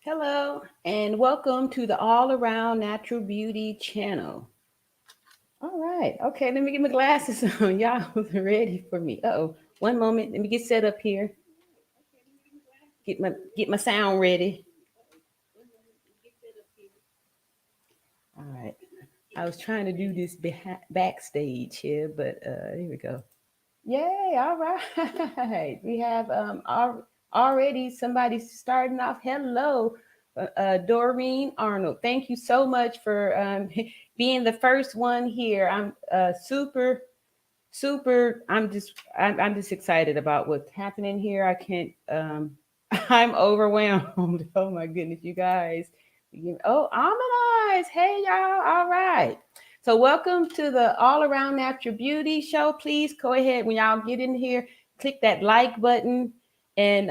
Hello, and welcome to the All Around Natural Beauty channel. All right, okay, let me get my glasses on. Y'all was ready for me. Uh-oh, one moment. Let me get set up here. Get my sound ready. All right, I was trying to do this backstage here, but here we go. Yay! All right, we have already somebody starting off. Hello, Doreen Arnold. Thank you so much for being the first one here. I'm super. I'm just excited about what's happening here. I can't. I'm overwhelmed. Oh my goodness, you guys. Oh, Almond Eyes. Hey y'all. All right. So welcome to the All Around Natural Beauty Show. Please go ahead when y'all get in here. Click that like button and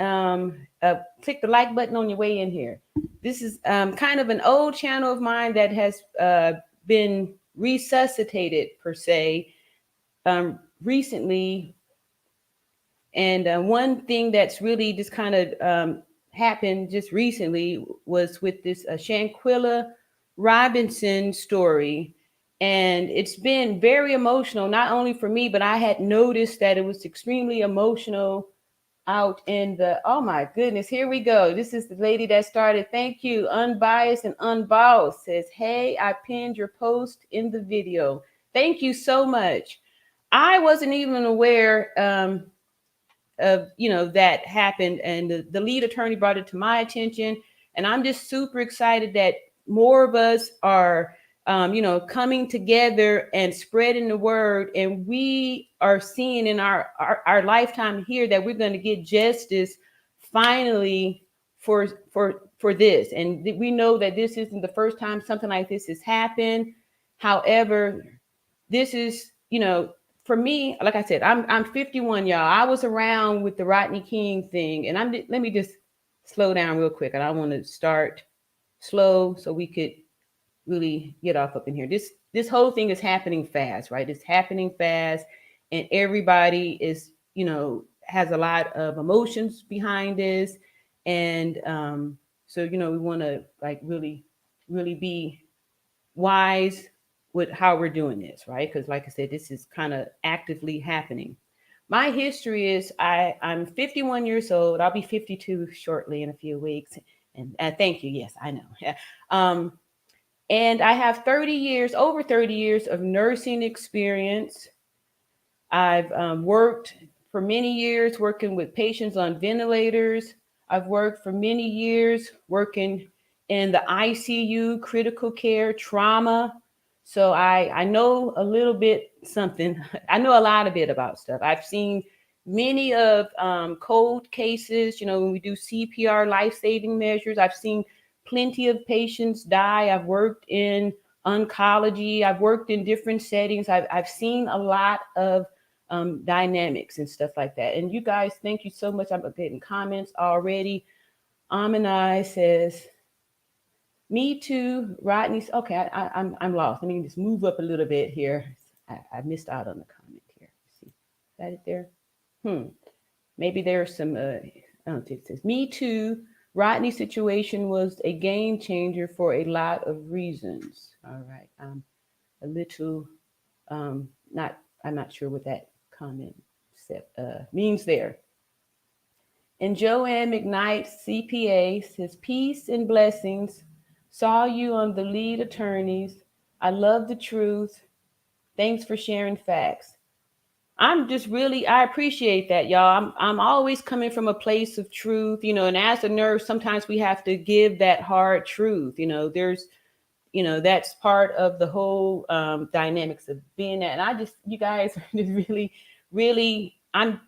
click the like button on your way in here. This is kind of an old channel of mine that has been resuscitated per se recently. And one thing that's really just kind of happened just recently was with this Shanquella Robinson story. And it's been very emotional, not only for me, but I had noticed that it was extremely emotional out in the, oh my goodness, here we go. This is the lady that started. Thank you. Unbiased and unbossed says, hey, I pinned your post in the video. Thank you so much. I wasn't even aware of that happened, and the lead attorney brought it to my attention, and I'm just super excited that more of us are coming together and spreading the word, and we are seeing in our lifetime here that we're going to get justice finally for this. And we know that this isn't the first time something like this has happened. However, this is, for me, like I said, I'm 51, y'all. I was around with the Rodney King thing, and let me just slow down real quick, and I want to start slow so we could really get off up in here. This whole thing is happening fast, right? It's happening fast, and everybody is, has a lot of emotions behind this, and so we want to like really be wise with how we're doing this, right? Because like I said, this is kind of actively happening. My history is I'm 51 years old. I'll be 52 shortly in a few weeks. And thank you. Yes, I know. Yeah. Um, and I have over 30 years of nursing experience. I've worked for many years working with patients on ventilators. I've worked for many years working in the ICU, critical care, trauma. So I know a little bit something. I know a lot of bit about stuff. I've seen many of cold cases, when we do CPR, life-saving measures. I've seen plenty of patients die. I've worked in oncology. I've worked in different settings. I've seen a lot of dynamics and stuff like that. And you guys, thank you so much. I'm getting comments already. Aminai says, "Me too, Rodney." Okay, I'm lost. Let me just move up a little bit here. I missed out on the comment here. See, is that it there? Maybe there's some. Oh, it says, "Me too." Rodney's situation was a game changer for a lot of reasons. All right, a little not. I'm not sure what that comment means there. And Joanne McKnight, CPA, says, "Peace and blessings. Saw you on the lead attorneys. I love the truth. Thanks for sharing facts." I appreciate that, y'all. I'm always coming from a place of truth, and as a nurse, sometimes we have to give that hard truth. That's part of the whole dynamics of being that. And you guys are just really, really, I'm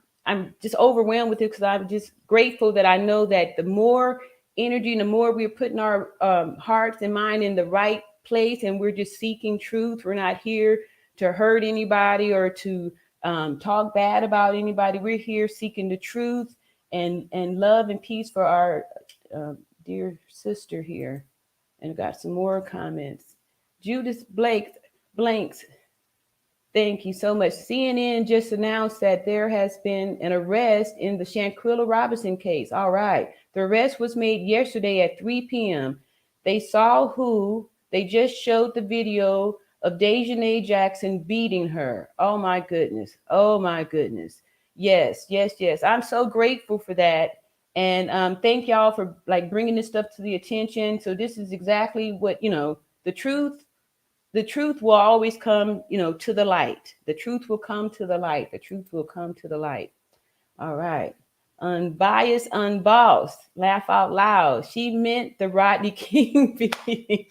just overwhelmed with it because I'm just grateful that I know that the more energy and the more we're putting our hearts and mind in the right place, and we're just seeking truth. We're not here to hurt anybody or to talk bad about anybody. We're here seeking the truth and love and peace for our dear sister here. And we got some more comments. Judith Blake Blanks, thank you so much. CNN just announced that there has been an arrest in the Shanquella Robinson case. All right. The arrest was made yesterday at 3 p.m. They saw who. They just showed the video of Daejanae Jackson beating her. Oh my goodness. Oh my goodness. Yes, yes, yes. I'm so grateful for that. And thank y'all for like bringing this stuff to the attention. So this is exactly what, the truth. The truth will always come, to the light. The truth will come to the light. The truth will come to the light. All right. Unbiased, unbossed. Laugh out loud. She meant the Rodney King beating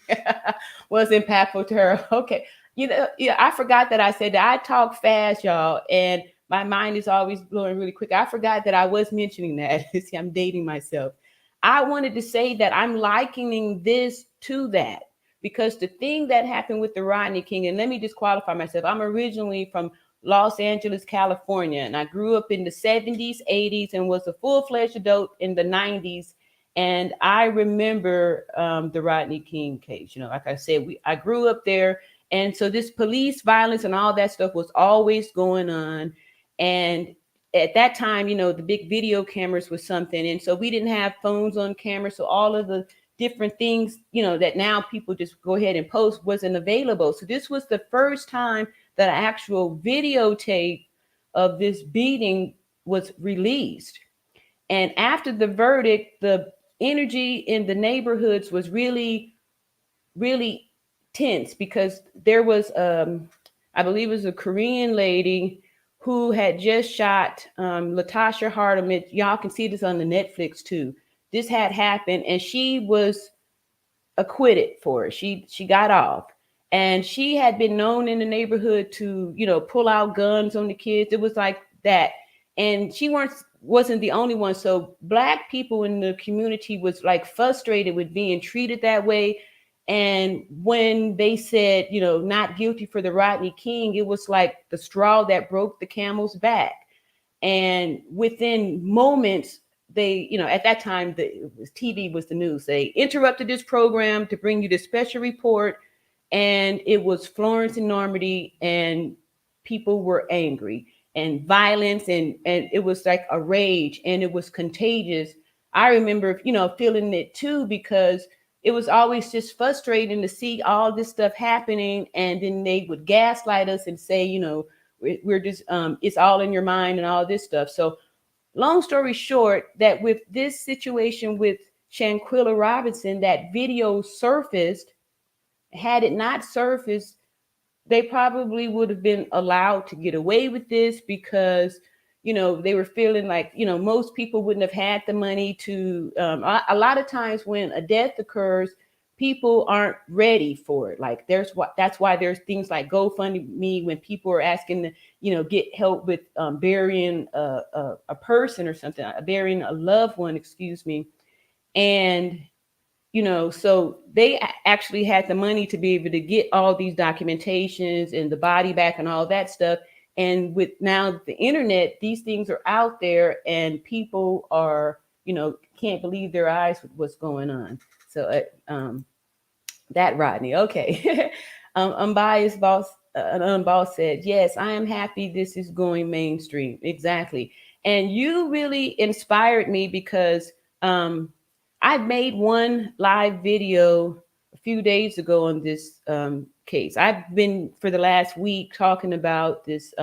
was impactful to her. Okay. Yeah, I forgot that I said that. I talk fast, y'all, and my mind is always blowing really quick. I forgot that I was mentioning that. See, I'm dating myself. I wanted to say that I'm likening this to that because the thing that happened with the Rodney King, and let me just qualify myself. I'm originally from Los Angeles, California. And I grew up in the 70s, 80s, and was a full-fledged adult in the 90s. And I remember the Rodney King case. Like I said, I grew up there. And so this police violence and all that stuff was always going on. And at that time, the big video cameras was something. And so we didn't have phones on camera. So all of the different things, that now people just go ahead and post wasn't available. So this was the first time that an actual videotape of this beating was released. And after the verdict, the energy in the neighborhoods was really, really tense because there was, I believe it was a Korean lady who had just shot Latasha Hardeman. Y'all can see this on the Netflix too. This had happened and she was acquitted for it. She got off. And she had been known in the neighborhood to, pull out guns on the kids. It was like that. And she wasn't the only one. So Black people in the community was like frustrated with being treated that way. And when they said, not guilty for the Rodney King, it was like the straw that broke the camel's back. And within moments, they, at that time, TV was the news. They interrupted this program to bring you this special report. And it was Florence and Normandy, and people were angry and violence. And it was like a rage and it was contagious. I remember, feeling it too, because it was always just frustrating to see all this stuff happening. And then they would gaslight us and say, we're just, it's all in your mind and all this stuff. So long story short, that with this situation with Shanquella Robinson, that video surfaced. Had it not surfaced, they probably would have been allowed to get away with this because, they were feeling like, most people wouldn't have had the money to, a lot of times when a death occurs, people aren't ready for it. Like that's why there's things like GoFundMe when people are asking to, get help with burying a person or something, burying a loved one, excuse me. And so they actually had the money to be able to get all these documentations and the body back and all that stuff. And with now the internet, these things are out there and people are, can't believe their eyes with what's going on. So that Rodney, okay. Unbiased boss, unbossed said, yes, I am happy this is going mainstream. Exactly. And you really inspired me because I made one live video a few days ago on this case. I've been for the last week talking about this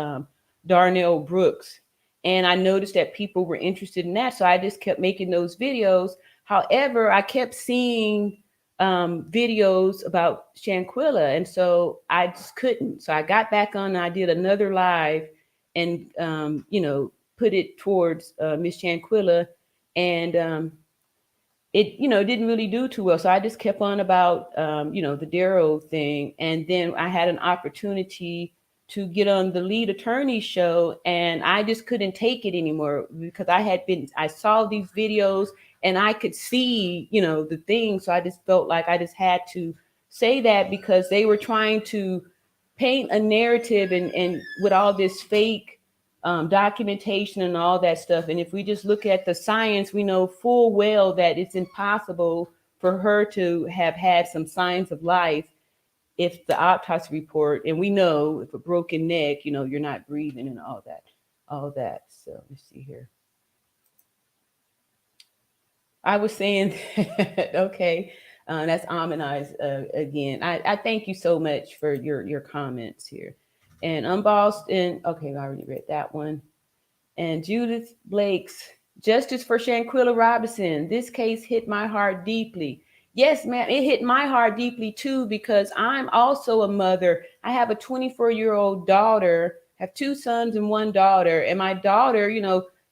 Darnell Brooks, and I noticed that people were interested in that. So I just kept making those videos. However, I kept seeing videos about Shanquella, and so I just couldn't. So I got back on. I did another live, and put it towards Miss Shanquella, and it didn't really do too well. So I just kept on about the Darrow thing, and then I had an opportunity to get on the lead attorney show, and I just couldn't take it anymore because I saw these videos and I could see the thing. So I just felt like I just had to say that because they were trying to paint a narrative and with all this fake documentation and all that stuff. And if we just look at the science, we know full well that it's impossible for her to have had some signs of life if the autopsy report, and we know if a broken neck, you're not breathing and all that. So let's see here. I was saying, okay, that's Amani's again. I thank you so much for your comments here. And Unbossed, and okay, I already read that one. And Judith Blake's Justice for Shanquella Robinson. This case hit my heart deeply. Yes, ma'am, it hit my heart deeply too because I'm also a mother. I have a 24-year-old daughter, have two sons and one daughter. And my daughter,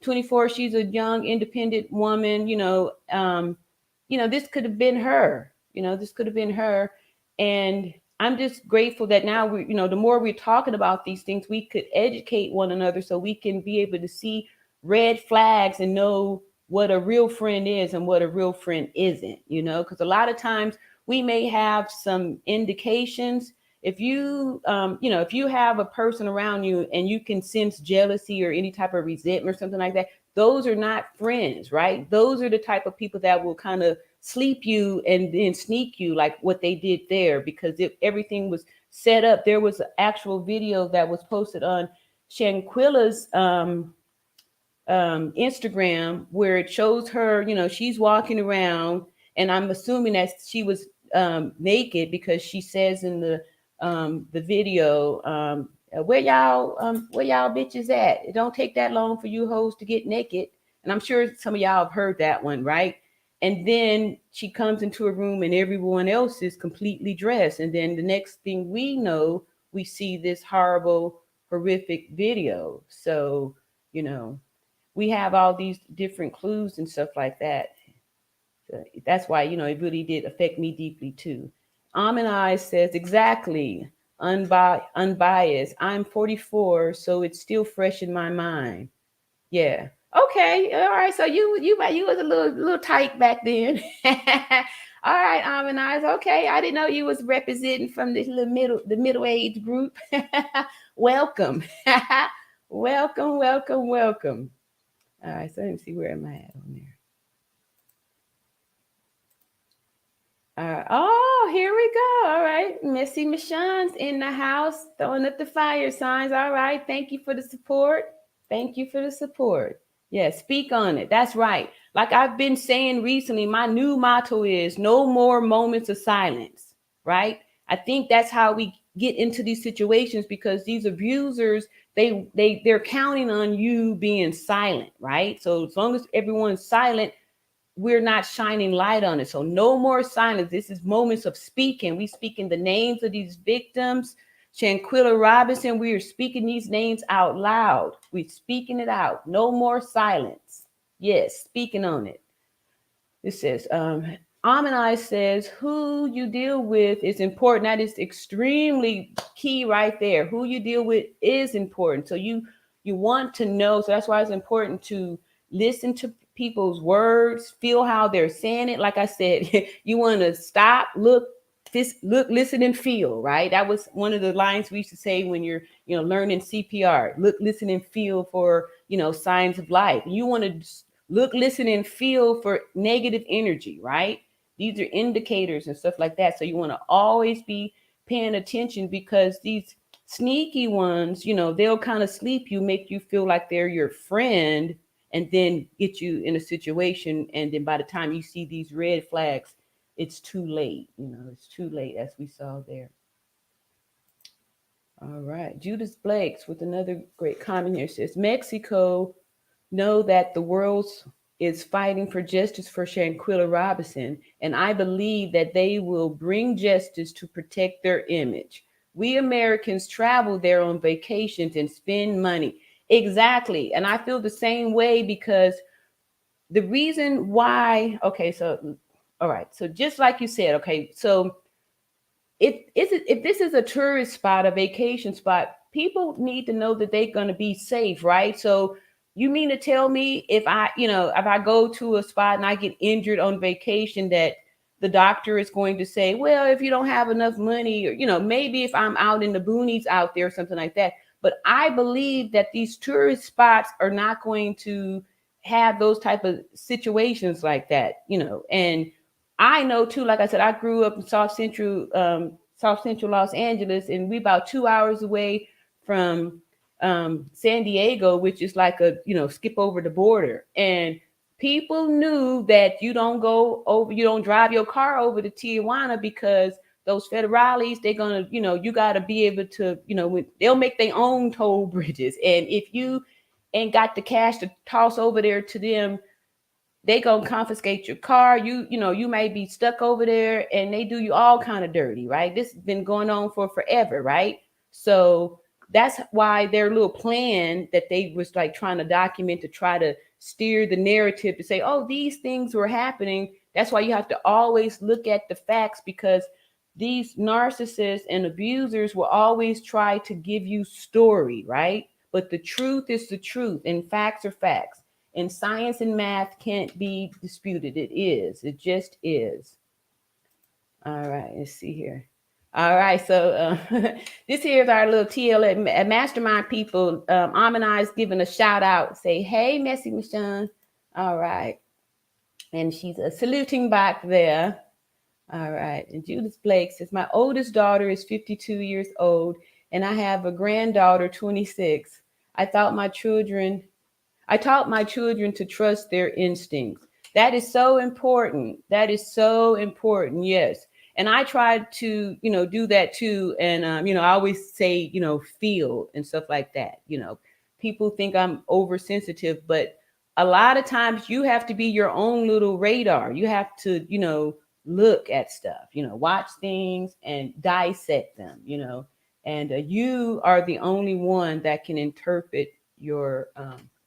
24, she's a young, independent woman, this could have been her. This could have been her. And I'm just grateful that now the more we're talking about these things, we could educate one another so we can be able to see red flags and know what a real friend is and what a real friend isn't, because a lot of times we may have some indications. If if you have a person around you and you can sense jealousy or any type of resentment or something like that, those are not friends, right? Those are the type of people that will kind of sleep you and then sneak you like what they did there, because if everything was set up. There was an actual video that was posted on Shanquella's Instagram where it shows her, she's walking around, and I'm assuming that she was naked because she says in the video, where y'all bitches at? It don't take that long for you hoes to get naked. And I'm sure some of y'all have heard that one, right? And then she comes into a room and everyone else is completely dressed. And then the next thing we know, we see this horrible, horrific video. So, we have all these different clues and stuff like that. So that's why, it really did affect me deeply too. Amon says, exactly, unbiased. I'm 44, so it's still fresh in my mind. Yeah. Okay. All right. So you was a little tight back then. All right, Amon. Okay. I didn't know you was representing from the middle age group. Welcome. Welcome, welcome, welcome. All right, so let me see, where am I at on there? Oh, here we go. All right, Missy Michonne's in the house, throwing up the fire signs. All right, thank you for the support. Thank you for the support. Yeah, speak on it. That's right. Like I've been saying recently, my new motto is no more moments of silence, right? I think that's how we get into these situations, because these abusers, they're counting on you being silent, right? So as long as everyone's silent, we're not shining light on it. So no more silence. This is moments of speaking. We speaking the names of these victims. Shanquella Robinson, we are speaking these names out loud. We're speaking it out. No more silence. Yes, speaking on it. It says, Amon says, who you deal with is important. That is extremely key right there. Who you deal with is important. So you want to know. So that's why it's important to listen to people's words, feel how they're saying it. Like I said, you want to stop, look, listen, and feel, right? That was one of the lines we used to say when you're, learning CPR. Look, listen, and feel for, signs of life. You want to look, listen, and feel for negative energy, right? These are indicators and stuff like that. So you want to always be paying attention, because these sneaky ones, they'll kind of sleep you, make you feel like they're your friend, and then get you in a situation. And then by the time you see these red flags, it's too late. It's too late, as we saw there. All right. Judith Blakes with another great comment here says, Mexico know that the world is fighting for justice for Shanquella Robinson, and I believe that they will bring justice to protect their image. We Americans travel there on vacations and spend money. Exactly. And I feel the same way, because the reason why, okay, so, all right. So just like you said, okay, so if this is a tourist spot, a vacation spot, people need to know that they're going to be safe, right? So you mean to tell me if I go to a spot and I get injured on vacation, that the doctor is going to say, well, if you don't have enough money, or, maybe if I'm out in the boonies out there or something like that. But I believe that these tourist spots are not going to have those type of situations like that, and I know too, like I said, I grew up in South Central Los Angeles, and we about 2 hours away from San Diego, which is like a, skip over the border. And People knew that you don't go over, you don't drive your car over to Tijuana because those federales, they're gonna, you got to be able to, they'll make their own toll bridges, and if you ain't got the cash to toss over there to them, they gonna confiscate your car. You may be stuck over there, and they do you all kind of dirty, right? This has been going on for forever, right? So that's why their little plan that they was like trying to document to try to steer the narrative to say, oh, these things were happening. That's why you have to always look at the facts, because these narcissists and abusers will always try to give you story, right? But the truth is the truth, and facts are facts. And science and math can't be disputed. It is. It just is. All right, let's see here. All right, so this here is our little TL Mastermind people. Amani's giving a shout out. Say, hey, Messy Michonne. All right. And she's saluting back there. All right. And Judith Blake says, my oldest daughter is 52 years old, and I have a granddaughter, 26. I taught my children to trust their instincts. That is so important. That is so important. Yes. And I tried to, do that too. And, I always say, feel and stuff like that. People think I'm oversensitive, but a lot of times you have to be your own little radar. You have to, look at stuff, watch things and dissect them, and you are the only one that can interpret your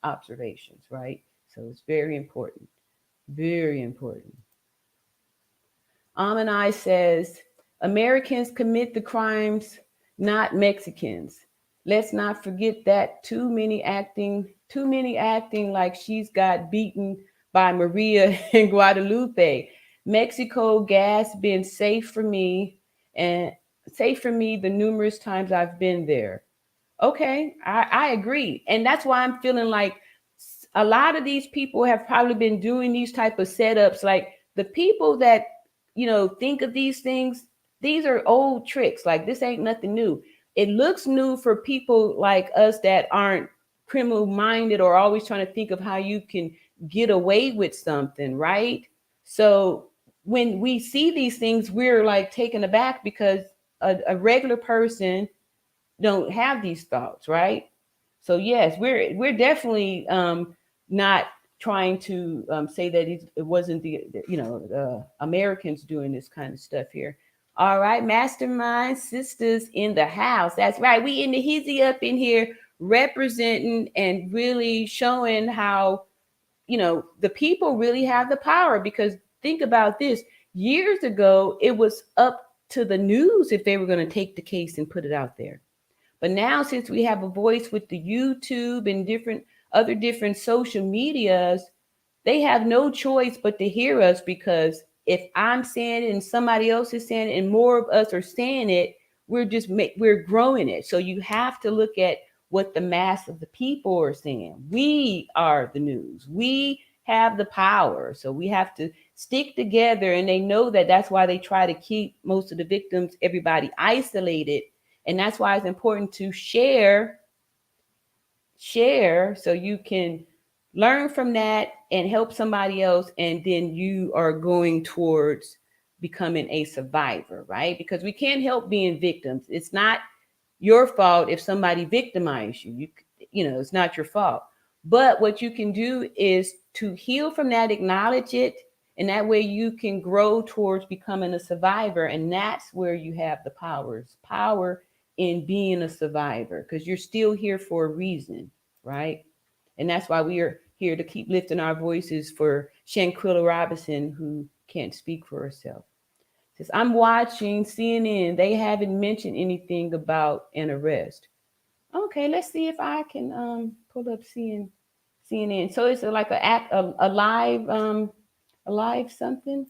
observations, right? So it's very important. Very important. Amanai says, Americans commit the crimes, not Mexicans. Let's not forget that. Too many acting like she's got beaten by Maria in Guadalupe. Mexico gas been safe for me the numerous times I've been there. Okay, I agree. And that's why I'm feeling like a lot of these people have probably been doing these type of setups. Like the people that, think of these things, these are old tricks. Like this ain't nothing new. It looks new for people like us that aren't criminal minded or always trying to think of how you can get away with something, right? So when we see these things, we're like taken aback because a regular person don't have these thoughts, right? So yes, we're definitely not trying to say that it wasn't the Americans doing this kind of stuff here. All right, mastermind sisters in the house. That's right. We in the hizzy up in here representing and really showing how the people really have the power. Because think about this: years ago, it was up to the news if they were going to take the case and put it out there. But now, since we have a voice with the YouTube and different social medias, they have no choice but to hear us, because if I'm saying it and somebody else is saying it and more of us are saying it, we're growing it. So you have to look at what the mass of the people are saying. We are the news. We have the power. So we have to stick together, and they know that. That's why they try to keep most of the victims, everybody isolated. And that's why it's important to share so you can learn from that and help somebody else. And then you are going towards becoming a survivor, right? Because we can't help being victims. It's not your fault if somebody victimized you. It's not your fault. But what you can do is to heal from that, acknowledge it, and that way you can grow towards becoming a survivor. And that's where you have the power in being a survivor, because you're still here for a reason, right? And that's why we are here to keep lifting our voices for Shanquella Robinson, who can't speak for herself. Says, I'm watching CNN. They haven't mentioned anything about an arrest. Okay, let's see if I can pull up CNN. So it's like a live something.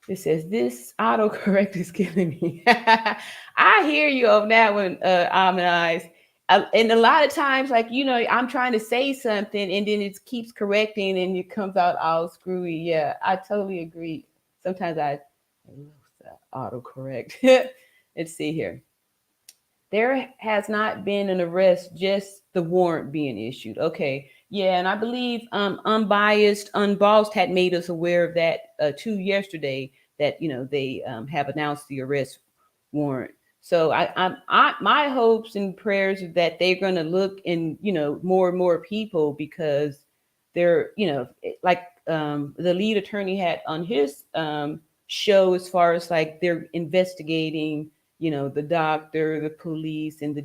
It says, this autocorrect is killing me. I hear you on that one, Almond Eyes. And a lot of times, like, I'm trying to say something and then it keeps correcting and it comes out all screwy. Yeah, I totally agree. Sometimes I love that autocorrect. Let's see here. there has not been an arrest, just the warrant being issued. Okay. Yeah, and I believe Unbiased, Unbossed had made us aware of that too yesterday, that they have announced the arrest warrant. So my hopes and prayers is that they're going to look in more and more people, because they're like the lead attorney had on his show, as far as like they're investigating the doctor, the police, and the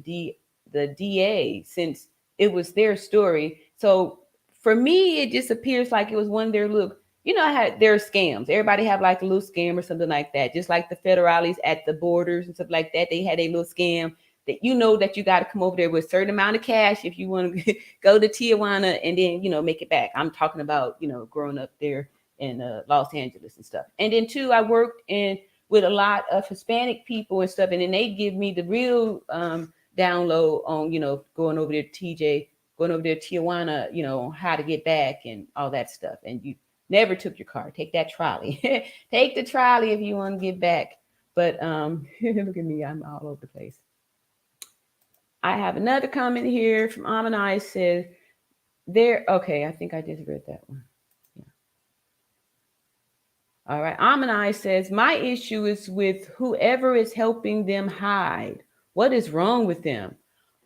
DA, since it was their story. So for me, it just appears like it was one of their little, how there are scams. Everybody have like a little scam or something like that. Just like the federales at the borders and stuff like that, they had a little scam that that you got to come over there with a certain amount of cash if you want to go to Tijuana and then make it back. I'm talking about growing up there in Los Angeles and stuff. And then too, I worked in with a lot of Hispanic people and stuff, and then they give me the real download on going over there to going over there to Tijuana, on how to get back and all that stuff. And you never took your car. Take that trolley. Take the trolley if you want to get back. But look at me, I'm all over the place. I have another comment here from Amanai. Says there. Okay, I think I just read that one. All right. Amanai says, my issue is with whoever is helping them hide. What is wrong with them?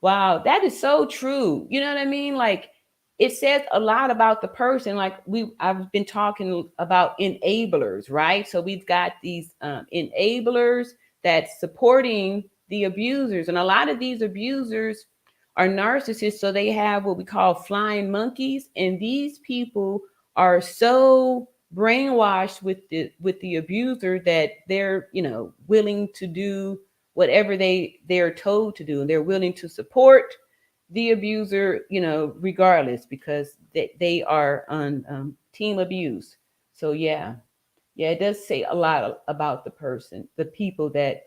Wow, that is so true. You know what I mean? Like, it says a lot about the person. Like I've been talking about enablers, right? So we've got these enablers that's supporting the abusers. And a lot of these abusers are narcissists. So they have what we call flying monkeys. And these people are so brainwashed with the abuser that they're willing to do whatever they're told to do, and they're willing to support the abuser regardless, because they are on team abuse. So yeah, it does say a lot about the people that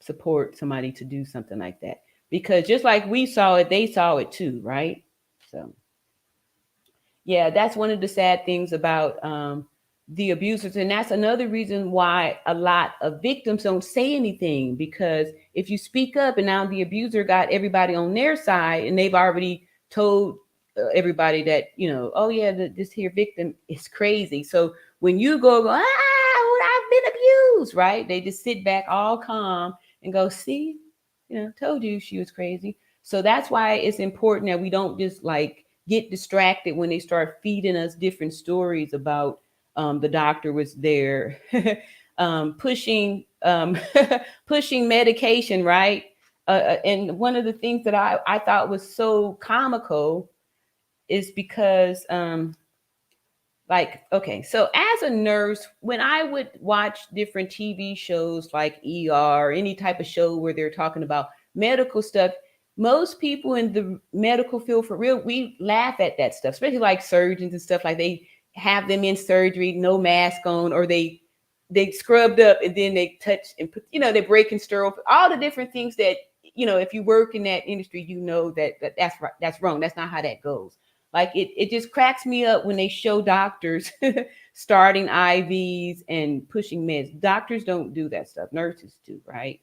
support somebody to do something like that, because just like we saw it, they saw it too, right? So yeah, that's one of the sad things about the abusers. And that's another reason why a lot of victims don't say anything, because if you speak up and now the abuser got everybody on their side and they've already told everybody that, oh yeah, this here victim is crazy. So when you go, I've been abused, right? They just sit back all calm and go, see, told you she was crazy. So that's why it's important that we don't just like get distracted when they start feeding us different stories about the doctor was there pushing pushing medication, right? And one of the things that I thought was so comical is because okay, so as a nurse, when I would watch different TV shows like ER, any type of show where they're talking about medical stuff, most people in the medical field, for real, we laugh at that stuff, especially like surgeons and stuff. Like they have them in surgery, no mask on, or they scrubbed up and then they touch and put, they're breaking sterile, all the different things that, if you work in that industry, that's right, that's wrong. That's not how that goes. Like it just cracks me up when they show doctors starting IVs and pushing meds. Doctors don't do that stuff. Nurses do, right?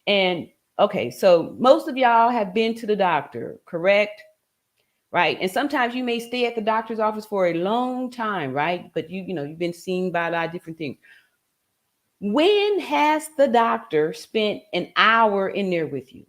And okay, so most of y'all have been to the doctor, correct? Right. And sometimes you may stay at the doctor's office for a long time, right? But you've been seen by a lot of different things. When has the doctor spent an hour in there with you?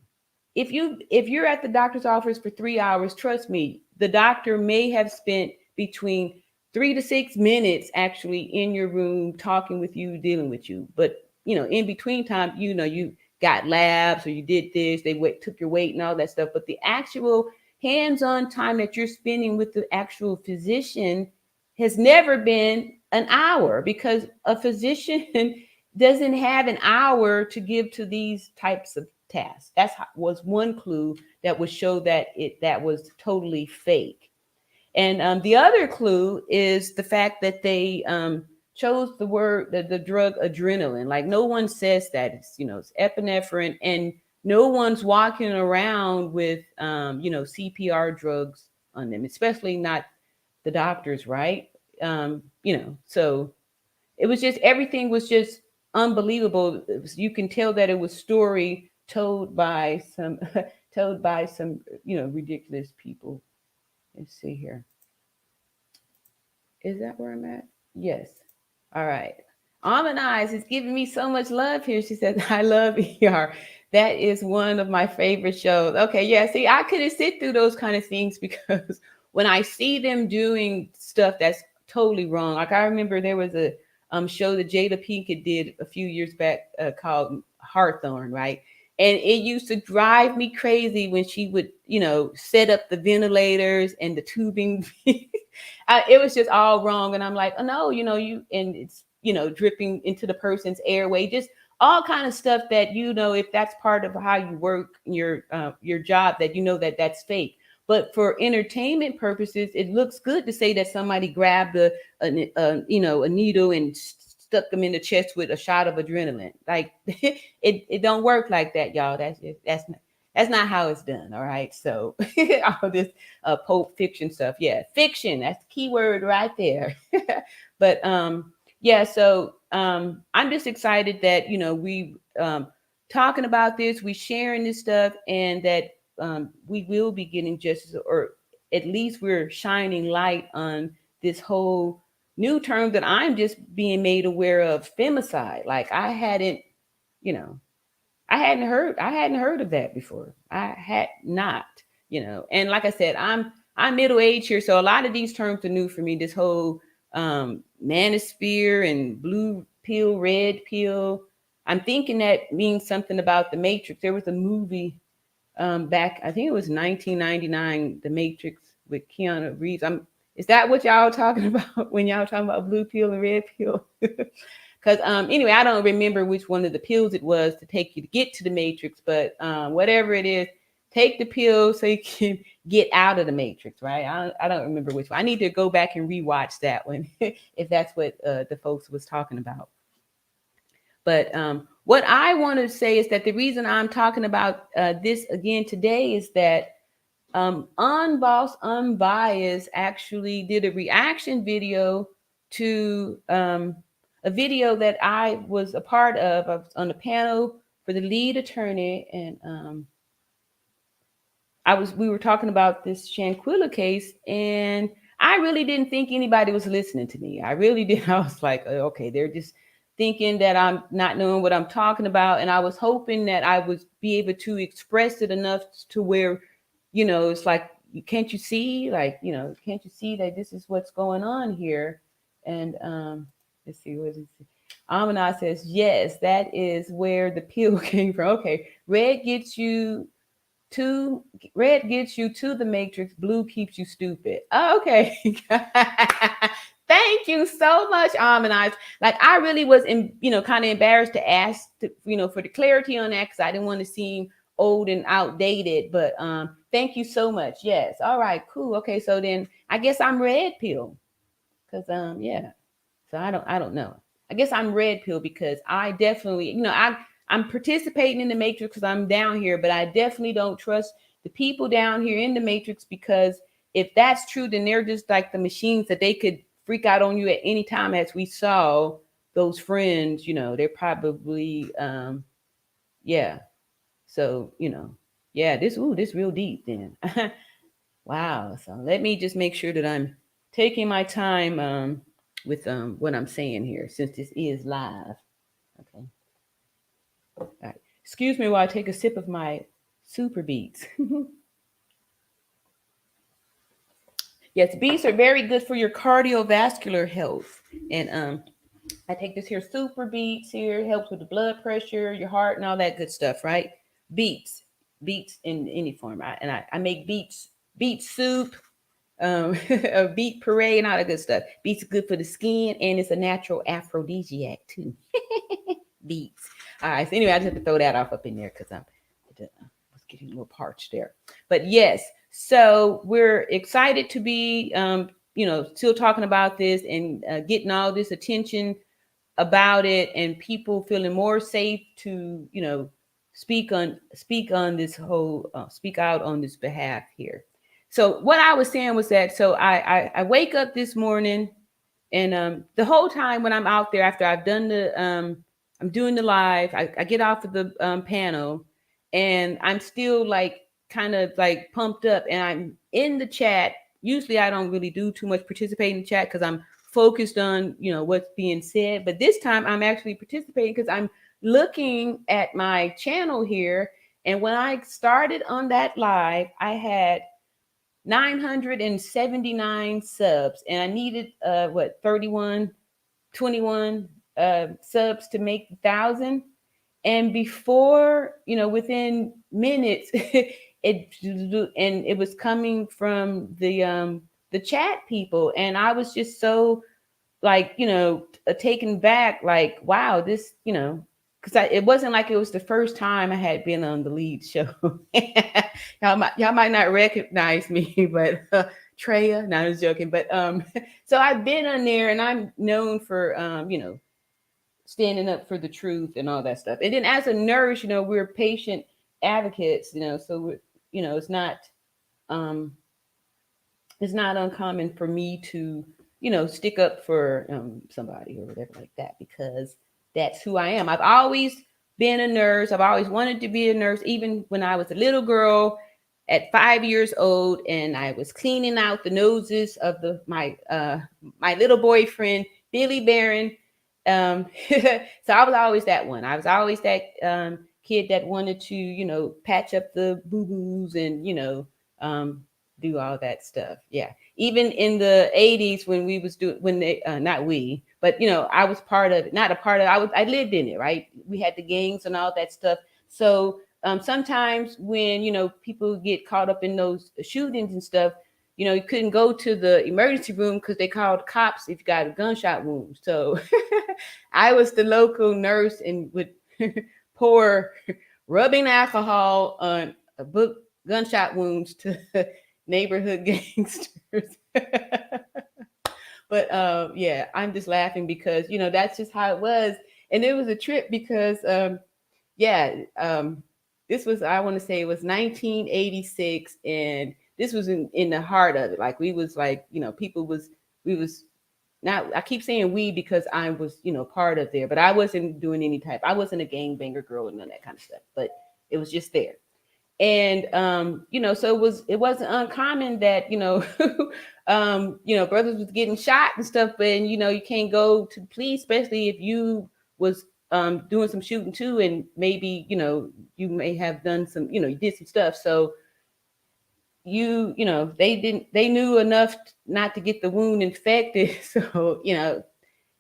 If you're at the doctor's office for 3 hours, trust me, the doctor may have spent between 3 to 6 minutes actually in your room talking with you, dealing with you. But in between time, you got labs or you did this, they took your weight and all that stuff. But the actual hands-on time that you're spending with the actual physician has never been an hour, because a physician doesn't have an hour to give to these types of tasks. That was one clue that would show that that was totally fake. And the other clue is the fact that they chose the drug adrenaline. Like no one says that it's epinephrine, and no one's walking around with CPR drugs on them, especially not the doctors, right? So it was just, everything was just unbelievable. You can tell that it was story told by some told by some ridiculous people. Let's see here. Is that where I'm at? Yes. All right. Almond Eyes is giving me so much love here. She says, I love ER. That is one of my favorite shows. Okay, yeah. See, I couldn't sit through those kind of things because when I see them doing stuff that's totally wrong, like I remember there was a show that Jada Pinkett did a few years back called Hawthorne, right? And it used to drive me crazy when she would, set up the ventilators and the tubing. It was just all wrong. And I'm like, oh no, and it's, dripping into the person's airway, just all kind of stuff that, if that's part of how you work your job, that, that's fake. But for entertainment purposes, it looks good to say that somebody grabbed a needle and stuck them in the chest with a shot of adrenaline. Like it don't work like that, y'all. That's not how it's done. All right. So all this pulp fiction stuff. Yeah. Fiction. That's the key word right there. But yeah, so I'm just excited that, we talking about this, we sharing this stuff, and that we will be getting justice, or at least we're shining light on this whole new term that I'm just being made aware of, femicide. Like I hadn't heard of that before. I had not, and like I said, I'm middle aged here, so a lot of these terms are new for me. This whole manosphere and blue pill, red pill. I'm thinking that means something about the Matrix. There was a movie back, I think it was 1999, The Matrix, with Keanu Reeves. Is that what y'all talking about when y'all talking about blue pill and red pill? Because anyway, I don't remember which one of the pills it was to take you to get to the Matrix, but whatever it is, take the pill so you can get out of the Matrix, right? I don't remember which one. I need to go back and rewatch that one if that's what the folks was talking about. But what I want to say is that the reason I'm talking about this again today is that Unboss Unbiased actually did a reaction video to a video that I was a part of. I was on the panel for the lead attorney, and we were talking about this Shanquella case, and I really didn't think anybody was listening to me. I really did. I was like, okay, they're just thinking that I'm not knowing what I'm talking about. And I was hoping that I would be able to express it enough to where, it's like, can't you see? Like, can't you see that this is what's going on here? And let's see, what is it? Amina says, yes, that is where the pill came from. Okay, red gets you to the Matrix, blue keeps you stupid. Oh, okay. Thank you so much, Amina. Like I really was kind of embarrassed to ask for the clarity on that, because I didn't want to seem old and outdated. But thank you so much. Yes. All right, cool. Okay, so then I guess I'm red pill. Because yeah. So I don't know. I guess I'm red pill because I definitely, I'm participating in the Matrix because I'm down here, but I definitely don't trust the people down here in the Matrix, because if that's true, then they're just like the machines that they could freak out on you at any time. As we saw those friends, they're probably, yeah. So, yeah, this real deep then. Wow. So let me just make sure that I'm taking my time with what I'm saying here, since this is live. Okay. All right. Excuse me while I take a sip of my super beets. Yes, beets are very good for your cardiovascular health. And I take this here super beets here, helps with the blood pressure, your heart, and all that good stuff, right? Beets in any form. I make beet soup, a beet puree, and all that good stuff. Beets are good for the skin, and it's a natural aphrodisiac too. Beets. All right. So anyway, I just have to throw that off up in there because I was getting a little parched there. But yes, so we're excited to be, still talking about this and getting all this attention about it, and people feeling more safe to, speak on this whole, speak out on this behalf here. So what I was saying was that, so I wake up this morning, and the whole time when I'm out there, after I've done I'm doing the live, I get off of the panel, and I'm still like kind of like pumped up, and I'm in the chat. Usually I don't really do too much participate in the chat because I'm focused on, what's being said, but this time I'm actually participating because I'm looking at my channel here. And when I started on that live, I had 979 subs, and I needed 31 21 subs to make 1,000. And before, within minutes, it was coming from the chat people, and I was just so like, taken back, like, wow, this, because it wasn't like it was the first time I had been on the lead show. Y'all might not recognize me, but Treya, no, I was joking, but so I've been on there, and I'm known for standing up for the truth and all that stuff. And then as a nurse, we're patient advocates, so we're, um, it's not uncommon for me to, stick up for somebody or whatever like that, because that's who I am. I've always been a nurse. I've always wanted to be a nurse, even when I was a little girl at 5 years old, and I was cleaning out the noses of my little boyfriend, Billy Barron. So I was always that one. I was always that kid that wanted to, patch up the boo-boos and, do all that stuff. Yeah. Even in the 80s when we was doing, when they, not we, but, I was part of it, not a part of it. I lived in it, right? We had the gangs and all that stuff. So sometimes when, people get caught up in those shootings and stuff, you couldn't go to the emergency room because they called cops if you got a gunshot wound. So I was the local nurse and would pour rubbing alcohol on a book gunshot wounds to neighborhood gangsters. But yeah, I'm just laughing because that's just how it was. And it was a trip because yeah, this was, I want to say it was 1986, and this was in the heart of it. Like we was like, we was not, I keep saying we because I was, part of there, but I wasn't doing I wasn't a gangbanger girl and none of that kind of stuff, but it was just there. And so it wasn't uncommon that brothers was getting shot and stuff, and you can't go to the police, especially if you was doing some shooting too, and maybe you may have done some, you did some stuff. So they knew enough not to get the wound infected. So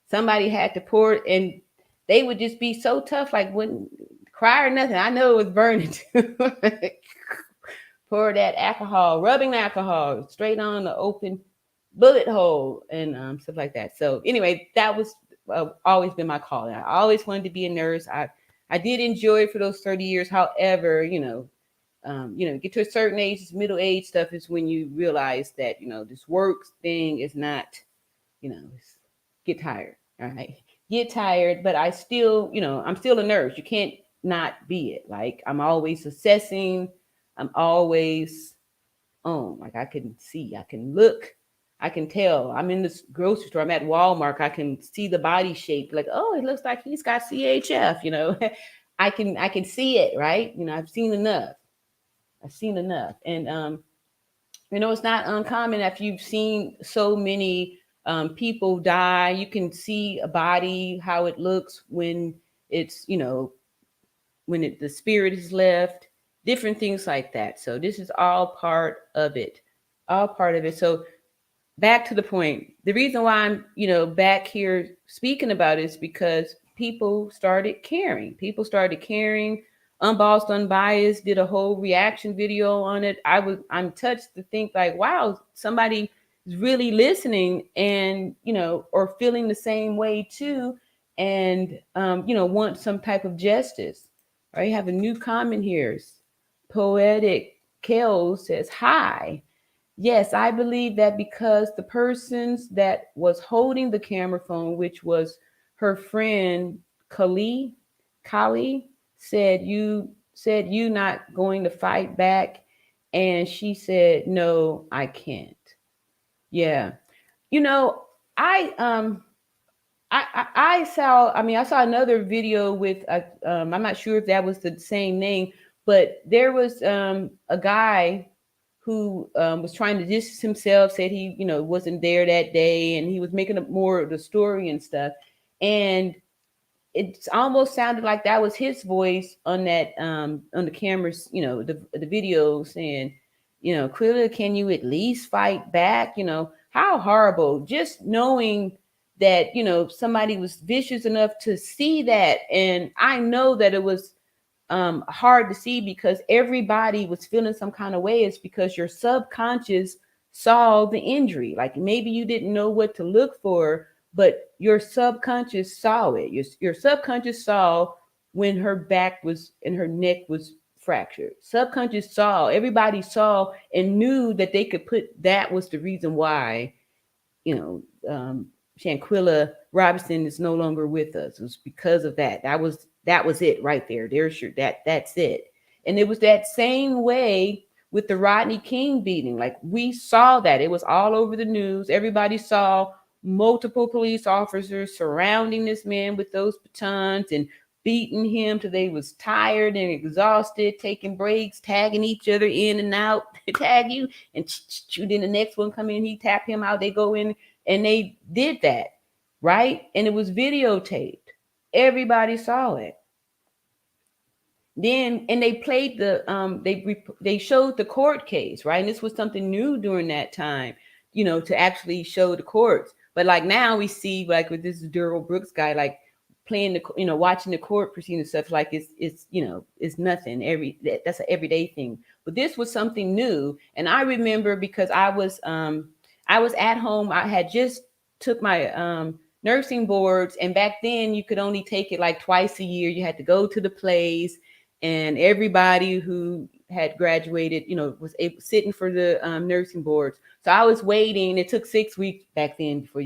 somebody had to pour it, and they would just be so tough, like wouldn't cry or nothing. I know it was burning too. Pour that alcohol, rubbing alcohol straight on the open bullet hole and stuff like that. So anyway, that was always been my calling. I always wanted to be a nurse. I did enjoy it for those 30 years. However, get to a certain age, this middle age stuff is when you realize that, this work thing is not, get tired. All right. Get tired, but I still, I'm still a nurse. You can't not be it. Like I'm always assessing. I'm always on. Like I can see, I can look, I can tell. I'm in this grocery store. I'm at Walmart. I can see the body shape. Like, oh, it looks like he's got CHF. I can see it, right? I've seen enough. And it's not uncommon if you've seen so many people die. You can see a body, how it looks when it's, the spirit is left, different things like that. So this is all part of it. So back to the point. The reason why I'm, back here speaking about it is because people started caring. Unbossed, Unbiased did a whole reaction video on it. I'm touched to think like, wow, somebody is really listening and, or feeling the same way too. And, want some type of justice. All right. I have a new comment here. Poetic Kel says, hi. Yes, I believe that because the persons that was holding the camera phone, which was her friend Kali, said you not going to fight back, and she said no, I can't. Yeah, I I saw. I mean, I saw another video with. I'm not sure if that was the same name, But there was a guy who was trying to distance himself, said he, wasn't there that day, and he was making up more of the story and stuff. And it almost sounded like that was his voice on that on the cameras, the video saying, Quilla, can you at least fight back? How horrible. Just knowing that, somebody was vicious enough to see that. And I know that it was hard to see because everybody was feeling some kind of way. It's because your subconscious saw the injury. Like maybe you didn't know what to look for, but your subconscious saw it. Your subconscious saw when her back was and her neck was fractured. Subconscious saw, everybody saw and knew that they could put that was the reason why, Shanquella Robinson is no longer with us. It was because of that. That was it right there. There's your that's it. And it was that same way with the Rodney King beating. Like we saw that. It was all over the news. Everybody saw multiple police officers surrounding this man with those batons and beating him till they was tired and exhausted, taking breaks, tagging each other in and out, tag you, and then the next one come in, he tap him out, they go in, and they did that, right? And it was videotaped. Everybody saw it. Then, and they played they showed the court case, right? And this was something new during that time, to actually show the courts. But like now we see, like with this Daryl Brooks guy, like playing watching the court proceedings stuff, like it's nothing. That's an everyday thing. But this was something new. And I remember because I was at home. I had just took my nursing boards, and back then you could only take it like twice a year. You had to go to the plays, and everybody who had graduated, was sitting for the nursing boards. So I was waiting. It took 6 weeks back then before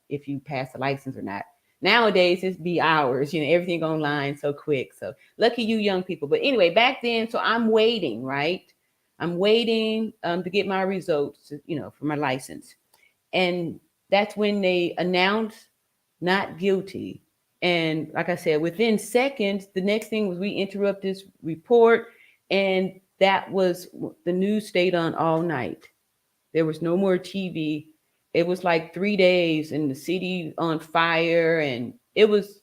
if you passed the license or not. Nowadays, it's be hours, everything online so quick. So lucky you young people. But anyway, back then, so I'm waiting, right? I'm waiting to get my results, for my license. And that's when they announced not guilty. And like I said, within seconds, the next thing was we interrupt this report. And that was the news stayed on all night. There was no more TV. It was like 3 days and the city on fire. And it was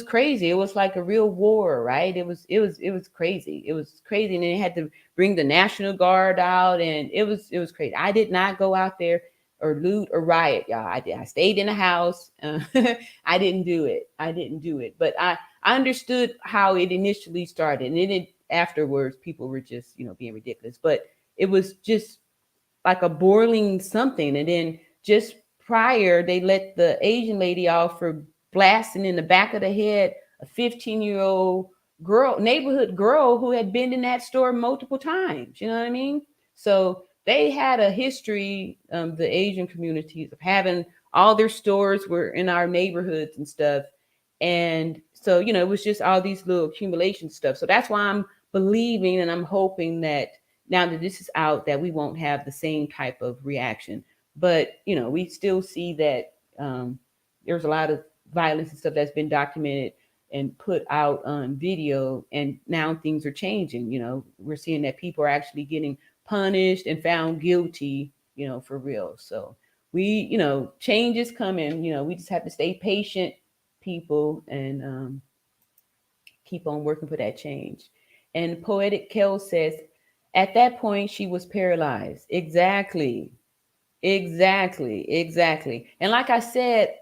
crazy. It was like a real war, right? It was crazy. It was crazy. And then they had to bring the National Guard out, and it was crazy. I did not go out there or loot or riot, y'all. I stayed in the house. I didn't do it. But I understood how it initially started. And then afterwards, people were just, being ridiculous. But it was just like a boiling something. And then just prior, they let the Asian lady off for blasting in the back of the head a 15-year-old girl, neighborhood girl who had been in that store multiple times. You know what I mean? So they had a history, the Asian communities, of having all their stores were in our neighborhoods and stuff. And so, it was just all these little accumulation stuff. So that's why I'm believing and I'm hoping that now that this is out, that we won't have the same type of reaction. But, we still see that there's a lot of violence and stuff that's been documented and put out on video. And now things are changing. We're seeing that people are actually getting punished and found guilty, for real. So we, change is coming. We just have to stay patient, people, and keep on working for that change. And Poetic Kel says, at that point, she was paralyzed. Exactly. And like I said,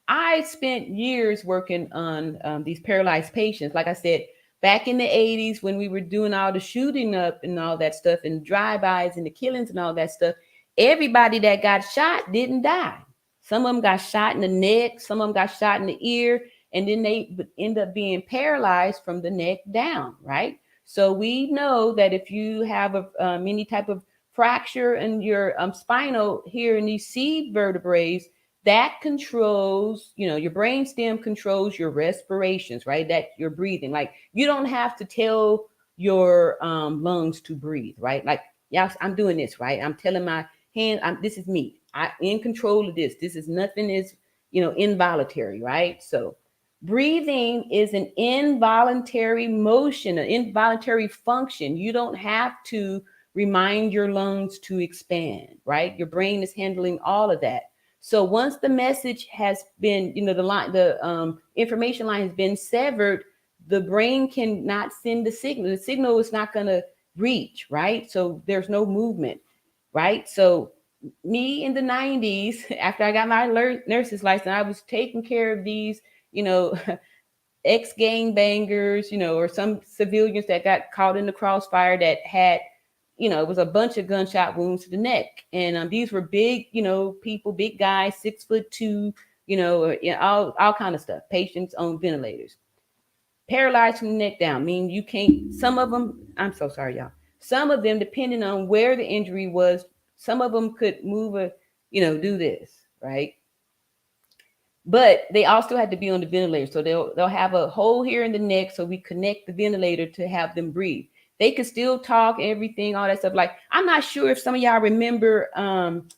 I spent years working on these paralyzed patients. Like I said, back in the 80s, when we were doing all the shooting up and all that stuff and drive-bys and the killings and all that stuff, everybody that got shot didn't die. Some of them got shot in the neck, some of them got shot in the ear, and then they would end up being paralyzed from the neck down, right? So we know that if you have any type of fracture in your spinal here in these C vertebrae, that controls, your brain stem controls your respirations, right? That you're breathing. Like you don't have to tell your lungs to breathe, right? Like, yes, I'm doing this, right? I'm telling my hand, this is me. I'm in control of this. This is nothing is, involuntary, right? So Breathing is an involuntary motion, an involuntary function. You don't have to remind your lungs to expand, right? Your brain is handling all of that. So once the message has been, the line, the information line has been severed, the brain cannot send the signal. The signal is not going to reach, right? So there's no movement, right? So me in the 90s, after I got my nurse's license, I was taking care of these, you know, ex gangbangers, or some civilians that got caught in the crossfire that had, it was a bunch of gunshot wounds to the neck. And these were big, people, big guys, 6'2", all kind of stuff, patients on ventilators, paralyzed from the neck down. I mean, you can't, some of them, I'm so sorry, y'all. Some of them, depending on where the injury was, some of them could move do this, right? But they also had to be on the ventilator. So they'll have a hole here in the neck. So we connect the ventilator to have them breathe. They could still talk, everything, all that stuff. Like, I'm not sure if some of y'all remember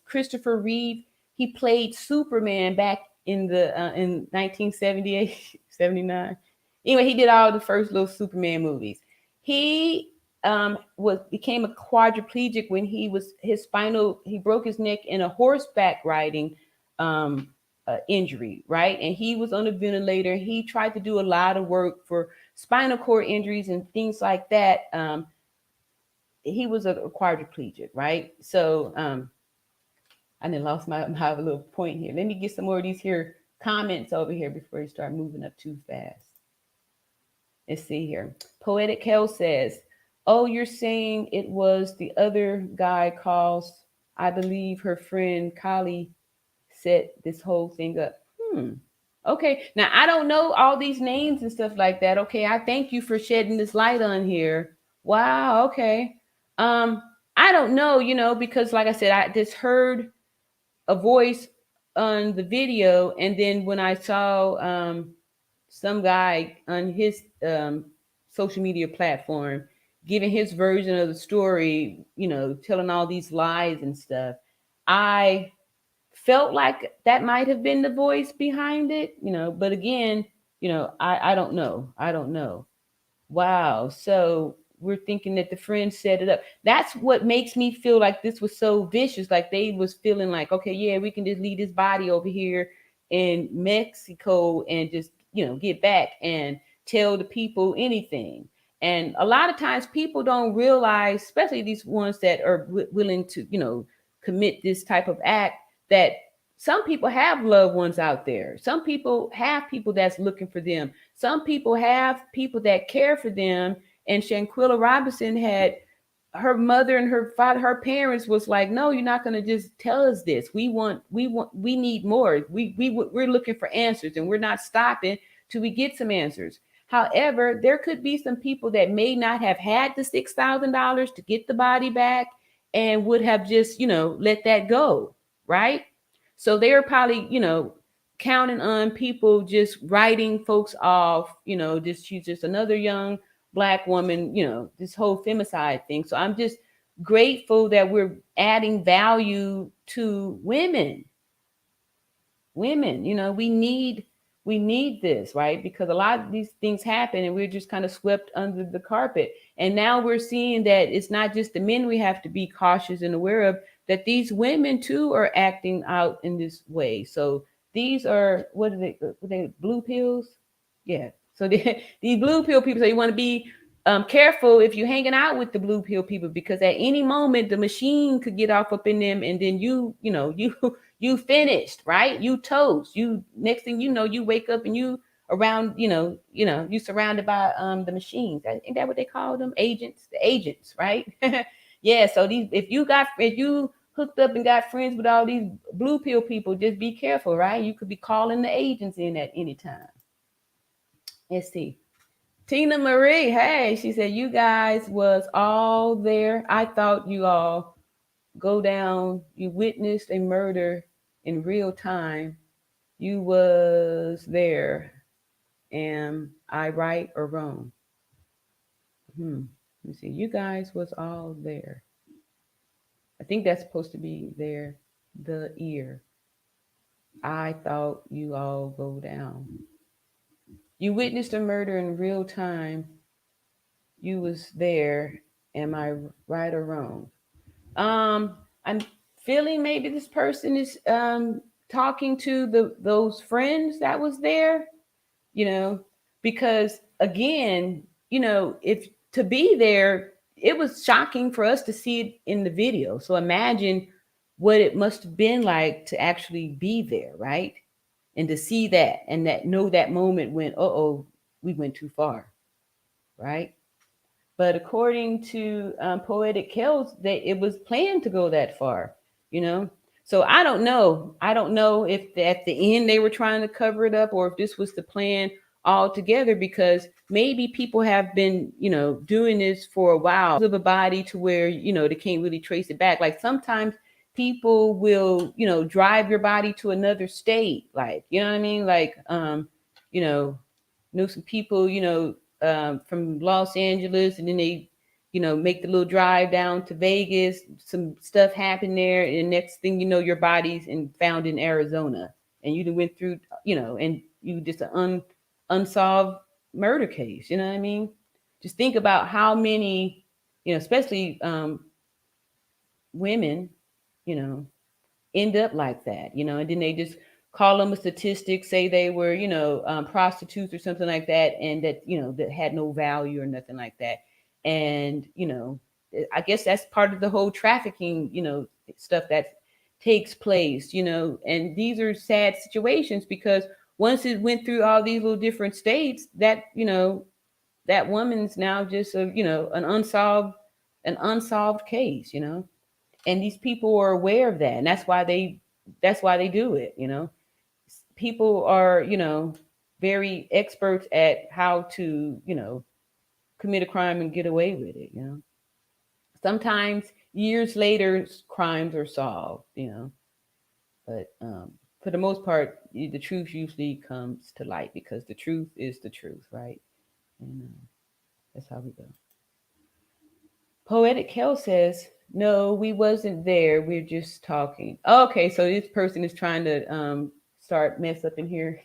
Christopher Reeve. He played Superman back in 1978, 79. Anyway, he did all the first little Superman movies. He became a quadriplegic when he broke his neck in a horseback riding injury, right? And he was on a ventilator. He tried to do a lot of work for spinal cord injuries and things like that. He was a quadriplegic, right? So I then lost my little point here. Let me get some more of these here comments over here before you start moving up too fast. Let's see here. Poetic Hell says, "Oh, you're saying it was the other guy calls. I believe her friend Kali set this whole thing up." Okay. Now, I don't know all these names and stuff like that. Okay. I thank you for shedding this light on here. Wow. Okay. I don't know, because like I said, I just heard a voice on the video. And then when I saw some guy on his social media platform giving his version of the story, telling all these lies and stuff, I felt like that might have been the voice behind it, but again, I don't know. I don't know. Wow. So we're thinking that the friend set it up. That's what makes me feel like this was so vicious. Like they was feeling like, okay, yeah, we can just leave this body over here in Mexico and just, get back and tell the people anything. And a lot of times people don't realize, especially these ones that are willing to, commit this type of act, that some people have loved ones out there. Some people have people that's looking for them. Some people have people that care for them. And Shanquella Robinson had her mother and her father, her parents was like, no, you're not going to just tell us this. We need more. We're looking for answers, and we're not stopping till we get some answers. However, there could be some people that may not have had the $6,000 to get the body back and would have just, let that go. Right. So they're probably, counting on people just writing folks off, she's just another young Black woman, this whole femicide thing. So I'm just grateful that we're adding value to women. Women, we need this, right? Because a lot of these things happen and we're just kind of swept under the carpet. And now we're seeing that it's not just the men we have to be cautious and aware of, that these women too are acting out in this way. So these are, what are they blue pills? Yeah. So these blue pill people, so you want to be careful if you're hanging out with the blue pill people, because at any moment the machine could get off up in them, and then you finished, right? You toast. You, next thing you know, you wake up and you around, you surrounded by the machines. Ain't that what they call them? Agents, the agents, right? Yeah. So if you hooked up and got friends with all these blue pill people, just be careful, right? You could be calling the agents in at any time. Let's see. Tina Marie, hey, she said, you guys was all there. I thought you all go down. You witnessed a murder in real time. You was there. Am I right or wrong? Let me see. You guys was all there. I think that's supposed to be there. The ear. I thought you all go down. You witnessed a murder in real time. You was there. Am I right or wrong? I'm feeling maybe this person is talking to those friends that was there, you know, because again, if to be there, it was shocking for us to see it in the video. So imagine what it must have been like to actually be there, right? And to see that and that know that moment when, oh, we went too far, right? But according to Poetic Kells, that it was planned to go that far, you know. So I don't know. I don't know if at the end they were trying to cover it up or if this was the plan altogether. Because maybe people have been, doing this for a while of a body to where they can't really trace it back. Like sometimes people will, drive your body to another state. Like you know what I mean? Like you know some people, from Los Angeles, and then they, make the little drive down to Vegas. Some stuff happened there, and next thing you know, your body's found in Arizona, and you went through, and you just an unsolved murder case. You know what I mean? Just think about how many, especially women, you know, end up like that, and then they just call them a statistic, say they were, prostitutes or something like that, and that, that had no value or nothing like that. And, I guess that's part of the whole trafficking, stuff that takes place, and these are sad situations because once it went through all these little different states, that, that woman's now just a, an unsolved case, and these people are aware of that, and that's why they do it. People are, very experts at how to, commit a crime and get away with it. Sometimes years later crimes are solved, but for the most part the truth usually comes to light because the truth is the truth, right? And that's how we go. Poetic Hell says, no, we wasn't there. We're just talking. Okay, so this person is trying to start mess up in here.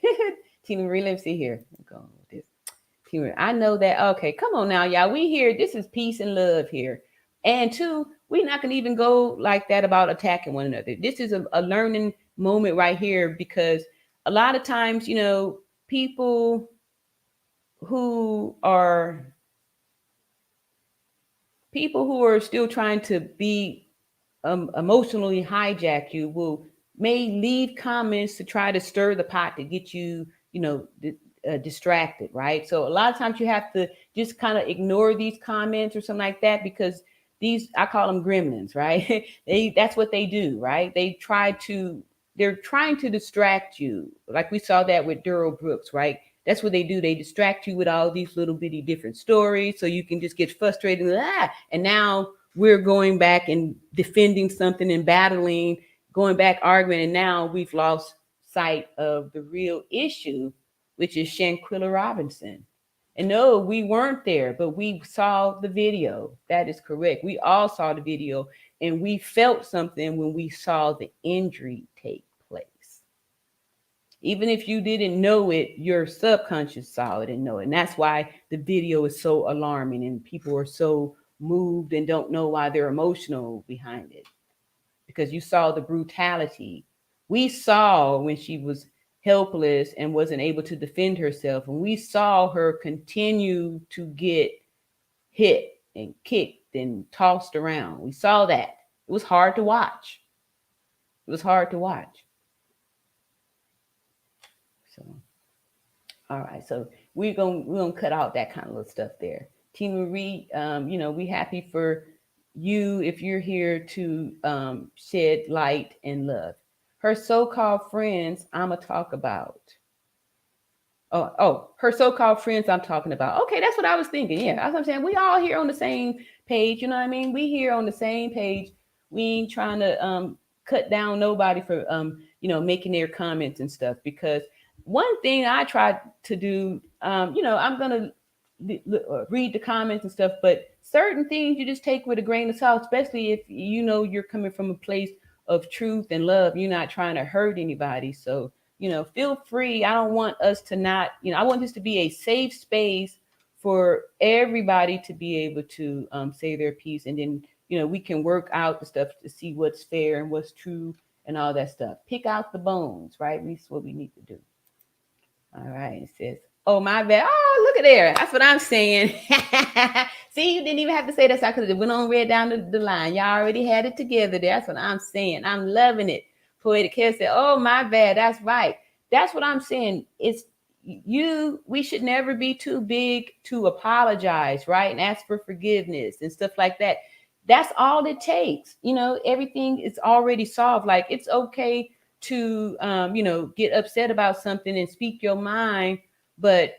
Tina Marie, let's see here. I'm going with this. Tina Marie, I know that. Okay, come on now, y'all. We here. This is peace and love here. And two, we're not going to even go like that about attacking one another. This is a learning moment right here because a lot of times, people who are still trying to be emotionally hijack you will may leave comments to try to stir the pot to get you, distracted, right? So a lot of times you have to just kind of ignore these comments or something like that because these, I call them gremlins, right? That's what they do, right? They're trying to distract you, like we saw that with Daryl Brooks, right? That's what they do. They distract you with all these little bitty different stories so you can just get frustrated. And now we're going back and defending something and battling, going back arguing. And now we've lost sight of the real issue, which is Shanquella Robinson. And no, we weren't there, but we saw the video. That is correct. We all saw the video and we felt something when we saw the injury take place. Even if you didn't know it, your subconscious saw it and know it. And that's why the video is so alarming and people are so moved and don't know why they're emotional behind it. Because you saw the brutality. We saw when she was helpless and wasn't able to defend herself. And we saw her continue to get hit and kicked and tossed around. We saw that. It was hard to watch. It was hard to watch. So, all right. So we're gonna cut out that kind of little stuff there. Tina Marie, we happy for you if you're here to shed light and love. Her so-called friends, I'ma talk about. Her so-called friends I'm talking about. Okay, that's what I was thinking. Yeah, that's what I'm saying. We all here on the same page. You know what I mean? We here on the same page. We ain't trying to cut down nobody for making their comments and stuff. Because one thing I try to do, I'm gonna read the comments and stuff, but certain things you just take with a grain of salt, especially if you're coming from a place of truth and love. You're not trying to hurt anybody. So feel free. I don't want us to not, I want this to be a safe space for everybody to be able to say their piece. And then, we can work out the stuff to see what's fair and what's true and all that stuff. Pick out the bones, right? That's what we need to do. All right. It says, oh, my bad. Oh, look at there. That's what I'm saying. See, you didn't even have to say that. So I could have went on read down the line. Y'all already had it together there. That's what I'm saying. I'm loving it. Poetic Care said, oh, my bad. That's right. That's what I'm saying. We should never be too big to apologize, right? And ask for forgiveness and stuff like that. That's all it takes. Everything is already solved. Like, it's okay to get upset about something and speak your mind, but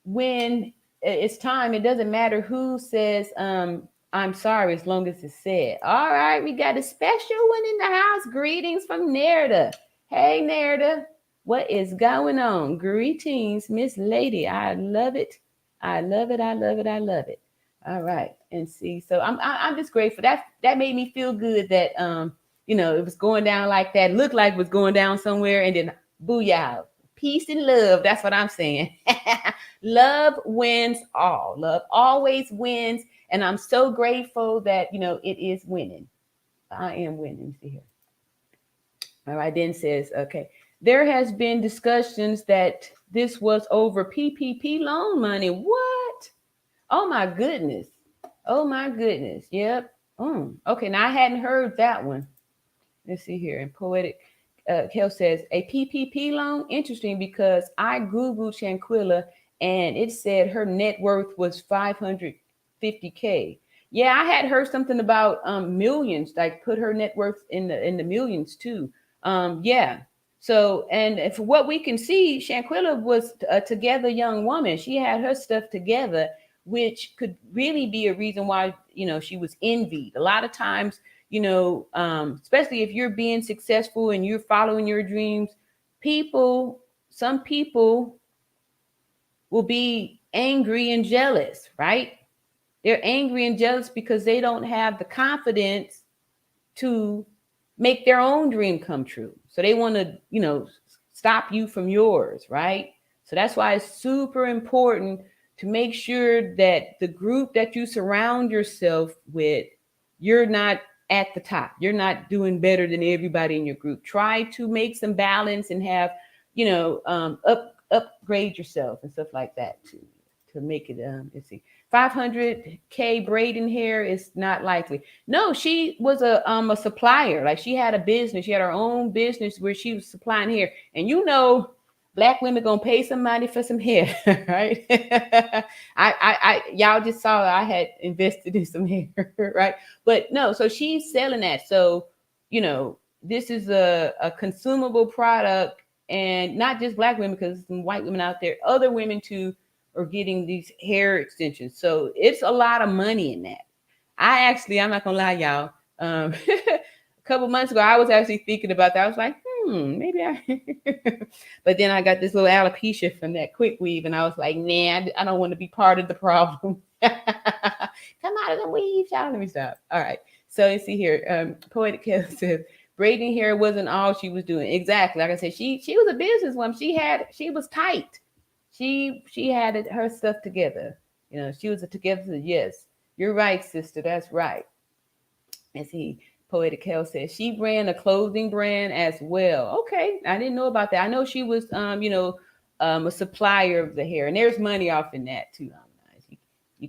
when it's time, it doesn't matter who says I'm sorry, as long as it's said. All right, we got a special one in the house. Greetings from Nerida. Hey, Nerida, what is going on? Greetings, Miss Lady. I love it. I love it. I love it. I love it. All right, and see, so I'm just grateful. That made me feel good that it was going down like that. Looked like it was going down somewhere, and then booyah, peace and love. That's what I'm saying. Love wins all. Love always wins, and I'm so grateful that it is winning. I am winning. See here. All right, then says, okay, there has been discussions that this was over PPP loan money. What? Oh my goodness. Oh my goodness. Yep. Okay, now I hadn't heard that one. Let's see here. And Poetic Kel says, a PPP loan? Interesting, because I Googled Shanquella and it said her net worth was $550K. Yeah, I had heard something about millions, like put her net worth in the millions too. Yeah. So, and for what we can see, Shanquella was a together young woman. She had her stuff together, which could really be a reason why, she was envied. A lot of times, especially if you're being successful and you're following your dreams, some people will be angry and jealous, right? They're angry and jealous because they don't have the confidence to make their own dream come true. So they want to, stop you from yours, right? So that's why it's super important to make sure that the group that you surround yourself with, you're not at the top. You're not doing better than everybody in your group. Try to make some balance and have, upgrade yourself and stuff like that to make it. Let's see, 500K braiding hair is not likely. No, she was a supplier. Like, she had a business. She had her own business where she was supplying hair. And Black women gonna pay somebody for some hair, right? I y'all just saw I had invested in some hair, right? But no, so she's selling that. So this is a consumable product, and not just Black women, because some white women out there, other women too, are getting these hair extensions. So it's a lot of money in that. I'm not gonna lie, y'all. A couple months ago, I was actually thinking about that. I was like, maybe but then I got this little alopecia from that quick weave, and I was like, nah, I don't want to be part of the problem. Come out of the weave, y'all. Let me stop. All right. So you see here, Poetic Kel says, braiding hair wasn't all she was doing. Exactly. Like I said, she was a businesswoman. She was tight. She had her stuff together. She was together. Yes, you're right, sister. That's right. And see, Poetic Kel says she ran a clothing brand as well. Okay, I didn't know about that. I know she was, a supplier of the hair, and there's money off in that too.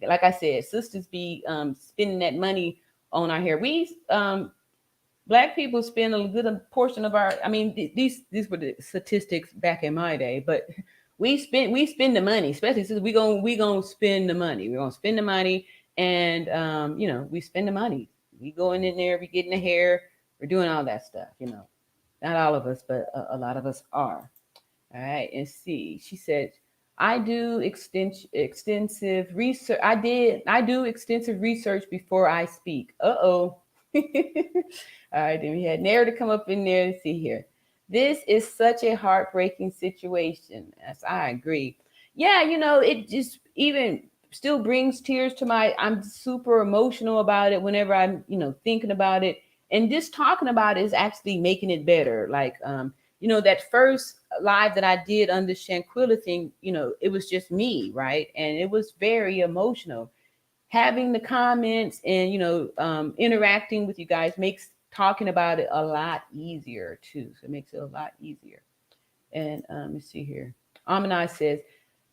Like I said, sisters be spending that money on our hair. We Black people spend a good portion of our. I mean, these were the statistics back in my day, but we spend the money, especially since we gonna spend the money. We're gonna spend the money, and we spend the money. We going in there, we getting the hair, we're doing all that stuff. Not all of us, but a lot of us are. All right, and see, she said, I do extensive research. I do extensive research before I speak. All right, then we had Nair to come up in there and see here. This is such a heartbreaking situation. Yes, I agree. Yeah, it just even still brings tears to I'm super emotional about it whenever I'm, thinking about it. And just talking about it is actually making it better. Like, that first live that I did on the Shanquella thing, it was just me, right? And it was very emotional. Having the comments and interacting with you guys makes talking about it a lot easier too. So it makes it a lot easier. And let's see here. Amanai says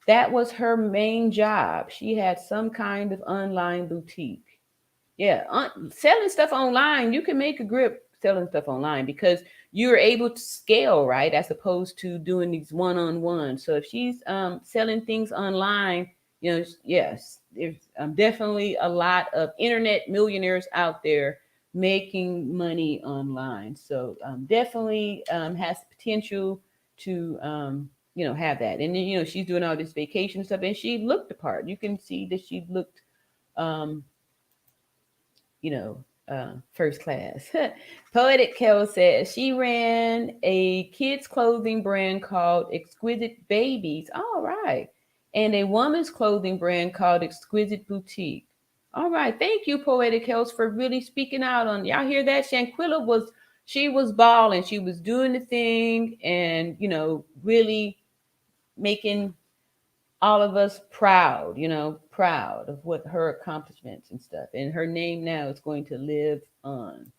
that was her main job. She had some kind of online boutique. Yeah, selling stuff online, you can make a grip selling stuff online because you're able to scale, right? As opposed to doing these one-on-one. So if she's selling things online, yes, there's definitely a lot of internet millionaires out there making money online. So definitely has potential to have that. And then she's doing all this vacation stuff, and she looked the part. You can see that she looked um, first class. Poetic Kel says she ran a kids' clothing brand called Exquisite Babies. All right. And a woman's clothing brand called Exquisite Boutique. All right. Thank you, Poetic Kels, for really speaking out on. Y'all hear that? Shanquella she was balling. She was doing the thing and, really making all of us proud, proud of what her accomplishments and stuff. And her name now is going to live on.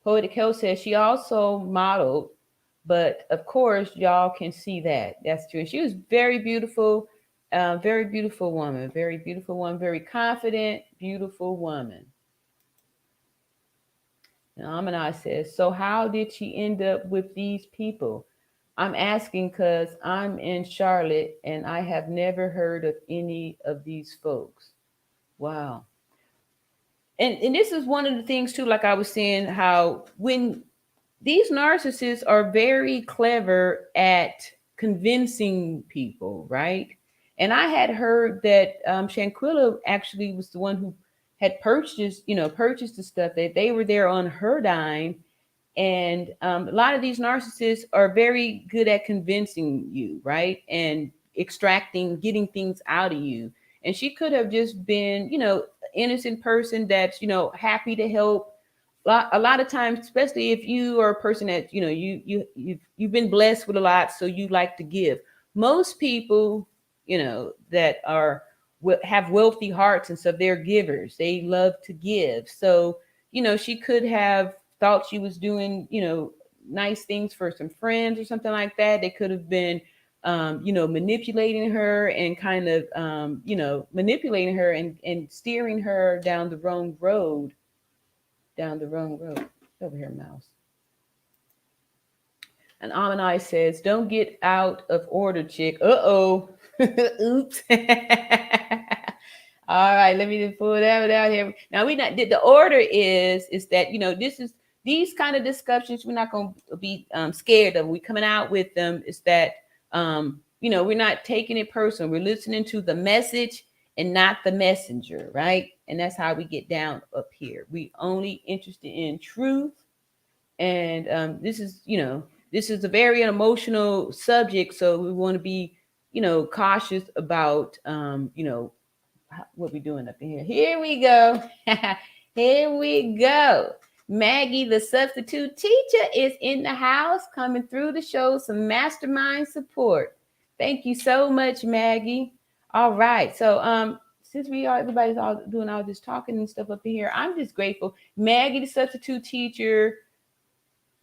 Poetic Hill says she also modeled, but of course, y'all can see that. That's true. And she was very beautiful woman, very beautiful woman, very confident, beautiful woman. And Amanai says, so how did she end up with these people? I'm asking because I'm in Charlotte and I have never heard of any of these folks. Wow. And this is one of the things too, like I was saying, how when these narcissists are very clever at convincing people, right? And I had heard that Shanquella actually was the one who had purchased the stuff, that they were there on her dime. And a lot of these narcissists are very good at convincing you, right? And getting things out of you. And she could have just been, innocent person that's, happy to help. A lot of times, especially if you are a person that, you've been blessed with a lot, so you like to give. Most people, that have wealthy hearts and stuff, they're givers. They love to give. So, she could have thought she was doing, nice things for some friends or something like that. They could have been, manipulating her and kind of, manipulating her and steering her down the wrong road. Over here, mouse. And Amanai says, don't get out of order, chick. Uh-oh. Oops. All right, let me just pull that out here. Now the order is that, this is these kind of discussions, we're not going to be scared of. We coming out with them is that, we're not taking it personal. We're listening to the message and not the messenger, right? And that's how we get down up here. We only interested in truth. And this is a very emotional subject. So we want to be, cautious about, what we doing up in here. Here we go. Here we go. Maggie, the substitute teacher, is in the house, coming through to show some mastermind support. Thank you so much, Maggie. All right. So since everybody's all doing all this talking and stuff up in here, I'm just grateful. Maggie, the substitute teacher,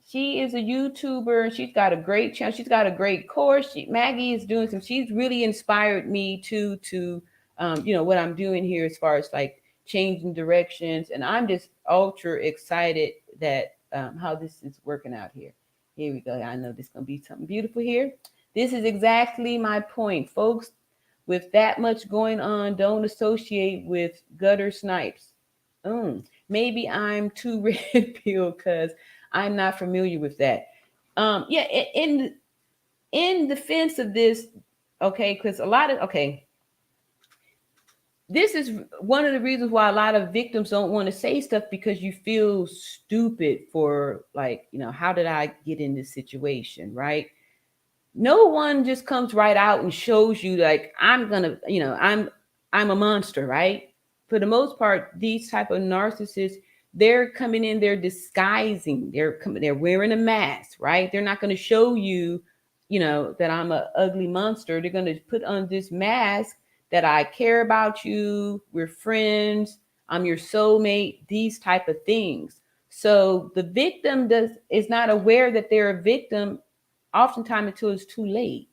she is a YouTuber. She's got a great channel. She's got a great course. Maggie is doing she's really inspired me to what I'm doing here as far as like changing directions. And I'm just ultra excited that how this is working out here. Here we go. I know this is going to be something beautiful here. This is exactly my point, folks. With that much going on, don't associate with gutter snipes. Maybe I'm too red pill because I'm not familiar with that. In defense of this, okay, because this is one of the reasons why a lot of victims don't want to say stuff, because you feel stupid for how did I get in this situation, right? No one just comes right out and shows you like, I'm a monster, right? For the most part, these type of narcissists they're coming in, they're disguising, they're wearing a mask, right? They're not going to show you, that I'm a ugly monster. They're going to put on this mask that I care about you, we're friends, I'm your soulmate, these type of things. So the victim is not aware that they're a victim oftentimes until it's too late.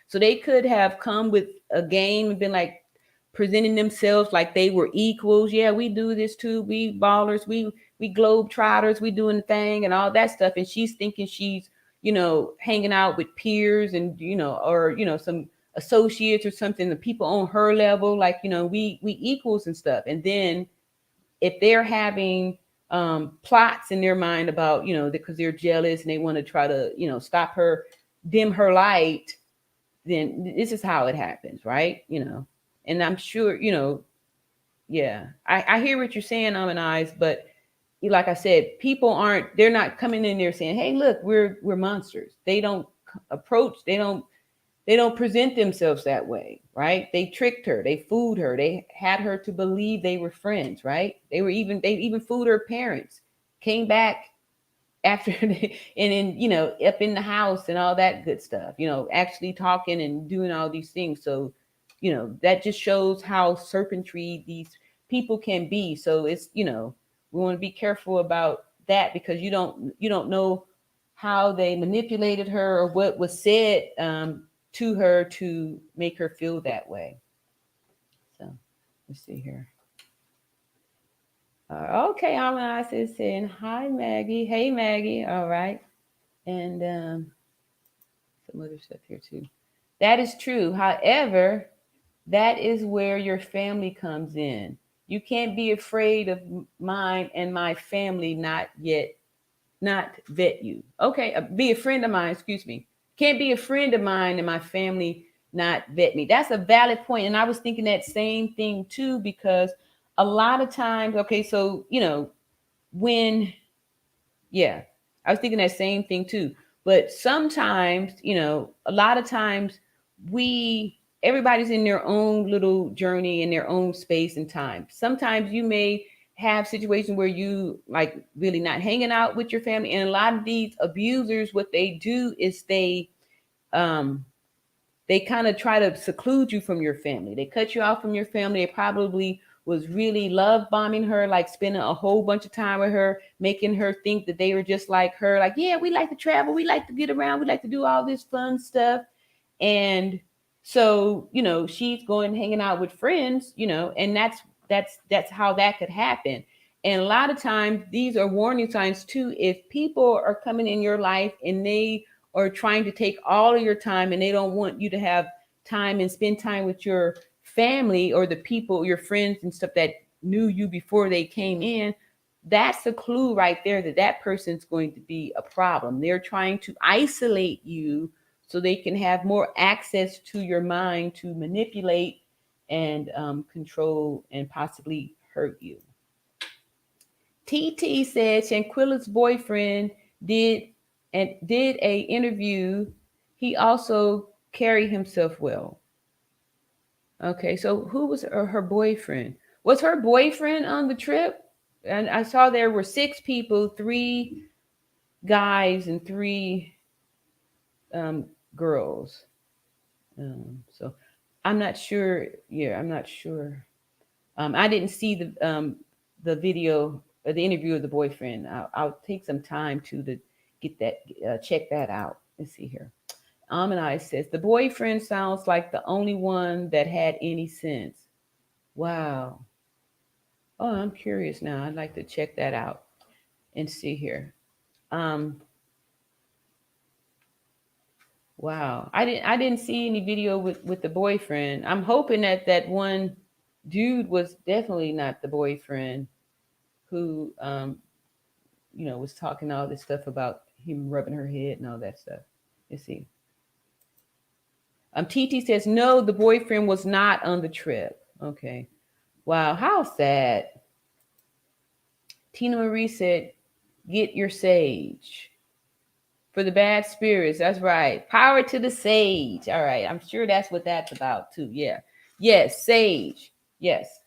So they could have come with a game and been like presenting themselves like they were equals. Yeah, we do this too. We ballers, we globe trotters, we doing the thing and all that stuff. And she's thinking she's, hanging out with peers and, or, some associates or something, the people on her level, like, we equals and stuff. And then if they're having plots in their mind about, because they're jealous and they want to try to, stop her, dim her light, then this is how it happens, right? And I'm sure, yeah, I hear what you're saying, Eyes, but like I said, they're not coming in there saying, hey, look, we're monsters. They don't approach, they don't present themselves that way, right? They tricked her, they fooled her, they had her to believe they were friends, right? They even fooled her parents, came back after and then, up in the house and all that good stuff, actually talking and doing all these things. So, that just shows how serpentry these people can be. So it's, we want to be careful about that, because you don't know how they manipulated her or what was said to her to make her feel that way. So let's see here. Okay, Almanaz is saying hi, Maggie. Hey, Maggie. All right, and some other stuff here too. That is true. However, that is where your family comes in. You can't be afraid of mine and my family not vet you. Okay, be a friend of mine. Excuse me. Can't be a friend of mine and my family not vet me. That's a valid point, and I was thinking that same thing too, because a lot of times, okay, so when, yeah, I was thinking that same thing too. But sometimes, a lot of times everybody's in their own little journey in their own space and time. Sometimes you may have situations where you like really not hanging out with your family. And a lot of these abusers, what they do is they kind of try to seclude you from your family. They cut you off from your family. They probably was really love bombing her, like spending a whole bunch of time with her, making her think that they were just like her. Like, yeah, we like to travel. We like to get around. We like to do all this fun stuff. And so, she's going hanging out with friends, and that's how that could happen. And a lot of times these are warning signs too. If people are coming in your life and they are trying to take all of your time and they don't want you to have time and spend time with your family or the people, your friends and stuff that knew you before they came in, that's a clue right there that that person's going to be a problem. They're trying to isolate you so they can have more access to your mind to manipulate and control and possibly hurt you. TT said Shanquella's boyfriend did a interview. He also carried himself well. Okay, so who was her boyfriend? Was her boyfriend on the trip? And I saw there were 6 people, 3 guys and 3 girls. So I'm not sure. Yeah, I'm not sure. I didn't see the video or the interview of the boyfriend. I'll take some time to get that check that out. Let's see here. Amanai says the boyfriend sounds like the only one that had any sense. Wow. Oh, I'm curious now. I'd like to check that out and see here. Wow. I didn't see any video with the boyfriend. I'm hoping that one dude was definitely not the boyfriend who was talking all this stuff about him rubbing her head and all that stuff. Let's see. TT says no, the boyfriend was not on the trip. Okay. Wow, how sad. Tina Marie said, get your sage. For the bad spirits, that's right. Power to the sage. All right, I'm sure that's what that's about too. Yeah. Yes, sage. Yes.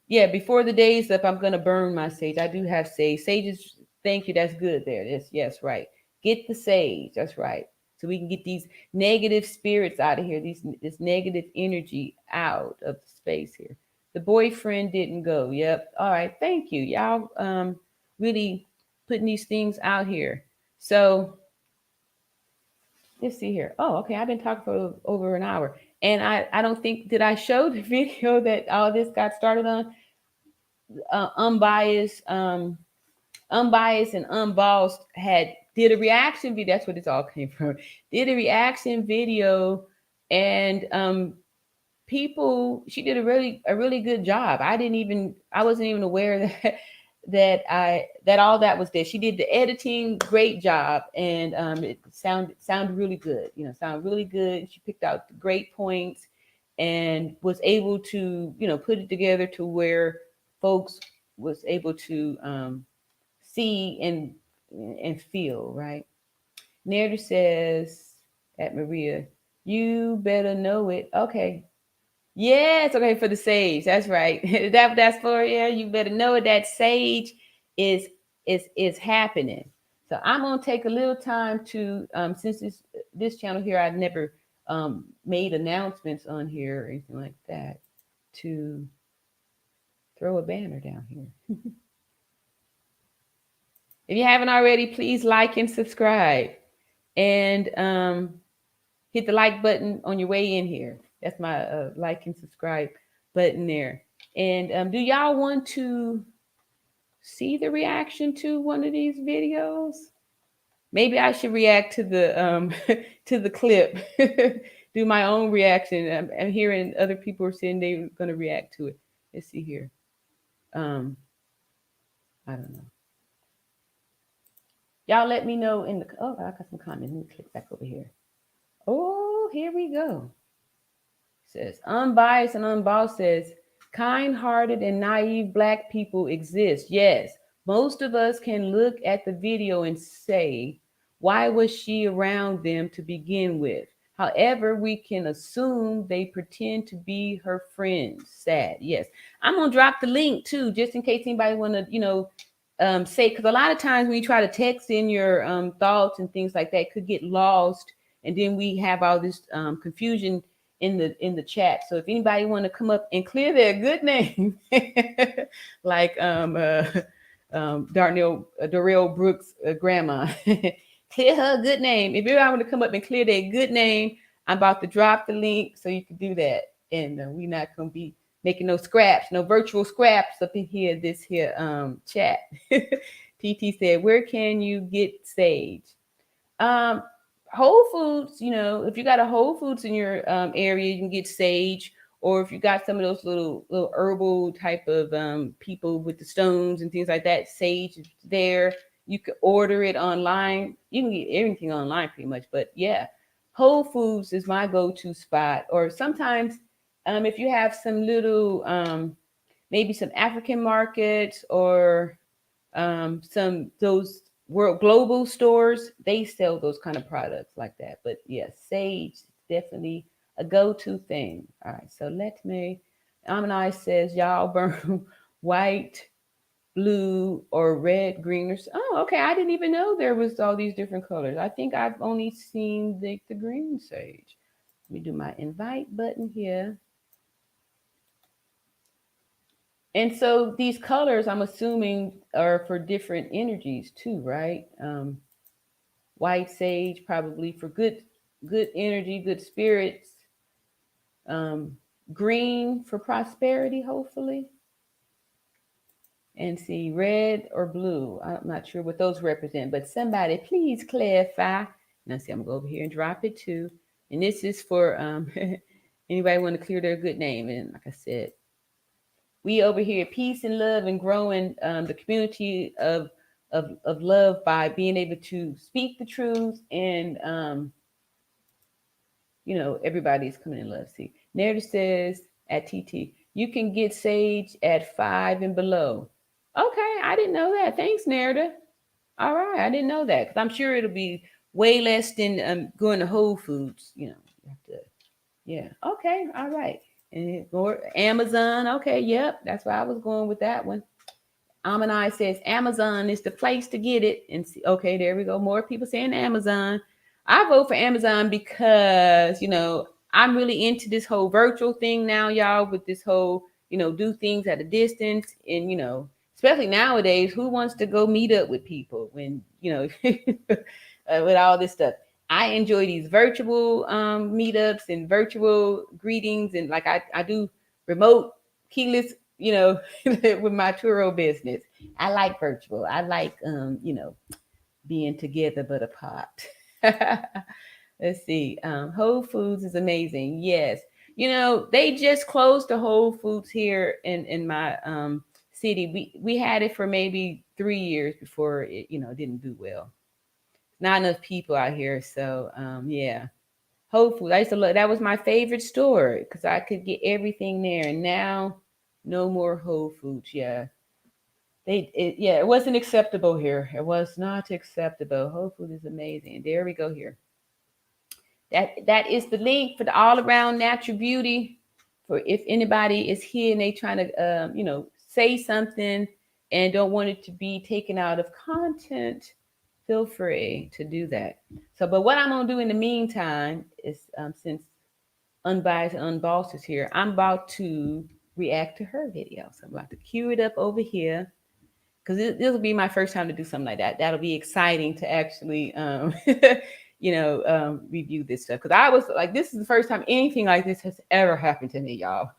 Yeah, before the day's up, I'm gonna burn my sage. I do have sage. Sage is, thank you. That's good there. Yes, right. Get the sage. That's right. So we can get these negative spirits out of here. This negative energy out of the space here. The boyfriend didn't go. Yep. All right. Thank you. Y'all really putting these things out here. So let's see here. Oh, okay. I've been talking for over an hour. And I don't think, did I show the video that all this got started on? Unbiased, unbiased and unbossed did a reaction video. That's what this all came from. Did a reaction video, and she did a really good job. I wasn't even aware that that all that was there. She did the editing, great job, and it sounded really good. Sounded really good. She picked out the great points and was able to put it together to where folks was able to see and feel, right. Narrator says at Maria, you better know it. Okay. Yes, okay, for the sage. That's right. That's for, yeah, you better know it. That sage is is happening. So I'm gonna take a little time to since this channel here, I've never made announcements on here or anything like that, to throw a banner down here. If you haven't already, please like and subscribe, and hit the like button on your way in here. That's my like and subscribe button there. And do y'all want to see the reaction to one of these videos? Maybe I should react to the to the clip. Do my own reaction. I'm hearing other people are saying they're going to react to it. Let's see here. I don't know. Y'all let me know in the. Oh, I got some comments. Let me click back over here. Oh, here we go. It says unbiased and unbossed says kind-hearted and naive Black people exist. Yes, most of us can look at the video and say, why was she around them to begin with? However, we can assume they pretend to be her friends. Sad. Yes, I'm gonna drop the link too, just in case anybody want to, say, because a lot of times when you try to text in your thoughts and things like that, it could get lost, and then we have all this confusion in the chat. So if anybody want to come up and clear their good name, like Darrell Brooks' grandma, clear her good name. If anybody want to come up and clear their good name, I'm about to drop the link so you can do that. And we're not going to be making no scraps, no virtual scraps up in here, this here chat. TT said, where can you get sage? Whole Foods, if you got a Whole Foods in your area, you can get sage. Or if you got some of those little herbal type of people with the stones and things like that, sage is there. You can order it online. You can get everything online pretty much. But yeah, Whole Foods is my go-to spot. Or sometimes if you have some little, maybe some African markets or some those global stores, they sell those kind of products like that. But yes, sage is definitely a go-to thing. All right, so let me. Amani says y'all burn white, blue, or red, green, or oh, okay. I didn't even know there was all these different colors. I think I've only seen the green sage. Let me do my invite button here. And so these colors, I'm assuming, are for different energies too, right? White sage probably for good energy, good spirits. Green for prosperity, hopefully. And see, red or blue. I'm not sure what those represent, but somebody please clarify. Now see, I'm gonna go over here and drop it too. And this is for anybody want to clear their good name. And like I said, we over here, peace and love and growing the community of love by being able to speak the truth and everybody's coming in love. See, narrative says at TT, you can get sage at 5 and below. Okay, I didn't know that. Thanks, narrative. All right, I didn't know that, because I'm sure it'll be way less than going to Whole Foods. You have to. Yeah. Okay. All right. And more Amazon. Okay, yep, that's why I was going with that one. Amanai says Amazon is the place to get it. And see, okay, there we go. More people saying Amazon. I vote for Amazon because, I'm really into this whole virtual thing now, y'all, with this whole, do things at a distance. And, especially nowadays, who wants to go meet up with people when, with all this stuff? I enjoy these virtual meetups and virtual greetings. And like I do remote keyless, with my Turo business. I like virtual. I like being together but apart. Let's see. Whole Foods is amazing. Yes. They just closed the Whole Foods here in my city. We had it for maybe 3 years before it, didn't do well. Not enough people out here. So yeah. Whole Foods. I used to look, that was my favorite store because I could get everything there. And now no more Whole Foods. Yeah. It wasn't acceptable here. It was not acceptable. Whole Food is amazing. There we go here. That is the link for the all around natural beauty. For if anybody is here and they trying to say something and don't want it to be taken out of content, feel free to do that. So, but what I'm gonna do in the meantime is since Unbiased and Unbossed is here, I'm about to react to her video. So I'm about to cue it up over here because this will be my first time to do something like that. That'll be exciting to actually, review this stuff. Because I was like, this is the first time anything like this has ever happened to me, y'all.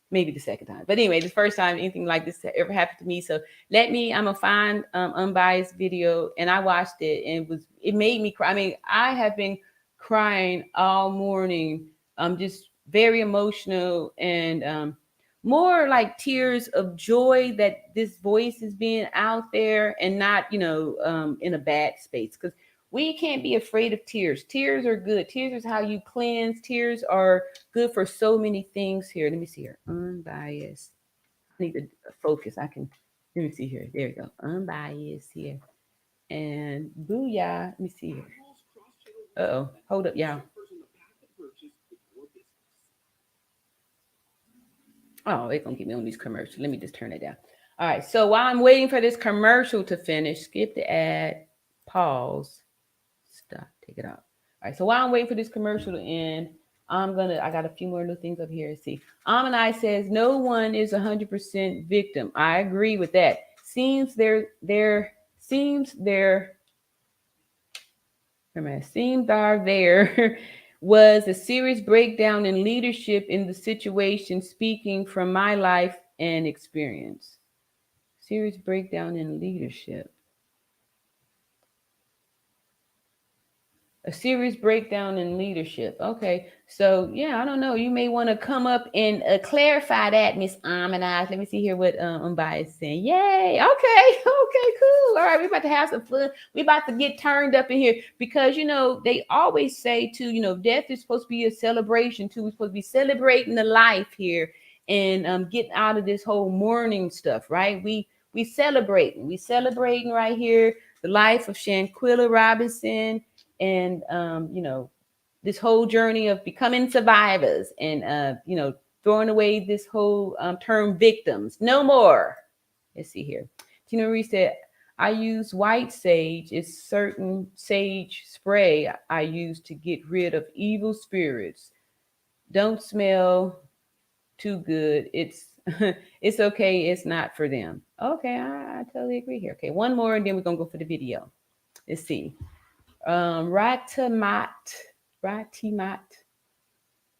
Maybe the second time, but anyway, the first time anything like this ever happened to me. So I'm gonna find Unbiased video, and I watched it, and it made me cry. I mean, I have been crying all morning. Just very emotional and more like tears of joy that this voice is being out there and not, in a bad space. Because we can't be afraid of tears. Tears are good. Tears is how you cleanse. Tears are good for so many things here. Let me see here. Unbiased. I need to focus. Let me see here. There we go. Unbiased here. And booyah. Let me see here. Uh-oh. Hold up, y'all. Oh, they're gonna get me on these commercials. Let me just turn it down. All right. So while I'm waiting for this commercial to finish, skip the ad, pause, stop, take it out. All right. So while I'm waiting for this commercial to end, I got a few more little things up here. See, Amanai says no one is 100% victim. I agree with that. Seems there was a serious breakdown in leadership in the situation, speaking from my life and experience. Serious breakdown in leadership. A serious breakdown in leadership. Okay, so yeah, I don't know. You may want to come up and clarify that, Miss Amanai. Let me see here what Unbiased is saying. Yay! Okay, okay, cool. All right, we're about to have some fun. We're about to get turned up in here because they always say too. Death is supposed to be a celebration too. We're supposed to be celebrating the life here and getting out of this whole mourning stuff, right? We celebrating. We celebrating right here the life of Shanquella Robinson and this whole journey of becoming survivors and throwing away this whole term victims. No more. Let's see here. Tina Marie said, I use white sage. It's certain sage spray I use to get rid of evil spirits. Don't smell too good. It's it's okay. It's not for them. Okay, I totally agree here. Okay, one more and then we're gonna go for the video. Let's see. Ratimat.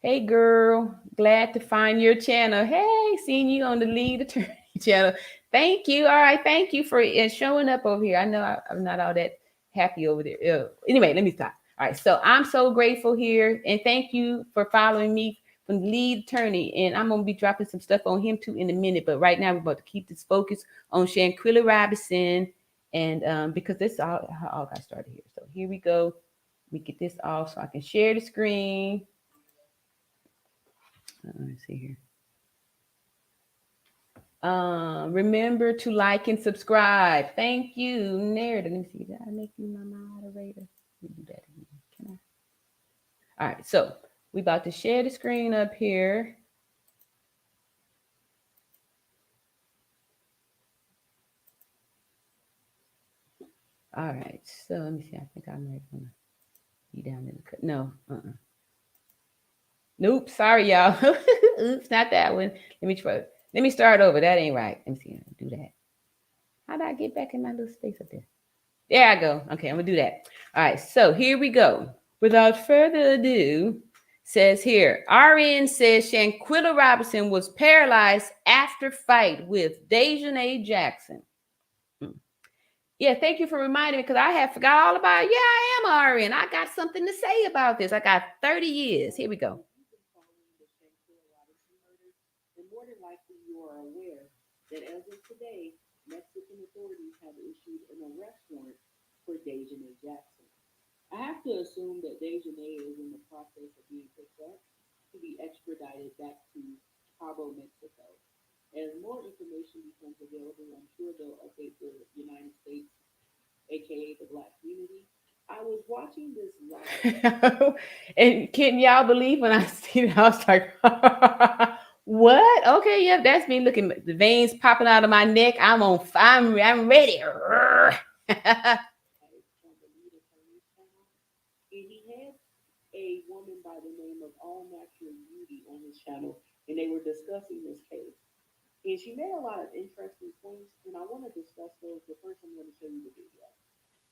Hey girl, glad to find your channel. Hey, seeing you on the lead attorney channel. Thank you. All right, thank you for showing up over here. I know I'm not all that happy over there. Anyway, let me stop. All right, so I'm so grateful here, and thank you for following me from the lead attorney. And I'm gonna be dropping some stuff on him too in a minute. But right now, we're about to keep this focus on Shanquella Robinson, and because this all got started here. So here we go. Let me get this off so I can share the screen. Let me see here. Remember to like and subscribe. Thank you, Nerd. Let me see. Did I make you my moderator? Let me do that again. Can I? All right. So We about to share the screen up here. All right, so let me see. I think I might want to be down in the cut. No, nope. Sorry, y'all. Oops, not that one. Let me try. Let me start over. That ain't right. Let me see. Do that. How do I get back in my little space up there? There I go. Okay, I'm gonna do that. All right, so here we go. Without further ado, says here, RN says Shanquella Robinson was paralyzed after fight with Daejanae Jackson. Yeah, thank you for reminding me because I had forgot all about it. Yeah, I am RN. I got something to say about this. I got 30 years. Here we go. And more than likely you are aware that as of today, Mexican authorities have issued an arrest warrant for Daejanae Jackson. I have to assume that Daejanae is in the process of being picked up to be extradited back to Cabo, Mexico. As more information becomes available, I'm sure they'll update the United States, aka the Black community. I was watching this live. And can y'all believe when I see it? I was like, what? Okay, yeah, that's me looking the veins popping out of my neck. I'm I'm ready. And he had a woman by the name of All Natural Beauty on his channel, and they were discussing this case. And she made a lot of interesting points, and I want to discuss those. But first, I'm going to show you the video.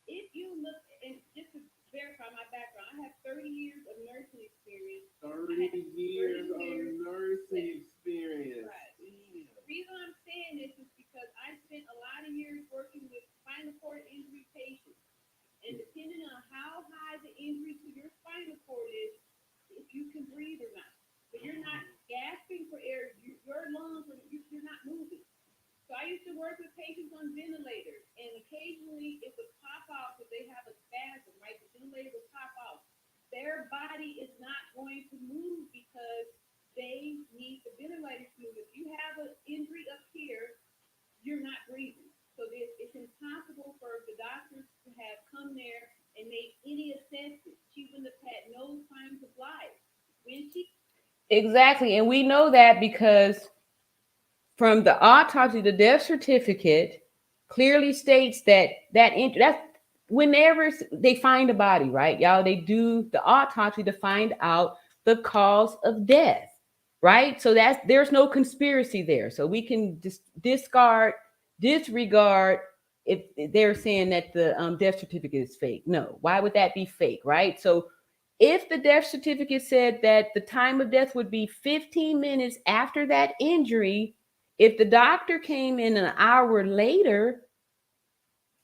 If you look, and just to verify my background, I have 30 years of nursing experience. 30 years of nursing experience. Right. The reason I'm saying this is because I spent a lot of years working with spinal cord injury patients. And depending on how high the injury to your spinal cord is, if you can breathe or not. But you're not gasping for air, your lungs, you're not moving. So I used to work with patients on ventilators, and occasionally it would pop out because they have a spasm, right? The ventilator would pop out. Their body is not going to move because they need the ventilator to move. If you have an injury up here, you're not breathing. So it's impossible for the doctors to have come there and made any assessment. She wouldn't have had no signs of life. Exactly. And we know that because from the autopsy, the death certificate clearly states that's whenever they find a body, right? Y'all, they do the autopsy to find out the cause of death, right? So there's no conspiracy there. So we can just disregard if they're saying that the death certificate is fake. No, why would that be fake, right? So if the death certificate said that the time of death would be 15 minutes after that injury, if the doctor came in an hour later,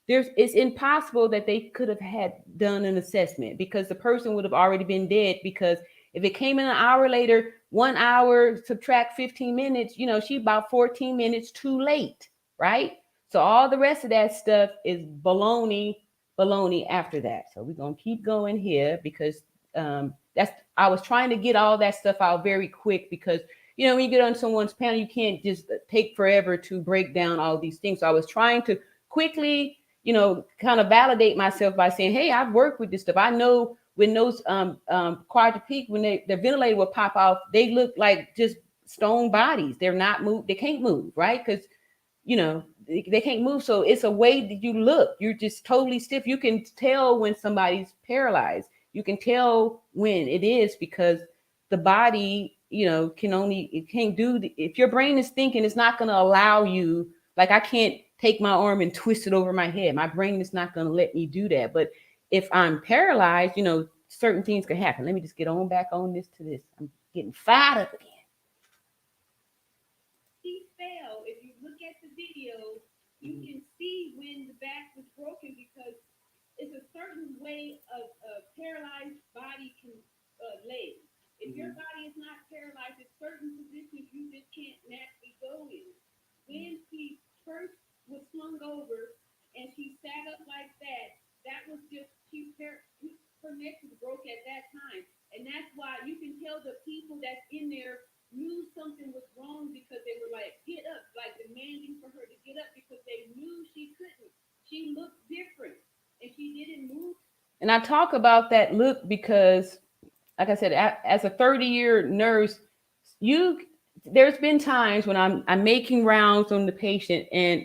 it's impossible that they could have had done an assessment because the person would have already been dead. Because if it came in an hour later, 1 hour subtract 15 minutes, she's about 14 minutes too late, right? So all the rest of that stuff is baloney after that. So we're gonna keep going here because I was trying to get all that stuff out very quick because when you get on someone's panel, you can't just take forever to break down all these things. So I was trying to quickly kind of validate myself by saying, hey, I've worked with this stuff. I know when those quadriplegic, when the ventilator will pop off, they look like just stone bodies. They're not moved. They can't move, right? Because, they can't move. So it's a way that you look. You're just totally stiff. You can tell when somebody's paralyzed. You can tell when it is because the body, it can't do, if your brain is thinking, it's not going to allow you, like I can't take my arm and twist it over my head. My brain is not going to let me do that. But if I'm paralyzed, certain things can happen. Let me just get on back on this. I'm getting fired up again. He fell. If you look at the video, you can see when the back was broken because it's a certain way a paralyzed body can lay. If your body is not paralyzed, in certain positions you just can't naturally go in. When she first was slung over and she sat up like that was just her neck was broke at that time. And that's why you can tell the people that's in there knew something was wrong because they were like, get up, like demanding for her to get up because they knew she couldn't. She looked different and she didn't move. And I talk about that look because like I said, as a 30-year nurse, you there's been times when I'm making rounds on the patient, and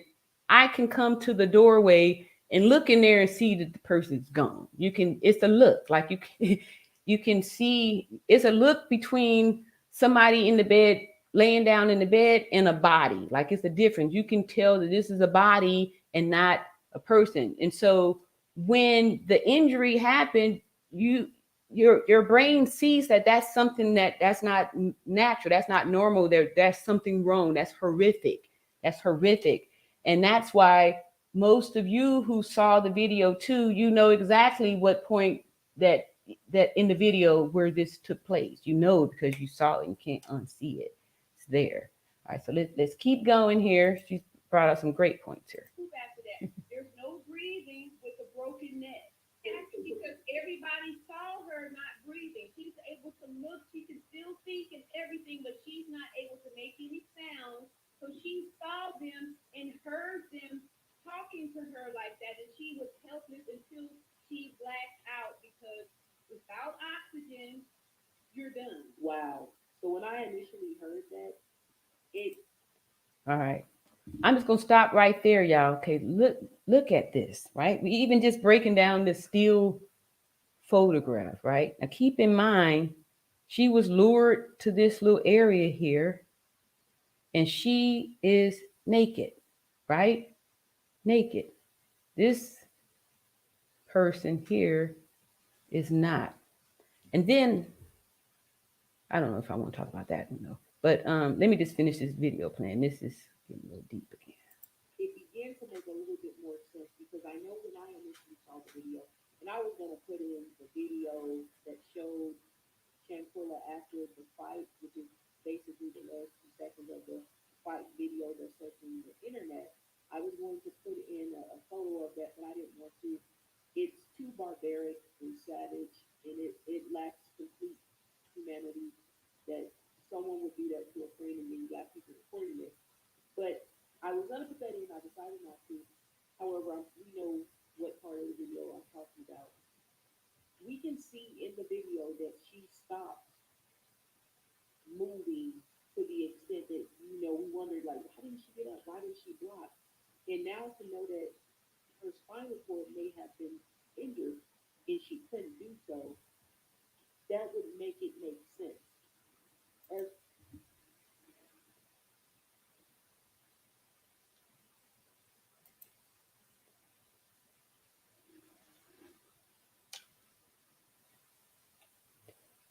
I can come to the doorway and look in there and see that the person's gone. You can It's a look, like you can, you can see it's a look between somebody in the bed, laying down in the bed, and a body. Like, it's a difference. You can tell that this is a body and not a person. And so when the injury happened, you your brain sees that that's something that's not natural, that's not normal, that's something wrong, that's horrific, that's horrific. And that's why most of you who saw the video too, you know exactly what point that in the video where this took place, you know, because you saw it and can't unsee it. It's there. All right, so let's keep going here. She brought out some great points here. After that, there's no breathing with a broken neck. Because everybody saw her not breathing. She's able to look, she can still think and everything, but she's not able to make any sound. So she saw them and heard them talking to her like that, and she was helpless until she blacked out, because without oxygen, you're done. Wow. So when I initially heard that, it All right. I'm just gonna stop right there, y'all. Okay, look at this, right? We even just breaking down this still photograph, right? Now keep in mind, she was lured to this little area here, and she is naked, right? Naked. This person here is not. And then I don't know if I want to talk about that, But let me just finish this video plan. This is getting a little deep again. it began to make a little bit more sense, because I know when I initially saw the video, and I was going to put in the video that showed Shanquella after the fight, which is basically the last 2 seconds of the fight video that's searching the internet. I was going to put in a photo of that, but I didn't want to. It's too barbaric and savage, and it lacks complete humanity that someone would do that to a friend, and then you got people recording it. But I was going to put that in. I decided not to. However, we know what part of the video I'm talking about. We can see in the video that she stopped moving to the extent that, we wondered, like, why didn't she get up? Why didn't she block? And now to know that her spinal cord may have been injured and she couldn't do so, that would make it make sense. As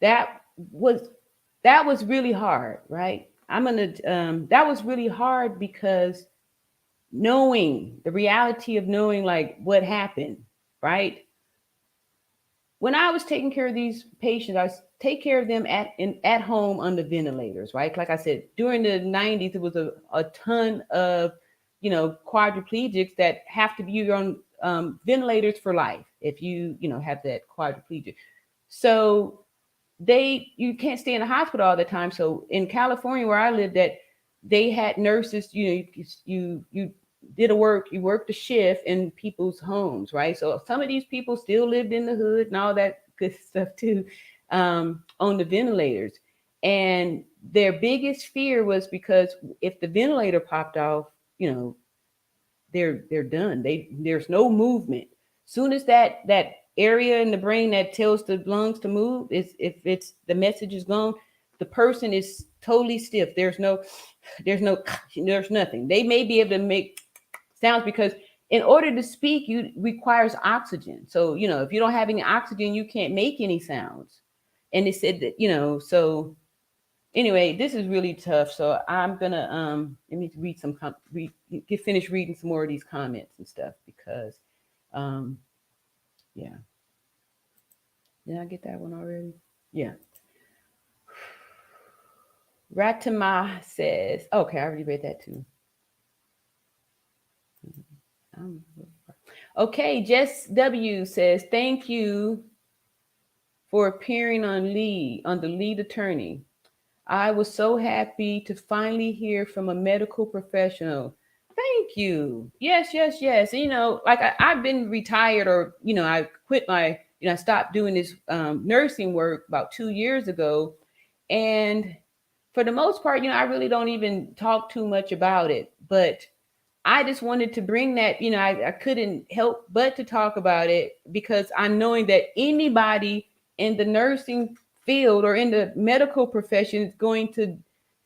that was that was really hard, right? That was really hard, because knowing the reality of knowing, like, what happened, right? When I was taking care of these patients, I take care of them at home under ventilators, right? Like I said, during the 90s, there was a ton of, quadriplegics that have to be on ventilators for life if you have that quadriplegic. So you can't stay in the hospital all the time. So in California, where I lived at, they had nurses. You did you worked a shift in people's homes, right? So some of these people still lived in the hood and all that good stuff too, on the ventilators. And their biggest fear was, because if the ventilator popped off, they're done. There's no movement. Soon as that area in the brain that tells the lungs to move, if it's the message is gone, the person is totally stiff. There's nothing. They may be able to make sounds, because in order to speak, you requires oxygen. So if you don't have any oxygen, you can't make any sounds. And they said that, so anyway, this is really tough. So I'm gonna let me read get finished reading some more of these comments and stuff, because yeah. Did I get that one already? Yeah. Ratama says, okay, I already read that too. Okay, Jess W says, thank you for appearing on the lead attorney. I was so happy to finally hear from a medical professional. Thank you. Yes. Like I've been retired, or I quit my I stopped doing this nursing work about 2 years ago. And for the most part, I really don't even talk too much about it. But I just wanted to bring that, I couldn't help but to talk about it because I'm knowing that anybody in the nursing field or in the medical profession is going to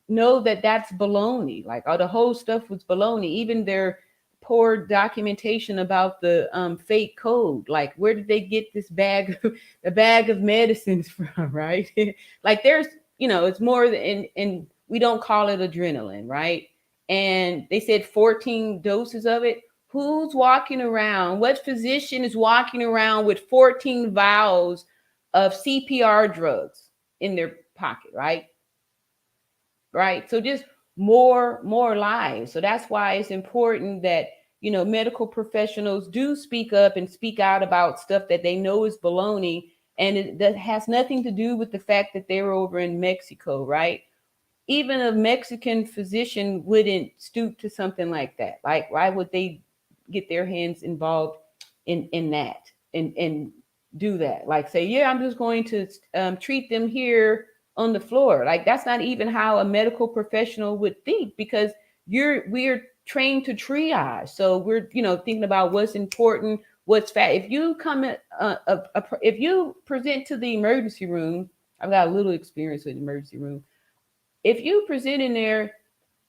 know that that's baloney. Like, the whole stuff was baloney. Even their poor documentation about the fake code. Like, where did they get this a bag of medicines from, right? Like, there's, it's more than, and we don't call it adrenaline, right? And they said 14 doses of it. Who's walking around? What physician is walking around with 14 vials of CPR drugs in their pocket, right? Right. So just more lives. So that's why it's important that, medical professionals do speak up and speak out about stuff that they know is baloney. And that has nothing to do with the fact that they were over in Mexico, right? Even a Mexican physician wouldn't stoop to something like that. Like, why would they get their hands involved in that and do that? Like, say, yeah, I'm just going to treat them here on the floor. Like, that's not even how a medical professional would think, because we're trained to triage. So we're, thinking about what's important, what's fat. If you come if you present to the emergency room, I've got a little experience with the emergency room. If you present in there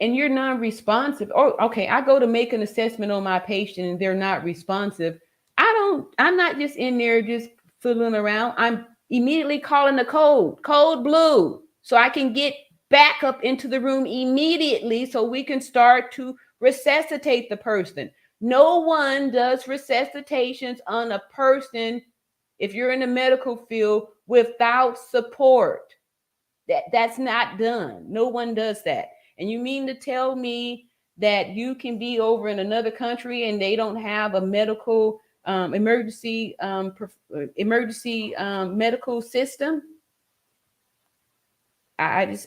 and you're non-responsive, or okay, I go to make an assessment on my patient and they're not responsive, I'm not just in there just fiddling around. I'm immediately calling the code blue, so I can get back up into the room immediately so we can start to resuscitate the person. No one does resuscitations on a person, if you're in the medical field, without support. That's not done. No one does that. And you mean to tell me that you can be over in another country and they don't have a medical emergency medical system? I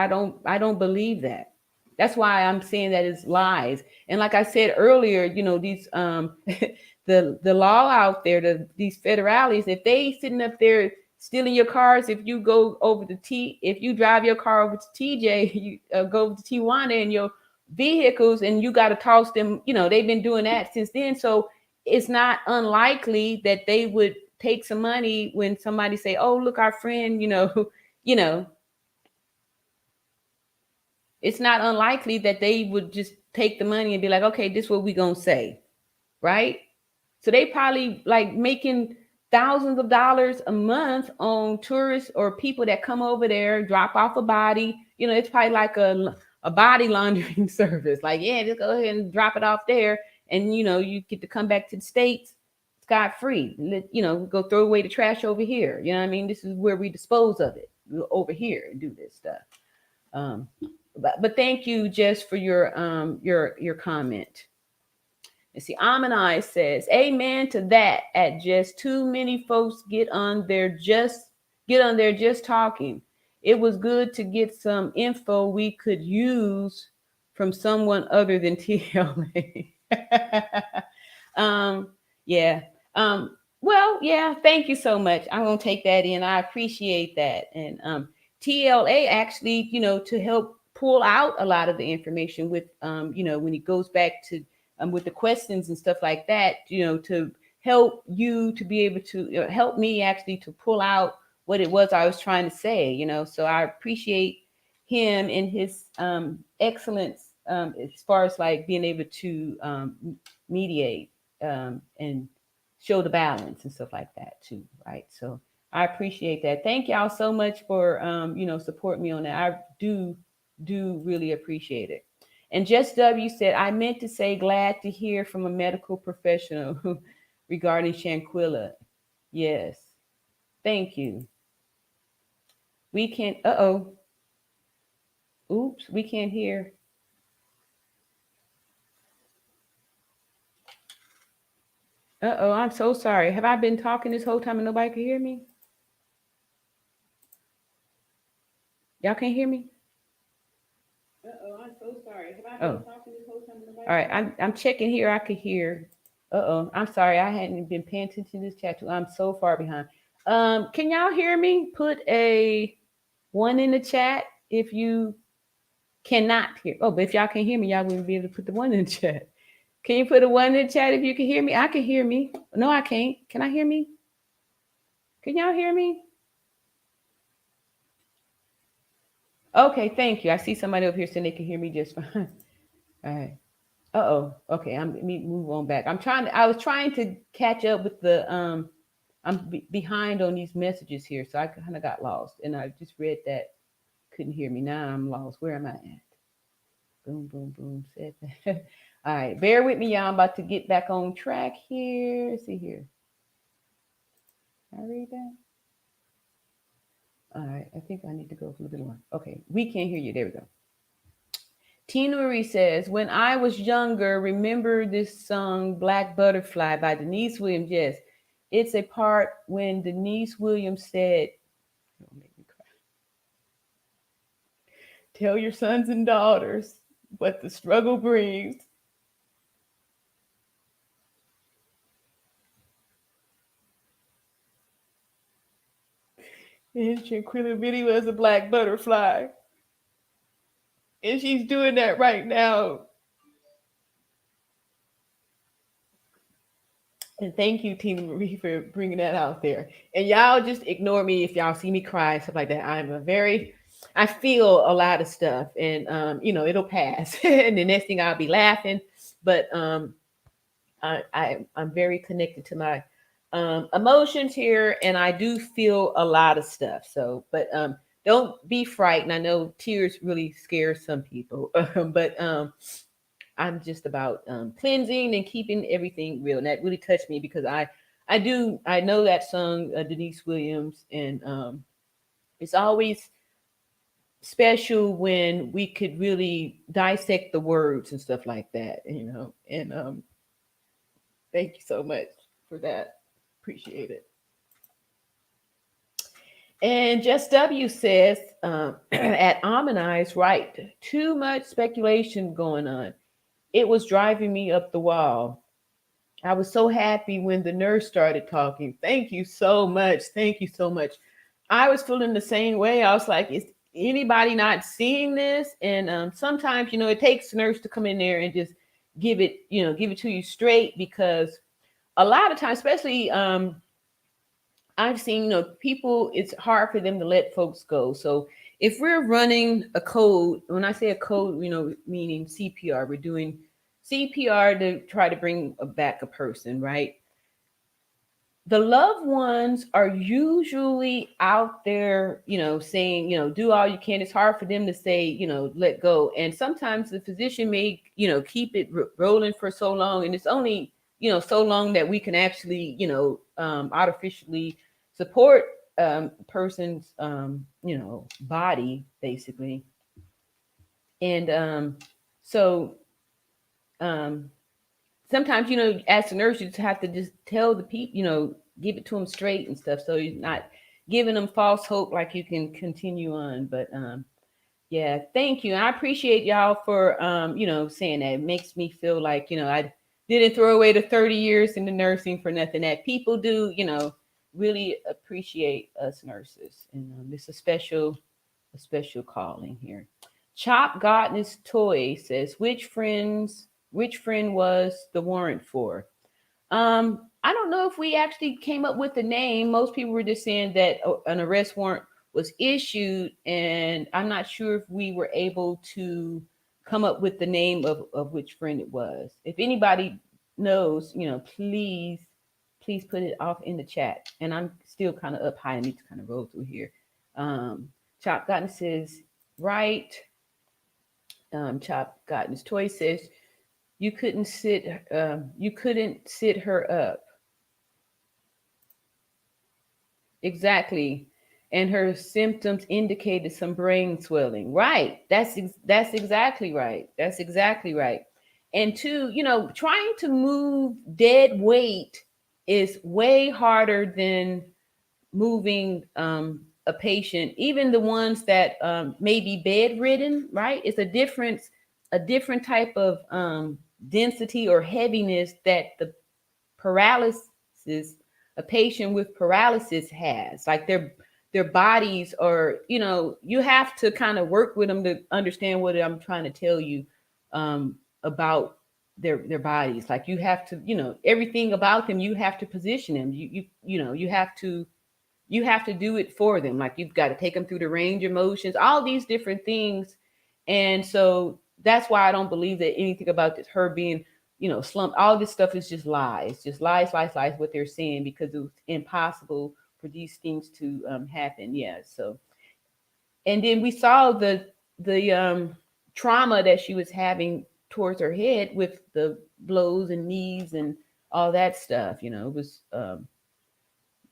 don't believe that. That's why I'm saying that it's lies. And like I said earlier, these the law out there, these federales, if they sitting up there stealing your cars, if you go over to if you drive your car over to TJ, you go over to Tijuana in your vehicles, and you got to toss them. They've been doing that since then. So it's not unlikely that they would take some money when somebody say, "Oh, look, our friend," you know. It's not unlikely that they would just take the money and be like, okay, this is what we gonna say, right? So they probably like making thousands of dollars a month on tourists or people that come over there, drop off a body. It's probably like a body laundering service. Like, yeah, just go ahead and drop it off there, and you get to come back to the States scot free. Go throw away the trash over here. You know what I mean? This is where we dispose of it, over here, and do this stuff. But thank you, Jess, for your comment. And see, Amanai says, "Amen to that." At just too many folks get on there just talking. It was good to get some info we could use from someone other than TLA. Yeah. Well, yeah. Thank you so much. I'm gonna take that in. I appreciate that. And TLA actually, to help pull out a lot of the information with, when it goes back to with the questions and stuff like that, to help you to be able to help me actually to pull out what it was I was trying to say, So I appreciate him and his excellence as far as like being able to mediate and show the balance and stuff like that too, right? So I appreciate that. Thank y'all so much for support me on that. I do really appreciate it. And Just W said, I meant to say glad to hear from a medical professional regarding Shanquella. Yes. Thank you. We can't, oops, we can't hear. I'm so sorry. Have I been talking this whole time and nobody can hear me? Y'all can't hear me? I'm so sorry. Have I been talking this whole time and nobody? All right, I'm checking here. I could hear. Uh-oh. I'm sorry. I hadn't been paying attention to this chat too. I'm so far behind. Can y'all hear me? Put a one in the chat if you cannot hear. Oh, but if y'all can hear me, y'all will be able to put the one in the chat. Can you put a one in the chat if you can hear me? I can hear me. No, I can't. Can I hear me? Can y'all hear me? Okay, thank you. I see somebody over here saying they can hear me just fine. All right. Uh-oh. Okay, let me move on back. I was trying to catch up with the behind on these messages here, so I kind of got lost. And I just read that couldn't hear me. Now I'm lost. Where am I at? Boom, boom, boom. Said that. All right, bear with me, y'all. I'm about to get back on track here. Let's see here. Can I read that? All right, I think I need to go for a little bit more. Okay, we can't hear you. There we go. Tina Marie says, when I was younger, remember this song Black Butterfly by Denise Williams? Yes, it's a part when Denise Williams said, don't make me cry. Tell your sons and daughters what the struggle brings. And Shanquella video as a black butterfly. And she's doing that right now. And thank you, Tina Marie, for bringing that out there. And y'all just ignore me if y'all see me cry and stuff like that. I feel a lot of stuff, and it'll pass. And the next thing I'll be laughing. But I'm very connected to my emotions here, and I do feel a lot of stuff. So, but don't be frightened. I know tears really scare some people, but I'm just about cleansing and keeping everything real. And that really touched me because I know that song, Denise Williams, and it's always special when we could really dissect the words and stuff like that, and thank you so much for that. Appreciate it. And Just W says, at Amanize, right, too much speculation going on. It was driving me up the wall. I was so happy when the nurse started talking. Thank you so much. Thank you so much. I was feeling the same way. I was like, is anybody not seeing this? And sometimes, it takes the nurse to come in there and just give it to you straight, because a lot of times, especially I've seen, people, it's hard for them to let folks go. So if we're running a code, when I say a code, meaning CPR, we're doing CPR to try to bring back a person, right? The loved ones are usually out there, saying, do all you can. It's hard for them to say, let go. And sometimes the physician may, keep it rolling for so long. And it's only, so long that we can actually, artificially support person's, body, basically. And so sometimes, as a nurse, you just have to just tell the people, give it to them straight and stuff. So you're not giving them false hope, like you can continue on. But yeah, thank you. I appreciate y'all for, saying that. It makes me feel like, I didn't throw away the 30 years in the nursing for nothing. That people do, really appreciate us nurses. And it's a special calling here. Chop Godness Toy says, which friend was the warrant for? I don't know if we actually came up with the name. Most people were just saying that an arrest warrant was issued, and I'm not sure if we were able to come up with the name of which friend it was. If anybody knows, please put it off in the chat. And I'm still kind of up high. I need to kind of roll through here. Chop Gotten says, right. Chop Gotten's Toy says, you couldn't sit her up. Exactly. And her symptoms indicated some brain swelling. Right. That's exactly right. That's exactly right. And two, trying to move dead weight is way harder than moving a patient, even the ones that may be bedridden, right? It's a different type of density or heaviness that paralysis a patient with paralysis has. Like their bodies are, you have to kind of work with them to understand what I'm trying to tell you about their bodies. Like you have to, everything about them, you have to position them. You have to do it for them. Like you've got to take them through the range of motions, all these different things. And so that's why I don't believe that anything about this, her being, slumped, all this stuff is just lies, lies, what they're saying, because it was impossible for these things to happen. Yeah. So, and then we saw the trauma that she was having towards her head with the blows and knees and all that stuff. It was,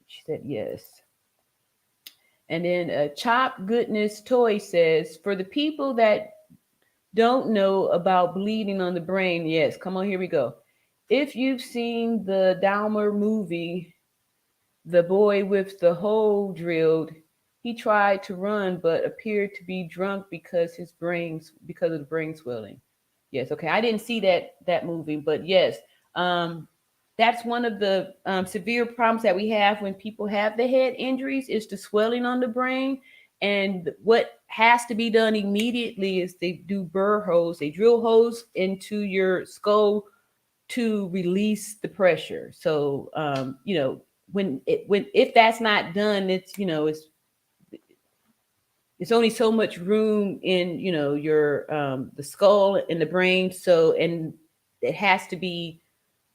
she said yes. And then Chop Goodness Toy says, for the people that don't know about bleeding on the brain, yes, come on, here we go. If you've seen the Dahmer movie, the boy with the hole drilled, he tried to run but appeared to be drunk because of the brain swelling. Yes, okay. I didn't see that movie, but yes, that's one of the severe problems that we have when people have the head injuries is the swelling on the brain. And what has to be done immediately is they do burr holes. They drill holes into your skull to release the pressure. So, when if that's not done, it's only so much room in your the skull and the brain. So, and it has to be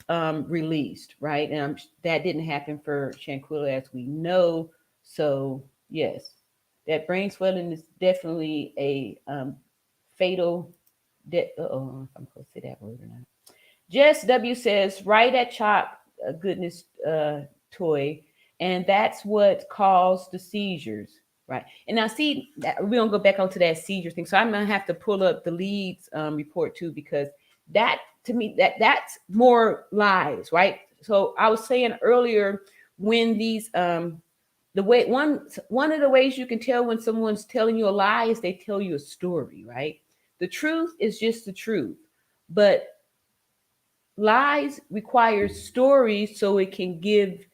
released, right? And that didn't happen for Shanquella, as we know. So yes, that brain swelling is definitely a fatal. I'm supposed to say that word or not. Jess W says, right at Chop Goodness Toy, and that's what caused the seizures, right? And now, see, we're gonna go back onto that seizure thing. So I'm gonna have to pull up the Leeds report too, because that to me that's more lies, right? So I was saying earlier, when these the way one of the ways you can tell when someone's telling you a lie is they tell you a story, right? The truth is just the truth, but lies requires stories so it can give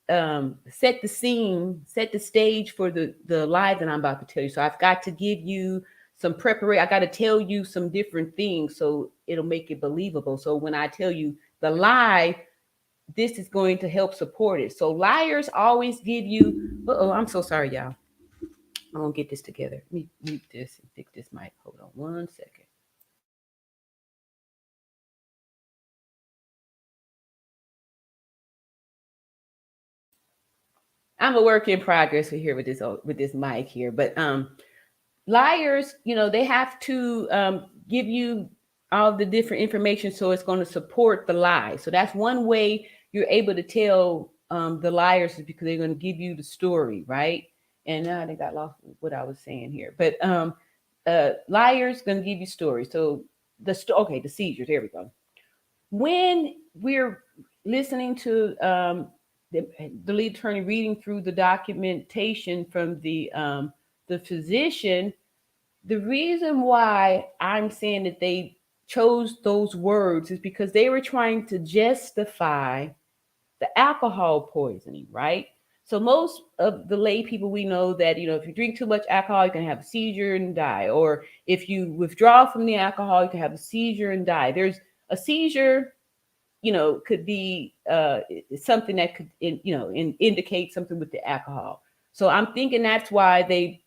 set the scene, set the stage for the lie that I'm about to tell you. So I've got to give you some preparation. I got to tell you some different things so it'll make it believable. So when I tell you the lie, this is going to help support it. So liars always give you, I'm so sorry, y'all. I'm gonna get this together. Let me mute this and fix this mic. Hold on one second. I'm a work in progress here with this mic here, but liars, they have to give you all the different information so it's going to support the lie. So that's one way you're able to tell the liars, is because they're going to give you the story, right? And now I think I lost what I was saying here, but liars going to give you stories. So the seizures. There we go. When we're listening to the lead attorney reading through the documentation from the physician, the reason why I'm saying that they chose those words is because they were trying to justify the alcohol poisoning, right? So most of the lay people, we know that, if you drink too much alcohol, you can have a seizure and die. Or if you withdraw from the alcohol, you can have a seizure and die. There's a seizure, could be something that could, indicate something with the alcohol. So I'm thinking that's why they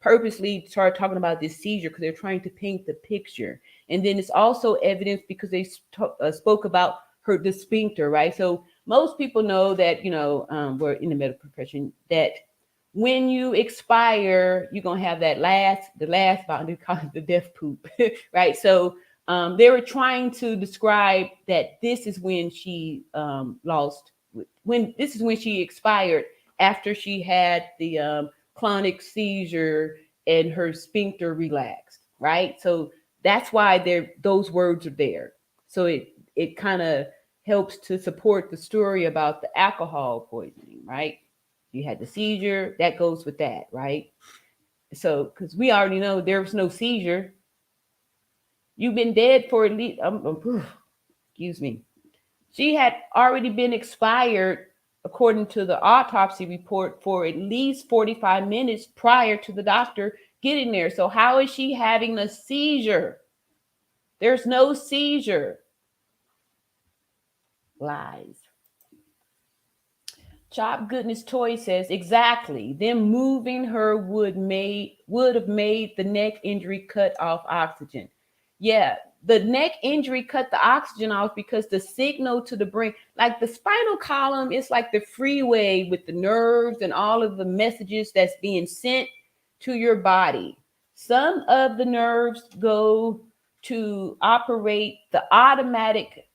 purposely started talking about this seizure, because they're trying to paint the picture. And then it's also evidence because they spoke about the sphincter, right? So most people know that, we're in the medical profession, that when you expire, you're going to have the last boundary called the death poop, right? So they were trying to describe that this is when she this is when she expired, after she had the clonic seizure and her sphincter relaxed, right? So that's why those words are there. So it kind of helps to support the story about the alcohol poisoning, right? You had the seizure, that goes with that, right? So because we already know there was no seizure, you've been dead for at least excuse me. She had already been expired, according to the autopsy report, for at least 45 minutes prior to the doctor getting there. So, how is she having a seizure? There's no seizure. Lies. Chop Goodness Toy says exactly. Them moving her would have made the neck injury cut off oxygen. Yeah, the neck injury cut the oxygen off because the signal to the brain, like the spinal column, is like the freeway with the nerves and all of the messages that's being sent to your body. Some of the nerves go to operate the automatic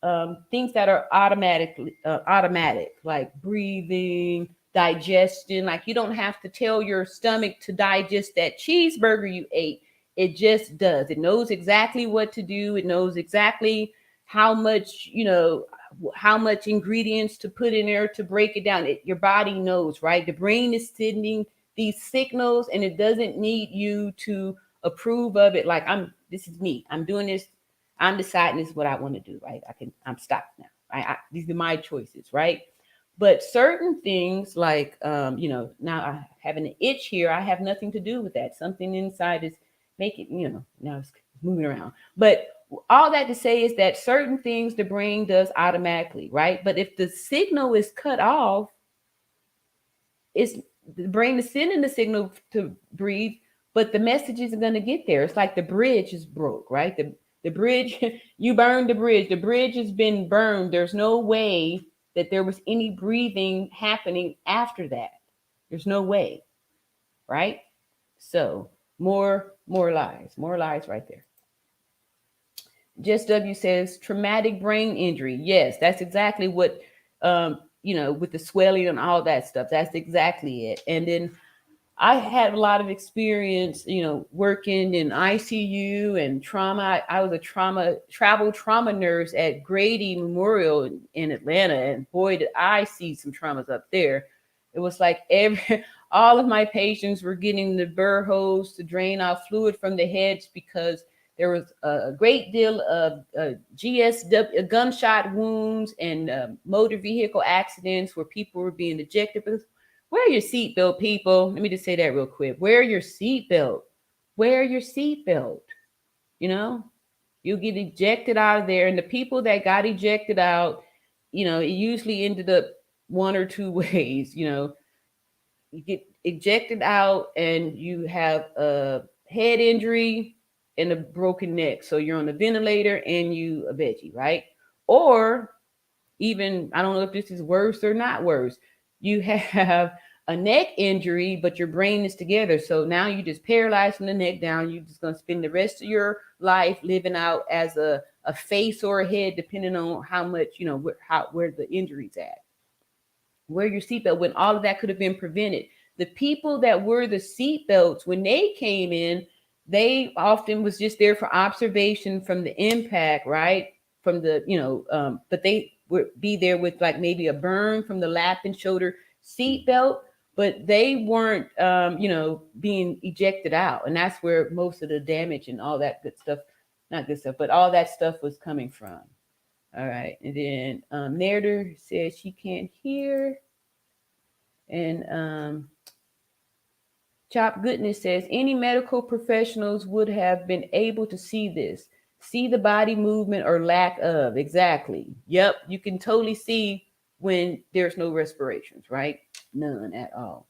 things that are automatic, like breathing, digestion. Like you don't have to tell your stomach to digest that cheeseburger you ate. It just does. It knows exactly what to do. It knows exactly how much, how much ingredients to put in there to break it down. Your body knows, right? The brain is sending these signals, and it doesn't need you to approve of it. Like, this is me. I'm doing this. I'm deciding this is what I want to do, right? I'm stopped now. These are my choices, right? But certain things like, now I having an itch here, I have nothing to do with that. Something inside is making, now it's moving around. But all that to say is that certain things the brain does automatically, right? But if the signal is cut off, it's the brain is sending the signal to breathe, but the message isn't going to get there. It's like the bridge is broke, right? The bridge, you burned the bridge. The bridge has been burned. There's no way that there was any breathing happening after that. There's no way, right? So more lies right there. Just W says traumatic brain injury. Yes, that's exactly what, with the swelling and all that stuff. That's exactly it. And then I had a lot of experience, working in ICU and trauma. I was a travel trauma nurse at Grady Memorial in Atlanta. And boy, did I see some traumas up there. It was like all of my patients were getting the burr hose to drain off fluid from the heads because there was a great deal of GSW, gunshot wounds, and motor vehicle accidents where people were being ejected. Wear your seatbelt, people. Let me just say that real quick. Wear your seatbelt. Wear your seatbelt. You'll get ejected out of there. And the people that got ejected out, it usually ended up one or two ways. You get ejected out and you have a head injury and a broken neck. So you're on a ventilator and you a veggie, right? Or even, I don't know if this is worse or not worse. You have a neck injury, but your brain is together. So now you just paralyzed from the neck down. You're just going to spend the rest of your life living out as a face or a head, depending on how much, where the injury's at. Wear your seatbelt when all of that could have been prevented. The people that were the seatbelts, when they came in, they often was just there for observation from the impact, right? From the, but they would be there with like maybe a burn from the lap and shoulder seatbelt, but they weren't, being ejected out. And that's where most of the damage and all that good stuff, not good stuff, but all that stuff was coming from. All right. And then Nader says she can't hear. And Chop Goodness says any medical professionals would have been able to see this, see the body movement or lack of. Exactly. Yep. You can totally see when there's no respirations, right? None at all.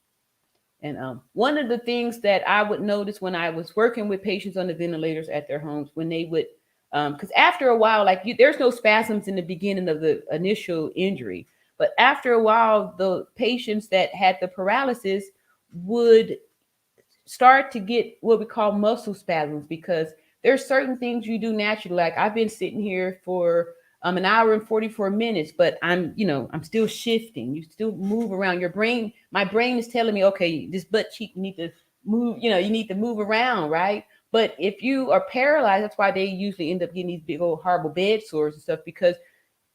And one of the things that I would notice when I was working with patients on the ventilators at their homes, when they would, because after a while, there's no spasms in the beginning of the initial injury, but after a while, the patients that had the paralysis would start to get what we call muscle spasms, because there's certain things you do naturally. Like I've been sitting here for an hour and 44 minutes, but I'm still shifting. You still move around. Your brain, my brain is telling me, okay, this butt cheek, you need to move, you need to move around, right? But if you are paralyzed, that's why they usually end up getting these big old horrible bed sores and stuff, because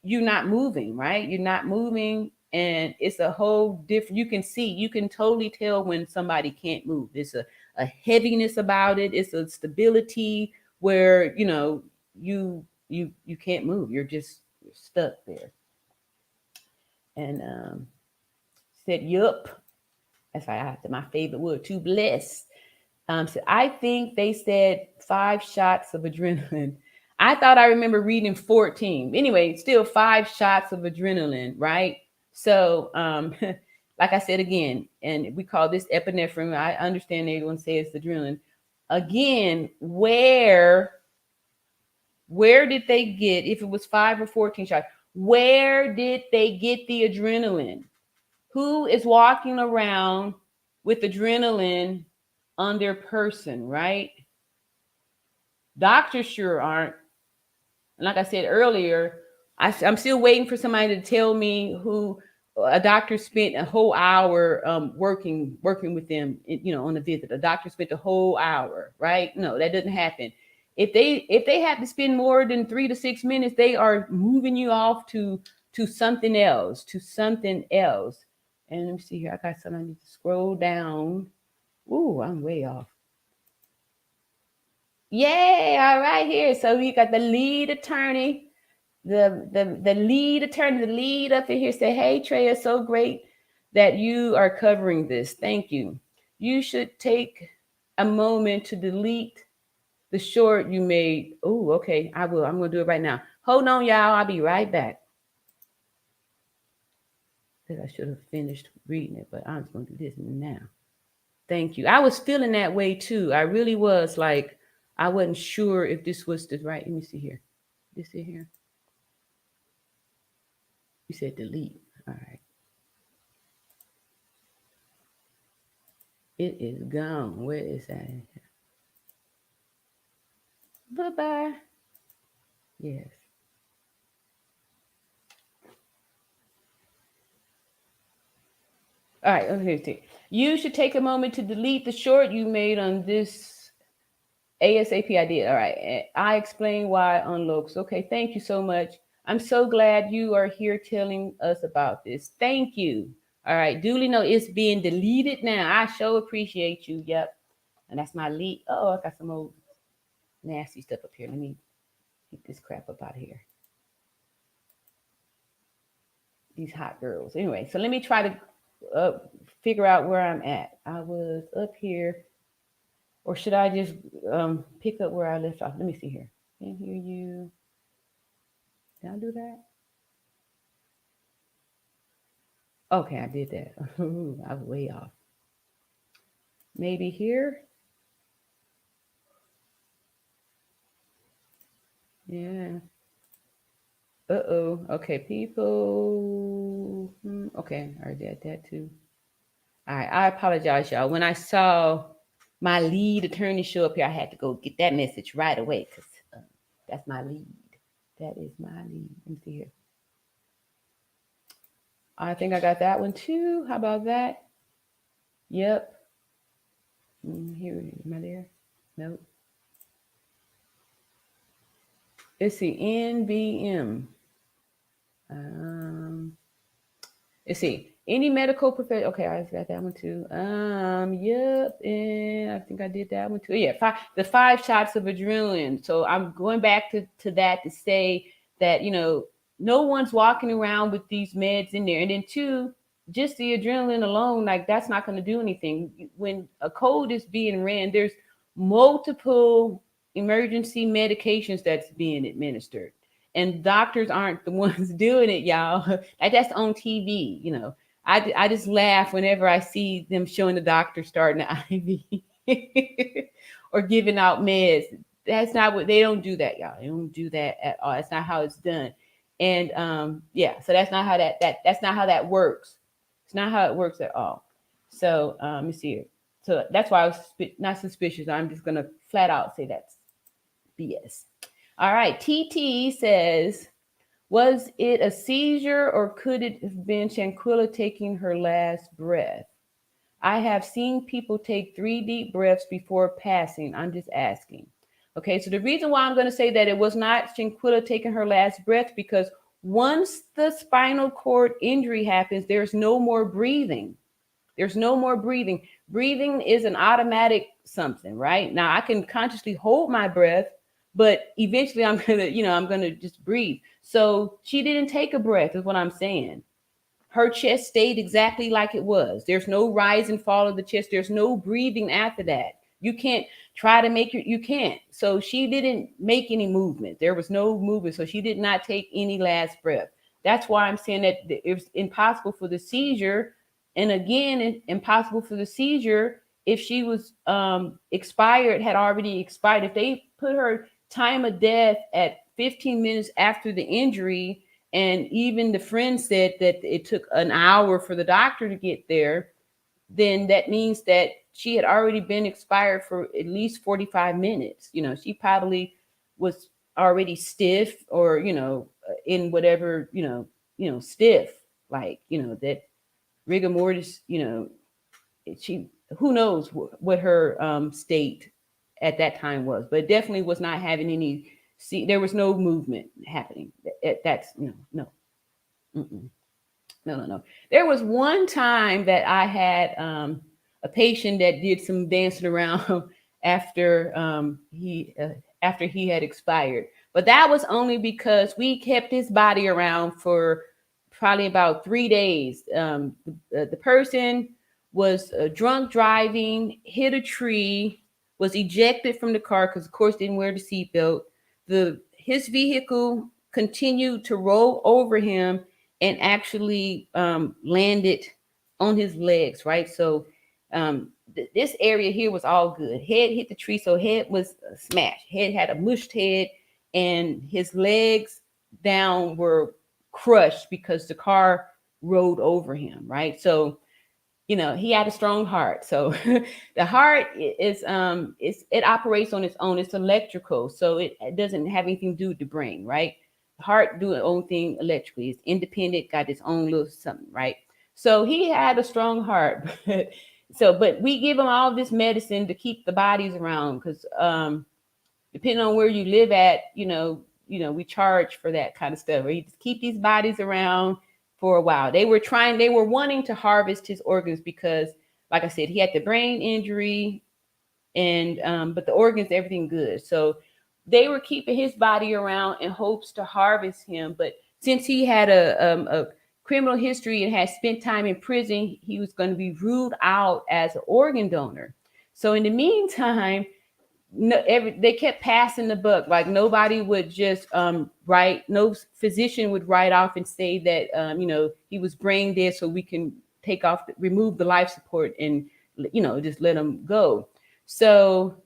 you're not moving, right? You're not moving. And it's a whole different, you can totally tell when somebody can't move. It's a heaviness about it. It's a stability where, you can't move. You're stuck there. And said, yup. That's why my favorite word, too blessed. So I think they said 5 shots of adrenaline. I thought I remember reading 14. Anyway, still 5 shots of adrenaline, right? So, like I said again, and we call this epinephrine. I understand everyone says adrenaline. Again, where did they get, if it was 5 or 14 shots, where did they get the adrenaline? Who is walking around with adrenaline on their person, right? Doctors sure aren't. And like I said earlier, I'm still waiting for somebody to tell me who a doctor spent a whole hour working with them, on a visit. A doctor spent a whole hour, right? No, that doesn't happen. If they have to spend more than 3 to 6 minutes, they are moving you off to something else, And let me see here. I got something I need to scroll down. Ooh, I'm way off. Yay! All right, here. So we got the lead attorney, the lead attorney, the lead up in here. Say, hey, Trey, it's so great that you are covering this. Thank you. You should take a moment to delete the short you made. Oh, okay. I will. I'm gonna do it right now. Hold on, y'all. I'll be right back. I should have finished reading it, but I'm just gonna do this now. Thank you. I was feeling that way too. I really was, like, I wasn't sure if this was the right. Let me see here. This in here. You said delete. All right. It is gone. Where is that? Bye-bye. Yes. All right. Okay. You should take a moment to delete the short you made on this ASAP. I did. All right. I explain why on Locus. Okay. Thank you so much. I'm so glad you are here telling us about this. Thank you. All right. Duly know it's being deleted now. I sure appreciate you. Yep. And that's my lead. Oh, I got some old nasty stuff up here. Let me get this crap up out of here. These hot girls. Anyway, so let me try to figure out where I'm at. I was up here. Or should I just pick up where I left off? Let me see here. Can't hear you. Did I do that? Okay, I did that. I was way off. Maybe here? Yeah. Uh-oh. Okay, people. Okay, I did that too. All right, I apologize, y'all. When I saw my lead attorney show up here, I had to go get that message right away because that's my lead. That is my lead. Let me see here. I think I got that one too. How about that? Yep. Here, am I there? Nope. Let's see. NBM. Let's see. Any medical profession. Okay, I got that one too. Yep. And I think I did that one too. Yeah, the 5 shots of adrenaline. So I'm going back to that to say that, no one's walking around with these meds in there. And then 2, just the adrenaline alone, like, that's not going to do anything. When a code is being ran, there's multiple emergency medications that's being administered. And doctors aren't the ones doing it, y'all. Like, that's on TV, I just laugh whenever I see them showing the doctor starting the IV or giving out meds. That's not what, they don't do that, y'all. They don't do that at all. That's not how it's done. And so that's not how that's not how that works. It's not how it works at all. So let me see here. So that's why I was not suspicious. I'm just gonna flat out say that's BS. All right. TT says, was it a seizure or could it have been Shanquella taking her last breath? I have seen people take 3 deep breaths before passing. I'm just asking. Okay, so the reason why I'm going to say that it was not Shanquella taking her last breath, because once the spinal cord injury happens, there's no more breathing. There's no more breathing. Breathing is an automatic something, right? Now I can consciously hold my breath, but eventually I'm gonna just breathe. So she didn't take a breath, is what I'm saying. her chest stayed exactly like it was. There's no rise and fall of the chest. There's no breathing after that. You can't try to make it, you can't. So she didn't make any movement. There was no movement. So she did not take any last breath. That's why I'm saying that it was impossible for the seizure. And again, impossible for the seizure if she was expired, had already expired. If they put her time of death at 15 minutes after the injury, and even the friend said that it took an hour for the doctor to get there, then that means that she had already been expired for at least 45 minutes. You know, she probably was already stiff, or, you know, in whatever, stiff, like, that rigor mortis, she, who knows what her state at that time was, but definitely was not having any, see, there was no movement happening. That's, no. Mm-mm. No. There was one time that I had a patient that did some dancing around after he had expired, but that was only because we kept his body around for probably about 3 days. The person was drunk driving, hit a tree, was ejected from the car because, of course, didn't wear the seatbelt. His vehicle continued to roll over him and actually landed on his legs, right? So this area here was all good. Head hit the tree, so head was smashed. Head had a mushed head, and his legs down were crushed because the car rode over him, right? So, he had a strong heart. So the heart it operates on its own. It's electrical, so it doesn't have anything to do with the brain, right? The heart do its own thing electrically. It's independent, got its own little something, right? So he had a strong heart. But we give him all this medicine to keep the bodies around, because depending on where you live at, we charge for that kind of stuff. We just keep these bodies around for a while. They were wanting to harvest his organs because, like I said, he had the brain injury, and but the organs, everything good. So they were keeping his body around in hopes to harvest him. But since he had a criminal history and had spent time in prison, he was going to be ruled out as an organ donor. So in the meantime, they kept passing the buck. Like, nobody would just write, no physician would write off and say that he was brain dead, so we can remove the life support and just let him go. So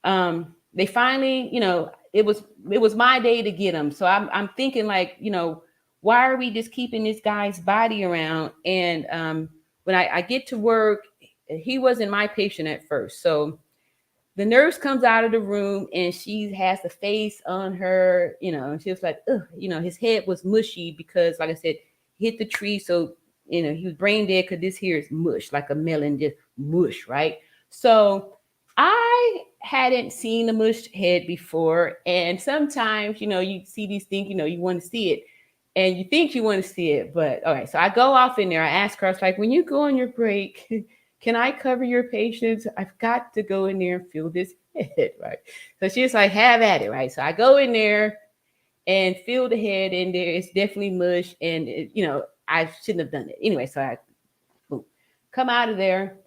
they finally, it was my day to get him. So I'm thinking, like, why are we just keeping this guy's body around? And when I get to work, he wasn't my patient at first. So the nurse comes out of the room and she has the face on her, and she was like, ugh, his head was mushy because, like I said, he hit the tree. So, he was brain dead because this here is mush, like a melon, just mush, right? So I hadn't seen a mushed head before. And sometimes, you see these things, you want to see it. And you think you want to see it. But all right, so I go off in there. I ask her, I was like, when you go on your break, can I cover your patients? I've got to go in there and feel this head, right? So she's like, have at it, right? So I go in there and feel the head in there. It's definitely mush. And, I shouldn't have done it. Anyway, so I come out of there.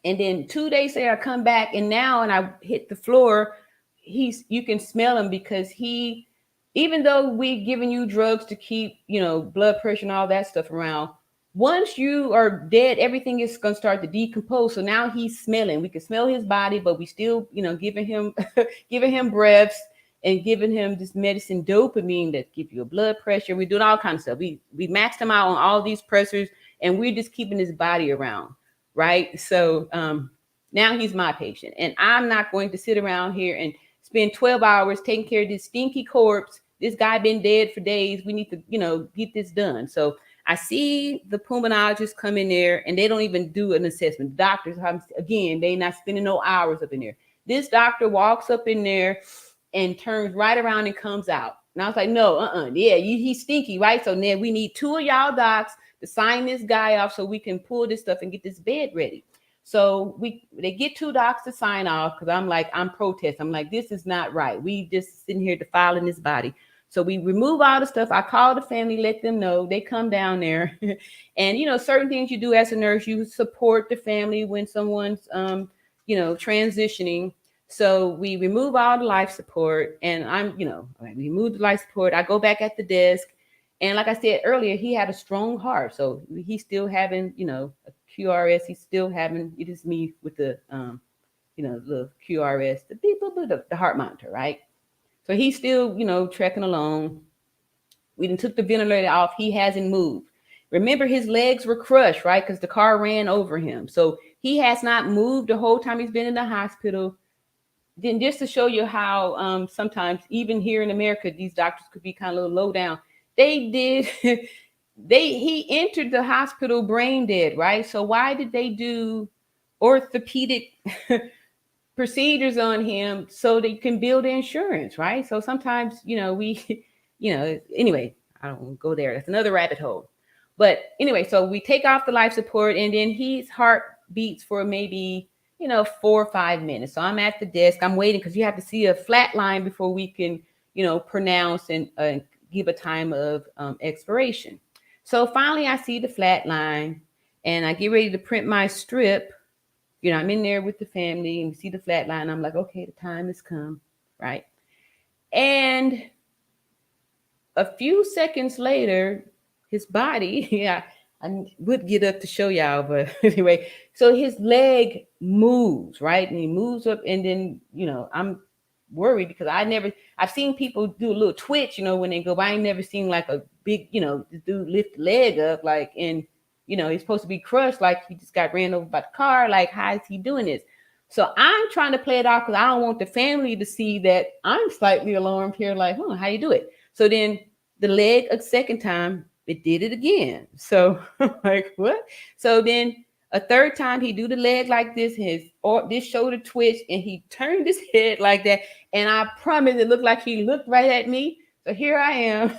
And then 2 days later, I come back. And now when I hit the floor, you can smell him, because even though we giving you drugs to keep, blood pressure and all that stuff around, once you are dead, everything is going to start to decompose. So now he's smelling. We can smell his body, but we still, giving him giving him breaths and giving him this medicine dopamine that give you a blood pressure. We're doing all kinds of stuff. We maxed him out on all these pressors, and we're just keeping his body around, right? So now he's my patient, and I'm not going to sit around here and spend 12 hours taking care of this stinky corpse. This guy been dead for days. We need to, get this done. So I see the pulmonologist come in there, and they don't even do an assessment. Doctors, again, they not spending no hours up in there. This doctor walks up in there and turns right around and comes out. And I was like, no, yeah, he's stinky, right? So then we need 2 of y'all docs to sign this guy off so we can pull this stuff and get this bed ready. So they get 2 docs to sign off, because I'm protesting. I'm like, this is not right. We just sitting here defiling this body. So we remove all the stuff. I call the family, let them know. They come down there. And, certain things you do as a nurse, you support the family when someone's, transitioning. So we remove all the life support, and we remove the life support. I go back at the desk. And like I said earlier, he had a strong heart. So he's still having, a QRS. He's still having, it is me with the, the QRS, the beep, boop, boop, the heart monitor, right? So he's still, trekking along. We done took the ventilator off. He hasn't moved. Remember, his legs were crushed, right? Because the car ran over him. So he has not moved the whole time he's been in the hospital. Then just to show you how sometimes, even here in America, these doctors could be kind of a little low down. They did, he entered the hospital brain dead, right? So why did they do orthopedic procedures on him so they can build insurance, right? So sometimes, anyway, I don't want to go there. That's another rabbit hole. But anyway, so we take off the life support, and then his heart beats for maybe, 4 or 5 minutes. So I'm at the desk. I'm waiting because you have to see a flat line before we can, pronounce and give a time of expiration. So finally, I see the flat line, and I get ready to print my strip. I'm in there with the family, and we see the flat line. I'm like, okay, the time has come, right? And a few seconds later, his body, yeah, I would get up to show y'all, but anyway, so his leg moves, right? And he moves up, and then, I'm worried because I've seen people do a little twitch, when they go by. I ain't never seen like a big, the dude lift the leg up, like, and he's supposed to be crushed, like he just got ran over by the car. Like, how is he doing this? So I'm trying to play it off because I don't want the family to see that I'm slightly alarmed here, like, how you do it? So then the leg a second time, it did it again. So I'm like, what? So then a third time he do the leg like this, this shoulder twitch, and he turned his head like that. And I promise it looked like he looked right at me. So here I am,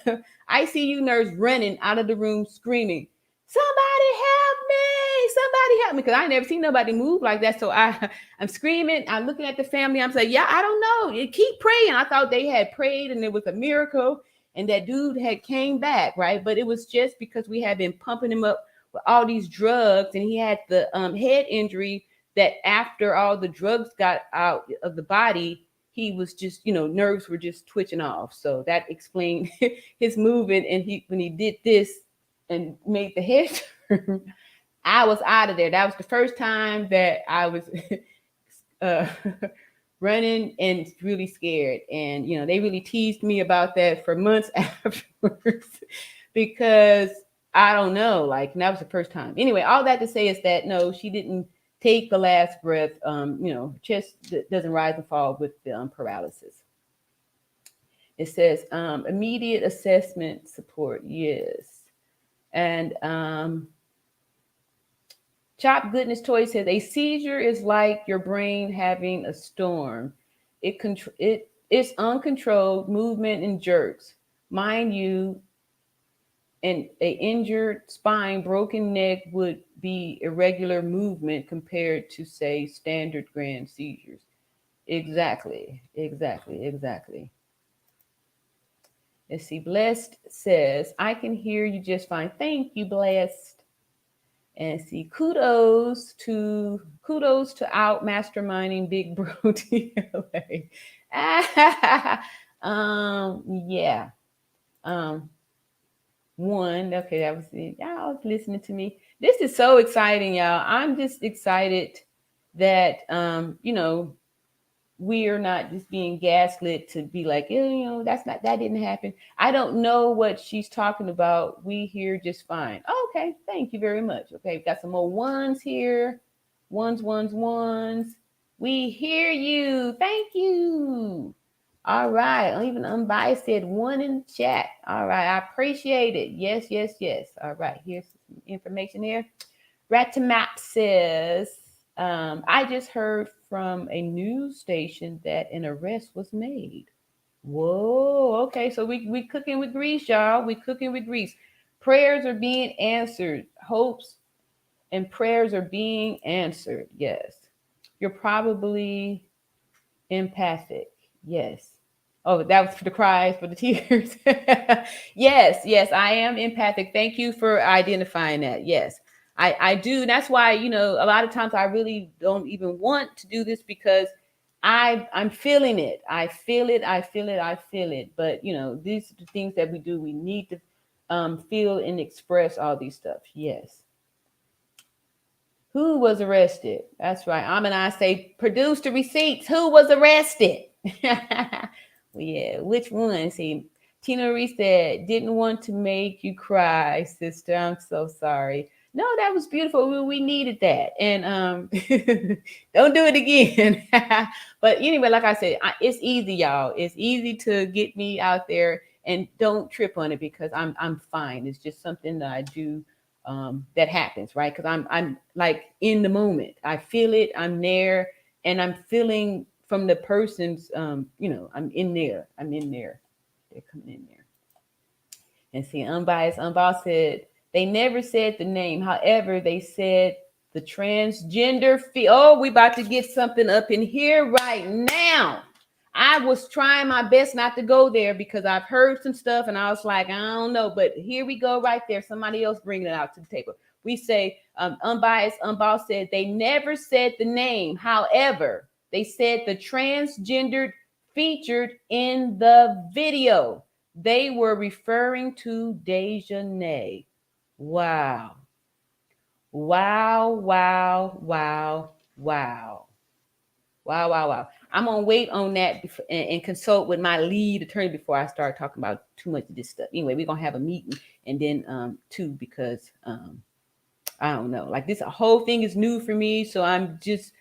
ICU nurse running out of the room screaming, somebody help me, somebody help me. Because I never seen nobody move like that. So I'm screaming. I'm looking at the family. I'm saying, yeah, I don't know. Keep praying. I thought they had prayed and it was a miracle. And that dude had came back, right? But it was just because we had been pumping him up with all these drugs. And he had the head injury that after all the drugs got out of the body, he was just, nerves were just twitching off. So that explained his movement. And when he did this, and made the head turn, I was out of there. That was the first time that I was running and really scared. And, they really teased me about that for months afterwards because I don't know, like, that was the first time. Anyway, all that to say is that, no, she didn't take the last breath. Chest doesn't rise and fall with the paralysis. It says immediate assessment support. Yes. And Chop Goodness Toy says a seizure is like your brain having a storm. It's uncontrolled movement and jerks. Mind you, an injured spine, broken neck would be irregular movement compared to, say, standard grand seizures. Exactly. Let's see. Blessed says, I can hear you just fine. Thank you, Blessed. And see, kudos to out masterminding Big Bro TLA. Yeah. One. Okay, that was it. Y'all was listening to me. This is so exciting, y'all. I'm just excited that we are not just being gaslit to be like, that didn't happen. I don't know what she's talking about. We hear just fine. Okay, thank you very much. Okay, we've got some more ones here. Ones. We hear you. Thank you. All right. Even Unbiased said one in the chat. All right. I appreciate it. Yes. All right. Here's some information here. Ratamap says, I just heard from a news station that an arrest was made. Whoa, okay. So we cooking with grease, y'all. We cooking with grease. Prayers are being answered. Hopes and prayers are being answered. Yes. You're probably empathic. Yes. Oh, that was for the cries, for the tears. Yes, yes, I am empathic. Thank you for identifying that. Yes, I do. That's why, a lot of times I really don't even want to do this because I'm feeling it. I feel it. I feel it. I feel it. But, these are the things that we do. We need to feel and express all these stuff. Yes. Who was arrested? That's right. I say, produce the receipts. Who was arrested? Well, yeah, which one? See, Tina Marie said, didn't want to make you cry, sister. I'm so sorry. No, that was beautiful. We needed that. And don't do it again. But anyway, like I said, it's easy, y'all. It's easy to get me out there, and don't trip on it because I'm fine. It's just something that I do that happens, right? Because I'm like in the moment. I feel it. I'm there, and I'm feeling from the person's. I'm in there. I'm in there. They're coming in there. And see, Unbiased said they never said the name. However, they said the transgender fee. Oh, we about to get something up in here right now. I was trying my best not to go there because I've heard some stuff and I was like, I don't know. But here we go right there. Somebody else bringing it out to the table. We say, Unbiased said they never said the name. However, they said the transgendered featured in the video. They were referring to Daejanae. Wow. Wow, wow, wow, wow. Wow, wow, wow. I'm going to wait on that and consult with my lead attorney before I start talking about too much of this stuff. Anyway, we're going to have a meeting and then too, because I don't know. Like this whole thing is new for me. So I'm just,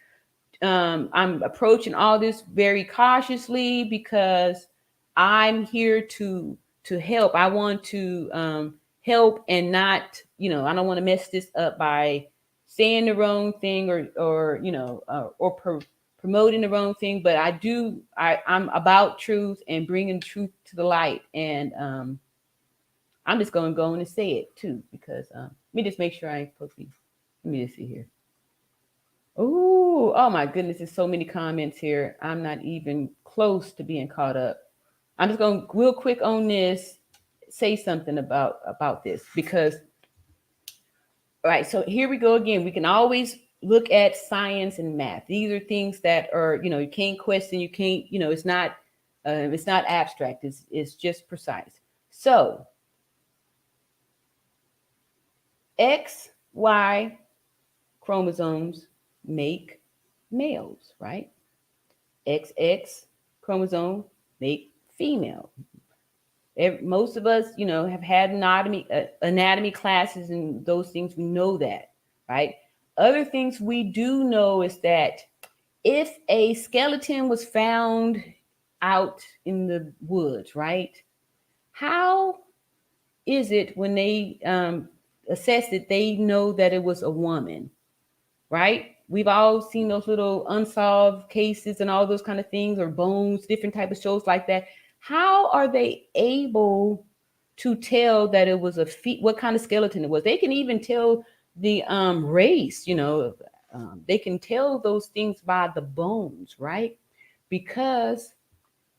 I'm approaching all this very cautiously because I'm here to help. I want to help and not, I don't want to mess this up by saying the wrong thing or promoting the wrong thing. But I'm about truth and bringing truth to the light. And I'm just going to go in and say it too, because let me just make sure I ain't supposed to be. Let me just see here. Oh my goodness, there's so many comments here. I'm not even close to being caught up. I'm just going to real quick on this, say something about this because, all right, so here we go again. We can always look at science and math. These are things that are, you can't question, you can't, it's not abstract. It's just precise. So XY chromosomes make males, right? XX chromosome make female. Most of us, have had anatomy classes and those things. We know that, right? Other things we do know is that if a skeleton was found out in the woods, right? How is it when they assess it, they know that it was a woman, right? We've all seen those little unsolved cases and all those kind of things, or Bones, different type of shows like that. How are they able to tell that it was what kind of skeleton it was? They can even tell the race, they can tell those things by the bones, right? Because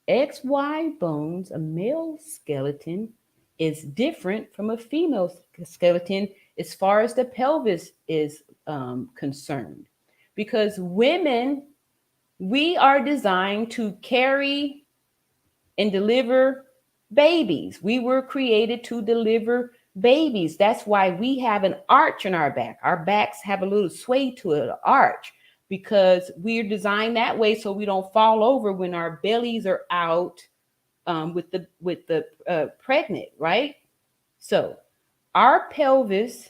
XY bones, a male skeleton, is different from a female skeleton as far as the pelvis is concerned. Because women, we are designed to carry and deliver babies. We were created to deliver babies. That's why we have an arch in our back. Our backs have a little sway to it, an arch, because we're designed that way so we don't fall over when our bellies are out with the pregnant, right? So our pelvis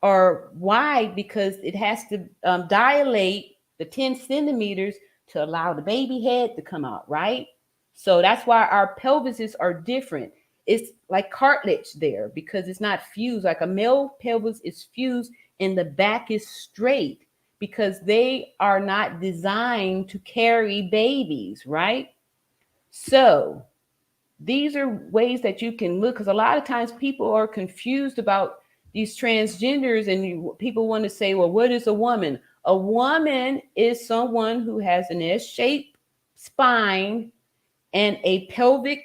are wide because it has to dilate the 10 centimeters to allow the baby head to come out, right? So that's why our pelvises are different. It's like cartilage there because it's not fused. Like a male pelvis is fused and the back is straight because they are not designed to carry babies, right? So these are ways that you can look, because a lot of times people are confused about these transgenders and people want to say, well, what is a woman? A woman is someone who has an S-shaped spine and a pelvic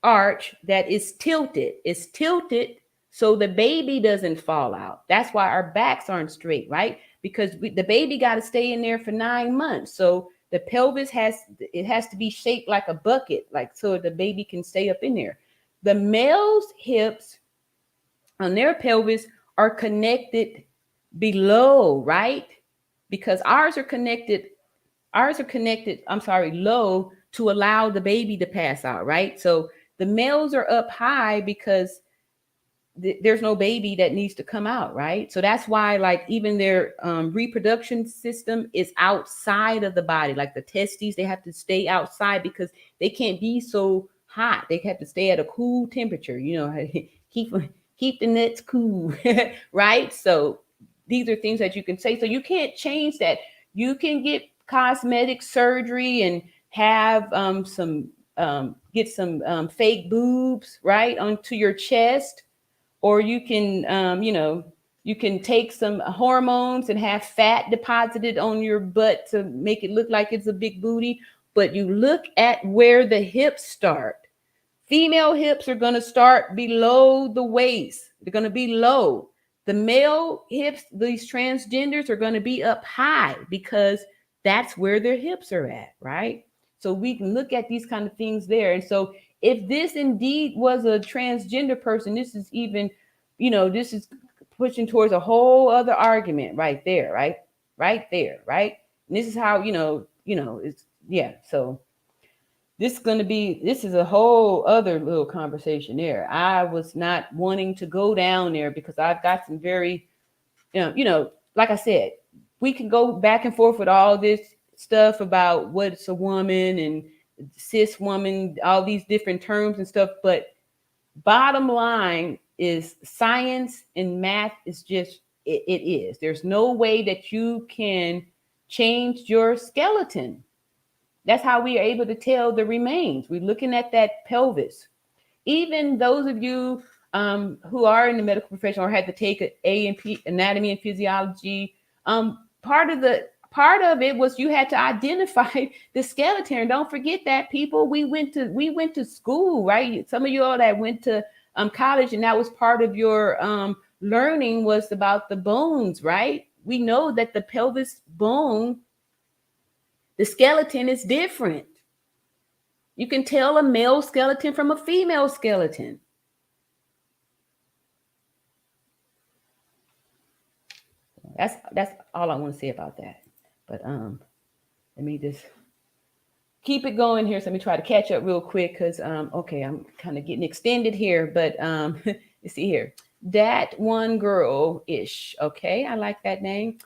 arch that is tilted. It's tilted so the baby doesn't fall out. That's why our backs aren't straight, right? Because the baby got to stay in there for 9 months. So the pelvis has to be shaped like a bucket, like so the baby can stay up in there. The male's hips on their pelvis are connected below, right? Because low to allow the baby to pass out, right? So the males are up high because there's no baby that needs to come out, right? So that's why, like, even their reproduction system is outside of the body. Like the testes, they have to stay outside because they can't be so hot. They have to stay at a cool temperature, keep the nuts cool, right? So these are things that you can say. So you can't change that. You can get cosmetic surgery and have get some fake boobs, right, onto your chest, or you can you can take some hormones and have fat deposited on your butt to make it look like it's a big booty. But you look at where the hips start. Female hips are going to start below the waist. They're going to be low. The male hips, these transgenders, are going to be up high because that's where their hips are at, right? So we can look at these kind of things there. And so if this indeed was a transgender person, this is even, this is pushing towards a whole other argument right there, right? Right there, right? And this is how, it's, yeah. So this is a whole other little conversation there. I was not wanting to go down there because I've got some very, like I said, we can go back and forth with all this stuff about what's a woman and cis woman, all these different terms and stuff. But bottom line is science and math is just, it is. There's no way that you can change your skeleton. That's how we are able to tell the remains. We're looking at that pelvis. Even those of you who are in the medical profession or had to take an A&P, anatomy and physiology, part of it was you had to identify the skeleton. Don't forget that, people. We went to school, right? Some of you all that went to college, and that was part of your learning was about the bones, right? We know that the pelvis bone, the skeleton is different. You can tell a male skeleton from a female skeleton. That's all I want to say about that. But let me just keep it going here. So let me try to catch up real quick because okay, I'm kind of getting extended here. But let's see here. That one girl-ish. Okay, I like that name.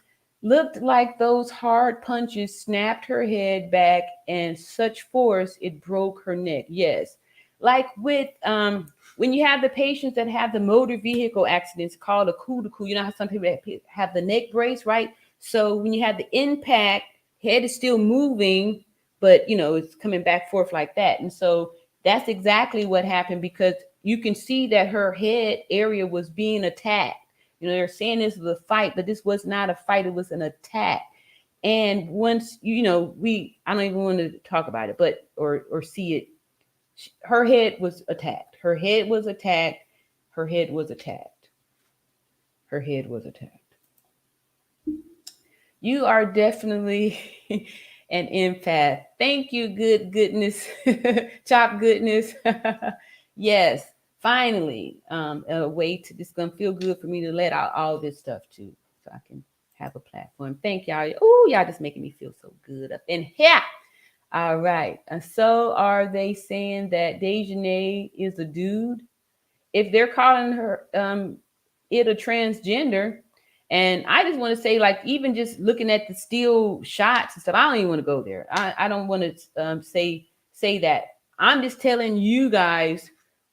Looked like those hard punches snapped her head back and such force it broke her neck. Yes. Like with when you have the patients that have the motor vehicle accidents called a coup de coup, you know how some people have the neck brace, right? So when you have the impact, head is still moving, but it's coming back forth like that. And so that's exactly what happened because you can see that her head area was being attacked. They're saying this was a fight, but this was not a fight. It was an attack. And once, I don't even want to talk about it, but, or see it. Her head was attacked. Her head was attacked. Her head was attacked. Her head was attacked. You are definitely an empath. Thank you, goodness, chop goodness. Yes. Finally, a way to just gonna feel good for me to let out all this stuff too, so I can have a platform. Thank y'all. Oh, y'all just making me feel so good up in here. All right. And so are they saying that Daejanae is a dude? If they're calling her it a transgender, and I just want to say, like, even just looking at the still shots and stuff, I don't even want to go there. I don't want to say that. I'm just telling you guys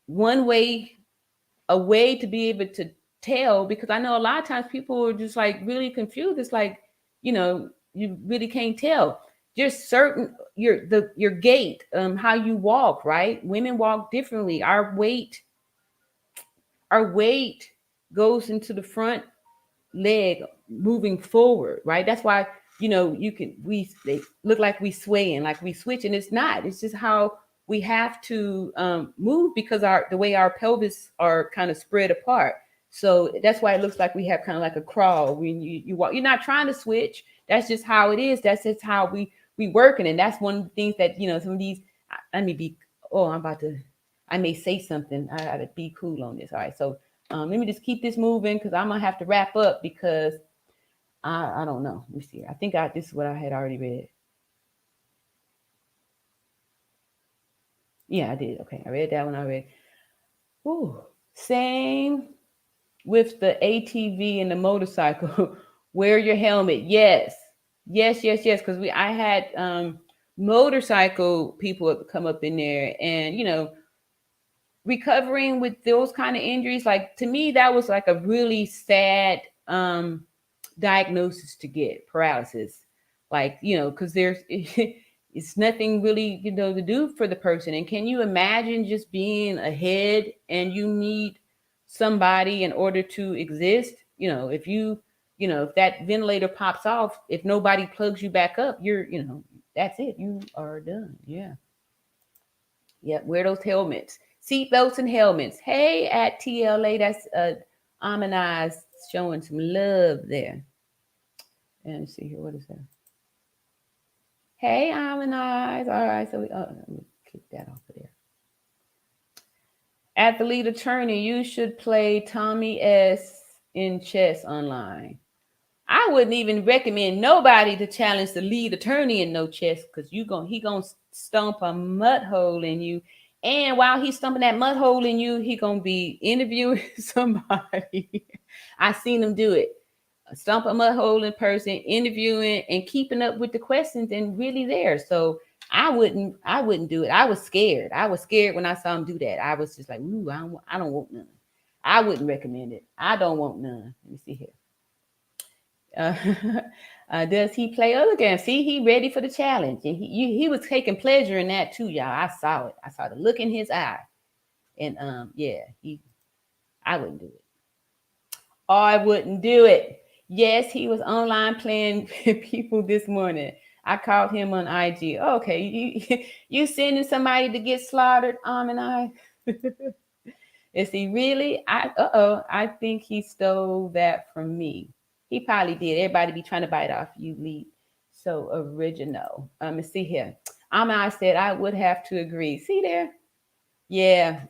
a way to be able to tell, because I know a lot of times people are just like really confused. It's like, you really can't tell. Just certain your gait, how you walk, right? Women walk differently. Our weight goes into the front leg moving forward, right? That's why they look like we swaying, like we switch, and it's not. It's just how we have to move because the way our pelvis are kind of spread apart. So that's why it looks like we have kind of like a crawl when you walk. You're not trying to switch. That's just how it is. That's just how we working. And that's one of the things that, some of these, let me be, I may say something. I gotta be cool on this. All right. So let me just keep this moving because I'm gonna have to wrap up because I don't know. Let me see. I think this is what I had already read. Yeah, I did. Okay, I read that one already. Ooh, same with the ATV and the motorcycle. Wear your helmet. Yes, yes, yes, yes. Because I had motorcycle people come up in there, and recovering with those kind of injuries. Like to me, that was like a really sad diagnosis to get, paralysis. Like because there's it's nothing really to do for the person. And can you imagine just being ahead and you need somebody in order to exist? If that ventilator pops off, if nobody plugs you back up, that's it, you are done. Yeah. Yep, wear those helmets, seat belts and helmets. Hey, at TLA, that's Amanize showing some love there. And let's see here, what is that? Hey, Amanize. All right, so let me kick that off of there. At the lead attorney, you should play Tommy S in chess online. I wouldn't even recommend nobody to challenge the lead attorney in no chess because he gonna stomp a mud hole in you. And while he's stumping that mud hole in you, he gonna be interviewing somebody. I seen him do it. Stomp a mud hole in person, interviewing and keeping up with the questions and really there. So I wouldn't do it. I was scared. I was scared when I saw him do that. I was just like, ooh, I don't want none. I wouldn't recommend it. I don't want none. Let me see here. Does he play other games? See, he ready for the challenge, and he was taking pleasure in that too, y'all. I saw it. I saw the look in his eye, and I wouldn't do it. I wouldn't do it. Yes, he was online playing people this morning. I called him on IG. Okay, you sending somebody to get slaughtered, and I. Is he really? I think he stole that from me. He probably did. Everybody be trying to bite off you, lead. So original. Let's see here. I said I would have to agree. See there? Yeah.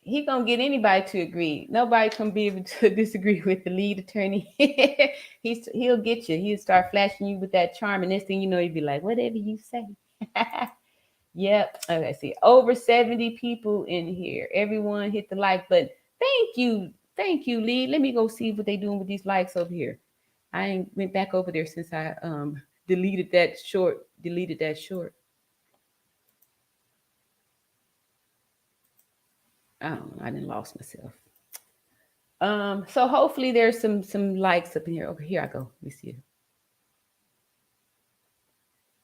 He gonna get anybody to agree. Nobody can be able to disagree with the lead attorney. He'll get you. He'll start flashing you with that charm, and next thing you know, he'll be like, whatever you say. Yep. Okay, see. Over 70 people in here. Everyone hit the like button. Thank you. Thank you, Lee. Let me go see what they doing with these likes over here. I ain't went back over there since I deleted that short. I don't know. I didn't lost myself. So hopefully there's some likes up in here. Okay, here I go. Let me see it.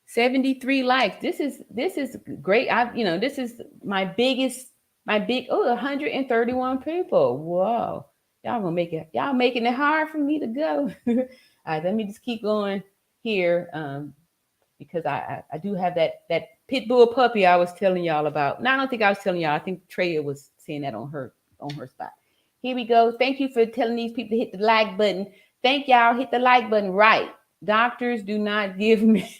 73 likes. This is great. This is my big 131 people. Whoa. Y'all gonna make it. Y'all making it hard for me to go. All right, let me just keep going here. Because I do have that pit bull puppy I was telling y'all about. No, I don't think I was telling y'all. I think Treya was saying that on her spot. Here we go. Thank you for telling these people to hit the like button. Thank y'all. Hit the like button right. Doctors do not give me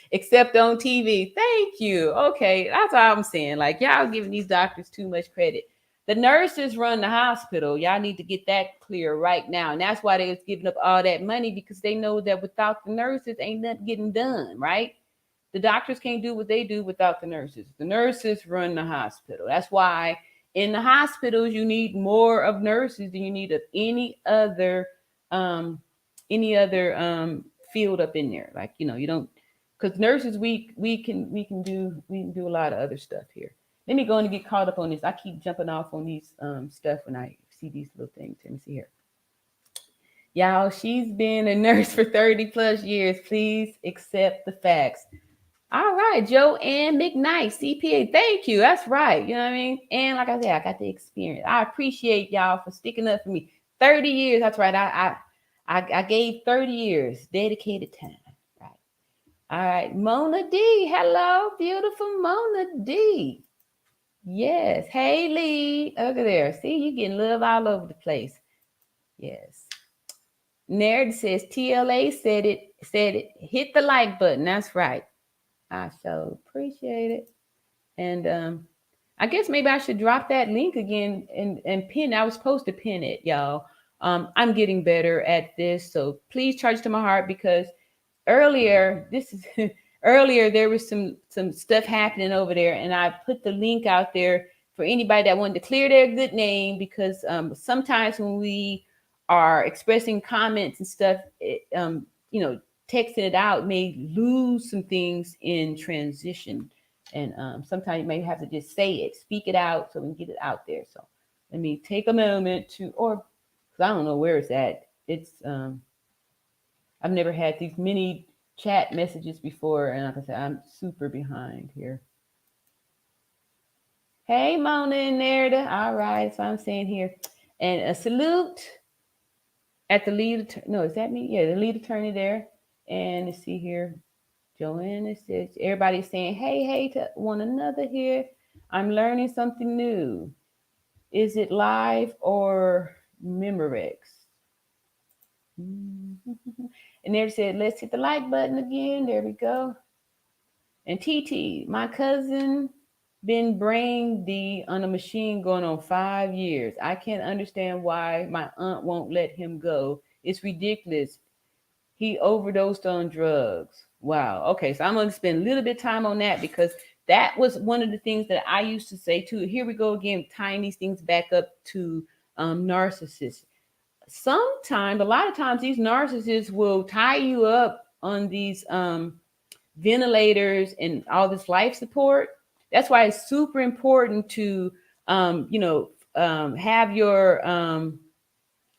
except on TV. Thank you. Okay, that's all I'm saying. Like y'all giving these doctors too much credit. The nurses run the hospital. Y'all need to get that clear right now. And that's why they was giving up all that money because they know that without the nurses, ain't nothing getting done, right? The doctors can't do what they do without the nurses. The nurses run the hospital. That's why in the hospitals, you need more of nurses than you need of any other field up in there. Like, you don't, because nurses, we can do a lot of other stuff here. Let me go and get caught up on this. I keep jumping off on these stuff when I see these little things. Let me see here. Y'all, she's been a nurse for 30 plus years. Please accept the facts. All right, Joanne McKnight, CPA. Thank you. That's right. You know what I mean? And like I said, I got the experience. I appreciate y'all for sticking up for me. 30 years. That's right. I gave 30 years dedicated time. All right, Mona D. Hello, beautiful Mona D. Yes. Hey, Lee. Look at there. See, you getting love all over the place. Yes. Nerd says TLA said it. Hit the like button. That's right. I so appreciate it. And I guess maybe I should drop that link again and pin. I was supposed to pin it, y'all. I'm getting better at this, so please charge to my heart because earlier this is earlier there was some stuff happening over there, and I put the link out there for anybody that wanted to clear their good name because sometimes when we are expressing comments and stuff, texting it out may lose some things in transition. And sometimes you may have to just say it, speak it out so we can get it out there. So let me take a moment or because I don't know where it's at. It's I've never had these many chat messages before, and like I said, I'm super behind here. Hey, Mona and Nerida. All right, that's what I'm saying here. And a salute at the lead. No, is that me? Yeah, the lead attorney there. And let's see here. Joanna says, everybody's saying, hey to one another here. I'm learning something new. Is it live or Memorex? And there said, let's hit the like button again. There we go. And TT, my cousin been brain D on a machine going on 5 years. I can't understand why my aunt won't let him go. It's ridiculous. He overdosed on drugs. Wow. Okay, so I'm going to spend a little bit of time on that because that was one of the things that I used to say too. Here we go again, tying these things back up to narcissists. Sometimes, a lot of times, these narcissists will tie you up on these ventilators and all this life support. That's why it's super important to, have your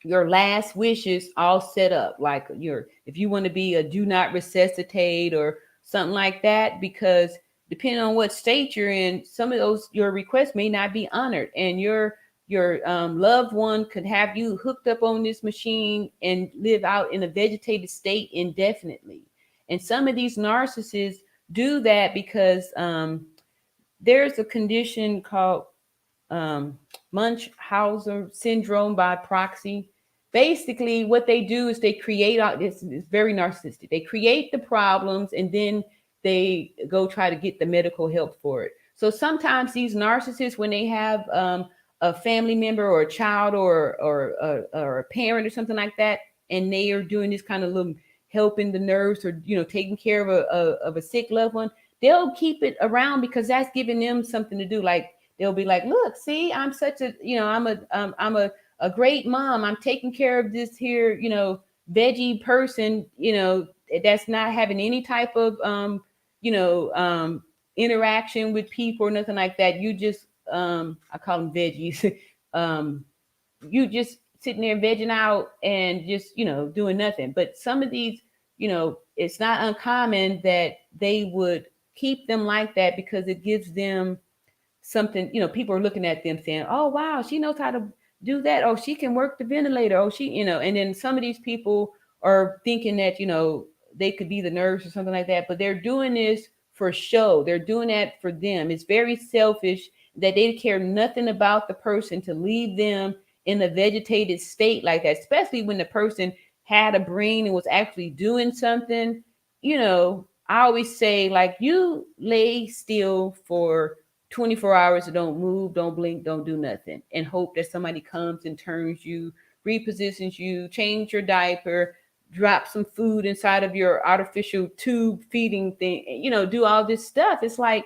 last wishes all set up, like if you want to be a do not resuscitate or something like that, because depending on what state you're in, some of those your requests may not be honored, and your loved one could have you hooked up on this machine and live out in a vegetative state indefinitely. And some of these narcissists do that because there's a condition called Munchausen syndrome by proxy. Basically, what they do is they create this is very narcissistic. They create the problems and then they go try to get the medical help for it. So sometimes these narcissists, when they have a family member or a child or a parent or something like that, and they are doing this kind of little helping the nurse or taking care of a sick loved one, they'll keep it around because that's giving them something to do. Like they'll be like, look, see, I'm such a I'm a great mom. I'm taking care of this here veggie person that's not having any type of interaction with people or nothing like that. You just I call them veggies. You just sitting there vegging out and just doing nothing. But some of these it's not uncommon that they would keep them like that because it gives them something. People are looking at them saying, oh wow, she knows how to do that. Oh, she can work the ventilator. Oh, she and then some of these people are thinking that they could be the nurse or something like that, but they're doing this for show. They're doing that for them. It's very selfish that they care nothing about the person to leave them in a vegetated state like that, especially when the person had a brain and was actually doing something. I always say, like, you lay still for 24 hours and don't move, don't blink, don't do nothing, and hope that somebody comes and turns you, repositions you, change your diaper, drop some food inside of your artificial tube feeding thing, do all this stuff. It's like,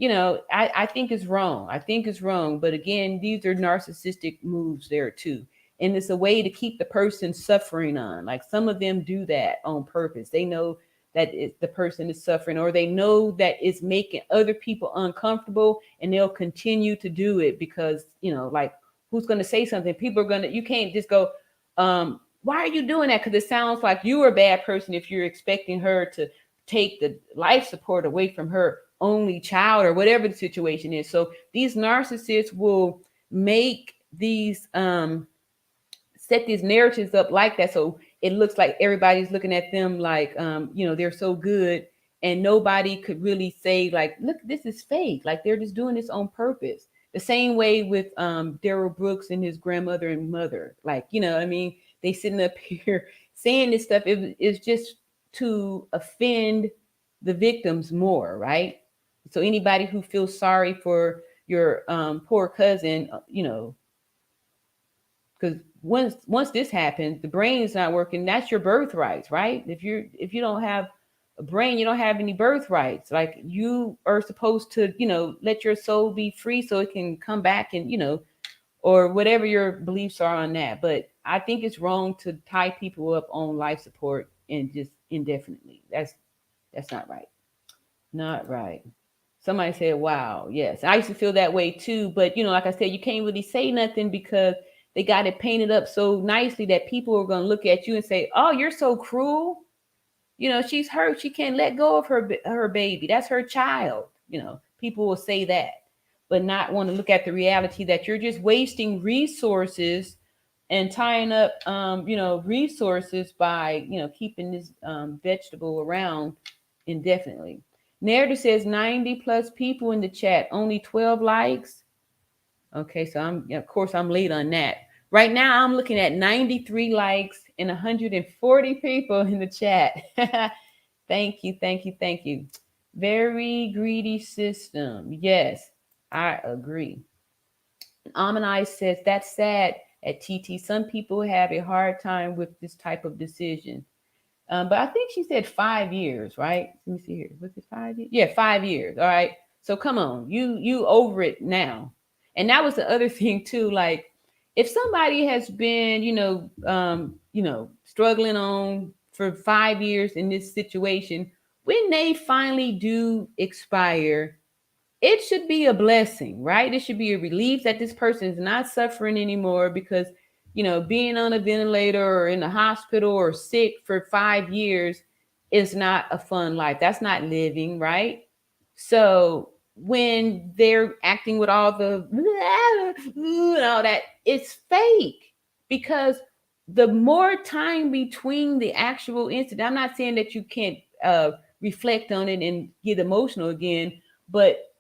I think it's wrong. I think it's wrong. But again, these are narcissistic moves there too. And it's a way to keep the person suffering on. Like some of them do that on purpose. They know that the person is suffering, or they know that it's making other people uncomfortable, and they'll continue to do it because, like, who's going to say something? People are you can't just go, why are you doing that? Because it sounds like you're a bad person if you're expecting her to take the life support away from her only child or whatever the situation is. So these narcissists will make these set these narratives up like that, so it looks like everybody's looking at them like they're so good, and nobody could really say like, look, this is fake. Like they're just doing this on purpose. The same way with Daryl Brooks and his grandmother and mother. Like, I mean, they sitting up here saying this stuff. It's just to offend the victims more, right? So anybody who feels sorry for your poor cousin, because once this happens, the brain's not working. That's your birthrights, right? If you don't have a brain, you don't have any birthrights. Like you are supposed to, let your soul be free so it can come back and, or whatever your beliefs are on that. But I think it's wrong to tie people up on life support and just indefinitely. That's not right. Not right. Somebody said, wow, yes. I used to feel that way too. But, like I said, you can't really say nothing because they got it painted up so nicely that people are going to look at you and say, oh, you're so cruel. She's hurt. She can't let go of her baby. That's her child. People will say that, but not want to look at the reality that you're just wasting resources and tying up, resources by, keeping this vegetable around indefinitely. Narrative says 90 plus people in the chat, only 12 likes. Okay, so of course I'm late on that. Right now I'm looking at 93 likes and 140 people in the chat. Thank you, thank you, thank you. Very greedy system. Yes, I agree. Amanai says that's sad at TT. Some people have a hard time with this type of decision. But I think she said 5 years, right? Let me see here. Was it 5 years? Yeah, 5 years. All right. So come on, you over it now. And that was the other thing too. Like, if somebody has been, struggling on for 5 years in this situation, when they finally do expire, it should be a blessing, right? It should be a relief that this person is not suffering anymore because, being on a ventilator or in the hospital or sick for 5 years is not a fun life. That's not living, right? So when they're acting with all the and all that, it's fake because the more time between the actual incident, I'm not saying that you can't reflect on it and get emotional again, but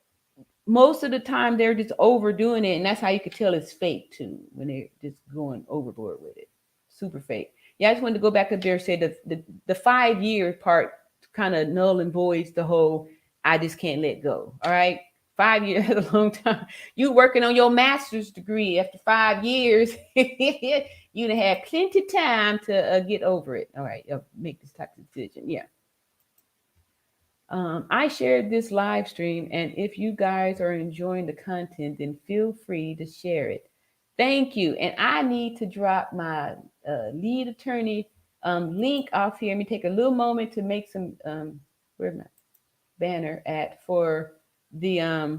most of the time they're just overdoing it, and that's how you could tell it's fake too when they're just going overboard with it. Super fake. Yeah, I just wanted to go back up there and say the 5 year part kind of null and voids the whole I just can't let go. All right. 5 years is a long time. You working on your master's degree after 5 years, you'd have plenty of time to get over it. All right, make this type of decision. Yeah. I shared this live stream, and if you guys are enjoying the content, then feel free to share it. Thank you. And I need to drop my lead attorney link off here. Let me take a little moment to make some where's my banner at for the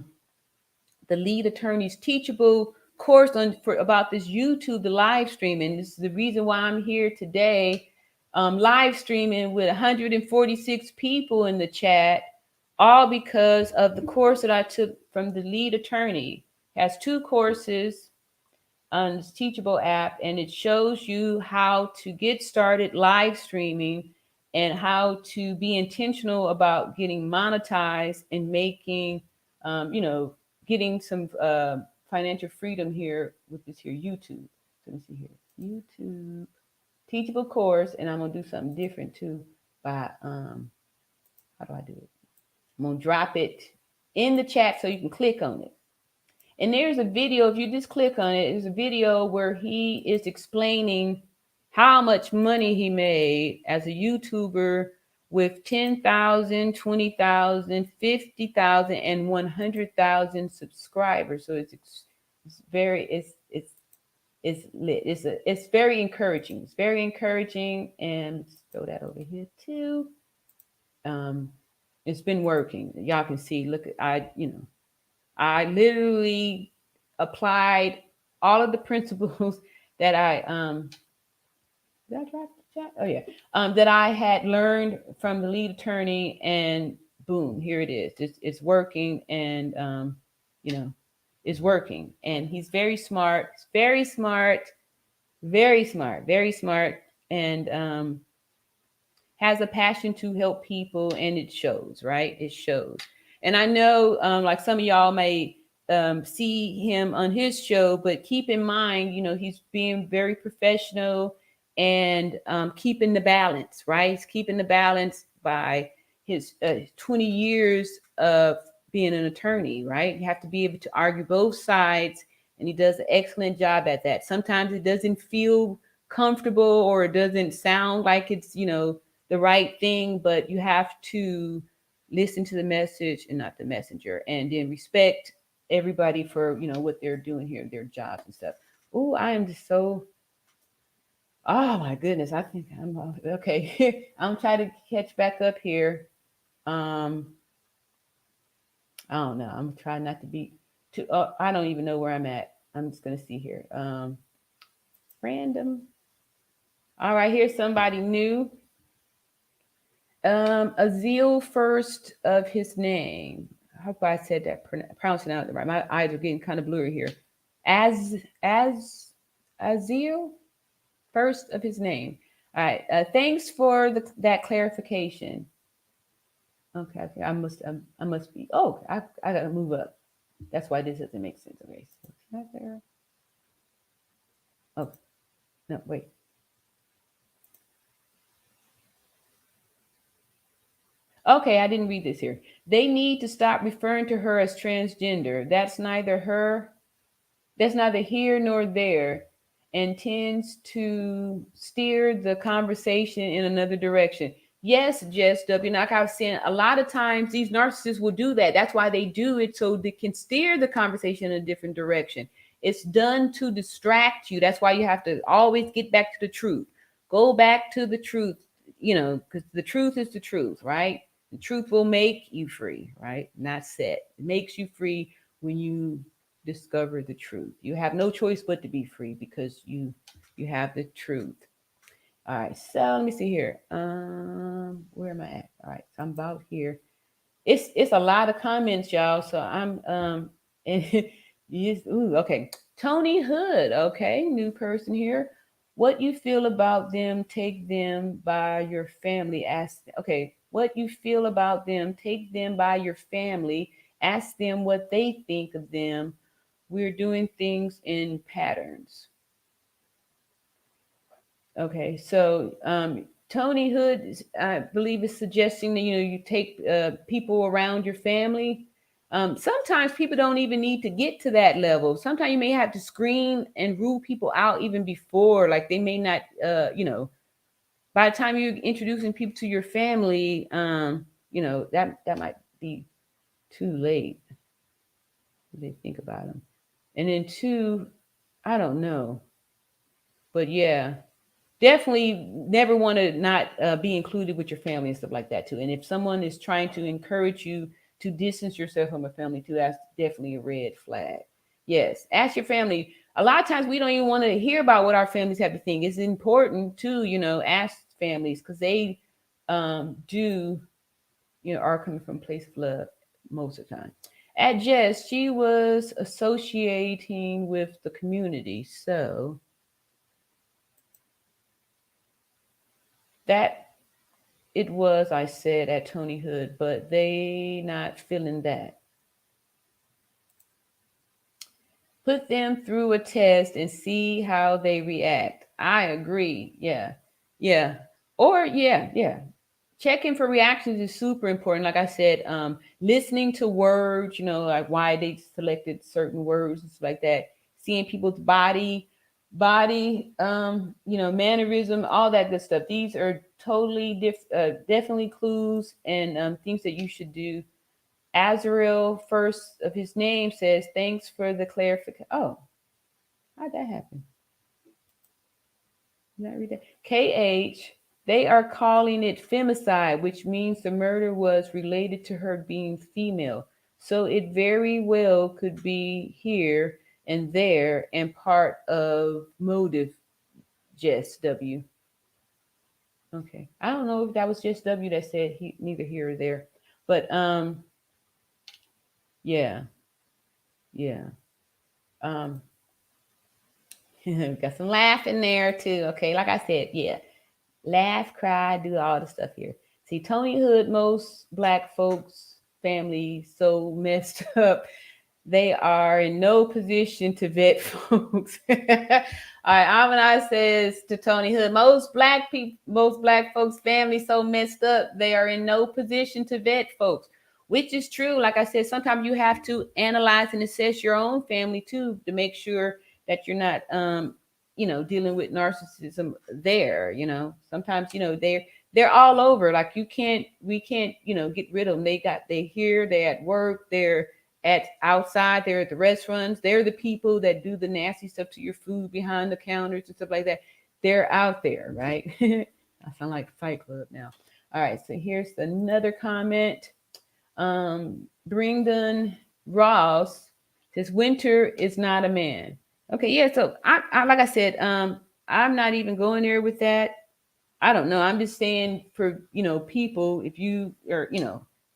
lead attorney's teachable course about this YouTube, the live streaming. This is the reason why I'm here today. Live streaming with 146 people in the chat, all because of the course that I took from the lead attorney. Has 2 courses on this Teachable app, and it shows you how to get started live streaming and how to be intentional about getting monetized and making, getting some financial freedom here with this here YouTube. So let me see here, YouTube. Teachable course, and I'm gonna do something different too by how do I do it? I'm gonna drop it in the chat so you can click on it. And there's a video, if you just click on it, there's a video where he is explaining how much money he made as a YouTuber with 10,000, 20,000, 50,000, and 100,000 subscribers. So it's lit. It's very encouraging. It's very encouraging. And let's throw that over here too. It's been working. Y'all can see, look, I literally applied all of the principles that did I drop the chat? Oh yeah. That I had learned from the lead attorney, and boom, here it is. It's working, and it's working. And he's very smart, very smart, very smart, very smart, and has a passion to help people, and it shows, right? It shows. And I know, like some of y'all may see him on his show, but keep in mind, he's being very professional and keeping the balance, right? He's keeping the balance by his 20 years of being an attorney, right? You have to be able to argue both sides, and he does an excellent job at that. Sometimes it doesn't feel comfortable or it doesn't sound like it's, the right thing, but you have to listen to the message and not the messenger, and then respect everybody for, what they're doing here, their jobs and stuff. Oh, I am just so, oh my goodness, I think I'm okay. I'm trying to catch back up here. um I don't know. I'm trying not to be too. I don't even know where I'm at. I'm just gonna see here. Random. All right, here's somebody new. Azil first of his name. I hope I said that pronouncing out right. My eyes are getting kind of blurry here. As Azil first of his name. All right. Thanks for that clarification. Okay. I must be. Oh, I gotta move up. That's why this doesn't make sense. Okay, so it's not there. Oh, no, wait. Okay, I didn't read this here. They need to stop referring to her as transgender. That's neither here nor there, and tends to steer the conversation in another direction. Yes, Jess W. Like I was saying, a lot of times these narcissists will do that. That's why they do it, so they can steer the conversation in a different direction. It's done to distract you. That's why you have to always get back to the truth. Go back to the truth, because the truth is the truth, right? The truth will make you free, right? Not set. It makes you free when you discover the truth. You have no choice but to be free because you have the truth. All right, so let me see here. Where am I at? All right, so I'm about here. It's a lot of comments, y'all. So I'm and yes, ooh, okay. Tony Hood, okay, new person here. What you feel about them? Take them by your family. Ask. Okay, what you feel about them? Take them by your family. Ask them what they think of them. We're doing things in patterns. Okay, so Tony Hood, I believe, is suggesting that you take people around your family. Sometimes people don't even need to get to that level. Sometimes you may have to screen and rule people out even before, like they may not, by the time you're introducing people to your family, that might be too late. What do they think about them? And then two, I don't know, but yeah, definitely never want to not be included with your family and stuff like that too. And if someone is trying to encourage you to distance yourself from a family too, that's definitely a red flag. Yes, ask your family. A lot of times we don't even want to hear about what our families have to think. It's important to ask families because they do are coming from a place of love most of the time. At Jess, she was associating with the community, so that it was, I said, at Tony Hood, but they not feeling that. Put them through a test and see how they react. I agree. Yeah. Yeah. Or yeah. Checking for reactions is super important. Like I said, listening to words, like why they selected certain words and stuff like that. Seeing people's body, mannerism, all that good stuff. These are totally definitely clues and things that you should do. Azrael, first of his name, says, "Thanks for the clarification." Oh, how'd that happen? Did I read that? KH, they are calling it femicide, which means the murder was related to her being female. So it very well could be here and there and part of motive, Jess W. Okay. I don't know if that was just W that said neither here or there. But yeah. Yeah. Um got some laugh in there too. Okay, like I said, yeah. laugh, cry, do all the stuff here. See, Tony Hood, most black folks, families so messed up, they are in no position to vet folks. All right, Amanai says to Tony Hood, most black people, most black folks' families so messed up, they are in no position to vet folks, which is true. Like I said, sometimes you have to analyze and assess your own family too to make sure that you're not, dealing with narcissism there. Sometimes they're all over. Like we can't, get rid of them. They here, they're at work, they're at outside, they're at the restaurants, they're the people that do the nasty stuff to your food behind the counters and stuff like that. They're out there, right? I sound like Fight Club now. All right, so here's another comment. Bringdon Ross says Winter is not a man. Okay, yeah, so I like I said, I'm not even going there with that. I don't know. I'm just saying for, people, if you are,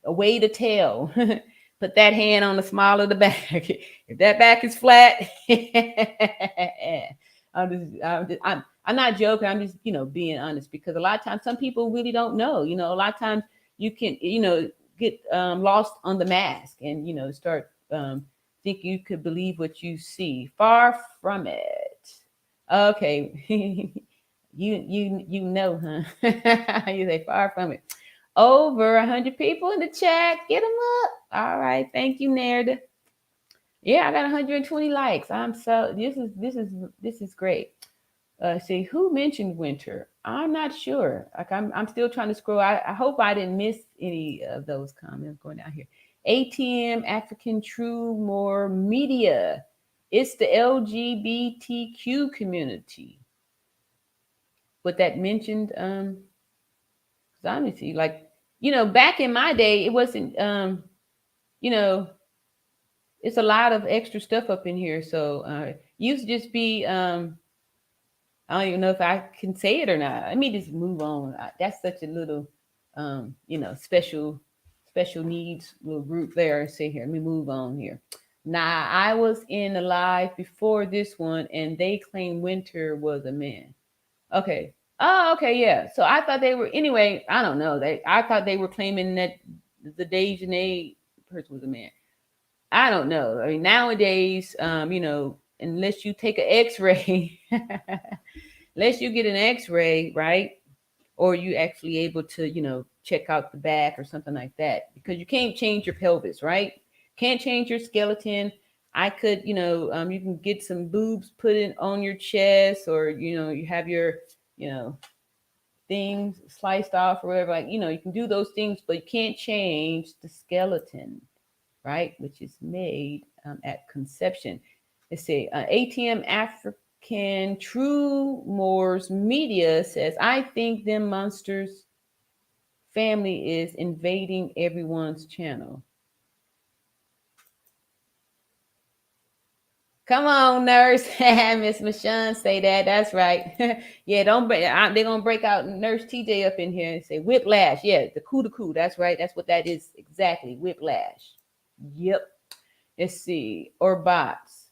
a way to tell, put that hand on the small of the back. If that back is flat, I'm not joking. I'm just, being honest, because a lot of times some people really don't know. A lot of times you can, get lost on the mask and, start think you could believe what you see. Far from it. Okay. huh? You say far from it. Over 100 people in the chat. Get them up. All right. Thank you, Nerd. Yeah, I got 120 likes. I'm so this is great. See who mentioned winter. I'm not sure. Like I'm still trying to scroll. I hope I didn't miss any of those comments going down here. ATM African True More Media. It's the LGBTQ community. But that mentioned honestly, like, back in my day, it wasn't you know, it's a lot of extra stuff up in here. So used to just be I don't even know if I can say it or not. Let me just move on. That's such a little special needs little group there. Say here, let me move on here. Now I was in a live before this one and they claimed Winter was a man. Okay. Oh, okay, yeah. So I thought they were anyway. I don't know. I thought they were claiming that the Daejanae person was a man. I don't know. I mean, nowadays, unless you take an X-ray, unless you get an X-ray, right, or you actually able to, check out the back or something like that, because you can't change your pelvis, right? Can't change your skeleton. I could, you can get some boobs put in on your chest, or you have your, things sliced off or whatever. Like, you can do those things, but you can't change the skeleton, right? Which is made at conception. Let's see. ATM African True Moors Media says, I think them monsters family is invading everyone's channel. Come on, nurse. Miss Michonne say that. That's right. Yeah, don't break. They're gonna break out Nurse TJ up in here and say whiplash. Yeah, the coup. That's right. That's what that is exactly. Whiplash. Yep. Let's see. Or bots.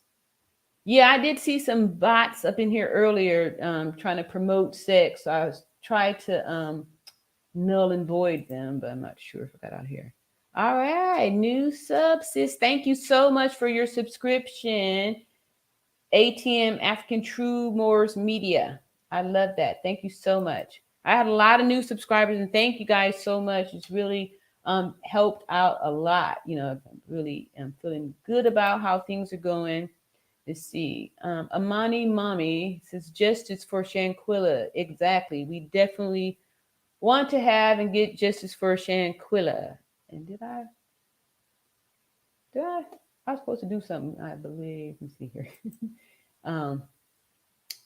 Yeah, I did see some bots up in here earlier, trying to promote sex. So I was trying to null and void them, but I'm not sure if I got out here. All right, new sub, sis. Thank you so much for your subscription. ATM African True Moors Media. I love that. Thank you so much. I had a lot of new subscribers, and thank you guys so much. It's really helped out a lot. Really am feeling good about how things are going. Let's see. Amani Mommy says justice for Shanquella. Exactly. We definitely want to have and get justice for Shanquella. And did I? I was supposed to do something, I believe. Let me see here.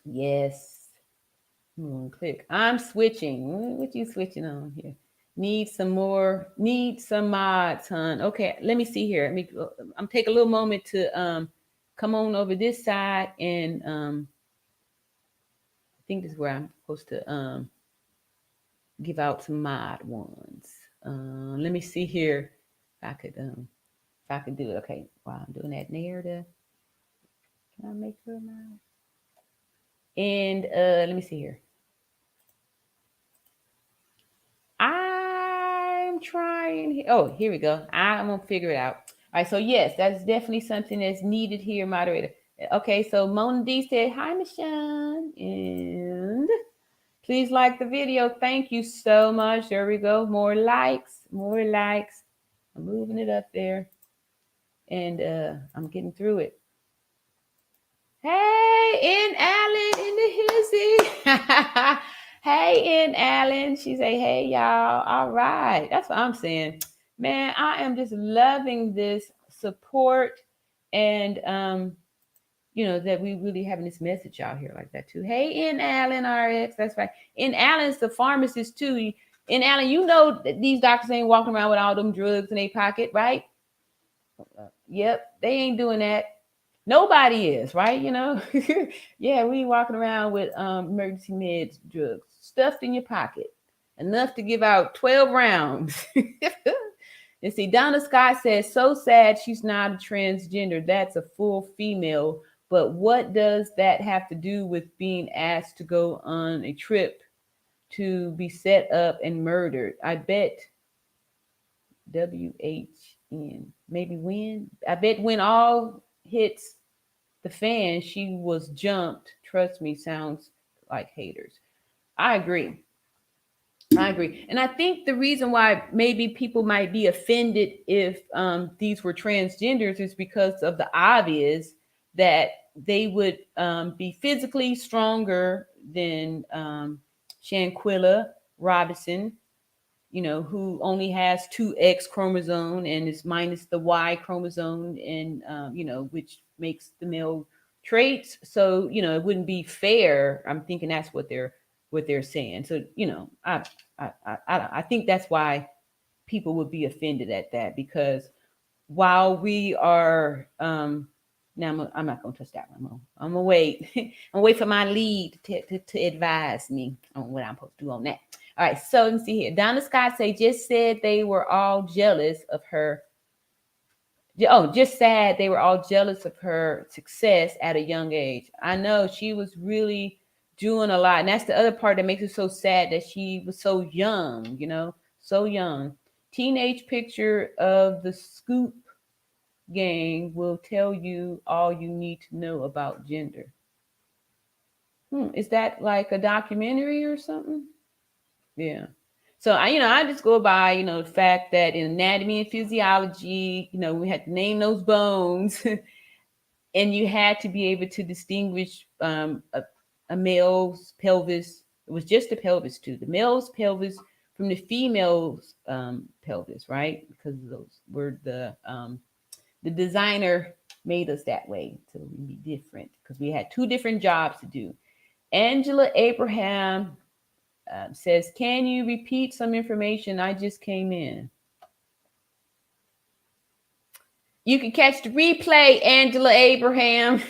Yes. Click. I'm switching. What you switching on here? Need some mods, hon. Okay, let me see here. I'm take a little moment to come on over this side and I think this is where I'm supposed to give out some mod ones. Let me see here if I could do it. Okay, while I'm doing that narrative, can I make her mod? And let me see here. trying. Oh, here we go. I'm gonna figure it out. All right, so yes, that's definitely something that's needed here, moderator. Okay, so Mona D said, hi, Michonne, and please like the video. Thank you so much. There we go. More likes, more likes. I'm moving it up there, and I'm getting through it. Hey, in Allen in the hizzy. Hey, in Allen. She say, hey, y'all. All right. That's what I'm saying. Man, I am just loving this support and that we really having this message out here like that too. Hey, in Allen RX. That's right. In Allen's the pharmacist too. In Allen, you know that these doctors ain't walking around with all them drugs in their pocket, right? Yep, they ain't doing that. Nobody is, right? Yeah, we walking around with emergency meds, drugs stuffed in your pocket, enough to give out 12 rounds. And see, Donna Scott says, so sad she's not a transgender. That's a full female. But what does that have to do with being asked to go on a trip to be set up and murdered? I bet WHN. Maybe when? I bet when all hits the fan, she was jumped. Trust me, sounds like haters. I agree. And I think the reason why maybe people might be offended if these were transgenders is because of the obvious that they would be physically stronger than Shanquella Robinson, who only has 2 X chromosome and is minus the Y chromosome, and which makes the male traits. So it wouldn't be fair. I'm thinking that's what they're saying. So I think that's why people would be offended at that, because while we are now I'm not going to touch that one. I'm gonna wait. I'm gonna wait for my lead to advise me on what I'm supposed to do on that. All right, so let me see here. Donna Scott just said they were all jealous of her. Oh, just sad they were all jealous of her success at a young age. I know she was really doing a lot. And that's the other part that makes it so sad, that she was so young, so young. Teenage picture of the Scoop gang will tell you all you need to know about gender. Is that like a documentary or something? Yeah. So I just go by, the fact that in anatomy and physiology, we had to name those bones, and you had to be able to distinguish a male's pelvis. It was just the pelvis too, the male's pelvis from the female's pelvis, right? Because those were the designer made us that way to be different, because we had 2 different jobs to do. Angela Abraham says, can you repeat some information? I just came in. You can catch the replay, Angela Abraham.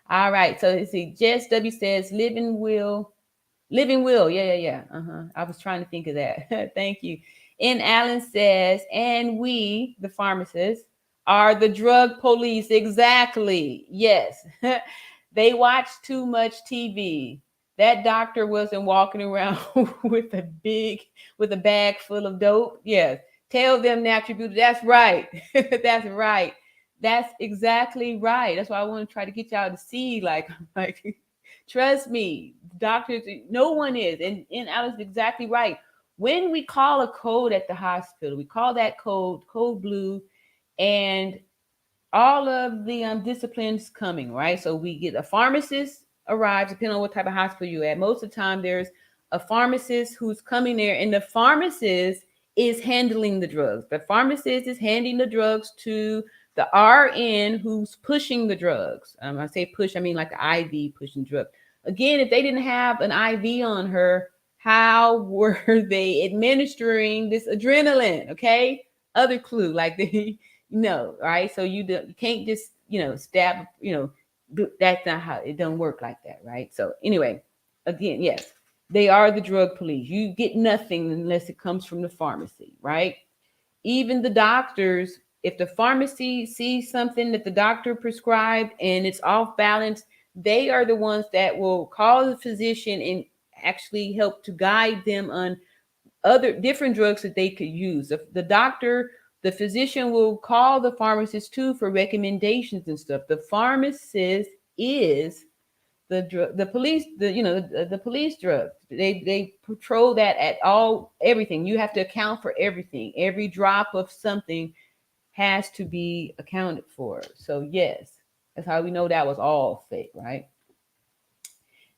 All right. So let's see. Jess W says, living will. Yeah. I was trying to think of that. Thank you. And Allen says, and we, the pharmacists, are the drug police. Exactly. Yes. They watch too much TV. That doctor wasn't walking around with a bag full of dope. Yes. Tell them natural beauty. That's right. That's right. That's exactly right. That's why I want to try to get y'all to see, like trust me, doctors, no one is. And Alice is exactly right. When we call a code at the hospital, we call that code blue, and all of the disciplines coming, right? So we get a pharmacist arrives, depending on what type of hospital you're at. Most of the time, there's a pharmacist who's coming there, and the pharmacist is handling the drugs. The pharmacist is handing the drugs to the RN who's pushing the drugs. I say push, I mean like the IV pushing drugs. Again, if they didn't have an IV on her, how were they administering this adrenaline? Okay, other clue, like they right? So you can't just stab, that's not how it don't work like that, right? So anyway, again, yes, they are the drug police. You get nothing unless it comes from the pharmacy, right? Even the doctors, if the pharmacy sees something that the doctor prescribed and it's off balance, they are the ones that will call the physician and actually help to guide them on other different drugs that they could use. The doctor, the physician will call the pharmacist too for recommendations and stuff. The pharmacist is the police, the police drug. They patrol that at all, everything. You have to account for everything. Every drop of something has to be accounted for. So yes, that's how we know that was all fake, right?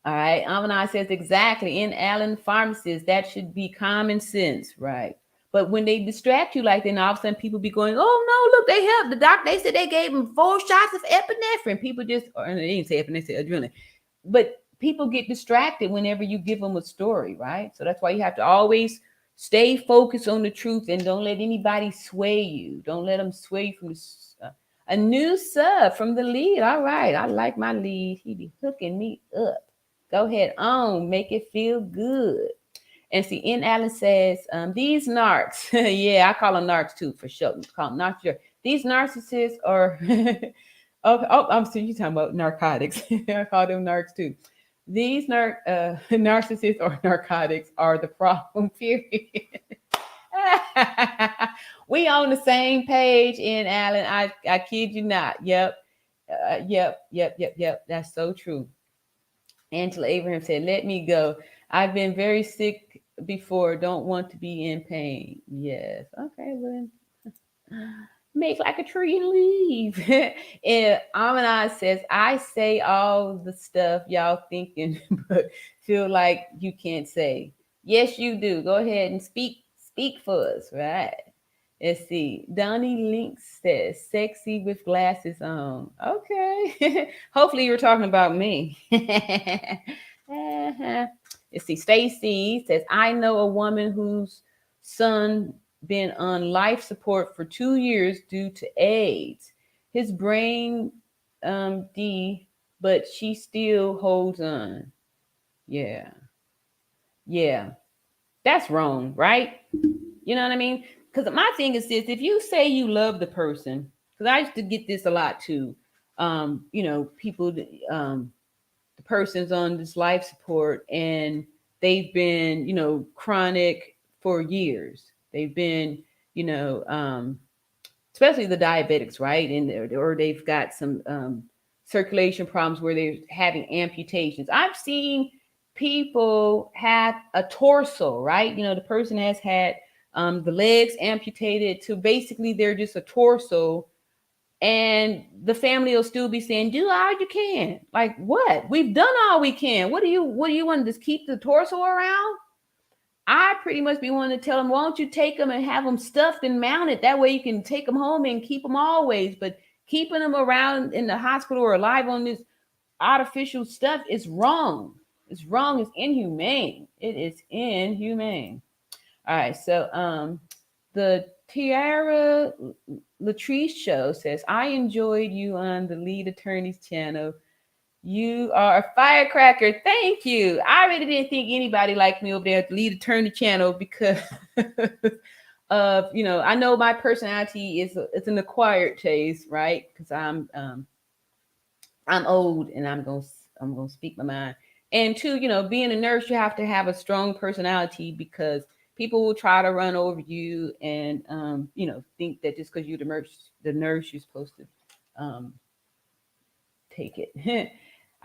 All right. Amanai says exactly. In Allen pharmacists, that should be common sense, right? But when they distract you like that, and all of a sudden people be going, "Oh no, look, they helped the doctor. They said they gave him 4 shots of epinephrine." People just, or they didn't say epinephrine, they said adrenaline. But people get distracted whenever you give them a story, right? So that's why you have to always stay focused on the truth and don't let anybody sway you. Don't let them sway you from a new sub from the lead. All right, I like my lead. He be hooking me up. Go ahead on, make it feel good. And see, N. Allen says, these narcs, yeah, I call them narcs too, for sure. Call them narcs. Sure. These narcissists are, I'm sorry, you talking about narcotics. I call them narcs too. These narcissists or narcotics are the problem, period. We on the same page, N. Allen. I kid you not. Yep. Yep. That's so true. Angela Abraham said, let me go. I've been very sick before. Don't want to be in pain. Yes. Okay, well, make like a tree and leave. And Amanaz says, I say all the stuff y'all thinking, but feel like you can't say. Yes, you do. Go ahead and speak for us, right? Let's see. Donnie Link says, sexy with glasses on. Okay. Hopefully you're talking about me. Let's see. Stacy says, I know a woman whose son been on life support for 2 years due to AIDS. His brain D, but she still holds on. Yeah. That's wrong, right? You know what I mean? Because my thing is this: if you say you love the person, because I used to get this a lot too. People, the person's on this life support and they've been, chronic for years. They've been, especially the diabetics, right? Or they've got some circulation problems where they're having amputations. I've seen people have a torso, right? The person has had the legs amputated to basically they're just a torso, and the family will still be saying, do all you can. Like, what? We've done all we can. What do you want to just keep the torso around? I pretty much be wanting to tell them, why don't you take them and have them stuffed and mounted? That way you can take them home and keep them always. But keeping them around in the hospital or alive on this artificial stuff is wrong. It's wrong. It's inhumane. It is inhumane. All right. So the Tiara Latrice show says, I enjoyed you on the Lead Attorneys channel. You are a firecracker. Thank you. I really didn't think anybody liked me over there at the Lead Attorney channel because of, I know my personality it's an acquired taste, right? Because I'm old and I'm gonna speak my mind. And two, being a nurse, you have to have a strong personality because people will try to run over you and think that just because you're the nurse, you're supposed to take it.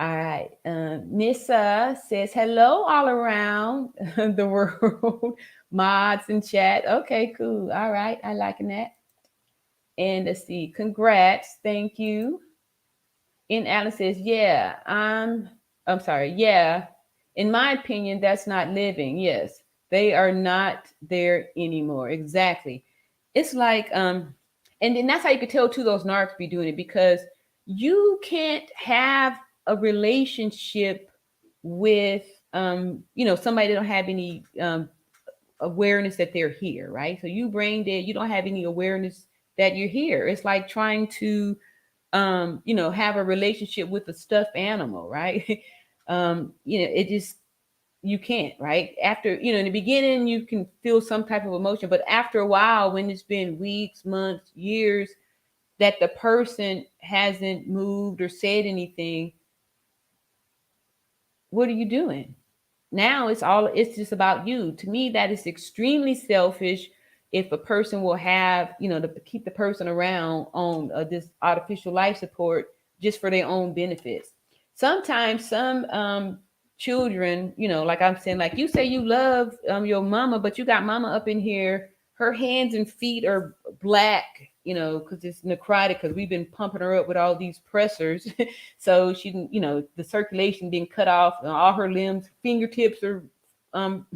All right. Nissa says, hello all around the world. Mods in chat. Okay, cool. All right. I liking that. And let's see. Congrats. Thank you. And Alice says, yeah, I'm sorry. Yeah. In my opinion, that's not living. Yes. They are not there anymore. Exactly. It's like, and then that's how you could tell too, those narcs be doing it, because you can't have a relationship with somebody that don't have any awareness that they're here, right? So you brain dead, you don't have any awareness that you're here. It's like trying to have a relationship with a stuffed animal, right? It just, you can't, right? After, in the beginning you can feel some type of emotion, but after a while, when it's been weeks, months, years that the person hasn't moved or said anything, what are you doing? now it's just about you. To me, that is extremely selfish. If a person will have, to keep the person around on this artificial life support just for their own benefits. Sometimes some children, like I'm saying, like you say you love your mama, but you got mama up in here, her hands and feet are black, because it's necrotic, because we've been pumping her up with all these pressors. So she, the circulation being cut off, and all her limbs, um,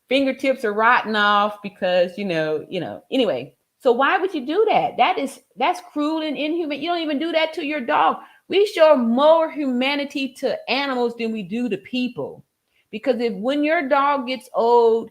fingertips are rotting off because Anyway, so why would you do that? That's cruel and inhuman. You don't even do that to your dog. We show more humanity to animals than we do to people, because if when your dog gets old,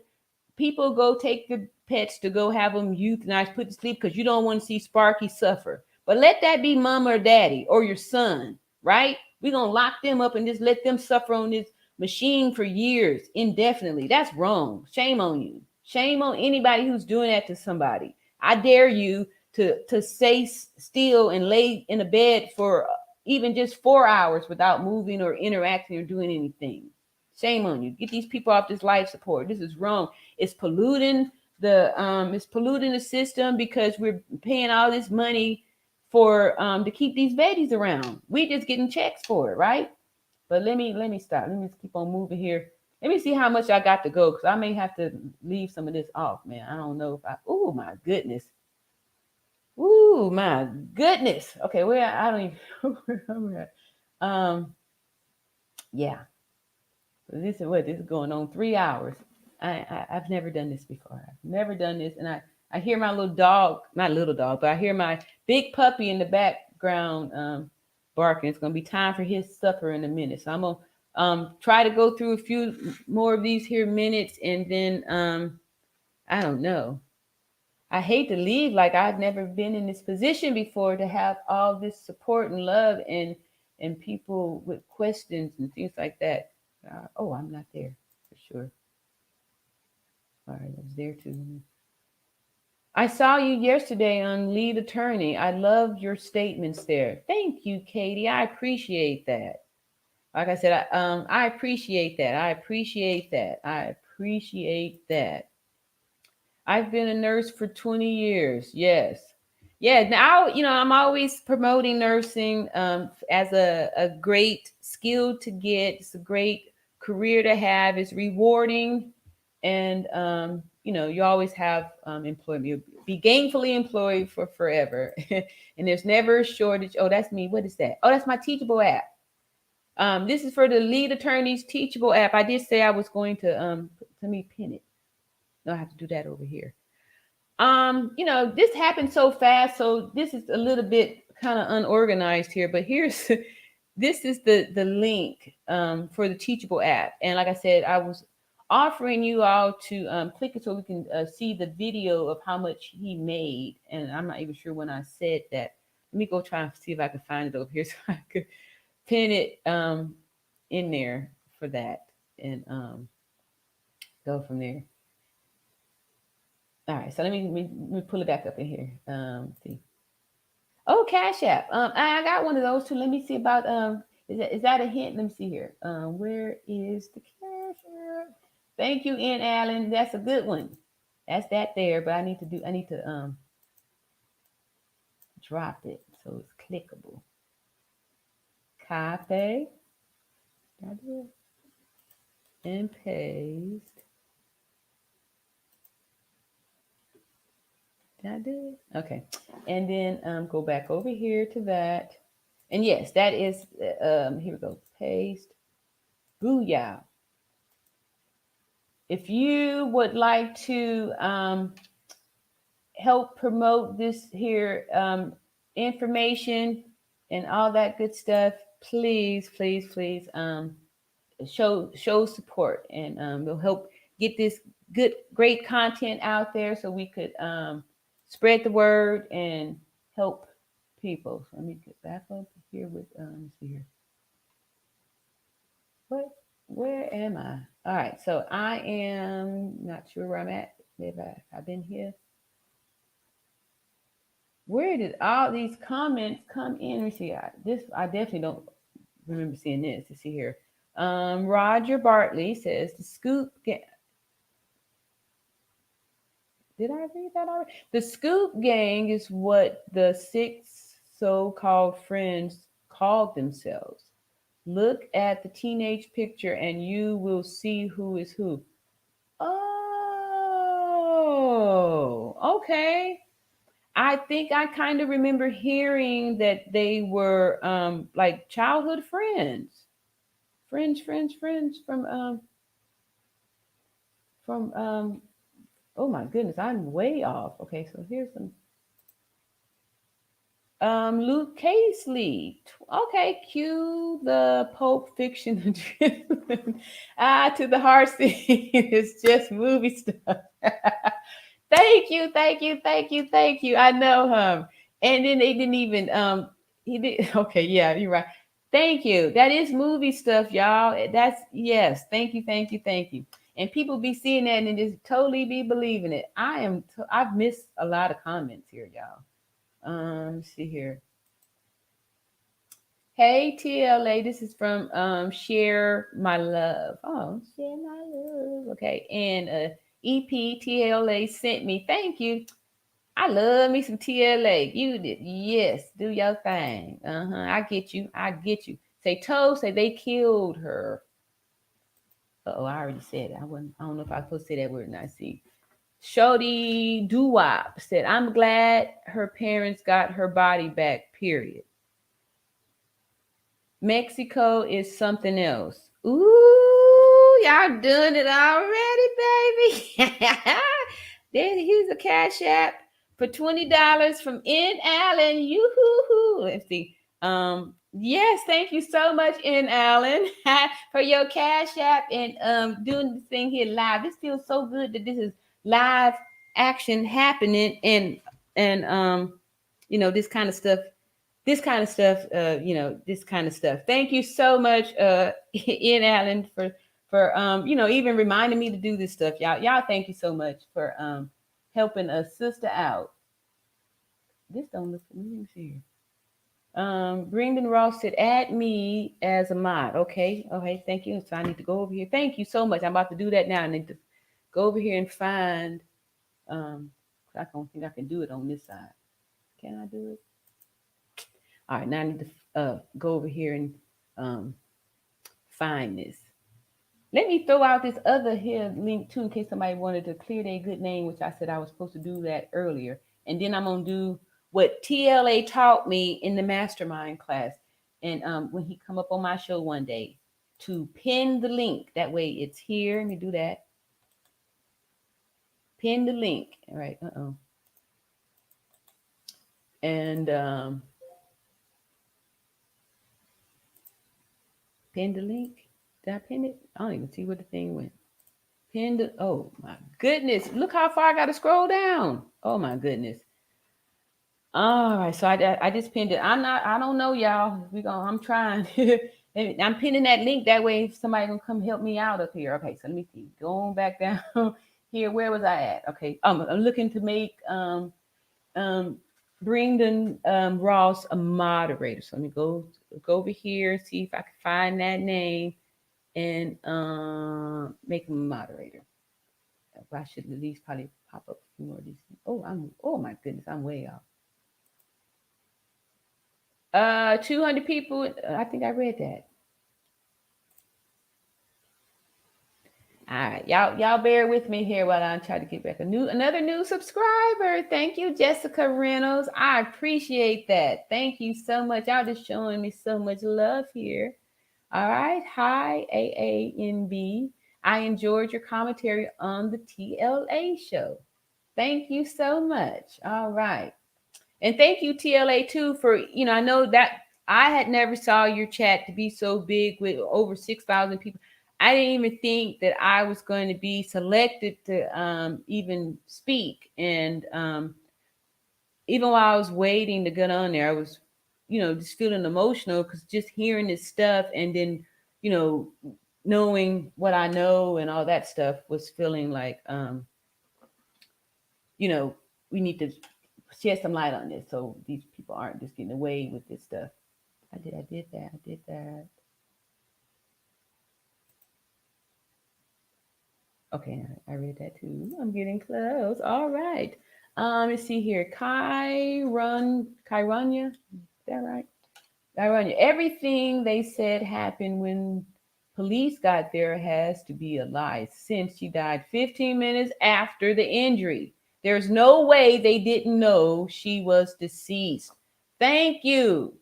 people go take the pets to go have them euthanized, put to sleep, because you don't want to see Sparky suffer. But let that be mama or daddy or your son, right? We're going to lock them up and just let them suffer on this machine for years indefinitely. That's wrong. Shame on you. Shame on anybody who's doing that to somebody. I dare you to stay still and lay in a bed for even just 4 hours without moving or interacting or doing anything. Shame on you. Get these people off this life support. This is wrong. It's polluting the system, because we're paying all this money for to keep these babies around. We just getting checks for it, right? But let me stop. Let me just keep on moving here. Let me see how much I got to go, because I may have to leave some of this off, man. I don't know if I. Oh my goodness. Ooh, my goodness. Okay, where I don't even where I'm at. Yeah. So this is going on 3 hours. I've never done this before. I've never done this, and I hear my little dog, not little dog, but I hear my big puppy in the background barking. It's gonna be time for his supper in a minute, so I'm gonna try to go through a few more of these here minutes, and then I don't know. I hate to leave, like I've never been in this position before, to have all this support and love and people with questions and things like that. Oh, I'm not there for sure. All right, I was there too. I saw you yesterday on Lead Attorney. I loved your statements there. Thank you, Katie. I appreciate that. Like I said, I appreciate that. I appreciate that. I appreciate that. I've been a nurse for 20 years. Yes. Yeah. Now, I'm always promoting nursing as a great skill to get. It's a great career to have. It's rewarding. And, you always have employment. You'll be gainfully employed for forever. And there's never a shortage. Oh, that's me. What is that? Oh, that's my Teachable app. This is for the Lead Attorneys Teachable app. I did say I was going to, let me pin it. No, I have to do that over here. This happened so fast, so this is a little bit kind of unorganized here, but here's this is the link for the Teachable app. And like I said, I was offering you all to click it so we can see the video of how much he made. And I'm not even sure when I said that. Let me go try and see if I can find it over here so I could pin it in there for that, and go from there. All right, so let me pull it back up in here. See. Oh, Cash App. I got one of those too. Let me see about is that a hint? Let me see here. Where is the Cash App? Thank you, N. Allen. That's a good one. That's that there, but I need to drop it so it's clickable. Copy. Did I do it? And paste. Did I do it? Okay. And then go back over here to that. And yes, that is, here we go. Paste. Booyah. If you would like to help promote this here information and all that good stuff, please, please, please show support, and we'll help get this great content out there so we could spread the word and help people. So let me get back up here with let's see here. Where am I? All right, so I am not sure where I'm at. Maybe I've been here. Where did all these comments come in? Let me see. I definitely don't remember seeing this. Let's see here. Roger Bartley says the Scoop. Did I read that already? The Scoop Gang is what the six so-called friends called themselves. Look at the teenage picture and you will see who is who. Oh, okay. I think I kind of remember hearing that they were like childhood friends. Friends from oh my goodness, I'm way off. Okay, so here's some Luke Casely. Okay, cue the Pope fiction adrenaline. To the heart scene. It's just movie stuff. Thank you. I know him. And then they didn't even he did okay, yeah, you're right. Thank you. That is movie stuff, y'all. That's yes. Thank you. And people be seeing that and just totally be believing it. I've missed a lot of comments here, y'all. Let's see here. Hey TLA, this is from Share My Love. Oh, Share My Love. Okay. And EP TLA sent me. Thank you. I love me some TLA. You did. Yes, do your thing. Uh-huh. I get you. Say Toe, say they killed her. Oh, I already said it. I don't know if I was supposed to say that word or not. See. Shody Doo-Wop said, I'm glad her parents got her body back, period. Mexico is something else. Ooh, y'all doing it already, baby. Here's a cash app for $20 from N Allen. Yoo-hoo-hoo. Let's see. Yes, thank you so much, N Allen, for your cash app and doing this thing here live. This feels so good that this is live action happening and this kind of stuff this kind of stuff, this kind of stuff. Thank you so much, Ian Allen, for even reminding me to do this stuff. Y'all, thank you so much for helping a sister out. This don't look familiar. Let me see here. Brendan Ross said, add me as a mod. Okay, thank you. So I need to go over here. Thank you so much. I'm about to do that now. I need to go over here and find I don't think I can do it on this side. Can I do it? All right, now I need to go over here and find this. Let me throw out this other here link too, in case somebody wanted to clear their good name, which I said I was supposed to do that earlier. And then I'm gonna do what TLA taught me in the mastermind class. And when he come up on my show one day, to pin the link. That way it's here. Let me do that. Pin the link. All right. And pin the link. Did I pin it? I don't even see where the thing went. Pinned it. Oh my goodness. Look how far I got to scroll down. Oh my goodness. All right. So I just pinned it. I don't know, y'all. I'm trying. I'm pinning that link. That way if somebody gonna come help me out up here. Okay. So let me see. Going back down here. Where was I at? Okay. I'm looking to make Brendan Ross a moderator. So let me go over here and see if I can find that name and make him a moderator. I should at least probably pop up a few more of these things. Oh my goodness, I'm way off. 200 people. I think I read that. All right, y'all bear with me here while I try to get back another new subscriber. Thank you, Jessica Reynolds. I appreciate that. Thank you so much. Y'all just showing me so much love here. All right. Hi, AANB. I enjoyed your commentary on the TLA show. Thank you so much. All right. And thank you, TLA, too, for, I know that I had never saw your chat to be so big with over 6,000 people. I didn't even think that I was going to be selected to even speak. And even while I was waiting to get on there, I was, just feeling emotional because just hearing this stuff and then, knowing what I know and all that stuff was feeling like, we need to shed some light on this so these people aren't just getting away with this stuff. I did that. Okay, I read that too. I'm getting close. All right. Let's see here. Kyrania. Is that right? Kyrania. Everything they said happened when police got there has to be a lie since she died 15 minutes after the injury. There's no way they didn't know she was deceased. Thank you.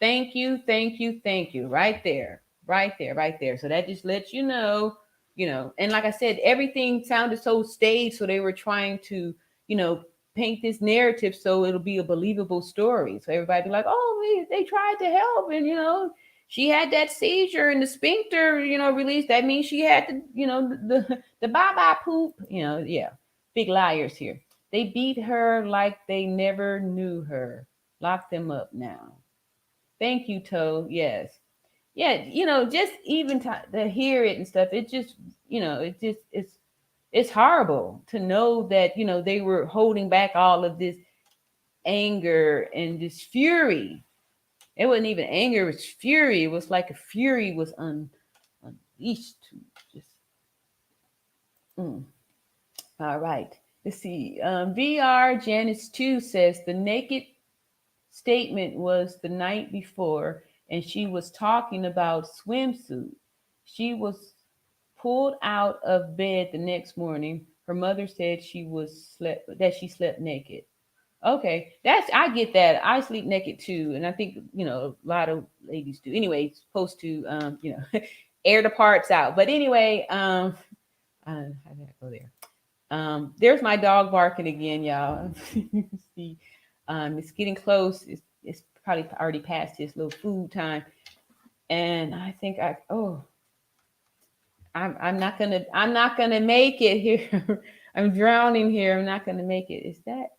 Thank you, thank you, thank you. Right there, right there, right there. So that just lets you know, and like I said, everything sounded so staged. So they were trying to, you know, paint this narrative so it'll be a believable story. So everybody be like, oh, they tried to help. And, you know, she had that seizure and the sphincter, you know, released. That means she had to, you know, the bye-bye poop, you know, yeah. Big liars here. They beat her like they never knew her. Lock them up now. Thank you, Toe. Yes. Yeah, you know, just even to hear it and stuff, it just, you know, it's horrible to know that, you know, they were holding back all of this anger and this fury. It wasn't even anger, it was fury. It was like a fury was unleashed to just, mm. All right. Let's see. VR Janice 2 says the naked statement was the night before, and she was talking about swimsuit. She was pulled out of bed the next morning. Her mother said she slept naked. Okay, that's I get that. I sleep naked too, and I think you know a lot of ladies do. Anyway, it's supposed to you know air the parts out. But anyway, how did I go there? There's my dog barking again, y'all. See, it's getting close. It's probably already past his little food time, and I think I'm not gonna make it here. I'm drowning here. I'm not gonna make it. Is that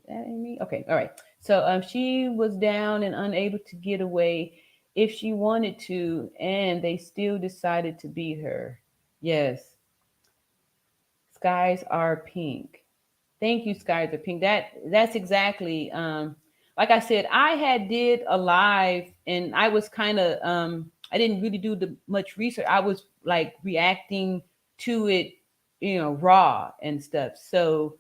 me? Okay, all right. So she was down and unable to get away if she wanted to, and they still decided to beat her. Yes, skies are pink. Thank you, Skies of Pink. That's exactly like I said, I had did a live and I was kind of I didn't really do the much research. I was like reacting to it, you know, raw and stuff. So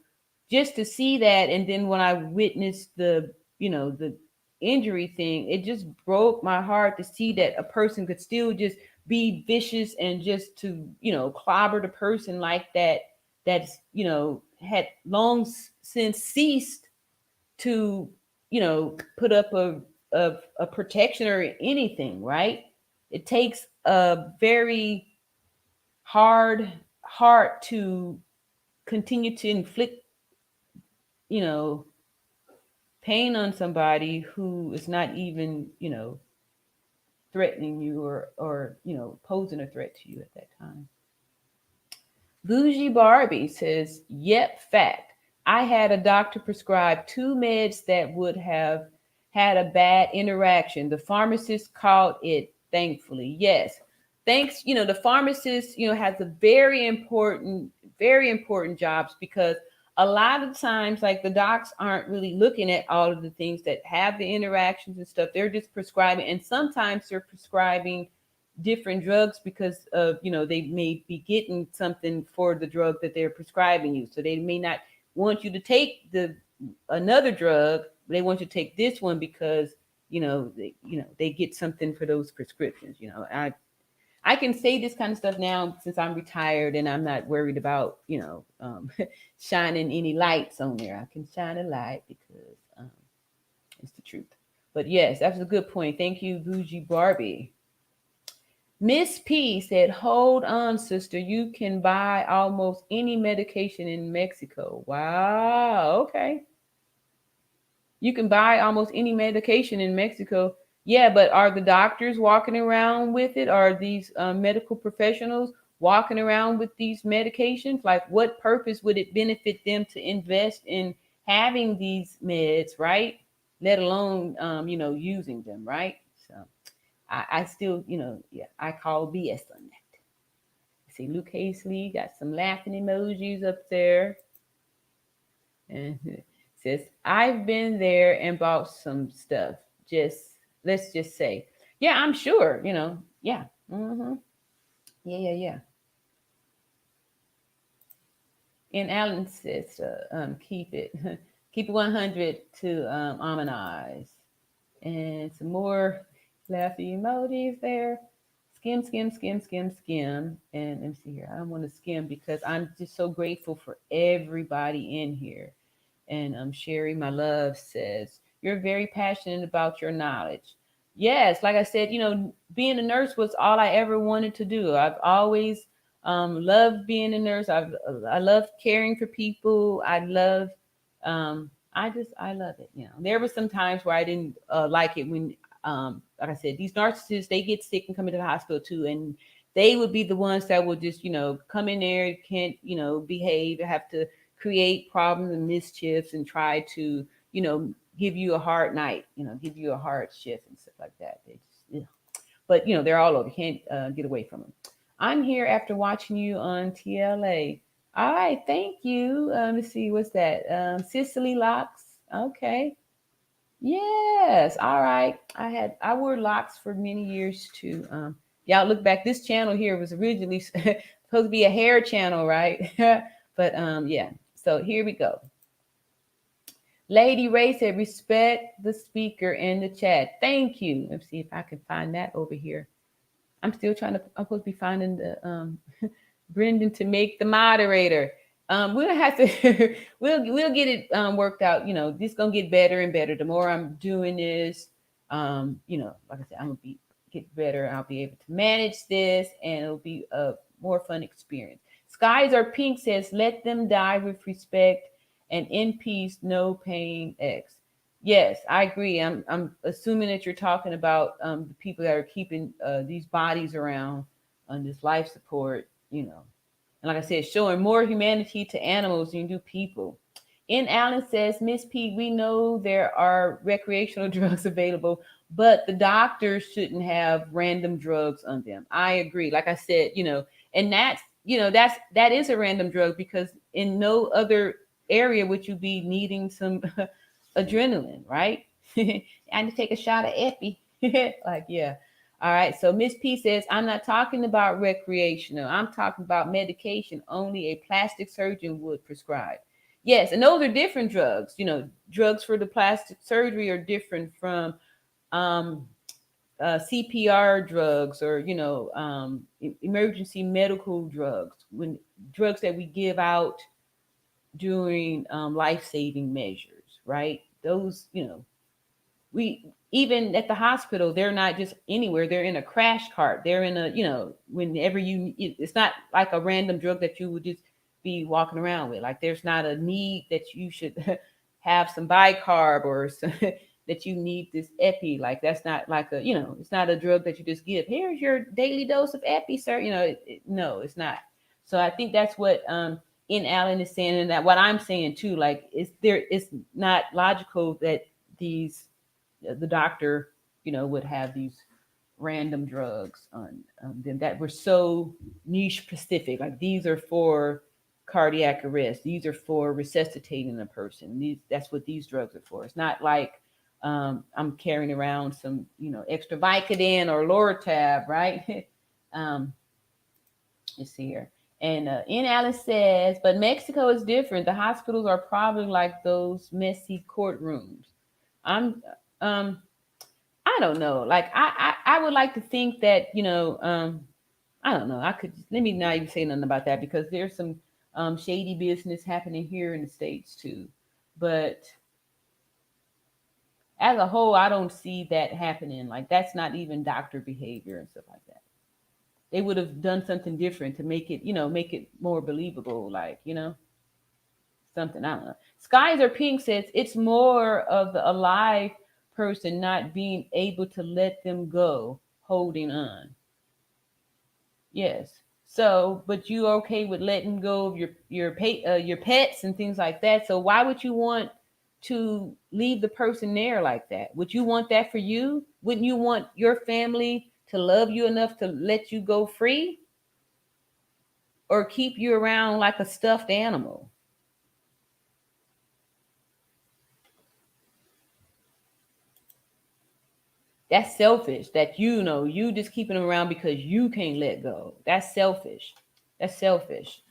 just to see that and then when I witnessed the, you know, the injury thing, it just broke my heart to see that a person could still just be vicious and just to, you know, clobber the person like that that's, you know, had long since ceased to, you know, put up a protection or anything, right? It takes a very hard heart to continue to inflict, you know, pain on somebody who is not even, you know, threatening you or, you know, posing a threat to you at that time. Bougie Barbie says, yep, fact. I had a doctor prescribe two meds that would have had a bad interaction. The pharmacist called it, thankfully. Yes. Thanks, you know, the pharmacist, you know, has a very important jobs because a lot of times, like the docs aren't really looking at all of the things that have the interactions and stuff. They're just prescribing, and sometimes they're prescribing different drugs because of, you know, they may be getting something for the drug that they're prescribing you, so they may not want you to take the another drug. They want you to take this one because, you know they get something for those prescriptions. I can say this kind of stuff now since I'm retired and I'm not worried about, shining any lights on there. I can shine a light because it's the truth. But yes, that's a good point. Thank you, Bougie Barbie. Miss P said, hold on, sister. You can buy almost any medication in Mexico. Wow. Okay. You can buy almost any medication in Mexico. Yeah, but are the doctors walking around with it? Are these medical professionals walking around with these medications? Like, what purpose would it benefit them to invest in having these meds, right? Let alone, using them, right? So I still, yeah, I call BS on that. See, Luke Hazley got some laughing emojis up there. And it says, I've been there and bought some stuff. Let's just say, yeah, I'm sure, yeah. Yeah, yeah, yeah. And Alan says, keep it, keep it 100 to harmonize. And some more laughy emojis there. Skim, skim, skim, skim, skim. And let me see here. I don't want to skim because I'm just so grateful for everybody in here. And Sherry, my love, says, you're very passionate about your knowledge. Yes, like I said, being a nurse was all I ever wanted to do. I've always loved being a nurse. I love caring for people. I love it. There were some times where I didn't like it when, like I said, these narcissists, they get sick and come into the hospital too. And they would be the ones that would just, come in there, can't, behave, have to create problems and mischiefs and try to, give you a hard night, give you a hard shift and stuff like that. They just, but they're all over. You can't get away from them. I'm here after watching you on TLA. All right, thank you. Let's see, what's that? Cicely Locks. Okay. Yes. All right. I wore locks for many years too. Y'all look back. This channel here was originally supposed to be a hair channel, right? But yeah. So here we go. Lady Ray said, respect the speaker in the chat. Thank you. Let's see if I can find that over here. I'm still trying to, I'm supposed to be finding the Brendan to make the moderator. We'll have to we'll get it worked out. This gonna get better and better. The more I'm doing this, like I said, I'm gonna get better. I'll be able to manage this, and it'll be a more fun experience. Skies Are Pink says, let them die with respect and in peace, no pain. X. Yes, I agree. I'm assuming that you're talking about the people that are keeping these bodies around on this life support. And like I said, showing more humanity to animals than you do people. N. Allen says, Miss P, we know there are recreational drugs available, but the doctors shouldn't have random drugs on them. I agree. Like I said, and that is a random drug because in no other area would you be needing some adrenaline, right? I need to take a shot of epi. Like, yeah. All right. So Miss P says, I'm not talking about recreational. I'm talking about medication only a plastic surgeon would prescribe. Yes. And those are different drugs. Drugs for the plastic surgery are different from um, CPR drugs or, emergency medical drugs, when drugs that we give out during life-saving measures, right? Those, we even at the hospital, they're not just anywhere. They're in a crash cart. They're in a, whenever it's not like a random drug that you would just be walking around with. Like there's not a need that you should have some bicarb or some, that you need this epi. Like that's not like a, it's not a drug that you just give. Here's your daily dose of epi, sir. No, it's not. So I think that's what in Allen is saying, and that what I'm saying too. Like it's not logical that the doctor, would have these random drugs on them that were so niche specific. Like these are for cardiac arrest. These are for resuscitating a person. That's what these drugs are for. It's not like I'm carrying around some, extra Vicodin or Loratab, right? Let's see here. And in Alice says, but Mexico is different. The hospitals are probably like those messy courtrooms. I'm I don't know. Like I would like to think that, I don't know. I could let me not even say nothing about that because there's some shady business happening here in the States too. But as a whole, I don't see that happening. Like that's not even doctor behavior and stuff like that. They would have done something different to make it, make it more believable. Like, something, I don't know. Skies Are Pink says it's more of the alive person not being able to let them go, holding on. Yes. So, but you okay with letting go of your pets and things like that. So why would you want to leave the person there like that? Would you want that for you? Wouldn't you want your family to love you enough to let you go free or keep you around like a stuffed animal? That's selfish. That you just keeping them around because you can't let go. That's selfish. That's selfish.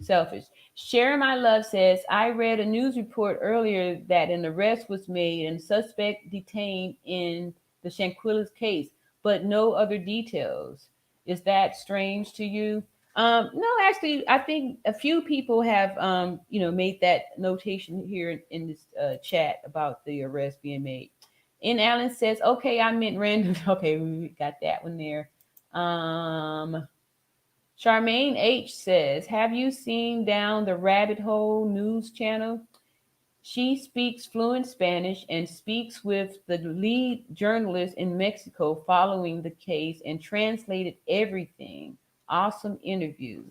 Selfish. Sharon My Love says, I read a news report earlier that an arrest was made and suspect detained in the Shanquella's case, but no other details. Is that strange to you? No, actually, I think a few people have, made that notation here in this chat about the arrest being made. And Alan says, okay, I meant random. Okay, we got that one there. Charmaine H says, have you seen Down the Rabbit Hole news channel? She speaks fluent Spanish and speaks with the lead journalist in Mexico following the case and translated everything. Awesome interview.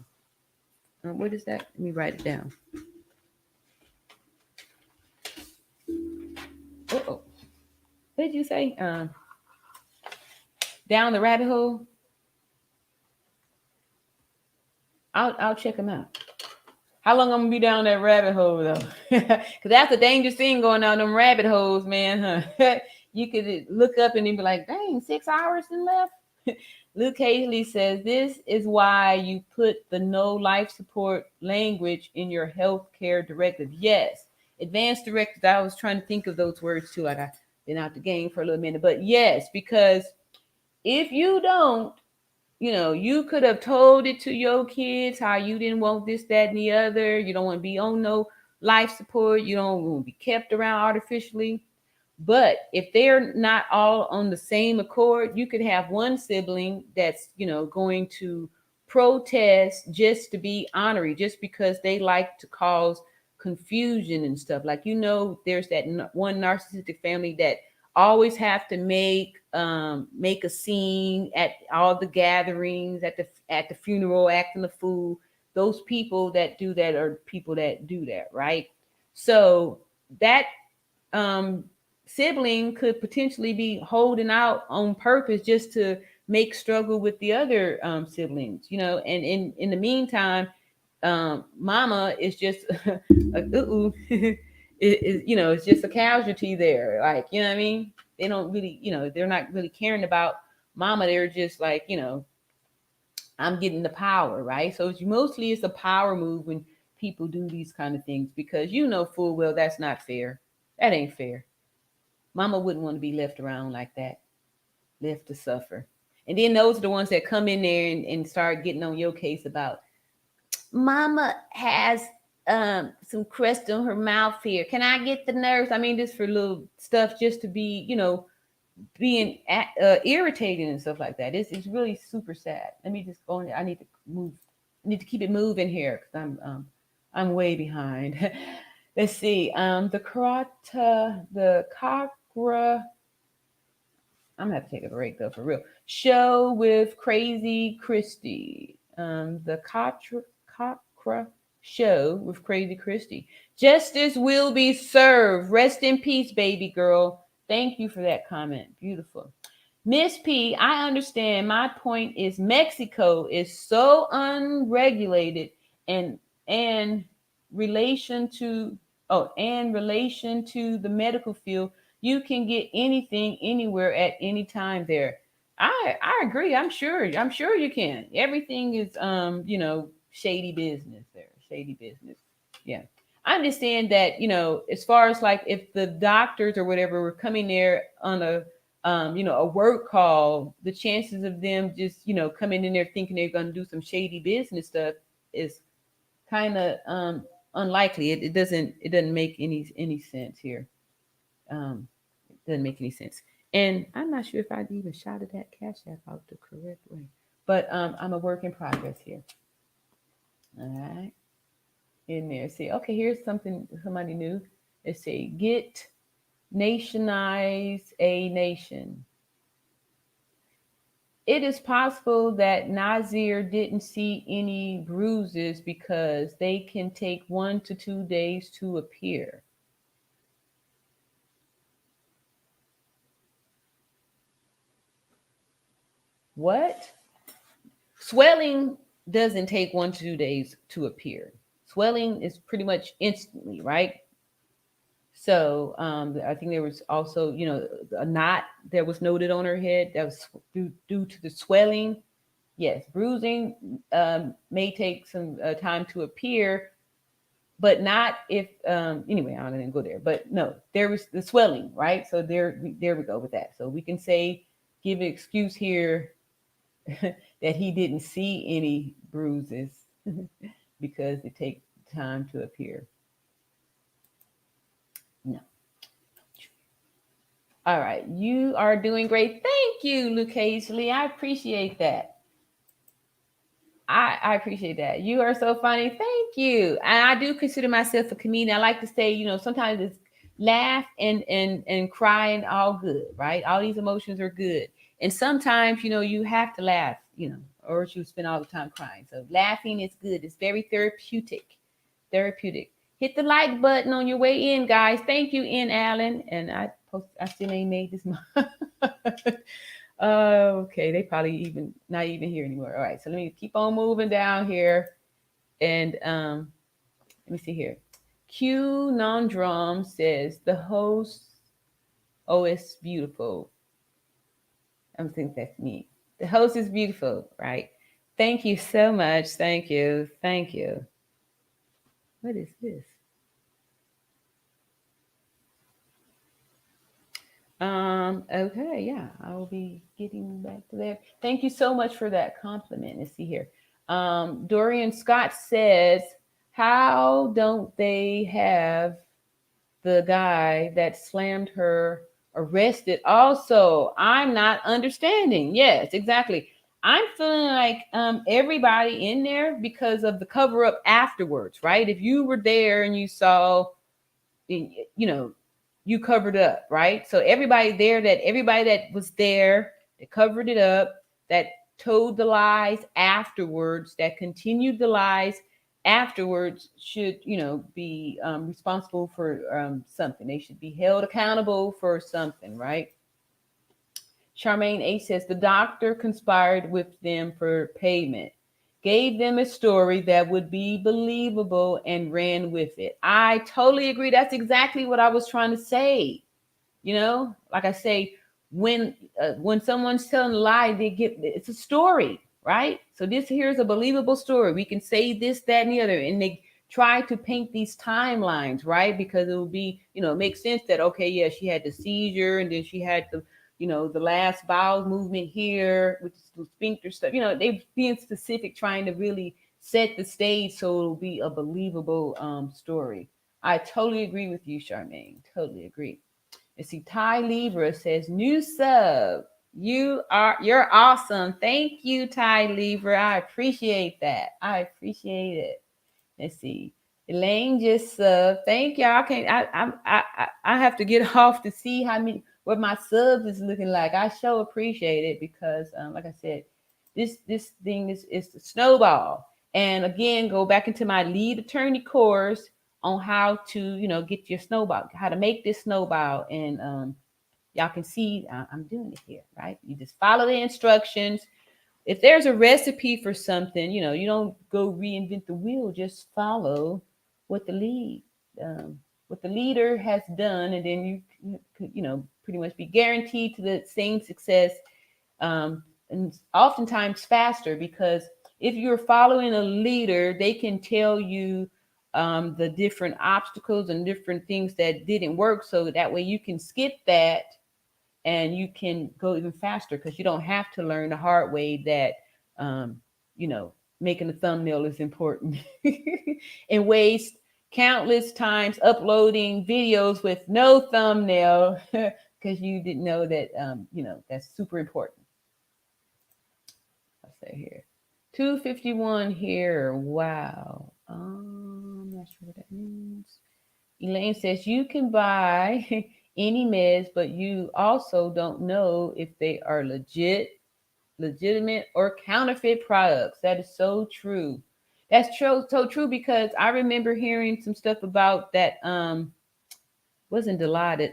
What is that? Let me write it down. Uh-oh. What did you say? Down the Rabbit Hole? I'll check them out. How long I'm gonna be down that rabbit hole though? Because that's a dangerous thing going down them rabbit holes, man. Huh? You could look up and then be like, "Dang, 6 hours and left." Luke Haley says this is why you put the no life support language in your healthcare directive. Yes, advanced directives. I was trying to think of those words too. Like I've been out the game for a little minute, but yes, because if you don't, you could have told it to your kids how you didn't want this, that, and the other. You don't want to be on no life support. You don't want to be kept around artificially. But if they're not all on the same accord, you could have one sibling that's, going to protest just to be honorary, just because they like to cause confusion and stuff. Like, there's that one narcissistic family that always have to make a scene at all the gatherings, at the funeral, acting the fool. Those people that do that are people that do that, right? So that um sibling could potentially be holding out on purpose just to make struggle with the other siblings, and in the meantime, mama is just it's just a casualty there. Like, you know what I mean? They don't really, they're not really caring about mama. They're just like, I'm getting the power, right? So mostly it's a power move when people do these kind of things, because full well that's not fair. That ain't fair. Mama wouldn't want to be left around like that, left to suffer. And then those are the ones that come in there and start getting on your case about, mama has some crust on her mouth here. Can I get the nurse? I mean, just for little stuff, just to be, being irritating and stuff like that. It's really super sad. Let me just go in there. I need to move. I need to keep it moving here because I'm way behind. Let's see. The Cockra. I'm gonna have to take a break though, for real. Show with Crazy Christy. The Cockra show with Crazy Christy. Justice will be served. Rest in peace, baby girl. Thank you for that comment. Beautiful. Miss P, I understand. My point is Mexico is so unregulated and relation to the medical field, you can get anything anywhere at any time there. I agree. I'm sure you can. Everything is shady business there. Shady business. Yeah. I understand that, as far as like if the doctors or whatever were coming there on a work call, the chances of them just, coming in there thinking they're going to do some shady business stuff is kind of unlikely. It doesn't make any sense here. It doesn't make any sense. And I'm not sure if I'd even shouted that Cash App out the correct way, but I'm a work in progress here. All right. In there. See, okay, here's somebody new. Let's see. Get nationize a nation. It is possible that Nazir didn't see any bruises because they can take 1 to 2 days to appear. What? Swelling doesn't take 1 to 2 days to appear. Swelling is pretty much instantly, right? So I think there was also, a knot that was noted on her head that was due to the swelling. yes, bruising may take some time to appear, but not if anyway, I don't even go there. But no, there was the swelling, right? So there we go with that. So we can say, give an excuse here that he didn't see any bruises because it takes time to appear. No. All right, you are doing great. Thank you, Lucas Lee. I appreciate that. I appreciate that. You are so funny. Thank you. And I do consider myself a comedian. I like to say, sometimes it's laugh and cry and all good, right? All these emotions are good. And sometimes, you have to laugh, or you spend all the time crying. So laughing is good. It's very therapeutic. Therapeutic. Hit the like button on your way in, guys. Thank you, in Allen. And I still ain't made this month. Okay, they probably even not even here anymore. All right, so let me keep on moving down here, and let me see here. Q non drum says the host. Oh, it's beautiful. I think that's me. The host is beautiful, right? Thank you so much. Thank you. Thank you. What is this? Okay, yeah, I will be getting back to that. Thank you so much for that compliment. Let's see here. Dorian Scott says, how don't they have the guy that slammed her arrested? Also, I'm not understanding. Yes, exactly. I'm feeling like everybody in there because of the cover up afterwards, right? If you were there and you saw, you covered up, right? So everybody that was there, that covered it up, that told the lies afterwards, that continued the lies afterwards, should be responsible for something. They should be held accountable for something, right? Charmaine H says the doctor conspired with them for payment, gave them a story that would be believable, and ran with it. I totally agree. That's exactly what I was trying to say. Like I say, when someone's telling a lie, it's a story, right? So this here's a believable story. We can say this, that, and the other, and they try to paint these timelines, right? Because it will be, it makes sense that okay, yeah, she had the seizure, and then she had the last bowel movement here, which is the sphincter stuff. They being specific, trying to really set the stage so it'll be a believable story. I totally agree with you, Charmaine. Totally agree. And see, Ty Libra says, new sub. You're awesome. Thank you, Ty Libra. I appreciate that. I appreciate it. Let's see. Elaine just thank y'all. I have to get off to see what my subs is looking like. I so appreciate it because like I said, this thing is the snowball. And again, go back into my lead attorney course on how to get your snowball, how to make this snowball. And y'all can see I'm doing it here, right? You just follow the instructions. If there's a recipe for something, you don't go reinvent the wheel. Just follow what the leader has done, and then you pretty much be guaranteed to the same success, and oftentimes faster, because if you're following a leader, they can tell you the different obstacles and different things that didn't work, so that way you can skip that and you can go even faster, because you don't have to learn the hard way that making a thumbnail is important and waste countless times uploading videos with no thumbnail because you didn't know that that's super important. I'll say here 251 here. Wow. I'm not sure what that means. Elaine says you can buy any meds, but you also don't know if they are legitimate or counterfeit products. That is so true. That's true, so true, because I remember hearing some stuff about that. Wasn't Dilaudid.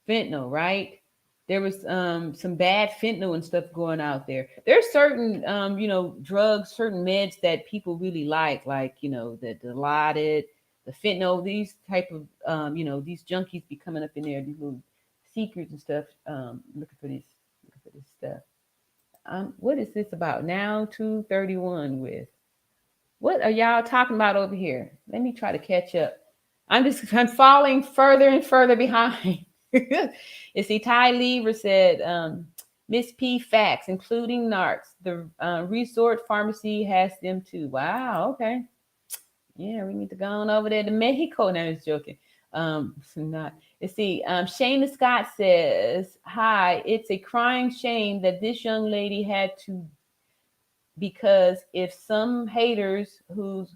Fentanyl, right? There was some bad fentanyl and stuff going out there. There's certain drugs, certain meds that people really like the Dilaudid, the fentanyl. These type of these junkies be coming up in there, these little secrets and stuff, looking for this stuff. what is this about? Now 231 with. What are y'all talking about over here? Let me try to catch up. I'm falling further and further behind. You see, Ty Lever said, Miss P facts, including narcs. The resort pharmacy has them too. Wow, okay. Yeah, we need to go on over there to Mexico. No, I was joking. Not. Let's see. Shayna Scott says, "Hi, it's a crying shame that this young lady had to, because if some haters who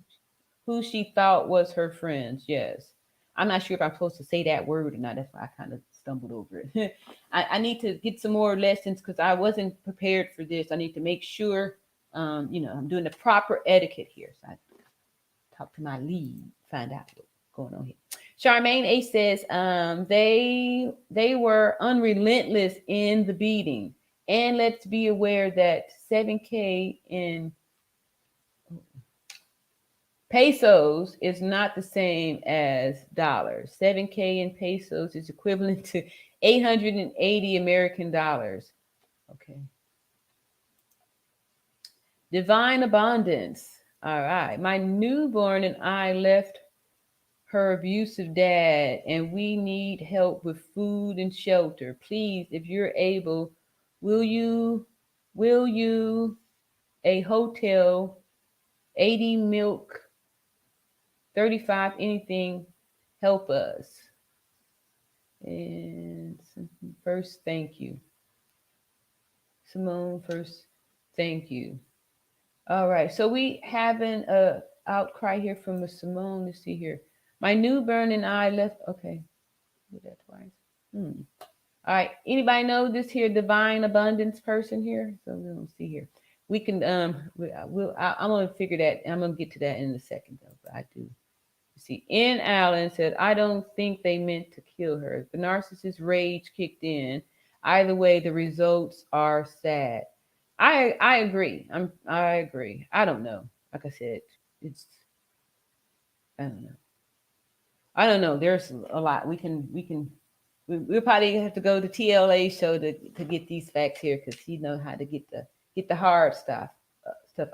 she thought was her friends." Yes, I'm not sure if I'm supposed to say that word or not. That's why I kind of stumbled over it. I need to get some more lessons because I wasn't prepared for this. I need to make sure, I'm doing the proper etiquette here. So I talk to my lead, find out what's going on here. Charmaine A says, they were unrelentless in the beating. And let's be aware that 7K in pesos is not the same as dollars. 7K in pesos is equivalent to 880 American dollars. Okay. Divine abundance. All right. My newborn and I left her abusive dad, and we need help with food and shelter. Please, if you're able, will you a hotel, 80 milk, 35 anything, help us? And first, thank you. Simone, first, thank you. All right, so we have an outcry here from a Simone. Let's see here. My newborn and I left. Okay, did that twice. All right, anybody know this here divine abundance person here? So we don't see here. We can I'm gonna figure that. I'm gonna get to that in a second though. But I do see. N. Allen said, I don't think they meant to kill her. The narcissist rage kicked in. Either way, the results are sad. I agree. I agree. I don't know. Like I said, it's I don't know. I don't know. There's a lot we'll probably have to go to TLA show to get these facts here because he knows how to get the hard stuff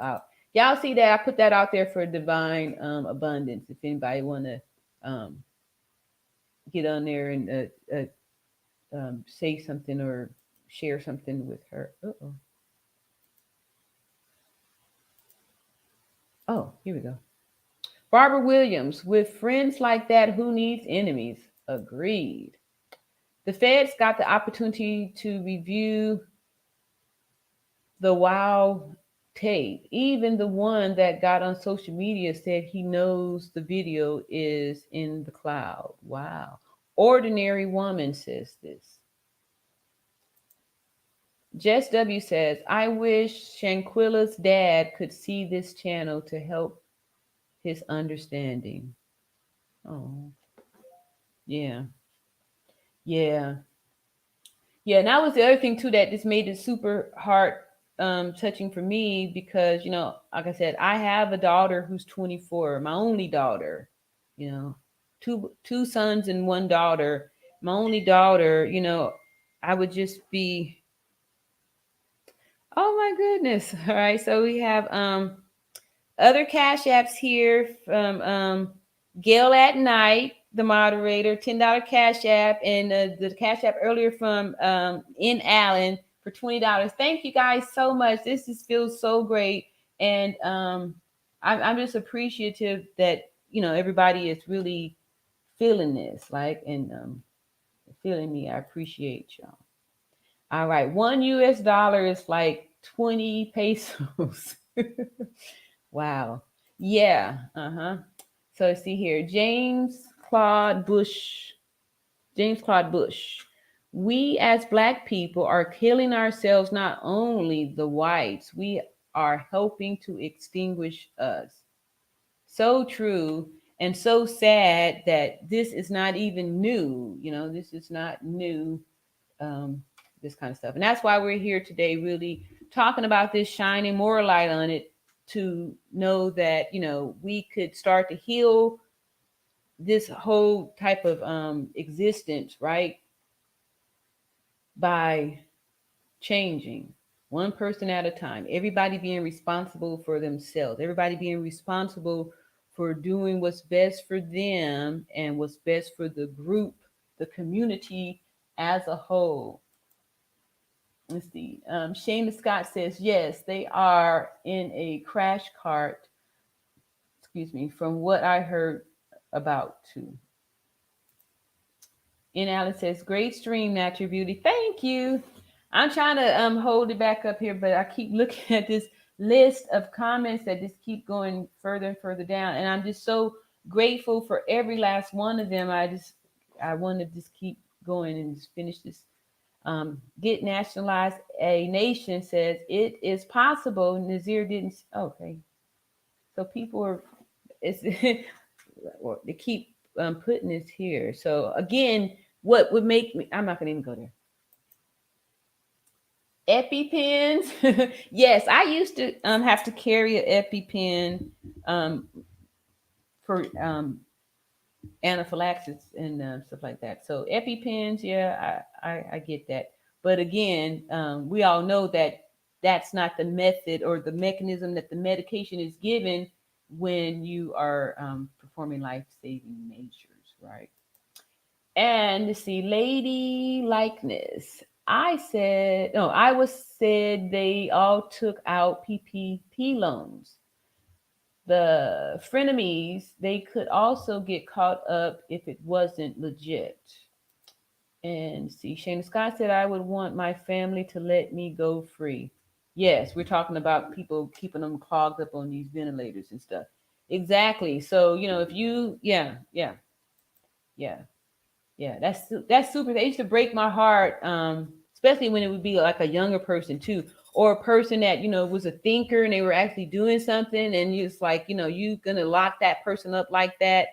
out. Y'all see that I put that out there for divine abundance. If anybody want to get on there and say something or share something with her. Uh-oh. Oh, here we go. Barbara Williams, with friends like that, who needs enemies? Agreed. The feds got the opportunity to review the WOW tape. Even the one that got on social media said he knows the video is in the cloud. Wow. Ordinary woman says this. Jess W says, I wish Shanquella's dad could see this channel to help his understanding. Oh, yeah. Yeah. Yeah, and that was the other thing too that just made it super heart touching for me because like I said, I have a daughter who's 24, my only daughter. Two sons and one daughter. My only daughter. I would just be, oh my goodness. All right, so we have other cash apps here from Gail at Night, the moderator, $10 cash app, and the cash app earlier from N. Allen for $20. Thank you guys so much. This feels so great, and I'm just appreciative that everybody is really feeling this, and feeling me. I appreciate y'all. All right, $1 is like 20 pesos. Wow. Yeah. Uh-huh. So see here, James Claude Bush. We as Black people are killing ourselves, not only the whites. We are helping to extinguish us. So true and so sad that this is not even new. This is not new, this kind of stuff. And that's why we're here today, really talking about this, shining more light on it, to know that we could start to heal this whole type of existence, right, by changing, one person at a time. Everybody being responsible for themselves. Everybody being responsible for doing what's best for them and what's best for the group, the community as a whole. Let's see. Shana Scott says, yes, they are in a crash cart. Excuse me, from what I heard about too. And Alan says, great stream, Natural Beauty. Thank you. I'm trying to hold it back up here, but I keep looking at this list of comments that just keep going further and further down. And I'm just so grateful for every last one of them. I want to just keep going and just finish this. Get nationalized. A nation says it is possible. Nazir didn't. Okay. So people are, it's, they keep putting this here. So again, what would make me, I'm not going to even go there. EpiPens. Yes, I used to have to carry an EpiPen for anaphylaxis and stuff like that. So EpiPens, yeah, I get that. But again, we all know that that's not the method or the mechanism that the medication is given when you are performing life-saving measures, right? And let's see, lady likeness. I was said they all took out PPP loans. The frenemies, they could also get caught up if it wasn't legit. And see, Shana Scott said, I would want my family to let me go free. Yes, we're talking about people keeping them clogged up on these ventilators and stuff. Exactly. So, if you, yeah. Yeah, that's super. They used to break my heart, especially when it would be like a younger person too, or a person that was a thinker and they were actually doing something, and it's like you gonna lock that person up like that,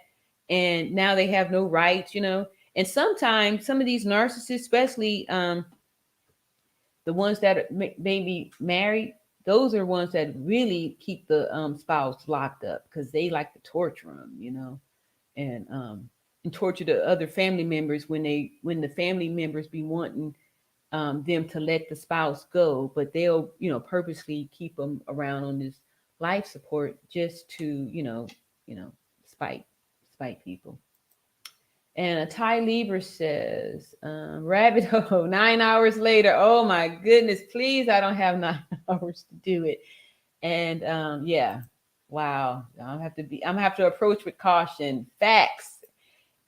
and now they have no rights. And sometimes some of these narcissists, especially the ones that are maybe married, those are ones that really keep the spouse locked up because they like to torture them. And torture the other family members when the family members be wanting them to let the spouse go, but they'll purposely keep them around on this life support just to spite people. And a Ty Lieber says, rabbit hole, 9 hours later. Oh my goodness, please, I don't have 9 hours to do it. And yeah, wow. I'm gonna have to approach with caution. Facts.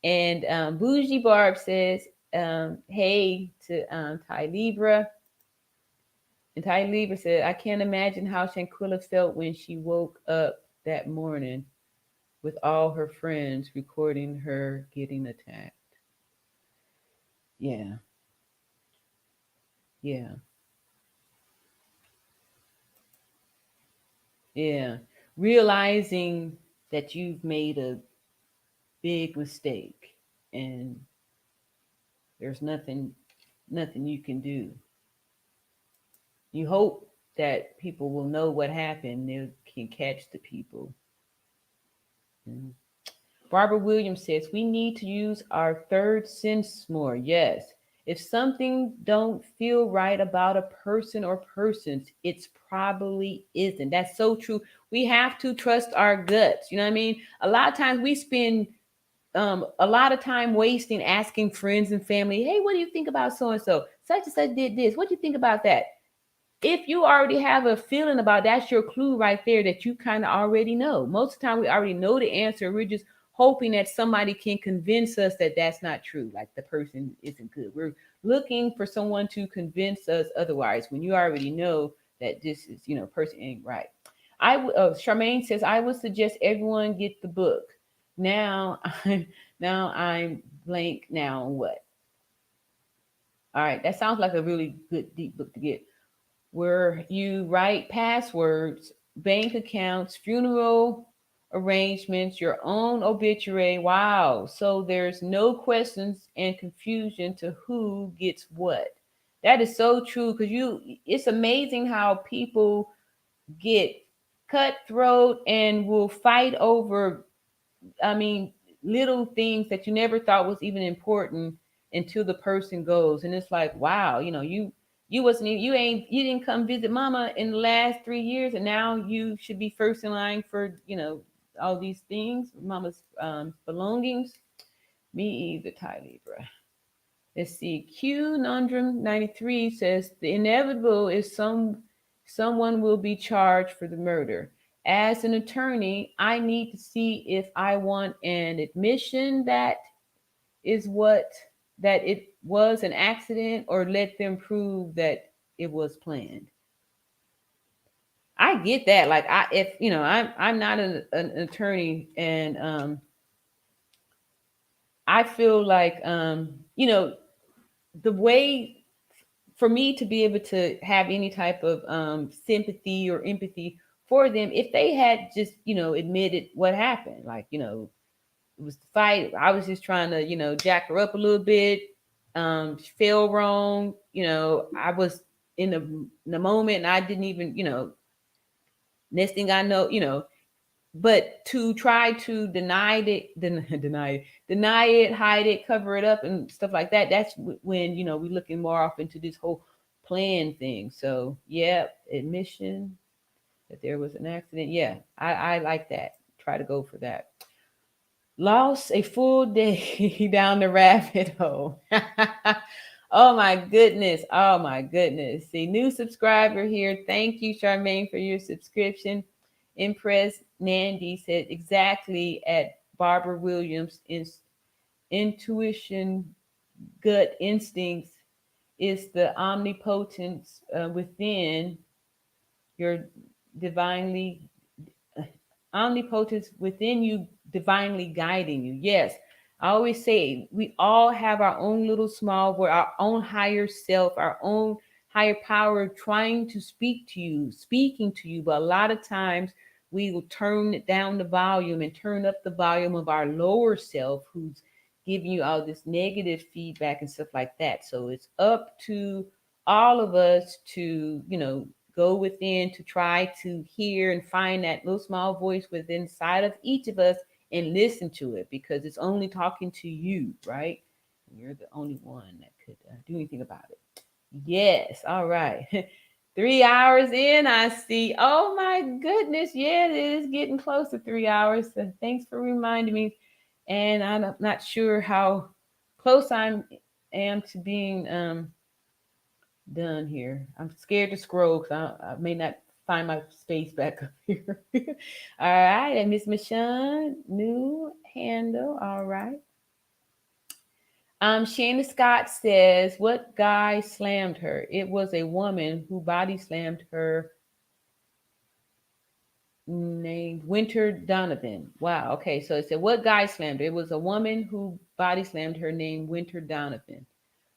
And Bougie Barb says, hey to Ty Libra. And Ty Libra said, I can't imagine how Shanquella felt when she woke up that morning with all her friends recording her getting attacked. Yeah. Yeah. Yeah. Realizing that you've made a big mistake and there's nothing you can do. You hope that people will know what happened. They can catch the people. Mm. Barbara Williams says, we need to use our third sense more. Yes. If something don't feel right about a person or persons, it's probably isn't. That's so true. We have to trust our guts. You know what I mean? A lot of times we spend a lot of time wasting asking friends and family, hey, what do you think about so and so? Such and such did this. What do you think about that? If you already have a feeling about, that's your clue right there that you kind of already know. Most of the time we already know the answer. We're just hoping that somebody can convince us that that's not true, like the person isn't good. We're looking for someone to convince us otherwise when you already know that this is person ain't right. Charmaine says, I would suggest everyone get the book. Now I'm blank now on what. All right, that sounds like a really good deep book to get, where you write passwords, bank accounts, funeral arrangements, your own obituary. Wow. So there's no questions and confusion to who gets what. That is so true, because it's amazing how people get cutthroat and will fight over, I mean, little things that you never thought was even important until the person goes. And it's like, wow, you didn't come visit mama in the last 3 years, and now you should be first in line for, all these things, mama's belongings. Me either, Ty Libra. Let's see. Q Nondrum 93 says the inevitable is someone will be charged for the murder. As an attorney, I need to see if I want an admission is what that it was an accident, or let them prove that it was planned. I get that. Like, I'm not an attorney, and I feel like the way for me to be able to have any type of sympathy or empathy for them, if they had just admitted what happened, like, it was the fight. I was just trying to, jack her up a little bit. She fell wrong. I was in the moment, and I didn't even, next thing I know, but to try to deny it, hide it, cover it up, and stuff like that. That's when we're looking more off into this whole plan thing. So yeah, admission that there was an accident. Yeah, I like that. Try to go for that. Lost a full day down the rabbit hole. Oh my goodness. Oh my goodness. See, new subscriber here. Thank you, Charmaine, for your subscription. Impress Nandy said exactly at Barbara Williams. Intuition, gut instincts is the omnipotence within your divinely omnipotence within you, divinely guiding you. Yes, I always say we all have our own little small voice, our own higher self, our own higher power trying to speak to you, speaking to you. But a lot of times we will turn down the volume and turn up the volume of our lower self, who's giving you all this negative feedback and stuff like that. So it's up to all of us to, go within, to try to hear and find that little small voice within inside of each of us and listen to it, because it's only talking to you, right? You're the only one that could do anything about it. Yes. All right. 3 hours in, I see. Oh my goodness. Yeah, it is getting close to 3 hours. So thanks for reminding me. And I'm not sure how close I am to being done here. I'm scared to scroll because I may not find my space back up here. All right, and Miss Michonne, new handle. All right. Shanna Scott says, "What guy slammed her? It was a woman who body slammed her, named Winter Donovan." Wow. Okay, so it said, "What guy slammed her? It was a woman who body slammed her, named Winter Donovan."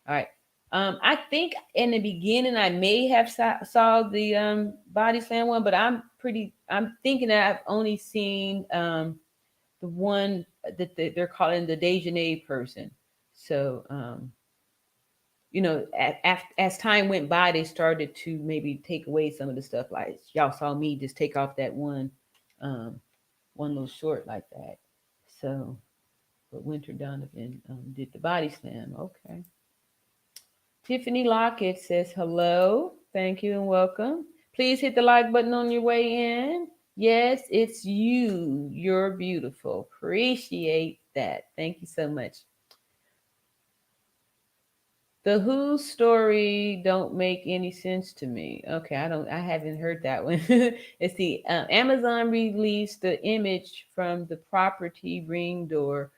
All right. I think in the beginning I may have saw the body slam one, but I'm thinking that I've only seen the one that they're calling the Daejanae person. So as time went by, they started to maybe take away some of the stuff. Like y'all saw me just take off that one little short like that. So, but Winter Donovan did the body slam. Okay. Tiffany Lockett says hello. Thank you and welcome. Please hit the like button on your way in. Yes, it's you. You're beautiful. Appreciate that. Thank you so much. The Who story don't make any sense to me. Okay, I haven't heard that one. Let's see. Amazon released the image from the property ring door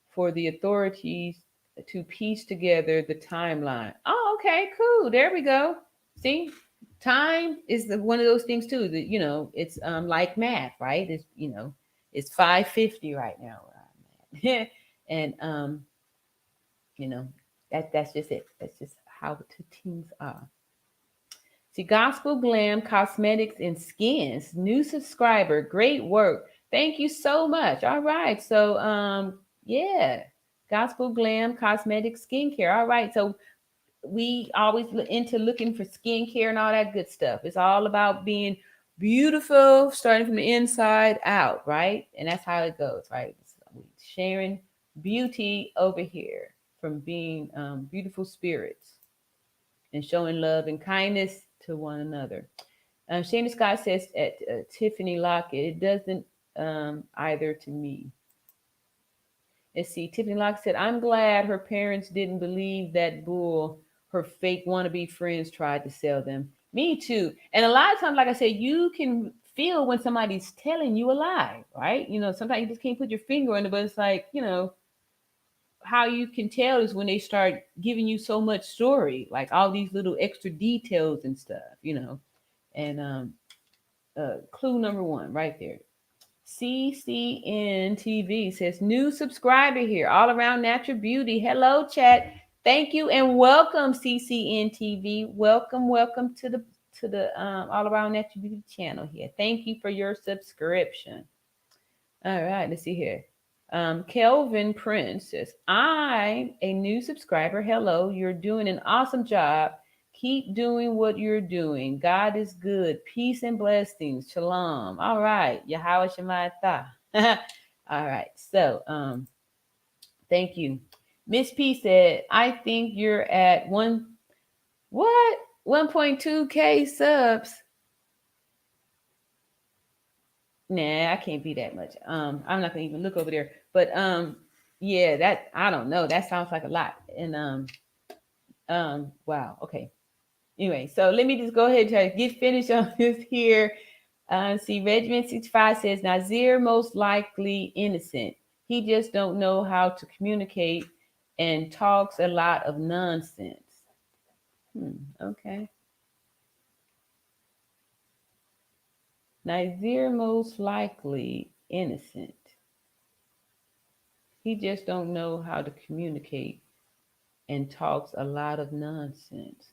for the authorities to piece together the timeline. Oh, okay, cool. There we go. See, time is one of those things too. That it's like math, right? It's 5:50 right now where I'm at, and you know, that's just it. That's just how the things are. See, Gospel Glam Cosmetics and Skins, new subscriber, great work. Thank you so much. All right, so yeah, Gospel Glam Cosmetics Skincare. All right, so we always into looking for skincare and all that good stuff. It's all about being beautiful, starting from the inside out, right? And that's how it goes, right? So sharing beauty over here from being beautiful spirits. and showing love and kindness to one another. Shana Scott says at Tiffany Lockett, it doesn't either to me. Let's see. Tiffany Lockett said, I'm glad her parents didn't believe that bull her fake wannabe friends tried to sell them. Me too. And a lot of times, like I said, you can feel when somebody's telling you a lie, right? Sometimes you just can't put your finger on it, but it's like, how you can tell is when they start giving you so much story, like all these little extra details and stuff. And clue number one right there. CCN TV says, new subscriber here, all around natural beauty. Hello, chat. Thank you and welcome, CCN TV. Welcome to the all around natural beauty channel here. Thank you for your subscription. All right, let's see here. Kelvin Prince says, I'm a new subscriber. Hello, you're doing an awesome job. Keep doing what you're doing. God is good. Peace and blessings. Shalom. All right. Yahweh Shemayatah. All right. So, thank you. Miss P said, I think you're at 1.2K subs. Nah, I can't be that much. I'm not gonna even look over there. But yeah, that I don't know. That sounds like a lot. And wow, okay. Anyway, so let me just go ahead and try to get finished on this here. See, Regiment 65 says Nazir most likely innocent. He just don't know how to communicate and talks a lot of nonsense. Okay. Nazir most likely innocent. He just don't know how to communicate and talks a lot of nonsense.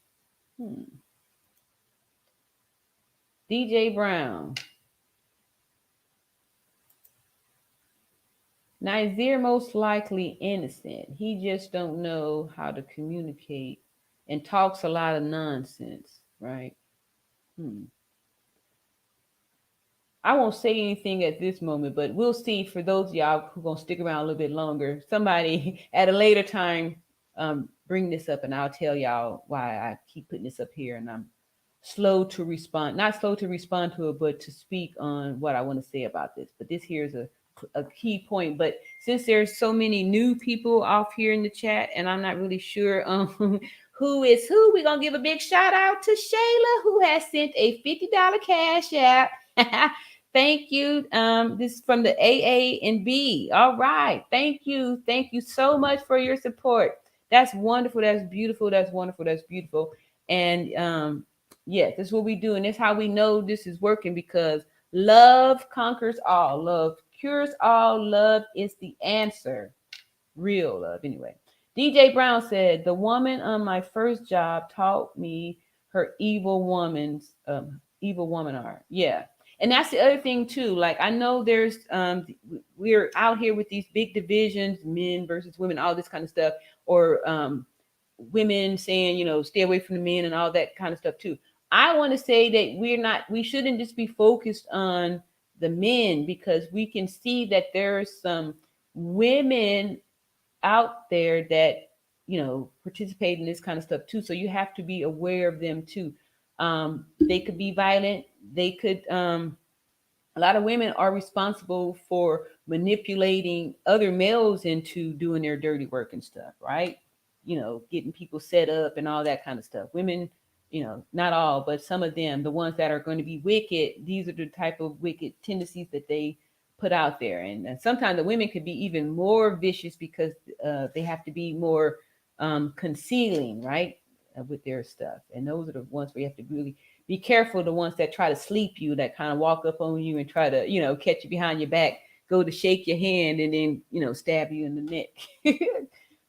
DJ Brown. Nazir most likely innocent. He just don't know how to communicate and talks a lot of nonsense, right? I won't say anything at this moment, but we'll see for those of y'all who are going to stick around a little bit longer. Somebody at a later time bring this up and I'll tell y'all why I keep putting this up here and I'm slow to respond. Not slow to respond to it, but to speak on what I want to say about this. But this here is a key point. But since there's so many new people off here in the chat and I'm not really sure who is who, we're going to give a big shout out to Shayla who has sent a $50 cash app. Thank you. This is from the AA and B. All right. Thank you. Thank you so much for your support. That's wonderful. That's beautiful. That's wonderful. That's beautiful. And yeah, this is what we do. And that's how we know this is working because love conquers all. Love cures all. Love is the answer. Real love. Anyway, DJ Brown said, the woman on my first job taught me her evil woman are. Yeah. And that's the other thing too. Like I know there's we're out here with these big divisions, men versus women, all this kind of stuff, or women saying, stay away from the men and all that kind of stuff too. I want to say that we shouldn't just be focused on the men because we can see that there's some women out there that, participate in this kind of stuff too. So you have to be aware of them too. They could be violent. They could, a lot of women are responsible for manipulating other males into doing their dirty work and stuff, right? Getting people set up and all that kind of stuff. Women, not all, but some of them, the ones that are going to be wicked, these are the type of wicked tendencies that they put out there. And sometimes the women could be even more vicious because they have to be more concealing, right? With their stuff. And those are the ones where you have to really be careful, the ones that try to sleep you, that kind of walk up on you and try to, catch you behind your back, go to shake your hand and then, stab you in the neck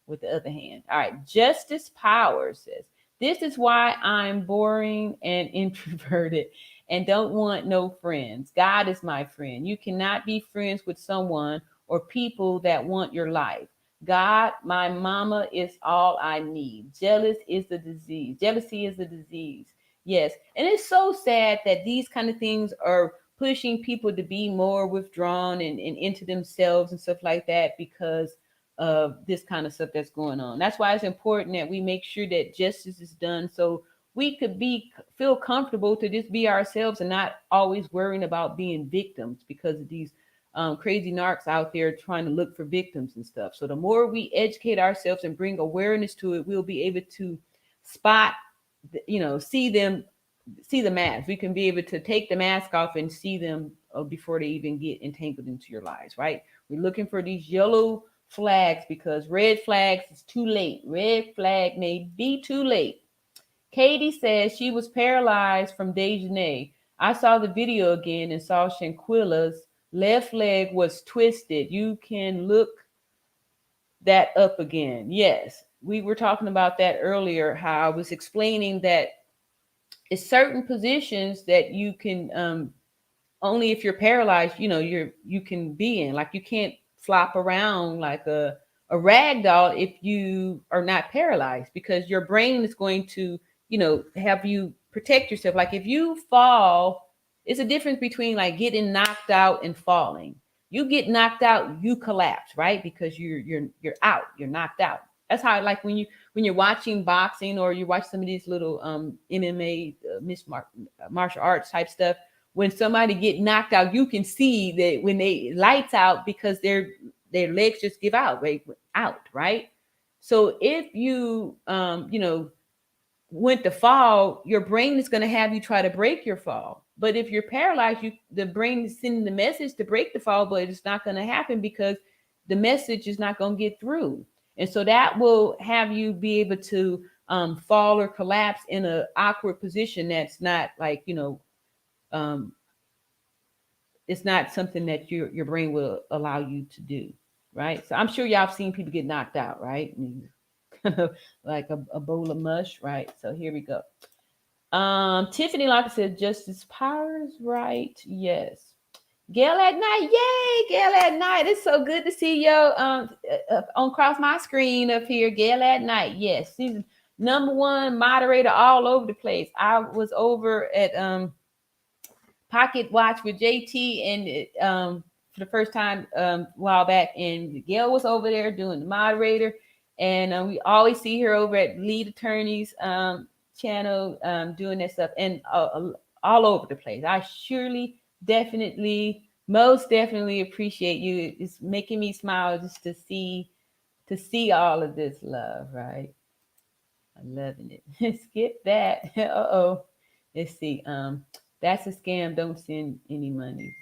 with the other hand. All right. Justice Power says, this is why I'm boring and introverted and don't want no friends. God is my friend. You cannot be friends with someone or people that want your life. God, my mama is all I need. Jealousy is the disease. Yes. And it's so sad that these kind of things are pushing people to be more withdrawn and into themselves and stuff like that because of this kind of stuff that's going on. That's why it's important that we make sure that justice is done, so we could feel comfortable to just be ourselves and not always worrying about being victims because of these crazy narcs out there trying to look for victims and stuff. So the more we educate ourselves and bring awareness to it, we'll be able to spot, see them, see the mask. We can be able to take the mask off and see them before they even get entangled into your lives, right? We're looking for these yellow flags because red flags is too late. Red flag may be too late. Katie says she was paralyzed from Daejanae. I saw the video again and saw Shanquella's left leg was twisted. You can look that up again. Yes, we were talking about that earlier, how I was explaining that it's certain positions that you can only if you're paralyzed, you can be in. Like you can't flop around like a rag doll if you are not paralyzed, because your brain is going to, have you protect yourself. Like if you fall, it's a difference between like getting knocked out and falling. You get knocked out, you collapse, right? Because you're out, you're knocked out. That's how, like when you're watching boxing or you watch some of these little MMA martial arts type stuff. When somebody get knocked out, you can see that when they lights out because their legs just give out, right? So if you went to fall, your brain is going to have you try to break your fall. But if you're paralyzed, the brain is sending the message to break the fall, but it's not going to happen because the message is not going to get through. And so that will have you be able to fall or collapse in an awkward position that's not like, it's not something that your brain will allow you to do, right? So I'm sure y'all have seen people get knocked out, right? Kind of like a bowl of mush, right? So here we go. Tiffany Locker said Justice Powers, right? Yes. Gail at night, yay! Gail at night. It's so good to see you on across my screen up here. Gail at night, yes. She's #1 moderator all over the place. I was over at Pocket Watch with JT and for the first time a while back, and Gail was over there doing the moderator, and we always see her over at Lead Attorneys channel doing that stuff, and all over the place. I surely, definitely, most definitely appreciate you. It's making me smile just to see all of this love, right? I'm loving it. Skip that. Let's see. That's a scam. Don't send any money.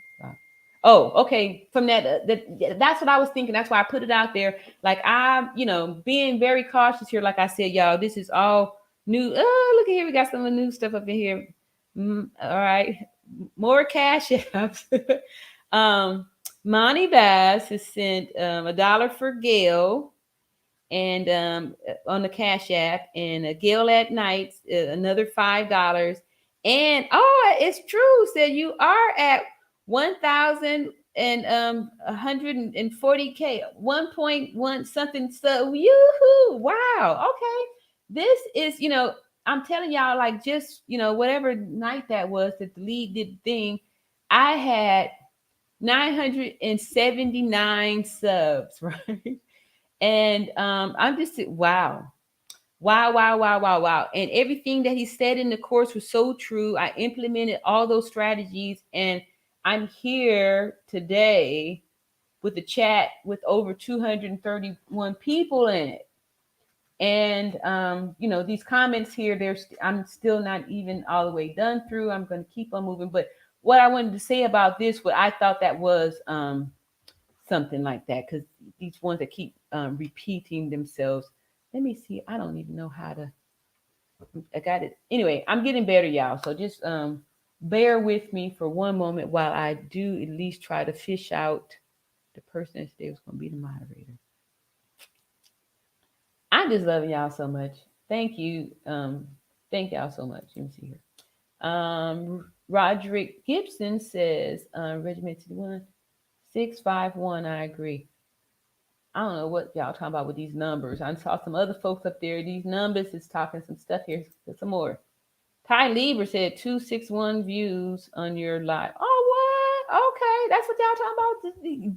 Oh, okay. From that's what I was thinking. That's why I put it out there. Like I'm, being very cautious here. Like I said, y'all, this is all new. Oh, look at here. We got some new stuff up in here. All right. More cash apps. Monty Bass has sent $1 for Gail, and on the Cash App, and Gail at Night another $5. And it's true. Said you are at 1,140K, 1.1 something. So yoo-hoo, wow. Okay, this is I'm telling y'all, like, just whatever night that was that the lead did the thing, I had 979 subs, right? And I'm just wow. And everything that he said in the course was so true. I implemented all those strategies, and I'm here today with a chat with over 231 people in it. And these comments here, I'm still not even all the way done through. I'm going to keep on moving. But what I wanted to say about this, what I thought that was something like that, because these ones that keep repeating themselves. Let me see. I don't even know how to. I got it. Anyway, I'm getting better, y'all. So just bear with me for one moment while I do at least try to fish out the person that today was going to be the moderator. I'm just loving y'all so much. Thank you. Thank y'all so much. Let me see here. Roderick Gibson says, Regimented 1651. I agree. I don't know what y'all talking about with these numbers. I saw some other folks up there. These numbers is talking some stuff here. Some more. Ty Lieber said 261 views on your live. Oh, what? Okay. That's what y'all talking about?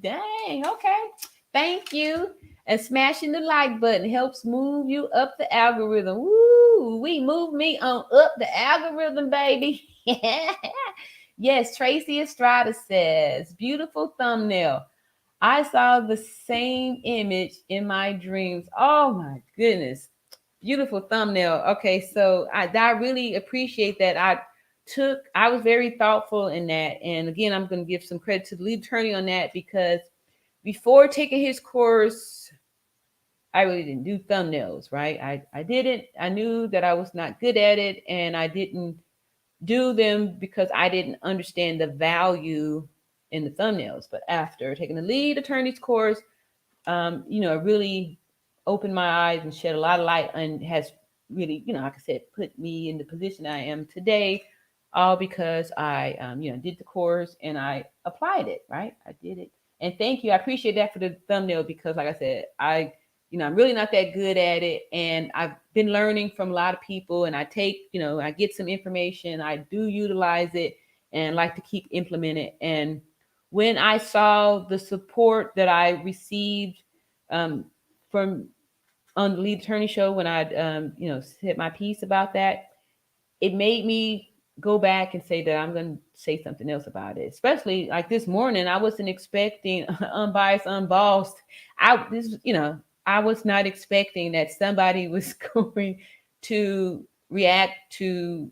Dang. Okay. Thank you. And smashing the like button helps move you up the algorithm. Woo! We move me on up the algorithm, baby. Yes, Tracy Estrada says, beautiful thumbnail. I saw the same image in my dreams. Oh my goodness. Beautiful thumbnail. Okay, so I really appreciate that. I was very thoughtful in that. And again, I'm going to give some credit to the lead attorney on that, because before taking his course, I really didn't do thumbnails, right? I didn't. I knew that I was not good at it, and I didn't do them because I didn't understand the value in the thumbnails. But after taking the lead attorney's course, it really opened my eyes and shed a lot of light, and has really, like I said, put me in the position I am today, all because I, did the course and I applied it, right? I did it. And thank you. I appreciate that for the thumbnail, because like I said, I'm really not that good at it. And I've been learning from a lot of people, and I take, I get some information, I do utilize it, and like to keep implementing it. And when I saw the support that I received from on the lead attorney show, when I said my piece about that, it made me go back and say that I'm going to say something else about it. Especially like this morning, I wasn't expecting unbiased, unbossed. I was not expecting that somebody was going to react to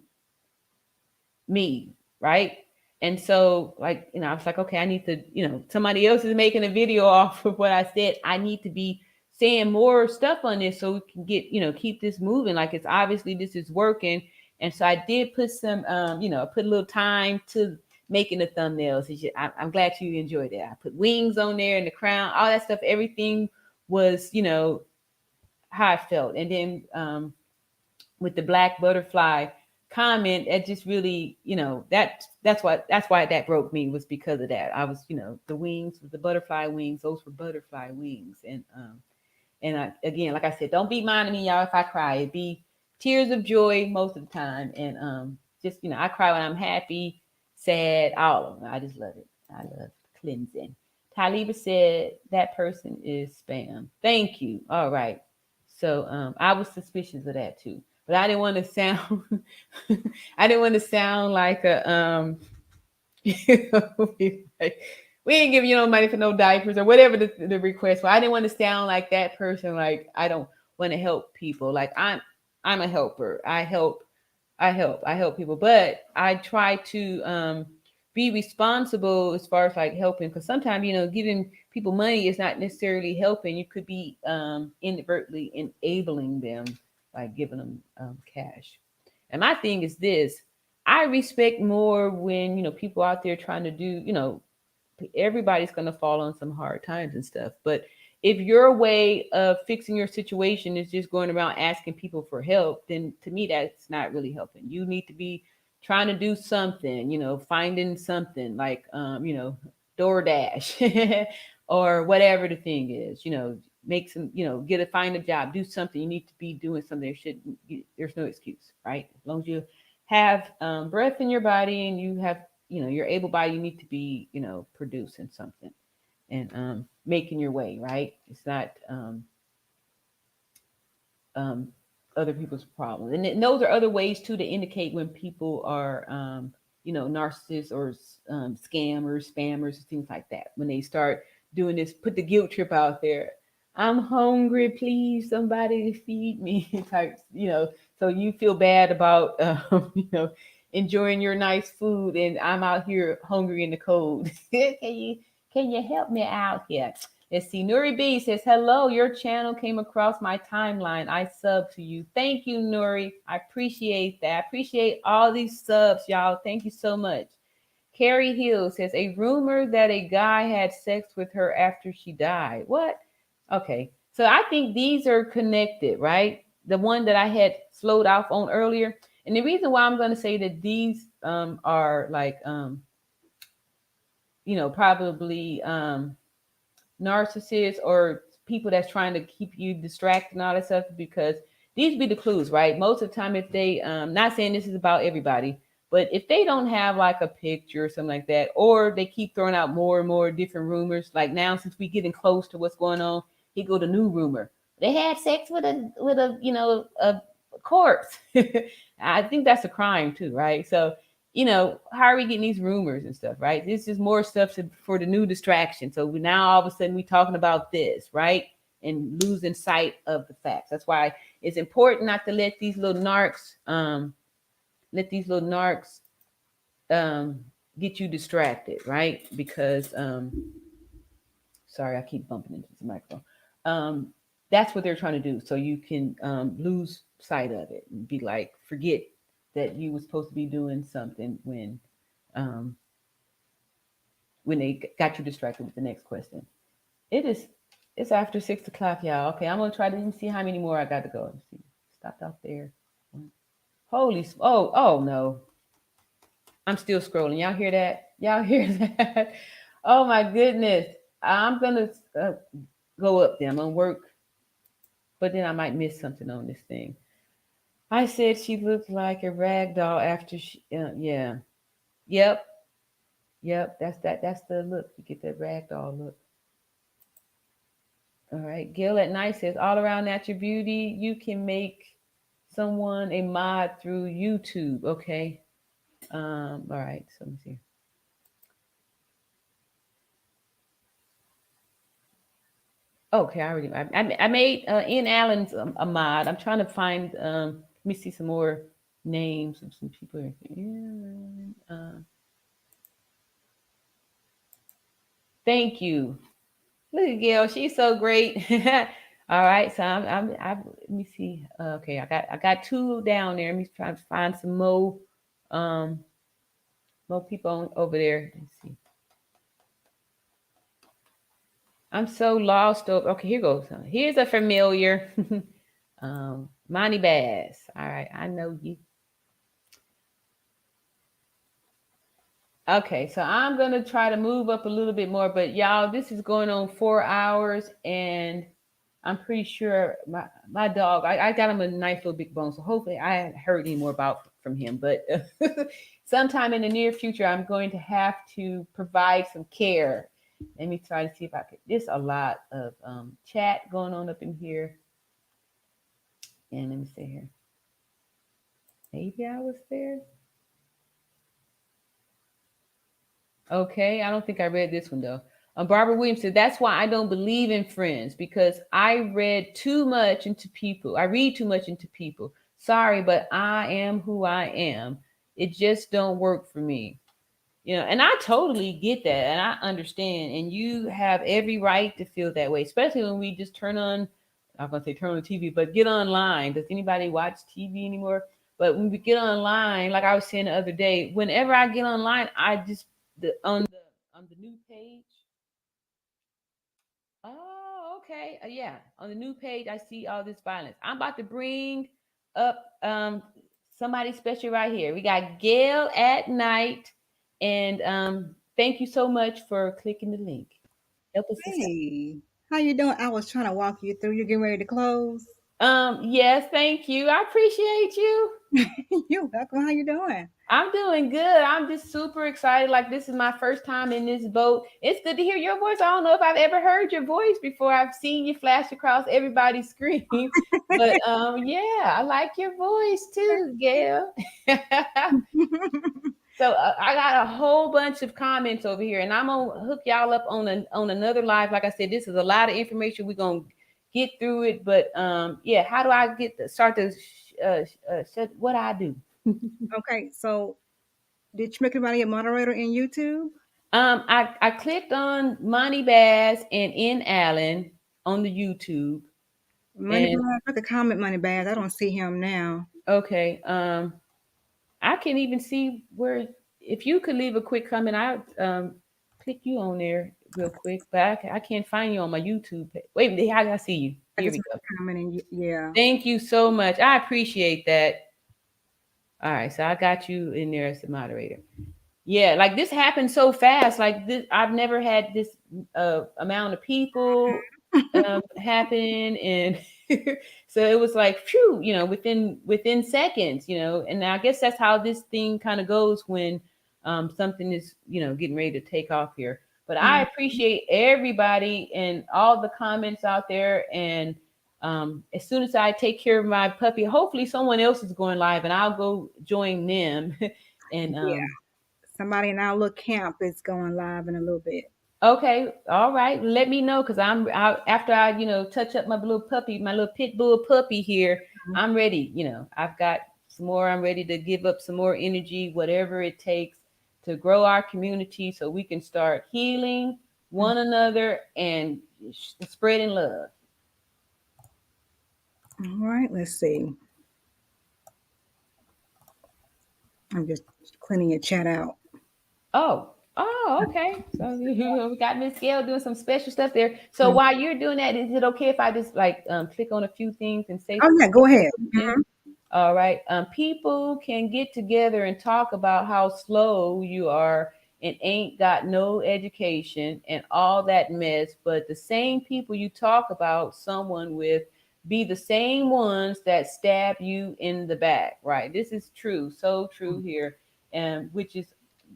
me, right? And so, like, I was like, okay, I need to, somebody else is making a video off of what I said. I need to be saying more stuff on this so we can get, keep this moving. Like, it's obviously this is working. And so I did put some, put a little time to making the thumbnails. I'm glad you enjoyed it. I put wings on there and the crown, all that stuff. Everything was, how I felt. And then with the black butterfly comment, it just really, that's why that broke me, was because of that. I was, the wings, the butterfly wings, those were butterfly wings. And I, again, like I said, don't be minding me, y'all, if I cry. It be tears of joy most of the time. And just, I cry when I'm happy, sad, all of them. I just love it. I love cleansing. Taliba said that person is spam. Thank you. All right. So I was suspicious of that too. But I didn't want to sound I didn't want to sound like a like, we ain't giving you no money for no diapers or whatever the request was. I didn't want to sound like that person, like I don't want to help people. Like I'm a helper. I help people, but I try to be responsible as far as like helping, because sometimes giving people money is not necessarily helping. You could be inadvertently enabling them by giving them cash. And my thing is this: I respect more when people out there trying to do, everybody's going to fall on some hard times and stuff. But if your way of fixing your situation is just going around asking people for help, then to me, that's not really helping. You need to be trying to do something, finding something like, DoorDash or whatever the thing is, make some, find a job, do something. You need to be doing something. There's no excuse, right? As long as you have breath in your body and you have, you're able body, you need to be, producing something and making your way, right? It's not other people's problems. And those are other ways too to indicate when people are, narcissists or scammers, spammers, things like that. When they start doing this, put the guilt trip out there. I'm hungry, please, somebody feed me. Type, so you feel bad about, enjoying your nice food, and I'm out here hungry in the cold. Can you help me out here? Let's see. Nuri B says, hello, your channel came across my timeline. I sub to you. Thank you, Nuri. I appreciate that. I appreciate all these subs, y'all. Thank you so much. Carrie Hill says, a rumor that a guy had sex with her after she died. What? Okay. So I think these are connected, right? The one that I had slowed off on earlier. And the reason why I'm going to say that these are like, probably narcissists or people that's trying to keep you distracted and all that stuff, because these be the clues, right? Most of the time, if they, not saying this is about everybody, but if they don't have like a picture or something like that, or they keep throwing out more and more different rumors, like now since we getting close to what's going on, He go to new rumor. They had sex with a a corpse. I think that's a crime too, right? So how are we getting these rumors and stuff, right? This is more stuff for the new distraction. So we now all of a sudden we talking about this, right? And losing sight of the facts. That's why it's important not to let these little narcs get you distracted, right? Because sorry, I keep bumping into the microphone. That's what they're trying to do. So you can lose sight of it and be like, forget that you were supposed to be doing something um, when they got you distracted with the next question. It's after 6 o'clock, y'all. Okay, I'm gonna try to even see how many more I got to go. Let's see, stopped out there. Oh no, I'm still scrolling. Y'all hear that? Y'all hear that? Oh my goodness. I'm gonna go up there. I'm gonna work, but then I might miss something on this thing. I said she looked like a rag doll after she. Yeah. Yep. Yep. That's the look. You get that rag doll look. All right. Gail at night says all around natural beauty. You can make someone a mod through YouTube. Okay. All right. So let me see. Okay, I made Ian Allen's a mod. I'm trying to find. Let me see some more names of some people here. Yeah, thank you. Look at Gail. She's so great. All right, so let me see. Okay, I got two down there. Let me try to find some um more people over there. Let's see. I'm so lost over. Okay, here goes. Here's a familiar. Monty Bass. All right, I know you. Okay, so I'm gonna try to move up a little bit more, but y'all, this is going on 4 hours, and I'm pretty sure my dog. I got him a nice little big bone, so hopefully I haven't heard any more about from him. But sometime in the near future, I'm going to have to provide some care. Let me try to see if I could. There's a lot of chat going on up in here, and let me see here. Maybe I was there. Okay, I don't think I read this one though. Barbara Williams said, that's why I don't believe in friends because I read too much into people. I read too much into people. Sorry, but I am who I am. It just don't work for me. And I totally get that and I understand. And you have every right to feel that way, especially when we just I'm going to say turn on the TV, but get online. Does anybody watch TV anymore? But when we get online, like I was saying the other day, whenever I get online, I just on the new page. Oh, okay. Yeah, on the new page, I see all this violence. I'm about to bring up somebody special right here. We got Gail at night, and thank you so much for clicking the link. Help us this out. Hey, how you doing? I was trying to walk you through. You getting ready to close? Yes, thank you. I appreciate you. You're welcome. How you doing? I'm doing good. I'm just super excited. Like this is my first time in this boat. It's good to hear your voice. I don't know if I've ever heard your voice before. I've seen you flash across everybody's screen. But yeah, I like your voice too, Gail. So I got a whole bunch of comments over here, and I'm gonna hook y'all up on another live. Like I said, this is a lot of information. We're gonna get through it, but yeah, how do I start to shut what I do? Okay, so did you make anybody a moderator in YouTube? I clicked on Monty Bass and N Allen on the YouTube, Money and Bags. I could comment Money Bags. I don't see him now. okay, I can even see where if you could leave a quick comment, I click you on there real quick, but I can't find you on my YouTube page. Wait, I see you. I Here just we go. commenting. Yeah. Thank you so much. I appreciate that. All right, so I got you in there as the moderator. Yeah, like this happened so fast. Like this, I've never had this amount of people happen, and so it was like, phew, within seconds, and I guess that's how this thing kind of goes when something is, getting ready to take off here. But I appreciate everybody and all the comments out there. And as soon as I take care of my puppy, hopefully someone else is going live, and I'll go join them. and Yeah, somebody in our little camp is going live in a little bit. Okay, all right. Let me know because after I touch up my little puppy, my little pit bull puppy here. I'm ready. I've got some more. I'm ready to give up some more energy, whatever it takes to grow our community, so we can start healing one another and spreading love. All right, let's see. I'm just cleaning your chat out. Oh, okay. So we got Miss Gail doing some special stuff there. So while you're doing that, is it okay if I just like click on a few things and say Oh yeah, go ahead. something? All right. People can get together and talk about how slow you are and ain't got no education and all that mess, but the same people you talk about someone with be the same ones that stab you in the back, right? This is true, so true here, and which is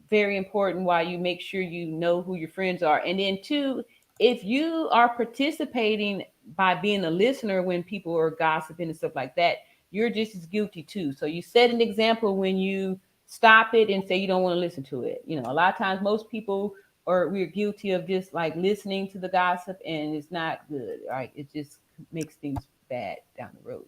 very important why you make sure you know who your friends are. And then two, if you are participating by being a listener when people are gossiping and stuff like that, you're just as guilty too. So you set an example when you stop it and say you don't want to listen to it. A lot of times most people we're guilty of just like listening to the gossip, and it's not good, right? It just makes things bad down the road.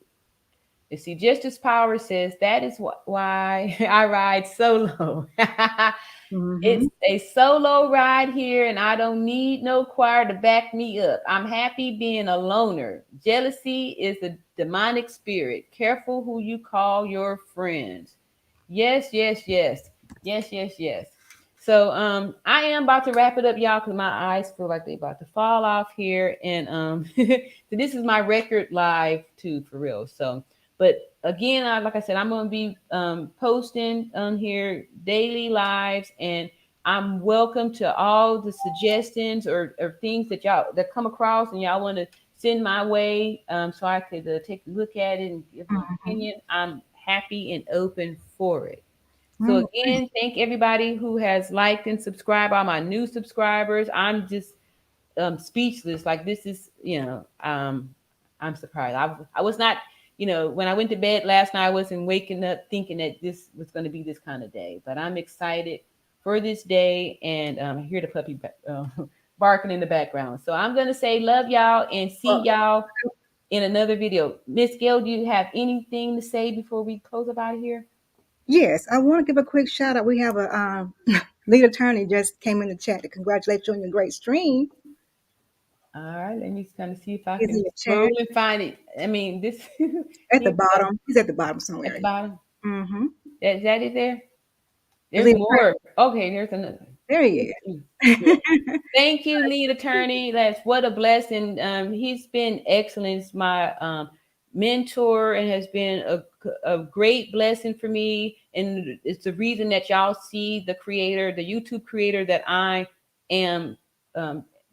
You see, Justice Power says that is why I ride solo. Mm-hmm. It's a solo ride here, and I don't need no choir to back me up. I'm happy being a loner. Jealousy is a demonic spirit. Careful who you call your friends. Yes, yes, yes. Yes, yes, yes. So I am about to wrap it up, y'all, because my eyes feel like they about to fall off here. And so this is my record live too, for real. So but again, like I said, I'm going to be posting on here daily lives, and I'm welcome to all the suggestions or things that y'all that come across and y'all want to send my way, so I could take a look at it and give my opinion. I'm happy and open for it. So again, thank everybody who has liked and subscribed. All my new subscribers. I'm just speechless. Like this is, I'm surprised. I was not, when I went to bed last night, I wasn't waking up thinking that this was going to be this kind of day. But I'm excited for this day, and I hear the puppy barking in the background. So I'm gonna say love y'all and see y'all in another video. Miss Gail, do you have anything to say before we close up out of here? Yes, I want to give a quick shout out. We have a lead attorney just came in the chat to congratulate you on your great stream. All right, let me kind of see if I Is can in the scroll chat and find it. I mean, this at the here we go. bottom. He's at the bottom At the somewhere. bottom. Mm-hmm. Is that it there? The There's lead attorney. more. Okay, there's another. There he Yeah. is. Thank you, lead attorney. That's what a blessing. He's been excellent. He's my mentor and has been a great blessing for me. And it's the reason that y'all see the creator, the YouTube creator that I am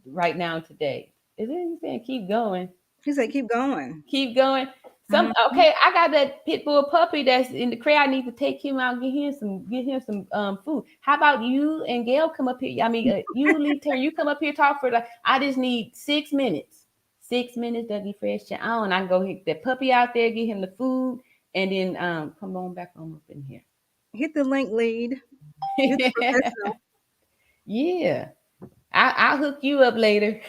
right now today. Is it anything? Keep going. He said, "Keep going." Keep going. Some Mhm. okay. I got that pit bull puppy that's in the crate. I need to take him out, and get him some food. How about you and Gail come up here? I mean, you leave here. You come up here talk for like. I just need 6 minutes. 6 minutes, Dougie Fresh. On. I can go hit that puppy out there, get him the food, and then come on back on up in here. Hit the link, lead. You're the professional. Yeah. I'll hook you up later.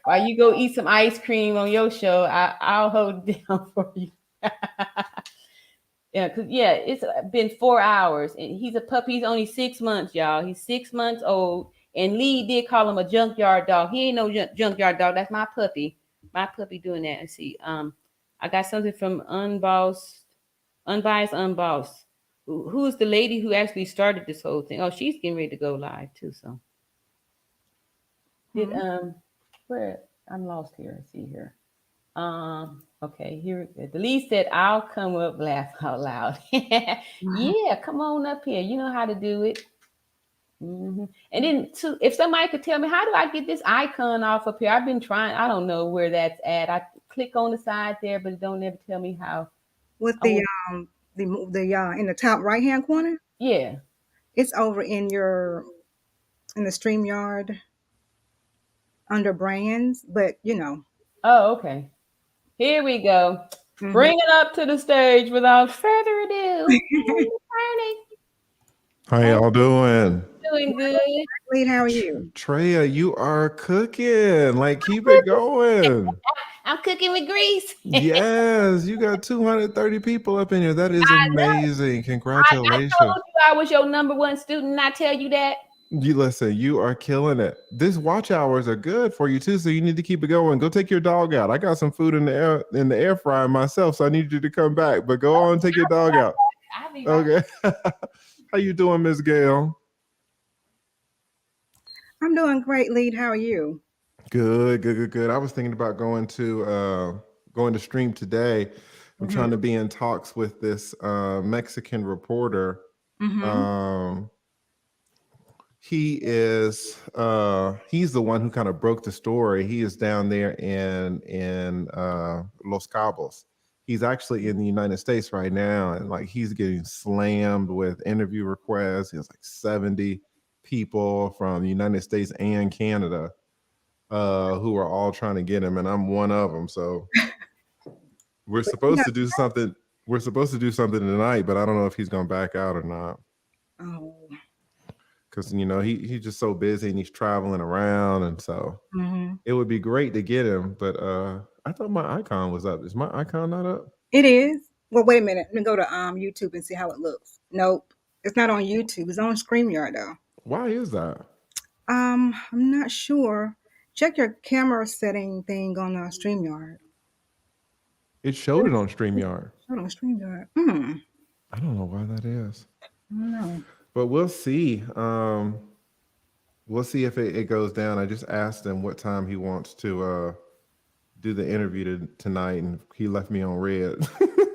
While you go eat some ice cream on your show, I'll hold it down for you. Yeah, cause it's been 4 hours, and he's a puppy. He's only 6 months, y'all. He's 6 months old, and Lee did call him a junkyard dog. He ain't no junkyard dog. That's my puppy. My puppy doing that. Let's see. I got something from Unbiased, Unbossed. Who's the lady who actually started this whole thing? Oh, she's getting ready to go live too. So did Mhm. where I'm lost here. Let's see here. Okay, here the lead said, I'll come up, laugh out loud. Mhm. Yeah, come on up here. You know how to do it. And then, too, if somebody could tell me, how do I get this icon off up here? I've been trying. I don't know where that's at. I click on the side there, but it don't ever tell me how. With I want, the in the top right hand corner, yeah. it's over in your in the StreamYard under brands, but you know. Oh, okay. Here we go. Mhm. Bring it up to the stage without further ado. Morning. How Hey, y'all doing? doing good. Lead, how are you? Treya, you are cooking. Like, keep it going. I'm cooking with grease. Yes, you got 230 people up in here. That is amazing. I Congratulations. told you I was your number one student, and I tell you that. You listen, you are killing it. This watch hours are good for you too, so you need to keep it going. Go take your dog out. I got some food in the air fryer myself, so I need you to come back. But go on, take your dog out. I'll be right. Okay. How you doing, Miss Gail? I'm doing great, Lead. How are you? Good, good, good, good. I was thinking about going to stream today. I'm Mm-hmm. trying to be in talks with this Mexican reporter. Mm-hmm. Um, he's the one who kind of broke the story. He is down there in Los Cabos. He's actually in the United States right now, and like he's getting slammed with interview requests. He has like 70 people from the United States and Canada who are all trying to get him, and I'm one of them. So we're supposed Yeah. to do something. We're supposed to do something tonight, but I don't know if he's going to back out or not Oh. because he's just so busy and he's traveling around, and so Mm-hmm. it would be great to get him. But I thought my icon was up. Is my icon not up? It is. Well, wait a minute. Let me go to YouTube and see how it looks. Nope, it's not on YouTube. It's on StreamYard though. Why is that? I'm not sure. Check your camera setting thing on StreamYard. It showed it on StreamYard. Hold on, StreamYard. I don't know why that is, I don't know. but we'll see. We'll see if it goes down. I just asked him what time he wants to do the interview tonight, and he left me on red.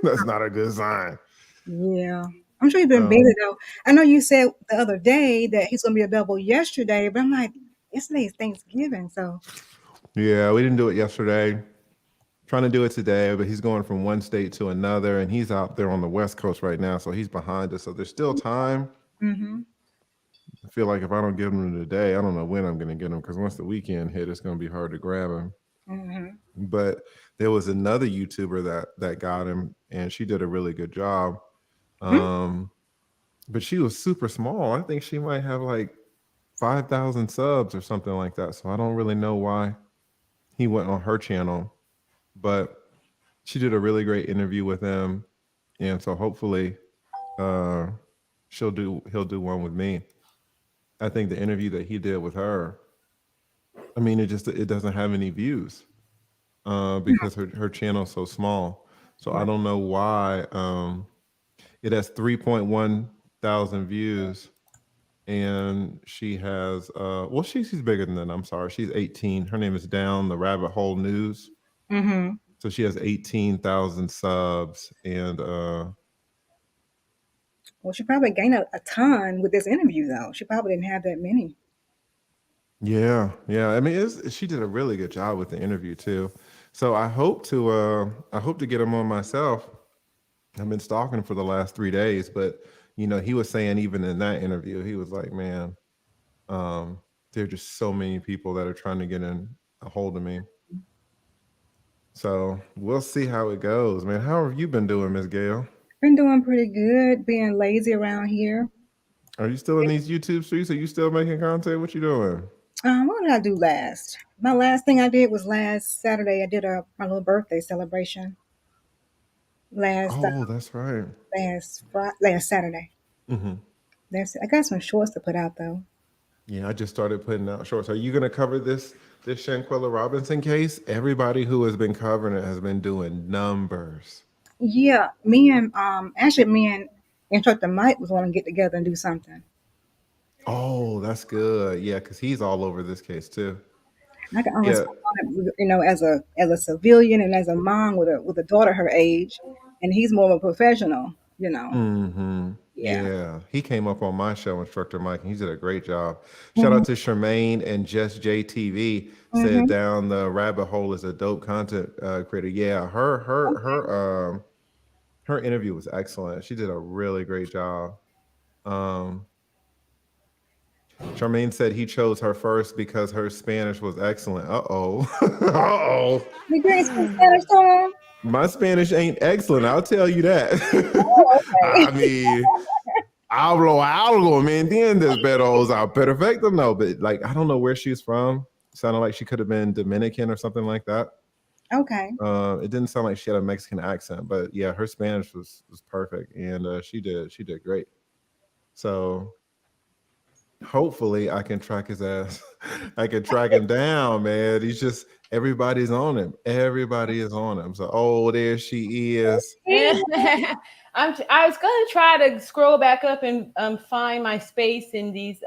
That's not a good sign. Yeah, I'm sure he's been busy Um, though. I know you said the other day that he's gonna be available yesterday, but I'm like, yesterday's Thanksgiving, so yeah, we didn't do it yesterday. Trying to do it today, but he's going from one state to another, and he's out there on the West Coast right now, so he's behind us. So there's still time. mm-hmm. I feel like if I don't get him today, I don't know when I'm going to get him because once the weekend hit, it's going to be hard to grab him. Mm-hmm. But there was another YouTuber that got him, and she did a really good job. Um, but she was super small. I think she might have like 5,000 subs or something like that. So I don't really know why he went on her channel, but she did a really great interview with him, and so hopefully, uh, he'll do one with me. I think the interview that he did with her, I mean, it doesn't have any views because her channel's so small. So I Right. don't know why. It has 3.1 thousand views, and she has well, she's bigger than that. I'm sorry, she's 18. Her name is Down the Rabbit Hole News. Mm-hmm. So she has 18,000 subs, and Well, she probably gained a ton with this interview though. She probably didn't have that many. yeah, yeah. I mean, she did a really good job with the interview too. So I hope to get him on myself. I've been stalking him for the last 3 days, but he was saying even in that interview, he was like, "Man, there are just so many people that are trying to get in a hold of me." So we'll see how it goes, man. How have you been doing, Miss Gail? Been doing pretty good, being lazy around here. Are you still in these YouTube streets? Are you still making content? What you doing? What did I do last? My last thing I did was last Saturday. I did my little birthday celebration last Oh, that's right. last Saturday. Hmm. That's it. I got some shorts to put out though. Yeah, I just started putting out shorts. Are you going to cover this Shanquella Robinson case? Everybody who has been covering it has been doing numbers. Yeah, me and actually me and instructor Mike was going to get together and do something. Oh, that's good. Yeah, because he's all over this case too. And I can always, Yeah. as a civilian and as a mom with a daughter her age, and he's more of a professional. Hmm. Yeah. Yeah, he came up on my show, Instructor Mike, and he did a great job. Shout Hmm. out to Charmaine and Just JTV. Said Hmm. down the rabbit hole is a dope content creator. Yeah, her interview was excellent. She did a really great job. Um, Charmaine said he chose her first because her Spanish was excellent. Uh-oh. Uh-oh. You can't speak Spanish to him? My Spanish ain't excellent, I'll tell you that. Oh, I okay. mean, hablo algo, ¿me entiendes? Pero, o sea, perfecto, no. But, like, I don't know where she's from. Sounded like she could have been Dominican or something like that. Okay. It didn't sound like she had a Mexican accent, but yeah, her Spanish was perfect, and she did great. So hopefully I can track his ass. I can track him down, man. He's just everybody's on him. Everybody is on him. So there she is. I was gonna try to scroll back up and find my space in these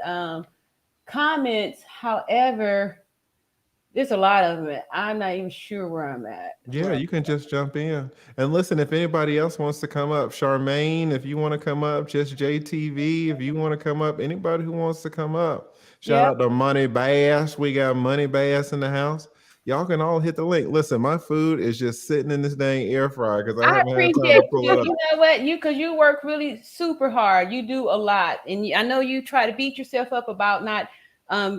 comments. However, there's a lot of them. I'm not even sure where I'm at. Yeah, you can just jump in. And listen, if anybody else wants to come up, Charmaine, if you want to come up, just JTV, if you want to come up, anybody who wants to come up. Shout out to Money Bass. We got Money Bass in the house. Y'all can all hit the link. Listen, my food is just sitting in this dang air fryer because I haven't had time to pull you. it up. You know what? Because you work really super hard. You do a lot. And I know you try to beat yourself up about not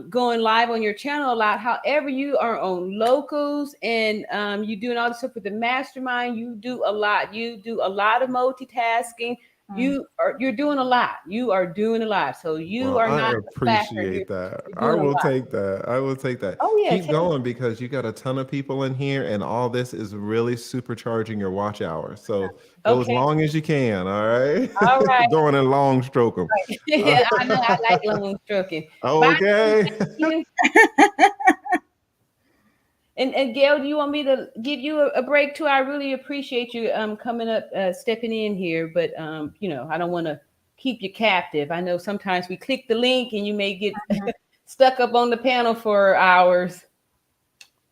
going live on your channel a lot. However, you are on locals and you doing all this stuff with the mastermind. You do a lot. You do a lot of multitasking. You're doing a lot. You are doing a lot. So you are not. I appreciate that. I will take that. I will take that. Oh yeah, keep going because you got a ton of people in here, and all this is really supercharging your watch hours. So go as long as you can. All right. All right. Going and long stroke them. Yeah, I know. I like long stroking. Okay. And Gail, do you want me to give you a break too? I really appreciate you coming up, stepping in here, but you know, I don't want to keep you captive. I know sometimes we click the link and you may get stuck up on the panel for hours.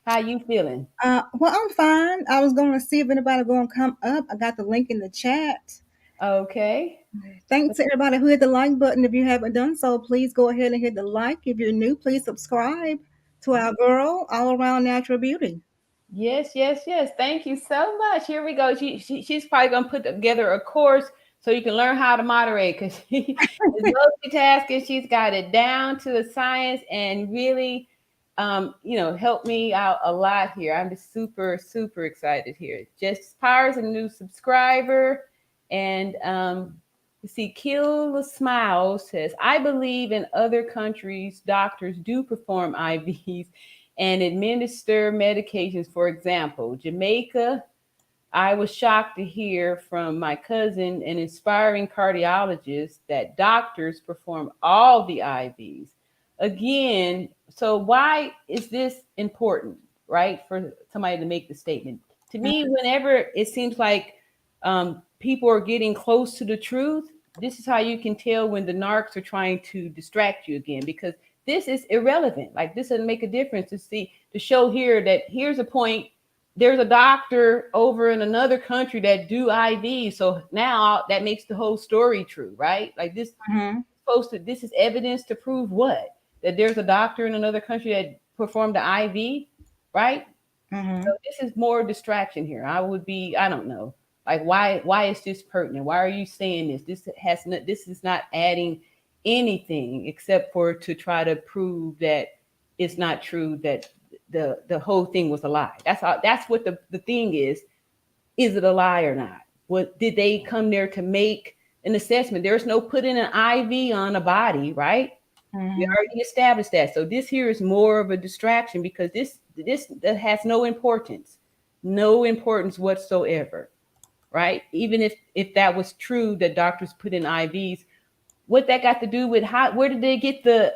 How you feeling? Well, I'm fine. I was going to see if anybody going to come up. I got the link in the chat. Okay. Thanks to everybody who hit the like button. If you haven't done so, please go ahead and hit the like. If you're new, please subscribe to our girl, All Around Natural Beauty. Yes. Thank you so much. Here we go. She's probably going to put together a course so you can learn how to moderate because she is multitasking. She's got it down to a science and really, you know, helped me out a lot here. I'm just super, super excited here. Just Powers, a new subscriber. And you see, Kill the Smile says, I believe in other countries, doctors do perform IVs and administer medications. For example, Jamaica, I was shocked to hear from my cousin, an inspiring cardiologist, that doctors perform all the IVs. Again, so why is this important, right? For somebody to make the statement. To me, whenever it seems like people are getting close to the truth, this is how you can tell when the narcs are trying to distract you again, because this is irrelevant. Like, this doesn't make a difference to show here that here's a point. There's a doctor over in another country that do IV. So now that makes the whole story true, right? Like this this is evidence to prove what? That there's a doctor in another country that performed the IV, right? So this is more distraction here. I don't know. Like, why is this pertinent? Why are you saying this? This is not adding anything except for to try to prove that it's not true, that the whole thing was a lie. That's what the thing is. Is it a lie or not? What did they come there to make an assessment? There's no putting an IV on a body, right? We already established that. So this here is more of a distraction because this has no importance whatsoever, right? Even if that was true that doctors put in IVs, what that got to do with where did they get the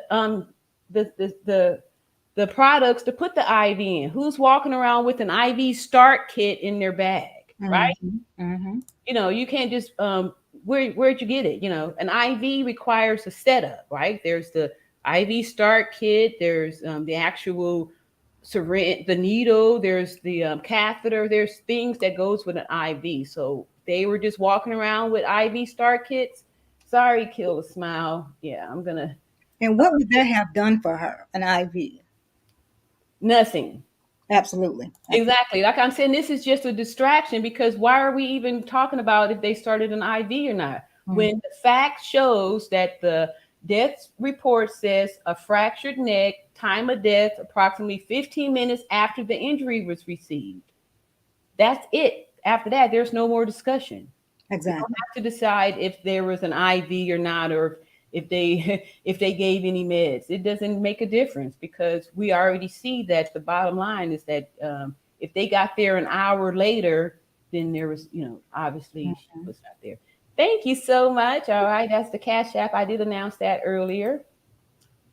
products to put the IV in? Who's walking around with an IV start kit in their bag, right? You know, you can't just where'd you get it? You know, an IV requires a setup, right? There's the IV start kit. There's the actual syringe, the needle. There's the catheter. There's things that goes with an IV. So they were just walking around with IV start kits. Sorry, Kill the Smile. Yeah, I'm gonna. And what would that have done for her? An IV? Nothing. Absolutely. Exactly. Like I'm saying, this is just a distraction because why are we even talking about if they started an IV or not? When the fact shows that the Death report says a fractured neck, time of death approximately 15 minutes after the injury was received. That's it. After that, there's no more discussion. We don't Exactly. have to decide if there was an IV or not, or if they if they gave any meds. It doesn't make a difference because we already see that the bottom line is that if they got there an hour later, then there was, obviously she Mhm. was not there. Thank you so much. All right, that's the Cash App. I did announce that earlier.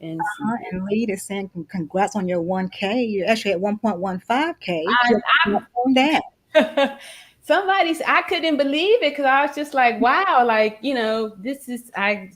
And see, And Lead is saying congrats on your 1K. You're actually at 1.15K. I, Just on that. somebody's, I couldn't believe it because I was just like, wow, like, this is, I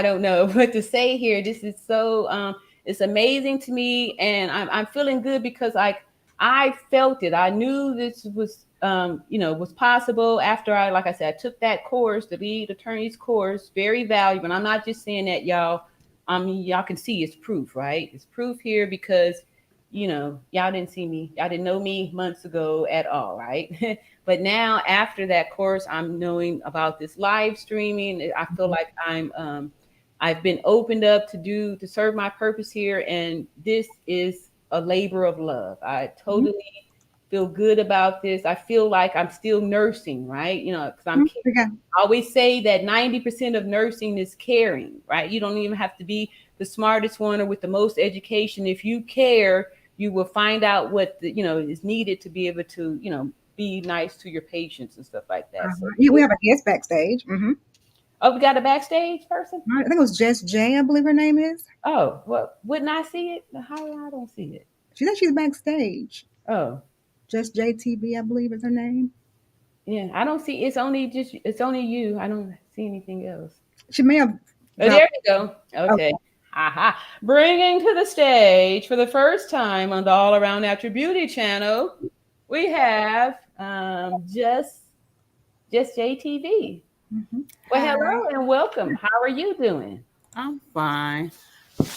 don't know what to say here. This is so it's amazing to me, and I'm feeling good because like I felt it. I knew this was was possible after I, like I said, I took that course, the lead attorney's course, very valuable. And I'm not just saying that, y'all. I mean, y'all can see it's proof, right? It's proof here because y'all didn't see me, y'all didn't know me months ago at all, right? But now after that course, I'm knowing about this live streaming. I feel like I've been opened up to serve my purpose here, and this is a labor of love. I Mhm. totally feel good about this. I feel like I'm still nursing, right? Because I'm Mhm. We got I always say that 90% of nursing is caring, right? You don't even have to be the smartest one or with the most education. If you care, you will find out what is needed to be able to, be nice to your patients and stuff like that. So, yeah, we have a guest backstage. oh, we got a backstage person. I think it was Jess J, I believe her name is. Oh, well, wouldn't I see it? How I don't see it? She said she's backstage. Oh, Just JTV, I believe is her name. yeah, I don't see. It's only you. I don't see anything else. She may have Oh, dropped. there you go. Okay. Okay. Aha. Bringing to the stage for the first time on the All Around Natural Beauty channel, we have just JTV. Well, Hi, hello and welcome. How are you doing? I'm fine.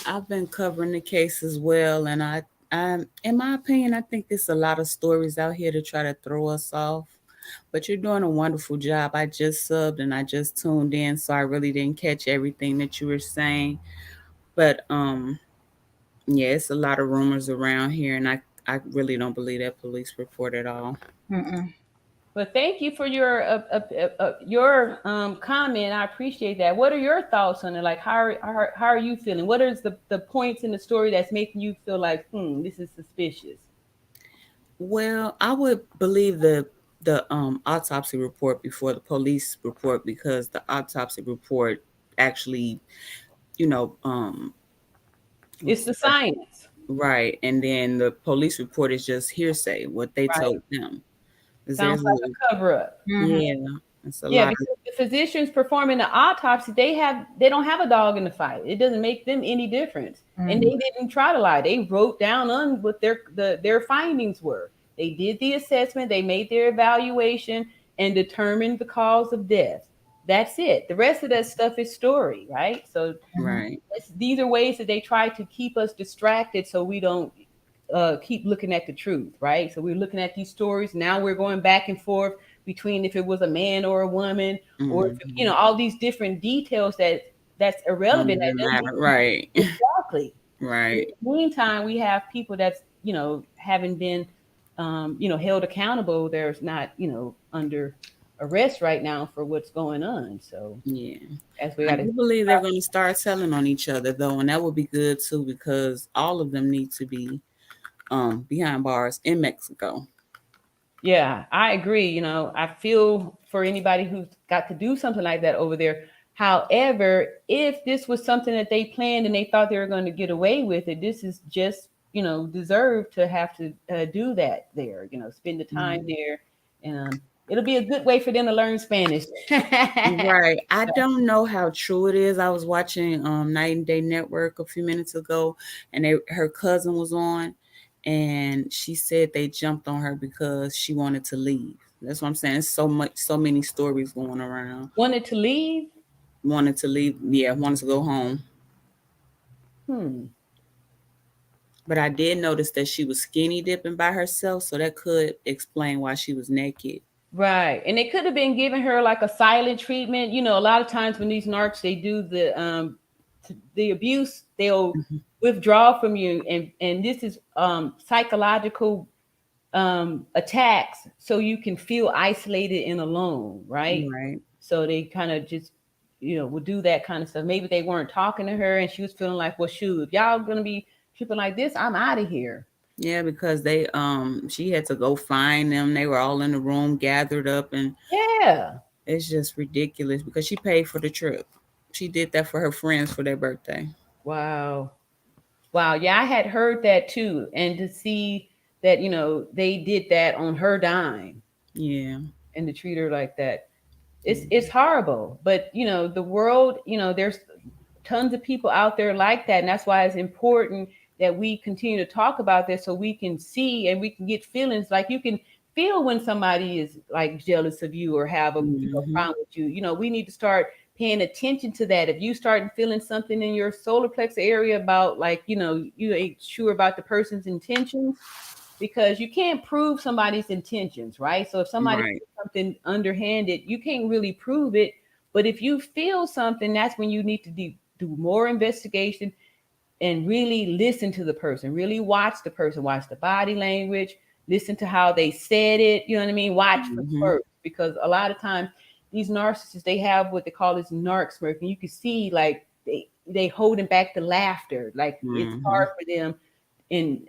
I've been covering the case as well, and in my opinion, I think there's a lot of stories out here to try to throw us off. But you're doing a wonderful job. I just subbed and I just tuned in, so I really didn't catch everything that you were saying. But yeah, it's a lot of rumors around here, and I really don't believe that police report at all. Mm-mm. Well, thank you for your comment. I appreciate that. What are your thoughts on it? Like, how are you feeling? What is the points in the story that's making you feel like, this is suspicious? Well, I would believe the autopsy report before the police report because the autopsy report actually, you know, It's what's the the word? science, Right, and then the police report is just hearsay, what they right? told them. 'Cause Sounds there's like a cover up. Mhm. yeah, it's a Yeah, lot because the physicians performing the autopsy, they don't have a dog in the fight. It doesn't make them any difference. And Mhm. they didn't try to lie. They wrote down on what their findings were. They did the assessment, they made their evaluation and determined the cause of death. That's it. The rest of that stuff is story, right? So Mhm. right, these are ways that they try to keep us distracted so we don't keep looking at the truth, right? So we're looking at these stories. Now we're going back and forth between if it was a man or a woman, or if, mhm. all these different details that's Don't irrelevant. That even doesn't matter, right, exactly. In right, the meantime, we have people that's haven't been held accountable. There's not under arrest right now for what's going on. So yeah. as we I got to do believe they're going to start telling on each other though, and that would be good too because all of them need to be behind bars in Mexico. Yeah, I agree. I feel for anybody who's got to do something like that over there. However, if this was something that they planned and they thought they were going to get away with it, this is just, deserve to have to do that there, spend the time Mhm. there. And it'll be a good way for them to learn Spanish. Right. I don't know how true it is. I was watching Night and Day Network a few minutes ago and her cousin was on and she said they jumped on her because she wanted to leave. That's what I'm saying. It's so many stories going around. Wanted to leave? Wanted to leave, yeah, wanted to go home. Hmm. But I did notice that she was skinny dipping by herself, so that could explain why she was naked. Right. And they could have been giving her like a silent treatment. A lot of times when these narcs they do the abuse, they'll Mhm. withdraw from you, and this is psychological attacks, so you can feel isolated and alone, right? Right. So they kind of just would do that kind of stuff. Maybe they weren't talking to her and she was feeling like, well, shoot, if y'all gonna be tripping like this, I'm out of here. Yeah, because she had to go find them. They were all in the room gathered up, and Yeah. it's just ridiculous because she paid for the trip. She did that for her friends for their birthday. Wow. Wow. Yeah, I had heard that too. And to see that, they did that on her dime Yeah. and to treat her like that. It's horrible. But the world, there's tons of people out there like that. And that's why it's important that we continue to talk about this so we can see and we can get feelings. Like you can feel when somebody is like jealous of you or have a Hmm. problem with you. We need to start paying attention to that. If you start feeling something in your solar plexus area about like, you ain't sure about the person's intentions, because you can't prove somebody's intentions, right? So if somebody Right. did something underhanded, you can't really prove it. But if you feel something, that's when you need to do more investigation and really listen to the person, really watch the person, watch the body language, listen to how they said it. You know what I mean? Watch for Hmm. smirks, because a lot of times these narcissists, they have what they call this narc smirk, and you can see like they holding back the laughter, like it's Hmm. hard for them in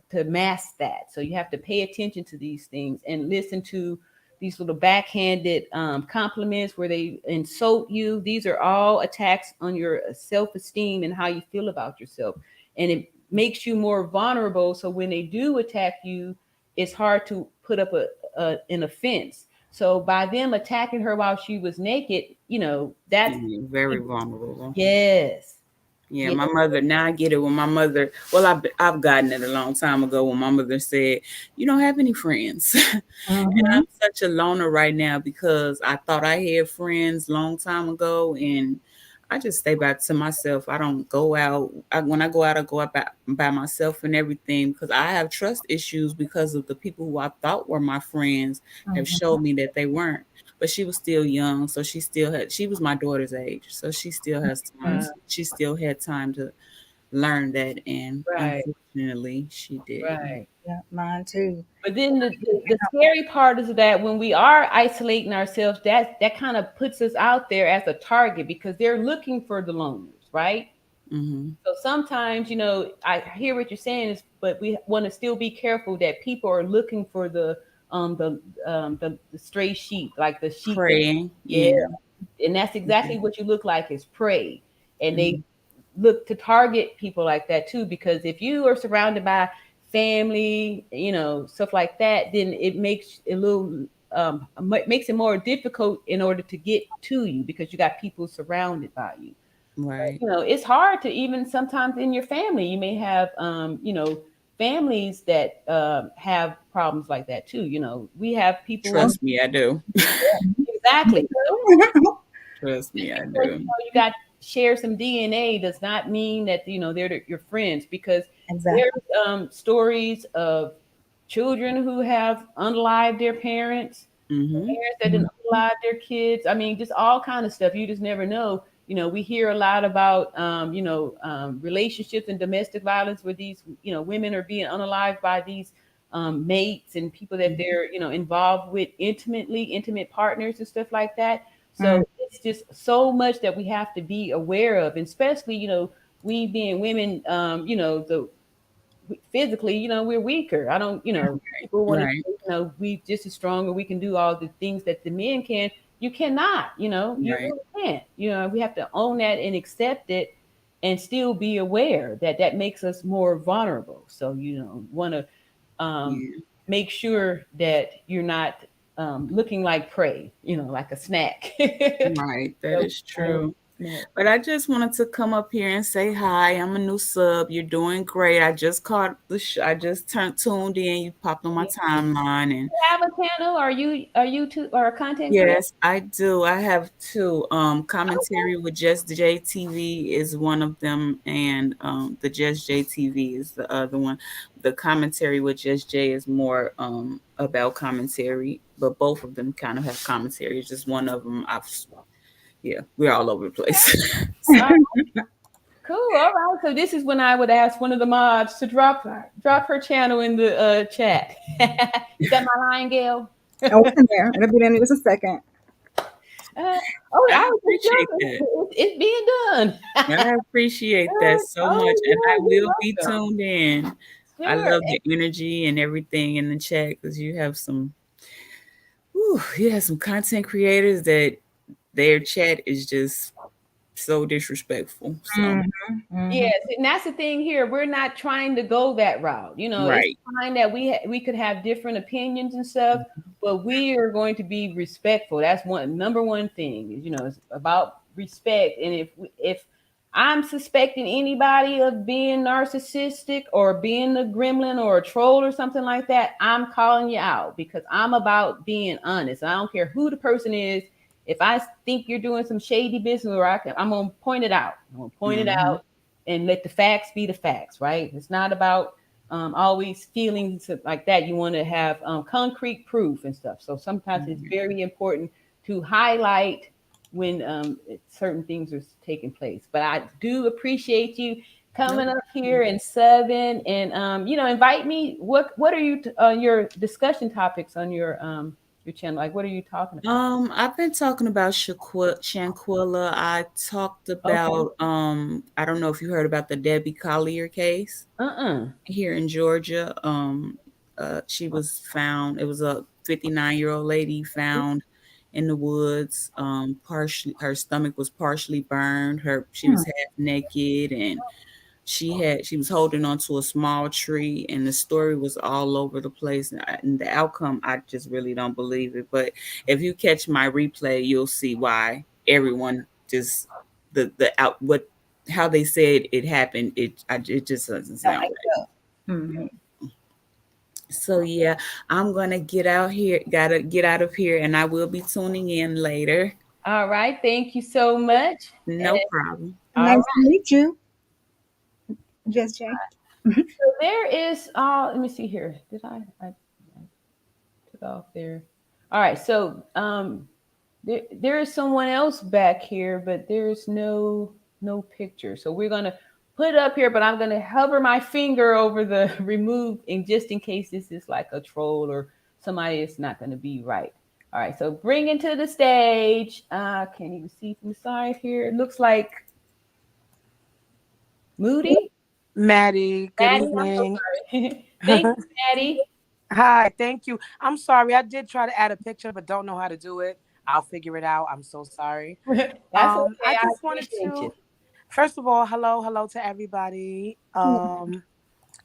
to mask that. So you have to pay attention to these things and listen to these little backhanded compliments where they insult you. These are all attacks on your self-esteem and how you feel about yourself, and it makes you more vulnerable. So when they do attack you, it's hard to put up an offense. So by them attacking her while she was naked, that's Yeah, very vulnerable. yes, Yeah, yes, my mother. Now I get it. When my mother, well, I've gotten it a long time ago. When my mother said, "You don't have any friends," and Mm-hmm. I'm such a loner right now because I thought I had friends long time ago, and I just stay back to myself. I don't go out. When I go out by myself and everything because I have trust issues because of the people who I thought were my friends have Mm-hmm. showed me that they weren't. But she was still young, so she was my daughter's age, so she still has time. uh, She still had time to learn that, and right, unfortunately, she didn't. right. Yeah, mine too. But then the scary part is that when we are isolating ourselves, that kind of puts us out there as a target because they're looking for the loners, right? Hmm. So sometimes, I hear what you're saying, but we want to still be careful that people are looking for um the the stray sheep, like the sheep that, Praying, yeah, yeah. and that's exactly what you look like is prey. And they Hmm. look to target people like that too, because if you are surrounded by family, stuff like that, then it makes it a little makes it more difficult in order to get to you because you got people surrounded by you. Right. It's hard to even sometimes in your family, you may have families that have problems like that too. We have people who, Trust me, I do. exactly. Trust me, I Because do. you got share some DNA does not mean that they're your friends, because there's Exactly. stories of children who have unalived their parents, Hmm. parents that didn't unalive their kids. I mean, just all kind of stuff. You just never know. We hear a lot about relationships and domestic violence where these women are being unalived by these mates and people that they're involved with intimate partners and stuff like that. Mm-hmm. So it's just so much that we have to be aware of, and especially we being women, the physically, we're weaker. I don't, people want to Right. say, we just as strong or we can do all the things that the men can. You cannot, you Right. really can't. We have to own that and accept it and still be aware that that makes us more vulnerable. So, want to Yeah. make sure that you're not looking like prey, like a snack. Right. That So, is true. No. But I just wanted to come up here and say hi. I'm a new sub. You're doing great. I just caught I just tuned in. You popped on my timeline, and Have a channel? Are you two or a content creator? yes, I do. I have two. Commentary with Just JTV is one of them, and the Just JTV is the other one. The commentary with Just J is more about commentary, but both of them kind of have commentary. It's just one of them. Yeah, we're all over the place. Uh, cool. All right. So this is when I would ask one of the mods to drop her channel in the chat. Is that my line, Gail? Oh, it's in there. It'll be there in just a second. Oh, I I was just appreciate joking. that. It's being done. I appreciate that so much, and I yeah, will you're be welcome. tuned in. I Sure. love the energy and everything in the chat because you have some content creators that their chat is just so disrespectful. So Yes, and that's the thing here. We're not trying to go that route. It's right, fine that we could have different opinions and stuff, but we are going to be respectful. That's number one thing. It's about respect. And if I'm suspecting anybody of being narcissistic or being a gremlin or a troll or something like that, I'm calling you out because I'm about being honest. I don't care who the person is. If I think you're doing some shady business, I'm gonna point it out. I'm gonna point it out and let the facts be the facts, right? It's not about always feelings like that. You want to have concrete proof and stuff. So sometimes it's very important to highlight when certain things are taking place. But I do appreciate you coming up here and subbing and invite me. What are your discussion topics on your channel? Like, what are you talking about? I've been talking about Shanquella. I talked Okay. about I don't know if you heard about the Debbie Collier case Uh-uh. here in Georgia. She was found. It was a 59-year-old lady found in the woods. Partially, her stomach was partially burned. She was half naked, and she was holding onto a small tree, and the story was all over the place. And the outcome, I just really don't believe it. But if you catch my replay, you'll see why everyone just the out what how they said it happened. It just doesn't sound right. So yeah, I'm gonna get out here. Gotta get out of here, and I will be tuning in later. All right. Thank you so much. No problem. All Nice right. to meet you, Just Jay. So there is let me see here. Did I took off there. All right. So there is someone else back here, but there's no picture. So we're gonna put it up here, but I'm gonna hover my finger over the remove and just in case this is like a troll or somebody that's not gonna be right. All right, so bring into the stage. Can't even see from the side here. It looks like Moody. Maddie, good Maddie, I'm so evening. sorry. Thank you, Maddie. Hi, thank you. I'm sorry. I did try to add a picture, but don't know how to do it. I'll figure it out. I'm so sorry. That's okay. I I just wanted appreciate you. to, first of all, hello to everybody.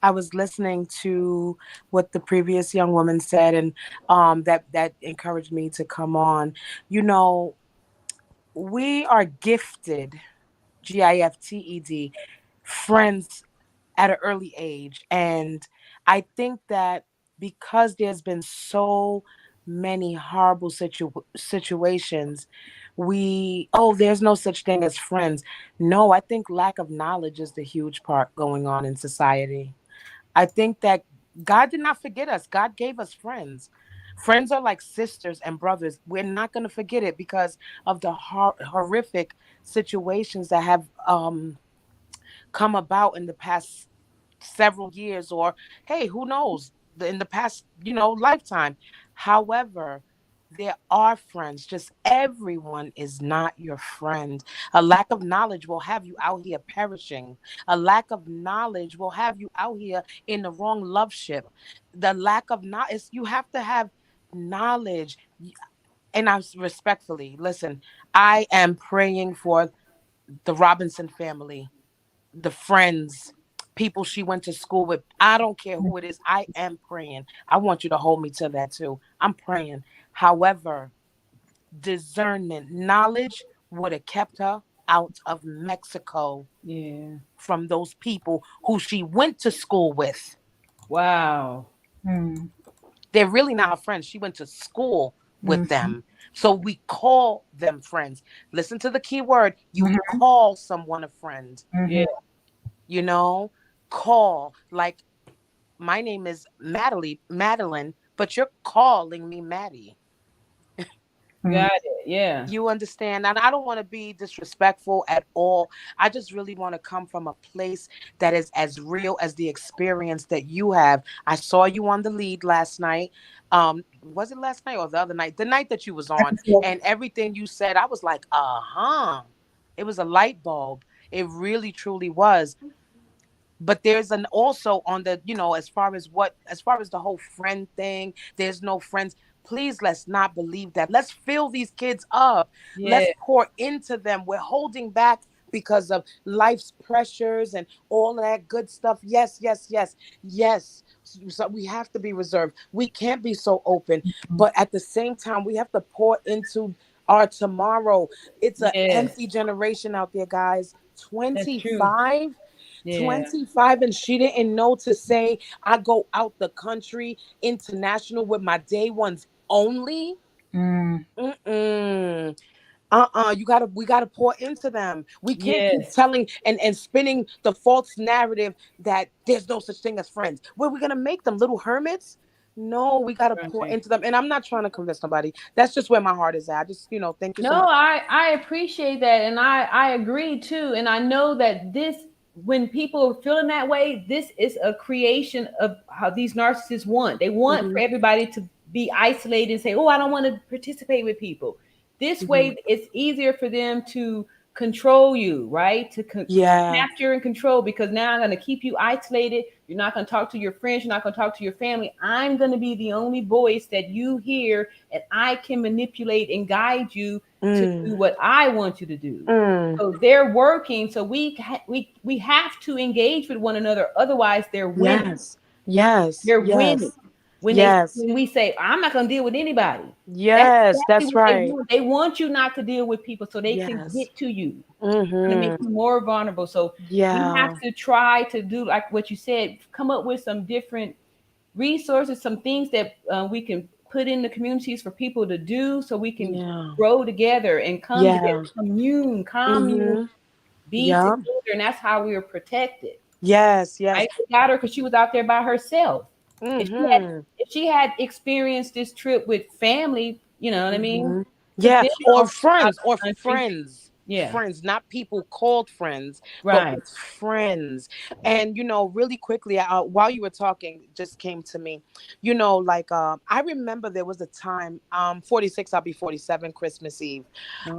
I was listening to what the previous young woman said, and that encouraged me to come on. You know, we are gifted, GIFTED, friends at an early age. And I think that because there's been so many horrible situations, there's no such thing as friends. No, I think lack of knowledge is the huge part going on in society. I think that God did not forget us. God gave us friends. Friends are like sisters and brothers. We're not going to forget it because of the horrific situations that have come about in the past several years, or hey, who knows, in the past, lifetime. However, there are friends, just everyone is not your friend. A lack of knowledge will have you out here perishing. A lack of knowledge will have you out here in the wrong love ship. The lack of knowledge, you have to have knowledge. And I respectfully listen, I am praying for the Robinson family, the friends, people she went to school with. I don't care who it is. I am praying. I want you to hold me to that too. I'm praying. However, discernment, knowledge would have kept her. out of Mexico Yeah. from those people who she went to school with. Wow. Mm. They're really not her friends. She went to school with Mhm. them. So we call them friends. Listen to the key word. You Mhm. call someone a friend. Yeah. Mhm. You know, call. Like, my name is Madeline, but you're calling me Maddie. Mm. Got it. Yeah. You understand? And I don't want to be disrespectful at all. I just really want to come from a place that is as real as the experience that you have. I saw you on the lead last night. Was it last night or the other night? The night that you was on, and everything you said, I was like, uh-huh. It was a light bulb. It really truly was. But there's an also on the, as far as the whole friend thing, there's no friends. Please, let's not believe that. Let's fill these kids up. Yeah. Let's pour into them. We're holding back because of life's pressures and all of that good stuff. Yes, yes, yes, yes. So we have to be reserved. We can't be so open, but at the same time we have to pour into our tomorrow. It's an Yes. empty generation out there, guys. That's true. 25, Yeah. 25, and she didn't know to say, I go out the country international with my day ones only. Mm. Mm-mm. We gotta pour into them. We can't keep Yes. telling and spinning the false narrative that there's no such thing as friends. Where we gonna make them little hermits? No, we gotta pour Right. into them. And I'm not trying to convince nobody. That's just where my heart is at. I just, thank you so No, much. I appreciate that, and I agree too. And I know that this, when people are feeling that way, this is a creation of how these narcissists want. They want Hmm. for everybody to be isolated and say, "Oh, I don't want to participate with people." This Hmm. way, it's easier for them to control you, right? To Yeah. capture and control, because now I'm going to keep you isolated. You're not going to talk to your friends. You're not going to talk to your family. I'm going to be the only voice that you hear, and I can manipulate and guide you to Mm. do what I want you to do. Mm. So they're working. So we have to engage with one another. Otherwise, they're winning. Yes. Yes. They're winning. Yes. Yes. When we say, I'm not going to deal with anybody, that's Yes. exactly That's what they right. want. They want you not to deal with people so they can Yes. get to you, to make Mm-hmm. you more vulnerable. So we have Yeah. to try to do like what you said, come up with some different resources, some things that we can put in the communities for people to do, so we can Yeah. grow together and come together, Yeah. commune, Mm-hmm. be Yeah. together, and that's how we were protected. Yes. Yes. I got her because she was out there by herself. Mm-hmm. If she had experienced this trip with family, you know what I mean? Mm-hmm. Because Yeah. then Or out friends. of Or the country. friends. Yeah, Friends, not people called friends, but right. with friends. And really quickly, while you were talking, just came to me. Like, I remember there was a time. 46. I'll be 47 Christmas Eve.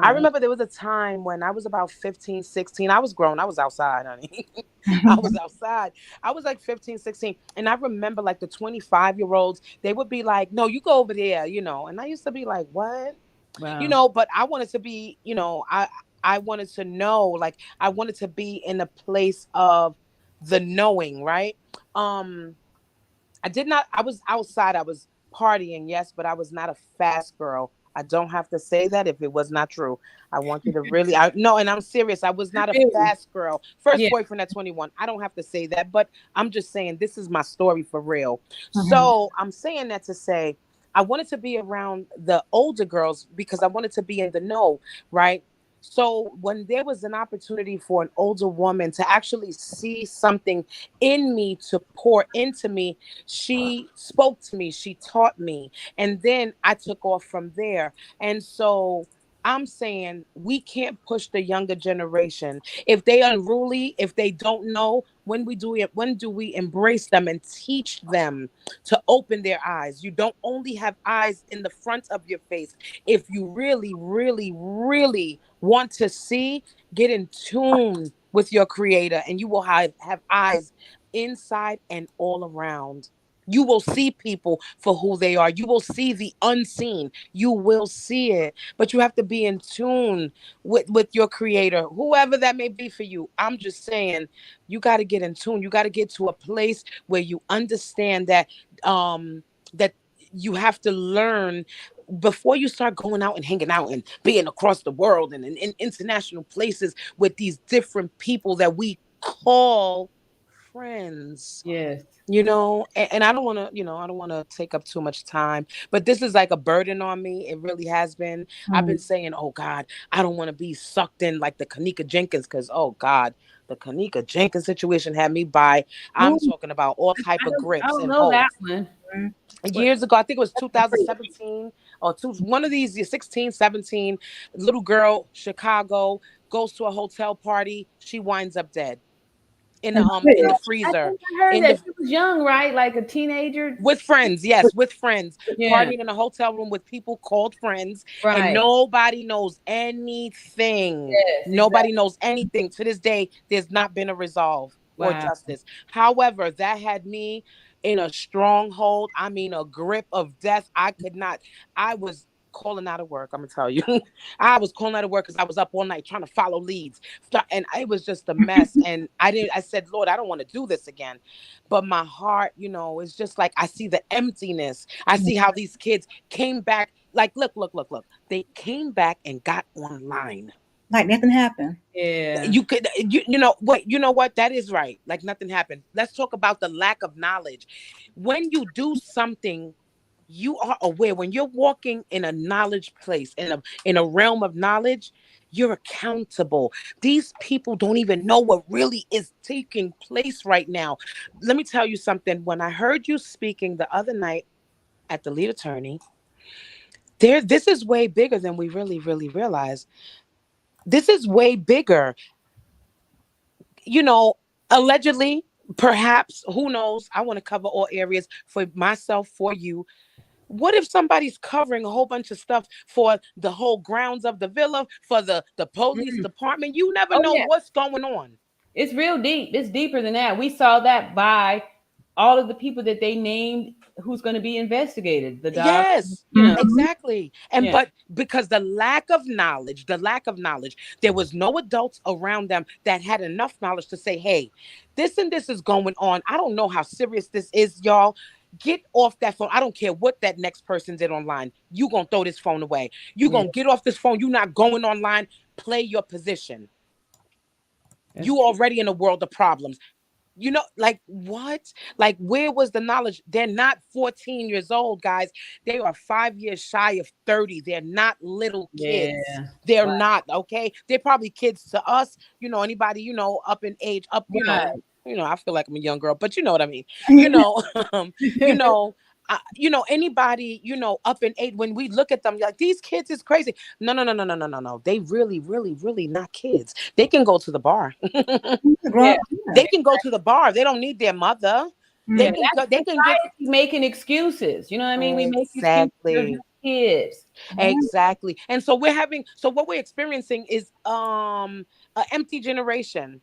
I Oh, remember there was a time when I was about 15, 16. I was grown. I was outside, honey. I was outside. I was like 15, 16. And I remember like the 25-year-olds, they would be like, no, you go over there. And I used to be like, what? wow. But I wanted to be, I wanted to know, like, I wanted to be in a place of the knowing, right? Um, I did not, I was outside, I was partying, yes, but I was not a fast girl. I don't have to say that if it was not true. I want you to really, no, and I'm serious. I was not a Really? fast girl. First Yeah. boyfriend at 21. I don't have to say that, but I'm just saying this is my story for real. Mhm. So I'm saying that to say I wanted to be around the older girls because I wanted to be in the know, right? So when there was an opportunity for an older woman to actually see something in me to pour into me, she spoke to me, she taught me, and then I took off from there. And so I'm saying we can't push the younger generation. If they unruly, if they don't know, when do we embrace them and teach them to open their eyes? You don't only have eyes in the front of your face. If you really, really, really want to see, get in tune with your creator, and you will have eyes inside and all around. You will see people for who they are. You will see the unseen. You will see it. But you have to be in tune with your creator, whoever that may be for you. I'm just saying, you got to get in tune. You got to get to a place where you understand that that you have to learn before you start going out and hanging out and being across the world and in international places with these different people that we call friends, Yes. and I don't want to, I don't want to take up too much time, but this is like a burden on me. It really has been. I've been saying, oh God, I don't want to be sucked in like the Kanika Jenkins, because oh God, the Kanika Jenkins situation had me by, I'm Ooh, talking about all type I of don't, I grips don't and know that holds. one. What? Years ago, I think it was 2017 or one of these, 16, 17, little girl, Chicago, goes to a hotel party. She winds up dead in And the quit. I freezer, think I heard in that the she was young, right? Like a teenager. with friends. Yes, with friends, Yeah. partying in a hotel room with people called friends, and Right. nobody knows anything. Yes. Nobody Exactly. knows anything. To this day, there's not been a resolve or Wow. justice. However, that had me in a stronghold. I mean, a grip of death. I could not. I was calling out of work. I'm gonna tell you, I was calling out of work because I was up all night trying to follow leads, and it was just a mess. And I didn't. I said, Lord, I don't want to do this again. But my heart, is just like I see the emptiness. I see how these kids came back. Like, look. They came back and got online. Like nothing happened. Yeah. You could, you know what? You know what? That is right. Like nothing happened. Let's talk about the lack of knowledge. When you do something, you are aware. When you're walking in a knowledge place, in a realm of knowledge, you're accountable. These people don't even know what really is taking place right now. Let me tell you something. When I heard you speaking the other night at the lead attorney, this is way bigger than we really, really realize. This is way bigger. You know, allegedly, perhaps, who knows? I want to cover all areas for myself, for you. What if somebody's covering a whole bunch of stuff for the whole grounds of the villa, for the police Mm. department? You never Oh know yeah. what's going on. It's real deep. It's deeper than that. We saw that by all of the people that they named who's going to be investigated. The doctor, Yes, you know. exactly. And Yeah. but because the lack of knowledge, there was no adults around them that had enough knowledge to say, hey, this and this is going on. I don't know how serious this is, y'all. Get off that phone. I don't care what that next person did online. You gonna throw this phone away. You Yeah. gonna get off this phone. You not going online. Play your position. That's You true. already in a world of problems. Like what? Like, where was the knowledge? They're not 14 years old, guys. They are 5 years shy of 30. They're not little kids. Yeah. They're Right. not, okay? They're probably kids to us, anybody, up in age, Right. I feel like I'm a young girl, but you know what I mean. You know, you know, anybody, up in age, when we look at them, like, these kids is crazy. No, no, no, no, no, no, no, no. They really, really, really not kids. They can go to the bar. Yeah. Grown, They can go to the bar. They don't need their mother. They Yeah. yeah. can go. They That's can get society making excuses. You know what I mean? We make excuses for exactly, kids. exactly. And so what we're experiencing is an empty generation.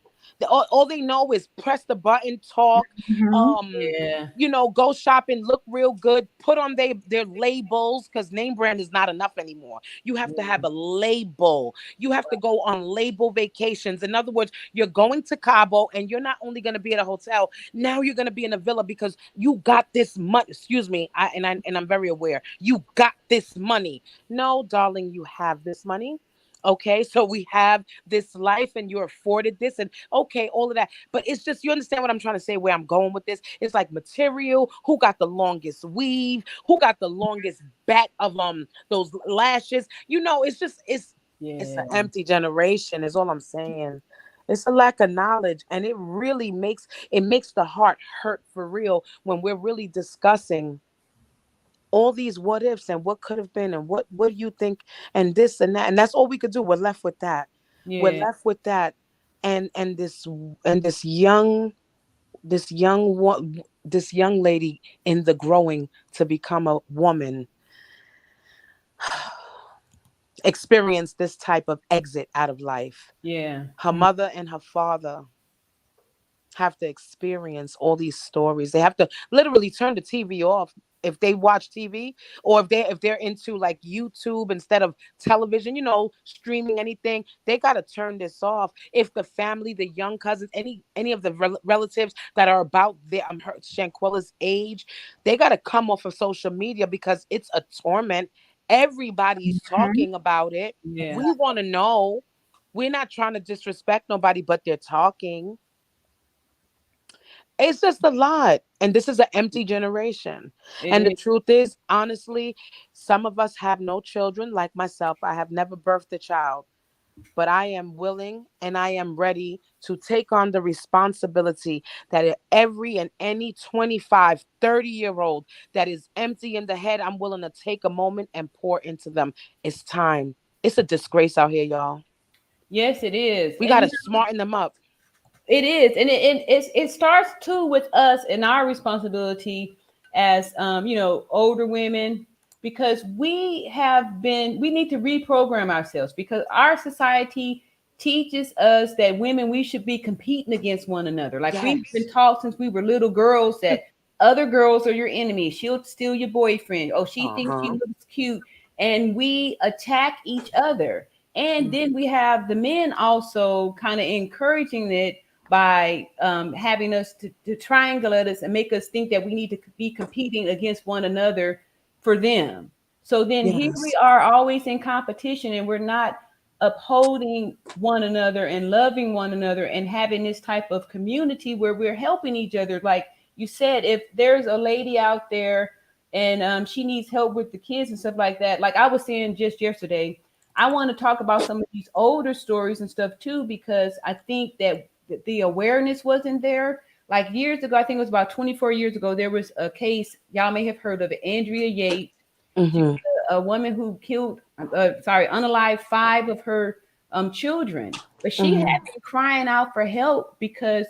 All they know is press the button, talk, Mhm. um, Yeah. go shopping, look real good, put on their labels, because name brand is not enough anymore. You have to have a label. You have to go on label vacations. In other words, you're going to Cabo, and you're not only going to be at a hotel. Now you're going to be in a villa because you got this money. Excuse me, I'm very aware. You got this money. No, darling, you have this money. Okay, so we have this life and you're afforded this, and okay, all of that. But it's just, you understand what I'm trying to say, where I'm going with this? It's like material. Who got the longest weave? Who got the longest back of those lashes? It's Yeah. an empty generation, is all I'm saying. It's a lack of knowledge, and it makes the heart hurt for real when we're really discussing all these what ifs and what could have been and what do you think, and this and that, and that's all we could do. We're left with that. We're Yeah. left with that, and this young lady in the growing to become a woman experienced this type of exit out of life. Yeah. Her mother and her father have to experience all these stories. They have to literally turn the TV off if they watch TV, or if they're into like YouTube instead of television, streaming anything. They got to turn this off. If the family, the young cousins, any of the relatives that are about Shanquella's age, they got to come off of social media because it's a torment Everybody's talking about it. Yeah. We want to know. We're not trying to disrespect nobody, but they're talking. It's just a lot. And this is an empty generation. It And the is. truth is, honestly, some of us have no children, like myself. I have never birthed a child, but I am willing and I am ready to take on the responsibility that every and any 25, 30-year-old that is empty in the head, I'm willing to take a moment and pour into them. It's time. It's a disgrace out here, y'all. Yes, it is. We And got to smarten them up. it is, and it starts too with us and our responsibility as older women, because we need to reprogram ourselves, because our society teaches us that women, we should be competing against one another. Like, we've been Yes. taught since we were little girls that other girls are your enemy. She'll steal your boyfriend. Oh, she thinks she Uh-huh. looks cute, and we attack each other. And then we have the men also kind of encouraging it by having us to triangulate us and make us think that we need to be competing against one another for them. So then here we Yes. are, always in competition, and we're not upholding one another and loving one another and having this type of community where we're helping each other. Like you said, if there's a lady out there and she needs help with the kids and stuff like that, like I was saying just yesterday, I want to talk about some of these older stories and stuff too, because I think that the awareness wasn't there. Like years ago, I think it was about 24 years ago, there was a case, y'all may have heard of it, Andrea Yates. She Mm-hmm. was a woman who killed, unalived 5 of her children. But she had Mm-hmm. been crying out for help because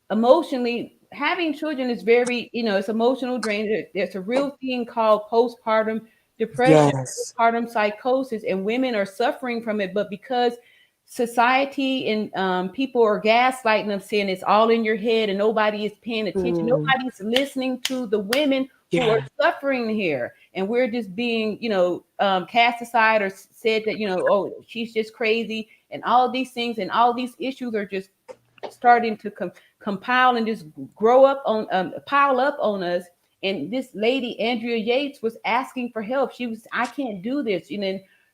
emotionally, having children is very, it's emotional drain. There's a real thing called postpartum depression, Yes. postpartum psychosis, and women are suffering from it. But because society and people are gaslighting them, saying it's all in your head and nobody is paying attention, Mm. nobody's listening to the women who are Yeah. suffering here, and we're just being cast aside or said that oh, she's just crazy, and all these things and all these issues are just starting to compile and just grow up on pile up on us. And this lady Andrea Yates was asking for help. She was, I can't do this,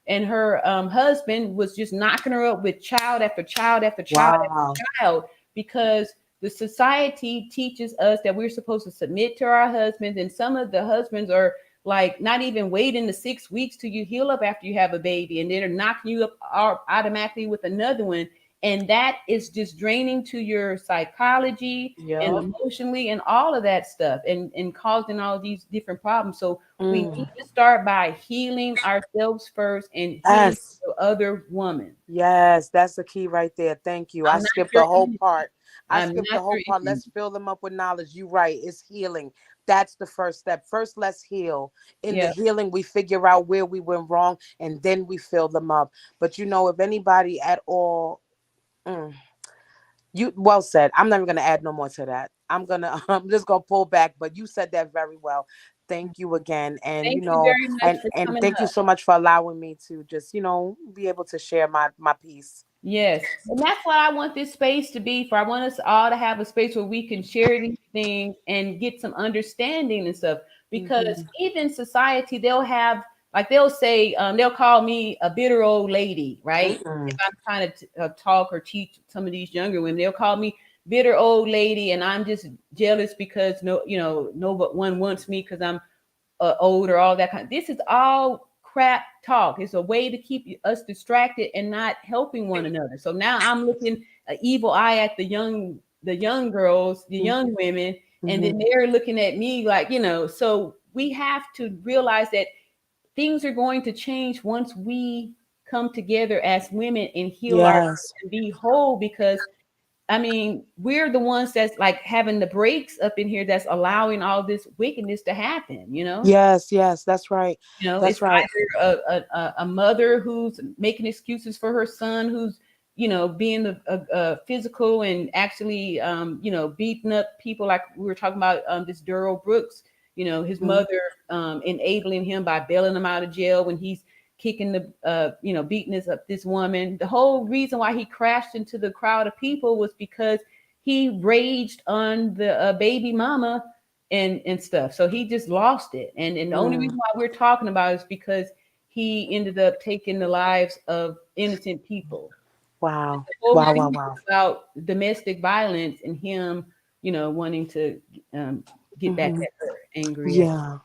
and her husband was just knocking her up with child after child after child Wow. after child, because the society teaches us that we're supposed to submit to our husbands, and some of the husbands are like not even waiting the 6 weeks till you heal up after you have a baby, and they're knocking you up automatically with another one. And that is just draining to your psychology and Yep. emotionally and all of that stuff, and causing all these different problems. So we need Mm. to start by healing ourselves first and healing Yes. the other woman. Yes, that's the key right there. Thank you. I I'm not skipped your the whole enemy. part. I I'm skipped not the whole your part. enemy. Let's fill them up with knowledge. You right. It's healing. That's the first step. First, let's heal. In the Yeah. healing, we figure out where we went wrong, and then we fill them up. But if anybody at all, mm, you well said. I'm not even gonna add no more to that. I'm just gonna pull back. But you said that very well. Thank you again, and Thank you very much for and coming thank you up. so much for allowing me to just be able to share my piece. Yes. And that's what I want this space to be for. I want us all to have a space where we can share these things and get some understanding and stuff. Because Mhm. even society, they'll have, like, they'll say, they'll call me a bitter old lady, right? If Mm-mm. I'm trying to talk or teach some of these younger women, they'll call me bitter old lady, and I'm just jealous because no but one wants me because I'm old or all that kind. This is all crap talk. It's a way to keep us distracted and not helping one another. So now I'm looking an evil eye at the young girls, the young women, and then Mhm. they're looking at me like, So we have to realize that things are going to change once we come together as women and heal our Yes. and be whole, because I mean, we're the ones that's like having the brakes up in here that's allowing all this wickedness to happen. Yes. Yes. That's right. It's That's right. either a mother who's making excuses for her son, who's being a physical and actually beating up people, like we were talking about this Daryl Brooks. His Mhm. mother enabling him by bailing him out of jail when he's kicking beating this woman. The whole reason why he crashed into the crowd of people was because he raged on the baby mama and stuff. So he just lost it. And the only Mm. reason why we're talking about it is because he ended up taking the lives of innocent people. Wow. The whole Wow. movie Wow. is Wow. about domestic violence and him, wanting to get back Hmm. at her, angry at. Yeah.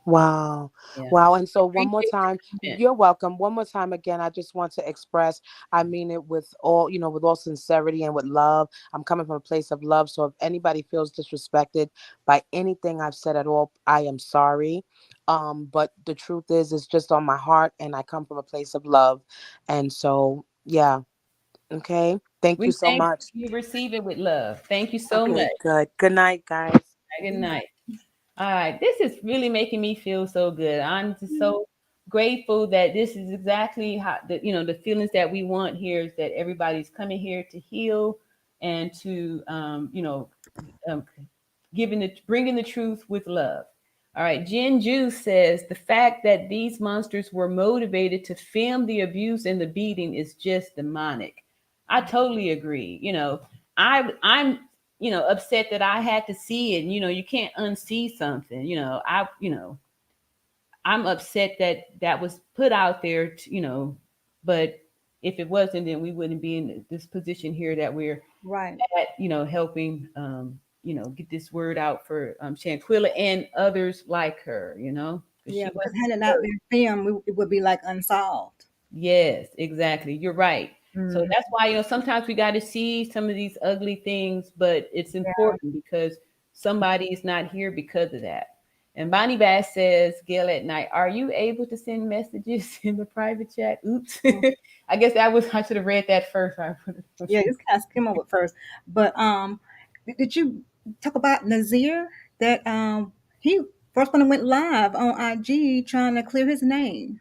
Wow. Yeah. Wow. And so one more Appreciate time, your comment. you're welcome. One more time again, I just want to express, I mean it with all, with all sincerity and with love. I'm coming from a place of love. So if anybody feels disrespected by anything I've said at all, I am sorry. But the truth is it's just on my heart and I come from a place of love. And so yeah, okay. Thank you We so thank much. you. Receive it with love. Thank you so Okay, much. good. Good night, guys. Good night. All right. This is really making me feel so good. I'm just so grateful that this is exactly how the feelings that we want here is that everybody's coming here to heal and to um, bringing the truth with love. All right, Jen Juice says the fact that these monsters were motivated to film the abuse and the beating is just demonic. I totally agree. I'm upset that I had to see it. You can't unsee something. I'm upset that that was put out there. But if it wasn't, then we wouldn't be in this position here that we're Right. at, helping, get this word out for Shanquella and others like her, 'cause Yeah, she because wasn't had it the not first. been filmed, it would be like unsolved. Yes, exactly. You're right. So Mhm. that's why, sometimes we got to see some of these ugly things, but it's Yeah. important because somebody is not here because of that. And Bonnie Bass says, Gail at night, are you able to send messages in the private chat? Oops. I guess I should have read that first. I put it- Yeah, it's kind of skim over first. But did you talk about Nazir? That he first one went live on IG trying to clear his name.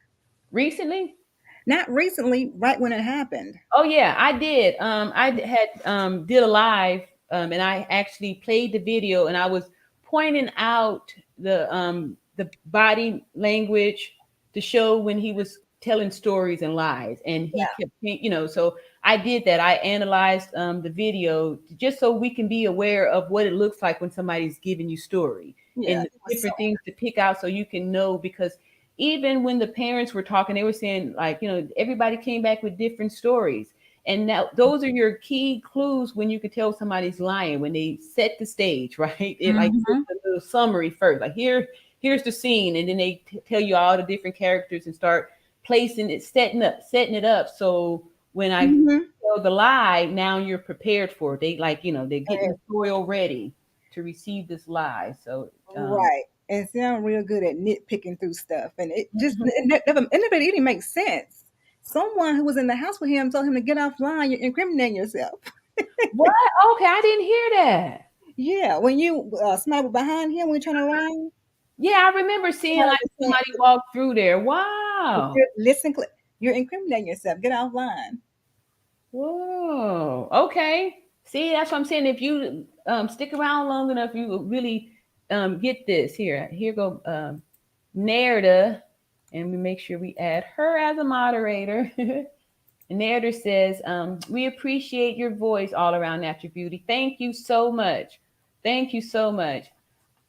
Recently? Not recently, right when it happened. Oh yeah, I did. Had did a live, and I actually played the video, and I was pointing out the body language to show when he was telling stories and lies, and he Yeah, kept, So I did that. I analyzed the video just so we can be aware of what it looks like when somebody's giving you story yeah, and it was so. different things to pick out, so you can know because even when the parents were talking, they were saying like, everybody came back with different stories. And now those are your key clues when you can tell somebody's lying, when they set the stage, right? It like gives Hmm. a little summary first, like here's the scene, and then they tell you all the different characters and start placing it, setting it up. So when I Hmm. tell the lie, now you're prepared for it. They like, they're getting the soil ready to receive this lie. So Right. And see, I'm real good at nitpicking through stuff, and it just mhm. it never even makes sense. Someone who was in the house with him told him to get offline. You're incriminating yourself. What? Okay, I didn't hear that. Yeah, when you smile behind him when you turn around, Yeah, I remember seeing like 100%. somebody walk through there. If Wow. you're listen, you're incriminating yourself. Get offline. Whoa. Okay. See, that's what I'm saying. If you stick around long enough, you will really get this. Here go Nerda, and we make sure we add her as a moderator. Nerda says, we appreciate your voice all around Natural Beauty. Thank you so much. Thank you so much.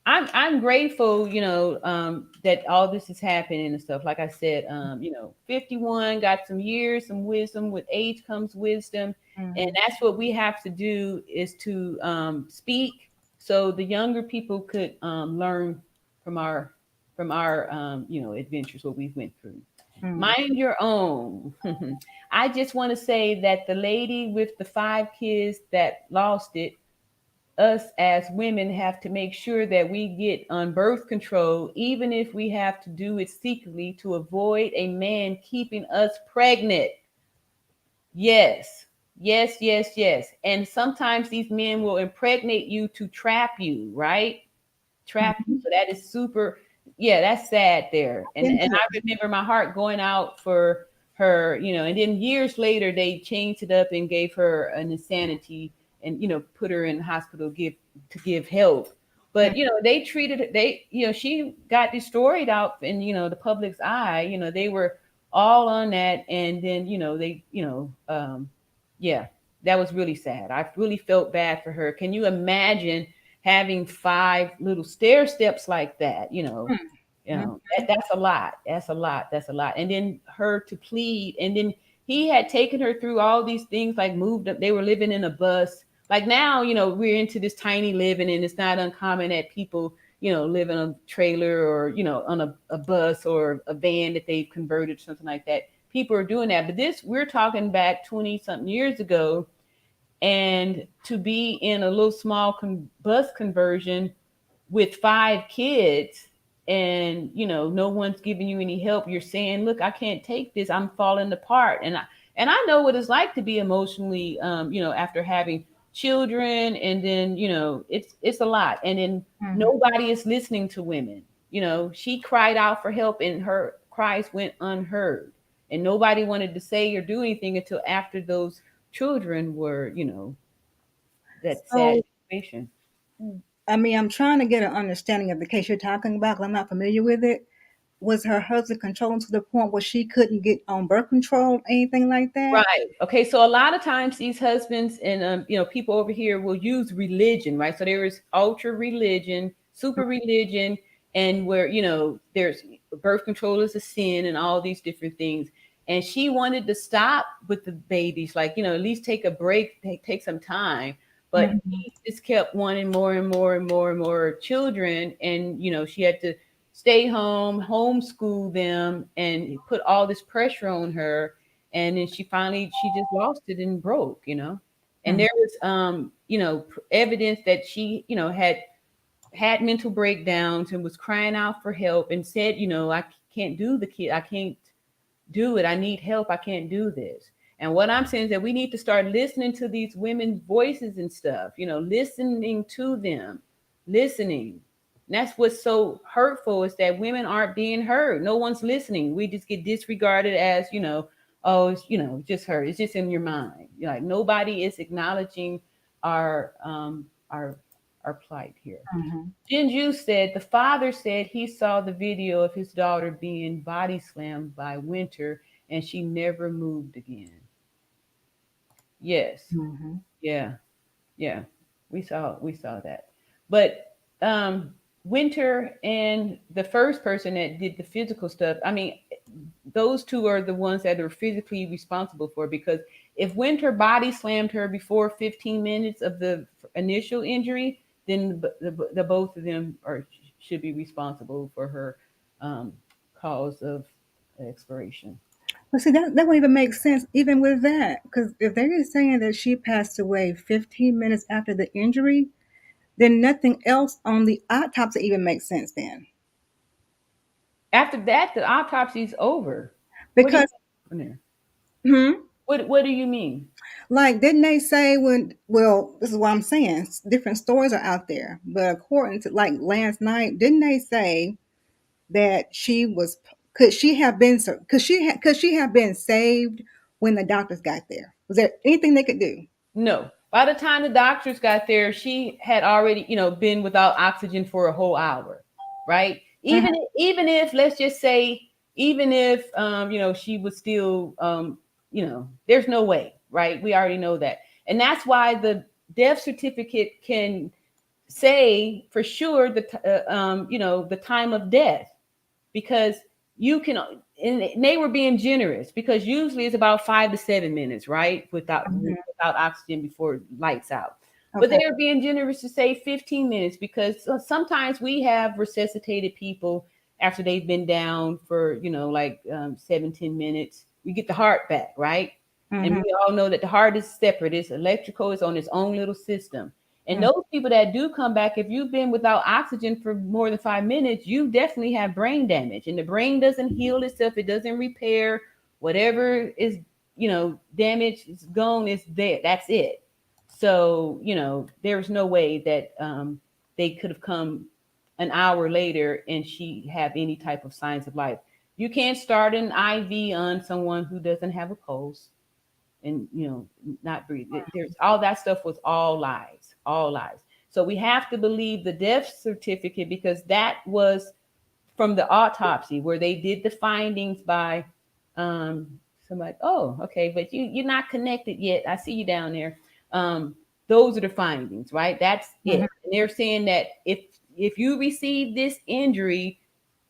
I'm grateful, that all this is happening and stuff. Like I said, 51, got some years, some wisdom. With age comes wisdom, and Hmm. that's what we have to do is to speak, so the younger people could learn from our adventures, what we went through. Hmm. Mind your own. I just want to say that the lady with the 5 kids that lost it, us as women have to make sure that we get on birth control, even if we have to do it secretly to avoid a man keeping us pregnant. Yes, yes, yes, yes. And sometimes these men will impregnate you to trap you, right? Trap you. Hmm. So that is super, yeah, that's sad there. And Into it. I remember my heart going out for her, and then years later they changed it up and gave her an insanity and put her in the hospital to give help. But they treated she got destroyed out in the public's eye. They were all on that, and then they yeah, that was really sad. I really felt bad for her. Can you imagine having 5 little stair steps like that? You know, that's a lot. That's a lot. That's a lot. And then her to plead, and then he had taken her through all these things, like moved up. They were living in a bus. Like now, we're into this tiny living, and it's not uncommon that people, live in a trailer or, on a bus or a van that they've converted, something like that. People are doing that. But this, we're talking back 20 something years ago. And to be in a little small bus conversion with 5 kids, and no one's giving you any help, you're saying, look, I can't take this, I'm falling apart. And I know what it's like to be emotionally, after having children, and then it's a lot. And then nobody is listening to women. She cried out for help, and her cries went unheard, and nobody wanted to say or do anything until after those children were, that sad So, situation. I mean, I'm trying to get an understanding of the case you're talking about, 'cause I'm not familiar with it. Was her husband controlling to the point where she couldn't get on birth control, anything like that? Right. Okay. So a lot of times these husbands and people over here will use religion, right? So there is ultra religion, super religion, and where there's birth control is a sin and all these different things. And she wanted to stop with the babies, like at least take a break, take some time. But he just kept wanting more and more and more and more children, and she had to stay home, homeschool them, and put all this pressure on her. And then she just lost it and broke. And there was evidence that she had mental breakdowns and was crying out for help, and said, I can't do the kid, I can't do it, I need help, I can't do this. And what I'm saying is that we need to start listening to these women's voices and stuff, listening to them, listening. And that's what's so hurtful, is that women aren't being heard. No one's listening. We just get disregarded as, oh, it's, just her. It's just in your mind. Like nobody is acknowledging our our plight here. Jinju said the father said he saw the video of his daughter being body slammed by Winter, and she never moved again. Yes. Yeah. Yeah. We saw that. But Winter and the first person that did the physical stuff, I mean, those two are the ones that are physically responsible for it, because if Winter body slammed her before 15 minutes of the initial injury, then the both of them should be responsible for her cause of expiration. Well, see, that won't even make sense, even with that, because if they're saying that she passed away 15 minutes after the injury, then nothing else on the autopsy even makes sense then. After that, the autopsy is over. Because, What do you, hmm, what do you mean? like, didn't they say when, well, this is what I'm saying, different stories are out there, but according to, like, last night, didn't they say that she was, could she have been saved when the doctors got there? Was there anything they could do? No. By the time the doctors got there, she had already, been without oxygen for a whole hour, right? Even if, let's just say, even if she was still there's no way, right? We already know that. And that's why the death certificate can say for sure the time of death, because you can, and they were being generous, because usually it's about 5 to 7 minutes, right, without oxygen before lights out. But Okay. they are being generous to say 15 minutes, because sometimes we have resuscitated people after they've been down for 7-10 minutes. We get the heart back, right? And we all know that the heart is separate, it's electrical, it's on its own little system. And those people that do come back, if you've been without oxygen for more than 5 minutes, you definitely have brain damage. And the brain doesn't heal itself. It doesn't repair. Whatever is, damage is gone, is there. That's it. So, there's no way that they could have come an hour later and she have any type of signs of life. You can't start an IV on someone who doesn't have a pulse and not breathe. There's all that stuff was all lies, all lies. So we have to believe the death certificate, because that was from the autopsy where they did the findings by somebody. Oh, okay, but you're not connected yet. I see you down there. Those are the findings, right? That's it. And they're saying that if you receive this injury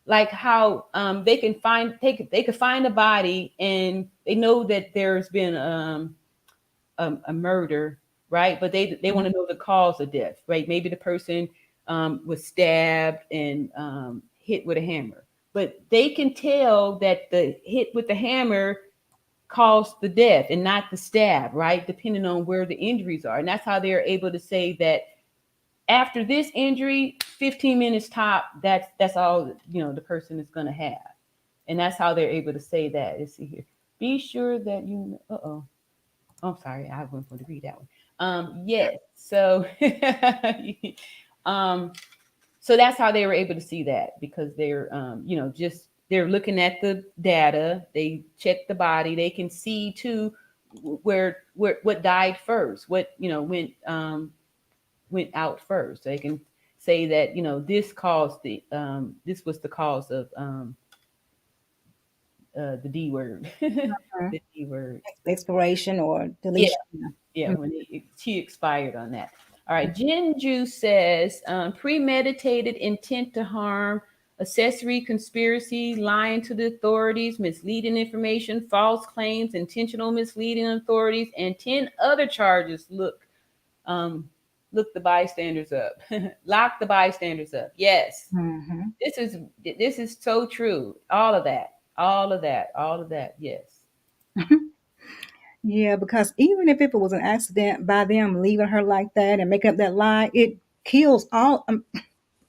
like how they can find they could find a body and they know that there's been a murder, right? But they want to know the cause of death, right? Maybe the person was stabbed and hit with a hammer, but they can tell that the hit with the hammer caused the death and not the stab, right? Depending on where the injuries are, and that's how they're able to say that after this injury, 15 minutes top, that's all the person is going to have, and that's how they're able to say that. Let's see here. Be sure that you. Oh, I'm sorry, I went for to read that one. Yes. So, um, so that's how they were able to see that because they're, just they're looking at the data. They check the body. They can see too where what died first, what went out first. They can say that this caused this was the cause of the D word, the D word. Expiration or Yeah, deletion. yeah. When she expired on that. All right. Jinju says premeditated intent to harm, accessory conspiracy, lying to the authorities, misleading information, false claims, intentional misleading authorities, and 10 other charges. Um, look the bystanders up. Lock the bystanders up. Yes. Mm-hmm. This is so true. All of that. All of that. All of that. Yes. Yeah, because even if it was an accident by them leaving her like that and making up that lie, it kills all.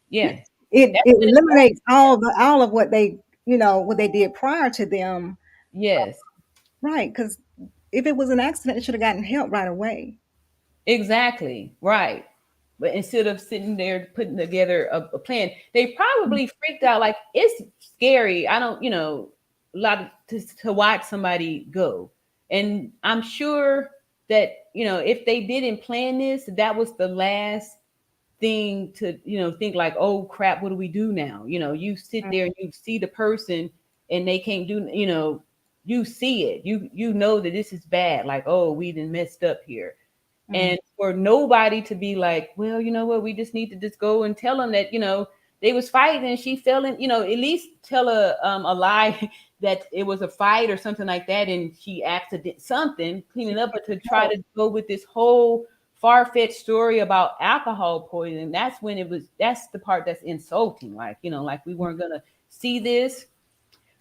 Yeah. It That's when it's over. eliminates all of what they what they did prior to them. Yes. Right? Because if it was an accident, it should have gotten help right away. Exactly. Right. But instead of sitting there putting together a plan, they probably freaked out. Like it's scary. I don't, a lot of to watch somebody go. And I'm sure that, if they didn't plan this, that was the last thing to think like, oh crap, what do we do now? You sit there and you see the person and they can't do, you see it, you know that this is bad, like, oh, we done messed up here. And for nobody to be like, well, you know what, we just need to just go and tell them that they was fighting and she fell in, at least tell a lie that it was a fight or something like that and she accident something cleaning up. But to try to go with this whole far-fetched story about alcohol poisoning, that's the part that's insulting, like like we weren't gonna see this.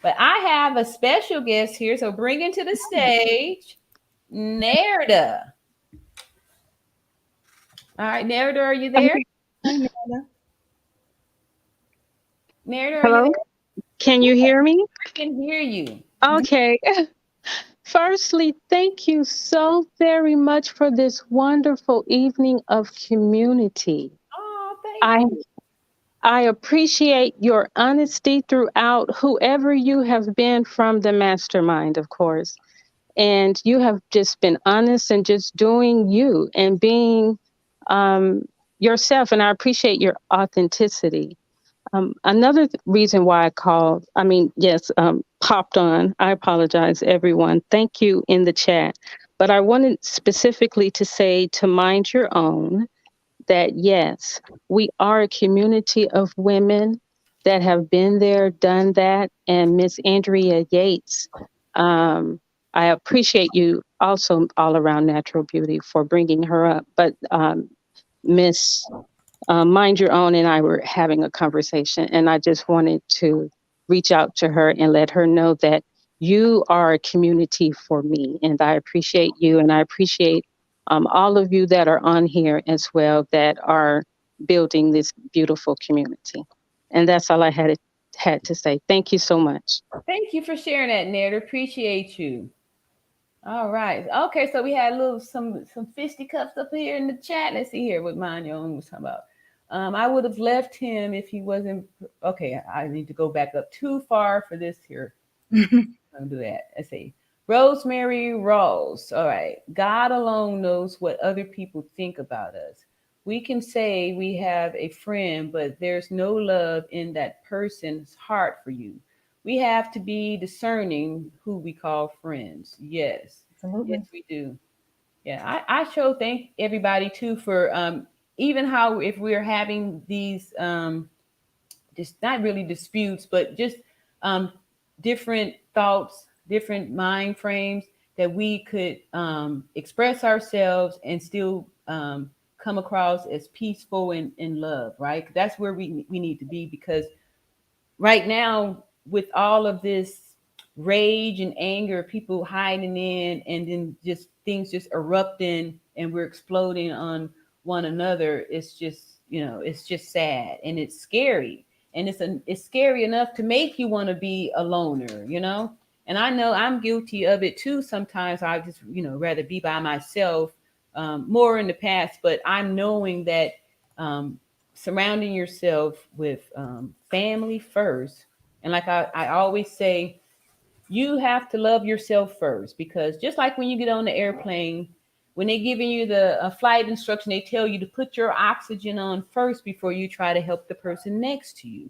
But I have a special guest here, so bring into the stage Nerda. All right, Nerda, are you there? Hi, Nana. Nerda, are you Hello? there? Can you hear me? I can hear you. Okay. Firstly, thank you so very much for this wonderful evening of community. Oh, thank I you. I appreciate your honesty throughout, whoever you have been from the mastermind, of course. And you have just been honest and just doing you and being um, yourself. And I appreciate your authenticity. Another reason why I called, I mean, yes, popped on. I apologize, everyone. Thank you in the chat. But I wanted specifically to say to mind your own that, yes, we are a community of women that have been there, done that. And Miss Andrea Yates, I appreciate you also all around Natural Beauty for bringing her up. But Miss Mind Your Own and I were having a conversation, and I just wanted to reach out to her and let her know that you are a community for me, and I appreciate you, and I appreciate all of you that are on here as well that are building this beautiful community. And that's all I had to say. Thank you so much. Thank you for sharing that, Nerda. Appreciate you. All right. Okay, so we had a little some fisticuffs up here in the chat. Let's see here what Mind Your Own was talking about. I would have left him if he wasn't okay. I need to go back up too far for this here. I'll do that. Let's see. Rosemary Rose. All right. God alone knows what other people think about us. We can say we have a friend, but there's no love in that person's heart for you. We have to be discerning who we call friends. Yes. Yes, Absolutely. we do. Yeah. I sure thank everybody too for even how if we're having these just not really disputes, but just um, different thoughts, different mind frames that we could express ourselves and still come across as peaceful and love, right? That's where we need to be, because right now, with all of this rage and anger, people hiding in, and then just things just erupting, and we're exploding on one another. It's just, it's just sad, and it's scary, and it's scary enough to make you want to be a loner. And I know I'm guilty of it too. Sometimes I just, rather be by myself, more in the past, but I'm knowing that um, surrounding yourself with family first. And like I always say, you have to love yourself first, because just like when you get on the airplane, when they're giving you the flight instruction, they tell you to put your oxygen on first before you try to help the person next to you.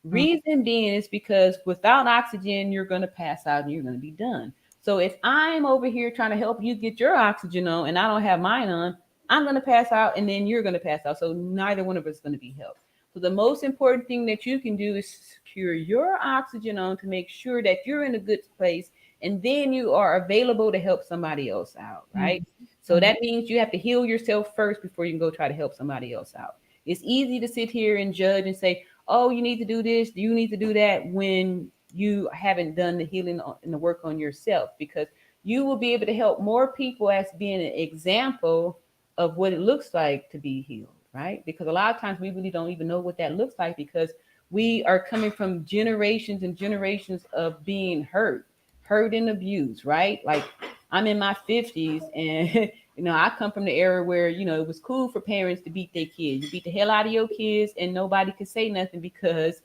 Reason being is because without oxygen, you're going to pass out and you're going to be done. So if I'm over here trying to help you get your oxygen on and I don't have mine on, I'm going to pass out and then you're going to pass out. So neither one of us is going to be helped. So the most important thing that you can do is secure your oxygen on to make sure that you're in a good place, and then you are available to help somebody else out, right? So that means you have to heal yourself first before you can go try to help somebody else out. It's easy to sit here and judge and say, oh, you need to do this, you need to do that, when you haven't done the healing and the work on yourself, because you will be able to help more people as being an example of what it looks like to be healed, right? Because a lot of times we really don't even know what that looks like, because we are coming from generations and generations of being hurt and abused, right? Like, I'm in my 50s, and I come from the era where it was cool for parents to beat their kids. You beat the hell out of your kids and nobody could say nothing, because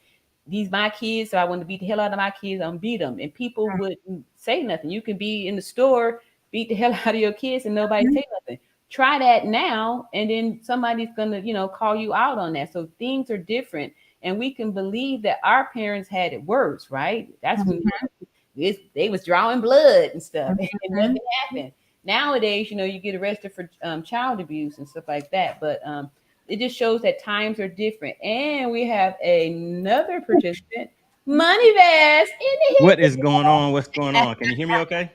these my kids, so I want to beat the hell out of my kids. I'm beat them, and people wouldn't say nothing. You can be in the store, beat the hell out of your kids, and nobody say nothing. Try that now, and then somebody's gonna call you out on that. So things are different, and we can believe that our parents had it worse, right? That's when they was drawing blood and stuff, and nothing happened. Nowadays, you get arrested for child abuse and stuff like that. But it just shows that times are different. And we have another participant, Money Bass, in the What is going on? What's going on? Can you hear me okay?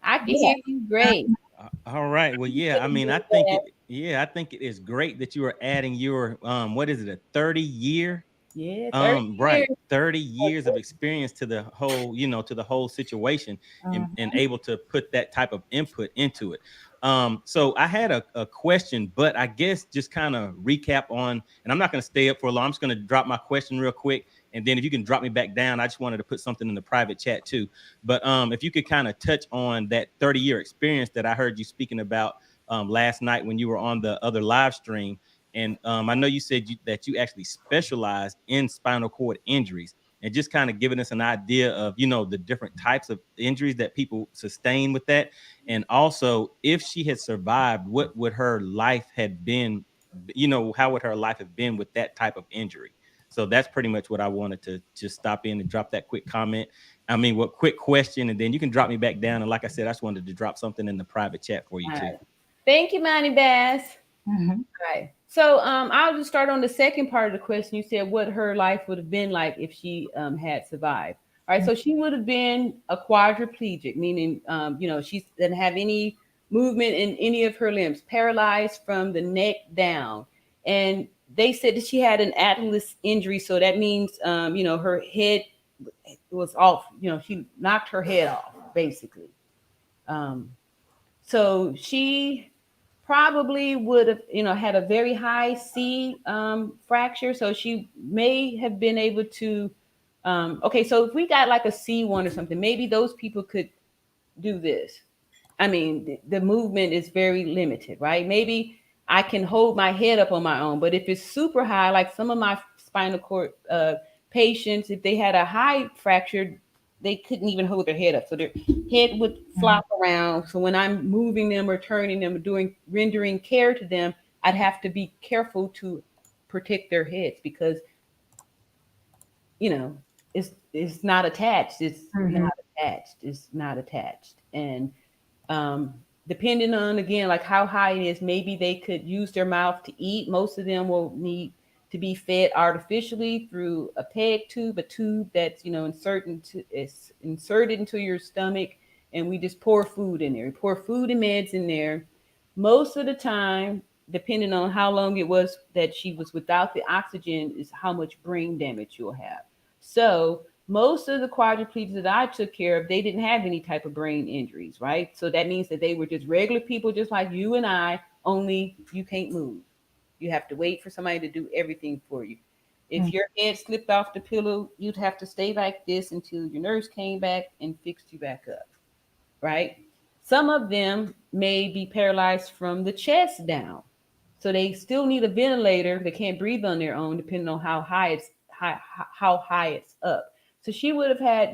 I can hear you great. All right. Well, yeah, I mean, I think it is great that you are adding your what is it, a 30-year? Yeah, 30 Right, years. 30 years of experience to the whole, to the whole situation, and able to put that type of input into it. So I had a question, but I guess just kind of recap on, and I'm not going to stay up for long. I'm just going to drop my question real quick, and then if you can drop me back down, I just wanted to put something in the private chat too. But if you could kind of touch on that 30-year experience that I heard you speaking about last night when you were on the other live stream. And I know you said that you actually specialize in spinal cord injuries, and just kind of giving us an idea of, the different types of injuries that people sustain with that. And also, if she had survived, what would her life have been, how would her life have been with that type of injury? So that's pretty much what I wanted to just stop in and drop that quick comment. I mean, what quick question, and then you can drop me back down. And like I said, I just wanted to drop something in the private chat for you All too. right. Thank you, Money Bass. Right. So I'll just start on the second part of the question. You said what her life would have been like if she had survived. All right. So she would have been a quadriplegic, meaning she didn't have any movement in any of her limbs, paralyzed from the neck down. And they said that she had an atlas injury, so that means her head was off. She knocked her head off, basically. So she probably would have, had a very high C fracture. So she may have been able to. Okay, so if we got like a C1 or something, maybe those people could do this. I mean, the movement is very limited, right? Maybe I can hold my head up on my own, but if it's super high, like some of my spinal cord patients, if they had a high fracture, they couldn't even hold their head up. So their head would flop around. So when I'm moving them or turning them or doing rendering care to them, I'd have to be careful to protect their heads, because it's not attached. It's not attached. It's not attached. And depending on, again, like how high it is, maybe they could use their mouth to eat. Most of them will need to be fed artificially through a peg tube, a tube that's, it's inserted into your stomach, and we just pour food in there. We pour food and meds in there. Most of the time, depending on how long it was that she was without the oxygen, is how much brain damage you'll have. So most of the quadriplegics that I took care of, they didn't have any type of brain injuries, right? So that means that they were just regular people, just like you and I, only you can't move. You have to wait for somebody to do everything for you. If your head slipped off the pillow, you'd have to stay like this until your nurse came back and fixed you back up, right? Some of them may be paralyzed from the chest down. So they still need a ventilator. They can't breathe on their own, depending on how high it's up. So she would have had,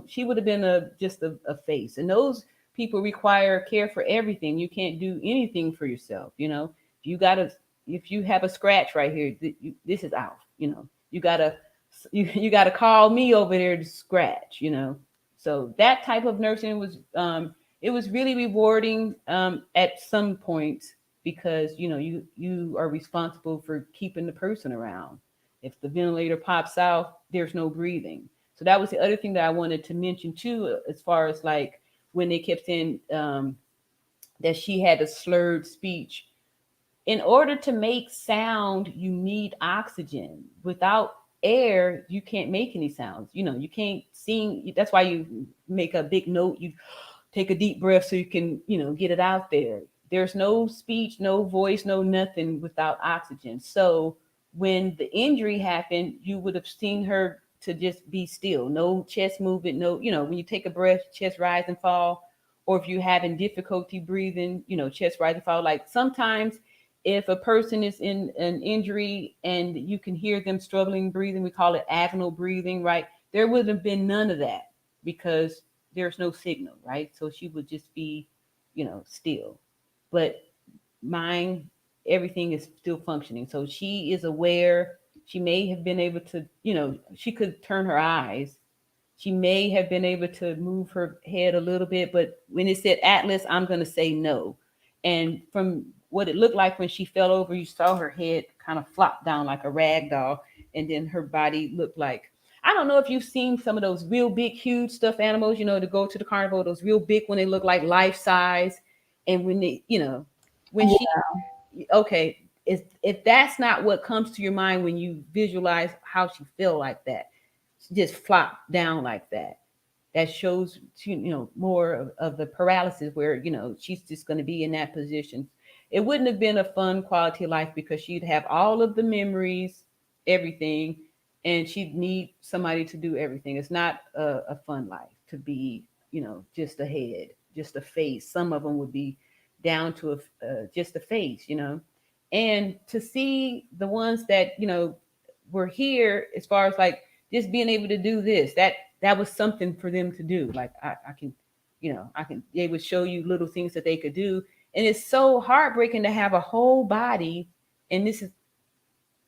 she would have been just a face. And those people require care for everything. You can't do anything for yourself. If you have a scratch right here, this is out. You gotta call me over there to scratch. So that type of nursing was it was really rewarding at some points, because you are responsible for keeping the person around. If the ventilator pops out, there's no breathing. So that was the other thing that I wanted to mention too, as far as like when they kept saying that she had a slurred speech. In order to make sound, you need oxygen. Without air, you can't make any sounds. You can't sing. That's why you make a big note. You take a deep breath so you can, get it out there. There's no speech, no voice, no nothing without oxygen. So when the injury happened, you would have seen her to just be still, no chest movement, no, when you take a breath, chest rise and fall, or if you're having difficulty breathing, chest rise and fall. Like sometimes if a person is in an injury and you can hear them struggling breathing, we call it agonal breathing, right? There would have been none of that because there's no signal, right? So she would just be, still. But mine, everything is still functioning. So she is aware. She may have been able to, she could turn her eyes. She may have been able to move her head a little bit, but when it said Atlas, I'm going to say no. And from what it looked like when she fell over, you saw her head kind of flop down like a rag doll. And then her body looked like, I don't know if you've seen some of those real big, huge stuffed animals, to go to the carnival, those real big when they look like life size. And when they, when okay, if that's not what comes to your mind when you visualize how she feel like that, she just flop down like that. That shows, more of the paralysis where, she's just going to be in that position. It wouldn't have been a fun quality of life because she'd have all of the memories, everything, and she'd need somebody to do everything. It's not a fun life to be, just a head, just a face. Some of them would be down to just a face, and to see the ones that, were here as far as like just being able to do this, that was something for them to do. Like I can, they would show you little things that they could do. And it's so heartbreaking to have a whole body and this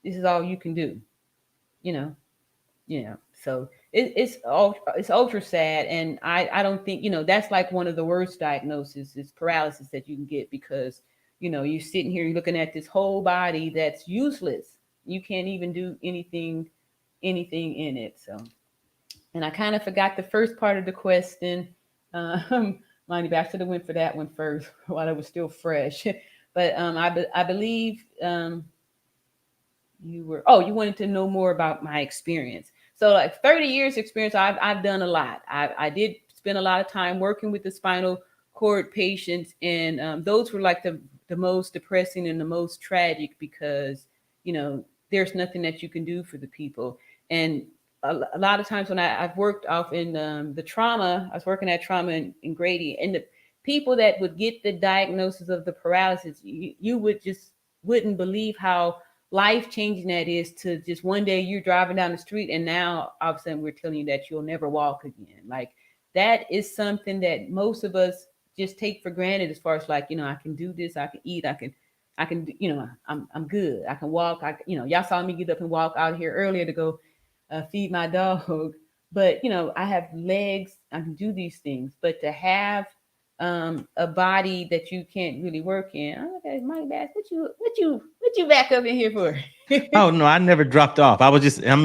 is all you can do, so it's ultra sad. And I don't think, that's like one of the worst diagnoses is paralysis that you can get, because, you're sitting here looking at this whole body that's useless. You can't even do anything in it. So, and I kind of forgot the first part of the question. Mind you, I should have went for that one first while it was still fresh. But I believe you wanted to know more about my experience. So like 30 years experience, I've done a lot. I did spend a lot of time working with the spinal cord patients, and those were like the most depressing and the most tragic because, there's nothing that you can do for the people. And a lot of times when I've worked off in the trauma, I was working at trauma in Grady, and the people that would get the diagnosis of the paralysis, you wouldn't believe how life-changing that is. To just one day you're driving down the street and now all of a sudden we're telling you that you'll never walk again. Like that is something that most of us just take for granted, as far as like, I can do this, I can eat, I can, I'm good. I can walk. Y'all saw me get up and walk out here earlier to go feed my dog, but I have legs. I can do these things. But to have a body that you can't really work in. Oh, okay, Mike Bass, what you back up in here for? Oh no, I never dropped off. I'm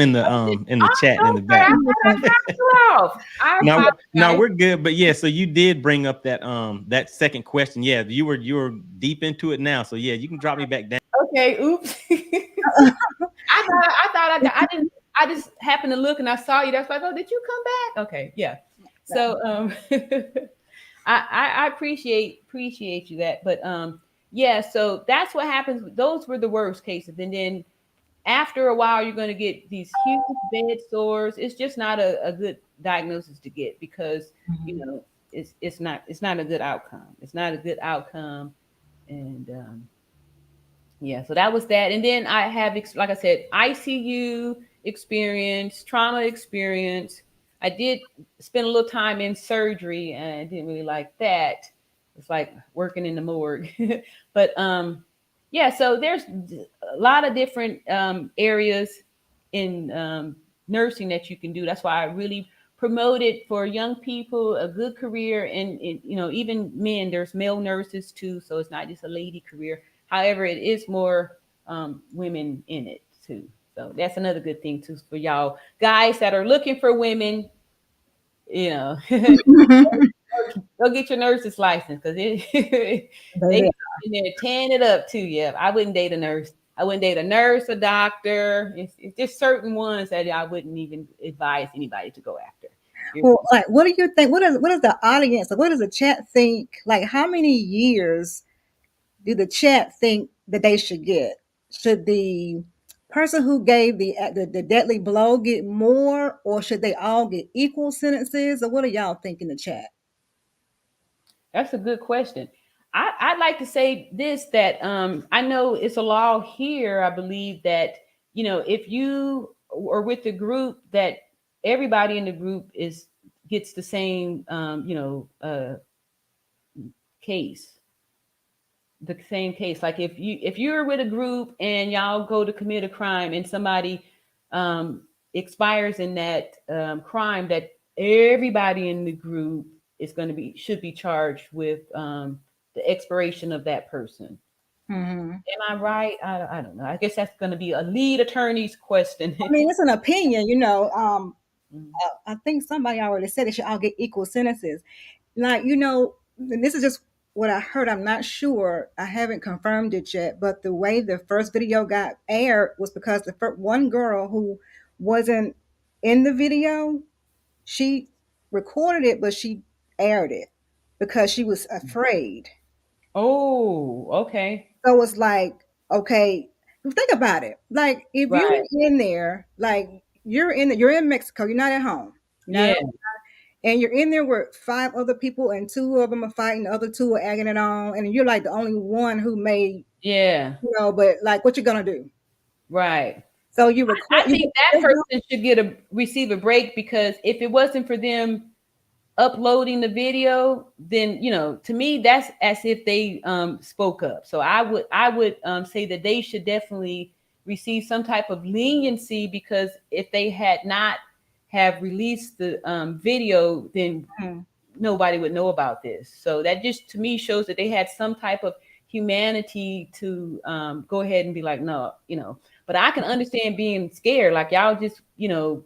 in the chat in the back. I dropped you off. No, we're good. But yeah, so you did bring up that that second question. Yeah, you were deep into it now. So yeah, you can drop me back down. Okay, oops. I just happened to look and I saw you. That's like, oh, did you come back? Okay, yeah. So I appreciate you that, but yeah. So that's what happens. Those were the worst cases, and then after a while, you're going to get these huge bed sores. It's just not a good diagnosis to get because you know it's not a good outcome. It's not a good outcome, and yeah. So that was that, and then I have, like I said, ICU experience, trauma experience. I did spend a little time in surgery, and I didn't really like that. It's like working in the morgue, but yeah. So there's a lot of different areas in nursing that you can do. That's why I really promote it for young people, a good career, and you know, even men. There's male nurses too, so it's not just a lady career. However, it is more women in it too. So that's another good thing too for y'all guys that are looking for women. You know, go get your nurse's license because they in there tearing it up too. Yeah, I wouldn't date a nurse. I wouldn't date a nurse, a doctor. It's just certain ones that I wouldn't even advise anybody to go after. Well, like, what do you think? What is the audience? What does the chat think? Like, how many years do the chat think that they should get? Should the person who gave the deadly blow get more, or should they all get equal sentences? Or what do y'all think in the chat? That's a good question. I'd like to say this, that I know it's a law here, I believe, that you know, if you are with the group, that everybody in the group gets the same case. The same case. Like if you're with a group and y'all go to commit a crime and somebody expires in that crime, that everybody in the group is should be charged with the expiration of that person. Mm-hmm. Am I right? I don't know. I guess that's going to be a lead attorney's question. I mean, it's an opinion, you know. I think somebody already said they should all get equal sentences. Like, you know, and this is just what I heard. I'm not sure. I haven't confirmed it yet. But the way the first video got aired was because the one girl who wasn't in the video, she recorded it, but she aired it because she was afraid. Oh, okay. So it's like, okay, think about it. Like, if Right. you're in there, like you're in Mexico, you're not at home. You're not Yeah. and you're in there with 5 other people and 2 of them are fighting, the other 2 are egging it on, and you're like the only one who made, Yeah. you know, but like, what you gonna do? Right. So you record. I think that person should receive a break, because if it wasn't for them uploading the video, then, you know, to me that's as if they spoke up. So I would say that they should definitely receive some type of leniency, because if they had not have released the video, then nobody would know about this. So that just to me shows that they had some type of humanity to go ahead and be like, no, you know. But I can understand being scared, like y'all just, you know,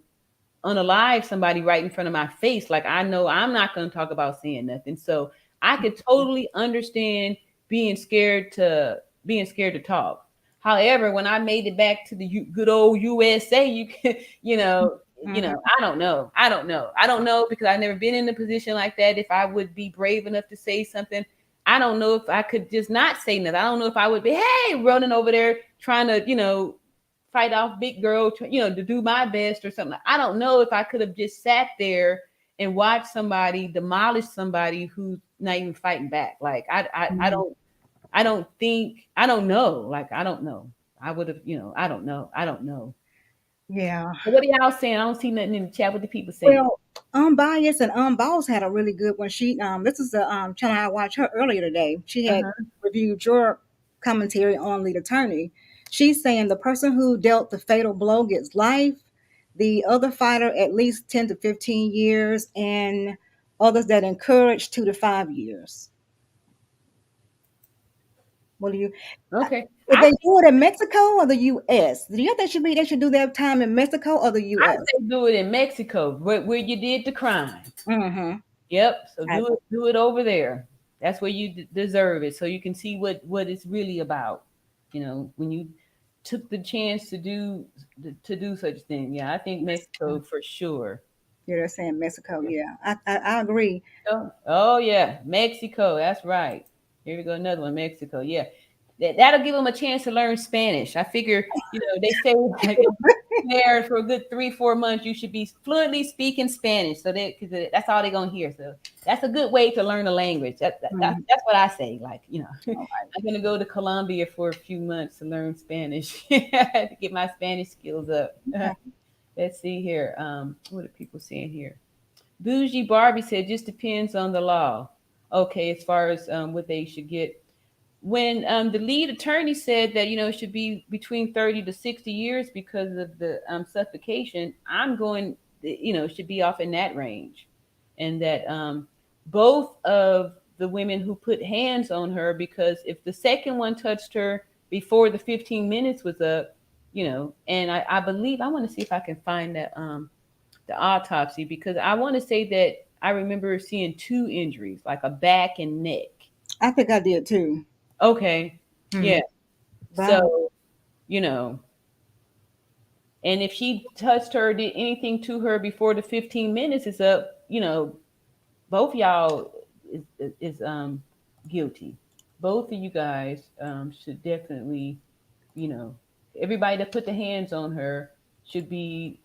unalive somebody right in front of my face. Like, I know I'm not going to talk about saying nothing. So I could totally understand being scared to talk. However, when I made it back to the good old USA, you can, you know, I don't know because I've never been in a position like that. If I would be brave enough to say something, I don't know if I could just not say nothing. I don't know if I would be, hey, running over there trying to, you know, fight off big girl, you know, to do my best or something. I don't know if I could have just sat there and watched somebody demolish somebody who's not even fighting back. Like, I don't know. Like, I don't know. I would have, you know, I don't know. Yeah. But what are y'all saying? I don't see nothing in the chat. What the people saying? Well, Unbiased and Unboss had a really good one. She this is the channel I watched her earlier today. She had reviewed your commentary on Lead Attorney. She's saying the person who dealt the fatal blow gets life, the other fighter at least 10 to 15 years, and others that encourage 2 to 5 years. What do you? Okay. If I they do it in Mexico or the U.S., do you think they should do their time in Mexico or the I U.S.? would say do it in Mexico, where you did the crime. Mm-hmm. Yep. So I- do it over there. That's where you deserve it, so you can see what it's really about. You know, when you took the chance to do such a thing. Yeah, I think Mexico for sure. Yeah, they're saying Mexico. Yeah, I agree. Oh yeah, Mexico. That's right. Here we go, another one, Mexico. Yeah, that'll give them a chance to learn Spanish. I figure, they say like there for a good 3-4 months, you should be fluently speaking Spanish. So because that's all they're gonna hear. So that's a good way to learn a language. That's what I say. Like, I'm gonna go to Colombia for a few months to learn Spanish to get my Spanish skills up. Okay. Let's see here. What are people saying here? Bougie Barbie said just depends on the law. Okay, as far as what they should get. When the lead attorney said that it should be between 30 to 60 years because of the suffocation, I'm going, it should be off in that range, and that both of the women who put hands on her, because if the second one touched her before the 15 minutes was up, and I believe, I want to see if I can find that the autopsy, because I want to say that I remember seeing 2 injuries, like a back and neck. I think I did too. Okay. Yeah. Wow. So, and if she touched her, did anything to her before the 15 minutes is up, both y'all is guilty. Both of you guys should definitely, everybody that put the hands on her should be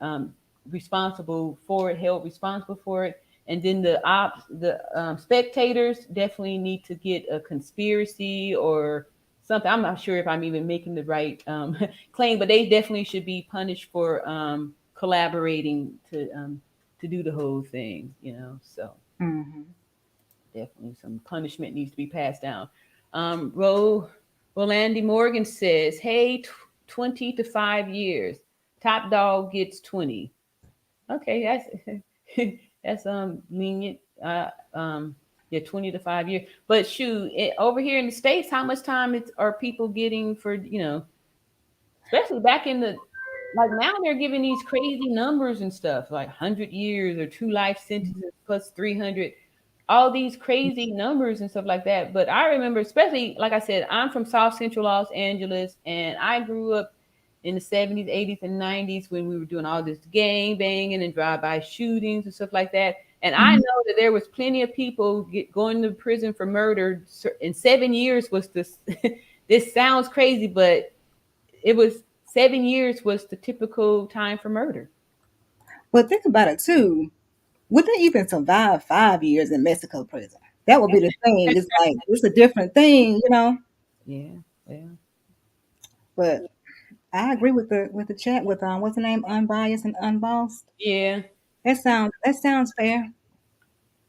responsible for it, held responsible for it. And then the spectators definitely need to get a conspiracy or something. I'm not sure if I'm even making the right claim, but they definitely should be punished for collaborating to do the whole thing. So definitely some punishment needs to be passed down. Rolandi Morgan says, "Hey, 20 to 5 years. Top dog gets 20." Okay, that's lenient. Yeah, 20 to 5 years. But shoot, over here in the States, how much time are people getting for, especially back in the, like now they're giving these crazy numbers and stuff, like 100 years or 2 life sentences plus 300, all these crazy numbers and stuff like that. But I remember, especially, like I said, I'm from South Central Los Angeles, and I grew up in the 70s, 80s, and 90s when we were doing all this gang banging and drive-by shootings and stuff like that. And I know that there was plenty of people going to prison for murder, and 7 years was this. This sounds crazy, but it was 7 years was the typical time for murder. But think about it too. Would they even survive 5 years in Mexico prison? That would be the thing. It's like it's a different thing, Yeah. But I agree with the chat with what's the name, unbiased and unbossed. Yeah. That sounds fair.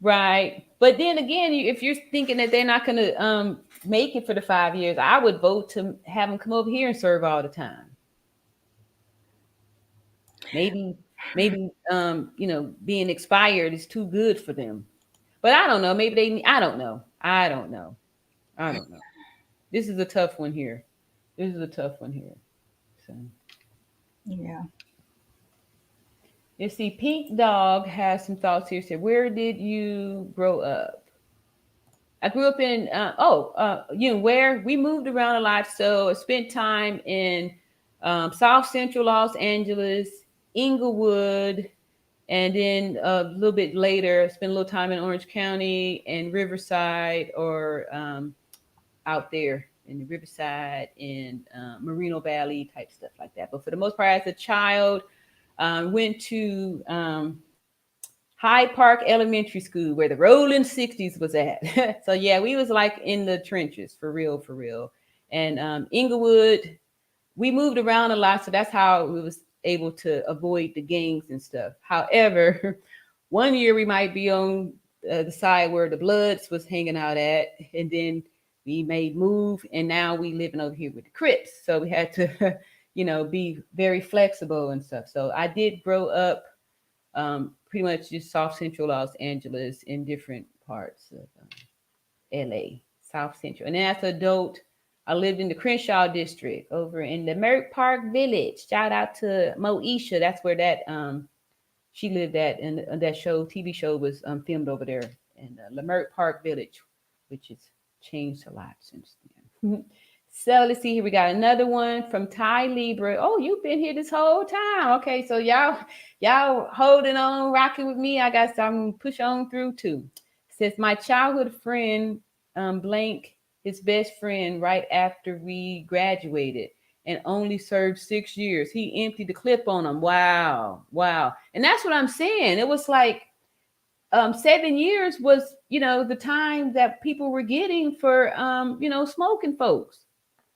Right. But then again, if you're thinking that they're not going to make it for the 5 years, I would vote to have them come over here and serve all the time. Maybe being expired is too good for them. But I don't know. Maybe I don't know. This is a tough one here. So. Yeah. You see, Pink Dog has some thoughts here. Said, where did you grow up? I grew up in, where? We moved around a lot. So I spent time in South Central Los Angeles, Inglewood, and then a little bit later, I spent a little time in Orange County and Riverside, or out there in the Riverside and Moreno Valley type stuff like that. But for the most part, as a child, went to Hyde Park Elementary School, where the Rolling 60s was at. So yeah, we was like in the trenches for real. And Inglewood, we moved around a lot, so that's how we was able to avoid the gangs and stuff. However, one year we might be on the side where the Bloods was hanging out at, and then we made move, and now we living over here with the Crips. So we had to, be very flexible and stuff. So I did grow up pretty much just South Central Los Angeles in different parts of LA, South Central. And then as an adult, I lived in the Crenshaw district over in the Merritt Park Village. Shout out to Moesha. That's where that she lived at, and that TV show was filmed over there in Leimert Park Village, which has changed a lot since then. So let's see here. We got another one from Ty Libra. Oh, you've been here this whole time. Okay, so y'all holding on, rocking with me. I got some push on through too. Says my childhood friend blank his best friend right after we graduated and only served 6 years. He emptied the clip on him. Wow. And that's what I'm saying. It was like 7 years was, the time that people were getting for, smoking folks.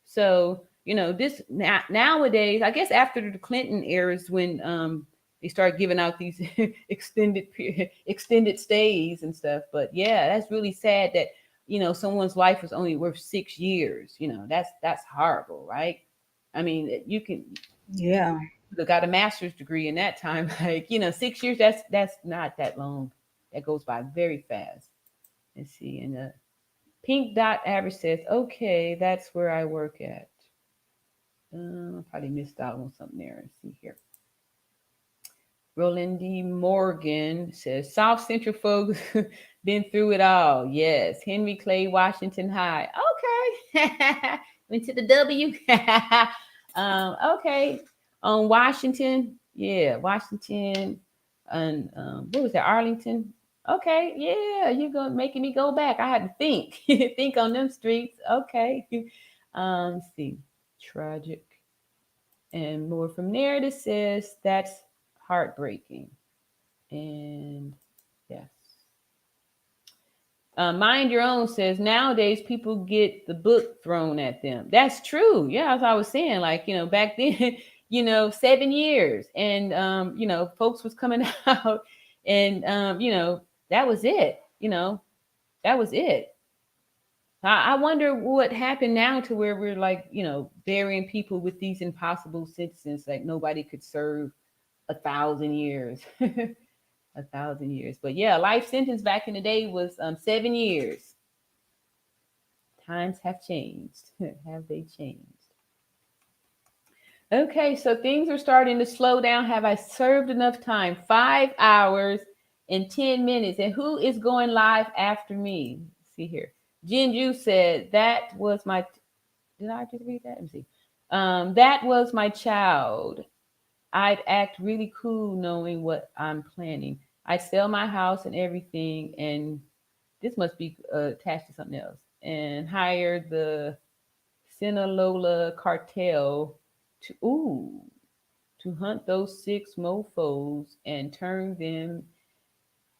So, this nowadays, I guess after the Clinton eras when they start giving out these extended stays and stuff. But yeah, that's really sad that, someone's life was only worth 6 years. That's horrible, right? I mean, you can got a master's degree in that time. Like, 6 years, that's not that long. That goes by very fast. Let's see. And Pink Dot Average says, okay, that's where I work at. Probably missed out on something there. Let's see here. Roland D. Morgan says, South Central folks been through it all. Yes. Henry Clay, Washington High. Okay. Went to the W. Okay. On Washington. Yeah, Washington. And what was that? Arlington. Okay. Yeah, you're going making me go back. I had to think. Think on them streets. Okay. Let's see. Tragic. And more from there that says that's heartbreaking. And yes. Mind Your Own says nowadays people get the book thrown at them. That's true. Yeah, as I was saying, like, back then, 7 years. And folks was coming out and that was it. That was it. I wonder what happened now to where we're like, burying people with these impossible sentences, like nobody could serve 1,000 years. 1,000 years. But yeah, life sentence back in the day was 7 years. Times have changed. Have they changed? Okay, so things are starting to slow down. Have I served enough time? 5 hours and 10 minutes. And who is going live after me? Let's see here. Jinju said, that was my, did I just read that? Let me see. That was my child. I'd act really cool knowing what I'm planning. I'd sell my house and everything, and this must be attached to something else, and hire the Sinaloa cartel to hunt those 6 mofos and turn them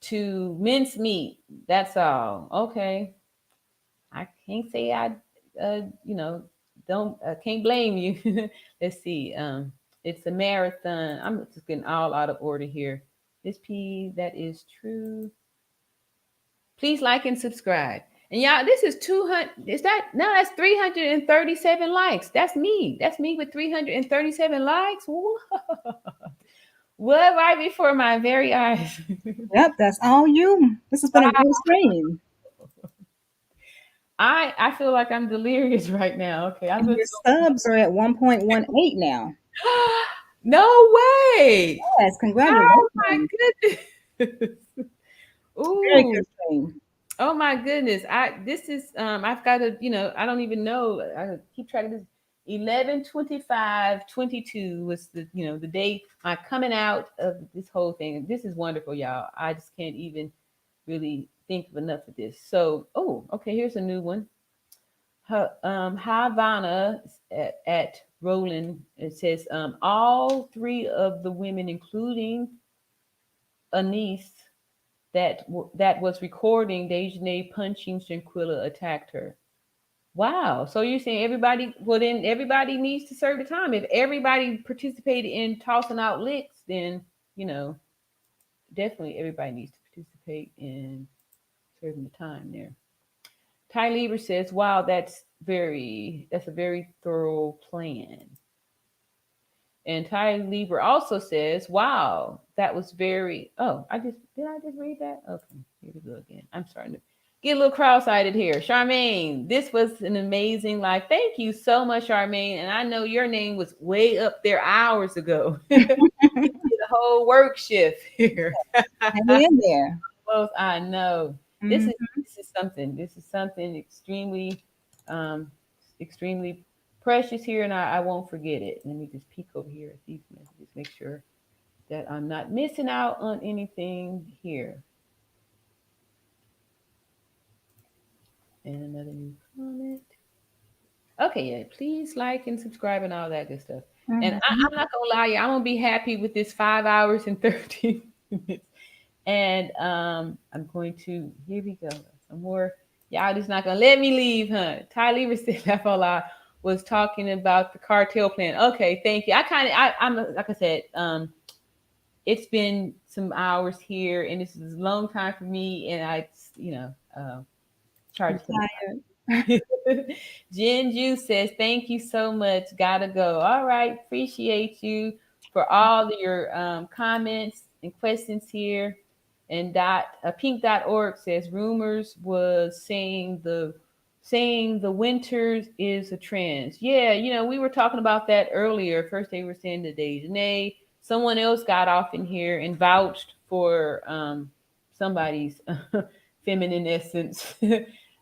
to mincemeat. That's all. Okay. I can't say I, can't blame you. Let's see. It's a marathon. I'm just getting all out of order here. This P, that is true. Please like and subscribe. And y'all, this is 200. Is that? No, that's 337 likes. That's me. That's me with 337 likes. Whoa. What, right before my very eyes. Yep, that's all you. This has been a good stream. I feel like I'm delirious right now. Okay, I'm Your subs are at 1.18 now. No way. Yes, congratulations. Oh my goodness. Ooh. Very good stream. Oh my goodness. This is I've got to, I don't even know. I keep track of this. 11/25/22 was the the day my coming out of this whole thing. This is wonderful, y'all. I just can't even really think of enough of this. So, okay, here's a new one. Havana at Roland. It says all 3 of the women, including a niece that was recording Daejanae punching Shanquella, attacked her. Wow. So you're saying everybody, well, then everybody needs to serve the time. If everybody participated in tossing out licks, then, definitely everybody needs to participate in serving the time there. Ty Lieber says, wow, that's a very thorough plan. And Ty Lieber also says, "Wow, that was very." Oh, I just read that? Okay, here we go again. I'm starting to get a little cross-eyed here. Charmaine, this was an amazing live. Thank you so much, Charmaine. And I know your name was way up there hours ago. The whole work shift here. Hang in there. Both, I know. This Mhm. is this is something. This is something extremely, um, extremely precious here, and I won't forget it. Let me just peek over here at these messages, make sure that I'm not missing out on anything here. And another new comment. Okay, yeah, please like and subscribe and all that good stuff. And Mhm. I'm not gonna lie, I'm gonna be happy with this 5 hours and 13 minutes. And I'm going to, here we go. Some more. Y'all just not gonna let me leave, huh? Ty Lever said that was talking about the cartel plan. Okay, thank you. I'm like I said, it's been some hours here, and this is a long time for me, and I'm charge. tired. Jen Ju says, "Thank you so much. Gotta go." All right, appreciate you for all of your comments and questions here. And pink.org says rumors was saying the winters is a trend. Yeah, we were talking about that earlier. First they were saying the Daejanae. Someone else got off in here and vouched for somebody's feminine essence.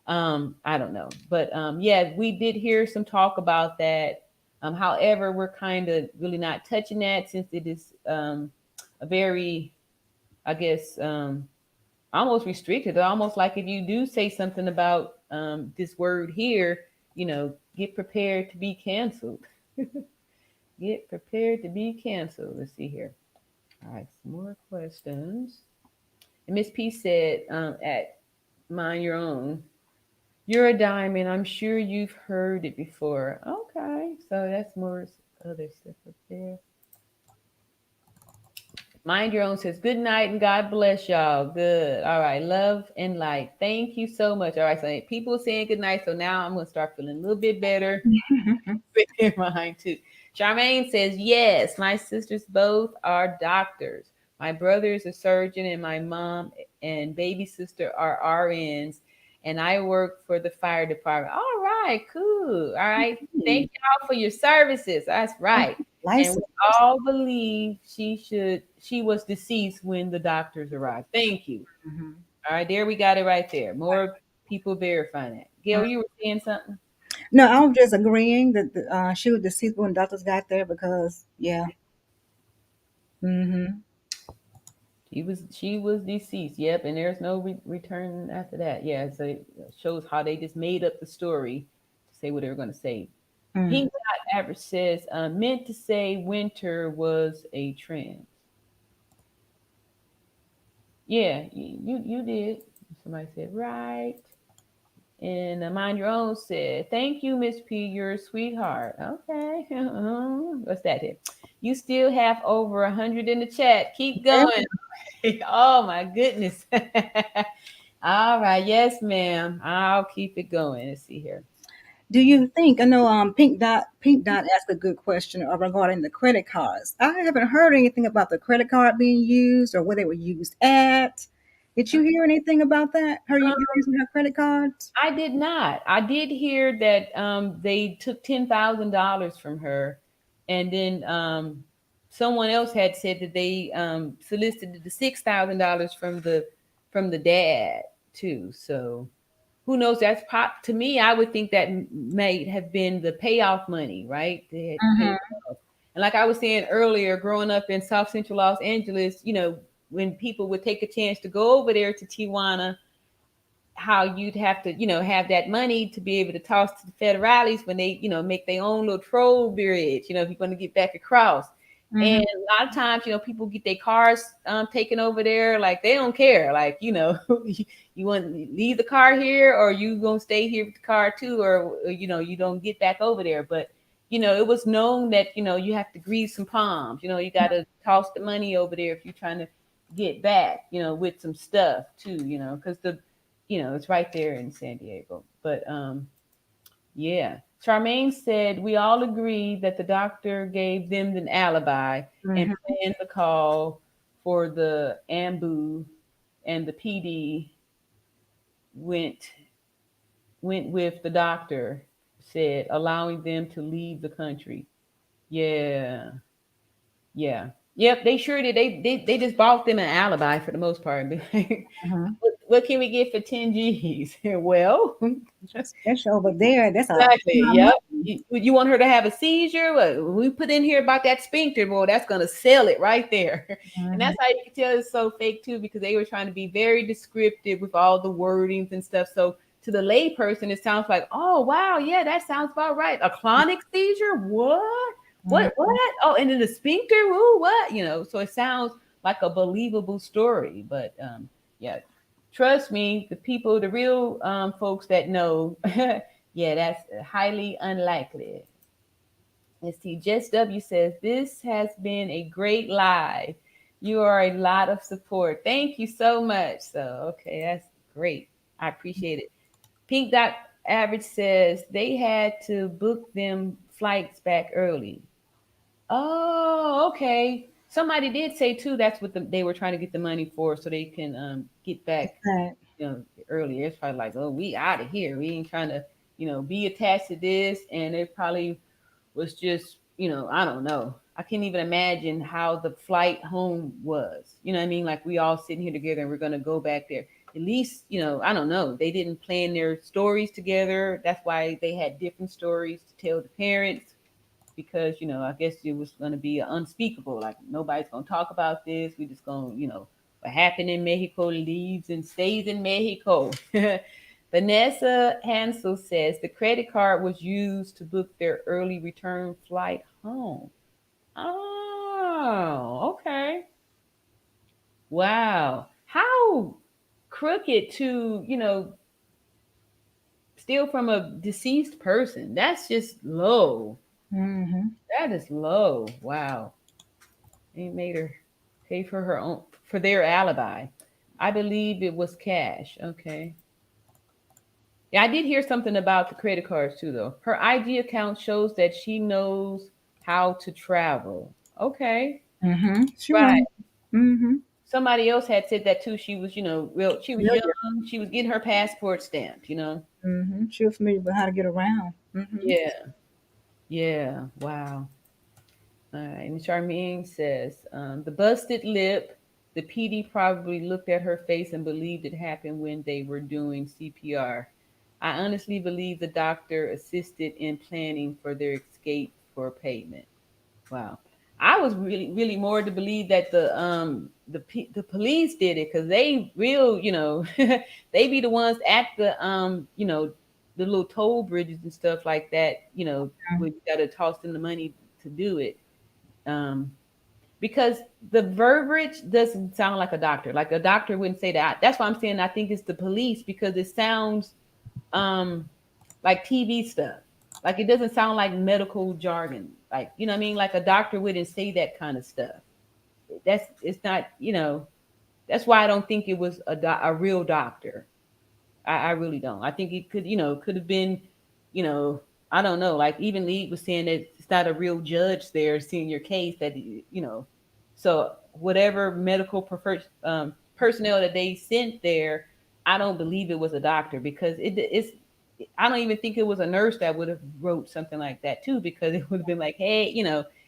I don't know. But yeah, we did hear some talk about that. However, we're kind of really not touching that since it is a very, I guess, almost restricted. Almost like if you do say something about this word here, get prepared to be canceled. Get prepared to be canceled. Let's see here. All right, some more questions. And Miss P said, at Mind Your Own, "You're a diamond. I'm sure you've heard it before." Okay, so that's more other stuff up there. Mind Your Own says, "Good night and God bless y'all." Good. All right. Love and light. Thank you so much. All right. So people saying good night. So now I'm going to start feeling a little bit better in mind too. Charmaine says, "Yes, my sisters both are doctors. My brother is a surgeon, and my mom and baby sister are RNs, and I work for the fire department." All right, cool. All right. Thank y'all for your services. That's right. And we License. all believe she was deceased when the doctors arrived. Thank you. Mhm. All right, there we got it right there. More people verifying that. Gail, you were saying something? No, I was just agreeing that she was deceased when doctors got there because, yeah. Mm-hmm. She was deceased. Yep, and there's no return after that. Yeah, so it shows how they just made up the story to say what they were going to say. Mm. Pink Dot Average says, meant to say winter was a trend. Yeah, you did. Somebody said right. And Mind Your Own said, "Thank you, Miss P. You're a sweetheart." Okay. What's that here? "You still have over 100 in the chat. Keep going." Oh my goodness. All right. Yes, ma'am. I'll keep it going. Let's see here. Do you think, I know Pink Dot asked a good question regarding the credit cards. I haven't heard anything about the credit card being used or where they were used at. Did you hear anything about that? Her using her credit cards? I did not. I did hear that they took $10,000 from her, and then someone else had said that they solicited the $6,000 from the dad too. So who knows? That's pop to me. I would think that may have been the payoff money, right? They had paid Mhm. off. And like I was saying earlier, growing up in South Central Los Angeles, when people would take a chance to go over there to Tijuana, how you'd have to, have that money to be able to toss to the federales when they, make their own little troll bridge, if you're going to get back across. Mhm. And a lot of times, people get their cars taken over there. Like they don't care. Like, you want to leave the car here or you going to stay here with the car too, or, you don't get back over there. But, it was known that, you have to grease some palms, you got to toss the money over there if you're trying to get back, with some stuff too, because it's right there in San Diego. But yeah. Charmaine said, we all agreed that the doctor gave them an alibi and planned the call for the ambu, and the PD went with the doctor, said, allowing them to leave the country. Yeah. Yeah. Yep, they sure did. They just bought them an alibi for the most part. What can we get for 10 G's? Well, Especially over there, that's a exactly. Yep. You want her to have a seizure? Well, we put in here about that sphincter, boy, that's gonna sell it right there. And that's how you can tell it's so fake too, because they were trying to be very descriptive with all the wordings and stuff. So to the lay person, it sounds like, oh wow, yeah, that sounds about right. A clonic seizure? What? What? Oh, and then the sphincter? Ooh, what? So it sounds like a believable story. But yeah, trust me, the real folks that know, yeah, that's highly unlikely. Let's see. Jess W says, this has been a great live. You are a lot of support. Thank you so much. So, okay, that's great. I appreciate it. Pink Dot Average says, they had to book them flights back early. Oh, okay. Somebody did say too that's what they were trying to get the money for, so they can get back earlier. It's probably like, oh, we out of here. We ain't trying to be attached to this. And it probably was just I don't know. I can't even imagine how the flight home was. You know what I mean? Like, we all sitting here together and we're gonna go back there. At least I don't know, they didn't plan their stories together. That's why they had different stories to tell the parents, because I guess it was going to be unspeakable. Like, nobody's going to talk about this. We just going to what happened in Mexico leaves and stays in Mexico. Vanessa Hansel says the credit card was used to book their early return flight home. Oh, okay. Wow. How crooked to steal from a deceased person. That's just low. That is low. Wow. They made her pay for their alibi. I believe it was cash. Okay. Yeah, I did hear something about the credit cards too, though. Her IG account shows that she knows how to travel. Okay. She Right. was. Somebody else had said that too. She was, she was young. She was getting her passport stamped. She was familiar with how to get around. Yeah. Yeah. Wow. All right. And Charmaine says, the busted lip, the PD probably looked at her face and believed it happened when they were doing CPR. I honestly believe the doctor assisted in planning for their escape for payment. Wow. I was really more to believe that the police did it, because they real, they be the ones at the little toll bridges and stuff like that, when you gotta toss in the money to do it. Because the verbiage doesn't sound like a doctor. Like, a doctor wouldn't say that. That's why I'm saying I think it's the police, because it sounds like TV stuff. Like, it doesn't sound like medical jargon. Like, you know what I mean? Like, a doctor wouldn't say that kind of stuff. It's not, that's why I don't think it was a real doctor. I really don't. I think it could have been, I don't know. Like, even Lee was saying that it's not a real judge there seeing your case. So whatever medical personnel that they sent there, I don't believe it was a doctor, because it's. I don't even think it was a nurse that would have wrote something like that too, because it would have been like, hey,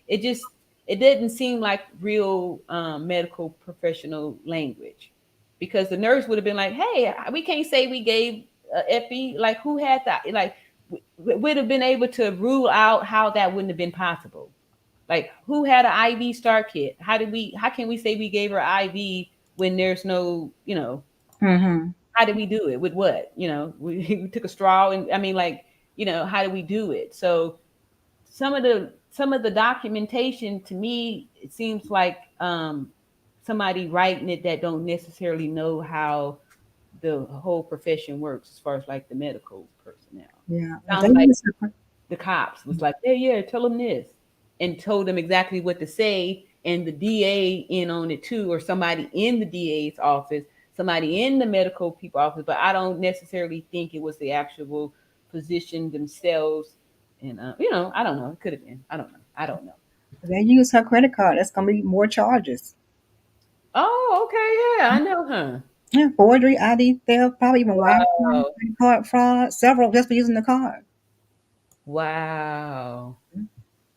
it didn't seem like real medical professional language, because the nurse would have been like, hey, we can't say we gave epi. Like, who had that? Like, would have been able to rule out how that wouldn't have been possible. Like, who had an IV start kit? How can we say we gave her IV when there's no, how did we do it? With what? We took a straw, and I mean, like, how do we do it? So some of the documentation, to me, it seems like somebody writing it that don't necessarily know how the whole profession works, as far as like the medical personnel. Yeah. Sounds like the cops was like, yeah, tell them this, and told them exactly what to say, and the DA in on it too, or somebody in the DA's office, somebody in the medical people office. But I don't necessarily think it was the actual physician themselves And I don't know. It could have been. I don't know. I don't know. They use her credit card. That's gonna be more charges. Oh, okay, yeah, I know, huh? Yeah, forgery, ID theft, probably even wire fraud, Wow. credit card fraud, several just for using the card. Wow.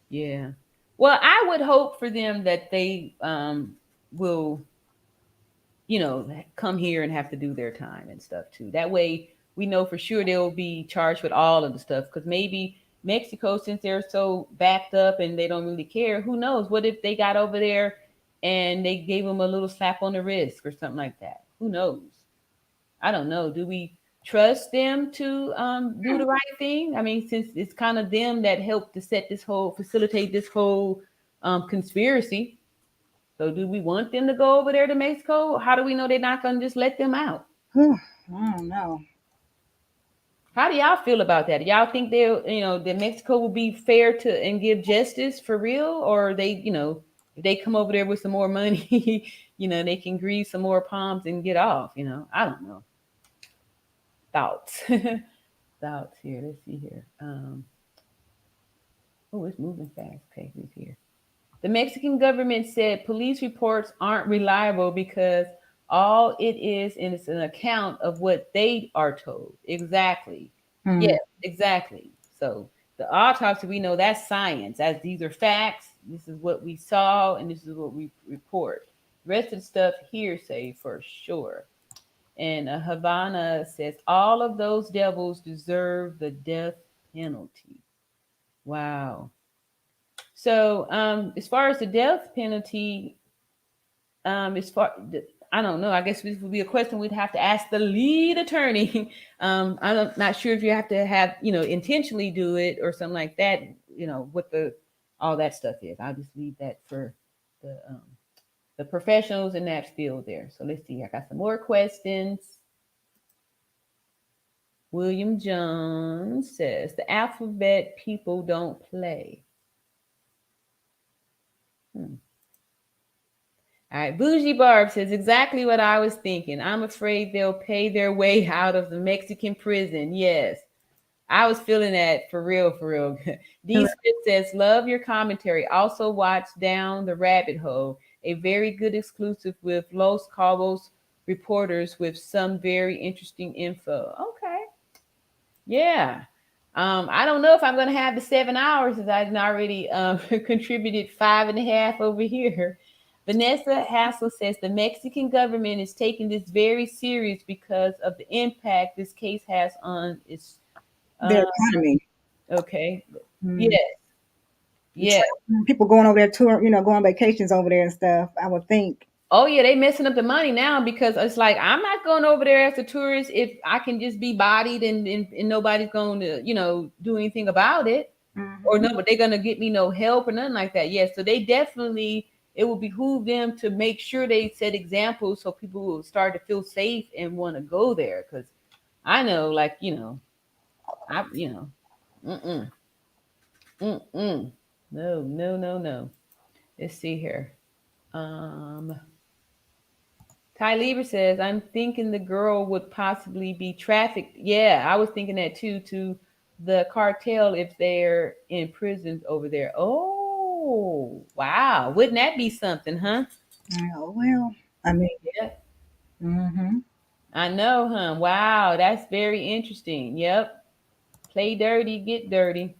Yeah. Well, I would hope for them that they will, come here and have to do their time and stuff too. That way we know for sure they'll be charged with all of the stuff, because maybe Mexico, since they're so backed up and they don't really care, who knows? What if they got over there and they gave them a little slap on the wrist or something like that? Who knows? I don't know. Do we trust them to do the right thing? I mean, since it's kind of them that helped to facilitate this whole conspiracy. So do we want them to go over there to Mexico? How do we know they're not going to just let them out? Whew, I don't know. How do y'all feel about that? Y'all think that Mexico will be fair to and give justice for real, or they, if they come over there with some more money, they can grease some more palms and get off. I don't know. Thoughts, thoughts here. Let's see here. Oh, it's moving fast. Okay, who's here? The Mexican government said police reports aren't reliable because all it is an account of what they are told. Exactly. Hmm. Yes, exactly. So the autopsy, we know that's science. As these are facts, this is what we saw, and this is what we report. The rest of the stuff hearsay for sure. And Havana says all of those devils deserve the death penalty. Wow. So, as far as the death penalty, I don't know. I guess this would be a question we'd have to ask the lead attorney. I'm not sure if you have to have, intentionally do it or something like that. What all that stuff is. I'll just leave that for the professionals in that field there. So let's see. I got some more questions. William Jones says the alphabet people don't play. All right, Bougie Barb says exactly what I was thinking. I'm afraid they'll pay their way out of the Mexican prison. Yes, I was feeling that for real, for real. D Smith says, love your commentary. Also watch Down the Rabbit Hole, a very good exclusive with Los Cabos reporters with some very interesting info. Okay. Yeah. I don't know if I'm going to have the 7 hours, as I've already contributed 5.5 over here. Vanessa Hassel says the Mexican government is taking this very serious because of the impact this case has on its Their economy. Okay. Hmm. Yes. Yeah. People going over there tour, go on vacations over there and stuff. I would think. Oh yeah, they messing up the money now, because it's like I'm not going over there as a tourist if I can just be bodied and nobody's going to do anything about it. Mm-hmm. Or no, but they're gonna get me no help or nothing like that. Yes, so they definitely, it will behoove them to make sure they set examples so people will start to feel safe and want to go there. Because I know, like mm-mm, mm-mm, no. Let's see here. Ty Lieber says, I'm thinking the girl would possibly be trafficked. Yeah, I was thinking that too, to the cartel if they're in prisons over there. Oh, wow. Wouldn't that be something, huh? Oh, well, I mean, Yeah. mm-hmm. I know, huh? Wow, that's very interesting. Yep. Play dirty, get dirty.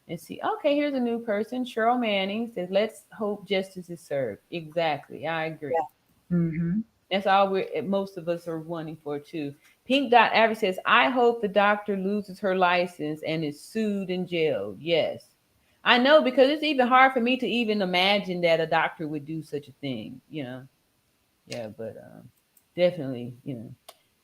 Let's see. Okay, here's a new person. Cheryl Manning says, let's hope justice is served. Exactly. I agree. Yeah. Mm-hmm. That's all most of us are wanting for too. Pink Dot Average says, I hope the doctor loses her license and is sued and jailed. Yes. I know, because it's even hard for me to even imagine that a doctor would do such a thing, Yeah, but definitely,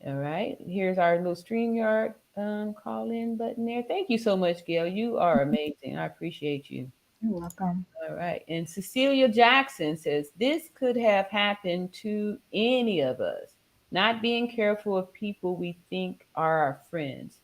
All right. Here's our little StreamYard call in button there. Thank you so much, Gail. You are amazing. I appreciate you. You're welcome. All right. And Cecilia Jackson says, this could have happened to any of us, not being careful of people we think are our friends.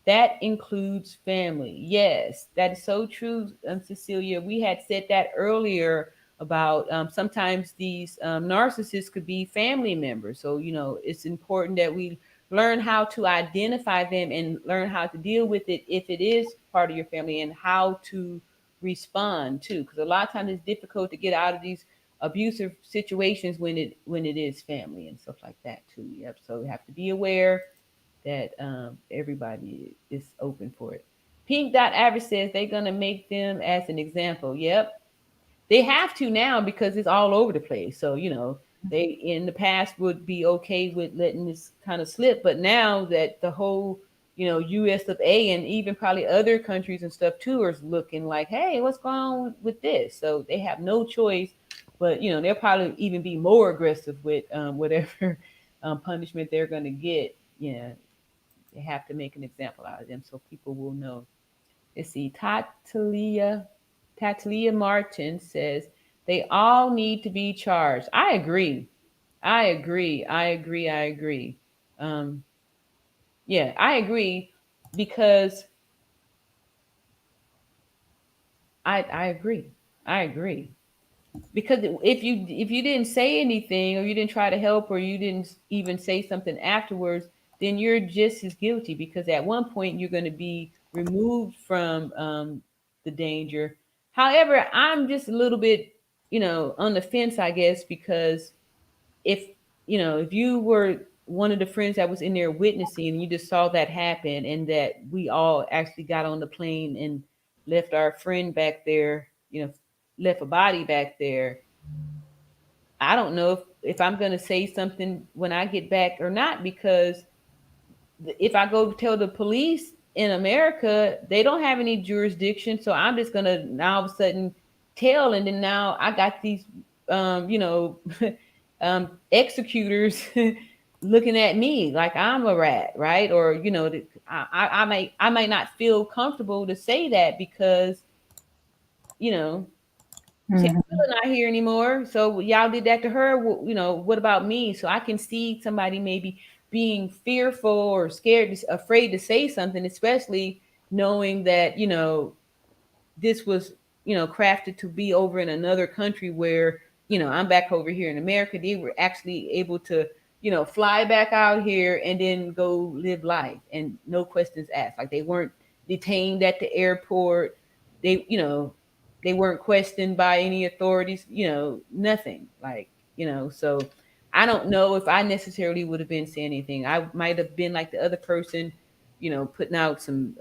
That includes family. Yes, that is so true, Cecilia. We had said that earlier about sometimes these narcissists could be family members. So, it's important that we learn how to identify them and learn how to deal with it if it is part of your family, and how to respond too, because a lot of times it's difficult to get out of these abusive situations when it is family and stuff like that too. Yep. So we have to be aware that everybody is open for it. Pink Dot Average says they're gonna make them as an example. Yep, they have to now because it's all over the place. So, they in the past would be okay with letting this kind of slip, but now that the whole, US of A and even probably other countries and stuff too are looking like, hey, what's going on with this? So they have no choice, but they'll probably even be more aggressive with whatever punishment they're going to get. Yeah, they have to make an example out of them so people will know. Let's see. Tatalia Martin says they all need to be charged. I agree. I agree. I agree. I agree. Um, yeah, I agree because I agree. I agree. Because if you didn't say anything, or you didn't try to help, or you didn't even say something afterwards, then you're just as guilty, because at one point you're going to be removed from the danger. However, I'm just a little bit on the fence, I guess, because if if you were one of the friends that was in there witnessing, and you just saw that happen, and that we all actually got on the plane and left our friend back there, left a body back there, I don't know if I'm going to say something when I get back or not, because if I go tell the police in America, they don't have any jurisdiction. So I'm just going to now all of a sudden tell. And then now I got these, executors looking at me like I'm a rat, right? Or, I might not feel comfortable to say that because, you know, Shanquella not here anymore. So y'all did that to her. What about me? So I can see somebody maybe being fearful or scared, afraid to say something, especially knowing that, this was, crafted to be over in another country where, I'm back over here in America. They were actually able to, fly back out here and then go live life and no questions asked. Like they weren't detained at the airport. They weren't questioned by any authorities, nothing. Like, so I don't know if I necessarily would have been saying anything. I might have been like the other person, putting out some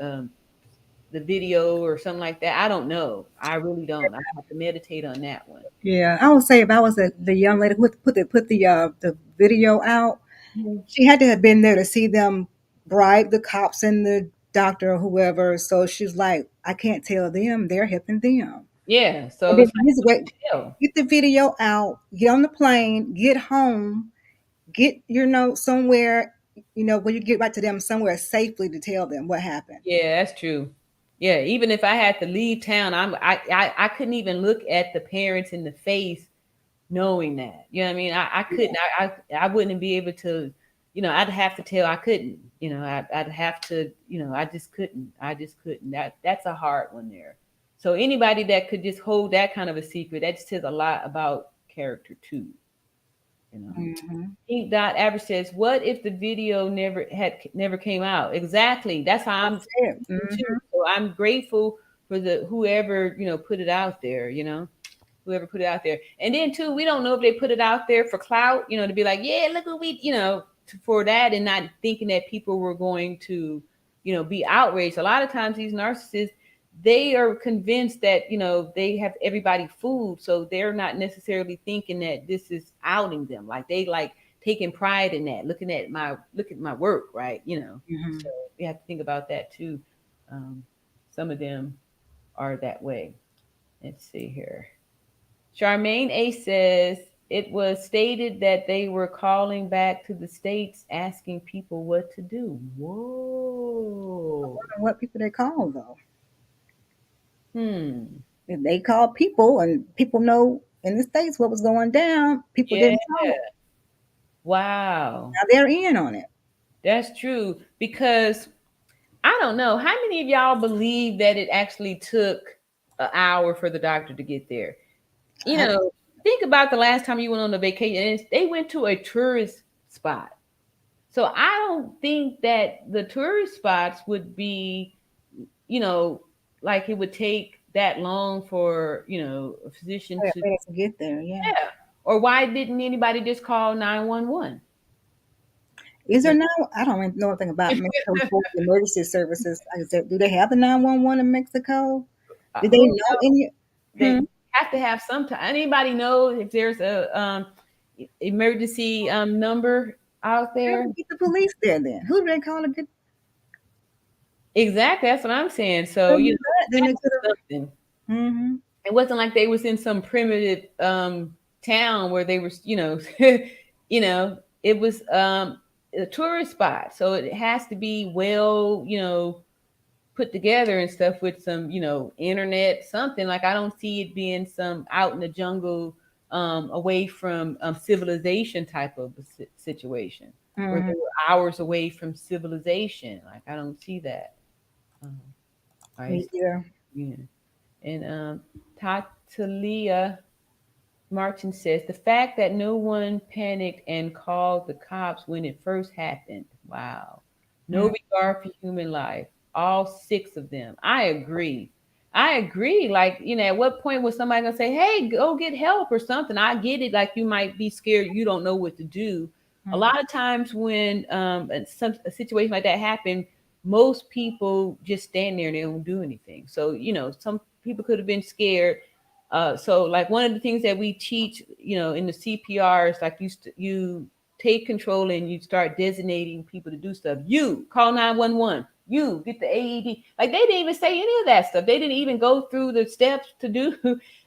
the video or something like that. I don't know. I really don't. I have to meditate on that one. Yeah, I would say if I was the young lady who put the video out, Mhm. she had to have been there to see them bribe the cops and the doctor or whoever. So she's like, I can't tell them; they're helping them. Yeah. And So then it's like, this way, hell. get the video out, get on the plane, get home, get somewhere, when you get back to them somewhere safely to tell them what happened. Yeah, that's true. Yeah, even if I had to leave town, I couldn't even look at the parents in the face knowing that. You know what I mean? I couldn't. I wouldn't be able to. I'd have to tell. I couldn't. I'd have to. I just couldn't. I just couldn't. That's a hard one there. So anybody that could just hold that kind of a secret, that just says a lot about character too. You know. Hmm. Pink Dot Average says, "What if the video never came out?" Exactly. That's how I'm That's it. too. So I'm grateful for the whoever put it out there. Whoever put it out there. And then too, we don't know if they put it out there for clout, to be like, yeah, look what we, for that, and not thinking that people were going to, be outraged. A lot of times these narcissists, they are convinced that, they have everybody fooled. So they're not necessarily thinking that this is outing them. Like they like taking pride in that, look at my work, right? Hmm. So we have to think about that too. Some of them are that way. Let's see here. Charmaine A says it was stated that they were calling back to the states asking people what to do. Whoa. What people they call though? Hmm. If they call people and people know in the states what was going down, people Yeah. didn't talk. Wow. Now they're in on it. That's true. Because I don't know. How many of y'all believe that it actually took an hour for the doctor to get there? I, Think about the last time you went on a vacation. And they went to a tourist spot. So I don't think that the tourist spots would be, like it would take that long for, a physician to, to get there. Yeah. yeah. Or why didn't anybody just call 911? Is there now? I don't even know anything about Mexico for the emergency services. Do they have the 911 in Mexico? Do they Who know any? They have to have some time. Anybody know if there's a emergency number out there? Get the police there then. Who do they call to get? Exactly, that's what I'm saying. So Then they could have. something. Mm-hmm. It wasn't like they was in some primitive town where they were, it was a tourist spot. So it has to be well, put together and stuff with some, internet, something. Like I don't see it being some out in the jungle, away from civilization type of situation where they were hours away from civilization. Like I don't see that. Right. Yeah. Yeah. And Tatalia Martin says the fact that no one panicked and called the cops when it first happened. Wow. No regard for human life. All 6 of them. I agree. Like, at what point was somebody going to say, hey, go get help or something? I get it. Like, you might be scared. You don't know what to do. A lot of times when a situation like that happened, most people just stand there and they don't do anything. So, some people could have been scared. So like one of the things that we teach, in the CPR is like you take control and you start designating people to do stuff. You call 911. You get the AED. Like they didn't even say any of that stuff. They didn't even go through the steps to do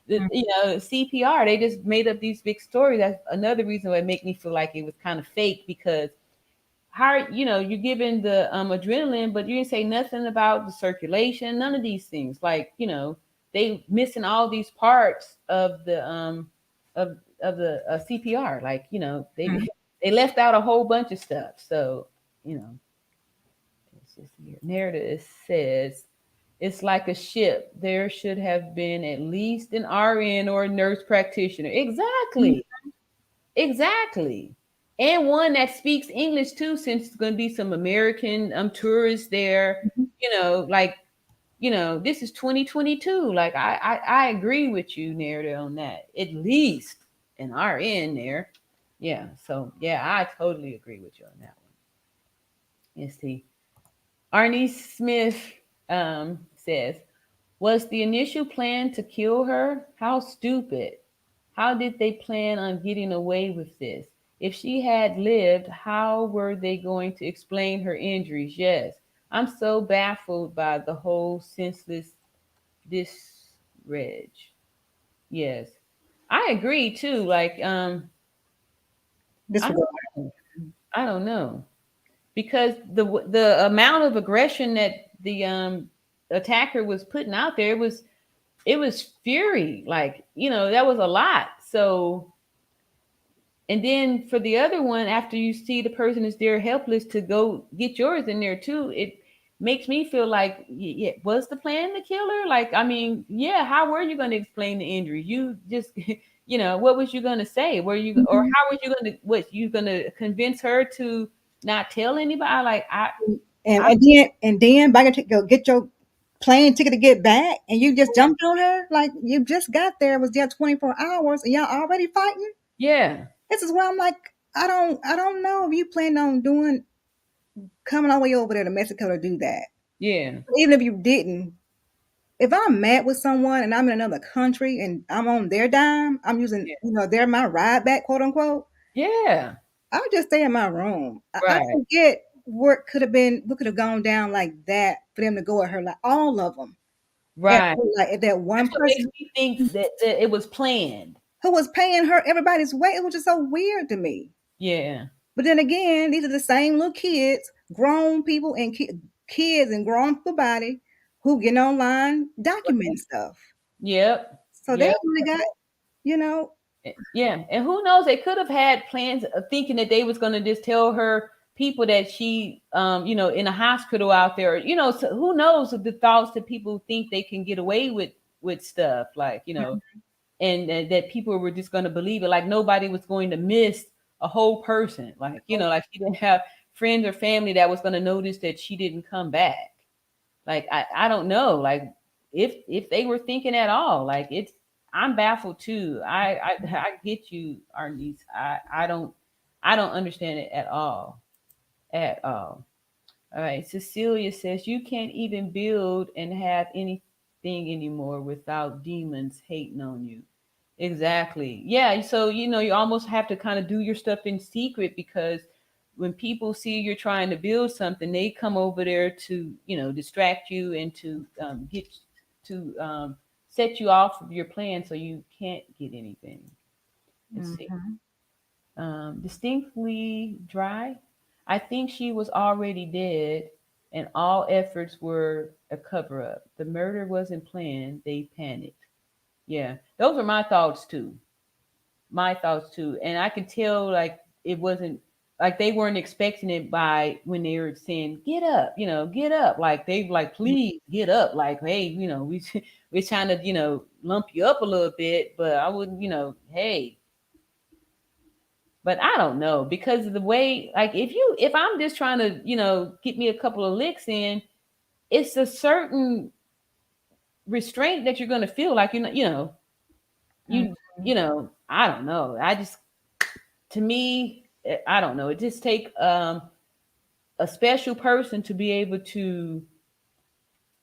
the CPR. They just made up these big stories. That's another reason why it made me feel like it was kind of fake, because you're given the adrenaline, but you didn't say nothing about the circulation, none of these things. Like, they missing all these parts of the CPR. Like, they left out a whole bunch of stuff. So, it's just here. Narrative says it's like a ship. There should have been at least an RN or a nurse practitioner. Exactly. Exactly. And one that speaks English too, since it's going to be some American tourists there. This is 2022. Like I agree with you, Narrative, on that. At least an RN there. Yeah. So yeah, I totally agree with you on that one. Let's see. Arnie Smith says, was the initial plan to kill her? How stupid. How did they plan on getting away with this? If she had lived, how were they going to explain her injuries? Yes. I'm so baffled by the whole senseless disreg. Yes. I agree too. Like, I don't know. Because the amount of aggression that the attacker was putting out there, it was fury. Like, that was a lot. So, and then for the other one, after you see the person is there helpless, to go get yours in there too, it makes me feel like, yeah, was the plan to kill her? Like, I mean, yeah, how were you going to explain the injury? You just, what was you going to say? Or how were you going to convince her to not tell anybody? Like, and then back to go get your plane ticket to get back, and you just jumped on her like you just got there, was there 24 hours, and y'all already fighting. Yeah, this is where I'm like, I don't know if you plan on coming all the way over there to Mexico to do that. Yeah, even if you didn't, if I'm mad with someone and I'm in another country and I'm on their dime, I'm using they're my ride back, quote unquote. Yeah, I'll just stay in my room. Right. I forget what could have gone down like that for them to go at her, like all of them. Right. Like that one That's what person makes me think that it was planned. Who was paying her everybody's way. It was just so weird to me. Yeah. But then again, these are the same little kids, grown people and kids and grown people body who get online documenting stuff. Yep. So they really got, Yeah, and who knows? They could have had plans of thinking that they was going to just tell her people that she, in a hospital out there. So who knows the thoughts that people think they can get away with stuff, like and that people were just going to believe it. Like nobody was going to miss a whole person. Like like she didn't have friends or family that was going to notice that she didn't come back. Like I don't know, like if they were thinking at all. Like I'm baffled too. I get you, Arnice. I don't understand it at all. At all. All right. Cecilia says you can't even build and have anything anymore without demons hating on you. Exactly. Yeah. So, you almost have to kind of do your stuff in secret, because when people see you're trying to build something, they come over there to, distract you and to get to set you off of your plan so you can't get anything. Let's see. Distinctly dry. I think she was already dead, and all efforts were a cover up. The murder wasn't planned. They panicked. Yeah, those are my thoughts too. My thoughts too. And I could tell, like, it wasn't like they weren't expecting it by when they were saying, get up, get up. Like, they like, please get up. Like, hey, we're trying to, lump you up a little bit, but I wouldn't, hey. But I don't know, because of the way, like, if I'm just trying to, get me a couple of licks in, it's a certain restraint that you're going to feel like, I don't know. To me, I don't know. It just take a special person to be able to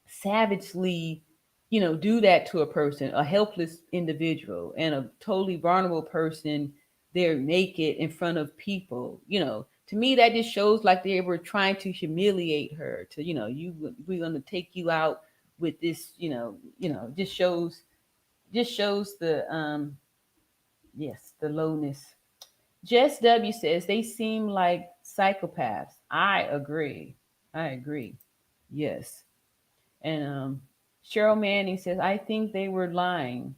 savagely, do that to a person, a helpless individual, and a totally vulnerable person. They're naked in front of people. To me, that just shows like they were trying to humiliate her. To we're going to take you out with this. Just shows the yes, the lowness. Jess W says they seem like psychopaths. I agree. I agree. Yes. And Cheryl Manning says, I think they were lying,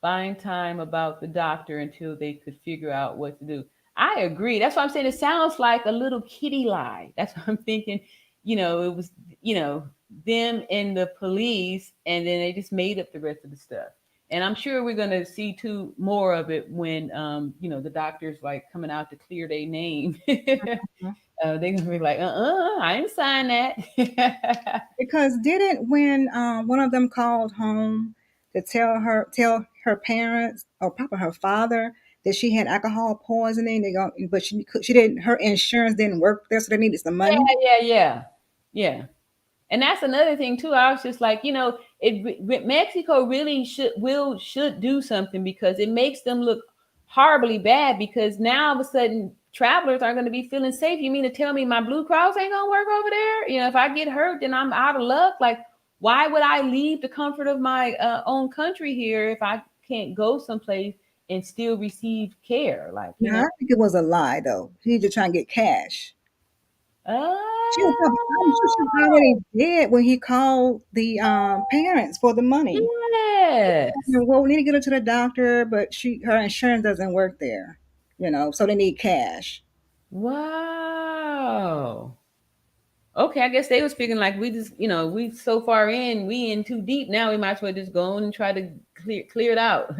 buying time about the doctor until they could figure out what to do. I agree. That's what I'm saying. It sounds like a little kitty lie. That's what I'm thinking. It was, them and the police, and then they just made up the rest of the stuff. And I'm sure we're gonna see too more of it when the doctors like coming out to clear their name. They're gonna be like, I didn't sign that. Because didn't when one of them called home to tell her parents, or probably her father, that she had alcohol poisoning, but she didn't, her insurance didn't work there, so they needed some money. Yeah. And that's another thing too. I was just like, Mexico really should do something, because it makes them look horribly bad, because now all of a sudden travelers aren't going to be feeling safe. You mean to tell me my Blue Cross ain't going to work over there? If I get hurt, then I'm out of luck. Like, why would I leave the comfort of my own country here if I can't go someplace and still receive care? Like, No, I think it was a lie though. He just trying to get cash. She was probably, I'm sure she was already dead when he called the parents for the money. Yes. Well, we need to get her to the doctor, but her insurance doesn't work there, so they need cash. Wow. Okay, I guess they was figuring like we just, we so far in, we in too deep now. We might as well just go on and try to clear it out.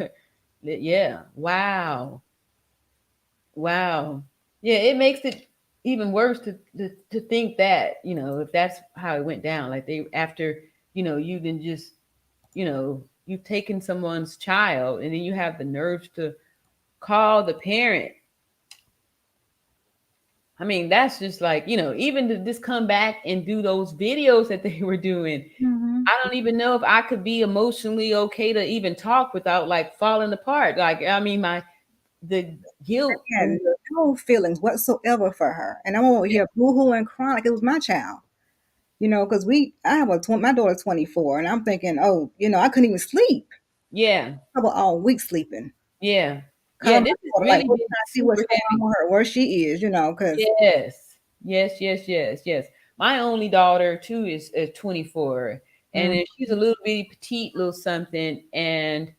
Yeah. Wow. Wow. Yeah, it makes it even worse to think that, if that's how it went down. Like they after, you've been just, you've taken someone's child, and then you have the nerves to call the parent. I mean, that's just like, even to just come back and do those videos that they were doing. Mm-hmm. I don't even know if I could be emotionally okay to even talk without like falling apart. Like, I mean, the guilt. I had no feelings whatsoever for her. And I'm over here boo-hoo and crying like it was my child. Because I have my daughter's 24, and I'm thinking, oh, I couldn't even sleep. Yeah. Trouble all week sleeping. Yeah. Yeah, this is really like, see what's going on with her, where she is, because yes. My only daughter too is 24, and she's a little bitty petite little something, and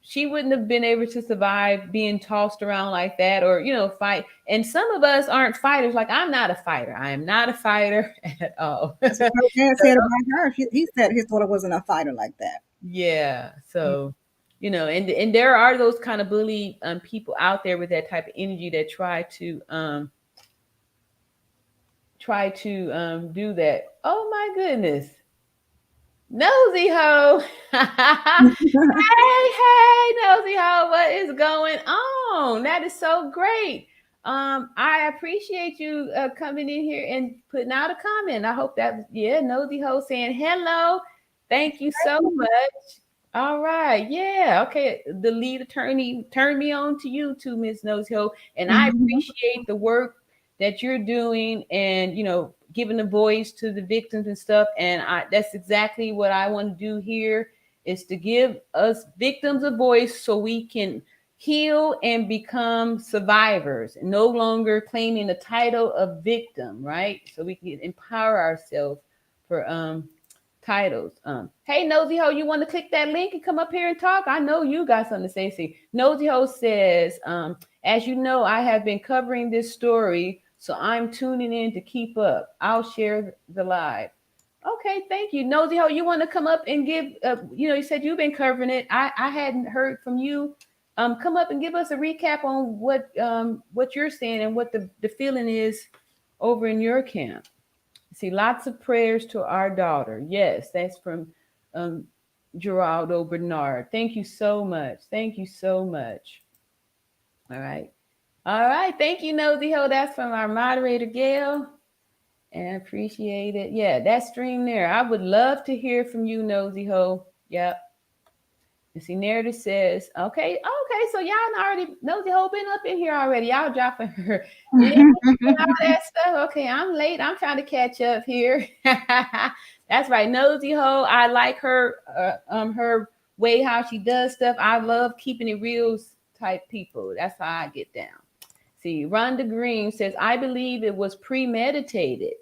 she wouldn't have been able to survive being tossed around like that, or fight. And some of us aren't fighters. Like, I'm not a fighter. I am not a fighter at all. That's what her dad said about her. He said his daughter wasn't a fighter like that. Yeah. So, and there are those kind of bully people out there with that type of energy that try to try to do that. Oh my goodness. Nosy Ho. Hey, Nosy Ho, what is going on? That is so great. I appreciate you coming in here and putting out a comment. I hope that, yeah, Nosy Ho saying hello. Thank you so much. All right. Yeah. Okay. The lead attorney turned me on to you too, Miss Nosy Ho. And I appreciate the work that you're doing and, giving a voice to the victims and stuff. And that's exactly what I want to do here is to give us victims a voice so we can heal and become survivors, no longer claiming the title of victim, right? So we can empower ourselves for titles. Hey, Nosy Ho, you want to click that link and come up here and talk? I know you got something to say. See, Nosy Ho says, as you know, I have been covering this story, so I'm tuning in to keep up. I'll share the live. Okay, thank you. Nosy Ho, you want to come up and give, you said you've been covering it. I hadn't heard from you. Come up and give us a recap on what you're saying and what the feeling is over in your camp. See, lots of prayers to our daughter. Yes, that's from Geraldo Bernard. Thank you so much. Thank you so much. All right. All right. Thank you, Nosy Ho. That's from our moderator, Gail. And I appreciate it. Yeah, that stream there. I would love to hear from you, Nosy Ho. Yep. You see, narrative says, okay, so y'all already, Nosy Ho been up in here already. Y'all dropping her links and all that stuff. Okay, I'm late. I'm trying to catch up here. That's right, Nosy Ho. I like her way how she does stuff. I love keeping it real type people. That's how I get down. See, Rhonda Green says, I believe it was premeditated.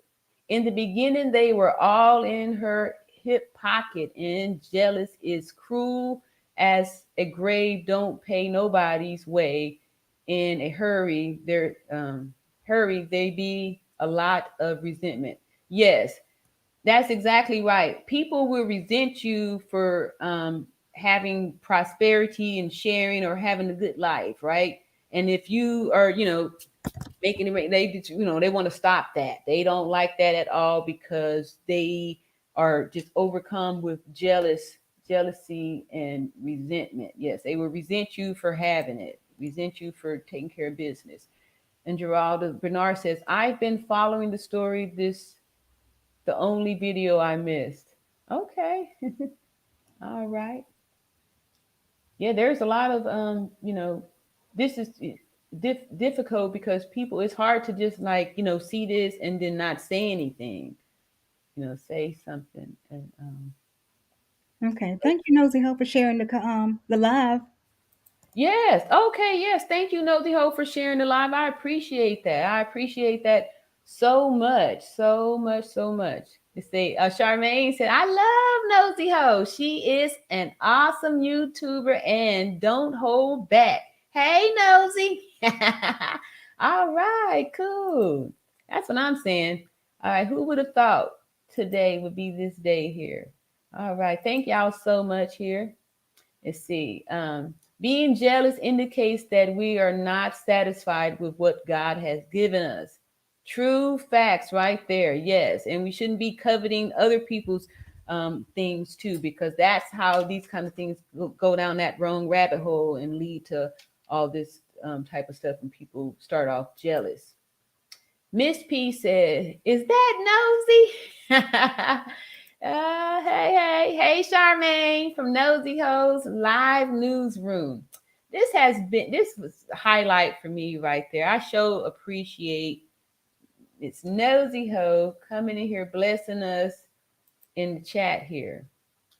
In the beginning, they were all in her hip pocket, and jealous is cruel as a grave don't pay nobody's way. In a hurry, there be a lot of resentment. Yes, that's exactly right. People will resent you for having prosperity and sharing or having a good life, right? And if you are, making it, they want to stop that. They don't like that at all because they are just overcome with jealousy and resentment. Yes, they will resent you for having it, resent you for taking care of business. And Geraldo Bernard says, I've been following the story, the only video I missed. Okay. All right. Yeah, there's a lot of this is difficult because people, it's hard to just see this and then not say anything. Say something. And Okay, thank you, Nosy Ho, for sharing the live. yes, okay, yes, thank you, Nosy Ho, for sharing the live. I appreciate that. I appreciate that so much, so much, so much. You see, Charmaine said, I love Nosy Ho. She is an awesome YouTuber and don't hold back. Hey, Nosy. All right, cool. That's what I'm saying. All right, who would have thought today would be this day here? All right, thank y'all so much here. Let's see. Being jealous indicates that we are not satisfied with what God has given us. True facts right there. Yes. And we shouldn't be coveting other people's things too, because that's how these kind of things go down that wrong rabbit hole and lead to all this type of stuff when people start off jealous. Miss P said, is that nosy? Hey, Charmaine from Nosy Ho's live newsroom. This was a highlight for me right there. I sure appreciate it's Nosy Ho coming in here, blessing us in the chat here.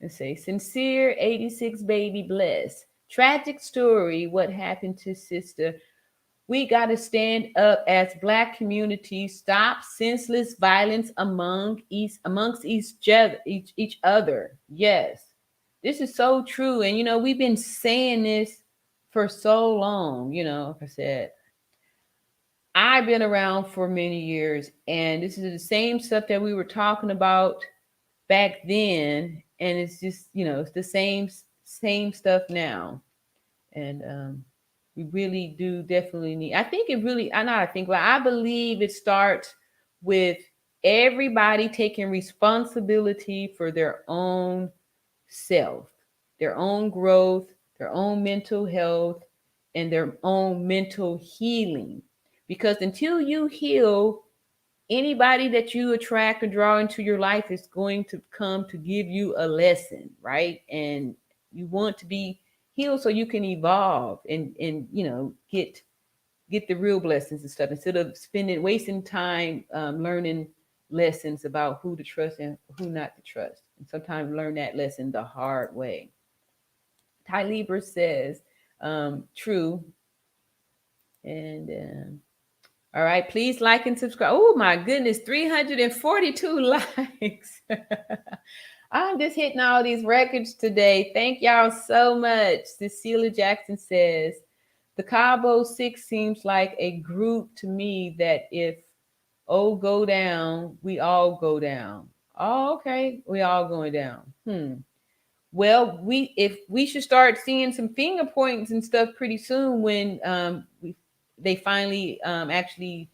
Let's say, sincere 86 baby bless. Tragic story, what happened to sister. We got to stand up as Black communities, stop senseless violence amongst each other. Yes, this is so true. And, we've been saying this for so long. Like I said, I've been around for many years, and this is the same stuff that we were talking about back then. And it's just, it's the same stuff now. And, we really do definitely need, I believe it starts with everybody taking responsibility for their own self, their own growth, their own mental health, and their own mental healing. Because until you heal, anybody that you attract or draw into your life is going to come to give you a lesson, right? And you want to be healed so you can evolve and get the real blessings and stuff instead of spending wasting time learning lessons about who to trust and who not to trust, and sometimes learn that lesson the hard way. Ty Lieber says, true. And all right, please like and subscribe. Oh my goodness, 342 likes. I'm just hitting all these records today. Thank y'all so much. Cecilia Jackson says, the Cabo Six seems like a group to me that if O go down, we all go down. Oh, okay. We all going down. Well, we should start seeing some finger points and stuff pretty soon when they finally actually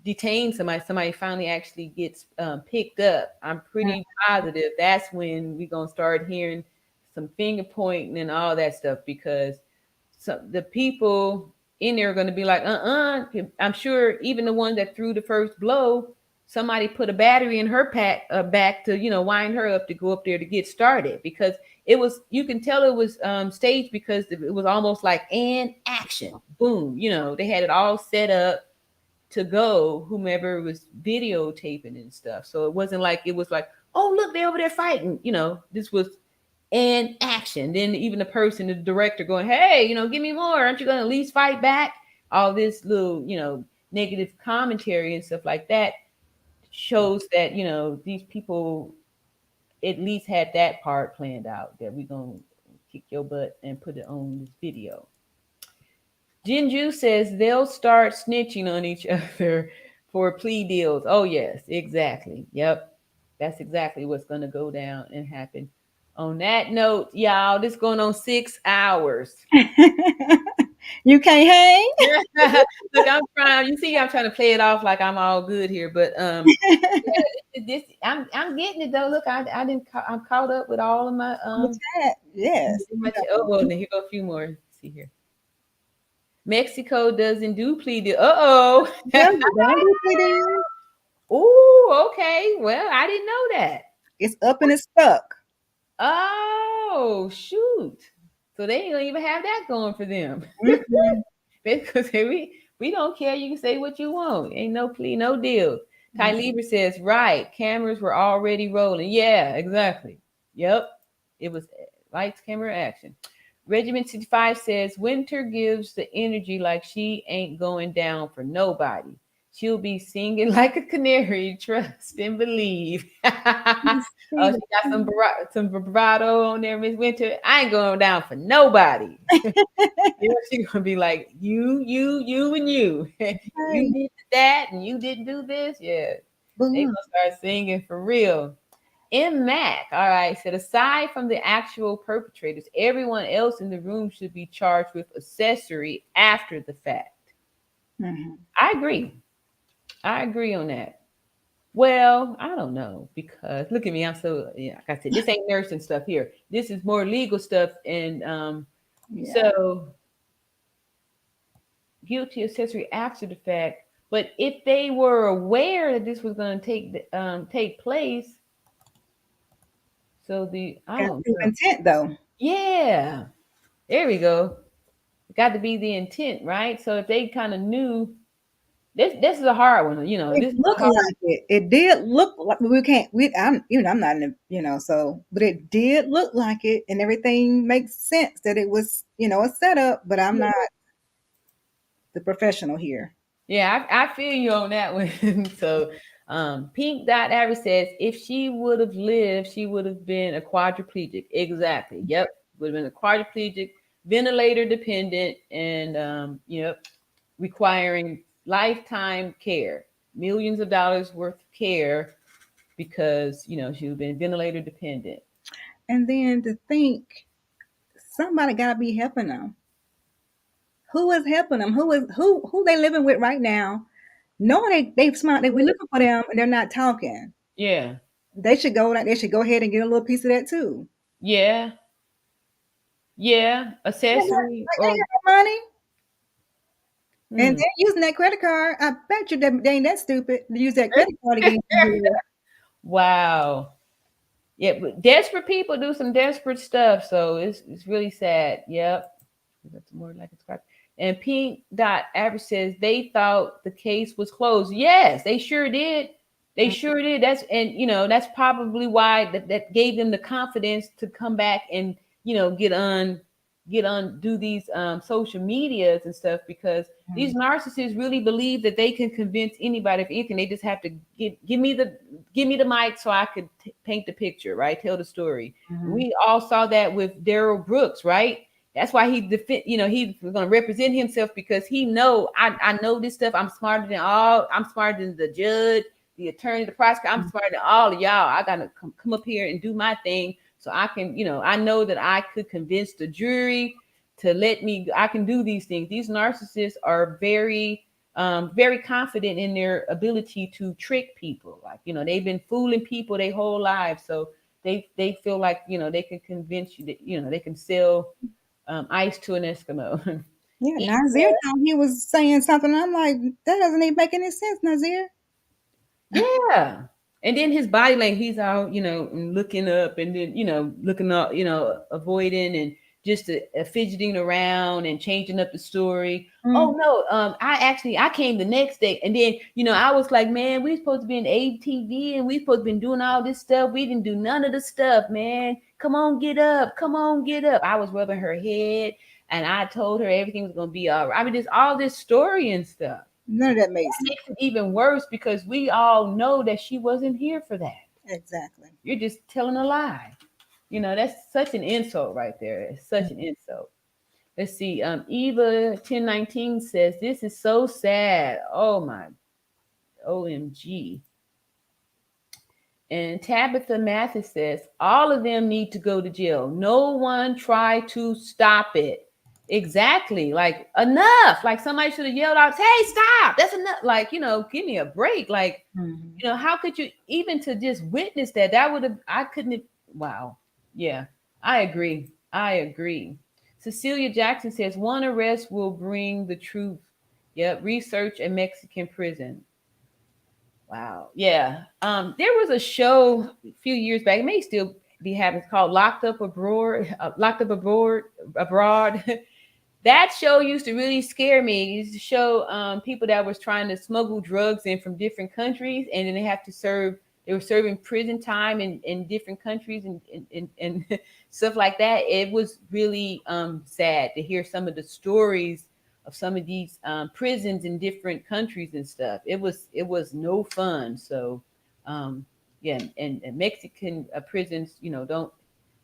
detain somebody finally actually gets picked up. I'm pretty positive that's when we're gonna start hearing some finger pointing and all that stuff, because the people in there are going to be like, I'm sure even the one that threw the first blow, somebody put a battery in her back to, wind her up to go up there to get started, because it was, you can tell it was staged, because it was almost like an action, boom, they had it all set up to go, whomever was videotaping and stuff. So it wasn't like, it was like, oh, look, they're over there fighting, this was and action. Then even the person, the director going, hey, give me more. Aren't you going to at least fight back? All this little, negative commentary and stuff like that shows that, these people at least had that part planned out, that we're going to kick your butt and put it on this video. Jinju says they'll start snitching on each other for plea deals. Oh, yes, exactly. Yep. That's exactly what's going to go down and happen. On that note, y'all, this going on 6 hours. You can't hang. Look, I'm trying. You see, I'm trying to play it off like I'm all good here, but this I'm getting it though. Look, I'm caught up with all of my Yes. well, here go a few more. Let's see here. Mexico doesn't do plea deal. Uh-oh. Oh, okay. Well, I didn't know that. It's up and it's stuck. Oh, shoot. So they don't even have that going for them. Mm-hmm. Because we don't care. You can say what you want. Ain't no plea, no deal. Ty Lieber says, right, cameras were already rolling. Yeah, exactly. Yep. It was lights, camera, action. Regiment 65 says, Winter gives the energy like she ain't going down for nobody. She'll be singing like a canary, trust and believe. Oh, she got some bravado on there, Miss Winter. I ain't going down for nobody. She's gonna be like, you, and you. You did that and you didn't do this. Yeah. They gonna start singing for real. M. Mac, all right, said aside from the actual perpetrators, everyone else in the room should be charged with accessory after the fact. Mm-hmm. I agree on that. Well, I don't know, because look at me. I'm so, like I said, this ain't nursing stuff here. This is more legal stuff. And so guilty accessory after the fact. But if they were aware that this was going to take place, so I don't know. Intent though. Yeah, there we go. It got to be the intent, right? So if they kind of knew, this is a hard one, It looked like it. It did look like I'm not in so, but it did look like it, and everything makes sense that it was, a setup, but I'm not the professional here. Yeah, I feel you on that one. So Pink Dot Average says, if she would have lived, she would have been a quadriplegic. Exactly. Yep. Would have been a quadriplegic, ventilator dependent, and requiring lifetime care, millions of dollars worth of care, because she would have been ventilator dependent. And then to think somebody gotta be helping them. Who is helping them? Who they living with right now? knowing they've smart, that we're looking for them and they're not talking. Yeah. They should go ahead and get a little piece of that too. Yeah. Yeah. Accessory They or got money and hmm. they're using that credit card. I bet you they ain't that stupid to use that credit card to get you. Wow. Yeah, but desperate people do some desperate stuff, so it's really sad. Yep. That's more like it's crap. And Pink Dot Average says they thought the case was closed. Yes, they sure did. They sure did. That's and that's probably why that gave them the confidence to come back and get on do these social medias and stuff because these narcissists really believe that they can convince anybody of anything. They just have to give me the mic so I could paint the picture, right? Tell the story. We all saw that with Daryl Brooks, right? That's why he's going to represent himself because he I know this stuff. I'm smarter than the judge, the attorney, the prosecutor. I'm smarter than all of y'all. I got to come up here and do my thing so I can, I know that I could convince the jury to I can do these things. These narcissists are very, very confident in their ability to trick people. Like, they've been fooling people their whole lives. So they feel like, they can convince you that, they can sell ice to an Eskimo. Yeah, Nazir thought he was saying something. I'm like, that doesn't even make any sense, Nazir. Yeah. And then his body language, he's out, looking up and then, looking up, avoiding and just fidgeting around and changing up the story. Oh no, I came the next day and then, I was like, man, we supposed to be in ATV and we supposed to be doing all this stuff. We didn't do none of the stuff, man. Come on, get up. Come on, get up. I was rubbing her head and I told her everything was going to be all right. I mean, there's all this story and stuff. None of that makes sense. Makes it even worse because we all know that she wasn't here for that. Exactly. You're just telling a lie. That's such an insult right there. It's such an insult. Let's see. Eva 1019 says, this is so sad. Oh my OMG. And Tabitha Mathis says, all of them need to go to jail. No one tried to stop it. Exactly. Like, enough. Like, somebody should have yelled out, hey, stop. That's enough. Like, give me a break. Like, how could you even to just witness that? That would have, I couldn't have, wow. Yeah, I agree. Cecilia Jackson says, one arrest will bring the truth. Yep. Research a Mexican prison. Wow. Yeah. There was a show a few years back. It may still be happening. It's called Locked Up Abroad. Abroad. That show used to really scare me. It used to show people that was trying to smuggle drugs in from different countries, and then they were serving prison time in different countries and stuff like that. It was really sad to hear some of the stories of some of these prisons in different countries and stuff. It was no fun. So yeah, and Mexican prisons, don't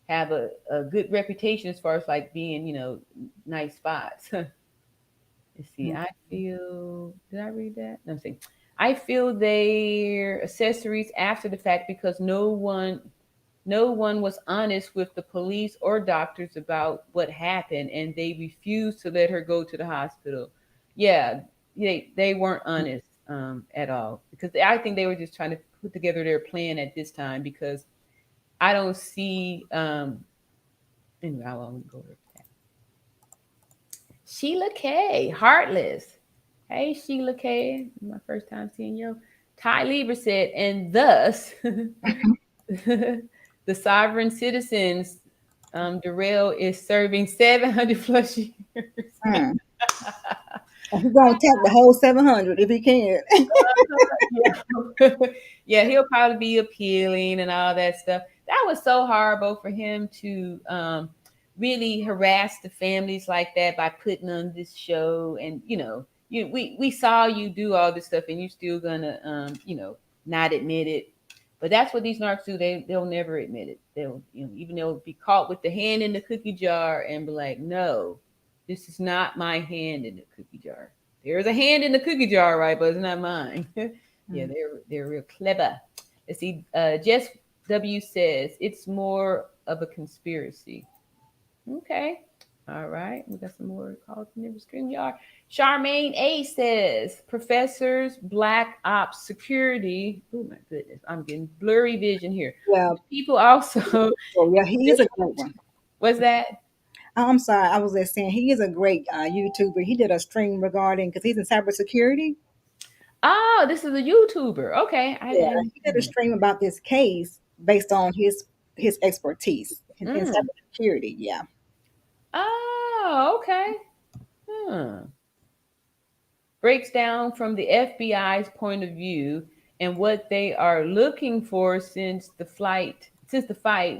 have a good reputation as far as like being, nice spots. Let's see. Did I read that? No, I'm saying, I feel their accessories after the fact because no one was honest with the police or doctors about what happened, and they refused to let her go to the hospital. Yeah, they weren't honest at all because I think they were just trying to put together their plan at this time because I don't see anyway, I won't go over that. Sheila K, Heartless. Hey Sheila K. My first time seeing you. Ty Lieber said, and thus the sovereign citizens, Darrell is serving 700 plus years. He's gonna take the whole 700 if he can. Yeah, he'll probably be appealing and all that stuff. That was so horrible for him to really harass the families like that by putting on this show. And we saw you do all this stuff, and you're still gonna not admit it. But that's what these narcs do. They'll never admit it. Even they'll be caught with the hand in the cookie jar and be like, no, this is not my hand in the cookie jar. There's a hand in the cookie jar, right? But it's not mine. Yeah, they're real clever. Let's see. Jess W says it's more of a conspiracy. Okay. All right, we got some more calls in the StreamYard. Charmaine A says, professors, black ops, security. Oh my goodness, I'm getting blurry vision here. Yeah. People also. So yeah, he is a great one. What's that? I'm sorry, I was just saying he is a great YouTuber. He did a stream regarding because he's in cybersecurity. Oh, this is a YouTuber. Okay, I Yeah, didn't. he did a stream about this case based on his expertise in Mm. cybersecurity. Yeah. Oh, okay. Hmm. Breaks down from the FBI's point of view and what they are looking for since the fight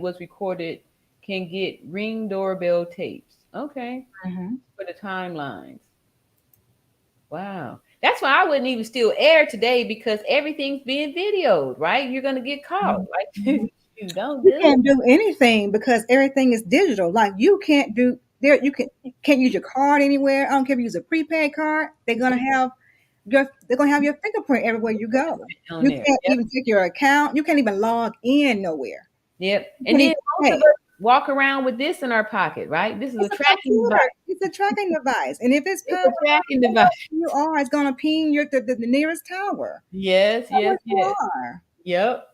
was recorded can get ring doorbell tapes. Okay, Mm-hmm. for the timelines. Wow. That's why I wouldn't even still air today because everything's being videoed, right? You're gonna get caught. Like you don't You do it. can't do anything because everything is digital. Like you can't do there. You can't use your card anywhere. I don't care if you use a prepaid card. They're gonna have your fingerprint everywhere you go. On You there. can't Yep. even check your account. You can't even log in nowhere. Yep. You And can't then even most of pay. us walk around with this in our pocket, right? This is a It's a tracking device. computer. It's a tracking device, and if it's It's a powered tracking on, device. you are. It's gonna ping the nearest tower. Yes, That's yes, what you yes. are. Yep.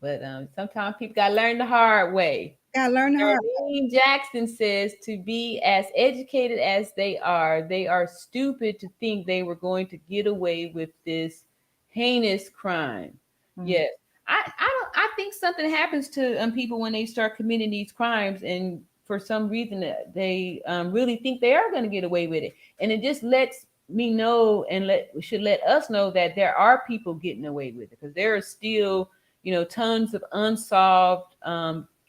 But sometimes people gotta learn the hard way. Gotta learn the hard. Darlene Jackson says to be as educated as they are stupid to think they were going to get away with this heinous crime. Mhm. Yes. I think something happens to people when they start committing these crimes, and for some reason they really think they are going to get away with it, and it just lets me know and should let us know that there are people getting away with it because there are still tons of unsolved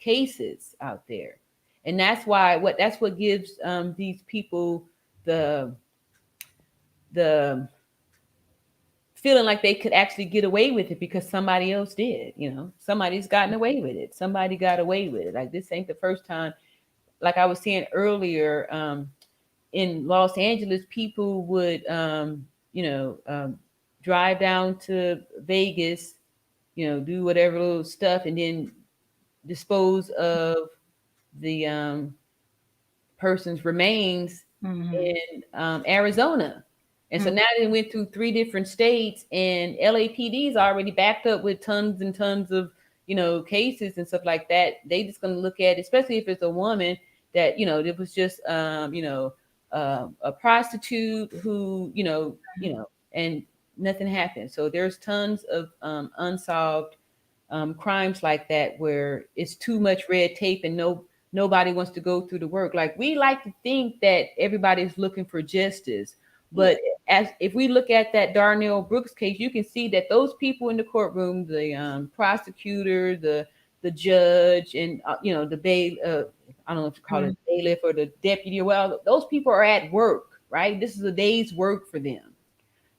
cases out there, and that's what gives these people the the feeling like they could actually get away with it because somebody else did. Somebody's gotten away with it. Somebody got away with it. Like this ain't the first time. Like I was saying earlier, in Los Angeles, people would drive down to Vegas, do whatever little stuff, and then dispose of the person's remains Mhm. in Arizona. And so Mhm. now they went through 3 different states, and LAPD is already backed up with tons and tons of cases and stuff like that. They just gonna look at, especially if it's a woman that it was just a prostitute who and nothing happened. So there's tons of unsolved crimes like that where it's too much red tape and nobody wants to go through the work. Like we like to think that everybody's looking for justice, but as if we look at that Darnell Brooks case, you can see that those people in the courtroom, the prosecutor, the judge, and the bail, I don't know if you call it bailiff or the deputy. Well, those people are at work, right? This is a day's work for them.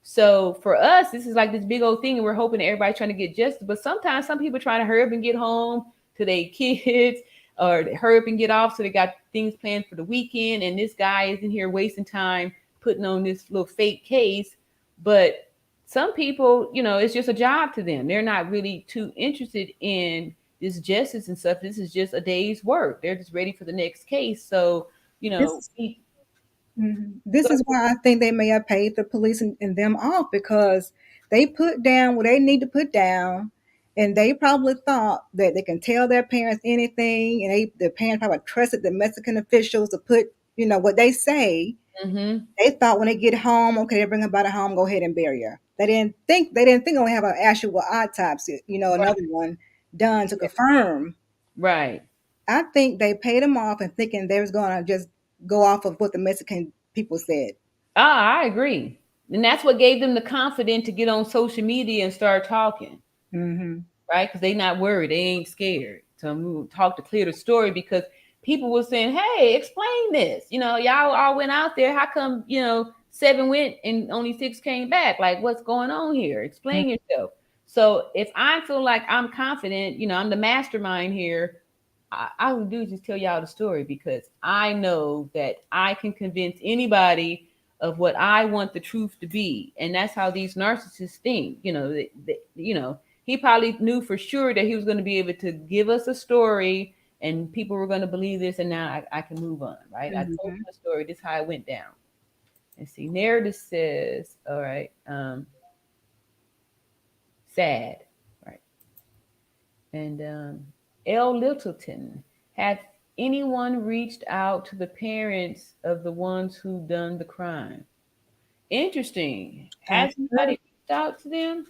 So for us, this is like this big old thing, and we're hoping that everybody's trying to get justice. But sometimes some people trying to hurry up and get home to their kids, or they hurry up and get off, so they got things planned for the weekend. And this guy is in here wasting time putting on this little fake case. But some people, it's just a job to them. They're not really too interested in this justice and stuff. This is just a day's work. They're just ready for the next case. So, This This is why I think they may have paid the police and them off because they put down what they need to put down, and they probably thought that they can tell their parents anything, and the parents probably trusted the Mexican officials to put what they say. mm-hmm. They thought when they get home, okay, they bring her by the home, go ahead and bury her. They didn't think they'll have an actual autopsy, Right. another one done to confirm. Right. I think they paid them off and thinking they was gonna just go off of what the Mexican people said. Ah, I agree. And that's what gave them the confidence to get on social media and start talking, Mm-hmm. right? Because they not worried. They ain't scared to talk to clear the story because people were saying, hey, explain this. Y'all all went out there. How come, 7 went and only 6 came back? Like, what's going on here? Explain yourself. So if I feel like I'm confident, I'm the mastermind here, I would do is just tell y'all the story because I know that I can convince anybody of what I want the truth to be, and that's how these narcissists think. He probably knew for sure that he was going to be able to give us a story and people were going to believe this, and now I can move on, right? I told Mhm. you the story. This is how it went down. Let's see. Narrative says, all right, sad, right? And L. Littleton, had anyone reached out to the parents of the ones who done the crime? Interesting. I Has anybody reached out to them?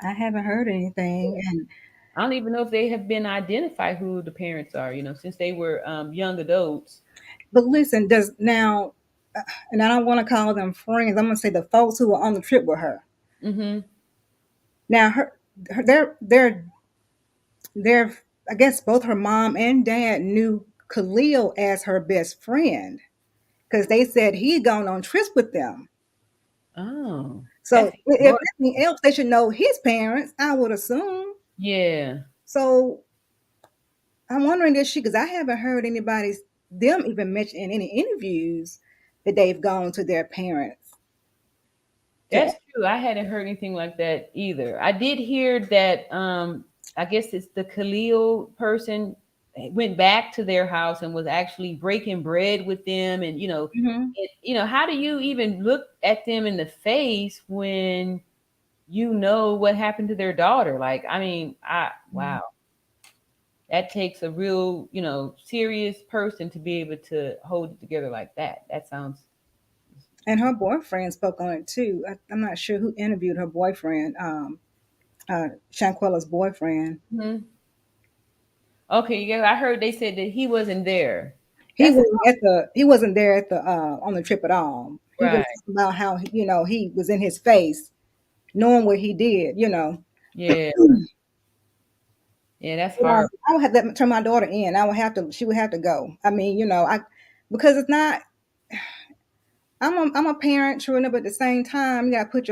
haven't heard anything, and I don't even know if they have been identified who the parents are, since they were young adults. but listen, does now, and I don't want to call them friends. I'm gonna say the folks who were on the trip with her. Mm-hmm. Now, they're I guess both her mom and dad knew Khalil as her best friend because they said he'd gone on trips with them. Oh, So that's even if more. nothing else, they should know his parents, I would assume. Yeah, So I'm wondering this because I haven't heard anybody them even mention in any interviews that they've gone to their parents. To, that's true. I hadn't heard anything like that either. I did hear that I guess it's the Khalil person went back to their house and was actually breaking bread with them, and Mhm. how do you even look at them in the face when you know what happened to their daughter? Like, I mean, wow, that takes a real, serious person to be able to hold it together like that. That sounds. And her boyfriend spoke on it too. I'm not sure who interviewed her boyfriend, Shanquella's boyfriend. Mhm. Okay, yeah, I heard they said that he wasn't there. He That's wasn't at the he wasn't there at the on the trip at all. He was right. talking about how he was in his face, knowing what he did. Yeah, yeah, that's You know, hard. I would have to turn my daughter in. She would have to go. I mean, because it's not. I'm a parent, true enough, but at the same time, you gotta put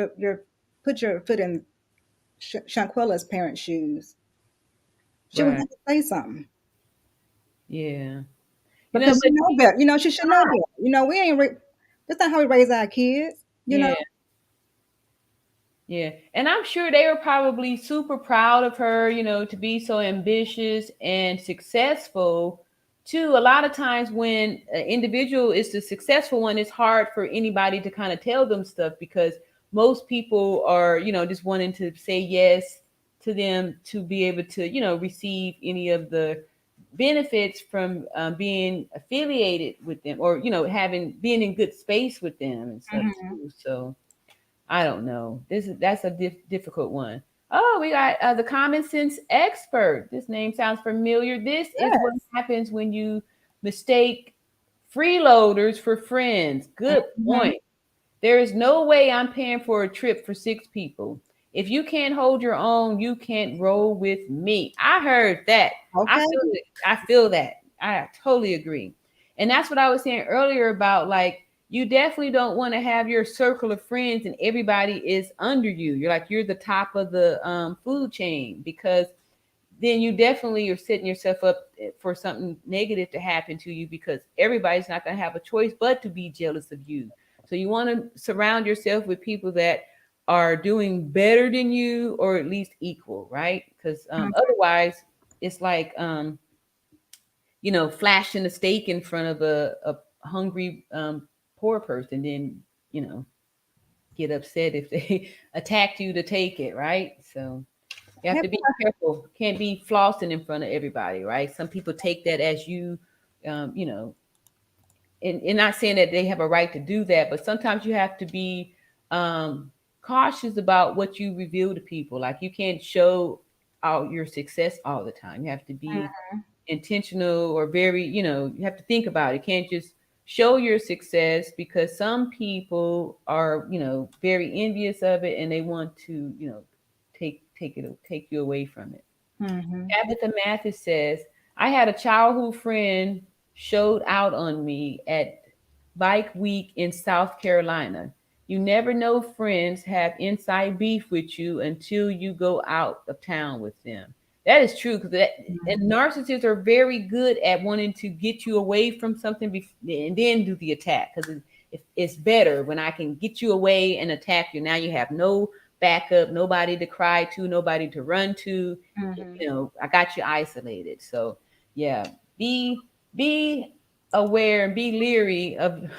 your foot in Shanquella's parents' shoes. She would Right. have to say something Yeah. because But she know better. She should know better. We ain't. That's not how we raise our kids. yeah, yeah. And I'm sure they were probably super proud of her, to be so ambitious and successful. Too, a lot of times when an individual is the successful one, it's hard for anybody to kind of tell them stuff because most people are, just wanting to say yes to them to be able to, receive any of the benefits from being affiliated with them, or having being in good space with them and stuff Mhm. too. So I don't know. That's a difficult one. Oh, we got the common sense expert. This name sounds familiar. This is what happens when you mistake freeloaders for friends. Good Mhm. point. There is no way I'm paying for a trip for 6 people. If you can't hold your own, you can't roll with me. I heard that. I Okay. feel it. I feel that. I totally agree. And that's what I was saying earlier about, like, you definitely don't want to have your circle of friends and everybody is under you. You're the top of the food chain, because then you definitely are setting yourself up for something negative to happen to you, because everybody's not going to have a choice but to be jealous of you. So you want to surround yourself with people that are doing better than you, or at least equal, right? Because otherwise it's like flashing a steak in front of a hungry poor person, then get upset if they attack you to take it, right? So you have Have- to be careful. Can't be flossing in front of everybody, right? Some people take that as you, um, you know, and not saying that they have a right to do that, but sometimes you have to be um, cautious about what you reveal to people. Like, you can't show out your success all the time. You have to be intentional, or very, you have to think about it. You can't just show your success, because some people are, very envious of it, and they want to, take you away from it. Mhm. Tabitha Mathis says, I had a childhood friend showed out on me at Bike Week in South Carolina. You never know, friends have inside beef with you until you go out of town with them. That is true, because and narcissists are very good at wanting to get you away from something and then do the attack, because it's better when I can get you away and attack you. Now you have no backup, nobody to cry to, nobody to run to. Mhm. I got you isolated. So yeah, be aware and be leery of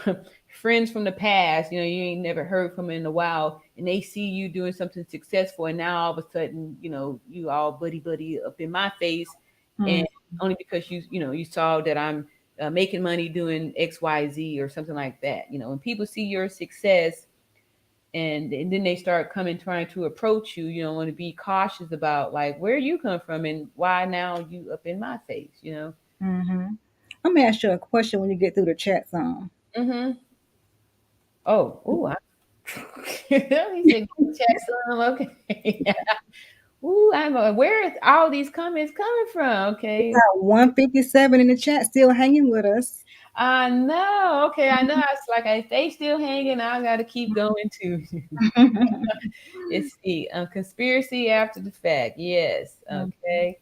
friends from the past. You know, you ain't never heard from in a while, and they see you doing something successful, and now all of a sudden, you know, you all buddy up in my face, and only because you saw that I'm making money doing XYZ or something like that. You know, when people see your success, and then they start coming trying to approach you, you know, want to be cautious about like where you come from and why now you up in my face, you know. Mm-hmm. Let me ask you a question when you get through the chat zone. Mm-hmm. Oh, he said chat some. Okay. Ooh, where is all these comments coming from? Okay. 157 in the chat still hanging with us. I know. Okay, I know. It's like if they still hanging, I gotta keep going too. It's the conspiracy after the fact. Yes. Okay.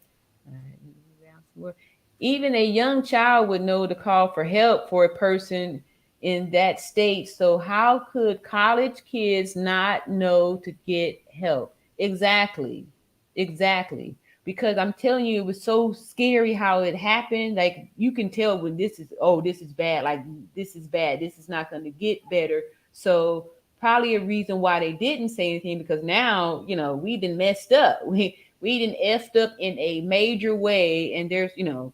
All right, even a young child would know to call for help for a person in that state. So how could college kids not know to get help? Exactly. Exactly. Because I'm telling you, it was so scary how it happened. Like you can tell when this is bad. Like this is bad. This is not going to get better. So probably a reason why they didn't say anything, because now, you know, we done messed up. We done effed up in a major way, and there's, you know,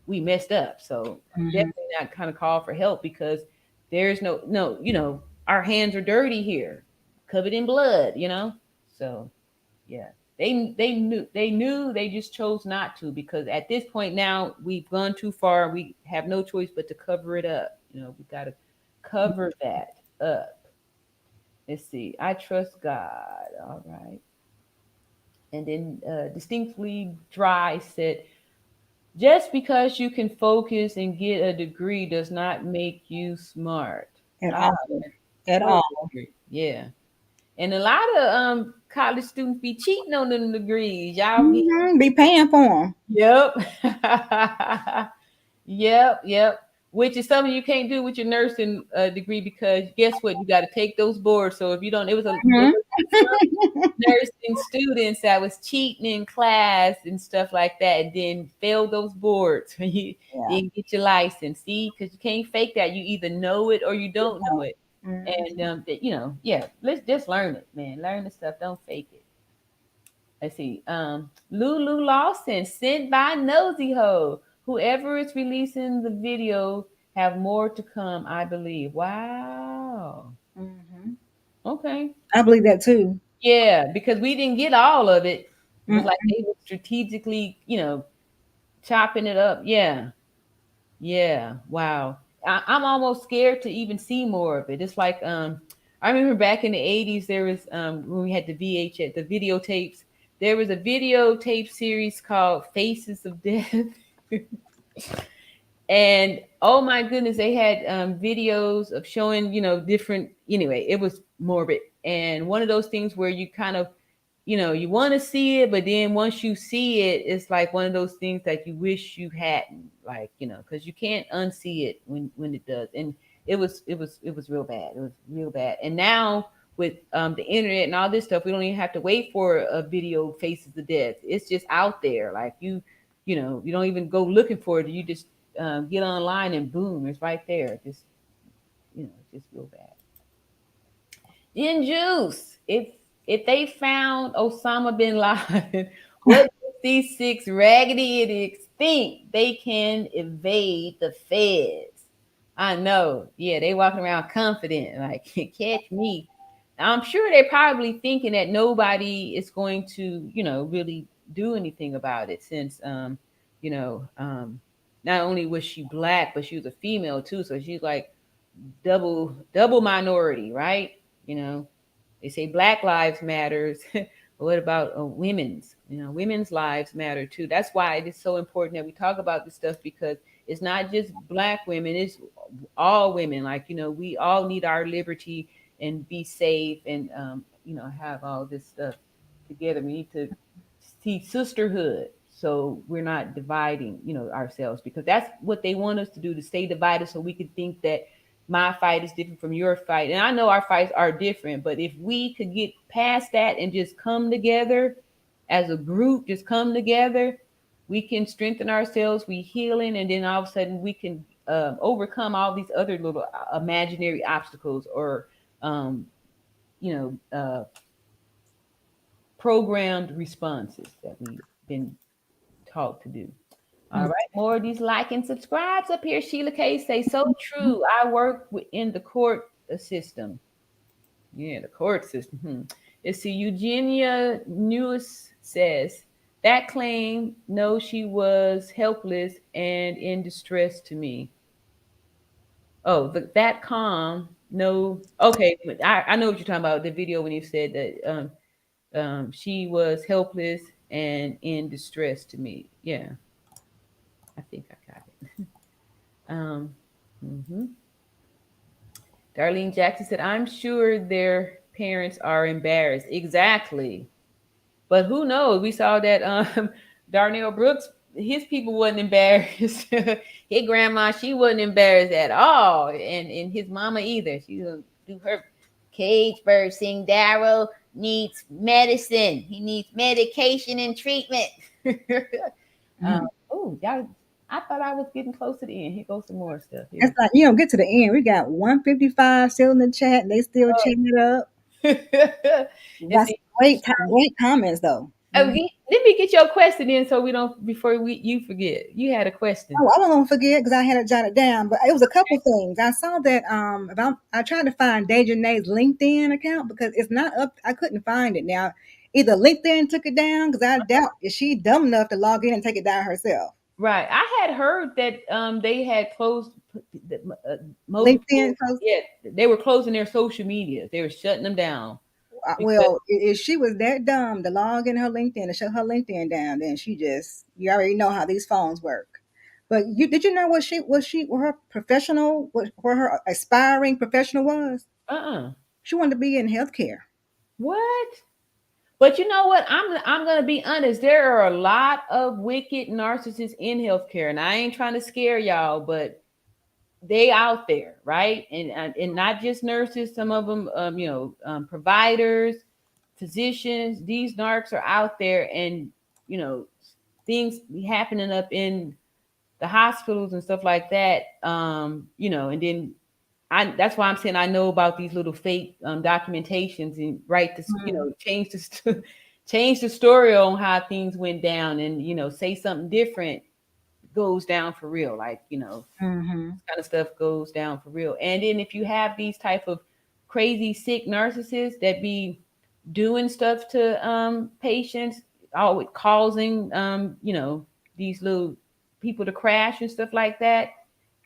we messed up. So definitely not kind of call for help, because there's no, you know, our hands are dirty here, covered in blood, you know. So yeah, they knew they just chose not to, because at this point now we've gone too far. We have no choice but to cover it up. You know, we got to cover that up. Let's see. I trust God. All right. And then distinctly dry said, just because you can focus and get a degree does not make you smart. At I all. At totally all. agree. Yeah. And a lot of college students be cheating on them degrees. Y'all be Be paying for them. yep. Yep. Which is something you can't do with your nursing degree, because guess what? You got to take those boards. So if you don't, there was some nursing students that was cheating in class and stuff like that, and then failed those boards. You didn't get your license. See, because you can't fake that. You either know it or you don't know it. And you know, yeah, let's just learn it, man. Learn the stuff. Don't fake it. Let's see. Lulu Lawson, sent by Nosy Ho. Whoever is releasing the video have more to come, I believe. Wow. Okay. I believe that too. Yeah, because we didn't get all of it. It was like they were strategically, you know, chopping it up. Yeah. Yeah. Wow. I'm almost scared to even see more of it. It's like I remember back in the 80s there was when we had the VHS, the videotapes, there was a videotape series called Faces of Death. And oh my goodness, they had videos of showing, you know, different, anyway, it was morbid. And one of those things where you kind of, you know, you want to see it, but then once you see it, it's like one of those things that you wish you hadn't, like, you know, because you can't unsee it when it does. And it was real bad. It was real bad. And now with the internet and all this stuff, we don't even have to wait for a video Faces of Death. It's just out there. Like you know, you don't even go looking for it. You just get online and boom, it's right there. Just, you know, it's just real bad. In Juice, if they found Osama bin Laden, what do these six raggedy idiots think they can evade the feds? I know. Yeah, they walking around confident, like catch me. I'm sure they're probably thinking that nobody is going to, you know, really do anything about it, since you know, not only was she black, but she was a female too. So she's like double minority, right? You know, they say Black lives matters. But what about women's? You know, women's lives matter too. That's why it is so important that we talk about this stuff, because it's not just Black women; it's all women. Like, you know, we all need our liberty and be safe, and you know, have all this stuff together. We need to see sisterhood, so we're not dividing, you know, ourselves, because that's what they want us to do, to stay divided, so we can think that my fight is different from your fight. And I know our fights are different, but if we could get past that and just come together as a group, just come together, we can strengthen ourselves, we healing, and then all of a sudden we can overcome all these other little imaginary obstacles or um, you know, programmed responses that we've been taught to do. All right, more of these like and subscribes up here. Sheila K say, so true. I work in the court system. Yeah, the court system. Let's see. Eugenia News says that claim, no, she was helpless and in distress to me. Oh, that calm, no. Okay, but I know what you're talking about. The video when you said that she was helpless and in distress to me. Yeah, I think I got it. Mhm. Darlene Jackson said, I'm sure their parents are embarrassed. Exactly. But who knows? We saw that Darnell Brooks, his people wasn't embarrassed. His grandma, she wasn't embarrassed at all. And his mama either. She gonna do her cage bird sing. Daryl needs medicine. He needs medication and treatment. Oh, y'all, I thought I was getting close to the end. Here goes some more stuff. Here. It's like, get to the end. We got 155 still in the chat, and they still chatting it up. That's great comments, though. Oh, let me get your question in so we don't before you forget. You had a question. Oh, I won't forget because I had it jotted down. But it was a couple things. I saw that I tried to find Daejanae's LinkedIn account because it's not up. I couldn't find it now. Either LinkedIn took it down because I doubt is she dumb enough to log in and take it down herself. Right. I had heard that they had closed LinkedIn. Yeah, they were closing their social media. They were shutting them down. Well, if she was that dumb to log in her LinkedIn and shut her LinkedIn down, then you already know how these phones work. But did you know what her professional, what her aspiring professional was? She wanted to be in healthcare. What? But you know what? I'm gonna be honest. There are a lot of wicked narcissists in healthcare, and I ain't trying to scare y'all, but they out there, right? And not just nurses. Some of them, providers, physicians. These narcs are out there, and things be happening up in the hospitals and stuff like that. And then that's why I'm saying I know about these little fake documentations and write this, change the story on how things went down, and say something different goes down for real. Like this kind of stuff goes down for real. And then if you have these type of crazy sick narcissists that be doing stuff to patients, always causing these little people to crash and stuff like that.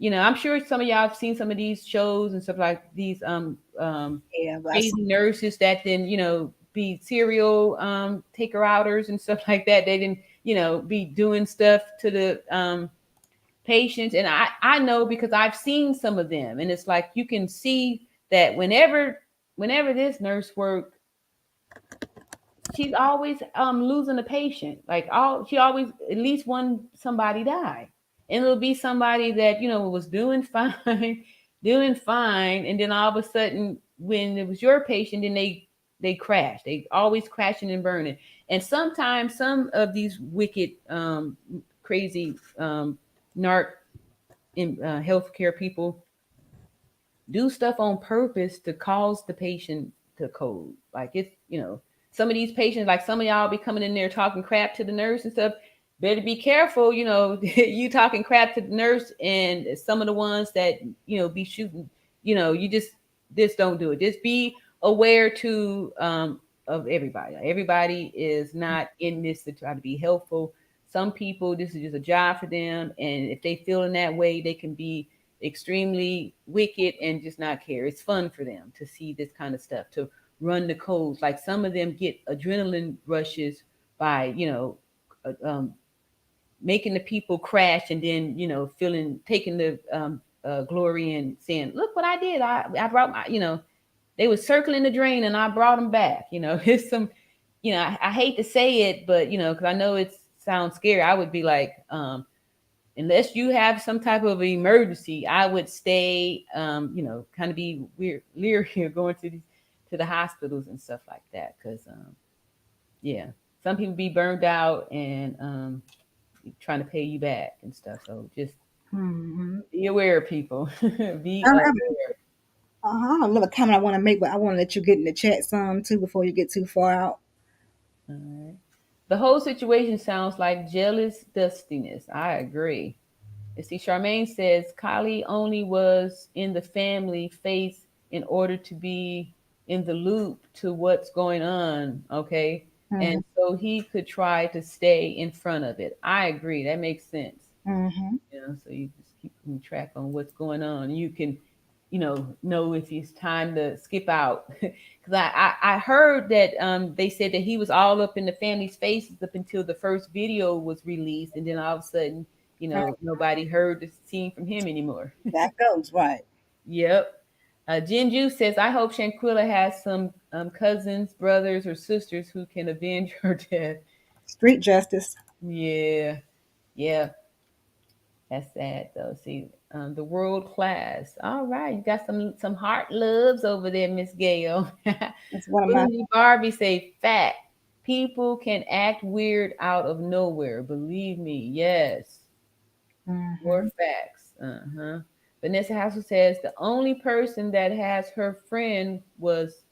I'm sure some of y'all have seen some of these shows and stuff like these crazy nurses that then be serial taker outers and stuff like that. They didn't be doing stuff to the patients, and I know because I've seen some of them, and it's like you can see that whenever this nurse worked, she's always losing a patient. Like she always at least somebody die. And it'll be somebody that was doing fine, and then all of a sudden when it was your patient, then they crash. They always crashing and burning. And sometimes some of these wicked crazy narc in healthcare people do stuff on purpose to cause the patient to code. Like it's some of these patients, like some of y'all be coming in there talking crap to the nurse and stuff. Better be careful, you talking crap to the nurse, and some of the ones that be shooting, you just don't do it. Just be aware of everybody. Everybody is not in this to try to be helpful. Some people, this is just a job for them, and if they feel in that way, they can be extremely wicked and just not care. It's fun for them to see this kind of stuff, to run the codes. Like some of them get adrenaline rushes by making the people crash, and then taking the glory and saying, look what I did. I brought my they were circling the drain and I brought them back. It's some I hate to say it, but because I know it sounds scary. I would be like, unless you have some type of emergency, I would stay kind of be leery going to the hospitals and stuff like that, because some people be burned out, and trying to pay you back and stuff. So just Mm-hmm. be aware, people. Be I have aware. I have another comment I want to make, but I want to let you get in the chat some too before you get too far out. All right. The whole situation sounds like jealous dustiness. I agree. You see, Charmaine says Kylie only was in the family face in order to be in the loop to what's going on. Okay. Mm-hmm. And so he could try to stay in front of it. I agree. That makes sense. Mm-hmm. So you just keep track on what's going on. You can, know if it's time to skip out. Because I heard that they said that he was all up in the family's faces up until the first video was released, and then all of a sudden, nobody heard the scene from him anymore. That goes right. Yep. Jinju says, I hope Shanquella has some cousins, brothers, or sisters who can avenge her death. Street justice. Yeah. Yeah. That's sad though. See, the world class. All right, you got some heart loves over there, Miss Gail. That's one of my. Bougie Barbie say fact. People can act weird out of nowhere. Believe me, yes. Mm-hmm. More facts. Uh-huh. Vanessa Hassel says the only person that has her friend was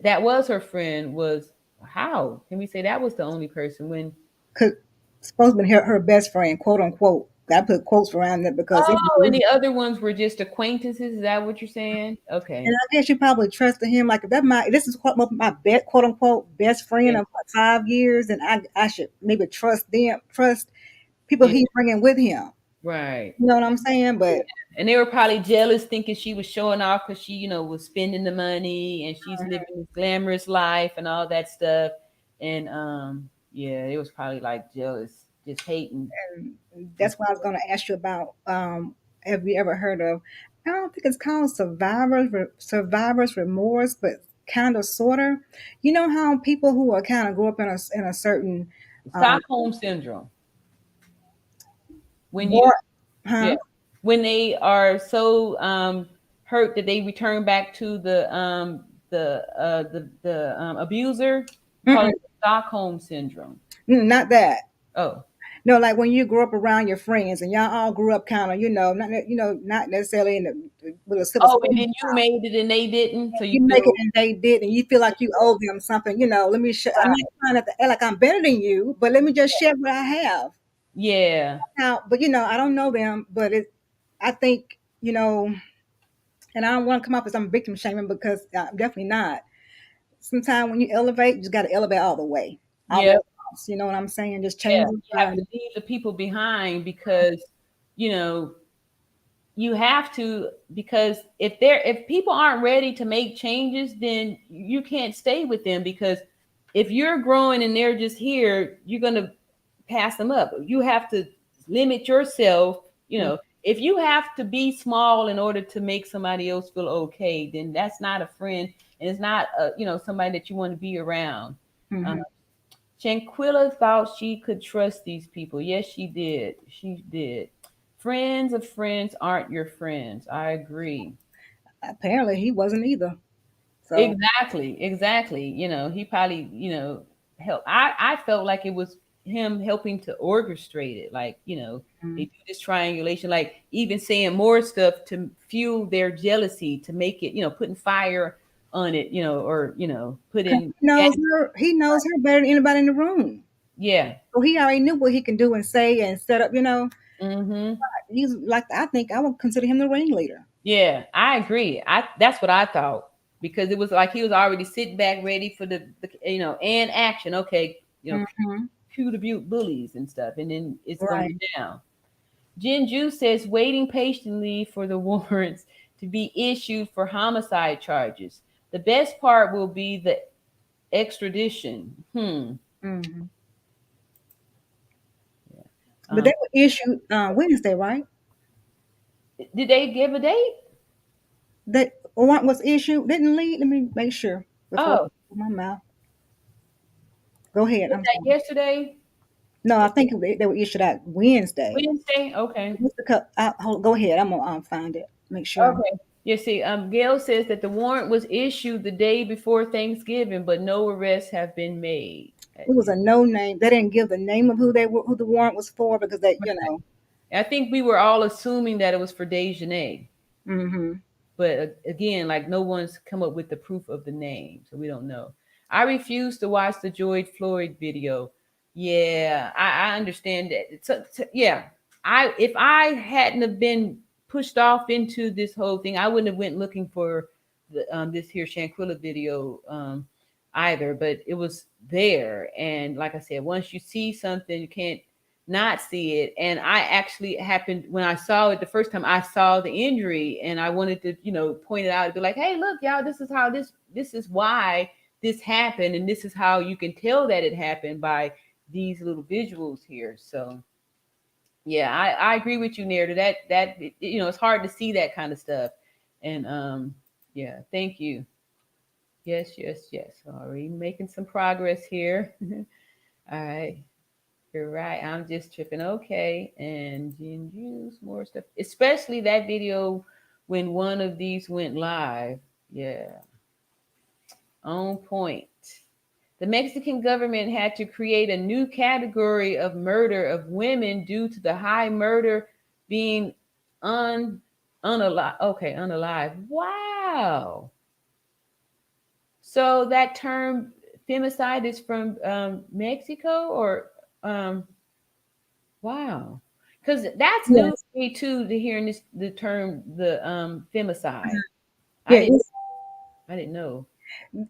that was her friend was how? Can we say that was the only person when Could supposed to be her best friend, quote unquote. I put quotes around it because oh, and the other ones were just acquaintances. Is that what you're saying? Okay. and I guess you probably trusted him. Like if this is my quote unquote best friend Yeah. of 5 years, and I should maybe trust people Yeah. he's bringing with him. Right. You know what I'm saying? But And they were probably jealous, thinking she was showing off because she, was spending the money and she's living this glamorous life and all that stuff. And yeah, it was probably like jealous, just hating. that's what I was going to ask you about. Have you ever heard of? I don't think it's called survivor's remorse, but kind of sorta. You know how people who are kind of grew up in a certain Stockholm syndrome. When you, war, yeah, huh? when they are so hurt that they return back to the abuser, call Mm-mm, it Stockholm syndrome. not that. Oh, No, like when you grew up around your friends and y'all all grew up kind of, not necessarily with a silver oh, and spoon. then you made it and they didn't, so you You make it feel and they did, and you feel like you owe them something. Let me share. I'm not right. trying to act like I'm better than you, but let me just share what I have. Yeah, Now, but I don't know them, but I think, and I don't want to come off as I'm victim shaming because I'm definitely not. Sometimes when you elevate, you just got to elevate all the way, all the yeah, way across. You know what I'm saying? Just yeah. change You have to leave the people behind because you know you have to, because if people aren't ready to make changes, then you can't stay with them, because if you're growing and they're just here, you're gonna pass them up. You have to limit yourself. If you have to be small in order to make somebody else feel okay, then that's not a friend, and it's not somebody that you want to be around. Mm-hmm. Shanquilla thought she could trust these people. Yes, she did. She did. Friends of friends aren't your friends. I agree. Apparently, he wasn't either. So, Exactly. Exactly. He probably, help. I felt like it was him helping to orchestrate it. Like, they mm, do this triangulation, like even saying more stuff to fuel their jealousy, to make it, putting fire on it, or, 'cause putting, he knows her better than anybody in the room. yeah. So he already knew what he can do and say and set up. Mm-hmm. He's like, I think I would consider him the ringleader. Yeah, I agree. That's what I thought, because it was like he was already sitting back ready for the and action. Okay, Mm-hmm. cue the bullies and stuff, and then it's Right. going down. Jinju says waiting patiently for the warrants to be issued for homicide charges. The best part will be the extradition. Mm-hmm. But Um, they were issued Wednesday, right? did they give a date? That warrant was issued, didn't lead. Let me make sure before Oh, I open my mouth. Go ahead. was I'm that sorry. yesterday? No, I think they were issued out Wednesday. Wednesday? Okay. Go ahead. I'm gonna find it. Make sure. Okay. You see, Gail says that the warrant was issued the day before Thanksgiving, but no arrests have been made. It was a no name. They didn't give the name of who the warrant was for, because they, I think we were all assuming that it was for Daejanae. Mm-hmm. But again, like no one's come up with the proof of the name, so we don't know. I refuse to watch the George Floyd video. Yeah, I understand that. Yeah, if I hadn't have been pushed off into this whole thing, I wouldn't have went looking for this here Shanquella video either. But it was there, and like I said, once you see something, you can't not see it. And I actually happened when I saw it the first time, I saw the injury and I wanted to, point it out and be like, hey, look, y'all, this is how this is why this happened. And this is how you can tell that it happened by these little visuals here. So yeah, I agree with you, Nair, that it's hard to see that kind of stuff. And yeah, thank you. Yes. Already making some progress here. All right. You're right. I'm just tripping. Okay. And use more stuff, especially that video when one of these went live. Yeah. On point. The Mexican government had to create a new category of murder of women due to the high murder being unalive. Okay, unalive. Wow. So that term femicide is from Mexico, or wow, because that's new to me too, to hearing the term femicide. Yeah, I didn't know.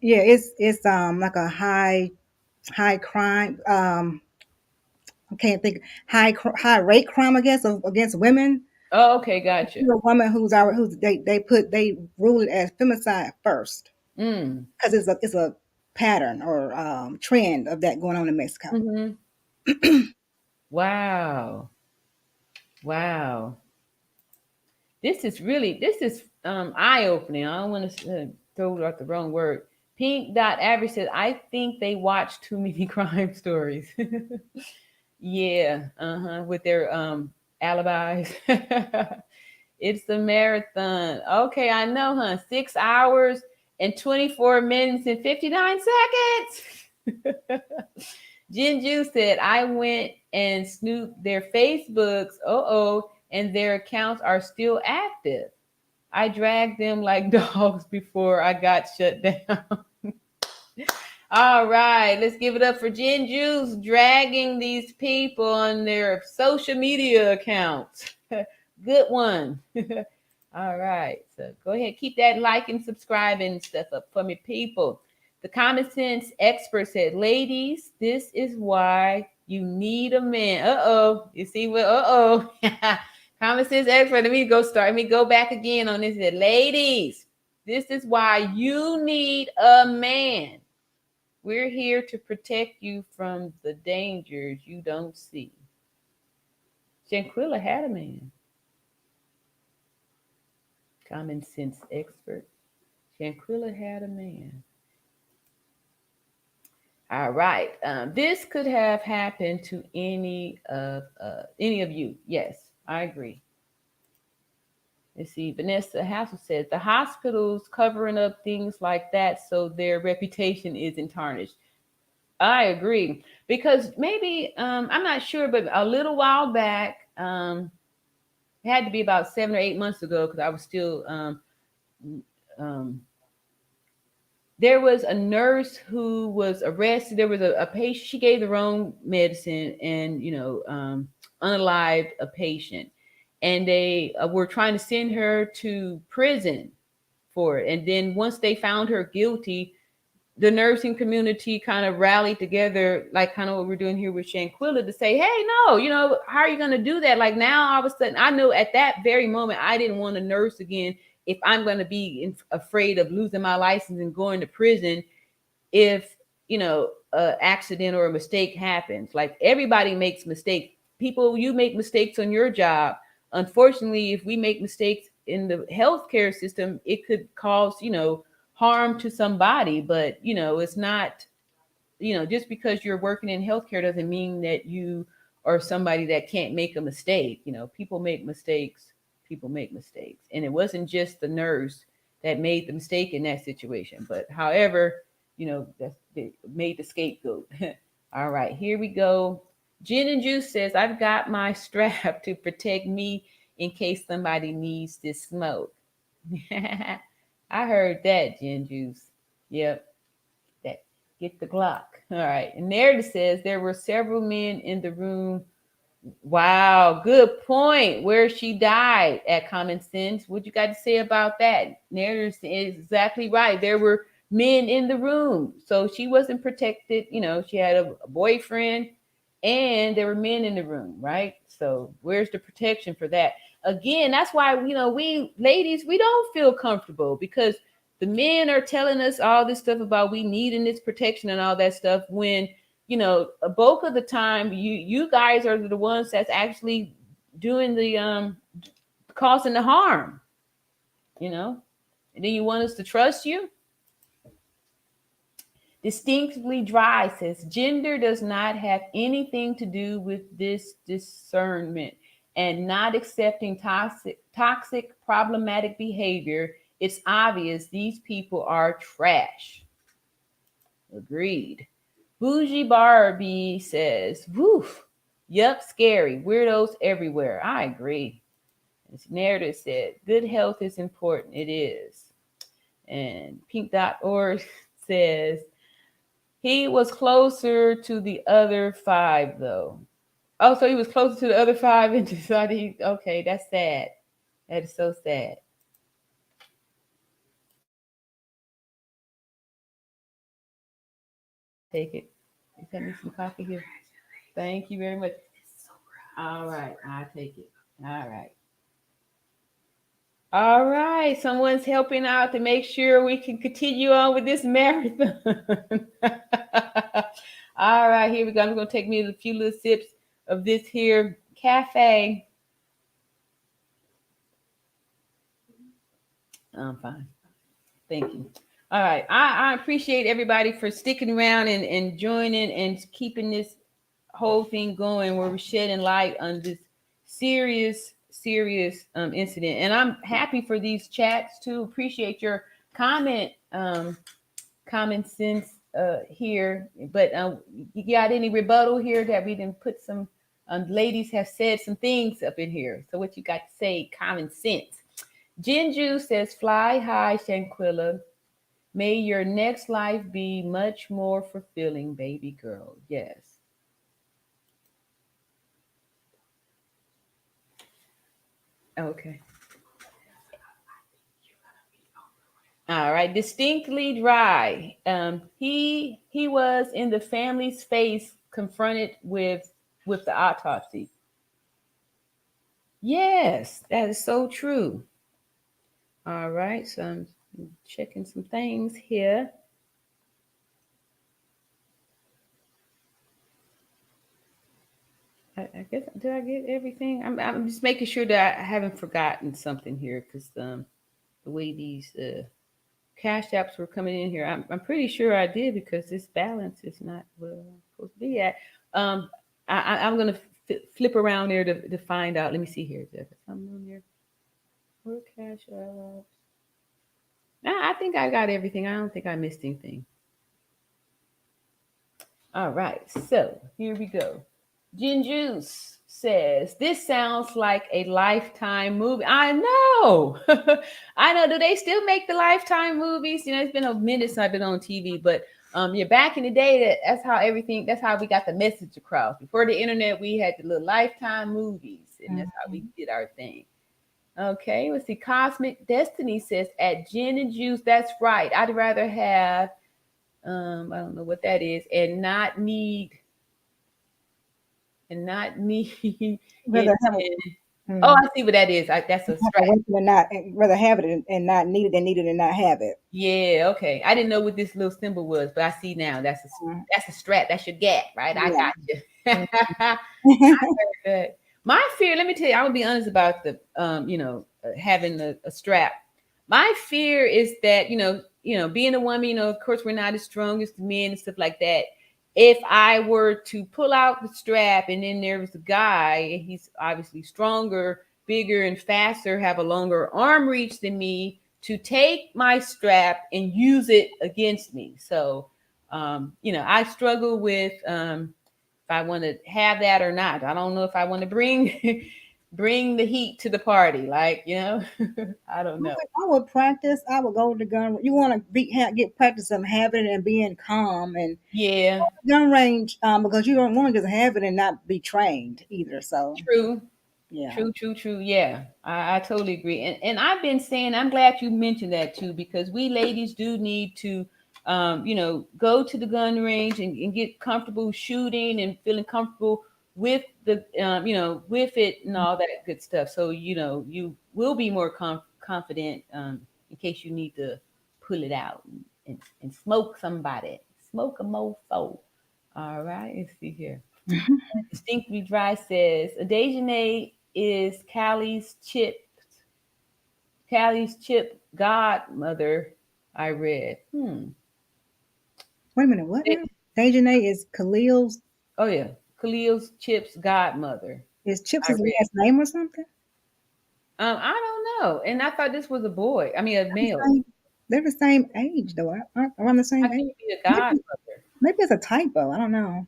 Yeah, it's like a high crime. I can't think, high rate crime, I guess, against women. Oh, okay, gotcha. A woman who's they rule it as femicide first, because it's a pattern or trend of that going on in Mexico. Mm-hmm. Wow. This is eye opening. I don't want to throw out the wrong word. Pink.average says, I think they watch too many crime stories. Yeah, with their alibis. It's the marathon. Okay, I know, huh? 6 hours and 24 minutes and 59 seconds. Jinju said, I went and snooped their Facebooks. And their accounts are still active. I dragged them like dogs before I got shut down. All right, let's give it up for Jinju's dragging these people on their social media accounts. Good one. All right, so go ahead, keep that like and subscribe and stuff up for me, people. The common sense expert said, ladies, this is why you need a man. You see what? Common sense expert. Let me go back again on this. Ladies, this is why you need a man. We're here to protect you from the dangers you don't see. Shanquella had a man. Common sense expert. Shanquella had a man. All right. This could have happened to any of you. Yes, I agree. Let's see. Vanessa Hassel says the hospitals covering up things like that so their reputation isn't tarnished. I agree, because maybe I'm not sure, but a little while back, it had to be about 7 or 8 months ago, because I was still there was a nurse who was arrested. There was a patient. She gave the wrong medicine and unalived a patient, and they were trying to send her to prison for it. And then once they found her guilty, the nursing community kind of rallied together, like kind of what we're doing here with Shanquella, to say, hey, no, how are you going to do that? Like now, all of a sudden, I know at that very moment, I didn't want to nurse again if I'm going to be afraid of losing my license and going to prison if, an accident or a mistake happens. Like everybody makes mistakes. People, you make mistakes on your job. Unfortunately, if we make mistakes in the healthcare system, it could cause, harm to somebody. But it's not, just because you're working in healthcare doesn't mean that you are somebody that can't make a mistake. People make mistakes. And it wasn't just the nurse that made the mistake in that situation, but however, that they made the scapegoat. All right, here we go. Gin and Juice says, I've got my strap to protect me in case somebody needs this smoke. I heard that, Gin Juice. Yep, that get the Glock. All right. And Narrative says there were several men in the room. Wow, good point. Where she died at Common Sense. What you got to say about that? Narrative is exactly right. There were men in the room, so she wasn't protected. You know, she had a boyfriend, and there were men in the room, right? So where's the protection for that? Again, that's why we ladies, we don't feel comfortable because the men are telling us all this stuff about we needing this protection and all that stuff when a bulk of the time you guys are the ones that's actually doing the causing the harm, and then you want us to trust you. Distinctly Dry says gender does not have anything to do with this discernment and not accepting toxic problematic behavior. It's obvious these people are trash. Agreed. Bougie Barbie says, woof, yup, scary, weirdos everywhere. I agree. As Narrative said, good health is important. It is. And Pink.org says, he was closer to the other 5, though. Oh, so he was closer to the other 5 and decided okay, that's sad. That is so sad. Take it. You got me some coffee here. Thank you very much. All right, I'll take it. All right. All right, someone's helping out to make sure we can continue on with this marathon. All right, here we go. I'm going to take me a few little sips of this here cafe. I'm fine. Thank you. All right. I appreciate everybody for sticking around and joining and keeping this whole thing going where we're shedding light on this serious incident. And I'm happy for these chats too. Appreciate your comment, Common Sense here. But you got any rebuttal here that we didn't put some ladies have said some things up in here. So what you got to say, Common Sense? Jinju says, fly high, Shanquella. May your next life be much more fulfilling, baby girl. Yes. Okay. All right. Distinctly Dry. He was in the family's face confronted with the autopsy. Yes, that is so true. All right. So I'm checking some things here. I guess, did I get everything? I'm just making sure that I haven't forgotten something here because the way these cash apps were coming in here, I'm pretty sure I did because this balance is not where I'm supposed to be at. I'm gonna flip around there to find out. Let me see here. There's something on here. Where cash apps? I think I got everything. I don't think I missed anything. All right, so here we go. Gin Juice says, this sounds like a Lifetime movie. I know. I know. Do they still make the Lifetime movies? It's been a minute since I've been on TV, but back in the day, that's how we got the message across. Before the internet, we had the little Lifetime movies, and that's how we did our thing. Okay, let's see. Cosmic Destiny says, at Gin and Juice, that's right. I'd rather have, I don't know what that is, and not need Rather have Oh, I see what that is. That's a strap. Rather have it and not need it than need it and not have it. Yeah, okay. I didn't know what this little symbol was, but I see now. That's a strap. That's your gap, right? Yeah. I got you. I heard that. My fear, let me tell you, I will be honest about the having a strap. My fear is that, being a woman, of course, we're not as strong as the men and stuff like that. If I were to pull out the strap and then there was a guy, he's obviously stronger, bigger, and faster, have a longer arm reach than me, to take my strap and use it against me. So I struggle with if I want to have that or not. I don't know if I want to bring bring the heat to the party. Like, I don't know. I would practice. I would go to the gun. You want to get practice of having it and being calm and Yeah, gun range, because you don't want to just have it and not be trained either. So true. yeah. True. Yeah, I totally agree. And I've been saying, I'm glad you mentioned that too, because we ladies do need to, go to the gun range and get comfortable shooting and feeling comfortable with the, with it and all that good stuff. So, you will be more confident in case you need to pull it out and smoke somebody, smoke a mofo. All right, let's see here. Distinctly Dry says, Daejanae is Callie's chip godmother. I read. Wait a minute. What now? Daejanae is Khalil's. Oh yeah, Khalil's Chip's godmother. Is Chips I his read. last name or something? I don't know, and I thought this was a boy. I mean, a male. They're the same age, though. Around the same How can age. you be a godmother? Maybe it's a typo. I don't know.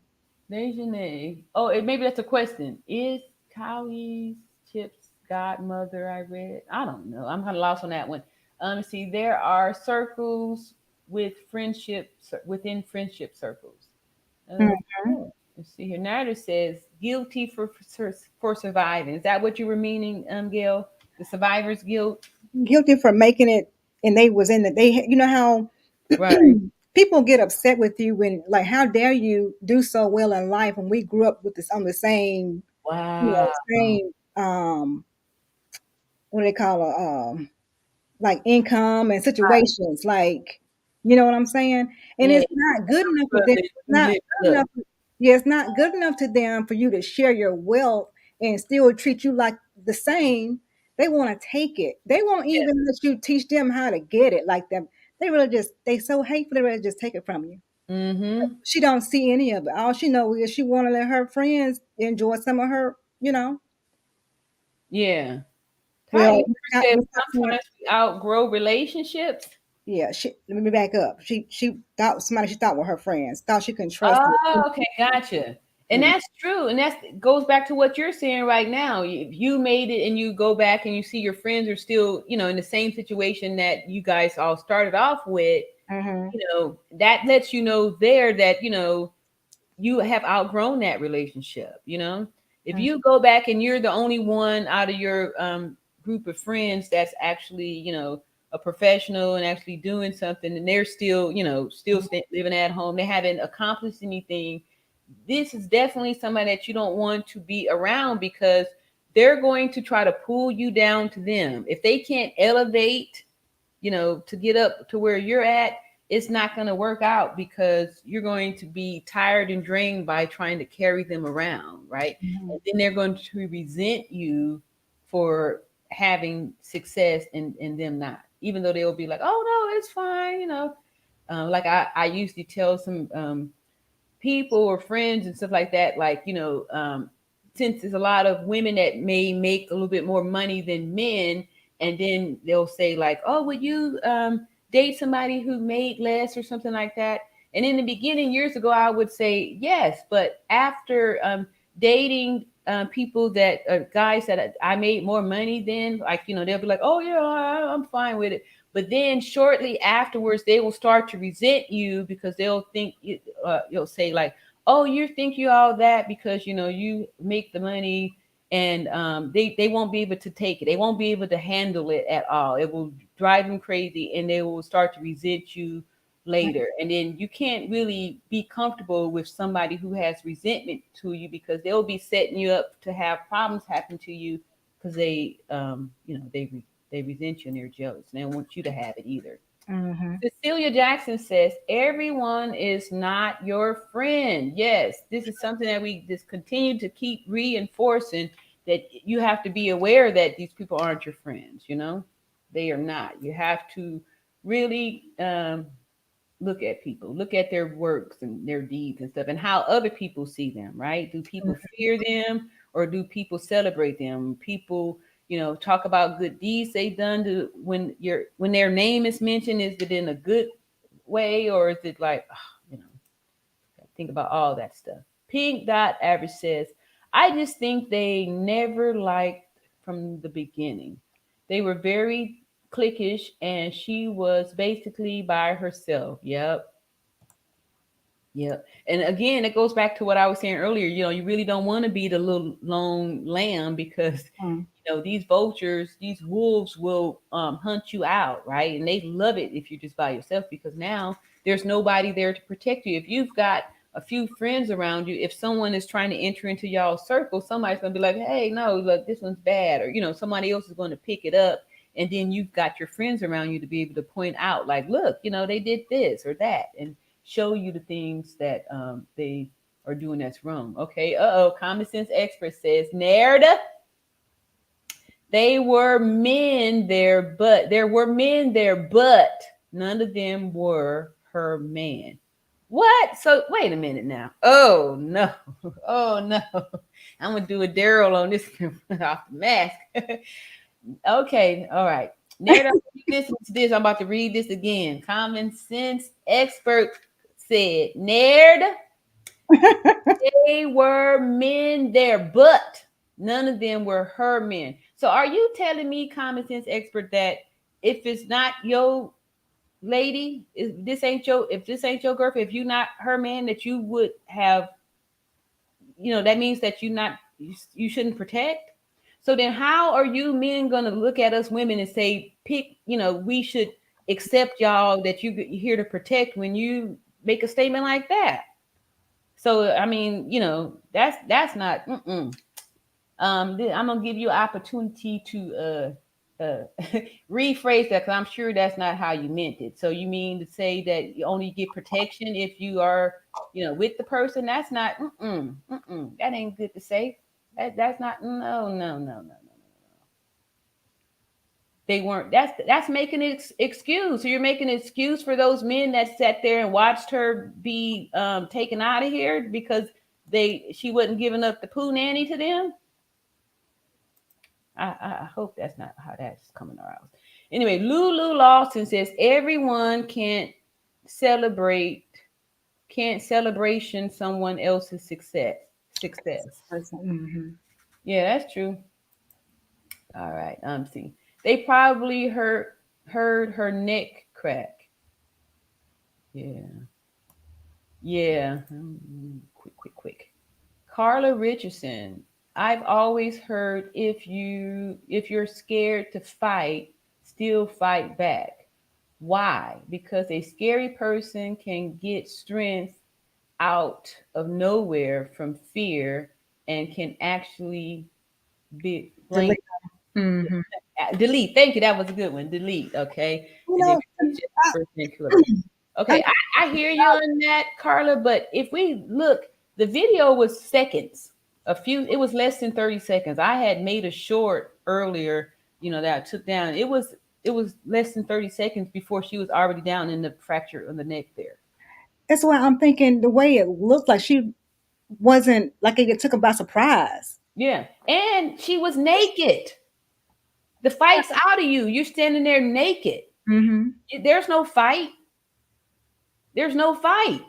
Daejanae. Oh, maybe that's a question. Is Callie's Chip's godmother? I read. I don't know. I'm kind of lost on that one. See, there are circles within friendship circles. Let's see here. Nader says guilty for surviving. Is that what you were meaning, Gail? The survivor's guilt. Guilty for making it, and they was in the they. You know how Right. people get upset with you when, like, how dare you do so well in life when we grew up with this on the same, Wow. same what do they call it, like income and situations, like, you know what I'm saying? And Yeah. it's not good enough for them. Not good enough. Yeah, it's not good enough to them for you to share your wealth and still treat you like the same. They want to take it. They won't even let you teach them how to get it like them. They so hateful. They really just take it from you. Mm-hmm. She don't see any of it. All she know is she want to let her friends enjoy some of her. Yeah. Well, Says sometimes we outgrow relationships. yeah. Let me back up. She thought somebody she thought were her friends. Thought she couldn't trust them. Oh, okay, gotcha. And that's true. And that goes back to what you're saying right now. If you made it and you go back and you see your friends are still, in the same situation that you guys all started off with, that lets you know there that, you have outgrown that relationship. If you go back and you're the only one out of your group of friends that's actually, a professional and actually doing something, and they're still, living at home, they haven't accomplished anything. This is definitely somebody that you don't want to be around, because they're going to try to pull you down to them. If they can't elevate, to get up to where you're at, it's not going to work out, because you're going to be tired and drained by trying to carry them around, right? And then they're going to resent you for having success and them not, even though they'll be like, oh no, it's fine, like I usually tell some people or friends and stuff like that, like, since there's a lot of women that may make a little bit more money than men, and then they'll say like, oh, would you date somebody who made less or something like that? And in the beginning, years ago, I would say yes, but after dating people that guys that I made more money than, like, they'll be like, oh yeah, I'm fine with it. But then shortly afterwards, they will start to resent you, because they'll think you'll say like, oh, you think you all that because you make the money, and they won't be able to take it. They won't be able to handle it at all. It will drive them crazy, and they will start to resent you later. And then you can't really be comfortable with somebody who has resentment to you, because they'll be setting you up to have problems happen to you, because they resent you and they're jealous, and they don't want you to have it either. Cecilia Jackson says, everyone is not your friend. Yes, this is something that we just continue to keep reinforcing, that you have to be aware that these people aren't your friends. They are not. You have to really look at people, look at their works and their deeds and stuff, and how other people see them, right? Do people fear them, or do people celebrate them? People, talk about good deeds they've done. To when their name is mentioned, is it in a good way, or is it like, think about all that stuff. Pink Dot Average says, I just think they never liked from the beginning. They were very cliquish and she was basically by herself. Yep. Yep. And again, it goes back to what I was saying earlier. You really don't want to be the little lone lamb because these vultures, these wolves will hunt you out, right? And they love it if you're just by yourself because now there's nobody there to protect you. If you've got a few friends around you, if someone is trying to enter into y'all's circle, somebody's gonna be like, hey, no, look, this one's bad, or somebody else is going to pick it up. And then you've got your friends around you to be able to point out, like, look, they did this or that, and show you the things that they are doing that's wrong. Okay. Common sense expert says, narrative. There were men there, but none of them were her man. What? So wait a minute now. Oh no. Oh no. I'm gonna do a Daryl on this off the mask. Okay. All right. Narrative. Listen to this. I'm about to read this again. Common sense expert said, Nerd, they were men there, but none of them were her men. So are you telling me, common sense expert, that if it's not your lady, if this ain't your girlfriend, if you're not her man, that you would have, that means that you shouldn't protect? So then how are you men going to look at us women and say, we should accept y'all that you're here to protect when you make a statement like that? So I mean, that's not. I'm gonna give you an opportunity to rephrase that because I'm sure that's not how you meant it. So you mean to say that you only get protection if you are, with the person? That's not. That ain't good to say. That's not. No. They weren't. That's making an excuse. So you're making an excuse for those men that sat there and watched her be taken out of here because she wasn't giving up the poo nanny to them. I hope that's not how that's coming around. Anyway, Lulu Lawson says everyone can't celebration someone else's success. Mm-hmm. Yeah, that's true. All right. See. They probably heard her neck crack. Yeah. Quick. Carla Richardson. I've always heard if you're scared to fight, still fight back. Why? Because a scary person can get strength out of nowhere from fear and can actually be blank. Mm-hmm. Delete. Thank you. That was a good one. Delete. Okay. Okay. I hear you on that, Carla. But if we look, the video was seconds. It was less than 30 seconds. I had made a short earlier, that I took down. It was less than 30 seconds before she was already down in the fracture on the neck there. That's why I'm thinking the way it looked like she wasn't, like it took her by surprise. Yeah. And she was naked. The fight's out of you. You're standing there naked. Mm-hmm. There's no fight. There's no fight.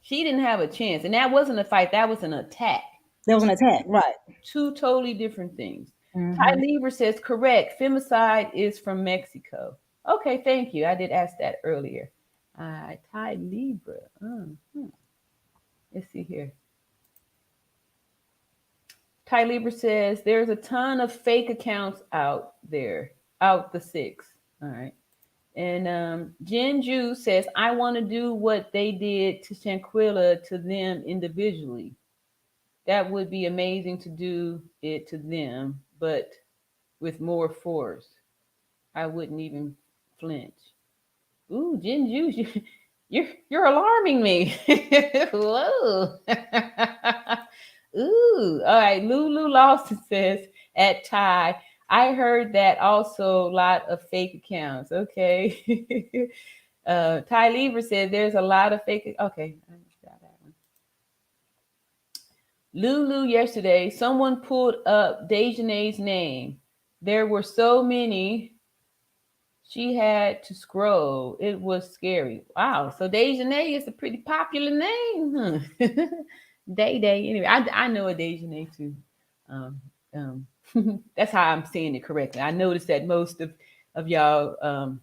She didn't have a chance. And that wasn't a fight. That was an attack. There was an attack, right. Two totally different things. Mm-hmm. Ty Lieber says, correct. Femicide is from Mexico. Okay, thank you. I did ask that earlier. Ty Lieber. Let's see here. Ty Lieber says, there's a ton of fake accounts out there. Out the six. All right. And Jen Ju says, I want to do what they did to Shanquella to them individually. That would be amazing to do it to them, but with more force. I wouldn't even flinch. Ooh, Jen Ju, you're alarming me. Whoa. Ooh. All right. Lulu Lawson says at Ty, I heard that also a lot of fake accounts. Okay. Ty Lever said there's a lot of fake. Okay. I got that one. Lulu yesterday, someone pulled up Daejanae's name. There were so many she had to scroll. It was scary. Wow. So Daejanae is a pretty popular name, huh? Day. Anyway, I know a Daejanae too. Um, um, that's how I'm saying it correctly. I noticed that most of y'all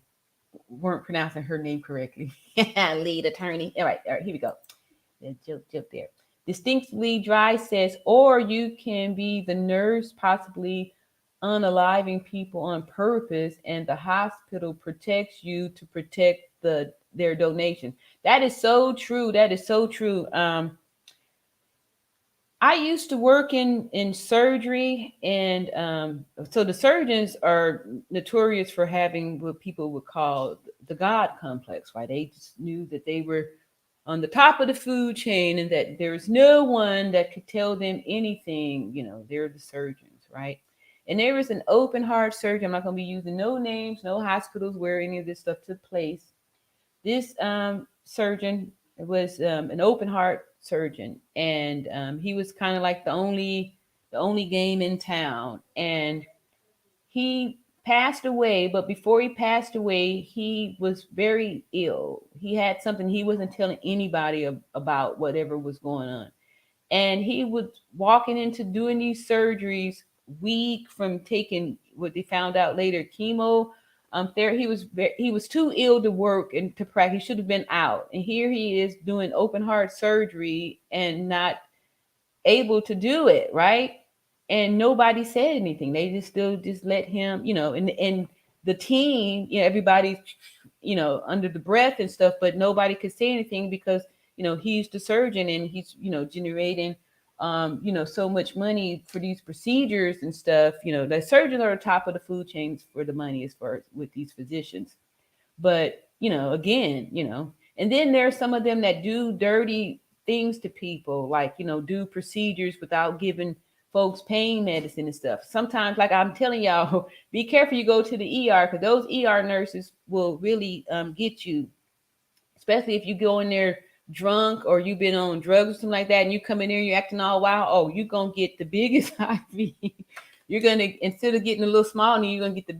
weren't pronouncing her name correctly. Lead attorney. All right, here we go. The joke there. Distinctly dry says, or you can be the nurse, possibly unaliving people on purpose, and the hospital protects you to protect their donation. That is so true. That is so true. I used to work in surgery, and so the surgeons are notorious for having what people would call the God complex, right? They just knew that they were on the top of the food chain and that there's no one that could tell them anything. They're the surgeons, right? And there was an open heart surgeon. I'm not going to be using no names, no hospitals where any of this stuff took place. This surgeon was an open heart surgeon, and he was kind of like the only game in town. And he passed away, but before he passed away, he was very ill. He had something he wasn't telling anybody about, whatever was going on. And he was walking into doing these surgeries weak from taking what they found out later, chemo. He was too ill to work and to practice. He should have been out. And here he is doing open heart surgery and not able to do it, right? And nobody said anything. They just still just let him, and the team, everybody's, under the breath and stuff, but nobody could say anything because, he's the surgeon and he's, generating, so much money for these procedures and stuff. The surgeons are the top of the food chains for the money as far as with these physicians. But, again, and then there's some of them that do dirty things to people, like, do procedures without giving folks pain medicine and stuff. Sometimes, like I'm telling y'all, be careful you go to the ER, because those ER nurses will really get you, especially if you go in there drunk or you've been on drugs or something like that, and you come in there and you're acting all wild. Oh, you're going to get the biggest IV. You're going to, instead of getting a little small, you're going to get the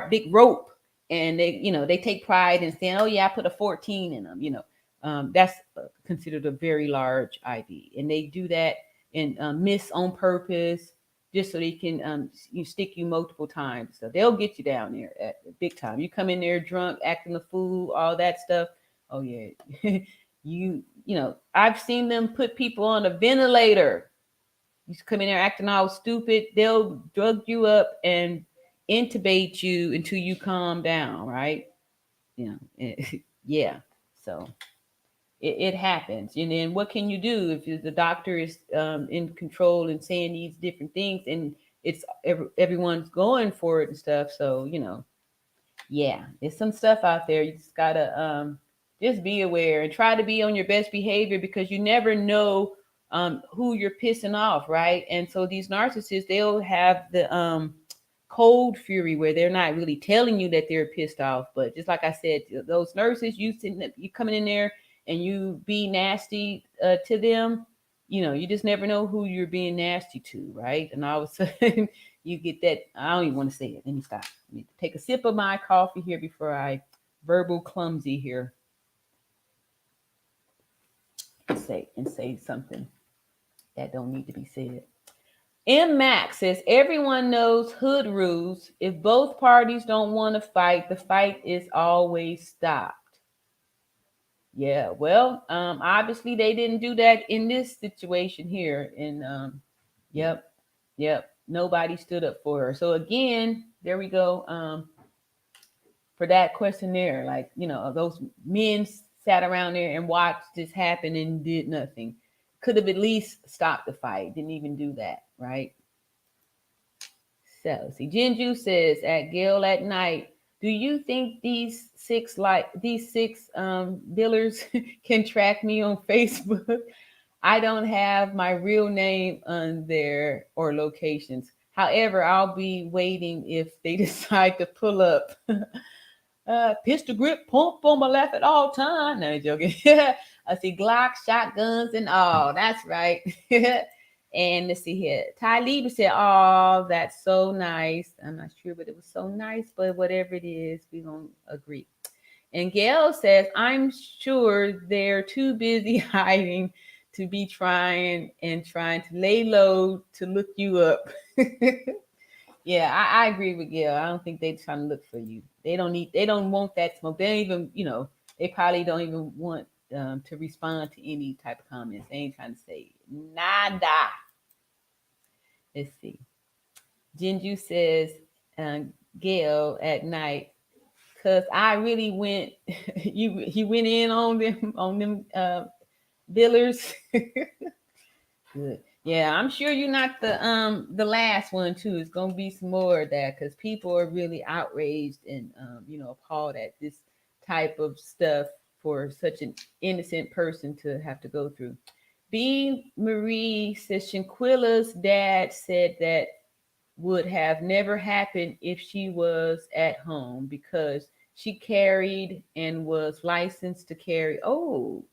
big rope. And they take pride in saying, oh yeah, I put a 14 in them. That's considered a very large IV, and they do that and miss on purpose just so they can stick you multiple times. So they'll get you down there at big time. You come in there drunk, acting a fool, all that stuff. Oh yeah, I've seen them put people on a ventilator. You come in there acting all stupid. They'll drug you up and intubate you until you calm down, right? Yeah. So it happens. And then what can you do if the doctor is in control and saying these different things, and it's everyone's going for it and stuff? So yeah, there's some stuff out there. You just gotta just be aware and try to be on your best behavior, because you never know who you're pissing off, right? And so these narcissists, they'll have the cold fury where they're not really telling you that they're pissed off. But just like I said, those nurses, you coming in there and you be nasty to them, you just never know who you're being nasty to, right? And all of a sudden you get that. I don't even want to say it. Let me stop. Let me take a sip of my coffee here before I verbal clumsy here and say something that don't need to be said. M. Max says, everyone knows hood rules. If both parties don't want to fight, the fight is always stopped. Yeah, well, obviously they didn't do that in this situation here. And yep, nobody stood up for her. So again, there we go. For that question there, like, those men sat around there and watched this happen and did nothing. Could have at least stopped the fight. Didn't even do that, right? So, see, Jinju says, at Gale at Night, do you think these six billers can track me on Facebook? I don't have my real name on there or locations. However, I'll be waiting if they decide to pull up. Pistol grip, pump on my left at all time. No, joking. I see Glocks, shotguns, and all. That's right. And let's see here. Ty Lieber said, "Oh, that's so nice." I'm not sure, but it was so nice. But whatever it is, we gonna agree. And Gail says, "I'm sure they're too busy hiding to be trying to lay low to look you up." Yeah, I agree with Gail. I don't think they're trying to look for you. They don't want that smoke. They don't even, they probably don't even want to respond to any type of comments. They ain't trying to say nada. Let's see. Jinju says, Gail at night, cause I really went, you went in on them billers. Good. Yeah, I'm sure you're not the last one too. It's gonna be some more of that because people are really outraged and appalled at this type of stuff for such an innocent person to have to go through. B. Marie says Shanquilla's dad said that would have never happened if she was at home because she carried and was licensed to carry. Oh,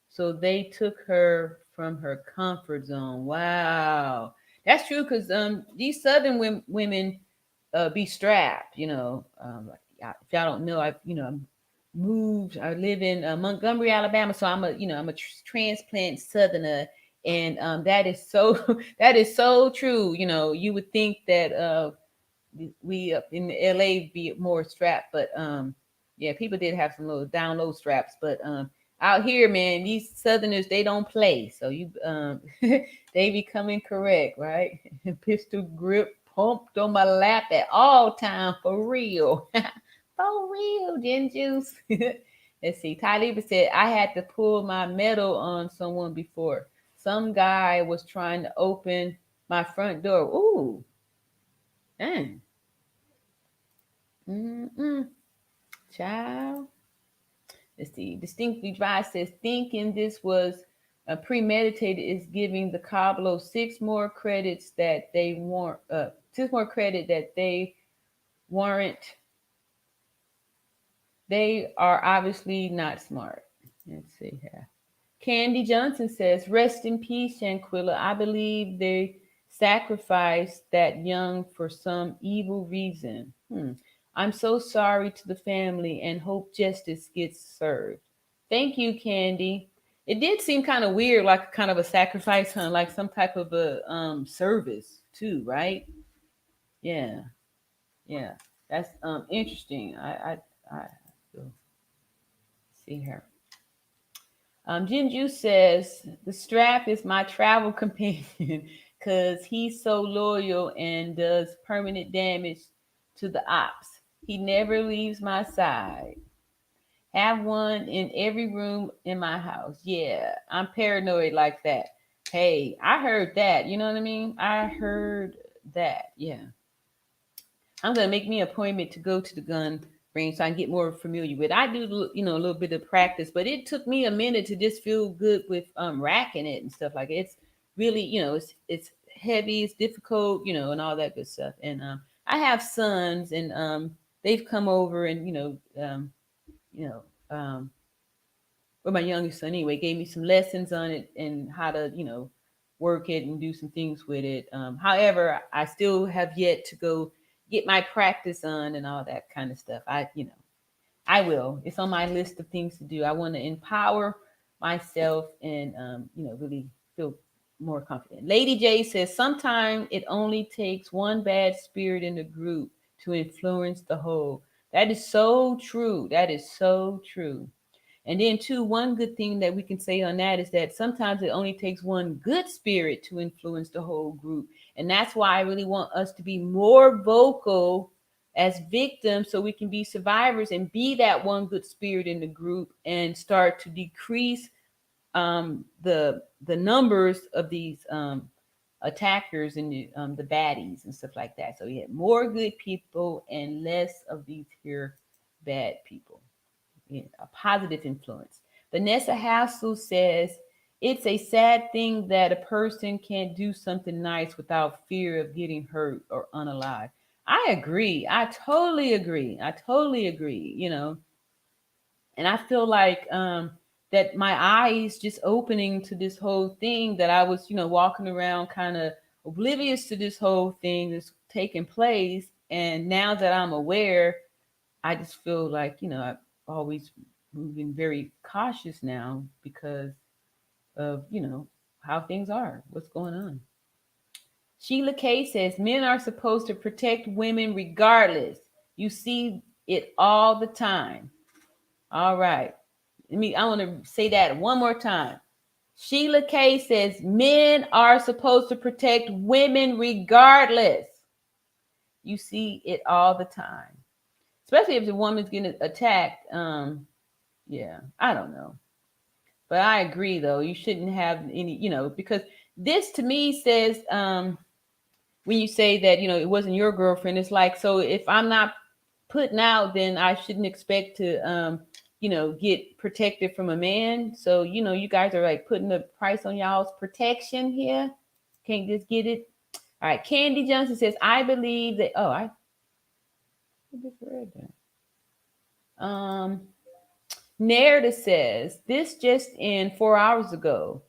so they took her from her comfort zone. Wow, that's true because these southern women be strapped. If y'all don't know, I moved. I live in Montgomery, Alabama, so I'm a transplant southerner, and that is so that is so true. You would think that we up in LA be more strapped, but yeah, people did have some little down low straps, but out here, man, these Southerners they don't play. So you they be coming correct, right? Pistol grip pumped on my lap at all time for real. For real, Gin Juice. Let's see. Ty Lieber said I had to pull my metal on someone before. Some guy was trying to open my front door. Ooh. Dang. Mm-mm. Child. Let's see. Distinctly Dry says thinking this was premeditated is giving the Cablo six more credit that they warrant. They are obviously not smart. Let's see here. Candy Johnson says, "Rest in peace, Shanquella. I believe they sacrificed that young for some evil reason. I'm so sorry to the family and hope justice gets served." Thank you, Candy. It did seem kind of weird, like kind of a sacrifice, huh? Like some type of a service too, right? Yeah, yeah. That's interesting. I will see her. Jinju says the strap is my travel companion because he's so loyal and does permanent damage to the ops. He never leaves my side. Have one in every room in my house. Yeah, I'm paranoid like that. Hey, I heard that. You know what I mean? I heard that. Yeah. I'm gonna make me an appointment to go to the gun range so I can get more familiar with it. I do, a little bit of practice, but it took me a minute to just feel good with racking it and stuff like it. It's really, it's heavy, it's difficult, and all that good stuff. And I have sons, and they've come over, and you know, well, my youngest son anyway gave me some lessons on it and how to, work it and do some things with it. However, I still have yet to go get my practice on and all that kind of stuff. I will. It's on my list of things to do. I want to empower myself and, really feel more confident. Lady J says, sometimes it only takes one bad spirit in the group to influence the whole. That is so true. That is so true. And then, too, one good thing that we can say on that is that sometimes it only takes one good spirit to influence the whole group. And that's why I really want us to be more vocal as victims so we can be survivors and be that one good spirit in the group and start to decrease the numbers of these attackers and the baddies and stuff like that. So we have more good people and less of these here bad people. A positive influence. Vanessa Hassel says, it's a sad thing that a person can't do something nice without fear of getting hurt or unalive. I agree. I totally agree. And I feel like that my eyes just opening to this whole thing, that I was, walking around kind of oblivious to this whole thing that's taking place. And now that I'm aware, I just feel like, I've always been very cautious now because of, how things are, what's going on. Sheila K says men are supposed to protect women regardless. You see it all the time. All right. I want to say that one more time. Sheila K says men are supposed to protect women regardless. You see it all the time. Especially if the woman's getting attacked. Yeah, I don't know. But I agree though. You shouldn't have any, because this to me says when you say that, it wasn't your girlfriend, it's like, so if I'm not putting out, then I shouldn't expect to get protected from a man. So, you guys are like putting a price on y'all's protection here. Can't just get it. All right. Candy Johnson says, I believe that, I just read that. Narrative says, this just in 4 hours ago,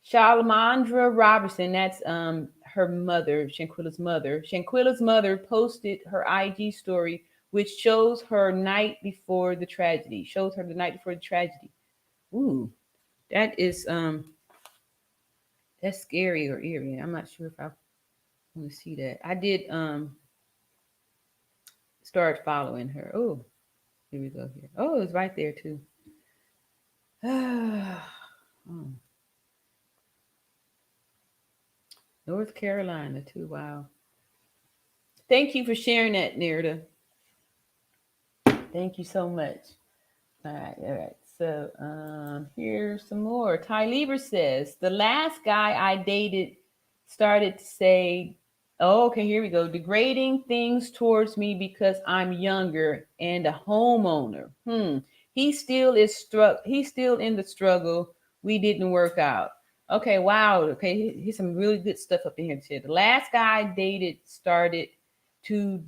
Shalamandra Robertson, that's her mother, Shanquella's mother. Shanquella's mother posted her IG story, which shows her night before the tragedy. Ooh, that is that's scary or eerie. I'm not sure if I want to see that. I did start following her. Oh, here we go here. Oh, it's right there too. Oh. North Carolina too. Wow. Thank you for sharing that, Nerda. Thank you so much. All right. So here's some more. Ty Lieber says, the last guy I dated started to say, oh, okay, here we go. Degrading things towards me because I'm younger and a homeowner. He's still in the struggle. We didn't work out. Okay, wow. Okay, here's some really good stuff up in here. The last guy I dated started to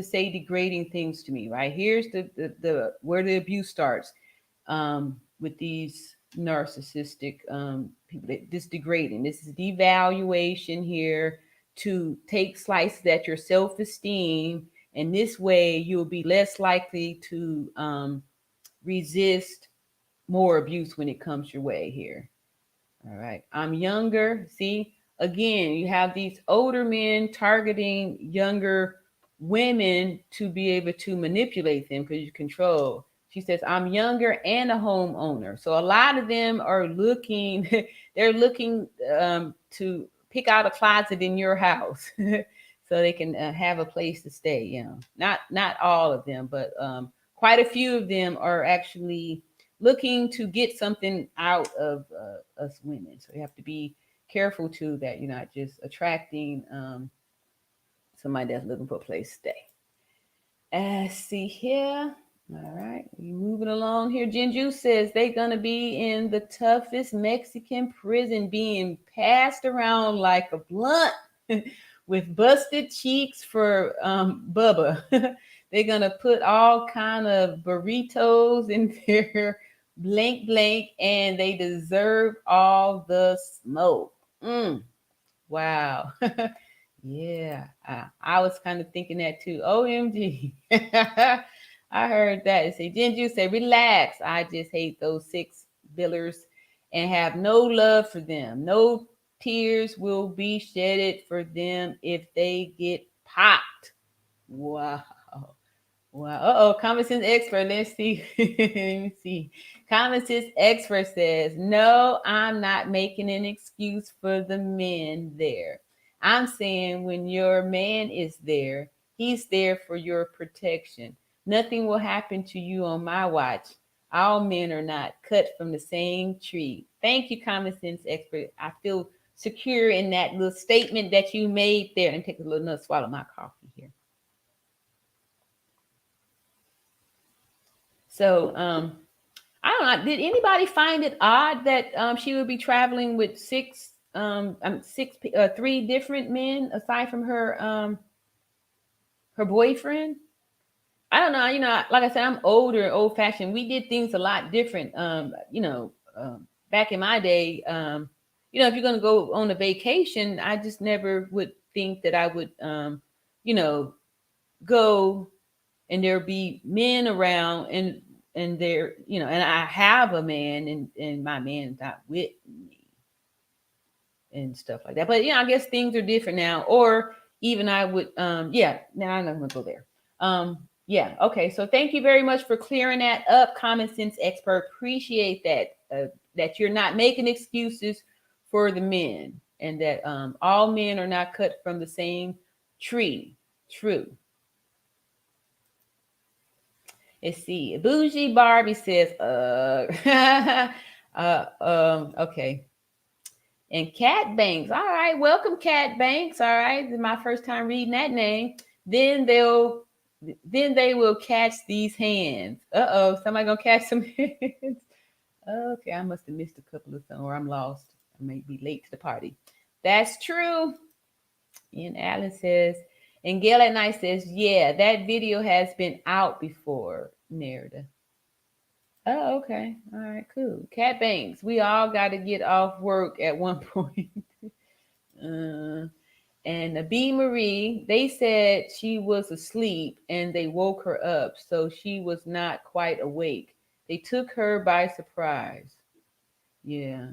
say degrading things to me, right? Here's the where the abuse starts with these narcissistic people. This degrading, this is devaluation here, to take slices at your self-esteem, and this way you'll be less likely to resist more abuse when it comes your way here. All right, I'm younger. See, again, you have these older men targeting younger women to be able to manipulate them because you control. She says, I'm younger and a homeowner. So a lot of them are looking, they're looking to pick out a closet in your house so they can have a place to stay. Not all of them, but quite a few of them are actually looking to get something out of us women. So you have to be careful too that you're not just attracting somebody that's looking for a place to stay. See here. All right, we moving along here. Jinju says they're gonna be in the toughest Mexican prison, being passed around like a blunt with busted cheeks for Bubba. They're gonna put all kind of burritos in their blank, and they deserve all the smoke. Wow. Yeah, I was kind of thinking that too. OMG. I heard that. It say, Jinju say, relax. I just hate those six billers and have no love for them. No tears will be shedded for them if they get popped. Wow. Wow. Common sense expert. Let's see. Let me see. Common sense expert says, no, I'm not making an excuse for the men there. I'm saying when your man is there, he's there for your protection. Nothing will happen to you on my watch. All men are not cut from the same tree. Thank you, common sense expert. I feel secure in that little statement that you made there. Let me take a little nut swallow my coffee here. So I don't know. Did anybody find it odd that she would be traveling with three different men aside from her boyfriend? I don't know. Like I said, I'm older, old fashioned. We did things a lot different. Back in my day, if you're gonna go on a vacation, I just never would think that I would, go and there be men around and there, and I have a man and my man's not with me and stuff like that. But I guess things are different now. Or even I would, now I'm not gonna go there. Okay. So thank you very much for clearing that up, common sense expert. Appreciate that. That you're not making excuses for the men, and that all men are not cut from the same tree. True. Let's see. Bougie Barbie says, okay. And Cat Banks. All right, welcome, Cat Banks. All right, this is my first time reading that name. Then they will catch these hands. Somebody gonna catch some hands. Okay, I must have missed a couple of them, or I'm lost. I may be late to the party. That's true. And Alan says, and Gail at Night says, yeah, that video has been out before, Nerida. Oh, okay. All right, cool. Cat Banks, we all got to get off work at one point. And B. Marie, they said she was asleep and they woke her up, so she was not quite awake. They took her by surprise. Yeah.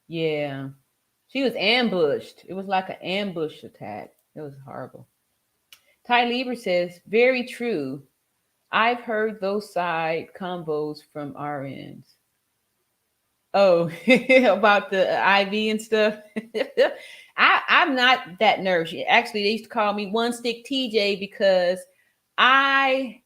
She was ambushed. It was like an ambush attack. It was horrible. Ty Lieber says, very true. I've heard those side combos from RNs. Oh, about the IV and stuff. I'm not that nervous. Actually, they used to call me One Stick TJ because I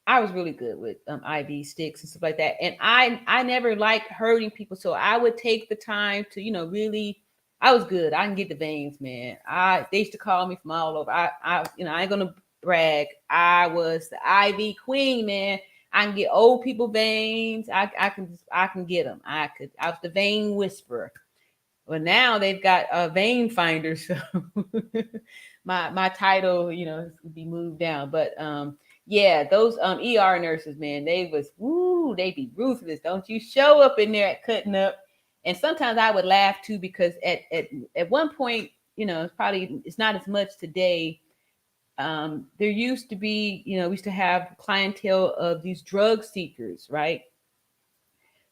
was really good with IV sticks and stuff like that. And I never liked hurting people. So I would take the time to, really, I was good. I can get the veins, man. They used to call me from all over. I ain't gonna brag. I was the IV queen, man. I can get old people veins. I can get them. I was the vein whisperer. Well, now they've got a vein finder, so my title, would be moved down. But those ER nurses, man, they be ruthless. Don't you show up in there at cutting up. And sometimes I would laugh too, because at one point, it's not as much today. There used to be, we used to have clientele of these drug seekers, right?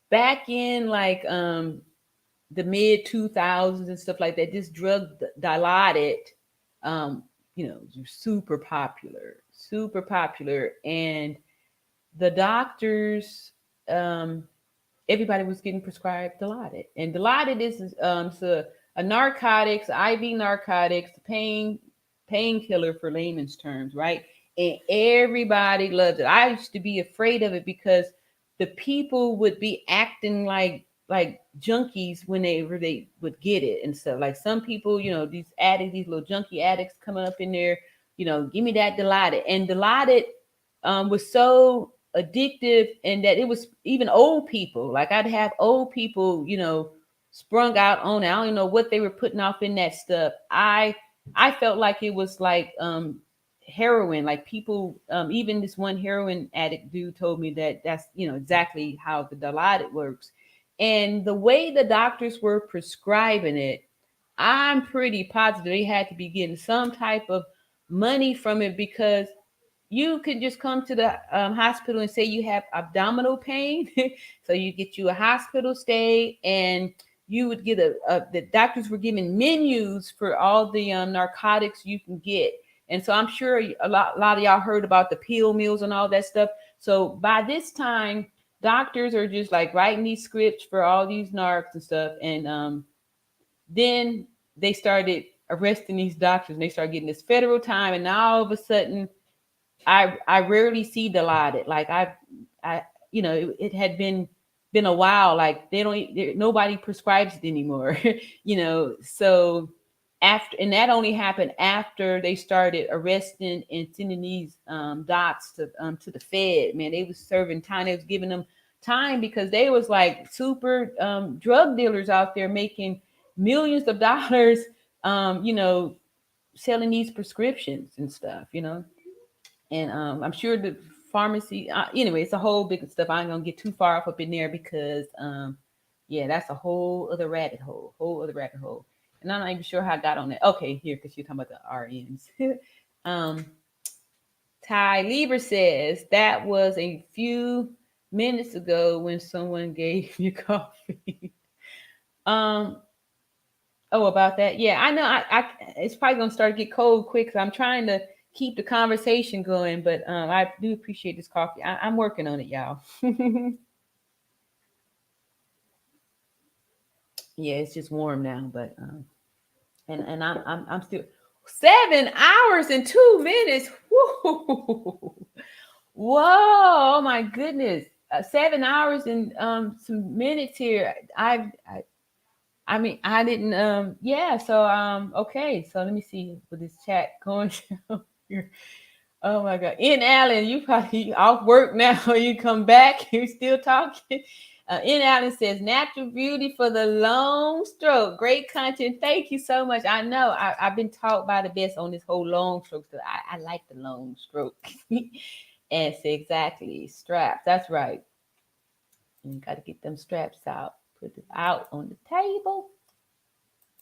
Back in like the mid 2000s and stuff like that, this drug Dilaudid, super popular. And the doctors, everybody was getting prescribed Dilaudid. And Dilaudid is a narcotics, IV narcotics, painkiller for layman's terms, right? And everybody loves it. I used to be afraid of it because the people would be acting like junkies whenever they would get it and stuff. Like some people, these addicts, these little junkie addicts coming up in there, give me that Dilaudid. And Dilaudid was so addictive, and that it was even old people. Like I'd have old people, sprung out on it. I don't even know what they were putting off in that stuff. I felt like it was like heroin. Like people, even this one heroin addict dude told me that that's exactly how the Dilaudid works. And the way the doctors were prescribing it, I'm pretty positive they had to be getting some type of money from it, because you could just come to the hospital and say you have abdominal pain. So you get you a hospital stay, and you would get the doctors were giving menus for all the narcotics you can get. And so I'm sure a lot of y'all heard about the pill mills and all that stuff. So by this time, doctors are just like writing these scripts for all these narcs and stuff. And then they started arresting these doctors, and they started getting this federal time. And now all of a sudden, I rarely see Dilaudid. Like it had been a while. Like nobody prescribes it anymore. So after, and that only happened after they started arresting and sending these docs to the Fed. Man, they was serving time. They was giving them time because they was like super drug dealers out there making millions of dollars, selling these prescriptions and stuff, And I'm sure the pharmacy. Anyway, it's a whole big stuff. I ain't gonna get too far up in there because yeah, that's a whole other rabbit hole. And I'm not even sure how I got on that. Okay, here because you're talking about the RNs. um, Ty Lieber says that was a few minutes ago when someone gave you coffee. um, oh, about that. Yeah, I know. It's probably gonna start to get cold quick. So I'm trying to keep the conversation going, but I do appreciate this coffee. I'm working on it, y'all. Yeah, it's just warm now, but and I'm still 7 hours and 2 minutes. Whoa. Whoa, oh my goodness. 7 hours and some minutes here. I mean I didn't yeah, so okay, so let me see with this chat going here. Oh my god. In Allen, you probably off work now. You come back, you still talking. In Allen says natural beauty for the long stroke. Great content. Thank you so much. I know I've been taught by the best on this whole long stroke. So I like the long stroke. And say exactly straps. That's right. You got to get them straps out. Put it out on the table.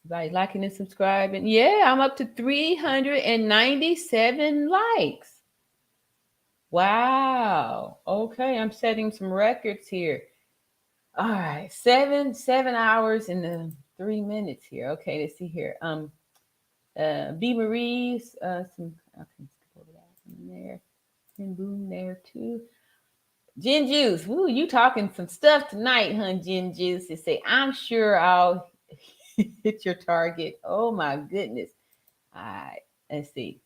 Everybody liking and subscribing. Yeah, I'm up to 397 likes. Wow. Okay, I'm setting some records here. All right, 7 hours and 3 minutes here. Okay, let's see here. B Marie's some. I can skip over that in there. And boom there too. Gin Juice, woo, you talking some stuff tonight, huh? Gin Juice. They say, I'm sure I'll hit your target. Oh my goodness. All right, let's see.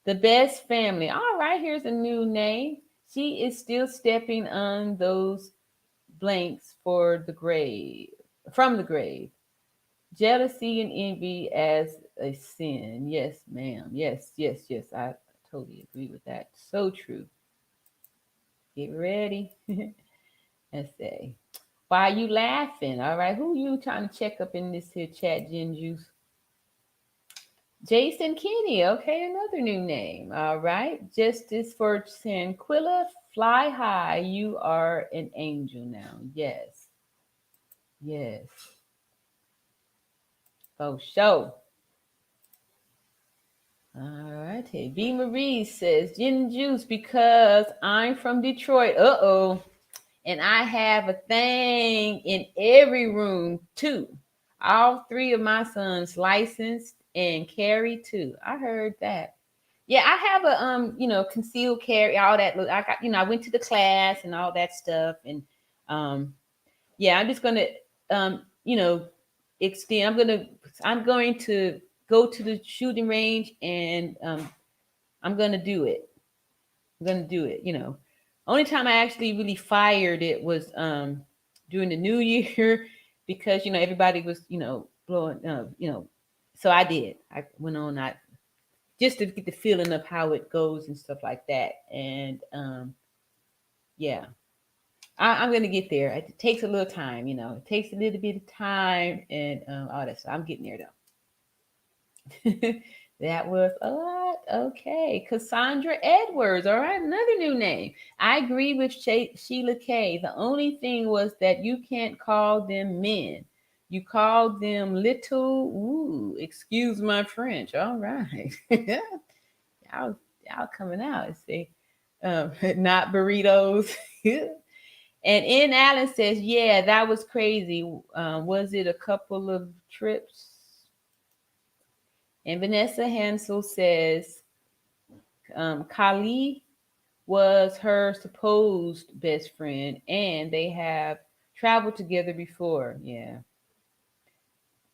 The Best Family. All right, here's a new name. She is still stepping on those blanks for the grave, from the grave. Jealousy and envy as a sin. Yes, ma'am. Yes. I totally agree with that. So true. Get ready. Let's see. Why are you laughing? All right. Who you trying to check up in this here chat, Gin Juice? Jason Kenny. Okay, another new name. All right. Justice for Shanquella. Fly high. You are an angel now. Yes. Oh, show. All right. Hey, B. Marie says, Gin Juice, because I'm from Detroit. Uh-oh. And I have a thing in every room, too. All 3 of my sons licensed and carry, too. I heard that. Yeah, I have a, concealed carry, all that. Look, I got, I went to the class and all that stuff. And, yeah, I'm just going to, extend. I'm going to go to the shooting range and I'm going to do it. Only time I actually really fired it was during the new year because, everybody was, blowing, so I did. I went on, just to get the feeling of how it goes and stuff like that. And yeah, I'm going to get there. It takes a little time, it takes a little bit of time and all that. So I'm getting there though. That was a lot. Okay. Cassandra Edwards. All right. Another new name. I agree with Sheila K. The only thing was that you can't call them men. You call them little. Ooh, excuse my French. All right. y'all coming out. See, not burritos. And N. Allen says, yeah, that was crazy. Was it a couple of trips? And Vanessa Hansel says, Kali was her supposed best friend, and they have traveled together before. Yeah.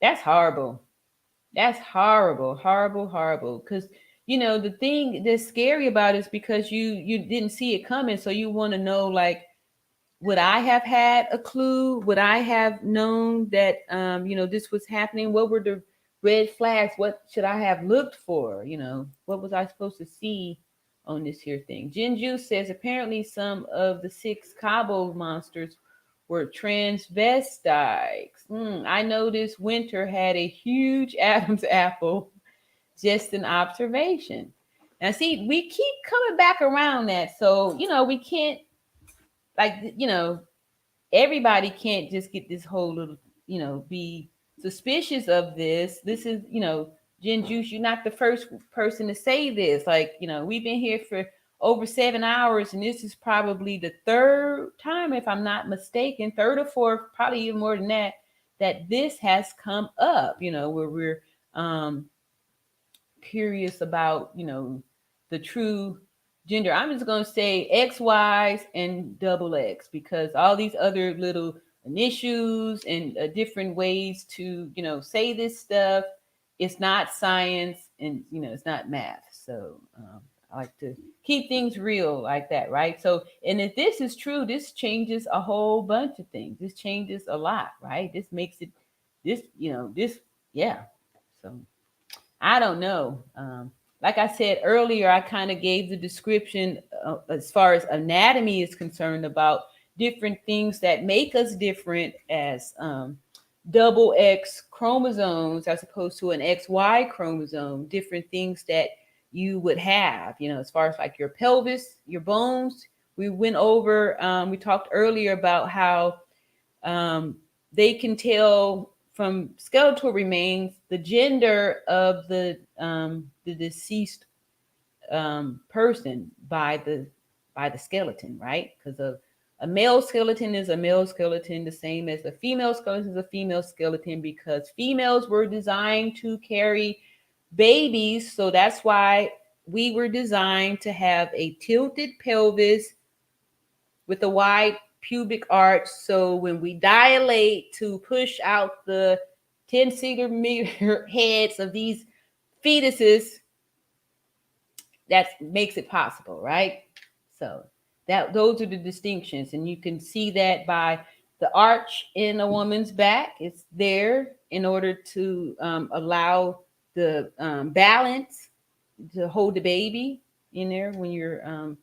That's horrible. That's horrible. Because, the thing that's scary about it is because you didn't see it coming. So you want to know, like, would I have had a clue? Would I have known that, this was happening? What were the red flags? What should I have looked for? What was I supposed to see on this here thing? Jinju says, apparently some of the 6 Cabo monsters were transvestites. I noticed Winter had a huge Adam's apple. Just an observation. Now, see, we keep coming back around that. So, we can't, like, everybody can't just get this whole little, be suspicious of this. This is, Jen Juice, you're not the first person to say this. Like, we've been here for over 7 hours, and this is probably the third time, if I'm not mistaken, third or fourth, probably even more than that, that this has come up, where we're curious about, the true gender. I'm just going to say X, Y's and double X, because all these other little issues and different ways to, say this stuff, it's not science, and, it's not math. So I like to keep things real like that, right? So, and if this is true, this changes a whole bunch of things. This changes a lot, right? This makes it, yeah. So I don't know. Like I said earlier, I kind of gave the description as far as anatomy is concerned about different things that make us different as double X chromosomes as opposed to an XY chromosome, different things that you would have, as far as like your pelvis, your bones. We went over, we talked earlier about how they can tell from skeletal remains the gender of the deceased person by the skeleton, right? Because a male skeleton is a male skeleton, the same as a female skeleton is a female skeleton, because females were designed to carry babies. So that's why we were designed to have a tilted pelvis with a wide pubic arch. So when we dilate to push out the 10 centimeter heads of these fetuses, that makes it possible, right? So those are the distinctions, and you can see that by the arch in a woman's back. It's there in order to allow the balance to hold the baby in there when you're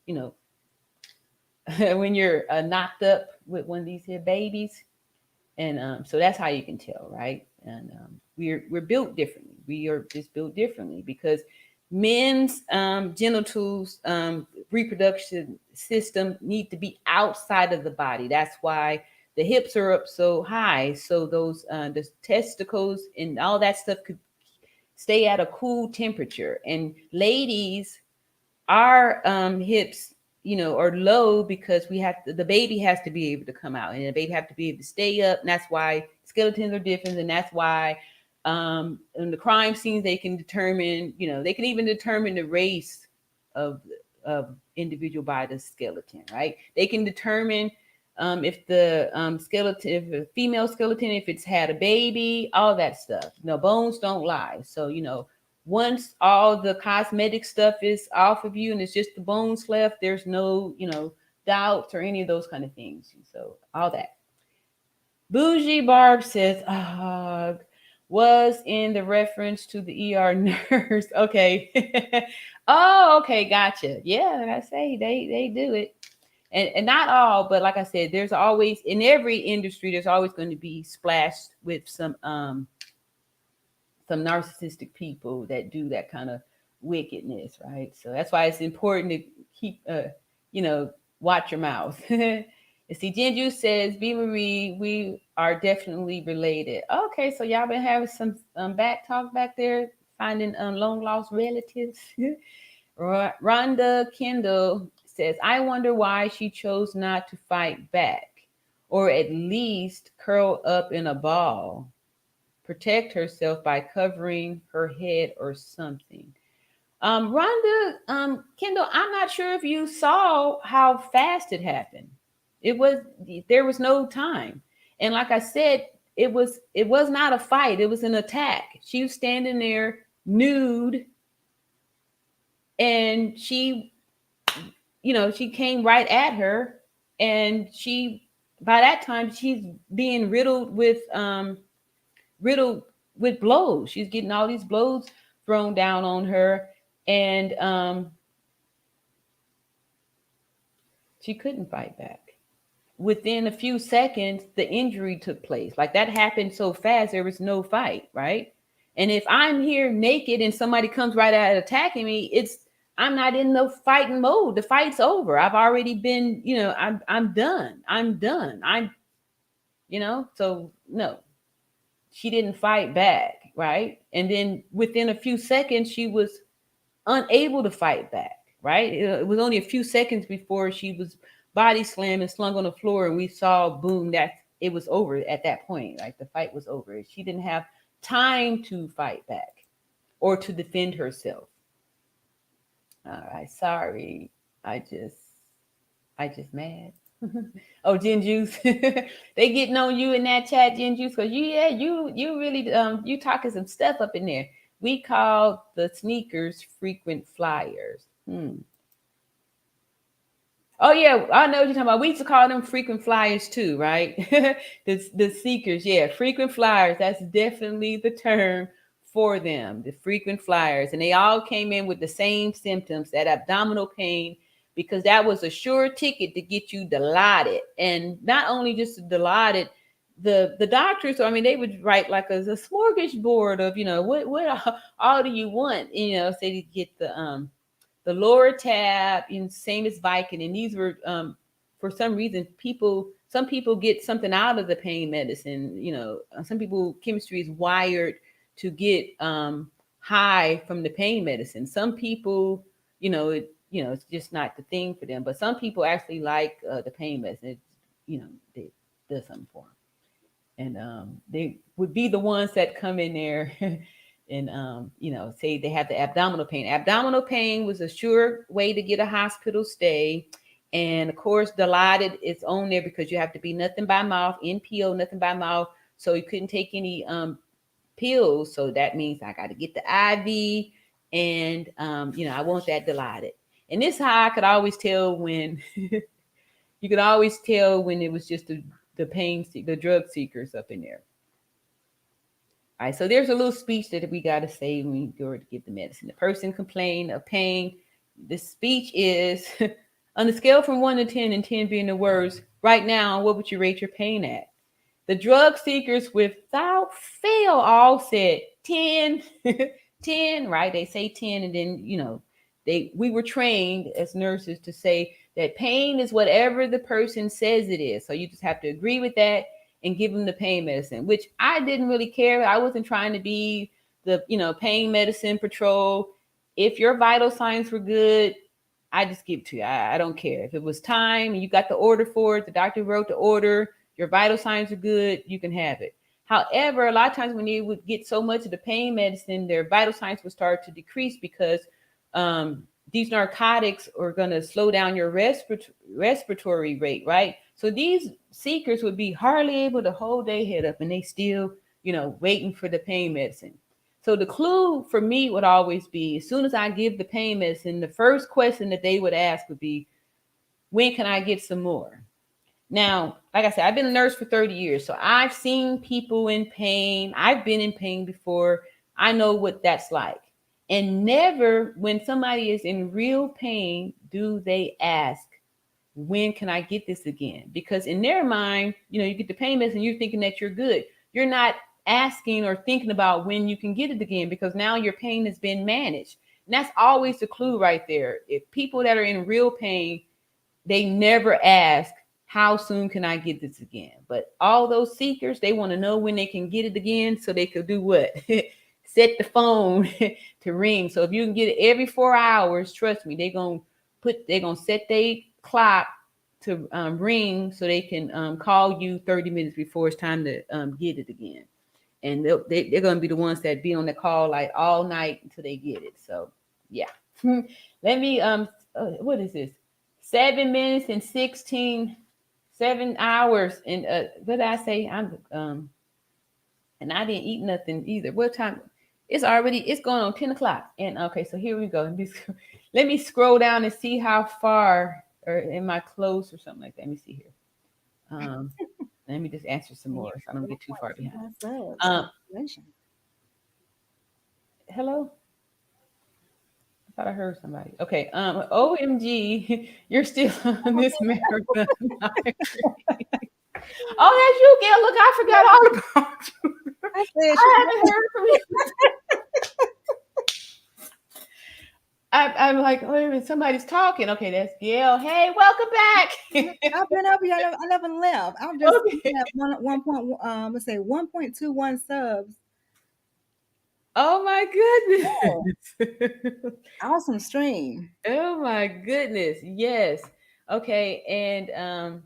when you're knocked up with one of these here babies. And so that's how you can tell, right? And we're built differently. We are just built differently because men's genitals, reproduction system need to be outside of the body. That's why the hips are up so high. So those the testicles and all that stuff could stay at a cool temperature. And ladies, our hips, are low because the baby has to be able to come out, and the baby have to be able to stay up. And that's why skeletons are different. And that's why in the crime scenes, they can determine, they can even determine the race of individual by the skeleton, right? They can determine if the skeleton, if a female skeleton, if it's had a baby, all that stuff. Bones don't lie. So, once all the cosmetic stuff is off of you and it's just the bones left, there's no, doubts or any of those kind of things. So all that. Bougie Barb says, was in the reference to the ER nurse. Okay. Oh, okay. Gotcha. Yeah, like I say, they do it. And not all, but like I said, there's always, in every industry, there's always going to be splashed with some narcissistic people that do that kind of wickedness, right? So that's why it's important to keep, watch your mouth. You see, Jinju says, B. Marie, we are definitely related. Okay, so y'all been having some back talk back there, finding long lost relatives. Rhonda Kendall says, I wonder why she chose not to fight back, or at least curl up in a ball, protect herself by covering her head or something. Rhonda Kendall, I'm not sure if you saw how fast it happened. There was no time. And like I said, it was not a fight. It was an attack. She was standing there nude, and she came right at her, and by that time she's being riddled with blows. She's getting all these blows thrown down on her, and she couldn't fight back. Within a few seconds, the injury took place. Like, that happened so fast, there was no fight, right? And if I'm here naked and somebody comes right out attacking me, I'm not in the fighting mode. The fight's over. I've already been, I'm done. I'm done. So no, she didn't fight back, right? And then within a few seconds, she was unable to fight back, right? It was only a few seconds before she was body slammed and slung on the floor, and we saw, boom, that it was over at that point. Like the fight was over. She didn't have time to fight back or to defend herself. All right, sorry. I just mad. Oh, Gin Juice. They getting on you in that chat, Gin Juice, because you really you talking some stuff up in there. We call the sneakers frequent flyers. Oh yeah, I know what you're talking about. We used to call them frequent flyers too, right? the seekers, yeah, frequent flyers. That's definitely the term for them, the frequent flyers. And they all came in with the same symptoms, that abdominal pain, because that was a sure ticket to get you dilaudid. And not only just dilaudid, the doctors, I mean, they would write like a smorgasbord of, what all do you want? Say to get the lower tab, same as Viking. And these were, for some reason, some people get something out of the pain medicine. Some people, chemistry is wired to get high from the pain medicine. Some people, it's just not the thing for them. But some people actually like the pain medicine. It does something for them. And they would be the ones that come in there and say they have the abdominal pain. Abdominal pain was a sure way to get a hospital stay. And of course, Dilaudid is on there because you have to be nothing by mouth, NPO, nothing by mouth. So you couldn't take any pills. So that means I got to get the IV, and I want that Dilaudid. And this is how I could always tell when you could always tell when it was just the drug seekers up in there. All right, so there's a little speech that we got to say when we go to get the medicine. The person complained of pain. The speech is, on a scale from 1 to 10, and 10 being the worst, right now, what would you rate your pain at? The drug seekers without fail all said 10, 10, right? They say 10, and then, we were trained as nurses to say that pain is whatever the person says it is. So you just have to agree with that and give them the pain medicine, which I didn't really care. I wasn't trying to be the, pain medicine patrol. If your vital signs were good, I just give it to you. I don't care. If it was time and you got the order for it, the doctor wrote the order, your vital signs are good, you can have it. However, a lot of times when they would get so much of the pain medicine, their vital signs would start to decrease because these narcotics are going to slow down your respiratory rate, right? So these seekers would be hardly able to hold their head up, and they still, waiting for the pain medicine. So the clue for me would always be, as soon as I give the pain medicine, the first question that they would ask would be, when can I get some more? Now, like I said, I've been a nurse for 30 years, so I've seen people in pain. I've been in pain before. I know what that's like. And never, when somebody is in real pain, do they ask, when can I get this again? Because in their mind, you get the pain medicine, you're thinking that you're good. You're not asking or thinking about when you can get it again, because now your pain has been managed. And that's always the clue right there. If people that are in real pain, they never ask, how soon can I get this again? But all those seekers, they want to know when they can get it again so they could do what? Set the phone to ring. So if you can get it every 4 hours, trust me, they're gonna set their clock to ring so they can call you 30 minutes before it's time to get it again. And they're gonna be the ones that be on the call like all night until they get it. So yeah. Let me what is this? 7 minutes and 7 hours and what did I say? I'm and I didn't eat nothing either. What time? It's going on 10 o'clock. And okay, so here we go. Let me scroll down and see how far, or am I close or something like that? Let me see here. Let me just answer some more so I don't get too far behind. Hello? I thought I heard somebody. Okay. OMG, you're still on this marathon. Oh, that's you, Gail. Look, I forgot all about you. I haven't heard from you. I'm like, oh, wait a minute, somebody's talking. Okay, that's Gail. Hey, welcome back. I've been up here. I never left. I'm just Okay. at one point. Let's say 1.21 subs. Oh my Oh, goodness. awesome stream. Oh my goodness. Yes. Okay. And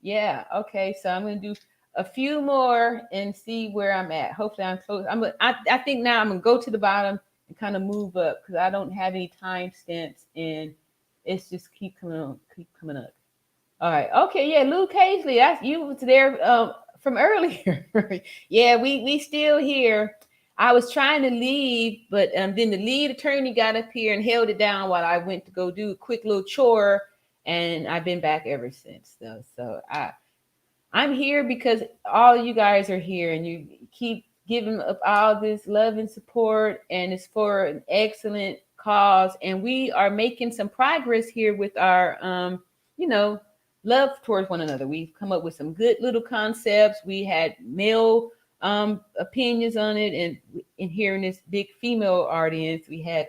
yeah, okay. So I'm gonna do a few more and see where I'm at. Hopefully I'm close. I think now I'm gonna go to the bottom and kind of move up because I don't have any time stamps and it's just keep coming up. All right. Okay. Yeah, Luke Hazley. That's you was there from earlier. Yeah, we still here. I was trying to leave, but then the lead attorney got up here and held it down while I went to go do a quick little chore, and I've been back ever since. Though, so I'm here because all you guys are here and you keep giving up all this love and support, and it's for an excellent cause. And we are making some progress here with our, you know, love towards one another. We've come up with some good little concepts. We had male opinions on it, and in here in this big female audience, we had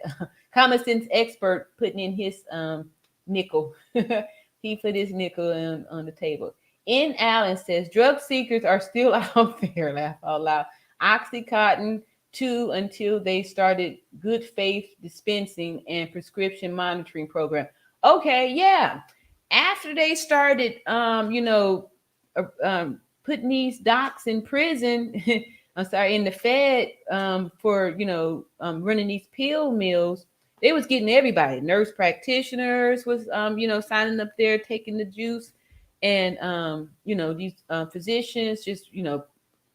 common sense expert putting in his nickel. He put his nickel on the table. N. Allen says drug seekers are still out there. Laugh out loud. Oxycontin 2 until they started good faith dispensing and prescription monitoring program. Okay, yeah. After they started, putting these docs in prison, I'm sorry, in the Fed for running these pill mills. They was getting everybody. Nurse practitioners was signing up there, taking the juice, and these physicians just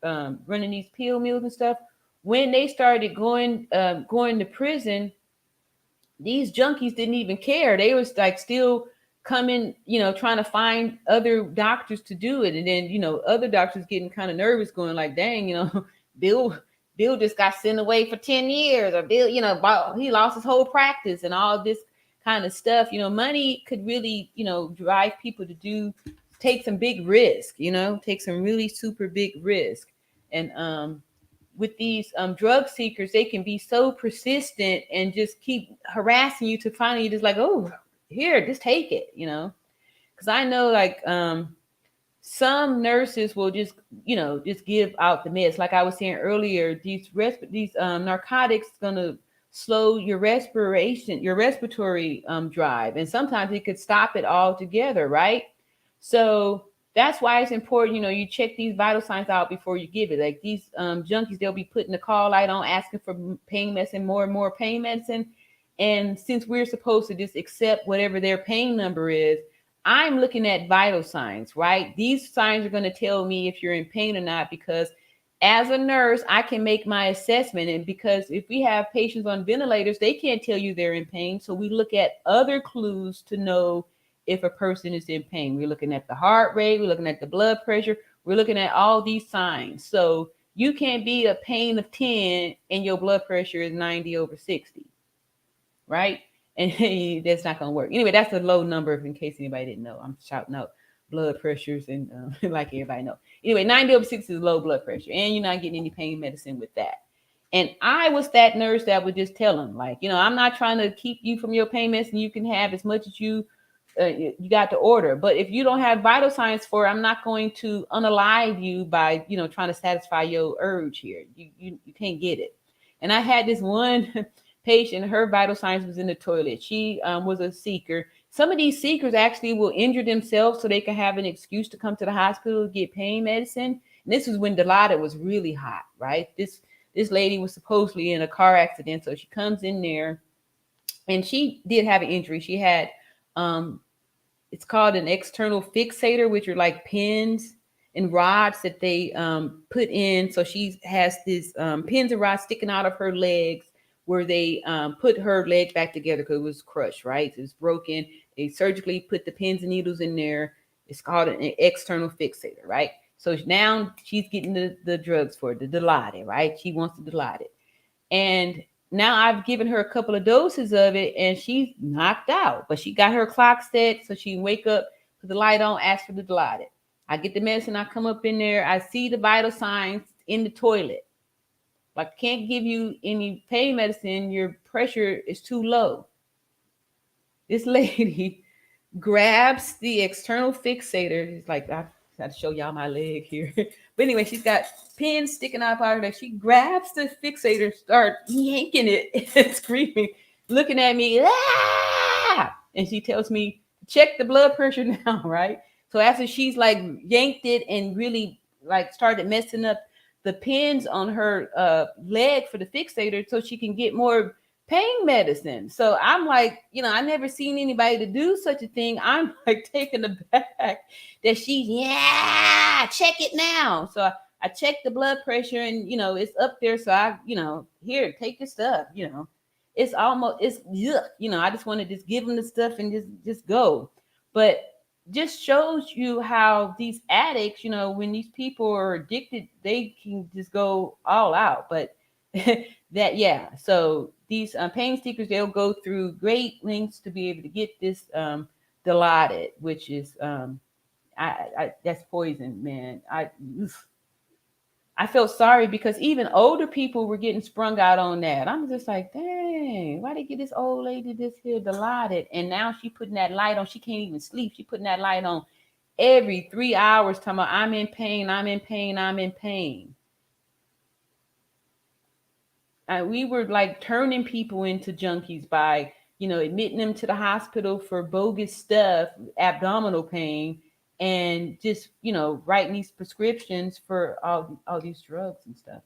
running these pill mills and stuff. When they started going to prison, these junkies didn't even care. They was like still coming, trying to find other doctors to do it. And then, other doctors getting kind of nervous, going like, dang, Bill just got sent away for 10 years, or Bill, he lost his whole practice and all this kind of stuff. Money could really, drive people to take some big risk, take some really super big risk. And with these drug seekers, they can be so persistent and just keep harassing you to finally just like, oh, here, just take it, because I know like some nurses will just just give out the meds. Like I was saying earlier, these narcotics gonna slow your respiratory drive, and sometimes it could stop it altogether, right? So that's why it's important, you check these vital signs out before you give it. Like these junkies, they'll be putting the call light on, asking for pain medicine, more and more pain medicine. And since we're supposed to just accept whatever their pain number is, I'm looking at vital signs, right? These signs are going to tell me if you're in pain or not, because as a nurse, I can make my assessment. And because if we have patients on ventilators, they can't tell you they're in pain. So we look at other clues to know if a person is in pain. We're looking at the heart rate, we're looking at the blood pressure, we're looking at all these signs. So you can't be a pain of 10 and your blood pressure is 90/60, right? And that's not going to work. Anyway, that's a low number in case anybody didn't know. I'm shouting out blood pressures and like everybody know. Anyway, 90/60 is low blood pressure, and you're not getting any pain medicine with that. And I was that nurse that would just tell them, like, I'm not trying to keep you from your pain medicine. You can have as much as you got to order. But if you don't have vital signs for it, I'm not going to unalive you by, trying to satisfy your urge here. You can't get it. And I had this one patient, her vital signs was in the toilet. She was a seeker. Some of these seekers actually will injure themselves so they can have an excuse to come to the hospital to get pain medicine. And this was when Dilaudid was really hot, right? This lady was supposedly in a car accident. So she comes in there and she did have an injury. She had it's called an external fixator, which are like pins and rods that they put in. So she has these pins and rods sticking out of her legs where they put her leg back together because it was crushed, right? It was broken. They surgically put the pins and needles in there. It's called an external fixator, right? So now she's getting the drugs for it, the Dilaudid, right? She wants the Dilaudid. And now I've given her a couple of doses of it and she's knocked out, but she got her clock set so she can wake up, put the light on, ask for the Dilaudid. I get the medicine, I come up in there, I see the vital signs in the toilet. Like, can't give you any pain medicine, your pressure is too low. this lady grabs the external fixator. It's like, I got to show y'all my leg here. But anyway, she's got pins sticking out of her leg. She grabs the fixator, start yanking it and screaming, looking at me, ah! And she tells me, check the blood pressure now, right? So after she's like yanked it and really like started messing up the pins on her leg for the fixator so she can get more pain medicine. So I'm like, I never seen anybody to do such a thing. I'm like taken aback that yeah, check it now. So I checked the blood pressure and, it's up there. So I, here, take your stuff, it's almost, it's, yuck. I just want to just give them the stuff and just go. But just shows you how these addicts, when these people are addicted, they can just go all out. But so these pain seekers, they'll go through great lengths to be able to get this Dilaudid, which is that's poison, man. I felt sorry because even older people were getting sprung out on that. I'm just like, dang, why they get this old lady this here Dilaudid? And now she putting that light on. She can't even sleep. She putting that light on every 3 hours, talking about, I'm in pain, I'm in pain, I'm in pain. We were like turning people into junkies by, admitting them to the hospital for bogus stuff, abdominal pain, and just, writing these prescriptions for all these drugs and stuff.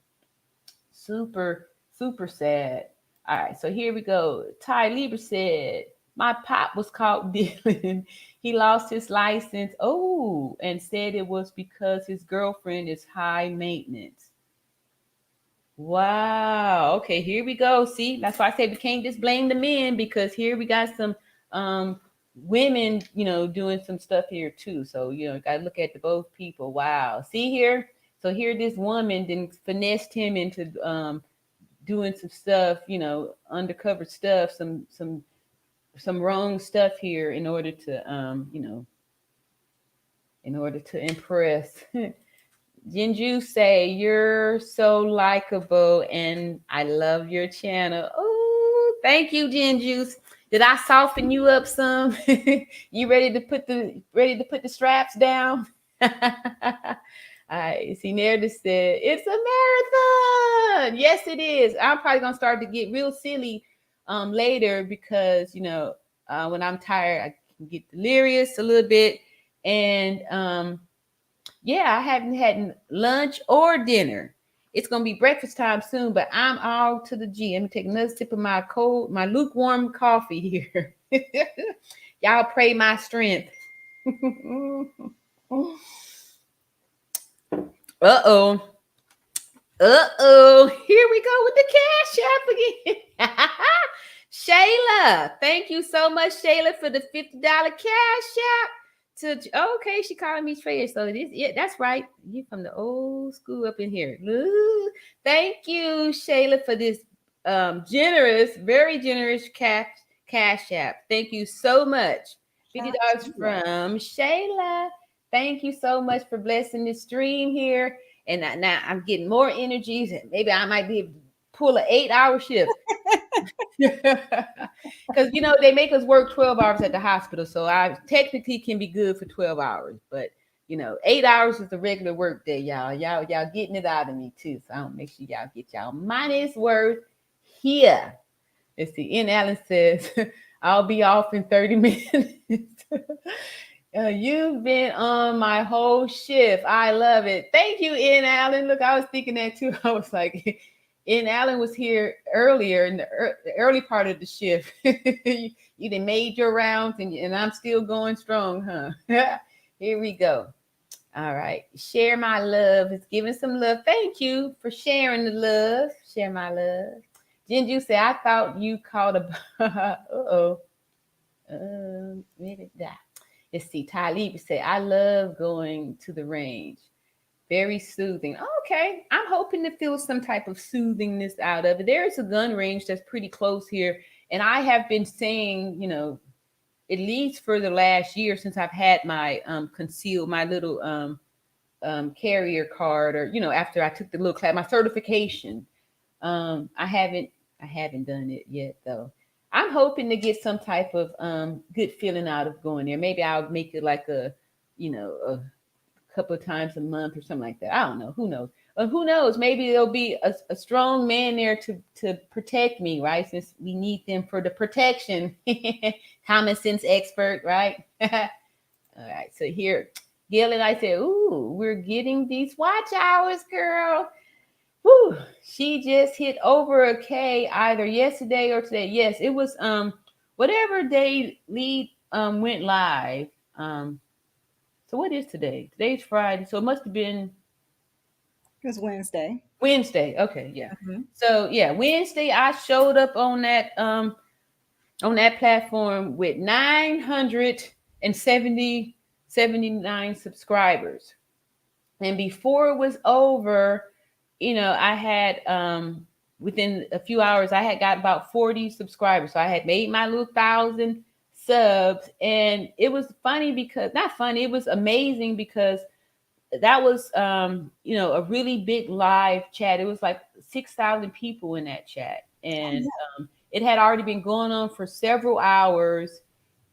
Super, super sad. All right, so here we go. Ty Lieber said, my pop was caught dealing. He lost his license. Oh, and said it was because his girlfriend is high maintenance. Wow. Okay, here we go. See, that's why I say we can't just blame the men, because here we got some women, doing some stuff here too. So, got to look at the both people. Wow. See here? So here this woman then finessed him into doing some stuff, undercover stuff, some wrong stuff here in order to impress. Jinju say, you're so likable and I love your channel. Oh, thank you, Jinju. Did I soften you up some? You ready to put the straps down? All right. See, Nerda said, it's a marathon. Yes, it is. I'm probably gonna start to get real silly later because when I'm tired, I can get delirious a little bit. And I haven't had lunch or dinner. It's gonna be breakfast time soon, but I'm all to the G. Let me take another sip of my lukewarm coffee here. Y'all pray my strength. Uh-oh. Here we go with the cash app again. Shayla, thank you so much, Shayla, for the $50 cash app. Okay, she calling me Trey. So it is, yeah, that's right. You from the old school up in here. Ooh, thank you, Shayla, for this very generous cash app. Thank you so much. $50 from Shayla. Thank you so much for blessing this stream here. And now I'm getting more energies, and maybe I might be able to pull an 8-hour shift. Because they make us work 12 hours at the hospital, so I technically can be good for 12 hours, but 8 hours is the regular work day. Y'all getting it out of me too, so I don't make sure y'all get y'all money's worth here. Let's see. N. Allen says, I'll be off in 30 minutes. You've been on my whole shift. I love it. Thank you, N. Allen. Look, I was thinking that too. I was like, N. Allen was here earlier in the early part of the shift. You done made your rounds, and I'm still going strong, huh? Here we go. All right. Share my love. It's giving some love. Thank you for sharing the love. Share my love. Jinju said, I thought you called a... Uh-oh. Where did that? Let's see. Talib said, I love going to the range. Very soothing. Okay. I'm hoping to feel some type of soothingness out of it. There is a gun range that's pretty close here. And I have been saying, at least for the last year since I've had my concealed, my little carrier card, or, after I took the little class, my certification. I haven't done it yet though. I'm hoping to get some type of good feeling out of going there. Maybe I'll make it like a couple of times a month or something like that. I don't know. Who knows? But who knows? Maybe there'll be a strong man there to protect me, right? Since we need them for the protection. Common sense expert, right? All right. So here, Gail and I said, "Ooh, we're getting these watch hours, girl." Whew, she just hit over a K either yesterday or today. Yes, it was whatever day lead went live. So what is today? Today's Friday. So it must have been It's Wednesday. Wednesday. Okay, yeah. Mhm. So yeah, Wednesday I showed up on that platform with 979 subscribers. And before it was over, I had within a few hours I had got about 40 subscribers. So I had made my little 1,000 subs, and it was funny because not funny, it was amazing because that was a really big live chat. It was like 6,000 people in that chat, and it had already been going on for several hours.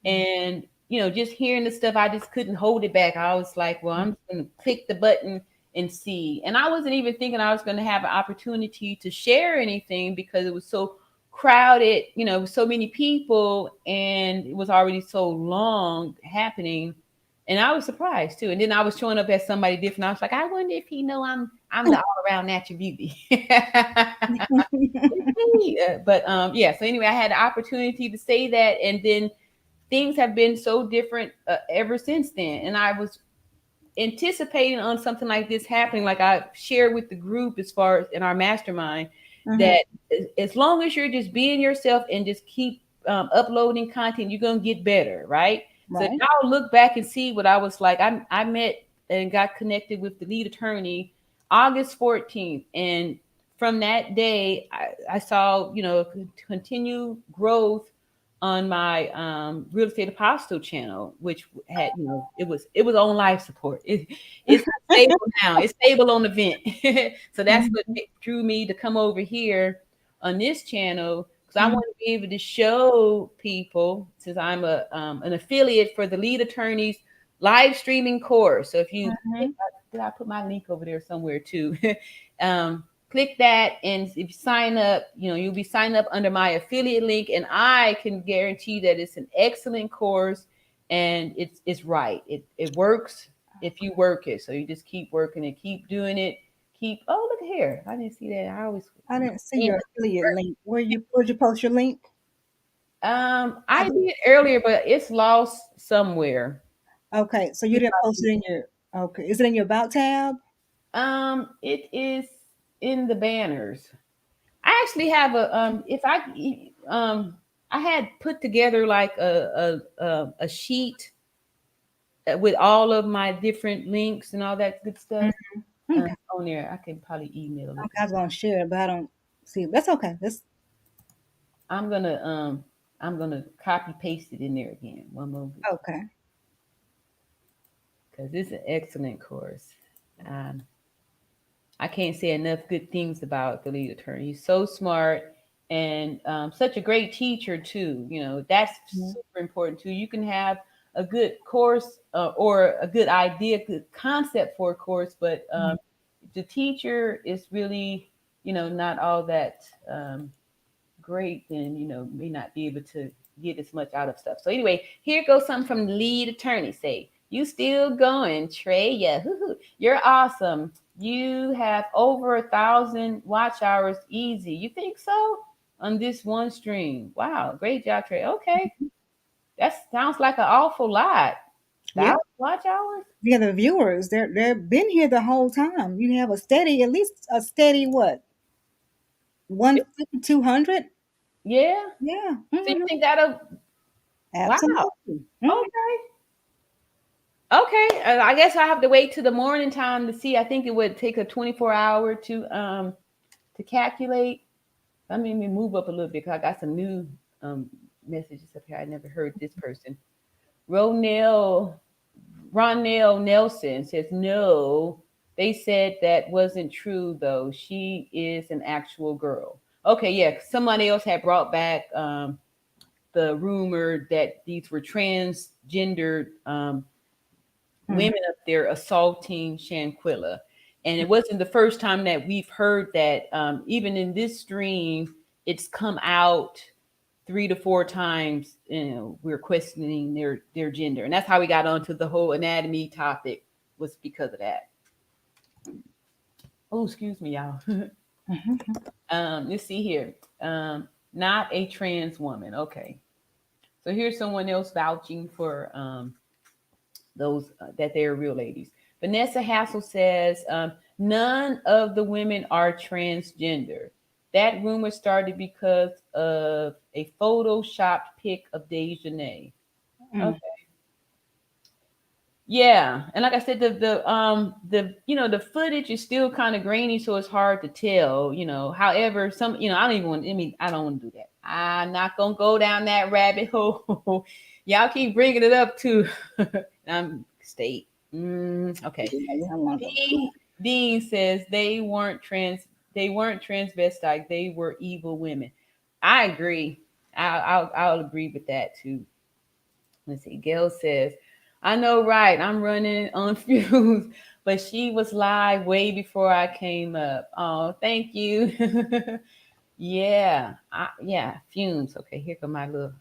And just hearing the stuff, I just couldn't hold it back. I was like, well, I'm just gonna click the button and see. And I wasn't even thinking I was going to have an opportunity to share anything because it was so crowded, so many people, and it was already so long happening. And I was surprised too. And then I was showing up as somebody different. I was like, I wonder if he know I'm the all around natural beauty. But yeah. So anyway, I had the opportunity to say that, and then things have been so different ever since then. And I was anticipating on something like this happening, like I shared with the group as far as in our mastermind, that as long as you're just being yourself and just keep uploading content, you're gonna get better, right? So Right. now look back and see what I was like. I met and got connected with the lead attorney August 14th, and from that day, I saw continued growth on my real estate apostle channel, which had it was on life support. It's stable now. It's stable on the vent. So that's what drew me to come over here on this channel, because I want to be able to show people, since I'm an affiliate for the lead attorneys live streaming course. So if you did I put my link over there somewhere too? Click that, and if you sign up, you'll be signing up under my affiliate link, and I can guarantee that it's an excellent course, and it's right. It works if you work it. So you just keep working and keep doing it. Oh, look here. I didn't see that. I didn't see your affiliate link. Where'd you post your link? I did earlier, but it's lost somewhere. Okay, so you didn't post it in your. Okay, is it in your about tab? It is in the banners. I actually have I had put together like a sheet with all of my different links and all that good stuff Okay. on there. I can probably email it. Okay, I was gonna share it, but I don't see. That's okay. That's I'm gonna copy paste it in there again. One moment, okay. because it's an excellent course. Um, I can't say enough good things about the lead attorney. He's so smart and such a great teacher too. That's super important too. You can have a good course or a good idea, good concept for a course, but the teacher is really, not all that great, then may not be able to get as much out of stuff. So anyway, here goes something from the lead attorney. Say, you still going, Trey? Yeah, you're awesome. You have over 1,000 watch hours easy. You think so? On this one stream. Wow, great job, Trey. Okay. That sounds like an awful lot. Yeah. 1,000 watch hours? Yeah, the viewers, they've been here the whole time. You have at least a steady what? 150, 200? Yeah. Yeah. So you think that'll wow. Absolutely. Okay. Okay, I guess I have to wait till the morning time to see. I think it would take a 24-hour to calculate. Let me move up a little bit because I got some new messages up here. I never heard this person. Ronell Nelson says no. They said that wasn't true though. She is an actual girl. Okay, yeah. Somebody else had brought back the rumor that these were transgendered women up there assaulting Shanquella. And it wasn't the first time that we've heard that. Even in this stream, it's come out 3 to 4 times. We're questioning their gender, and that's how we got onto the whole anatomy topic. Was because of that. Oh, excuse me, y'all. Let's see here. Not a trans woman. Okay, so here's someone else vouching for those that they're real ladies. Vanessa Hassel says none of the women are transgender. That rumor started because of a photoshopped pic of Daejanae. Okay. Yeah, and like I said, the footage is still kind of grainy, so it's hard to tell. However, some I don't even want. I mean, I don't want to do that. I'm not gonna go down that rabbit hole. Y'all keep bringing it up too. State. Okay. Dean says they weren't transvestite. They were evil women. I agree. I'll agree with that too. Let's see. Gail says, I know, right? I'm running on fumes, but she was live way before I came up. Oh, thank you. Yeah. Fumes. Okay, here come my little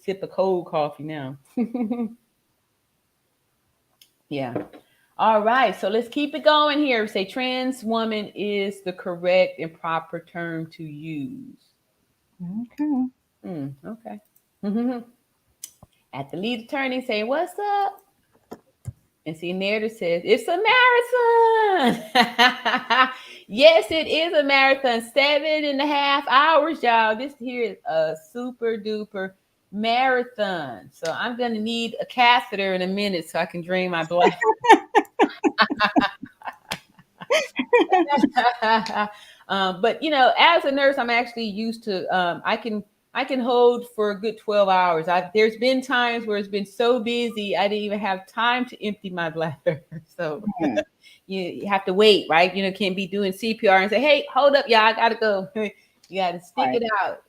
sip of cold coffee now. Yeah. All right. So let's keep it going here. Say trans woman is the correct and proper term to use. Okay. Okay. At the lead attorney say, what's up? And see, narrator says, it's a marathon. Yes, it is a marathon. 7.5 hours, y'all. This here is a super duper marathon. So I'm going to need a catheter in a minute so I can drain my blood. But as a nurse, I'm actually used to, I can hold for a good 12 hours. There's been times where it's been so busy, I didn't even have time to empty my bladder. So you have to wait, right? Can't be doing CPR and say, hey, hold up, y'all, I got to go. You got to stick it out.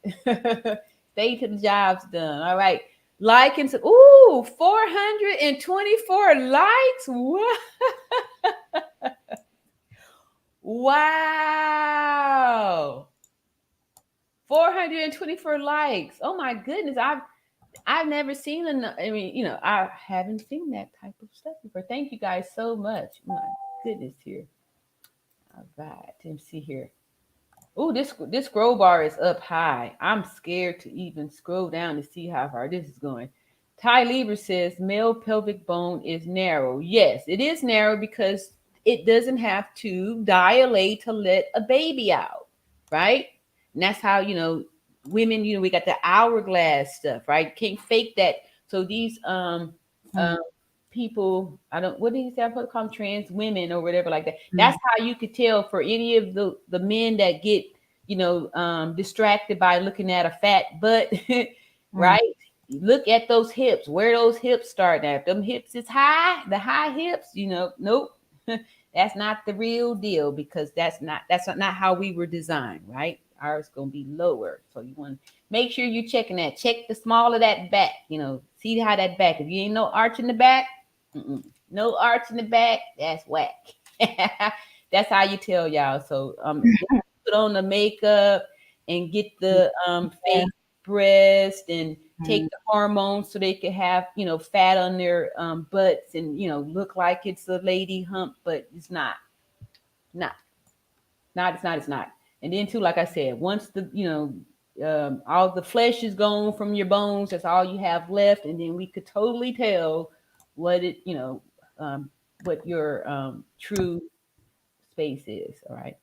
Stay till the job's done. All right. Like and 424 likes. What? Wow. 424 likes. Oh my goodness. I've never seen enough. I mean, I haven't seen that type of stuff before. Thank you guys so much. My goodness here. All right. Let's see here. Oh, this scroll bar is up high. I'm scared to even scroll down to see how far this is going. Ty Lieber says male pelvic bone is narrow. Yes, it is narrow because it doesn't have to dilate to let a baby out, right? And that's how, women, we got the hourglass stuff, right? Can't fake that. So these people, what did he say? I'm supposed to call them trans women or whatever like that. That's how you could tell for any of the men that get, distracted by looking at a fat butt, right? Look at those hips, where those hips start. Now, if them hips is high, the high hips, nope. That's not the real deal because that's not how we were designed, right? Ours gonna be lower. So you want to make sure you're checking that. Check the small of that back, see how that back. If you ain't no arch in the back, no arch in the back, that's whack. That's how you tell y'all. So put on the makeup and get the fake breast and take the hormones so they can have, fat on their butts and, look like it's a lady hump, but it's not. It's not. And then too, like I said, once the, all the flesh is gone from your bones, that's all you have left. And then we could totally tell what it, what your true space is. All right.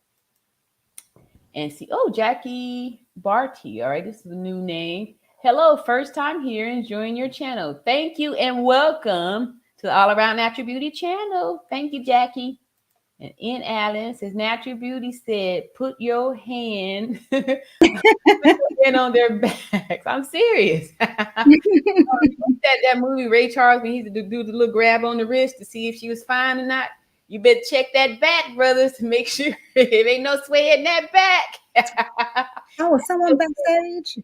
And see, Jackie Barty. All right. This is a new name. Hello, first time here, enjoying your channel. Thank you and welcome to the All Around Natural Beauty channel. Thank you, Jackie. And N. Allen says, Natural Beauty said, put your hand on their backs. I'm serious. that movie, Ray Charles, when he used to do the little grab on the wrist to see if she was fine or not. You better check that back, brothers, to make sure it ain't no sway in that back. Oh, was someone backstage?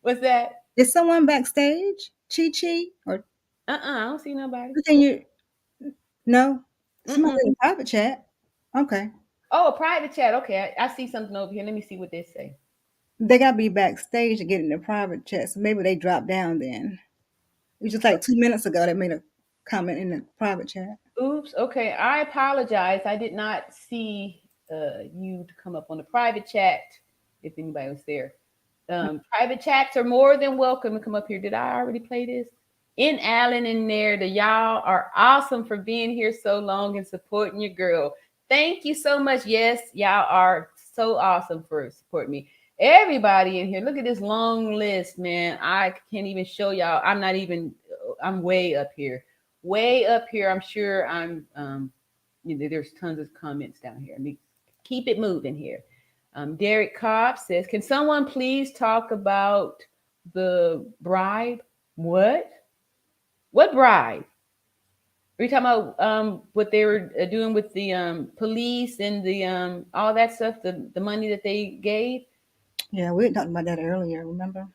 What's that? Is someone backstage? Chi or I don't see nobody. can you? No, somebody Mm-mm. in the private chat. Okay, Oh, a private chat. Okay, I see something over here. Let me see what they say. they gotta be backstage to get in the private chat. So maybe they dropped down then. It was just like 2 minutes ago they made a comment in the private chat. Oops. Okay, I apologize. I did not see you to come up on the private chat. If anybody was there, private chats are more than welcome to come up here. Did I already play this? In Allen in there, the y'all are awesome for being here so long and supporting your girl. Thank you so much. Yes, y'all are so awesome for supporting me. Everybody in here, look at this long list, man. I can't even show y'all. I'm not even. I'm way up here, way up here. I'm sure I'm. There's tons of comments down here. Let me keep it moving here. Derek Cobb says, "Can someone please talk about the bribe? What? What bribe? Are you talking about what they were doing with the police and the all that stuff, the money that they gave? Yeah, we talked about that earlier. Remember?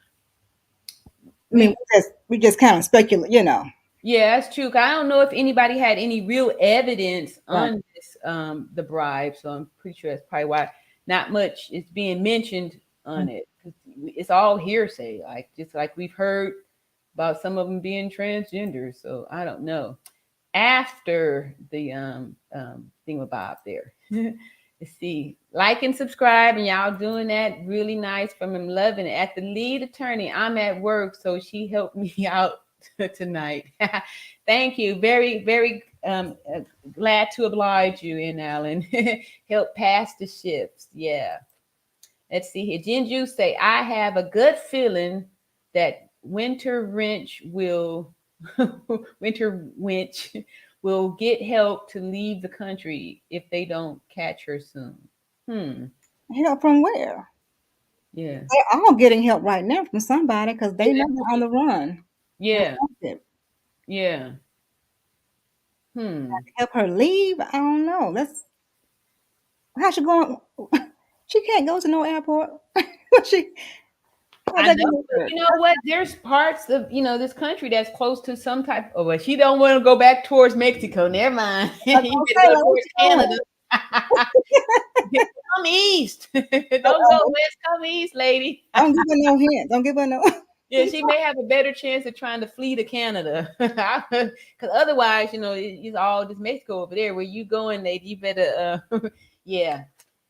I mean, We we just kind of speculate, Yeah, that's true. 'Cause I don't know if anybody had any real evidence Right. on this the bribe, so I'm pretty sure that's probably why not much is being mentioned on it. 'Cause it's all hearsay, like just like we've heard about some of them being transgender. So I don't know. After the thingamabob there. Let's see. Like and subscribe, and y'all doing that really nice from him. Loving it. At the lead attorney, I'm at work, so she helped me out tonight. Thank you. Very, very glad to oblige you, in Alan. Help pass the shifts. Yeah. Let's see here. Jinju say, I have a good feeling that Winter Wrench will Winter Winch will get help to leave the country if they don't catch her soon. Help from where? Yeah. They're all getting help right now from somebody because they Yeah. know they're on the run. Yeah. Wanted. Yeah. Help her leave? I don't know. How's she going? She can't go to no airport. she how's I that know, gonna but work? you know what? There's parts of this country that's close to some type. Oh, well, she don't want to go back towards Mexico. Never mind. I You was gonna better say, go like, where towards she going? Canada. Come east. Don't go west. Come east, lady. Don't give her no hint. Don't give her no. Yeah, she may have a better chance of trying to flee to Canada. Because otherwise, it's all just Mexico over there. Where you going, lady? You better, yeah.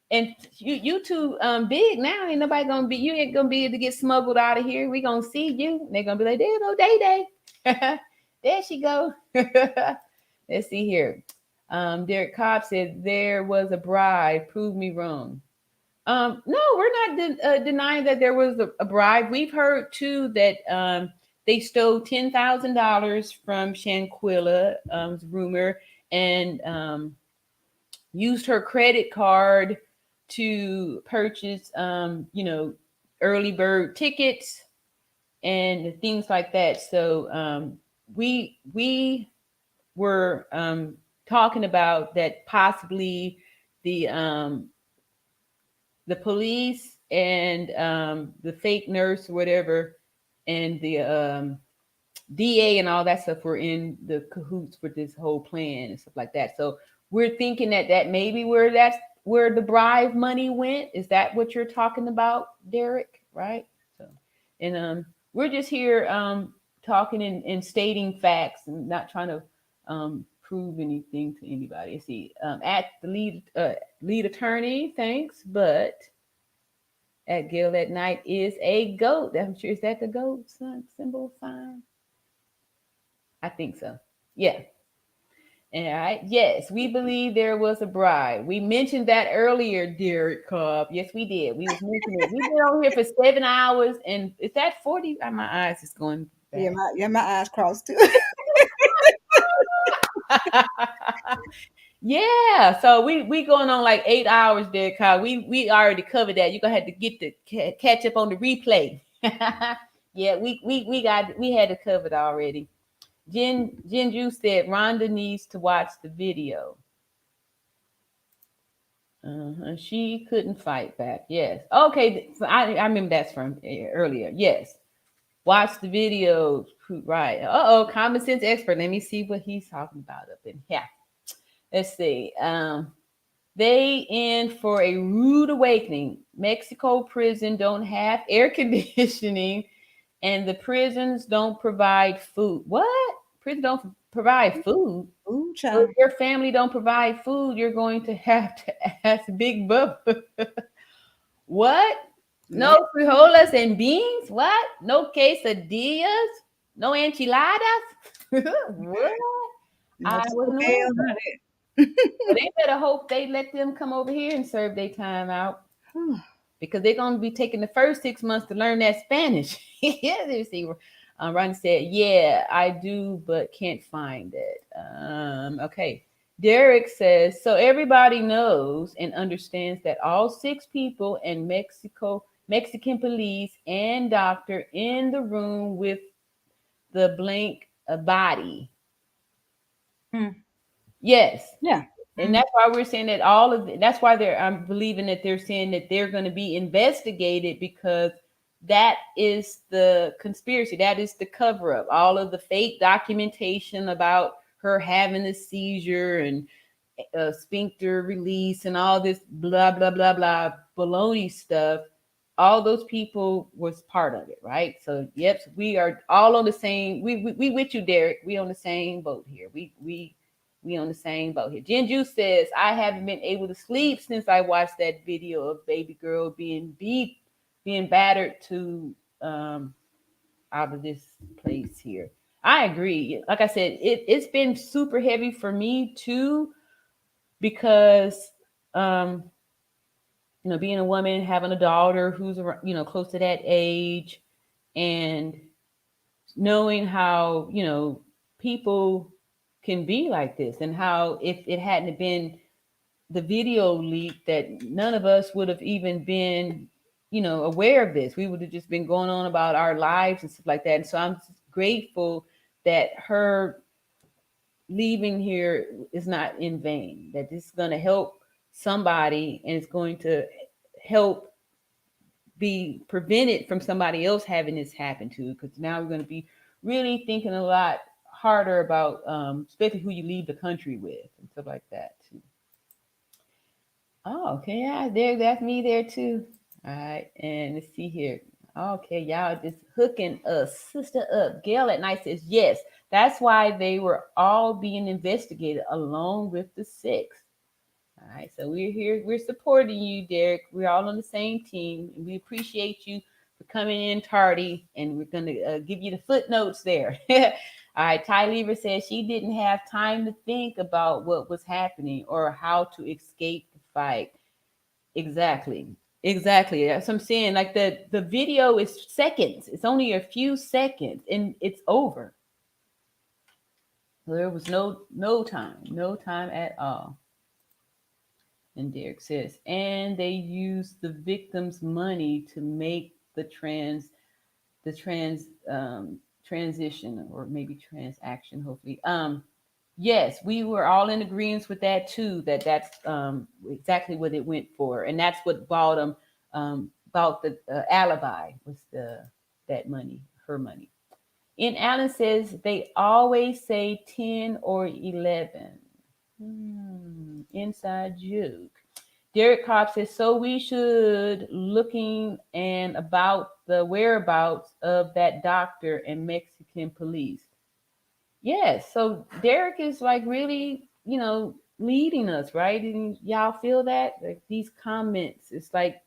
And you too big now. Ain't nobody gonna be. You ain't gonna be able to get smuggled out of here. We gonna see you. And they're gonna be like, there go Day Day. There she go. Let's see here. Derek Cobb said there was a bribe. Prove me wrong. No, we're not denying that there was a bribe. We've heard too that they stole $10,000 from Shanquella, rumor, and used her credit card to purchase, early bird tickets and things like that. So we were talking about that possibly the police and the fake nurse or whatever and the DA and all that stuff were in the cahoots for this whole plan and stuff like that. So we're thinking that maybe that's where the bribe money went. Is that what you're talking about, Derek? Right? So, and we're just here talking and stating facts and not trying to prove anything to anybody. You see, at the lead attorney, thanks, but at Gill at Night is a goat. I'm sure, is that the goat symbol sign? I think so. Yeah. All right. Yes, we believe there was a bribe. We mentioned that earlier, Derek Cobb. Yes, we did. We was mentioning it. We've been on here for 7 hours, and is that 40? My eyes is going Yeah, back. my eyes crossed too. Yeah, so we going on like 8 hours there, Kyle. We already covered that. You're gonna have to get the catch up on the replay. Yeah, we had it covered already. Jinju said Rhonda needs to watch the video. She couldn't fight back. Yes. Okay. I remember that's from earlier. Yes. Watch the videos. Right. Uh-oh, common sense expert. Let me see what he's talking about up in here. Let's see. They in for a rude awakening. Mexico prison don't have air conditioning, and the prisons don't provide food. What? Prison don't provide food? Ooh, So child. if your family don't provide food, you're going to have to ask Big Bubba. What? Yeah. No frijoles and beans? What? No quesadillas? No enchiladas? What? No I wasn't aware tail, of none of that. Well, they better hope they let them come over here and serve their time out, that. because they're going to be taking the first 6 months to learn that Spanish. Yeah, they see. Ronnie said, "Yeah, I do, but can't find it." Okay. Derek says, "So everybody knows and understands that all 6 people in Mexican police and doctor in the room with the blank body." Hmm. Yes. Yeah. And that's why we're saying that that's why I'm believing that they're saying that they're going to be investigated, because that is the conspiracy. That is the cover up. All of the fake documentation about her having a seizure and sphincter release and all this blah, blah, blah, blah, baloney stuff. All those people was part of it, right? So, yep, we are all on the same. We with you, Derek. We on the same boat here. We on the same boat here. Jinju says, "I haven't been able to sleep since I watched that video of baby girl being being battered to out of this place here." I agree. Like I said, it's been super heavy for me too, because um, being a woman, having a daughter who's close to that age, and knowing how people can be like this, and how if it hadn't been the video leak, that none of us would have even been aware of this. We would have just been going on about our lives and stuff like that. And so I'm grateful that her leaving here is not in vain, that this is going to help somebody, and it's going to help be prevented from somebody else having this happen to, because now we're going to be really thinking a lot harder about especially who you leave the country with and stuff like that too. Oh, okay. Yeah, that's me there too. All right. And let's see here. Okay, y'all just hooking a sister up. Gail at night says, yes, that's why they were all being investigated along with the 6. All right. So we're here. We're supporting you, Derek. We're all on the same team. And we appreciate you for coming in tardy. And we're going to give you the footnotes there. All right. Ty Lever says she didn't have time to think about what was happening or how to escape the fight. Exactly. Exactly. That's what I'm saying. Like the video is seconds. It's only a few seconds and it's over. So there was no time at all. And Derek says, and they used the victim's money to make the transition, or maybe transaction, hopefully. Yes, we were all in agreement with that too. That's exactly what it went for, and that's what bought them bought the alibi, was that money, her money. And Alan says they always say 10 or 11. Inside joke. Derek Cobb says, so we should looking and about the whereabouts of that doctor and Mexican police. Yes, so Derek is like really, leading us, right? And y'all feel that? Like these comments, it's like,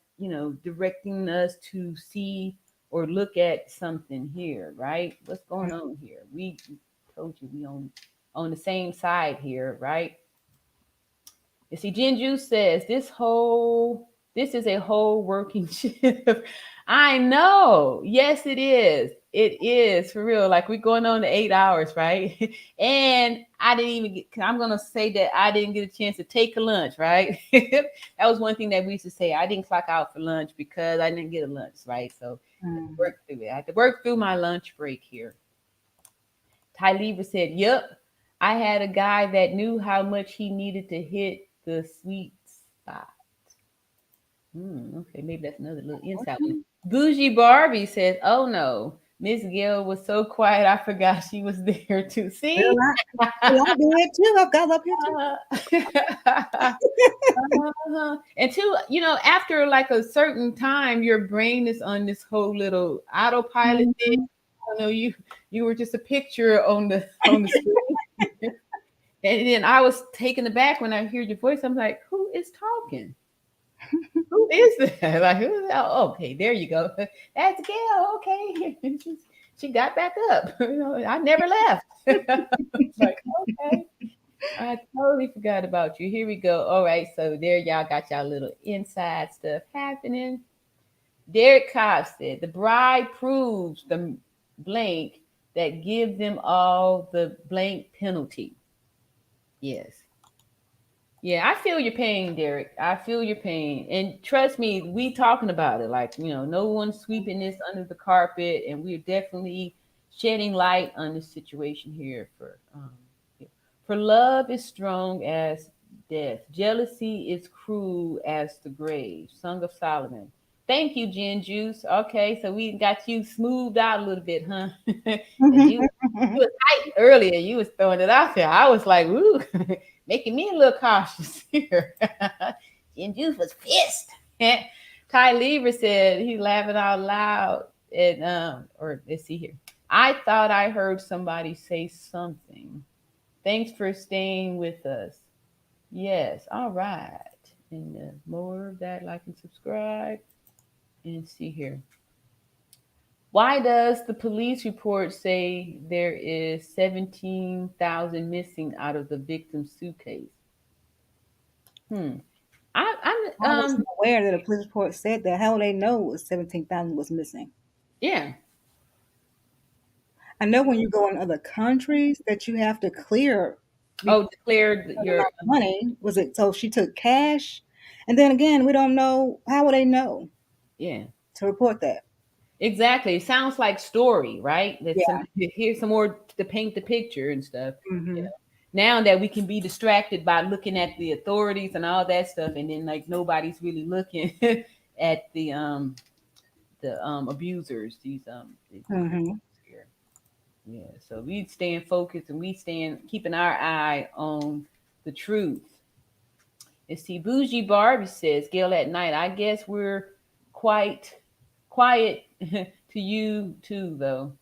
directing us to see or look at something here, right? What's going on here? We told you we on the same side here, right? You see, Jinju says this is a whole working shift. I know. Yes, it is. It is for real. Like we're going on to 8 hours, right? And I didn't even get, I'm gonna say that I didn't get a chance to take a lunch, right? That was one thing that we used to say. I didn't clock out for lunch because I didn't get a lunch, right? So I had to work through it. I had to work through my lunch break here. Ty Lever said, yep, I had a guy that knew how much he needed to hit the sweet spot. Okay, maybe that's another little insight. Bougie Barbie says, oh no, Miss Gail was so quiet, I forgot she was there too. See? Well, I did too. I've got up here too. And two, after like a certain time, your brain is on this whole little autopilot thing. Mhm. You were just a picture on the screen. And then I was taken aback when I hear your voice. I'm like, who is talking? Who is that? Like, who is that? Oh, okay, there you go. That's Gail. Okay. She got back up. I never left. Like, okay. I totally forgot about you. Here we go. All right, so there y'all got y'all little inside stuff happening. Derek Cobb said the bride proves the blank that give them all the blank penalty. Yes. Yeah, I feel your pain, Derek. I feel your pain. And trust me, we talking about it. Like, no one's sweeping this under the carpet, and we're definitely shedding light on this situation here for love is strong as death. Jealousy is cruel as the grave. Song of Solomon. Thank you, Gin Juice. Okay, so we got you smoothed out a little bit, huh? 'Cause you was hyped earlier. You was throwing it out there. I was like, ooh, making me a little cautious here. Gin Juice was pissed. Ty Lever said he's laughing out loud. And or let's see here. I thought I heard somebody say something. Thanks for staying with us. Yes, all right. And more of that, like and subscribe. And see here. Why does the police report say there is 17,000 missing out of the victim's suitcase? I wasn't aware that a police report said that. How would they know 17,000 was missing? Yeah. I know when you go in other countries that you have to clear Declared your money. Was it so she took cash? And then again, we don't know. How would they know yeah. to report that? Exactly. It sounds like story, right? That Yeah. here's some more to paint the picture and stuff. Mm-hmm. Now that we can be distracted by looking at the authorities and all that stuff, and then like nobody's really looking at the abusers, these Mm-hmm. here. Yeah. So we staying focused and we keeping our eye on the truth. Let's see. Bougie Barbie says, Gail at night. I guess we're quite quiet to you too, though.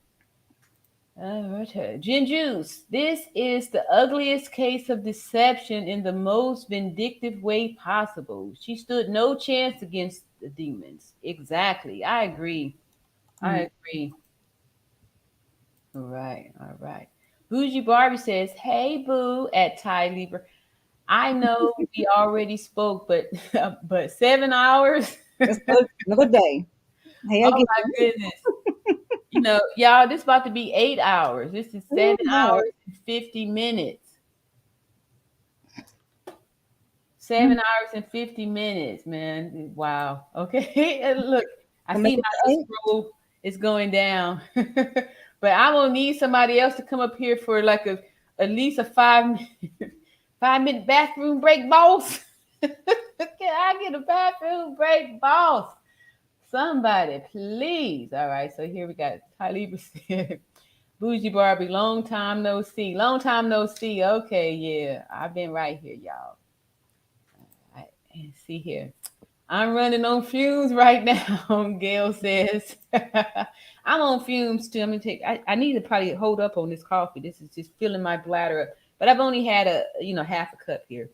Gin Juice. This is the ugliest case of deception in the most vindictive way possible. She stood no chance against the demons. Exactly. I agree. I agree. All right. All right. Bougie Barbie says, hey, boo, at Ty Lieber. I know we already spoke, but 7 hours. That's another day. Hey, Oh my goodness. Y'all, this about to be 8 hours. This is 7 hours and 50 minutes. 7 hours and 50 minutes, man. Wow. Okay. And look, I see my scroll is going down. But I will need somebody else to come up here for like at least a 5-minute bathroom break, boss. Can I get a bathroom break, boss? Somebody, please. All right, so here we got Tyler said, Bougie Barbie, long time no see. Long time no see. Okay, yeah, I've been right here, y'all. All right, and see here. I'm running on fumes right now, Gail says. I'm on fumes too. I'm gonna I need to probably hold up on this coffee. This is just filling my bladder up. But I've only had half a cup here.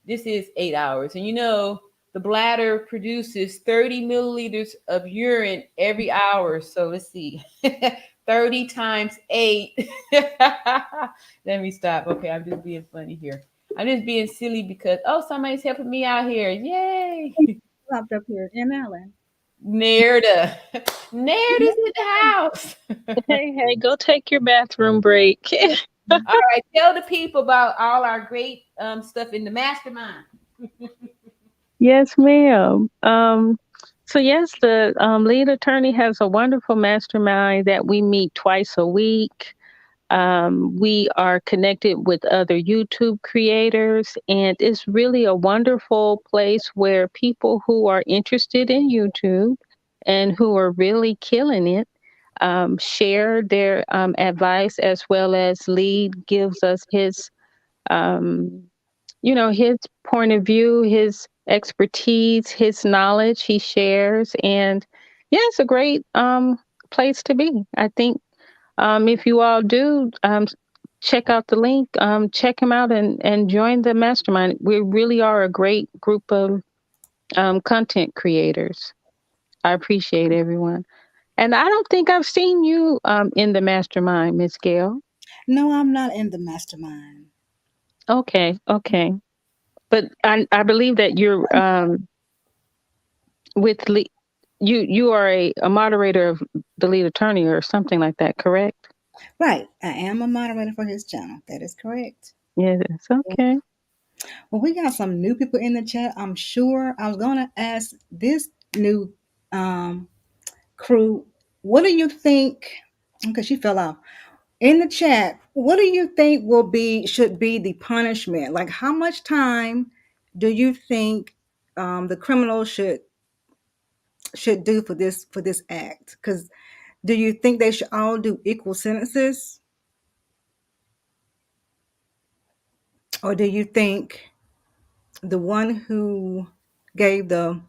This is 8 hours. And the bladder produces 30 milliliters of urine every hour. So let's see. 30 times 8. Let me stop. Okay, I'm just being funny here. I'm just being silly because, somebody's helping me out here. Yay. Popped up here in Allen. Nerda. Nerda's in the house. Hey, go take your bathroom break. All right, tell the people about all our great stuff in the mastermind. Yes, ma'am. So yes, the lead attorney has a wonderful mastermind that we meet twice a week. We are connected with other YouTube creators, and it's really a wonderful place where people who are interested in YouTube and who are really killing it share their advice, as well as Lead gives us his, his point of view, his expertise, his knowledge he shares. And yeah, it's a great place to be. I think if you all do check out the link, check him out and join the mastermind. We really are a great group of content creators. I appreciate everyone. And I don't think I've seen you in the mastermind, Miss Gail. No, I'm not in the mastermind. Okay, okay. But I believe that you're with you are a moderator of the lead attorney or something like that, correct? Right. I am a moderator for his channel. That is correct. Yes, okay. Well, we got some new people in the chat. I'm sure I was going to ask this new um, crew, what do you think? Okay, she fell off. In the chat, what do you think should be the punishment? Like, how much time do you think the criminal should do for this act? Because do you think they should all do equal sentences, or do you think the one who gave the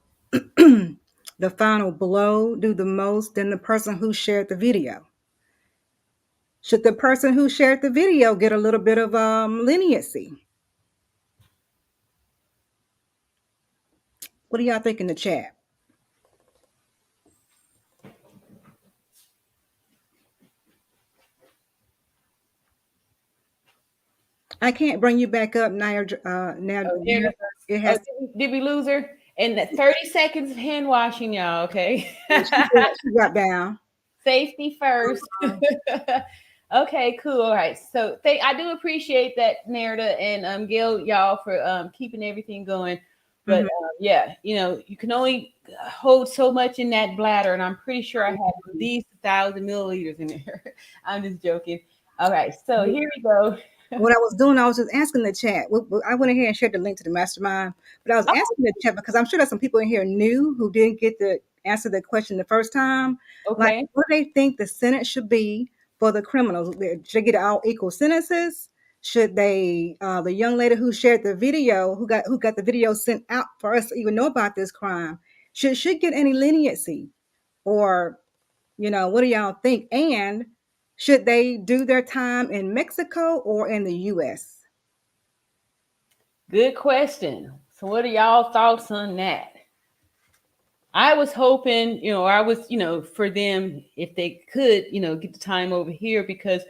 the final blow do the most than the person who shared the video? Should the person who shared the video get a little bit of leniency? What do y'all think in the chat? I can't bring you back up now. Now it has. Did we lose her? And 30 seconds of hand washing, y'all. Okay. She got down. Safety first. Okay, cool. All right. So I do appreciate that, Nerida and Gail, y'all, for keeping everything going. But yeah, you can only hold so much in that bladder, and I'm pretty sure I have at least 1,000 milliliters in there. I'm just joking. All right, so here we go. What I was doing, I was just asking the chat. I went ahead and shared the link to the mastermind, but I was asking the chat because I'm sure there's some people in here new who didn't get to answer the question the first time. Okay. Like, what do they think the sentence should be for the criminals? Should they get all equal sentences? Should they, the young lady who shared the video, who got the video sent out for us to even know about this crime, should get any leniency? Or, what do y'all think? And should they do their time in Mexico or in the U.S.? Good question. So what are y'all thoughts on that? I was hoping, for them, if they could, get the time over here, because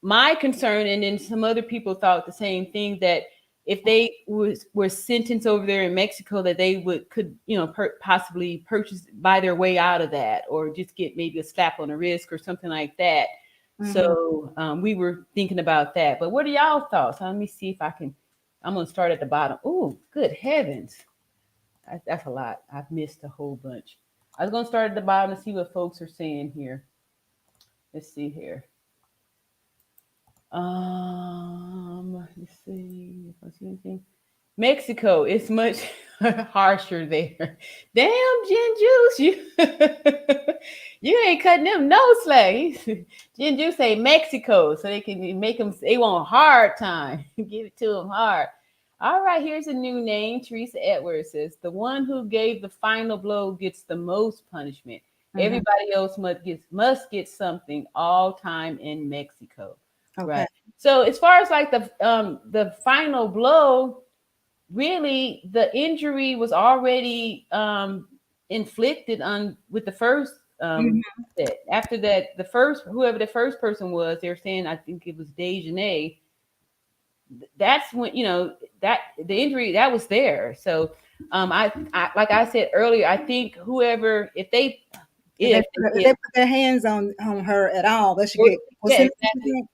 my concern, and then some other people thought the same thing, that if they were sentenced over there in Mexico, that they could possibly buy their way out of that, or just get maybe a slap on the wrist or something like that. Mm-hmm. So we were thinking about that. But what are y'all thoughts? Let me see if I'm going to start at the bottom. Oh, good heavens. That's a lot. I've missed a whole bunch. I was going to start at the bottom and see what folks are saying here. Let's see here. Let's see if I see anything. Mexico is much harsher there. Damn, Gin Juice, you ain't cutting them no slack. Gin Juice say Mexico, so they can make them. They want hard time. Give it to them hard. All right, here's a new name. Teresa Edwards says, the one who gave the final blow gets the most punishment. Mm-hmm. Everybody else must get something all time in Mexico. Okay. Right. So as far as like the final blow, really the injury was already inflicted with the first set. After that, whoever the first person was, they were saying, I think it was Daejanae. That's when that the injury that was there. So I like I said earlier, I think whoever if they put their hands on her at all, they should get exactly.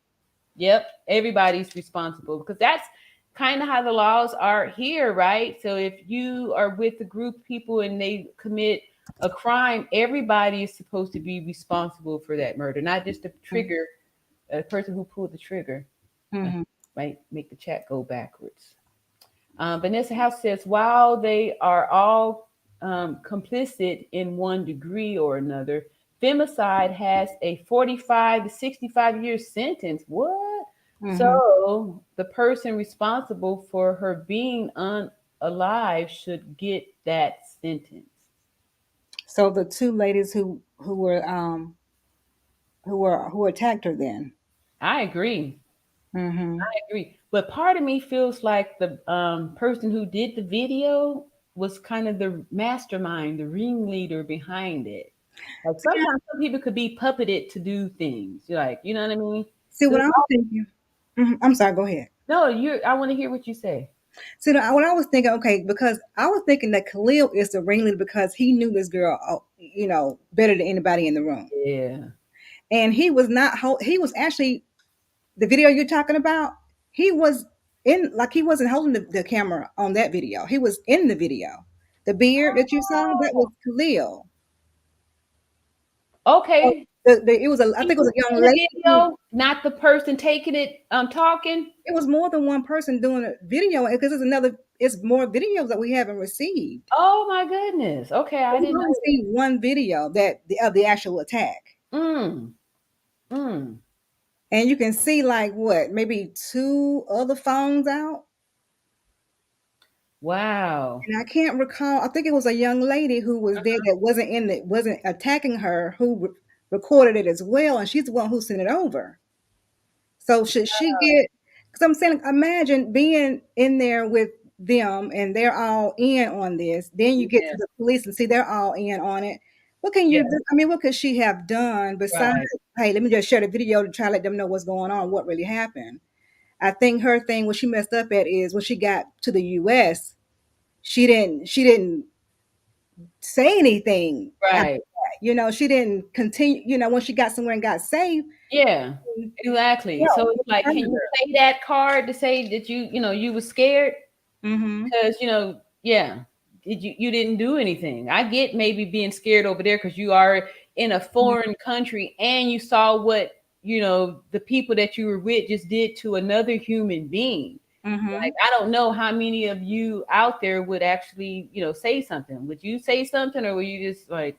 Yep, everybody's responsible, because that's kind of how the laws are here, right? So if you are with a group of people and they commit a crime, everybody is supposed to be responsible for that murder, not just the trigger, a person who pulled the trigger. Mm-hmm. Might make the chat go backwards. Vanessa House says, while they are all complicit in one degree or another, Femicide has a 45 to 65-year sentence. What? Mhm. So the person responsible for her being alive should get that sentence. So the two ladies who attacked her then. I agree. Mm-hmm. I agree. But part of me feels like the person who did the video was kind of the mastermind, the ringleader behind it. Like sometimes some people could be puppeted to do things. Like, you know what I mean? See So what I was thinking. I'm sorry. Go ahead. no, I want to hear what you say. See what I was thinking. Okay, because I was thinking that Khalil is the ringleader because he knew this girl, better than anybody in the room, Yeah. and he was not. He was actually the video you're talking about. He was in like he wasn't holding the camera on that video. He was in the video. The beard that you saw that was Khalil. Oh, Okay. it was I think it was a young In the lady. video, not the person taking it, talking. It was more than one person doing a video because it's more videos that we haven't received. Oh my goodness. Okay, I We didn't only know. see one video of the actual attack, Mm. Mm. and you can see like what maybe two other phones out, Wow. and I can't recall. I think it was a young lady who was there that wasn't attacking her who recorded it as well, and she's the one who sent it over. So should she get? Because I'm saying, imagine being in there with them and they're all in on this. Then you get Yeah. to the police and see they're all in on it. What can you Yeah. do? I mean, what could she have done besides, Right. hey, let me just share the video to try to let them know what's going on, what really happened? I think her thing, what she messed up at is when she got to the US, she didn't say anything. After Right. that. She didn't continue, when she got somewhere and got safe. Yeah. Exactly. So it's like, can you play that card to say that you were scared? Mm-hmm. Because yeah, you didn't do anything. I get maybe being scared over there because you are in a foreign country and you saw what the people that you were with just did to another human being. Mm-hmm. Like, I don't know how many of you out there would actually say something. Would you say something, or were you just like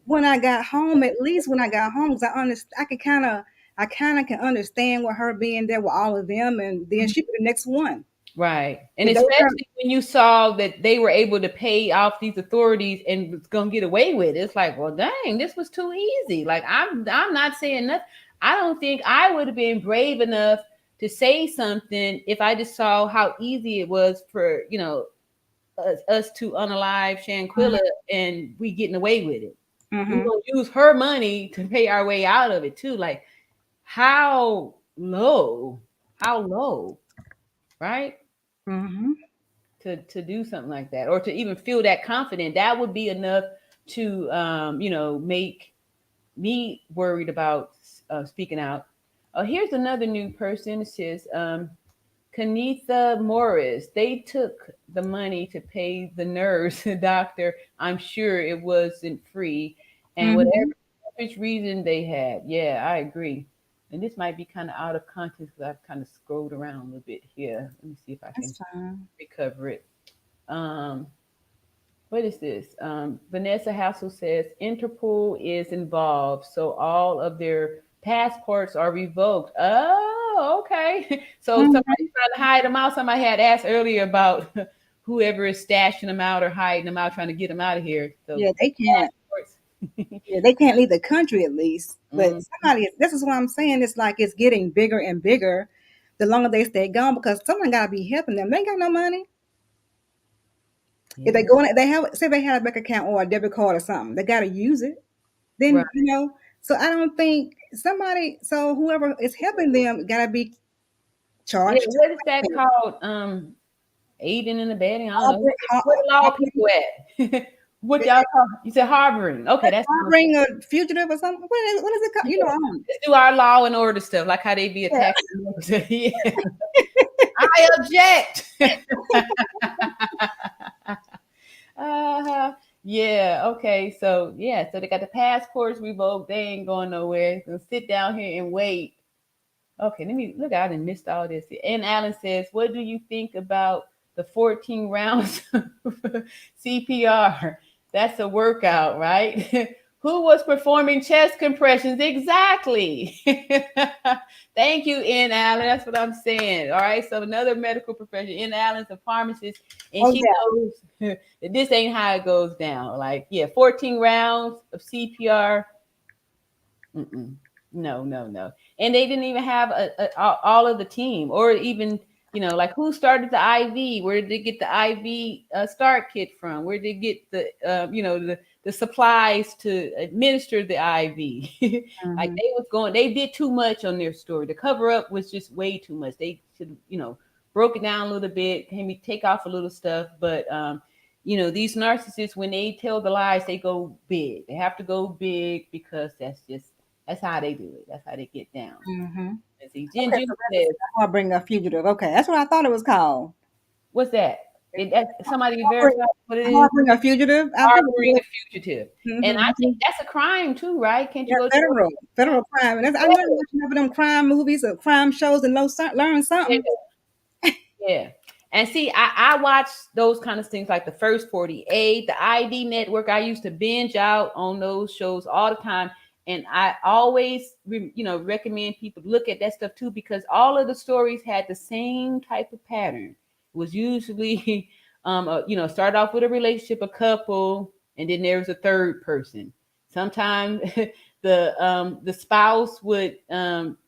When I got home, at least when I got home, because I kind of can understand with her being there with all of them, and then she be the next one. right? And If they were- especially when you saw that they were able to pay off these authorities and was gonna get away with it, it's like, well, dang, this was too easy. Like, I'm not saying nothing. I don't think I would have been brave enough to say something if I just saw how easy it was for us to unalive Shanquella and we getting away with it. We're Mhm. gonna use her money to pay our way out of it too. Like, how low? How low? Right? Mhm. To do something like that, or to even feel that confident, that would be enough to make me worried about speaking out. Here's another new person. It says Kanitha Morris. They took the money to pay the nurse, the doctor. I'm sure it wasn't free, and whatever reason they had. Yeah, I agree. And this might be kind of out of context because I've kind of scrolled around a little bit here. Let me see if I can That's fine. recover it. What is this? Vanessa Hassel says Interpol is involved, so all of their passports are revoked. Oh, okay. So somebody's trying to hide them out. Somebody had asked earlier about whoever is stashing them out or hiding them out, trying to get them out of here. So Yeah, they can't. Yeah, they can't leave the country at least. But this is what I'm saying. It's like it's getting bigger and bigger the longer they stay gone because someone got to be helping them. They ain't got no money. If they go in, say they had a bank account or a debit card or something, they got to use it. Then Right. So I don't think so whoever is helping them got to be Yeah, charged. what is that called? Aiding and abetting. I don't know. Where the law people at? What y'all call? You said harboring. Okay, that's Harboring a fugitive or something. What is it called? yeah. Let's do our law and order stuff, like how they be attacking. Yeah. I object. Yeah. Okay. So yeah. So they got the passports revoked. They ain't going nowhere. So sit down here and wait. Okay. Let me look. I done missed all this. And Alan says, "What do you think about the 14 rounds of CPR? That's a workout, right? Who was performing chest compressions? Exactly. Thank you, N. Allen. That's what I'm saying. All right. So another medical professional, N. Allen's a pharmacist, and Oh, she yeah. knows that this ain't how it goes down. Like, yeah, 14 rounds of CPR. Mm-mm. No, no, no. And they didn't even have all of the team, or even, like who started the IV? Where did they get the IV start kit from? Where did they get the supplies to administer the IV? Like they did too much on their story. The cover up was just way too much. They should, broke it down a little bit, maybe take off a little stuff, but these narcissists, when they tell the lies, they go big. They have to go big because that's how they do it. That's how they get down. Mm-hmm. See, Okay, Jinju so says, Harboring a Fugitive. Okay, that's what I thought it was called. what's that? Somebody Harboring, verify what it is? Harboring a Fugitive. I think Harboring a fugitive. And I think that's a crime too, right? Can't you go to federal crime. And I love watching some of them crime movies or crime shows and learn something. Yeah. And see, I watch those kind of things like the First 48, the ID Network. I used to binge out on those shows all the time. And I always, recommend people look at that stuff too, because all of the stories had the same type of pattern. It was usually, start off with a relationship, a couple, and then there was a third person. Sometimes the spouse would unalive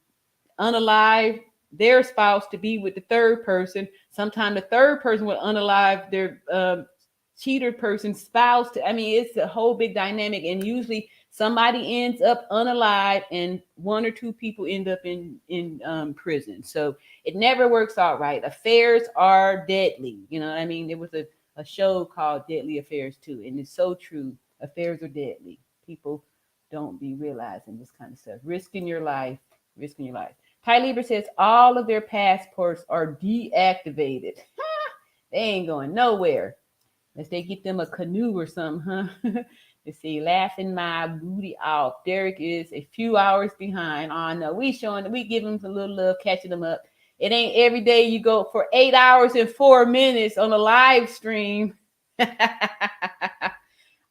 their spouse to be with the third person. Sometimes the third person would unalive their cheater person's spouse. It's a whole big dynamic, and usually somebody ends up unalive, and one or two people end up in prison. So it never works out right. Affairs are deadly. You know what I mean? There was a show called Deadly Affairs too, and it's so true. Affairs are deadly. People don't be realizing this kind of stuff. Risking your life. Ty Lieber says all of their passports are deactivated. They ain't going nowhere. Unless they get them a canoe or something, huh? Let's see, laughing my booty off. Derek is a few hours behind. Oh no, we give him a little love, catching them up. It ain't every day you go for 8 hours and 4 minutes on a live stream.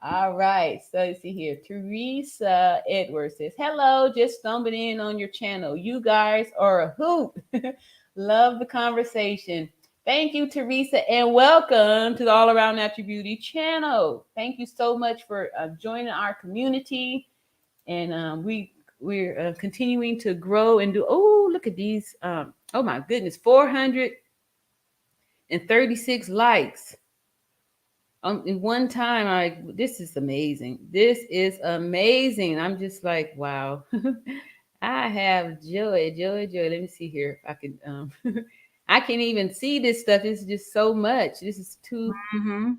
All right, so let's see here. Teresa Edwards says, hello, just stumbled in on your channel. You guys are a hoot. Love the conversation. Thank you, Teresa, and welcome to the All Around Natural Beauty channel. Thank you so much for joining our community. And we're continuing to grow and do, look at these. Oh my goodness, 436 likes. In one time, this is amazing. I'm just like, wow. I have joy. Let me see here if I can. I can't even see this stuff. It's just so much. This is too. Mm-hmm.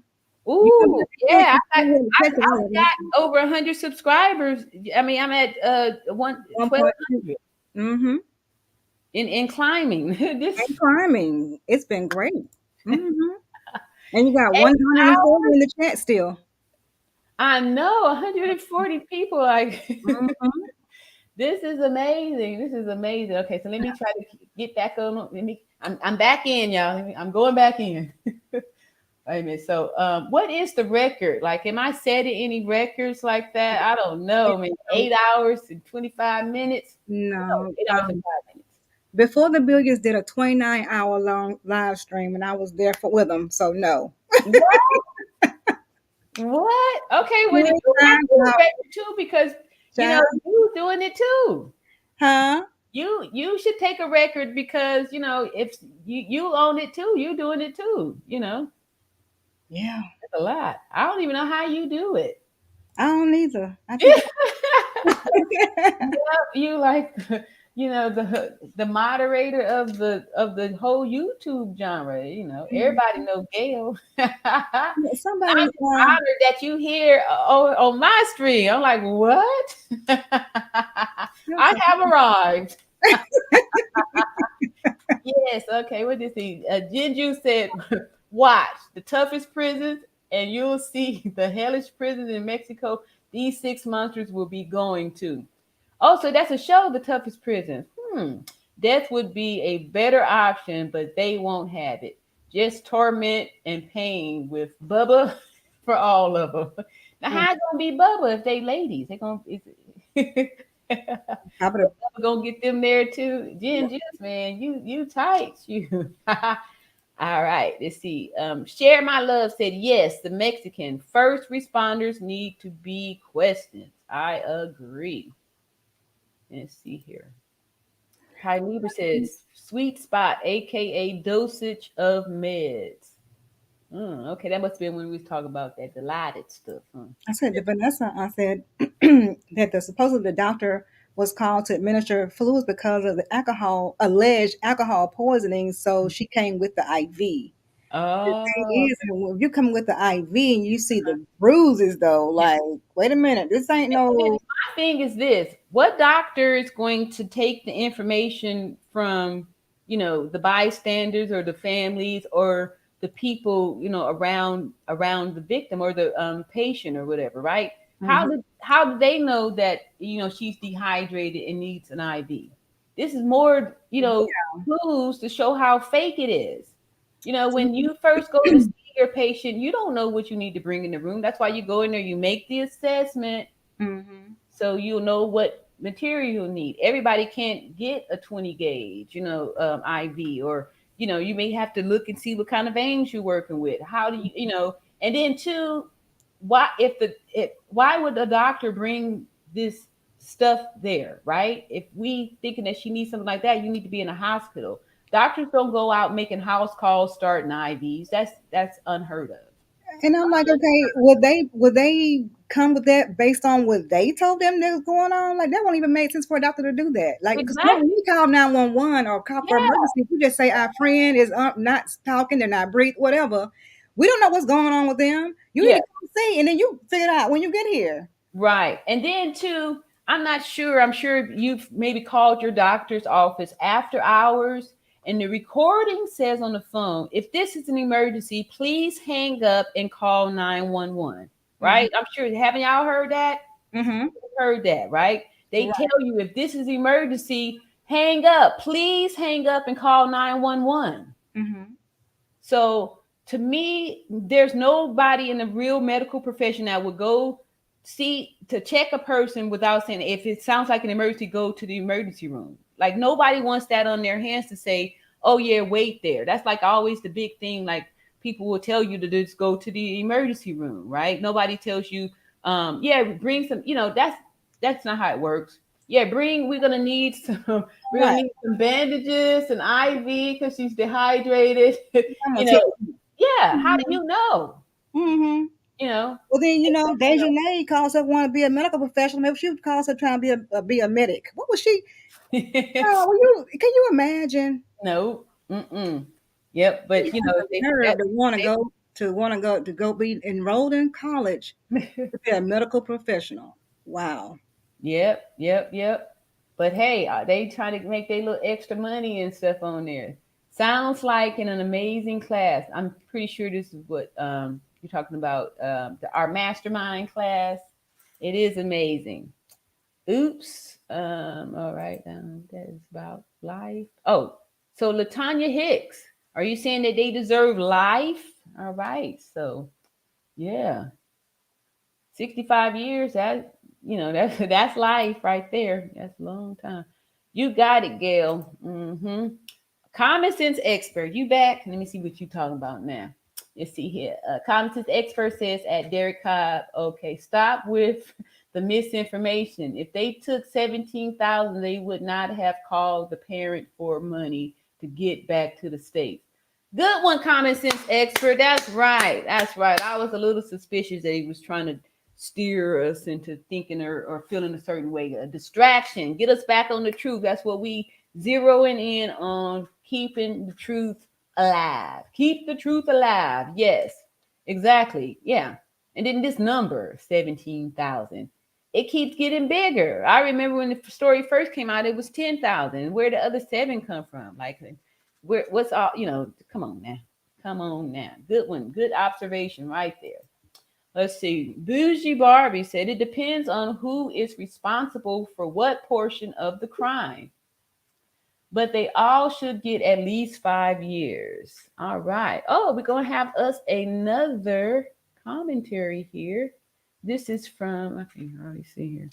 Ooh, yeah. I've got over 100 subscribers. I'm at 1,200. Mm-hmm. In climbing. And climbing. It's been great. Mm-hmm. And you got 140 in the chat still. I know, 140 people. Like, This is amazing. Okay, so let me try to get back on. I'm back in, y'all. I'm going back in. Wait a minute. So, what is the record? Like, am I setting any records like that? I don't know. 8 hours and 25 minutes. No. 8 hours and 5 minutes. Before the Billions did a 29-hour long live stream, and I was there with them. So no. What? Okay, well, you have to do a record too, because you doing it too. Huh? You should take a record, because if you own it too, you doing it too. Yeah, that's a lot. I don't even know how you do it. I don't either. You like the moderator of the whole YouTube genre. Everybody know Gail. Somebody I'm honored that you here on my stream. I'm like, what? I have arrived. Yes, okay. What did he? Jinju said, watch the toughest prisons, and you'll see the hellish prisons in Mexico. These 6 monsters will be going to. Oh, so that's a show, The Toughest Prisons. Death would be a better option, but they won't have it. Just torment and pain with Bubba for all of them. Now, how it gonna be Bubba if they ladies? They gonna Probably Bubba gonna get them there too. Jen, just man, you tight, you. All right, let's see. Share My Love said, yes, the Mexican first responders need to be questioned. I agree. Let's see here. Kai Lieber says, sweet spot, aka dosage of meds. Okay, that must have been when we was talking about that Dilaudid stuff. Huh? I said to Vanessa, I said that supposedly the doctor was called to administer fluids because of the alleged alcohol poisoning. So she came with the IV. The thing Oh, is, when you come with the IV and you see the bruises, though, like, wait a minute, this ain't no. my thing is this: what doctor is going to take the information from, the bystanders or the families or the people, around the victim or the patient or whatever, right? Mhm. How do they know that she's dehydrated and needs an IV? This is more, clues to show how fake it is. When you first go to see your patient, you don't know what you need to bring in the room. That's why you go in there, you make the assessment, Mhm. so you'll know what material you need. Everybody can't get a 20 gauge, IV, or you may have to look and see what kind of veins you're working with. How do and then two, why would a doctor bring this stuff there, right? If we thinking that she needs something like that, you need to be in a hospital. Doctors don't go out making house calls starting IVs. That's unheard of. And I'm like, okay, would they come with that based on what they told them that was going on? Like that won't even make sense for a doctor to do that. Like, because when Exactly. you call 911 or call for Yeah. emergency, you just say our friend is not talking, they're not breathing, whatever. We don't know what's going on with them. You need Yeah. to come see, and then you figure it out when you get here. Right. And then too, I'm not sure. I'm sure you've maybe called your doctor's office after hours and the recording says on the phone, if this is an emergency, please hang up and call 911. Mm-hmm. Right? I'm sure, haven't y'all heard that? Mm-hmm. Heard that, right? They tell Right. you if this is emergency, hang up. Please hang up and call 911. Mm-hmm. So to me, there's nobody in the real medical profession that would go see to check a person without saying, if it sounds like an emergency, go to the emergency room. Like nobody wants that on their hands to say, oh yeah, wait there. That's like always the big thing. Like people will tell you to just go to the emergency room, right? Nobody tells you, yeah, bring some, that's not how it works. Yeah, we're gonna need some, we're gonna Right. need some bandages, an IV because she's dehydrated. I'm gonna you tell know, yeah, how do you. you know? Mm-hmm. You know, Well, then Daejanae calls her want to be a medical professional. Maybe she calls her trying to be a medic. What was she? Oh, can you imagine? no, mm-mm. Yep, but You have the they, nerve that, to want to go be enrolled in college they to be a medical professional. Wow. yep. But hey, they trying to make their little extra money and stuff on there. Sounds like in an amazing class. I'm pretty sure this is what you're talking about. Our mastermind class. It is amazing. Oops. All right. That is about life. Oh, so Latanya Hicks, are you saying that they deserve life? All right. So yeah, 65 years. That's life right there. That's a long time. You got it, Gail. Common sense expert, you back? Let me see what you talking about now. Let's see here. Common sense expert says at Derek Cobb, okay, stop with the misinformation. If they took 17,000, they would not have called the parent for money to get back to the States. Good one, common sense expert. That's right. That's right. I was a little suspicious that he was trying to steer us into thinking or feeling a certain way. A distraction. Get us back on the truth. That's what we zeroing in on, keeping the truth alive. Keep the truth alive. Yes, exactly. Yeah. And then this number, 17,000, it keeps getting bigger. I remember when the story first came out, it was 10,000. Where the other seven come from? Like, what's all, come on now. Come on now. Good one. Good observation right there. Let's see. Bougie Barbie said it depends on who is responsible for what portion of the crime, but they all should get at least 5 years. All right. Oh, we're going to have us another commentary here. This is from, I can already see here.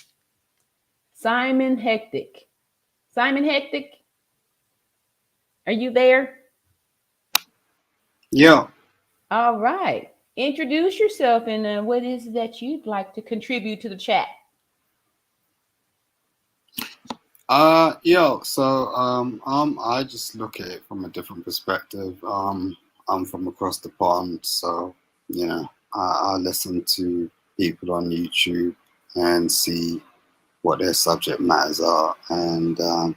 Simon Hectic. Simon Hectic, are you there? Yeah. All right. Introduce yourself and what is it that you'd like to contribute to the chat? Yeah. So I just look at it from a different perspective. I'm from across the pond, so yeah, I listen to people on YouTube and see what their subject matters are, and I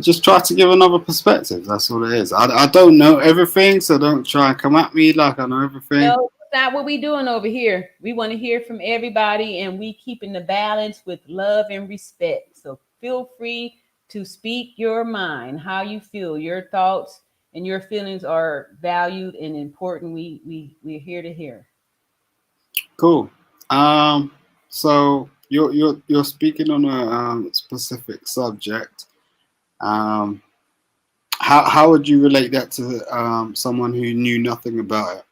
just try to give another perspective. That's all it is. I don't know everything, so don't try and come at me like I know everything. No, that's not what we doing over here. We want to hear from everybody, and we keeping the balance with love and respect. So feel free to speak your mind, how you feel, your thoughts and your feelings are valued and important. We're here to hear. Cool. So you're speaking on a specific subject. How would you relate that to someone who knew nothing about it?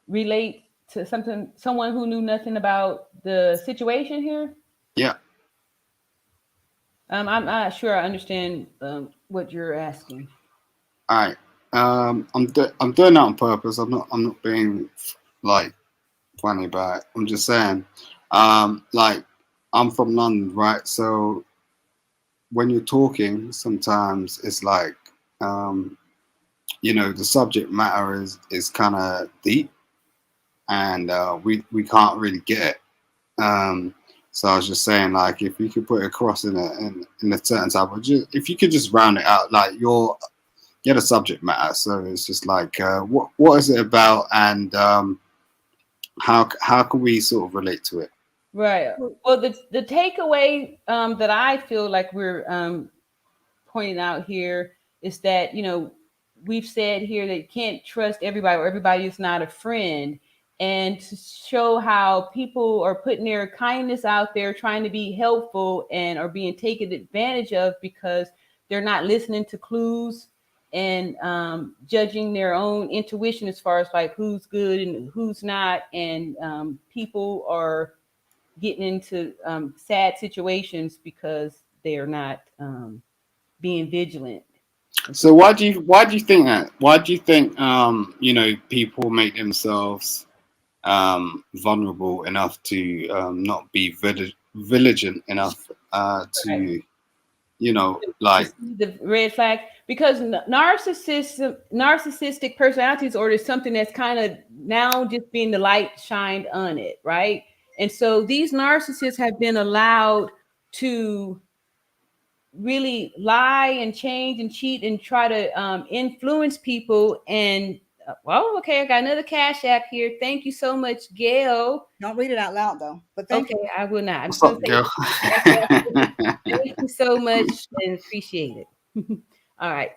Relate to someone who knew nothing about the situation here. Yeah. I'm not sure I understand what you're asking. All right. I'm doing that on purpose. I'm not being like funny about it. I'm just saying. Like I'm from London, right? So when you're talking, sometimes it's like the subject matter is kind of deep, and we can't really get it. So I was just saying, like, if you could put it across in a certain type of, if you could just round it out, like you're the subject matter. So it's just like, what is it about, and how can we sort of relate to it? Right. Well, the takeaway that I feel like we're pointing out here is that we've said here that you can't trust everybody, or everybody is not a friend, and to show how people are putting their kindness out there, trying to be helpful, and are being taken advantage of because they're not listening to clues and judging their own intuition as far as like who's good and who's not, and people are getting into sad situations because they're not being vigilant. So why do you think that? Why do you think people make themselves vulnerable enough to not be vigilant enough to like the red flag? Because narcissistic personality disorder is something that's kind of now just being the light shined on it, right? And so these narcissists have been allowed to really lie and change and cheat and try to influence people. And okay, I got another Cash App here. Thank you so much, Gail. Don't read it out loud though. But thank you. I will not. I'm what's just up, gonna girl? say thank you so much and appreciate it. All right.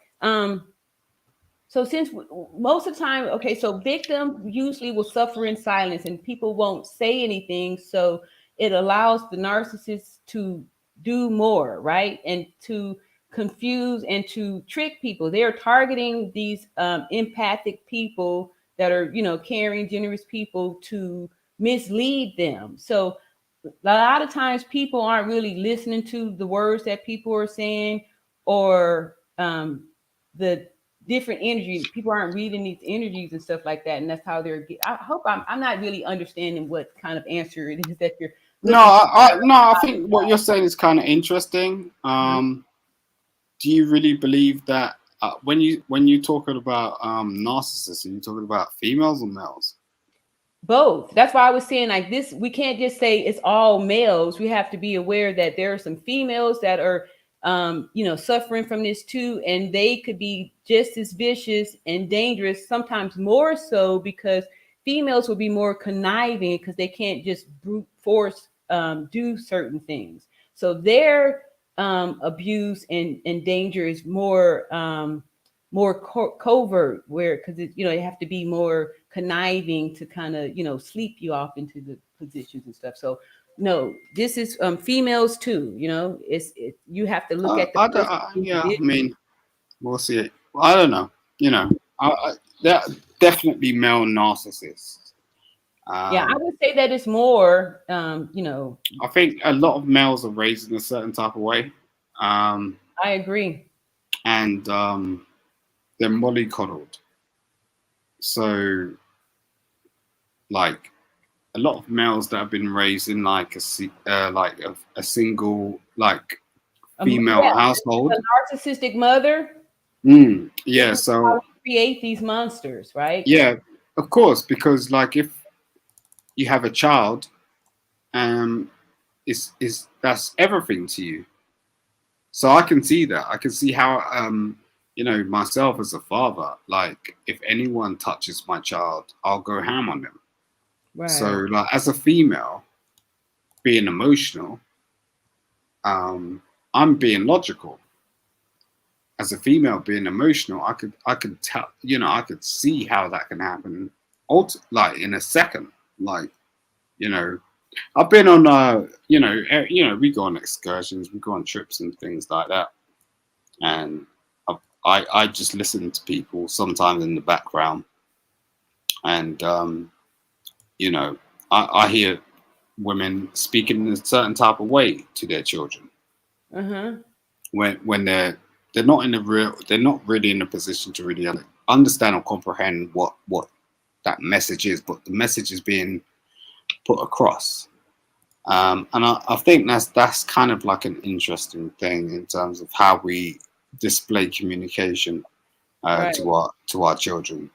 So since most of the time, okay, so victim usually will suffer in silence and people won't say anything. So it allows the narcissist to do more, right? And to confuse and to trick people. They're targeting these empathic people that are, caring, generous people to mislead them. So a lot of times people aren't really listening to the words that people are saying, or the different energy. People aren't reading these energies and stuff like that, and that's how they're. I hope I'm not really understanding what kind of answer it is that you're. No, I think what you're saying is kind of interesting. Do you really believe that when you talking about narcissists, are you talking about females or males? Both. That's why I was saying like this. We can't just say it's all males. We have to be aware that there are some females that are suffering from this too, and they could be just as vicious and dangerous, sometimes more so, because females will be more conniving because they can't just brute force do certain things. So their abuse and danger is more covert, where because you have to be more conniving to kind of sleep you off into the positions and stuff. So no, this is females too. You have to look at the I mean, we'll see. I don't know. There are definitely male narcissists. Yeah, I would say that it's more, you know. I think a lot of males are raised in a certain type of way. I agree. And they're mollycoddled. So, like, a lot of males that have been raised in like a single like female household, a narcissistic mother. Yeah, so create these monsters, right? Yeah, of course, because like if you have a child, is that's everything to you. So I can see that. I can see how you know, myself as a father, like if anyone touches my child, I'll go ham on them. Right. So like as a female, being emotional, I'm being logical. As a female being emotional, I could tell, you know, I could see how that can happen like in a second. Like, you know, I've been on you know, we go on excursions, we go on trips and things like that. And I just listen to people sometimes in the background. And you know, I hear women speaking in a certain type of way to their children. When they're not in they're not really in a position to really understand or comprehend what that message is, but the message is being put across. And I think that's kind of like an interesting thing in terms of how we display communication to our children.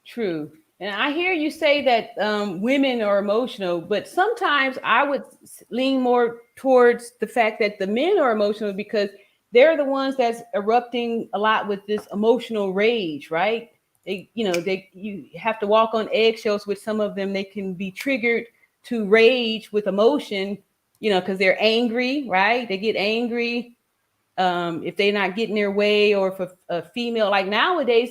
True. And I hear you say that women are emotional, but sometimes I would lean more towards the fact that the men are emotional because they're the ones that's erupting a lot with this emotional rage, right? You have to walk on eggshells with some of them. They can be triggered to rage with emotion, you know, because they're angry, right? They get angry if they're not getting their way, or if a female, like nowadays,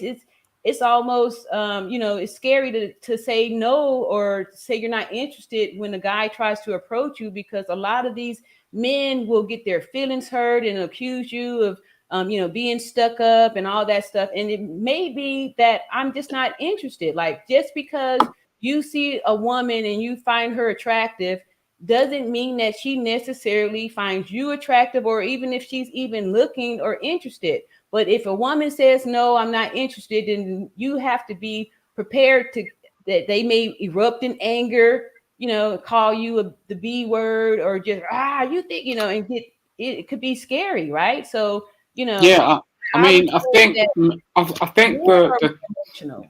it's almost you know, it's scary to say no or say you're not interested when a guy tries to approach you, because a lot of these men will get their feelings hurt and accuse you of you know, being stuck up and all that stuff. And it may be that I'm just not interested. Like, just because you see a woman and you find her attractive doesn't mean that she necessarily finds you attractive, or even if she's even looking or interested. But if a woman says, no, I'm not interested, then you have to be prepared that they may erupt in anger, you know, call you the B word, or just, you think, you know, and it could be scary, right? So, you know, Yeah, I mean, I think the emotional,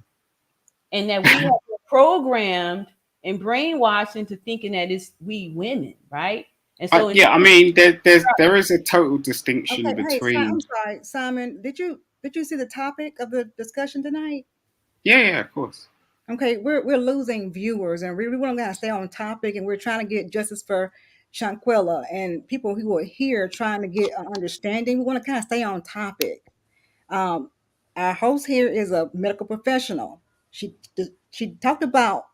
and that we have been programmed and brainwashed into thinking that it's we women, right? And so, I mean, there is a total distinction Okay, hey, between. I'm sorry, Simon. Did you see the topic of the discussion tonight? Yeah, of course. Okay, we're losing viewers, and we want to stay on topic, and we're trying to get justice for Shanquella and people who are here trying to get an understanding. We want to kind of stay on topic. Our host here is a medical professional. She talked about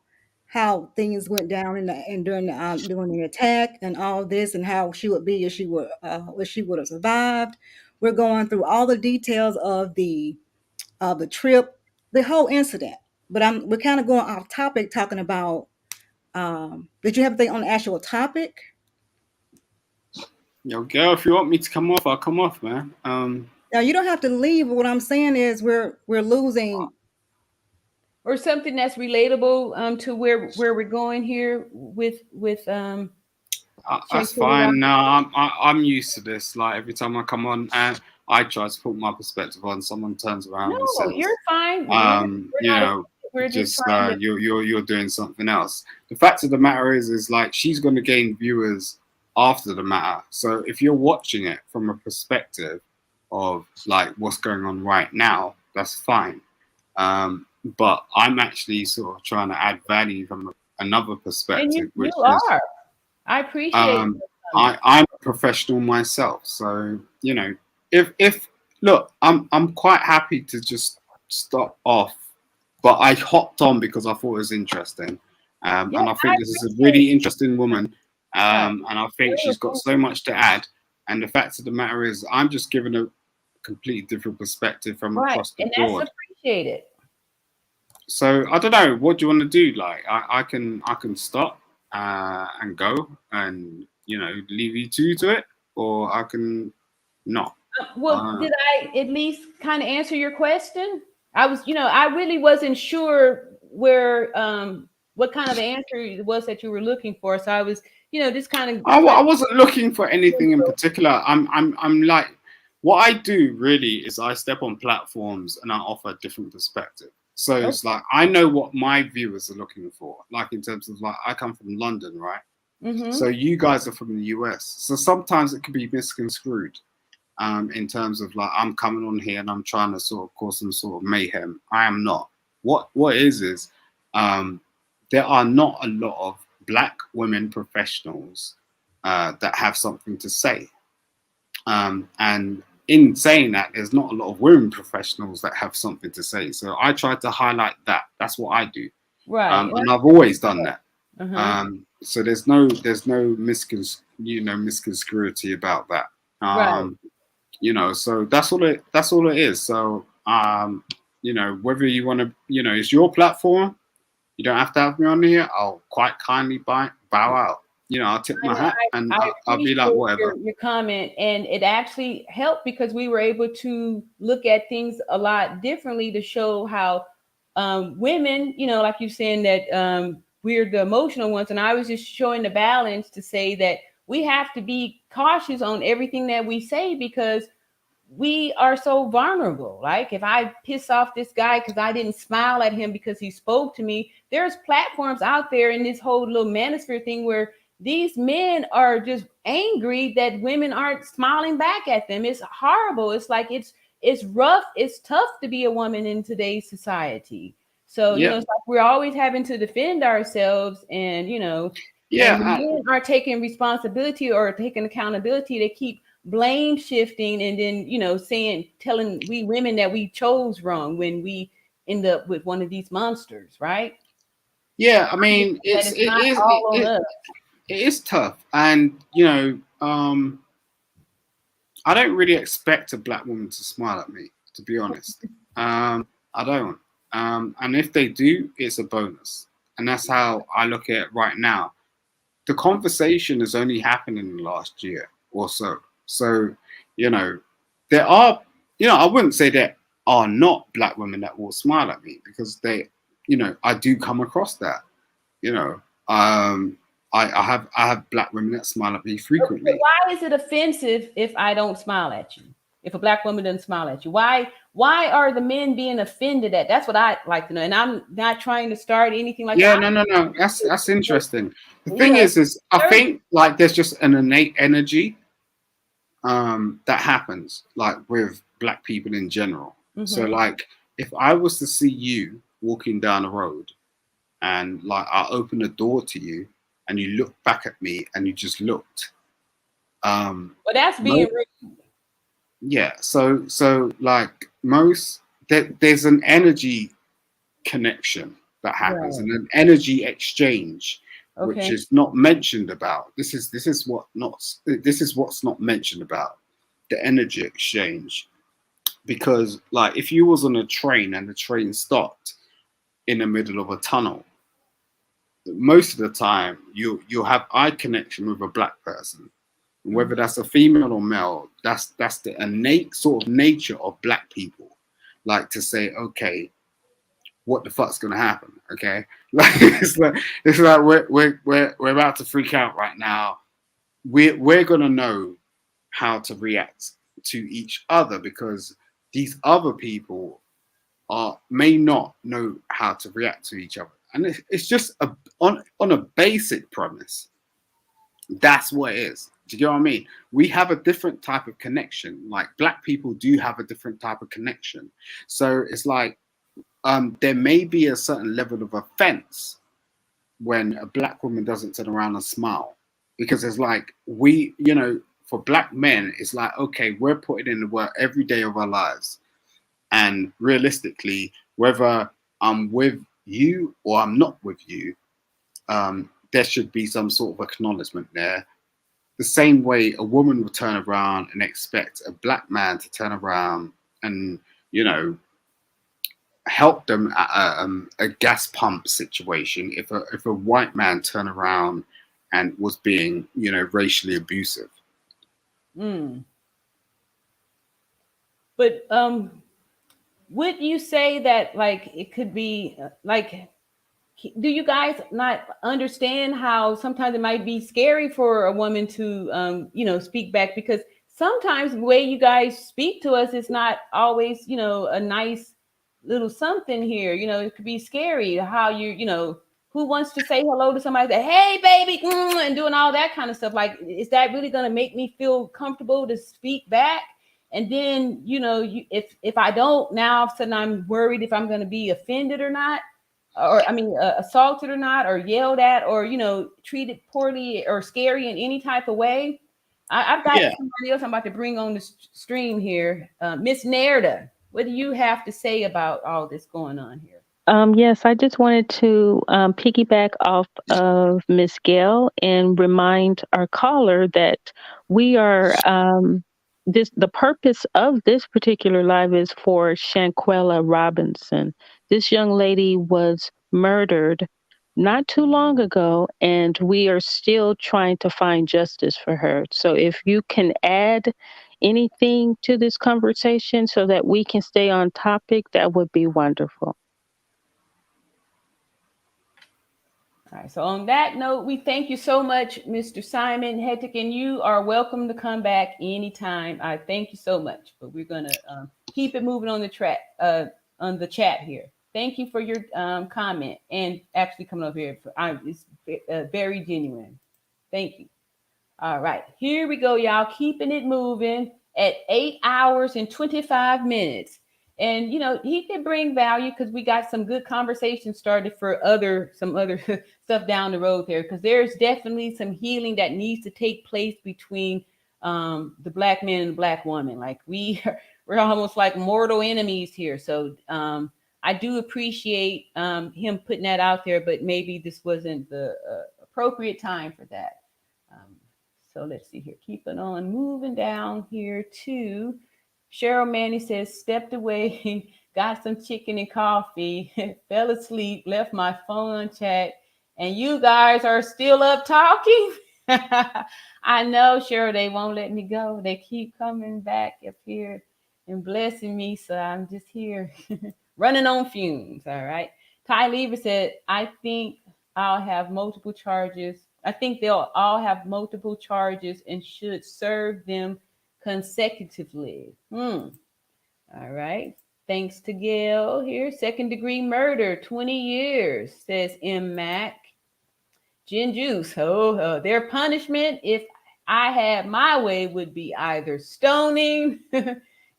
how things went down during the attack and all this, and how she would be if she would have survived. We're going through all the details of the trip, the whole incident. But we're kind of going off topic, talking about. Did you have anything on the actual topic? Yo, girl, if you want me to come off, I'll come off, man. Now you don't have to leave. What I'm saying is we're losing. Or something that's relatable to where we're going here with that's fine. No, I'm used to this. Like every time I come on and I try to put my perspective on, someone turns around and says, you're fine. You know, we're just you're doing something else. The fact of the matter is like she's going to gain viewers after the matter. So if you're watching it from a perspective of like what's going on right now, that's fine. But I'm actually sort of trying to add value from another perspective. And you are. I appreciate it. I'm a professional myself, so you know, if look, I'm quite happy to just stop off, but I hopped on because I thought it was interesting, and I think this is a really interesting woman, and I think she's got so much to add. And the fact of the matter is, I'm just giving a completely different perspective from across the board. And that's appreciated. So I don't know. What do you want to do? Like, I can stop and go, and leave you two to it, or I can not. Well, did I at least kind of answer your question? I was, I really wasn't sure where, what kind of answer it was that you were looking for. So I was, just kind of. I wasn't looking for anything in particular. I'm like, what I do really is I step on platforms and I offer a different perspective. So it's like I know what my viewers are looking for. Like in terms of like, I come from London, right? Mm-hmm. So you guys are from the US. So sometimes it can be misconstrued. In terms of like, I'm coming on here and I'm trying to sort of cause some sort of mayhem. I am not. What is there are not a lot of Black women professionals that have something to say. And in saying that, there's not a lot of women professionals that have something to say. So I try to highlight that. That's what I do. Right. And I've always done that. Uh-huh. So there's no misconstruity about that. Right. So that's all it is. So whether you want to, it's your platform. You don't have to have me on here. I'll quite kindly bow out. I'll tip my hat and I'll be like, whatever. Your comment, and it actually helped because we were able to look at things a lot differently to show how women, like you're saying that we're the emotional ones, and I was just showing the balance to say that we have to be cautious on everything that we say because we are so vulnerable. Like if I piss off this guy because I didn't smile at him because he spoke to me, there's platforms out there in this whole little manosphere thing where these men are just angry that women aren't smiling back at them. It's horrible. It's like it's rough. It's tough to be a woman in today's society. So it's like we're always having to defend ourselves, and and men are taking responsibility or taking accountability. They keep blame shifting and then telling we women that we chose wrong when we end up with one of these monsters, right? I mean it is tough, and I don't really expect a Black woman to smile at me, to be honest. I don't, and if they do, it's a bonus, and that's how I look at it right now. The conversation has only happened in the last year or so. So, there are, I wouldn't say there are not Black women that will smile at me because they, I do come across that, I have Black women that smile at me frequently. But why is it offensive if I don't smile at you? If a Black woman doesn't smile at you, why are the men being offended at? That's what I like to know. And I'm not trying to start anything like that. No. That's interesting. The thing is I think like there's just an innate energy that happens like with Black people in general. Mm-hmm. So like if I was to see you walking down the road and like I open the door to you and you look back at me and you just looked. Well, that's being rude. Yeah. So like there's an energy connection that happens and an energy exchange, which is not mentioned about. This is what's not mentioned about, the energy exchange. Because like if you was on a train and the train stopped in the middle of a tunnel, most of the time you'll have eye connection with a Black person. Whether that's a female or male, that's the innate sort of nature of Black people. Like to say, okay, what the fuck's gonna happen? Okay, like it's like we're about to freak out right now. We're gonna know how to react to each other because these other people may not know how to react to each other, and it's just on a basic premise. That's what it is. Do you get what I mean? We have a different type of connection. Like Black people do have a different type of connection. So it's like there may be a certain level of offense when a Black woman doesn't turn around and smile, because it's like for Black men, it's like, okay, we're putting in the work every day of our lives, and realistically, whether I'm with you or I'm not with you, there should be some sort of acknowledgement there. The same way a woman would turn around and expect a Black man to turn around and, help them at a gas pump situation if a white man turned around and was being, you know, racially abusive. But would you say that like it could be like, do you guys not understand how sometimes it might be scary for a woman to you know, speak back? Because sometimes the way you guys speak to us is not always, you know, a nice little something here. You know, it could be scary how you know, who wants to say hello to somebody that, hey baby, and doing all that kind of stuff. Like, is that really going to make me feel comfortable to speak back? And then, you know, if I don't, now all of a sudden I'm worried if I'm going to be offended or not, or I mean, assaulted or not, or yelled at, or, you know, treated poorly or scary in any type of way. I've got somebody else I'm about to bring on the stream here. Miss Nerda, what do you have to say about all this going on here? Yes, I just wanted to piggyback off of Miss Gail and remind our caller that we are the purpose of this particular live is for Shanquella Robinson. This young lady was murdered not too long ago, and we are still trying to find justice for her. So if you can add anything to this conversation so that we can stay on topic, that would be wonderful. All right. So on that note, we thank you so much, Mr. Simon Hettick, and you are welcome to come back anytime. I thank you so much. But we're gonna keep it moving on the track on the chat here. Thank you for your comment and actually coming up here. It's very genuine. Thank you. All right, here we go, y'all. Keeping it moving at 8 hours and 25 minutes. And you know, he can bring value because we got some good conversation started for some other stuff down the road there. Because there's definitely some healing that needs to take place between the black man and the black woman. Like we're almost like mortal enemies here. So I do appreciate him putting that out there, but maybe this wasn't the appropriate time for that. So let's see here. Keeping on moving down here to Cheryl Manny says, stepped away, got some chicken and coffee, fell asleep, left my phone on chat, and you guys are still up talking. I know, Cheryl, they won't let me go. They keep coming back up here and blessing me. So I'm just here running on fumes. All right. Ty Lever said, I think I'll have multiple charges. I think they'll all have multiple charges and should serve them consecutively. All right. Thanks to Gail here. 2nd degree murder, 20 years, says M. Mac. Gin Juice. Their punishment, if I had my way, would be either stoning,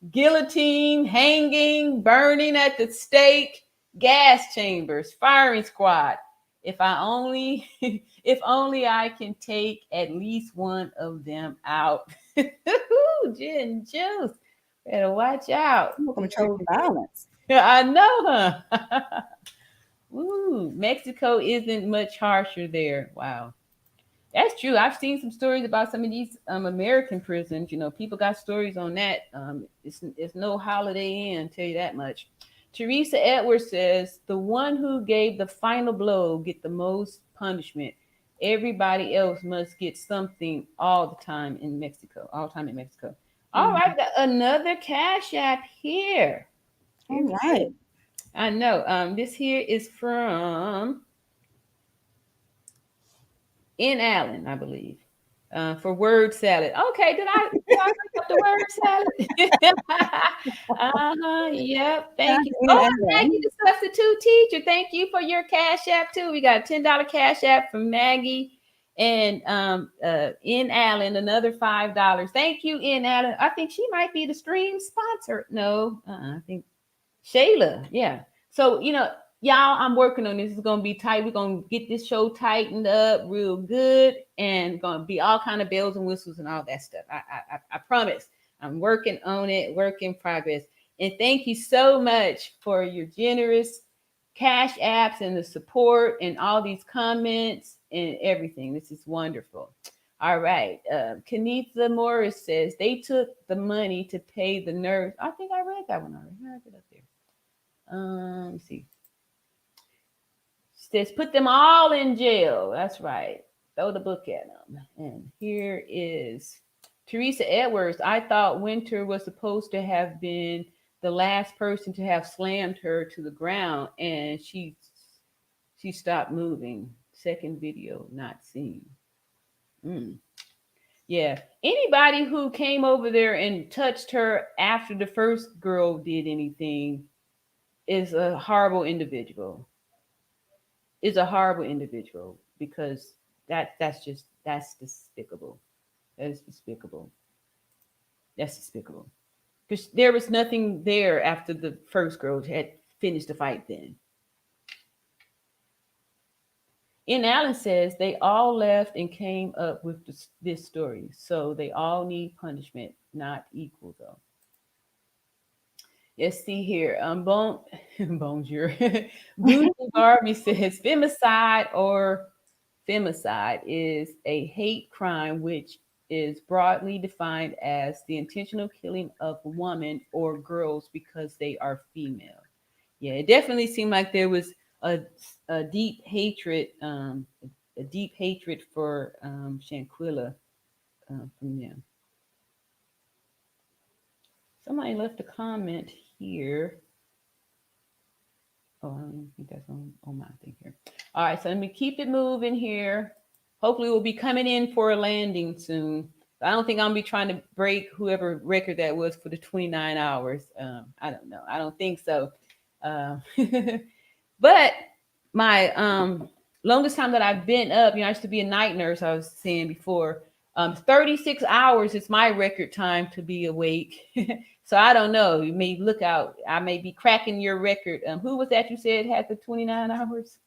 guillotine, hanging, burning at the stake, gas chambers, firing squad. If only I can take at least one of them out. Gin Juice. Better watch out. Control violence. I know, huh? Ooh, Mexico isn't much harsher there. Wow. That's true. I've seen some stories about some of these American prisons. You know, people got stories on that. It's no Holiday Inn, tell you that much. Teresa Edwards says, the one who gave the final blow get the most punishment. Everybody else must get something all the time in Mexico. All the time in Mexico. All right, got another Cash App here. All right. I know. This here is from in Allen, I believe. For word salad. Okay, did I bring up the word salad? Yep. Thank you. Oh, Maggie, the substitute teacher. Thank you for your Cash App too. We got a $10 Cash App from Maggie and in Allen, another $5. Thank you, in Allen. I think she might be the stream sponsor. No, I think Shayla. Yeah. So you know, y'all, I'm working on this. It's gonna be tight. We're gonna get this show tightened up real good, and gonna be all kind of bells and whistles and all that stuff. I promise. I'm working on it. Work in progress. And thank you so much for your generous Cash Apps and the support and all these comments and everything. This is wonderful. All right. Kenitha Morris says they took the money to pay the nurse. I think I read that one already. I read it up there. Let's see. Says put them all in jail. That's right. Throw the book at them. And here is Teresa Edwards. I thought Winter was supposed to have been the last person to have slammed her to the ground, and she stopped moving. Second video not seen. Yeah. Anybody who came over there and touched her after the first girl did anything is a horrible individual. Is a horrible individual because that's despicable. That is despicable. That's despicable. Because there was nothing there after the first girl had finished the fight then. In Allen says they all left and came up with this story. So they all need punishment, not equal though. Let's see here. Bonjour. Bougie Barbie says femicide is a hate crime which is broadly defined as the intentional killing of a woman or girls because they are female. Yeah, it definitely seemed like there was a deep hatred, for Shanquella from them. Somebody left a comment here. Oh, I don't think that's on my thing here. All right, so let me keep it moving here. Hopefully we'll be coming in for a landing soon. I don't think I'm gonna be trying to break whoever record that was for the 29 hours. I don't know. I don't think so. But my longest time that I've been up, I used to be a night nurse, I was saying before. 36 hours is my record time to be awake. So I don't know. You may look out. I may be cracking your record. Who was that you said had the 29 hours?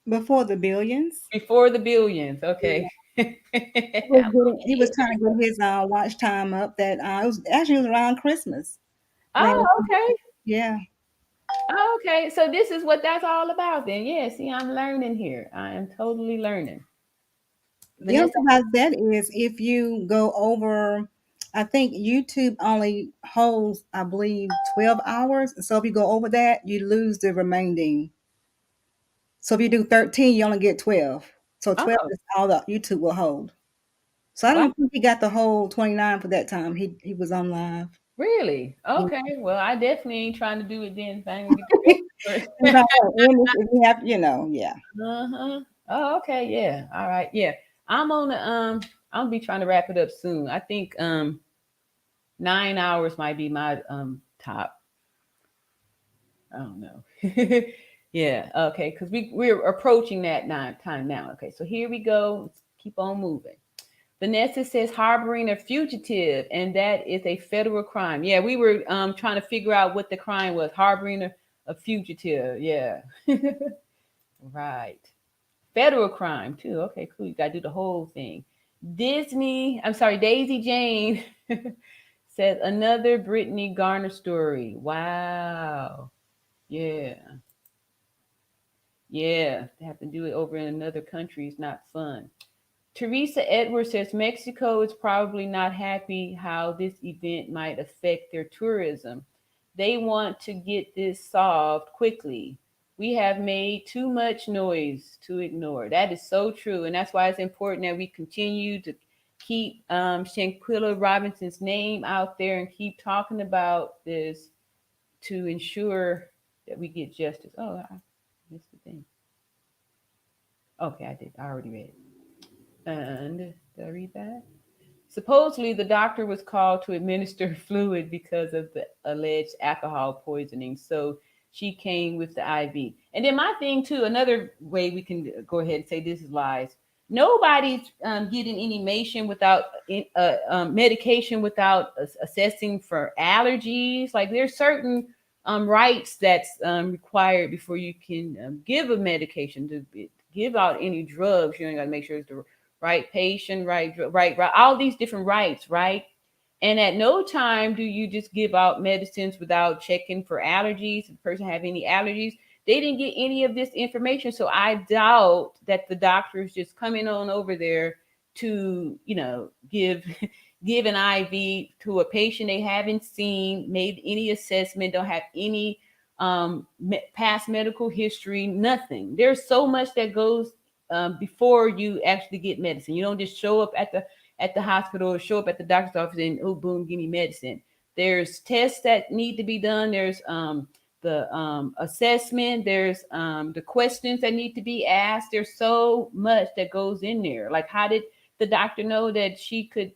Before the billions. Before the billions. Okay. Yeah. He was trying to get his watch time up. That it was around Christmas. Oh, okay. Yeah. Oh, okay. So this is what that's all about then. Yeah. See, I'm learning here. I am totally learning. The other thing about that is if you go over, I think YouTube only holds, I believe, 12 hours. So if you go over that, you lose the remaining. So if you do 13, you only get 12. So 12 is all that YouTube will hold. So I don't think he got the whole 29 for that time. He was on live. Really? Okay. Yeah. Well, I definitely ain't trying to do it then. If I ain't get we have, yeah. Oh, okay. Yeah. All right. Yeah. I'm on the I'll be trying to wrap it up soon. I think 9 hours might be my top. I don't know. Yeah. Okay. Because we're approaching that time now. Okay. So here we go. Let's keep on moving. Vanessa says harboring a fugitive, and that is a federal crime. Yeah, we were trying to figure out what the crime was. Harboring a fugitive. Yeah. Right. Federal crime too. Okay, cool. You got to do the whole thing. Daisy Jane says another Brittany Garner story. Wow. Yeah. Yeah. To have to do it over in another country is not fun. Teresa Edwards says Mexico is probably not happy how this event might affect their tourism. They want to get this solved quickly. We have made too much noise to ignore. That is so true. And that's why it's important that we continue to keep Shanquella Robinson's name out there and keep talking about this to ensure that we get justice. Oh, I missed the thing. Okay, I did. I already read it. And did I read that? Supposedly, the doctor was called to administer fluid because of the alleged alcohol poisoning. So she came with the IV. And then my thing, too, another way we can go ahead and say this is lies. Nobody's getting any medication without assessing for allergies. Like there's certain rights that's required before you can give a medication to give out any drugs. You got to make sure it's the right patient, right, all these different rights, right? And at no time do you just give out medicines without checking for allergies. If the person have any allergies, they didn't get any of this information. So I doubt that the doctor is just coming on over there to, give give an IV to a patient they haven't seen, made any assessment, don't have any past medical history, nothing. There's so much that goes before you actually get medicine. You don't just show up at the hospital or show up at the doctor's office and, oh, boom, give me medicine. There's tests that need to be done. There's the assessment. There's the questions that need to be asked. There's so much that goes in there. Like, how did the doctor know that she could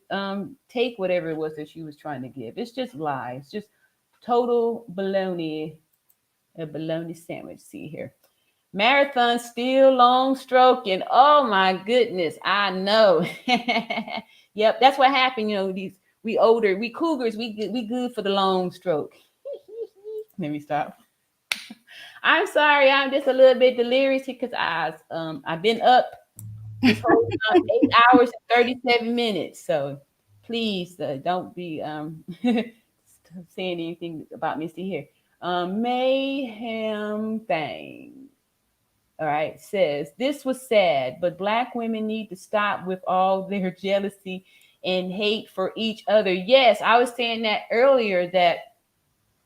take whatever it was that she was trying to give? It's just lies. It's just total baloney. A baloney sandwich. See here. Marathon still long stroking. Oh my goodness. I know. Yep, that's what happened. We older, we cougars, we good for the long stroke. Let me stop. I'm sorry, I'm just a little bit delirious because I've been up this whole time, 8 hours and 37 minutes. So please don't be saying anything about me. See here. Mayhem Thing. All right, says this was sad, but Black women need to stop with all their jealousy and hate for each other. Yes, I was saying that earlier, that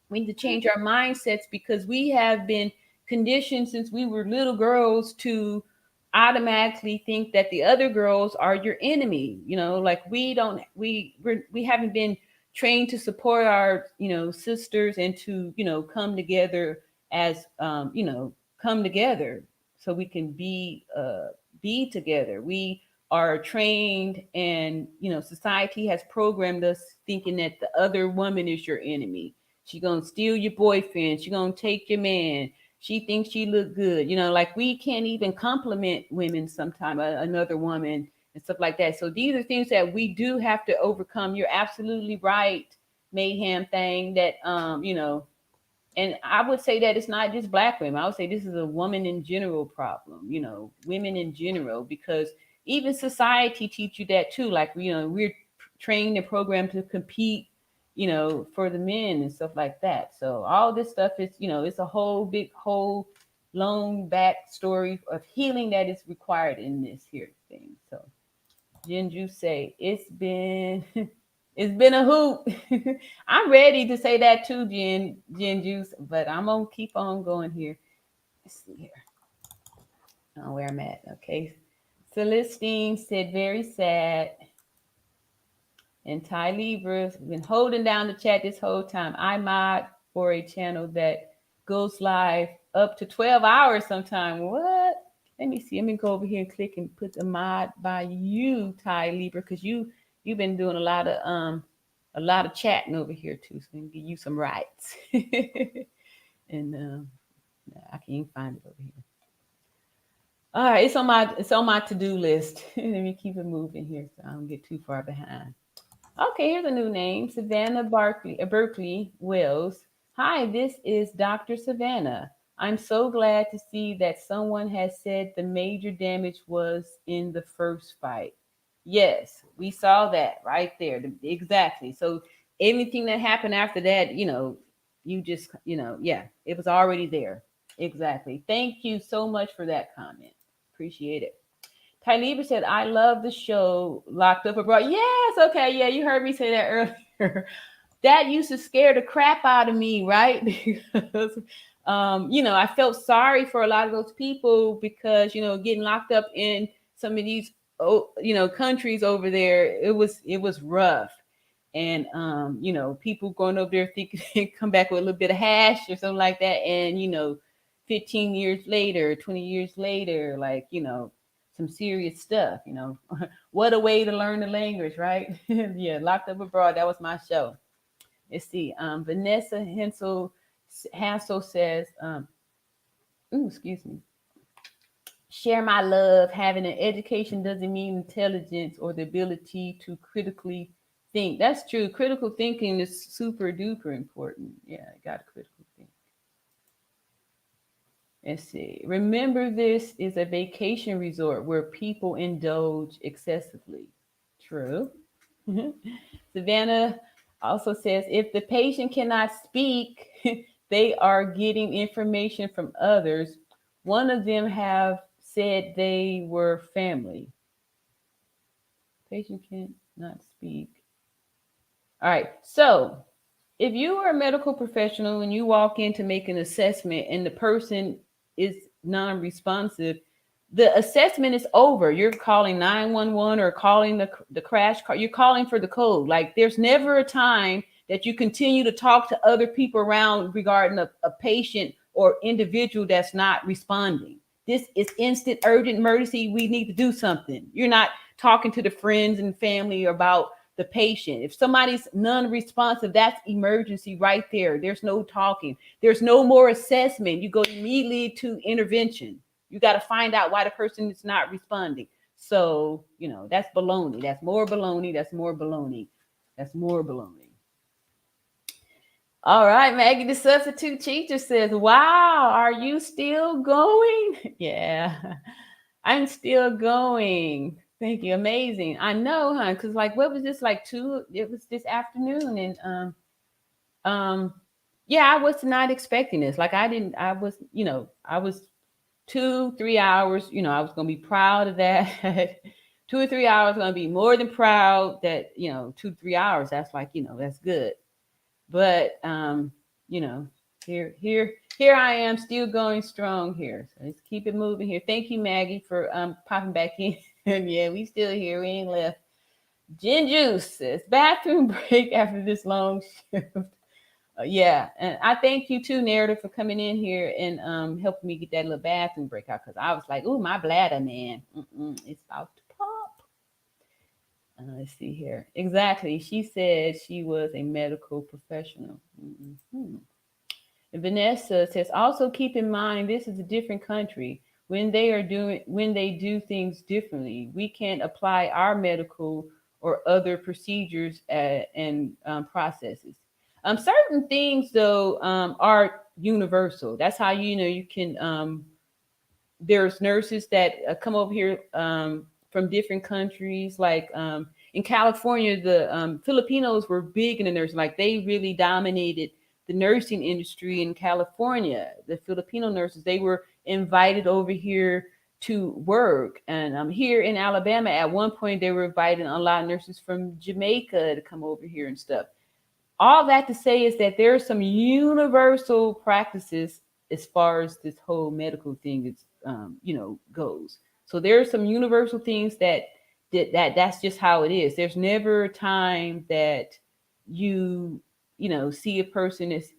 we need to change our mindsets because we have been conditioned since we were little girls to automatically think that the other girls are your enemy. Like we haven't been trained to support our sisters and to come together as come together so we can be together. We are trained, and society has programmed us thinking that the other woman is your enemy. She gonna steal your boyfriend. She gonna take your man. She thinks she look good. Like we can't even compliment women sometimes, another woman and stuff like that. So these are things that we do have to overcome. You're absolutely right, Mayhem Thing, that and I would say that it's not just Black women. I would say this is a woman in general problem, women in general, because even society teach you that too. Like, we're trained and programmed to compete, for the men and stuff like that. So all this stuff is, it's a whole long back story of healing that is required in this here thing. So Jinju say it's been a hoop. I'm ready to say that too, Jen Juice, but I'm gonna keep on going here. Let's see here. Oh, where I'm at. Okay. Celestine said very sad. And Ty Libra's been holding down the chat this whole time. I mod for a channel that goes live up to 12 hours sometime. What? Let me see. Let me go over here and click and put the mod by you, Ty Libra, because you've been doing a lot of chatting over here too. So I'm gonna give you some rights. And I can't even find it over here. All right, it's on my to-do list. Let me keep it moving here so I don't get too far behind. Okay, here's a new name, Savannah Berkeley Wells. Hi, this is Dr. Savannah. I'm so glad to see that someone has said the major damage was in the first fight. Yes, we saw that right there. Exactly. So everything that happened after that, you just, yeah, it was already there. Exactly. Thank you so much for that comment. Appreciate it. Tyleber said, I love the show Locked Up Abroad. Yes, okay, yeah, you heard me say that earlier. That used to scare the crap out of me, right? Because, I felt sorry for a lot of those people because, getting locked up in some of these, countries over there, it was rough. And, people going over there thinking they come back with a little bit of hash or something like that. And, 15 years later, 20 years later, like, some serious stuff, What a way to learn the language, right? Yeah, Locked Up Abroad. That was my show. Let's see. Vanessa Hansel says, excuse me. Share my love. Having an education doesn't mean intelligence or the ability to critically think. That's true. Critical thinking is super duper important. Yeah, I got to critical think. Let's see. Remember, this is a vacation resort where people indulge excessively. True. Savannah also says, if the patient cannot speak, they are getting information from others. One of them have said they were family. Patient can't not speak. All right. So if you are a medical professional and you walk in to make an assessment and the person is non-responsive, the assessment is over. You're calling 911 or calling the crash car. You're calling for the code. Like there's never a time that you continue to talk to other people around regarding a patient or individual that's not responding. This is instant, urgent emergency. We need to do something. You're not talking to the friends and family about the patient. If somebody's non-responsive, that's emergency right there. There's no talking. There's no more assessment. You go immediately to intervention. You got to find out why the person is not responding. So, that's baloney. That's more baloney. That's more baloney. That's more baloney. All right, Maggie, the substitute teacher says, wow, are you still going? Yeah, I'm still going. Thank you. Amazing. I know, huh? Because what was this it was this afternoon. And yeah, I was not expecting this. I was 2-3 hours, I was going to be proud of that. 2 or 3 hours, going to be more than proud that, 2-3 hours, that's that's good. But, here I am still going strong here. So let's keep it moving here. Thank you, Maggie, for popping back in. Yeah, we still here. We ain't left. Gin Juice says, bathroom break after this long shift. Yeah, and I thank you too, Narrative, for coming in here and helping me get that little bathroom break out, because I was like, oh, my bladder, man. It's about to pop. Let's see here. Exactly. She said she was a medical professional. And Vanessa says, also keep in mind, this is a different country. When they do things differently, we can't apply our medical or other procedures and processes. Certain things, though, are universal. That's how you can. There's nurses that come over here from different countries. Like in California, the Filipinos were big in the nursing. Like they really dominated the nursing industry in California. The Filipino nurses, they were invited over here to work. And here in Alabama, at one point, they were inviting a lot of nurses from Jamaica to come over here and stuff. All that to say is that there are some universal practices as far as this whole medical thing is, goes. So there are some universal things that's just how it is. There's never a time that you see a person is,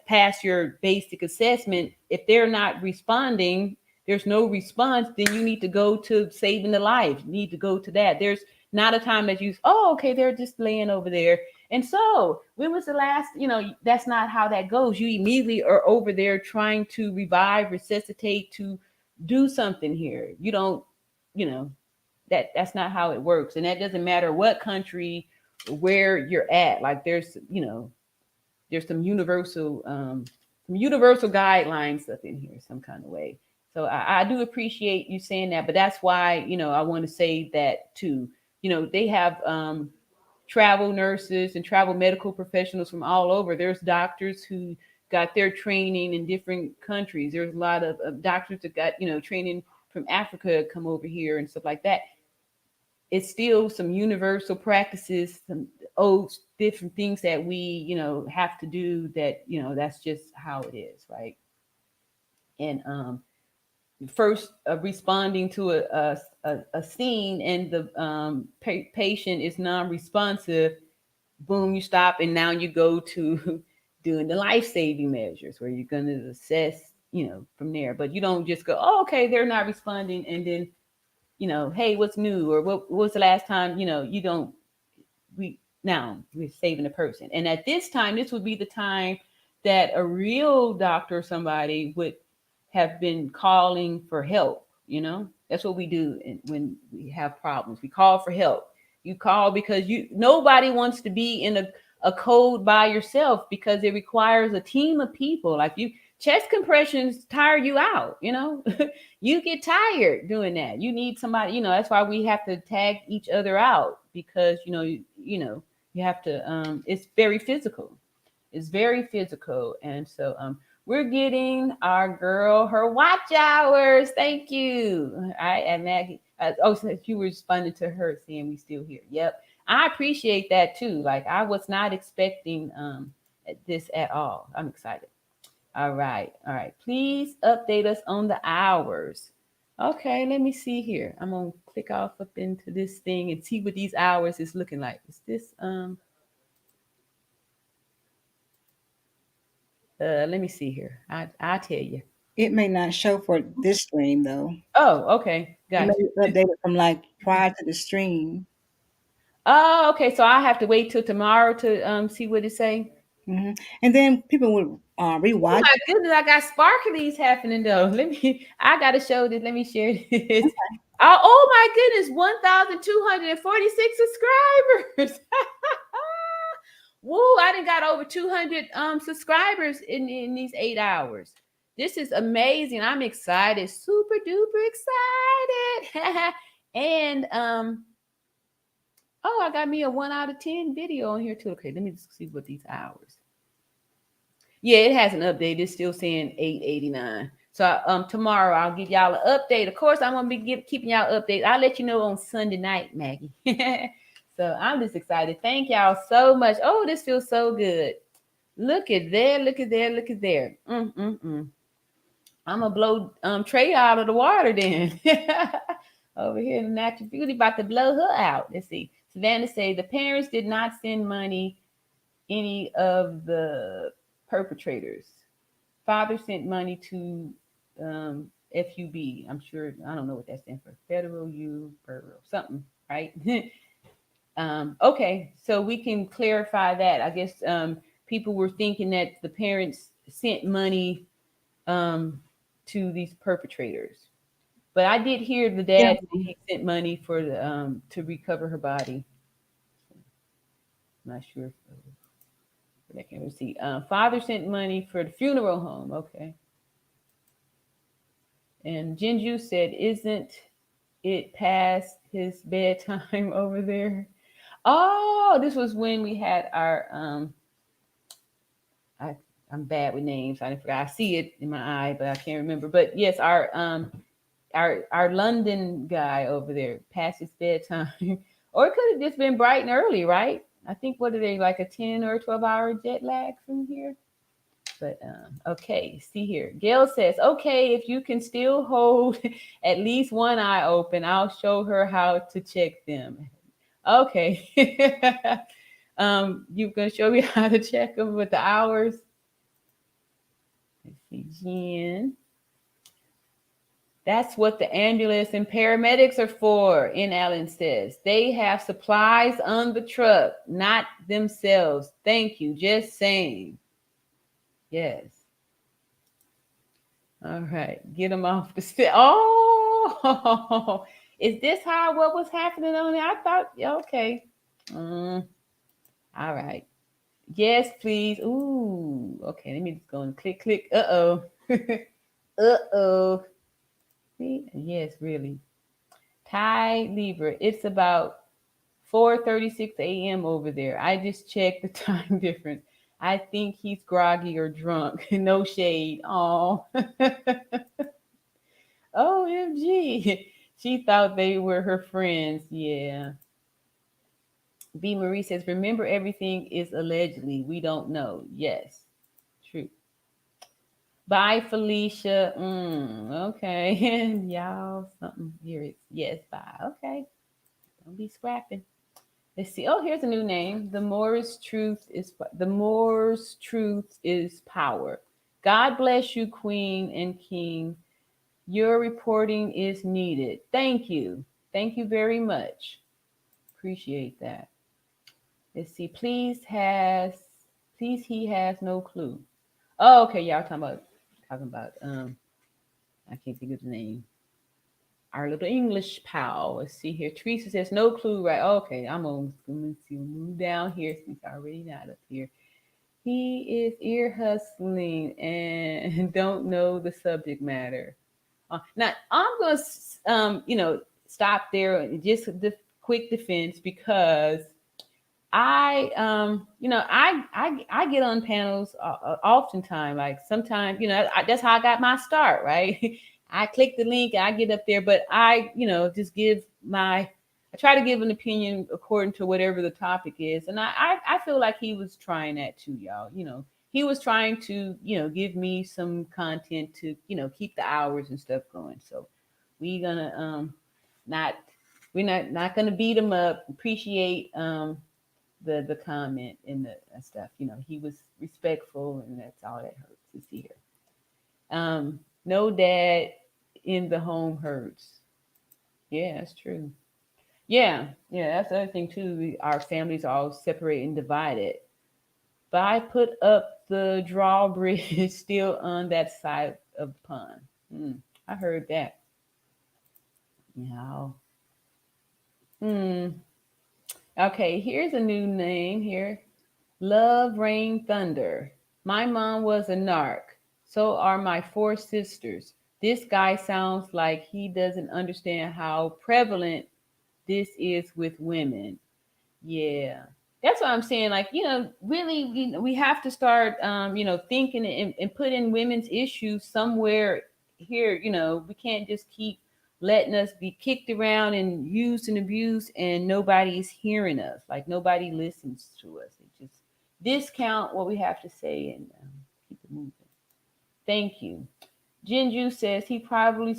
pass your basic assessment. If they're not responding, there's no response, then you need to go to saving the life. You need to go to that. There's not a time that you, okay, they're just laying over there. And so when was the last, that's not how that goes. You immediately are over there trying to revive, resuscitate, to do something here. You don't, that's not how it works. And that doesn't matter what country, where you're at. Like there's some universal guidelines up in here some kind of way. So I do appreciate you saying that, but that's why, I want to say that too. They have travel nurses and travel medical professionals from all over. There's doctors who got their training in different countries. There's a lot of doctors that got, training from Africa come over here and stuff like that. It's still some universal practices, some different things that we, have to do that, that's just how it is, right? And first responding to a scene and the patient is non-responsive, boom, you stop, and now you go to doing the life-saving measures where you're going to assess, from there. But you don't just go, okay, they're not responding, and then, hey, what's new, or what was the last time, we're saving a person. And at this time, this would be the time that a real doctor or somebody would have been calling for help. That's what we do when we have problems. We call for help. You call because nobody wants to be in a code by yourself, because it requires a team of people. Like chest compressions tire you out, you get tired doing that. You need somebody, that's why we have to tag each other out, because, you have to, it's very physical. It's very physical. And so, we're getting our girl her watch hours. Thank you. All right, and Maggie. So you were responding to her saying we still here. Yep. I appreciate that too. Like I was not expecting this at all. I'm excited. All right. All right. Please update us on the hours. Okay, let me see here. I'm gonna click off up into this thing and see what these hours is looking like. Is this let me see here. I'll tell you. It may not show for this stream though. Oh, okay. It Gotcha. may be updated from like prior to the stream. Oh, okay. So I have to wait till tomorrow to see what it say. Hmm. And then people would Oh rewatch. my goodness, I got sparklies happening though. I gotta show this. Let me share this. Oh my goodness, 1,246 subscribers. Woo, I done got over 200 subscribers in these 8 hours. This is amazing. I'm excited, super duper excited. And oh, I got me a 1 out of 10 video on here too. Okay, let me just see what these hours. Yeah, it hasn't updated. It's still saying 889. So tomorrow I'll give y'all an update. Of course, I'm gonna be keeping y'all updated. I'll let you know on Sunday night, Maggie. So I'm just excited. Thank y'all so much. Oh, this feels so good. Look at there, look at there, look at there. I'm gonna blow Trey out of the water then. Over here in Natural Beauty, about to blow her out. Let's see. Savannah say the parents did not send money any of the perpetrators. Father sent money to FUB. I'm sure, I don't know what that stands for. Federal U, something, right? Okay, so we can clarify that. I guess people were thinking that the parents sent money to these perpetrators. But I did hear the dad say he sent money for the to recover her body. I'm not sure. I can't see. Father sent money for the funeral home. Okay. And Jinju said, "Isn't it past his bedtime over there?" Oh, this was when we had our I'm bad with names. I forgot. I see it in my eye, but I can't remember. But yes, our London guy over there past his bedtime, or it could have just been bright and early, right? I think what are they, like a 10 or 12-hour jet lag from here? But okay, see here. Gail says, okay, if you can still hold at least one eye open, I'll show her how to check them. Okay. You gonna show me how to check them with the hours? Let's see, Jen. That's what the ambulance and paramedics are for, in Allen says. They have supplies on the truck, not themselves. Thank you. Just saying. Yes. All right. Get them off the stick. Oh, is this how what was happening on there? I thought, okay. All right. Yes, please. Ooh. Okay. Let me just go and click. Uh-oh. Uh-oh. Yes, really. Ty Lieber, it's about 4:36 a.m. over there. I just checked the time difference. I think he's groggy or drunk. No shade. Oh. OMG. She thought they were her friends. Yeah. B. Marie says, remember, everything is allegedly. We don't know. Yes. True. Bye, Felicia. Okay. Y'all, something here. It's yes, bye. Okay. Don't be scrapping. Let's see. Oh, here's a new name. The Moor's truth is power. God bless you, Queen and King. Your reporting is needed. Thank you. Thank you very much. Appreciate that. Let's see. Please, he has no clue. Oh, okay. Y'all talking about I can't think of the name. Our little English pal. Let's see here. Teresa says no clue, right? Okay, I'm gonna move down here since I'm already not up here. He is ear hustling and don't know the subject matter. Now I'm gonna stop there and just the quick defense, because I get on panels oftentimes. Like sometimes, that's how I got my start, right? I click the link, I get up there, but I, just I try to give an opinion according to whatever the topic is. And I feel like he was trying that too, y'all. He was trying to, give me some content to, keep the hours and stuff going. So we're gonna not gonna beat him up. Appreciate the comment and the stuff. He was respectful, and that's all that hurts to see her. No dad in the home hurts. Yeah, that's true. Yeah, that's the other thing too. Our families are all separated and divided. But I put up the drawbridge still on that side of the pond. I heard that. Yeah. Okay, here's a new name here. Love, Rain, Thunder. My mom was a narc. So are my 4 sisters. This guy sounds like he doesn't understand how prevalent this is with women. Yeah. That's what I'm saying. Like, really, we have to start, thinking and put in women's issues somewhere here. We can't just keep letting us be kicked around and used and abused, and nobody's hearing us. Like, nobody listens to us. It just discount what we have to say and keep it moving. Thank you. Jinju says he probably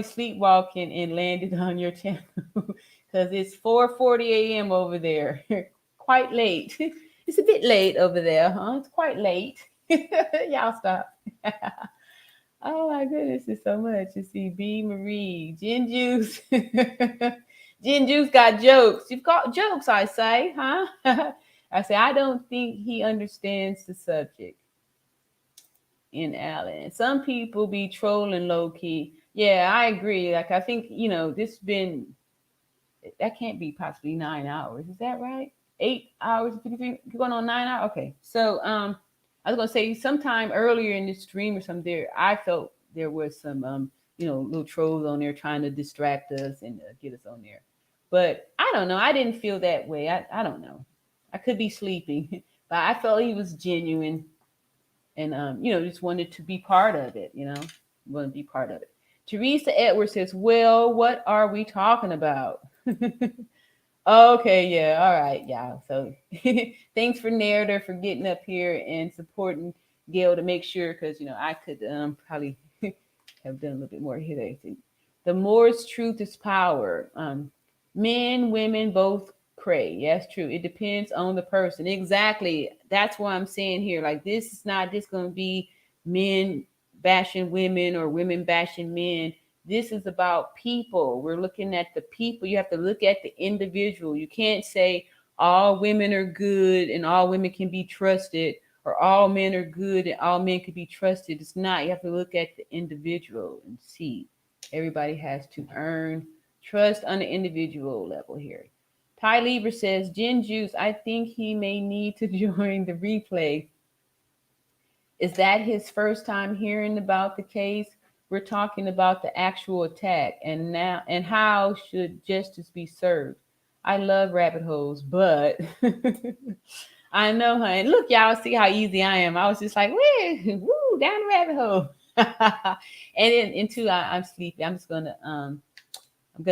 sleepwalking and landed on your channel because it's 4:40 a.m. over there. Quite late. It's a bit late over there, huh? It's quite late. Y'all stop. Oh my goodness, it's so much. You see, B. Marie, Jinju's. Jinju's got jokes. You've got jokes, I say, huh? I say, I don't think he understands the subject. In Allen, some people be trolling low key. Yeah, I agree. Like, I think, that can't be possibly 9 hours. Is that right? 8 hours, going on 9 hours. Okay. So, I was going to say sometime earlier in this stream or something I felt there was some, little trolls on there trying to distract us and get us on there. But I don't know. I didn't feel that way. I don't know. I could be sleeping, but I felt he was genuine and, just wanted to be part of it, want to be part of it. Teresa Edwards says, well, what are we talking about? Okay, yeah, all right, yeah. So thanks for Narrator for getting up here and supporting Gail to make sure, because I could probably have done a little bit more here. The more's truth is power. Men, women both pray. Yes, true. It depends on the person. Exactly. That's why I'm saying here, like, this is not just going to be men bashing women or women bashing men. This is about people. We're looking at the people. You have to look at the individual. You can't say all women are good and all women can be trusted, or all men are good and all men can be trusted. It's not. You have to look at the individual and see. Everybody has to earn trust on the individual level here. Ty Lieber says, Gin Juice, I think he may need to join the replay. Is that his first time hearing about the case? We're talking about the actual attack and how should justice be served. I love rabbit holes, but I know, honey. Look, y'all see how easy I am. I was just like, woo, down the rabbit hole. And two, I'm sleepy. I'm gonna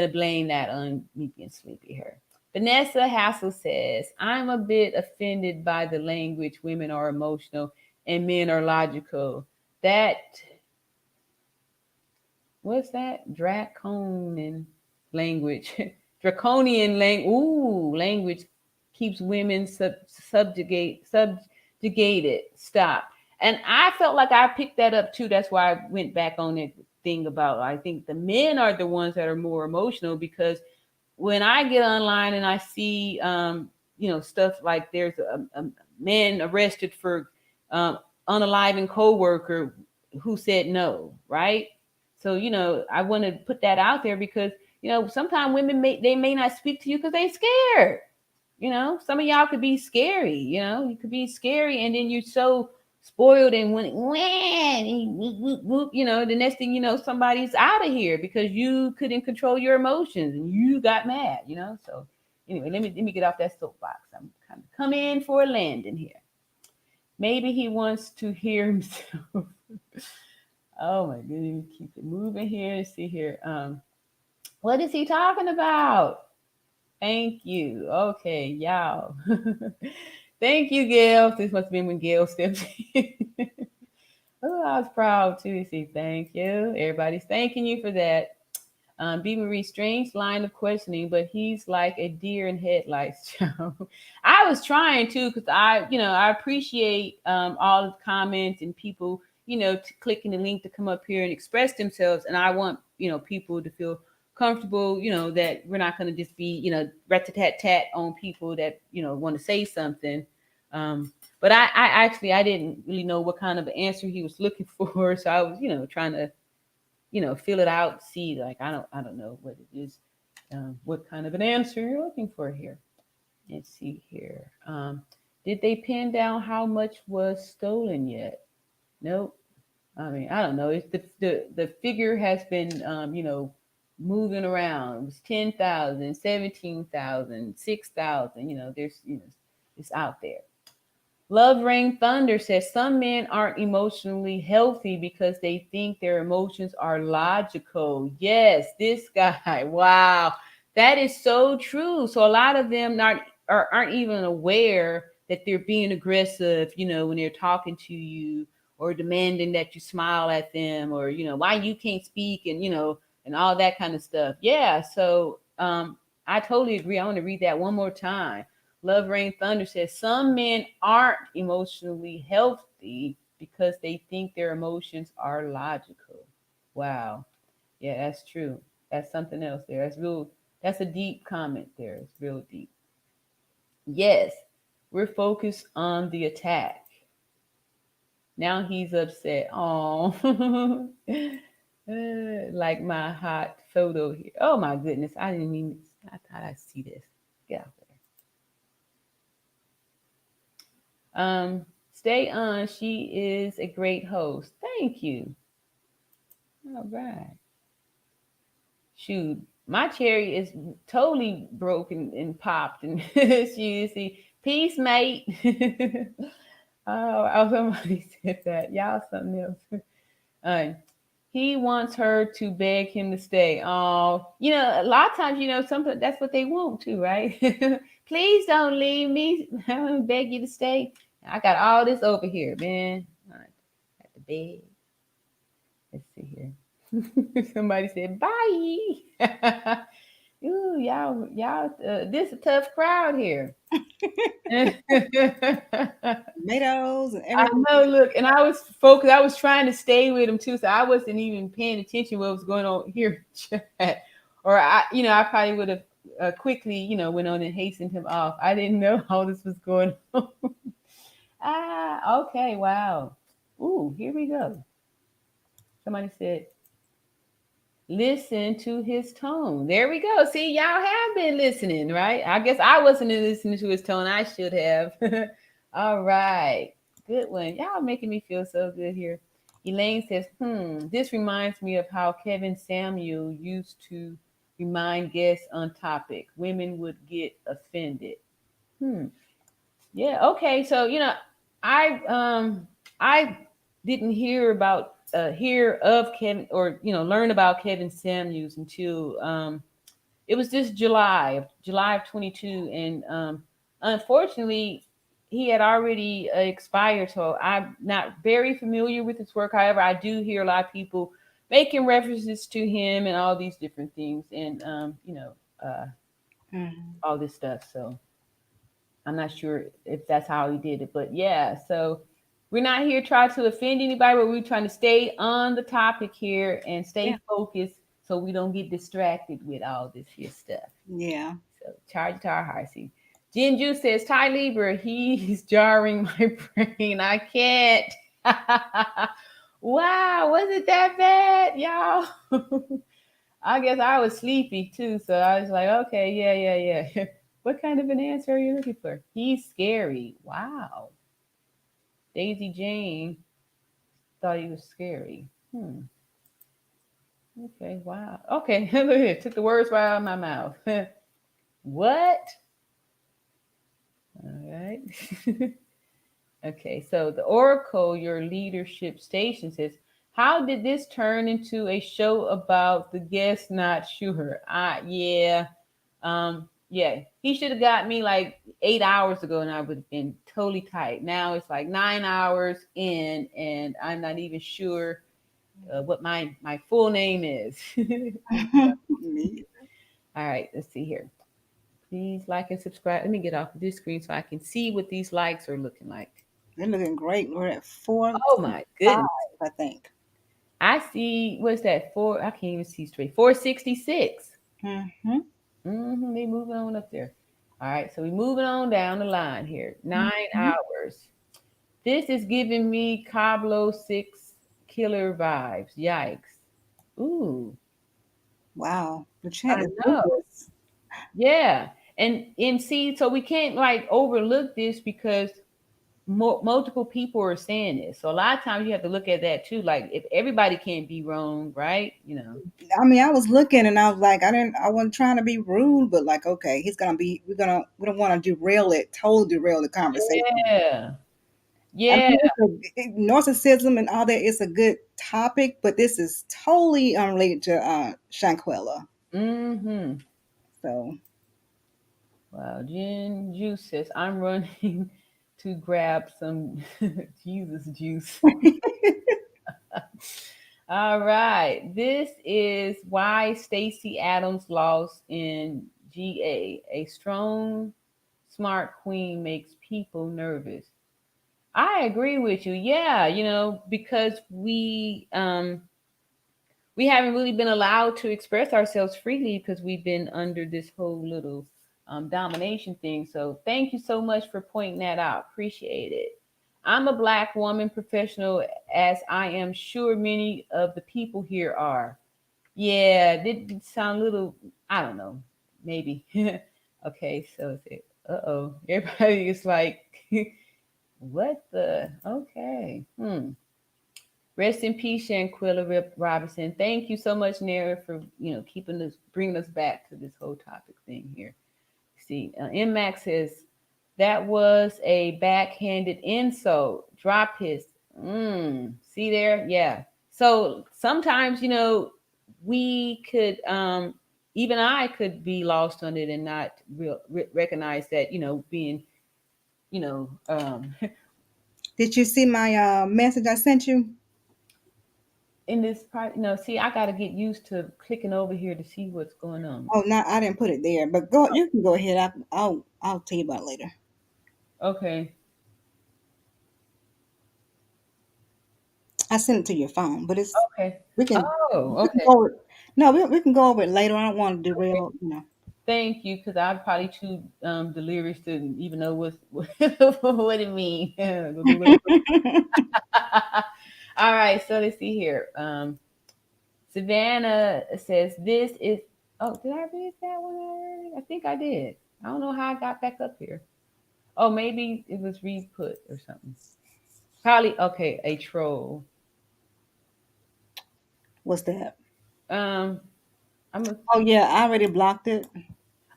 blame that on me being sleepy here. Vanessa Hassel says, I'm a bit offended by the language. Women are emotional and men are logical. What's that? Draconian language. Draconian language keeps women subjugated. Stop. And I felt like I picked that up too. That's why I went back on that thing about, I think the men are the ones that are more emotional, because when I get online and I see, stuff like there's a man arrested for unaliving coworker who said no, right? So, I want to put that out there because, sometimes women may not speak to you because they're scared. Some of y'all could be scary, you could be scary, and then you're so spoiled, and when the next thing you know, somebody's out of here because you couldn't control your emotions and you got mad, So anyway, let me get off that soapbox. I'm kind of come in for a landing here. Maybe he wants to hear himself. Oh my goodness, keep it moving here. Let's see here. What is he talking about? Thank you. Okay, y'all. Thank you, Gail. This must have been when Gail stepped in. Oh, I was proud too. See, thank you. Everybody's thanking you for that. B. Marie, strange line of questioning, but he's like a deer in headlights. I was trying to, because I appreciate all the comments and people, clicking the link to come up here and express themselves. And I want, people to feel comfortable, that we're not going to just be, rat-tat-tat on people that, want to say something. But I actually, I didn't really know what kind of answer he was looking for. So I was, trying to, fill it out, see, like, I don't know what it is, what kind of an answer you're looking for here. Let's see here. Did they pin down how much was stolen yet? Nope. I mean, I don't know. It's the figure has been, moving around. It was 10,000, 17,000, 6,000. There's, it's out there. Love Rain Thunder says some men aren't emotionally healthy because they think their emotions are logical. Yes, this guy. Wow. That is so true. So a lot of them aren't even aware that they're being aggressive, when they're talking to you or demanding that you smile at them, or, why you can't speak, and, and all that kind of stuff. Yeah. So I totally agree. I want to read that one more time. Love Rain Thunder says some men aren't emotionally healthy because they think their emotions are logical. Wow. Yeah, that's true. That's something else there. That's a deep comment there. It's real deep. Yes, we're focused on the attack. Now he's upset. Oh, like my hot photo here. Oh my goodness. I thought I'd see this. Get out there. Stay on. She is a great host. Thank you. All right. Shoot, my cherry is totally broken and popped, and she see, peace, mate. Oh, somebody said that. Y'all something else. He wants her to beg him to stay. Oh, a lot of times, sometimes that's what they want too, right? Please don't leave me. I'm gonna beg you to stay. I got all this over here, man. All right. At the bed. Let's see here. Somebody said bye. Ooh, y'all, this is a tough crowd here. Tomatoes and I everything. know. Look, and I was focused. I was trying to stay with him too, so I wasn't even paying attention what was going on here. Or I probably would have quickly, went on and hastened him off. I didn't know how this was going on. Okay, wow. Ooh, here we go. Somebody said, listen to his tone. There we go. See, y'all have been listening, right? I guess I wasn't listening to his tone. I should have. All right. Good one. Y'all making me feel so good here. Elaine says, this reminds me of how Kevin Samuel used to remind guests on topic. Women would get offended. Yeah, okay. So, I didn't hear of Kevin, or learn about Kevin Samuels until it was this July of 22, and unfortunately he had already expired, so I'm not very familiar with his work. However, I do hear a lot of people making references to him and all these different things, and all this stuff. So I'm not sure if that's how he did it, but yeah. So we're not here trying to offend anybody, but we're trying to stay on the topic here and stay focused so we don't get distracted with all this here stuff. Yeah. So charge to our heart. See, Jinju says, Ty Lieber, he's jarring my brain. I can't. Wow, was it that bad, y'all? I guess I was sleepy too, so I was like, okay, yeah. What kind of an answer are you looking for? He's scary. Wow. Daisy Jane thought he was scary. Okay, wow. Okay, look at it. Took the words right out of my mouth. What? All right. Okay, so the Oracle, your leadership station, says, How did this turn into a show about the guest? Not sure. Yeah. Yeah. He should have got me like 8 hours ago and I would have been totally tight. Now it's like 9 hours in and I'm not even sure what my full name is. All right, let's see here. Please like and subscribe. Let me get off of this screen so I can see what these likes are looking like. They're looking great. We're at 4, Oh my goodness. I think. I see, what's that? I can't even see straight. 466. Mm-hmm. They moving on up there. All right, so we're moving on down the line here. 9 hours. This is giving me Cablo 6 killer vibes. Yikes. Ooh, Wow. The chat I is know. ruthless. Yeah. And see, so we can't like overlook this because multiple people are saying this. So a lot of times you have to look at that too. Like if everybody can't be wrong, right? You know. I mean, I was looking and I was like, I wasn't trying to be rude, but like, okay, we don't want to totally derail the conversation. Yeah. I Yeah. mean, narcissism and all that is a good topic, but this is totally unrelated to Shanquella. Mm-hmm. So Wow. Jen Juice says, I'm running to grab some Jesus juice. All right. This is why Stacey Adams lost in GA. A strong, smart queen makes people nervous. I agree with you. Yeah, because we haven't really been allowed to express ourselves freely because we've been under this whole little domination thing. So thank you so much for pointing that out. Appreciate it. I'm a Black woman professional, as I am sure many of the people here are. Yeah, did sound a little, I don't know, maybe. Okay, so it's, uh-oh. Everybody is like, what the? Okay. Rest in peace, Shanquella Robinson. Thank you so much, Nara, for bringing us back to this whole topic thing here. See, MMAX says that was a backhanded insult. Drop his. See there, yeah. So sometimes we could even I could be lost on it and not recognize that being did you see my message I sent you? in this part, see, I got to get used to clicking over here to see what's going on. Oh, no, I didn't put it there, but you can go ahead. I'll tell you about it later. Okay. I sent it to your phone, but it's Okay. we can. Oh, okay. We can go over it later. I don't want to derail. Okay. Thank you, because I'm probably too delirious to even know what it means. All right, so let's see here. Savannah says this is. Oh, did I read that one already? I think I did. I don't know how I got back up here. Oh, maybe it was re-put or something. Probably okay. A troll. What's that? Oh yeah, I already blocked it.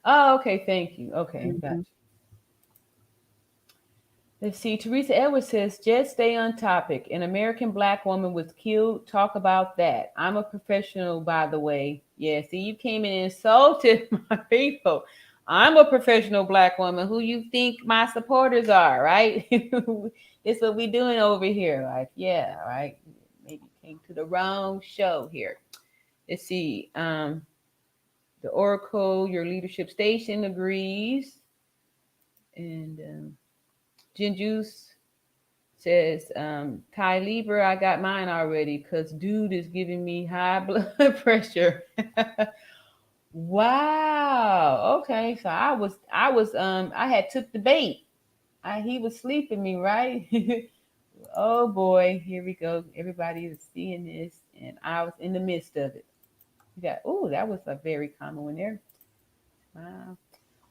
Oh, okay. Thank you. Okay, gotcha. Let's see. Teresa Edwards says, just stay on topic. An American Black woman was killed. Talk about that. I'm a professional, by the way. Yeah, see, you came in and insulted my people. I'm a professional Black woman. Who you think my supporters are, right? It's what we doing over here. Like, yeah, right. Maybe came to the wrong show here. Let's see. The Oracle, your leadership station agrees. And Gin Juice says, Ty Lieber, I got mine already because dude is giving me high blood pressure. Wow. Okay. So I had took the bait. He was sleeping me, right? Oh boy, here we go. Everybody is seeing this, and I was in the midst of it. That was a very common one there. Wow.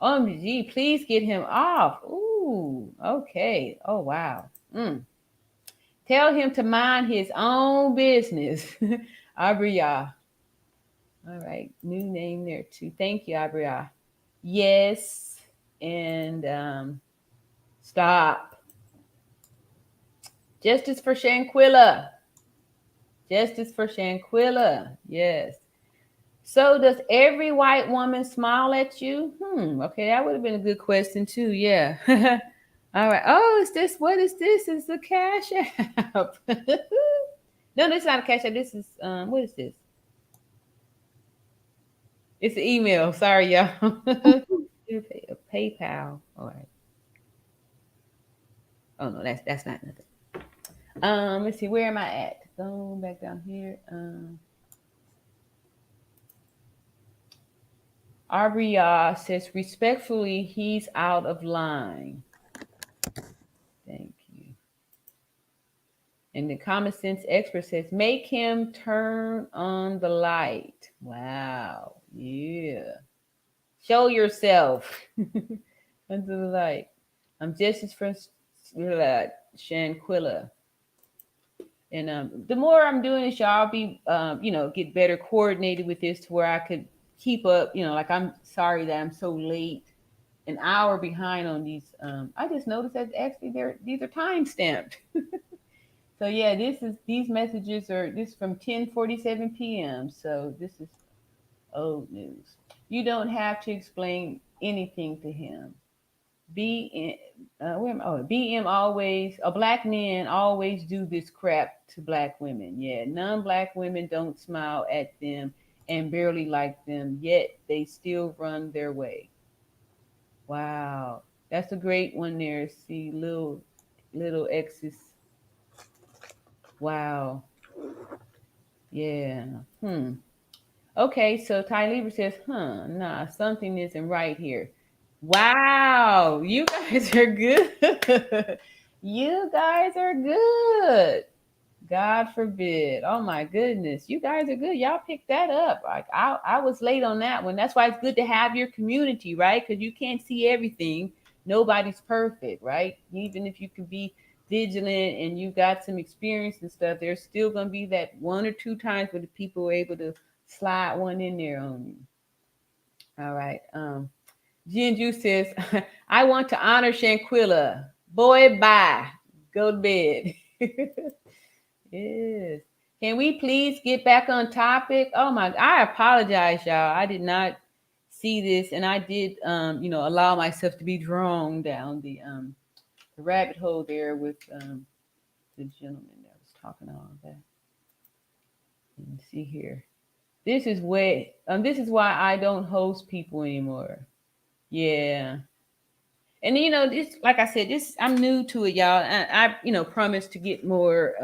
OMG, please get him off. Ooh, okay. Oh, wow. Tell him to mind his own business. Abria. All right, new name there too. Thank you, Abria. Yes, and stop. Justice for Shanquella. Justice for Shanquella. Yes. So does every white woman smile at you? Okay, that would have been a good question too. Yeah. All right. Oh, is this what is this? Is the Cash App? No, this is not a Cash App. This is what is this? It's an email. Sorry, y'all. PayPal. All right. Oh no, that's not nothing. Let's see, where am I at? Going back down here. Arya says respectfully, he's out of line. Thank you. And the common sense expert says, make him turn on the light. Wow. Yeah. Show yourself. Under the light. I'm Justice for Shanquella. And the more I'm doing this, y'all, I'll be, get better coordinated with this to where I could keep up. Like I'm sorry that I'm so late, an hour behind on these. I just noticed that actually these are time stamped. So yeah, these messages are from 10:47 p.m. So this is old news. You don't have to explain anything to him. BM always, black men always do this crap to black women. Yeah, non-black women don't smile at them and barely like them, yet they still run their way. Wow, that's a great one there. See, little X's. Wow. Yeah. Okay, so Ty Lieber says, nah, something isn't right here. Wow, you guys are good. You guys are good. God forbid. Oh my goodness. You guys are good. Y'all picked that up. Like I was late on that one. That's why it's good to have your community, right? Because you can't see everything. Nobody's perfect, right? Even if you can be vigilant and you got some experience and stuff, there's still gonna be that one or two times where the people were able to slide one in there on you. All right. Jinju says, I want to honor Shanquella. Boy, bye. Go to bed. Yes. Can we please get back on topic? Oh my, I apologize, y'all. I did not see this, and I did allow myself to be drawn down the rabbit hole there with the gentleman that was talking all of that. Let me see here. This is why I don't host people anymore. Yeah. And this, like I said, I'm new to it, y'all. I promised to get more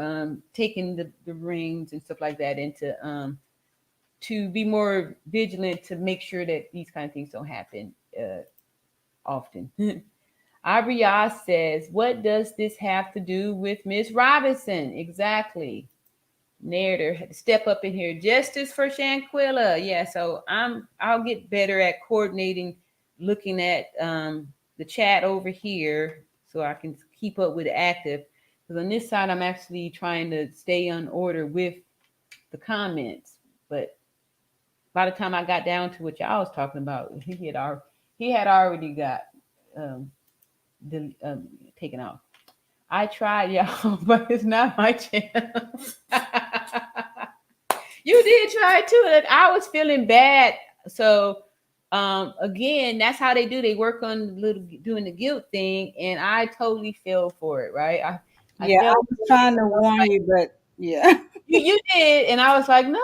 taking the rings and stuff like that, and to be more vigilant to make sure that these kind of things don't happen often. Abriya says, what does this have to do with Miss Robinson? Exactly. Narrator had to step up in here. Justice for Shanquella. Yeah, so I'll get better at coordinating, looking at the chat over here so I can keep up with the active. Because on this side, I'm actually trying to stay on order with the comments. But by the time I got down to what y'all was talking about, he had already got taken off. I tried, y'all, but it's not my channel. You did try it too. And I was feeling bad. So again, that's how they do. They work on doing the guilt thing, and I totally fell for it, right? I was trying to warn you, but yeah. You did, and I was like, no,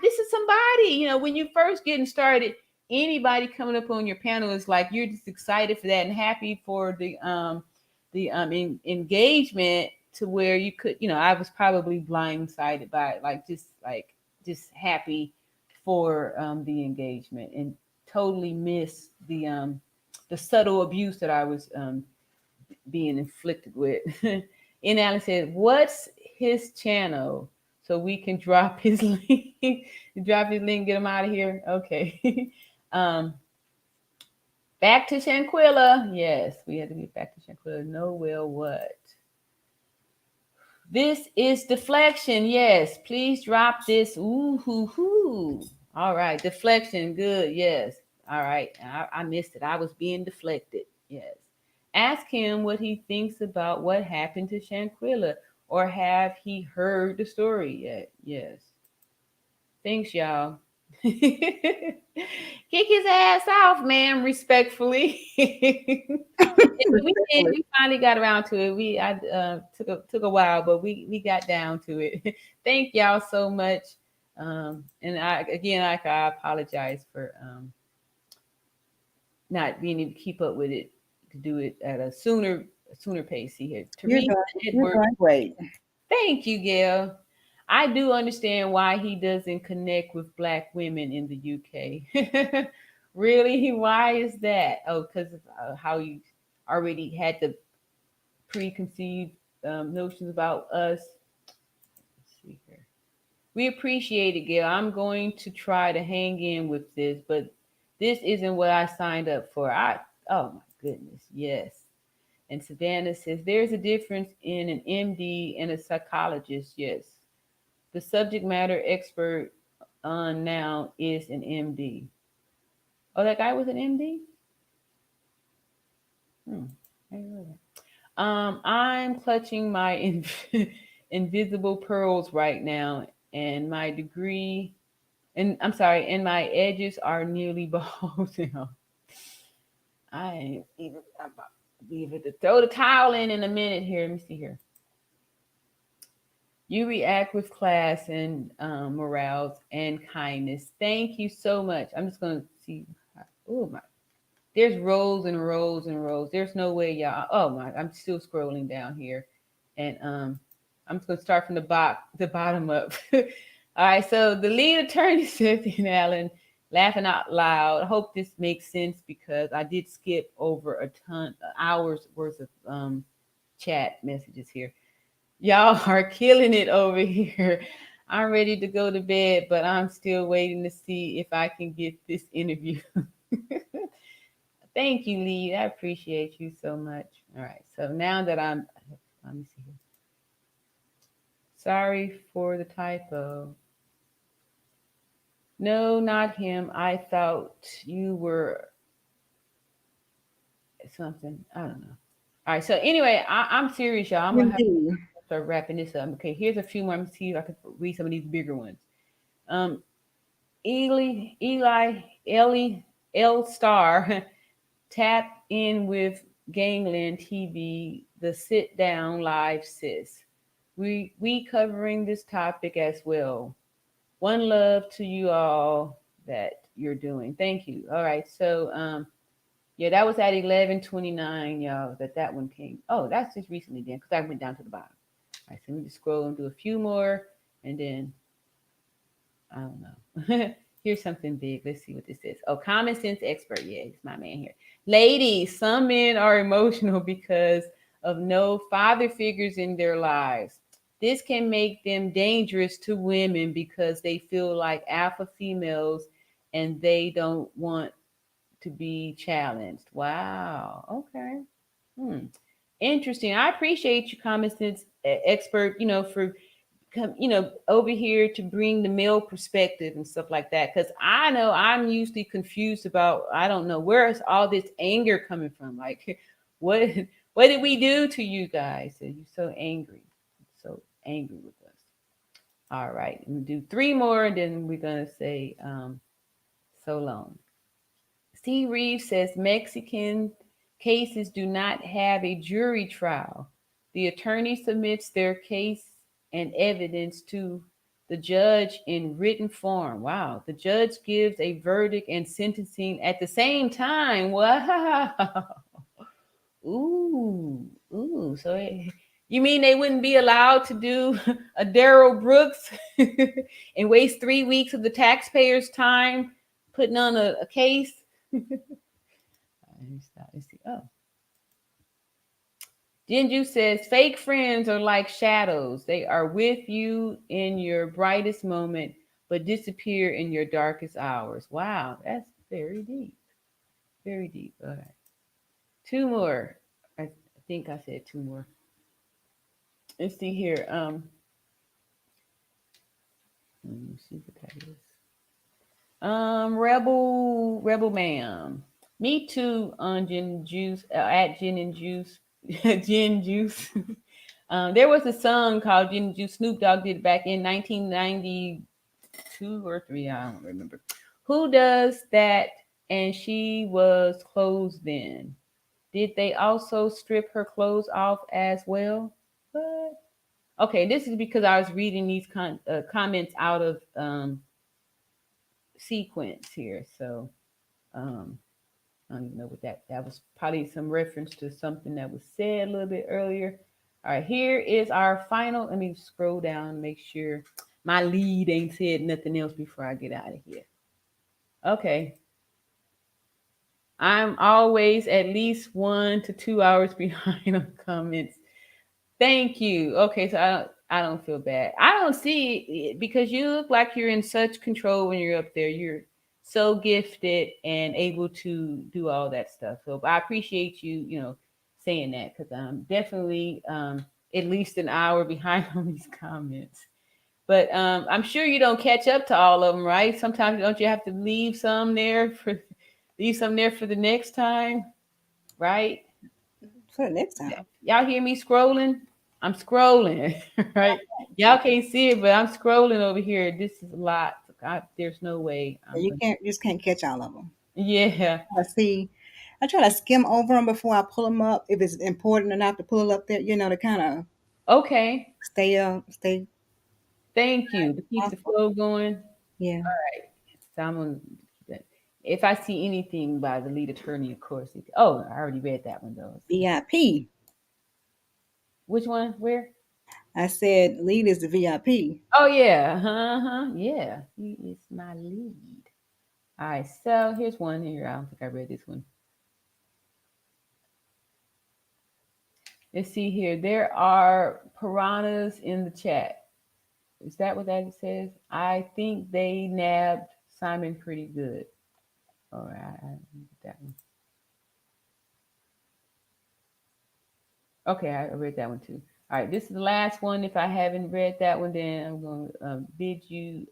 this is somebody. When you first getting started, anybody coming up on your panel is like you're just excited for that and happy for the engagement, to where you could, I was probably blindsided by it, just happy for the engagement, and totally missed the subtle abuse that I was being inflicted with. And Alan said, what's his channel so we can drop his link? Get him out of here. Okay. Back to Shanquella. Yes, we had to get back to Shanquella. No, well, what? This is deflection. Yes, please drop this. Ooh, hoo, hoo. All right, deflection. Good. Yes. All right. I missed it. I was being deflected. Yes. Ask him what he thinks about what happened to Shanquella. or have he heard the story yet? Yes. Thanks, y'all. Kick his ass off, man, respectfully. We finally got around to it. I took a while, but we got down to it. Thank y'all so much. And I apologize for not being able to keep up with it, to do it at a sooner pace here. You're doing great. Thank you, Gail. I do understand why he doesn't connect with Black women in the UK. Really? Why is that? Oh, because of how you already had the preconceived notions about us. Let's see here. We appreciate it, Gail. I'm going to try to hang in with this, but this isn't what I signed up for. Oh my goodness, yes. And Savannah says there's a difference in an MD and a psychologist. Yes. The subject matter expert on now is an MD. Oh, that guy was an MD? I didn't know that. I'm clutching my invisible pearls right now, and my degree, and I'm sorry, and my edges are nearly bald now. I ain't even about to be able to throw the towel in a minute here. Let me see here. You react with class and morale and kindness. Thank you so much. I'm just going to see. Oh, my. There's rows and rows and rows. There's no way, y'all. Oh, my. I'm still scrolling down here. And I'm just going to start from the bottom up. All right. So the lead attorney, Cynthia Allen, laughing out loud. I hope this makes sense because I did skip over a ton, hours worth of chat messages here. Y'all are killing it over here. I'm ready to go to bed, but I'm still waiting to see if I can get this interview. Thank you, Lee. I appreciate you so much. All right. So now that let me see here. Sorry for the typo. No, not him. I thought you were something. I don't know. All right. So anyway, I'm serious, y'all. I'm going to have to start wrapping this up. Okay, here's a few more. I'm gonna see if I can read some of these bigger ones. Ellie L Star tap in with Gangland TV, the sit down live sis. We covering this topic as well. One love to you all that you're doing. Thank you. All right, so yeah, that was at 11:29, y'all. That one came. Oh, that's just recently then, because I went down to the bottom. All right, so let me just scroll and do a few more, and then I don't know. Here's something big. Let's see what this is. Oh, common sense expert. Yeah, it's my man here. Ladies, some men are emotional because of no father figures in their lives. This can make them dangerous to women because they feel like alpha females and they don't want to be challenged. Wow. Okay. Interesting. I appreciate you, common sense expert, for over here to bring the male perspective and stuff like that. Because I know I'm usually confused about, I don't know, where's all this anger coming from? Like, what did we do to you guys that you're so angry with us? All right, we'll do 3 more, and then we're gonna say so long. Steve Reeves says Mexican cases do not have a jury trial. The attorney submits their case and evidence to the judge in written form. Wow. The judge gives a verdict and sentencing at the same time. Wow. Ooh. So you mean they wouldn't be allowed to do a Daryl Brooks and waste 3 weeks of the taxpayers' time putting on a case? Let's see. Oh. Jinju says fake friends are like shadows. They are with you in your brightest moment, but disappear in your darkest hours. Wow, that's very deep. Very deep. All right. 2 more. I think I said 2 more. Let's see here. Let me see what that is. Rebel ma'am. Me too, on Gin Juice, at Gin and Juice. Gin Juice. There was a song called Snoop Dogg did back in 1992 or three. I don't remember. Who does that? And she was clothes then. Did they also strip her clothes off as well? What? Okay, this is because I was reading these comments out of sequence here. So um, I don't even know what that was. Probably some reference to something that was said a little bit earlier. All right, here is our final. Let me scroll down and make sure my lead ain't said nothing else before I get out of here. Okay. I'm always at least 1 to 2 hours behind on comments. Thank you. Okay, so I don't feel bad. I don't see it because you look like you're in such control when you're up there. You're so gifted and able to do all that stuff. So I appreciate you, saying that because I'm definitely at least an hour behind on these comments. But I'm sure you don't catch up to all of them, right? Sometimes don't you have to leave some there for the next time, right? For the next time. Y'all hear me scrolling? I'm scrolling, right? Y'all can't see it, but I'm scrolling over here. This is a lot. There's no way. You just can't catch all of them. Yeah. I try to skim over them before I pull them up. If it's important enough to pull it up there, to kind of Okay. stay. Thank you to keep the flow going. Yeah. All right. So I'm gonna. If I see anything by the lead attorney, of course. I already read that one though. VIP. Which one? Where? I said lead is the VIP. Oh yeah. Yeah. He is my lead. All right. So here's one here. I don't think I read this one. Let's see here. There are piranhas in the chat. Is that what that says? I think they nabbed Simon pretty good. All right, I that one. Okay, I read that one too. All right, this is the last one. If I haven't read that one, then I'm going to bid you.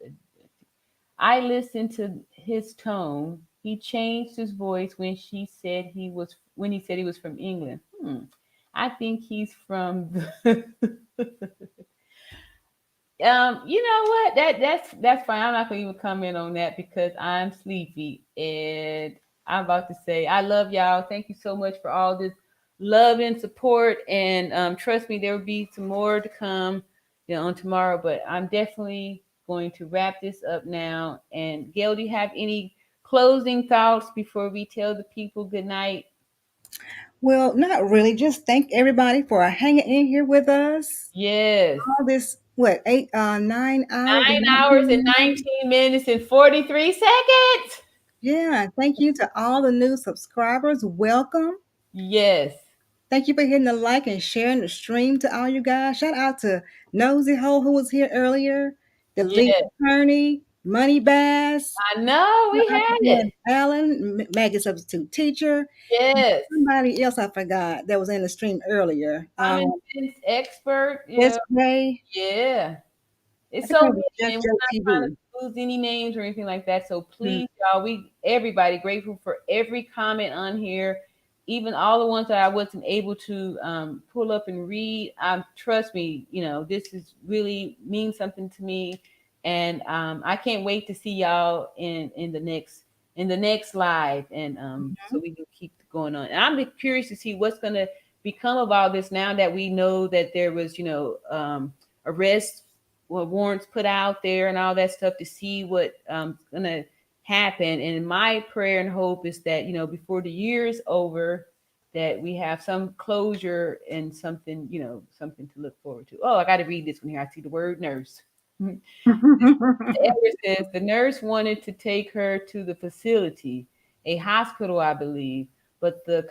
I listened to his tone. He changed his voice when he said he was from England. I think he's from. You know what? That's fine. I'm not gonna even comment on that because I'm sleepy and I'm about to say I love y'all. Thank you so much for all this love and support. And trust me, there will be some more to come, on tomorrow. But I'm definitely going to wrap this up now. And Gail, do you have any closing thoughts before we tell the people good night? Well, not really. Just thank everybody for hanging in here with us. Yes. All this, 9 hours? 9 hours and 19 minutes and 43 seconds. Yeah. Thank you to all the new subscribers. Welcome. Yes. Thank you for hitting the like and sharing the stream to all you guys. Shout out to Nosy Ho, who was here earlier, the lead attorney, Money Bass. I know, we had it. Alan, Maggie substitute teacher. Yes. Somebody else I forgot that was in the stream earlier. Common sense expert. Yes, Ray. Yeah. It's so good. And we're not TV. trying to lose any names or anything like that. So please, y'all, everybody grateful for every comment on here. Even all the ones that I wasn't able to pull up and read. Trust me, this is really means something to me. And I can't wait to see y'all in the next live. And so we can keep going on. And I'm curious to see what's gonna become of all this now that we know that there was, arrest warrants put out there and all that stuff, to see what gonna happen. And my prayer and hope is that before the year is over, that we have some closure and something to look forward to. Oh, I got to read this one here. I see the word nurse. Edward says the nurse wanted to take her to the facility, a hospital, I believe, but the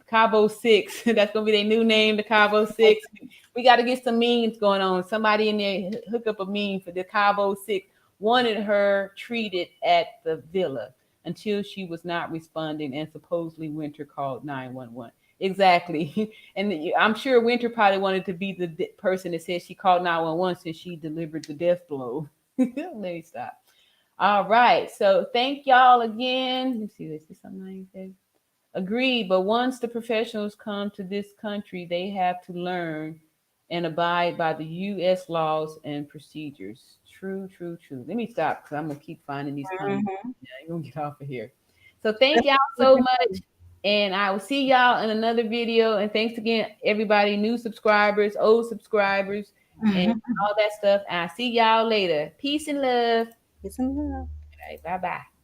Cabo 6, that's gonna be their new name, the Cabo 6. We got to get some memes going on. Somebody in there hook up a meme for the Cabo 6. Wanted her treated at the villa until she was not responding, and supposedly Winter called 911. Exactly. And I'm sure Winter probably wanted to be the person that said she called 911 since she delivered the death blow. Let me stop. All right. So thank y'all again. Let me see. Is this something I said? Agreed. But once the professionals come to this country, they have to learn and abide by the U.S. laws and procedures. True, true, true. Let me stop because I'm gonna keep finding these comments. Yeah, I'm gonna get off of here. So thank y'all so much, and I will see y'all in another video. And thanks again, everybody, new subscribers, old subscribers, and all that stuff. I'll see y'all later. Peace and love. Peace and love. All right, bye bye.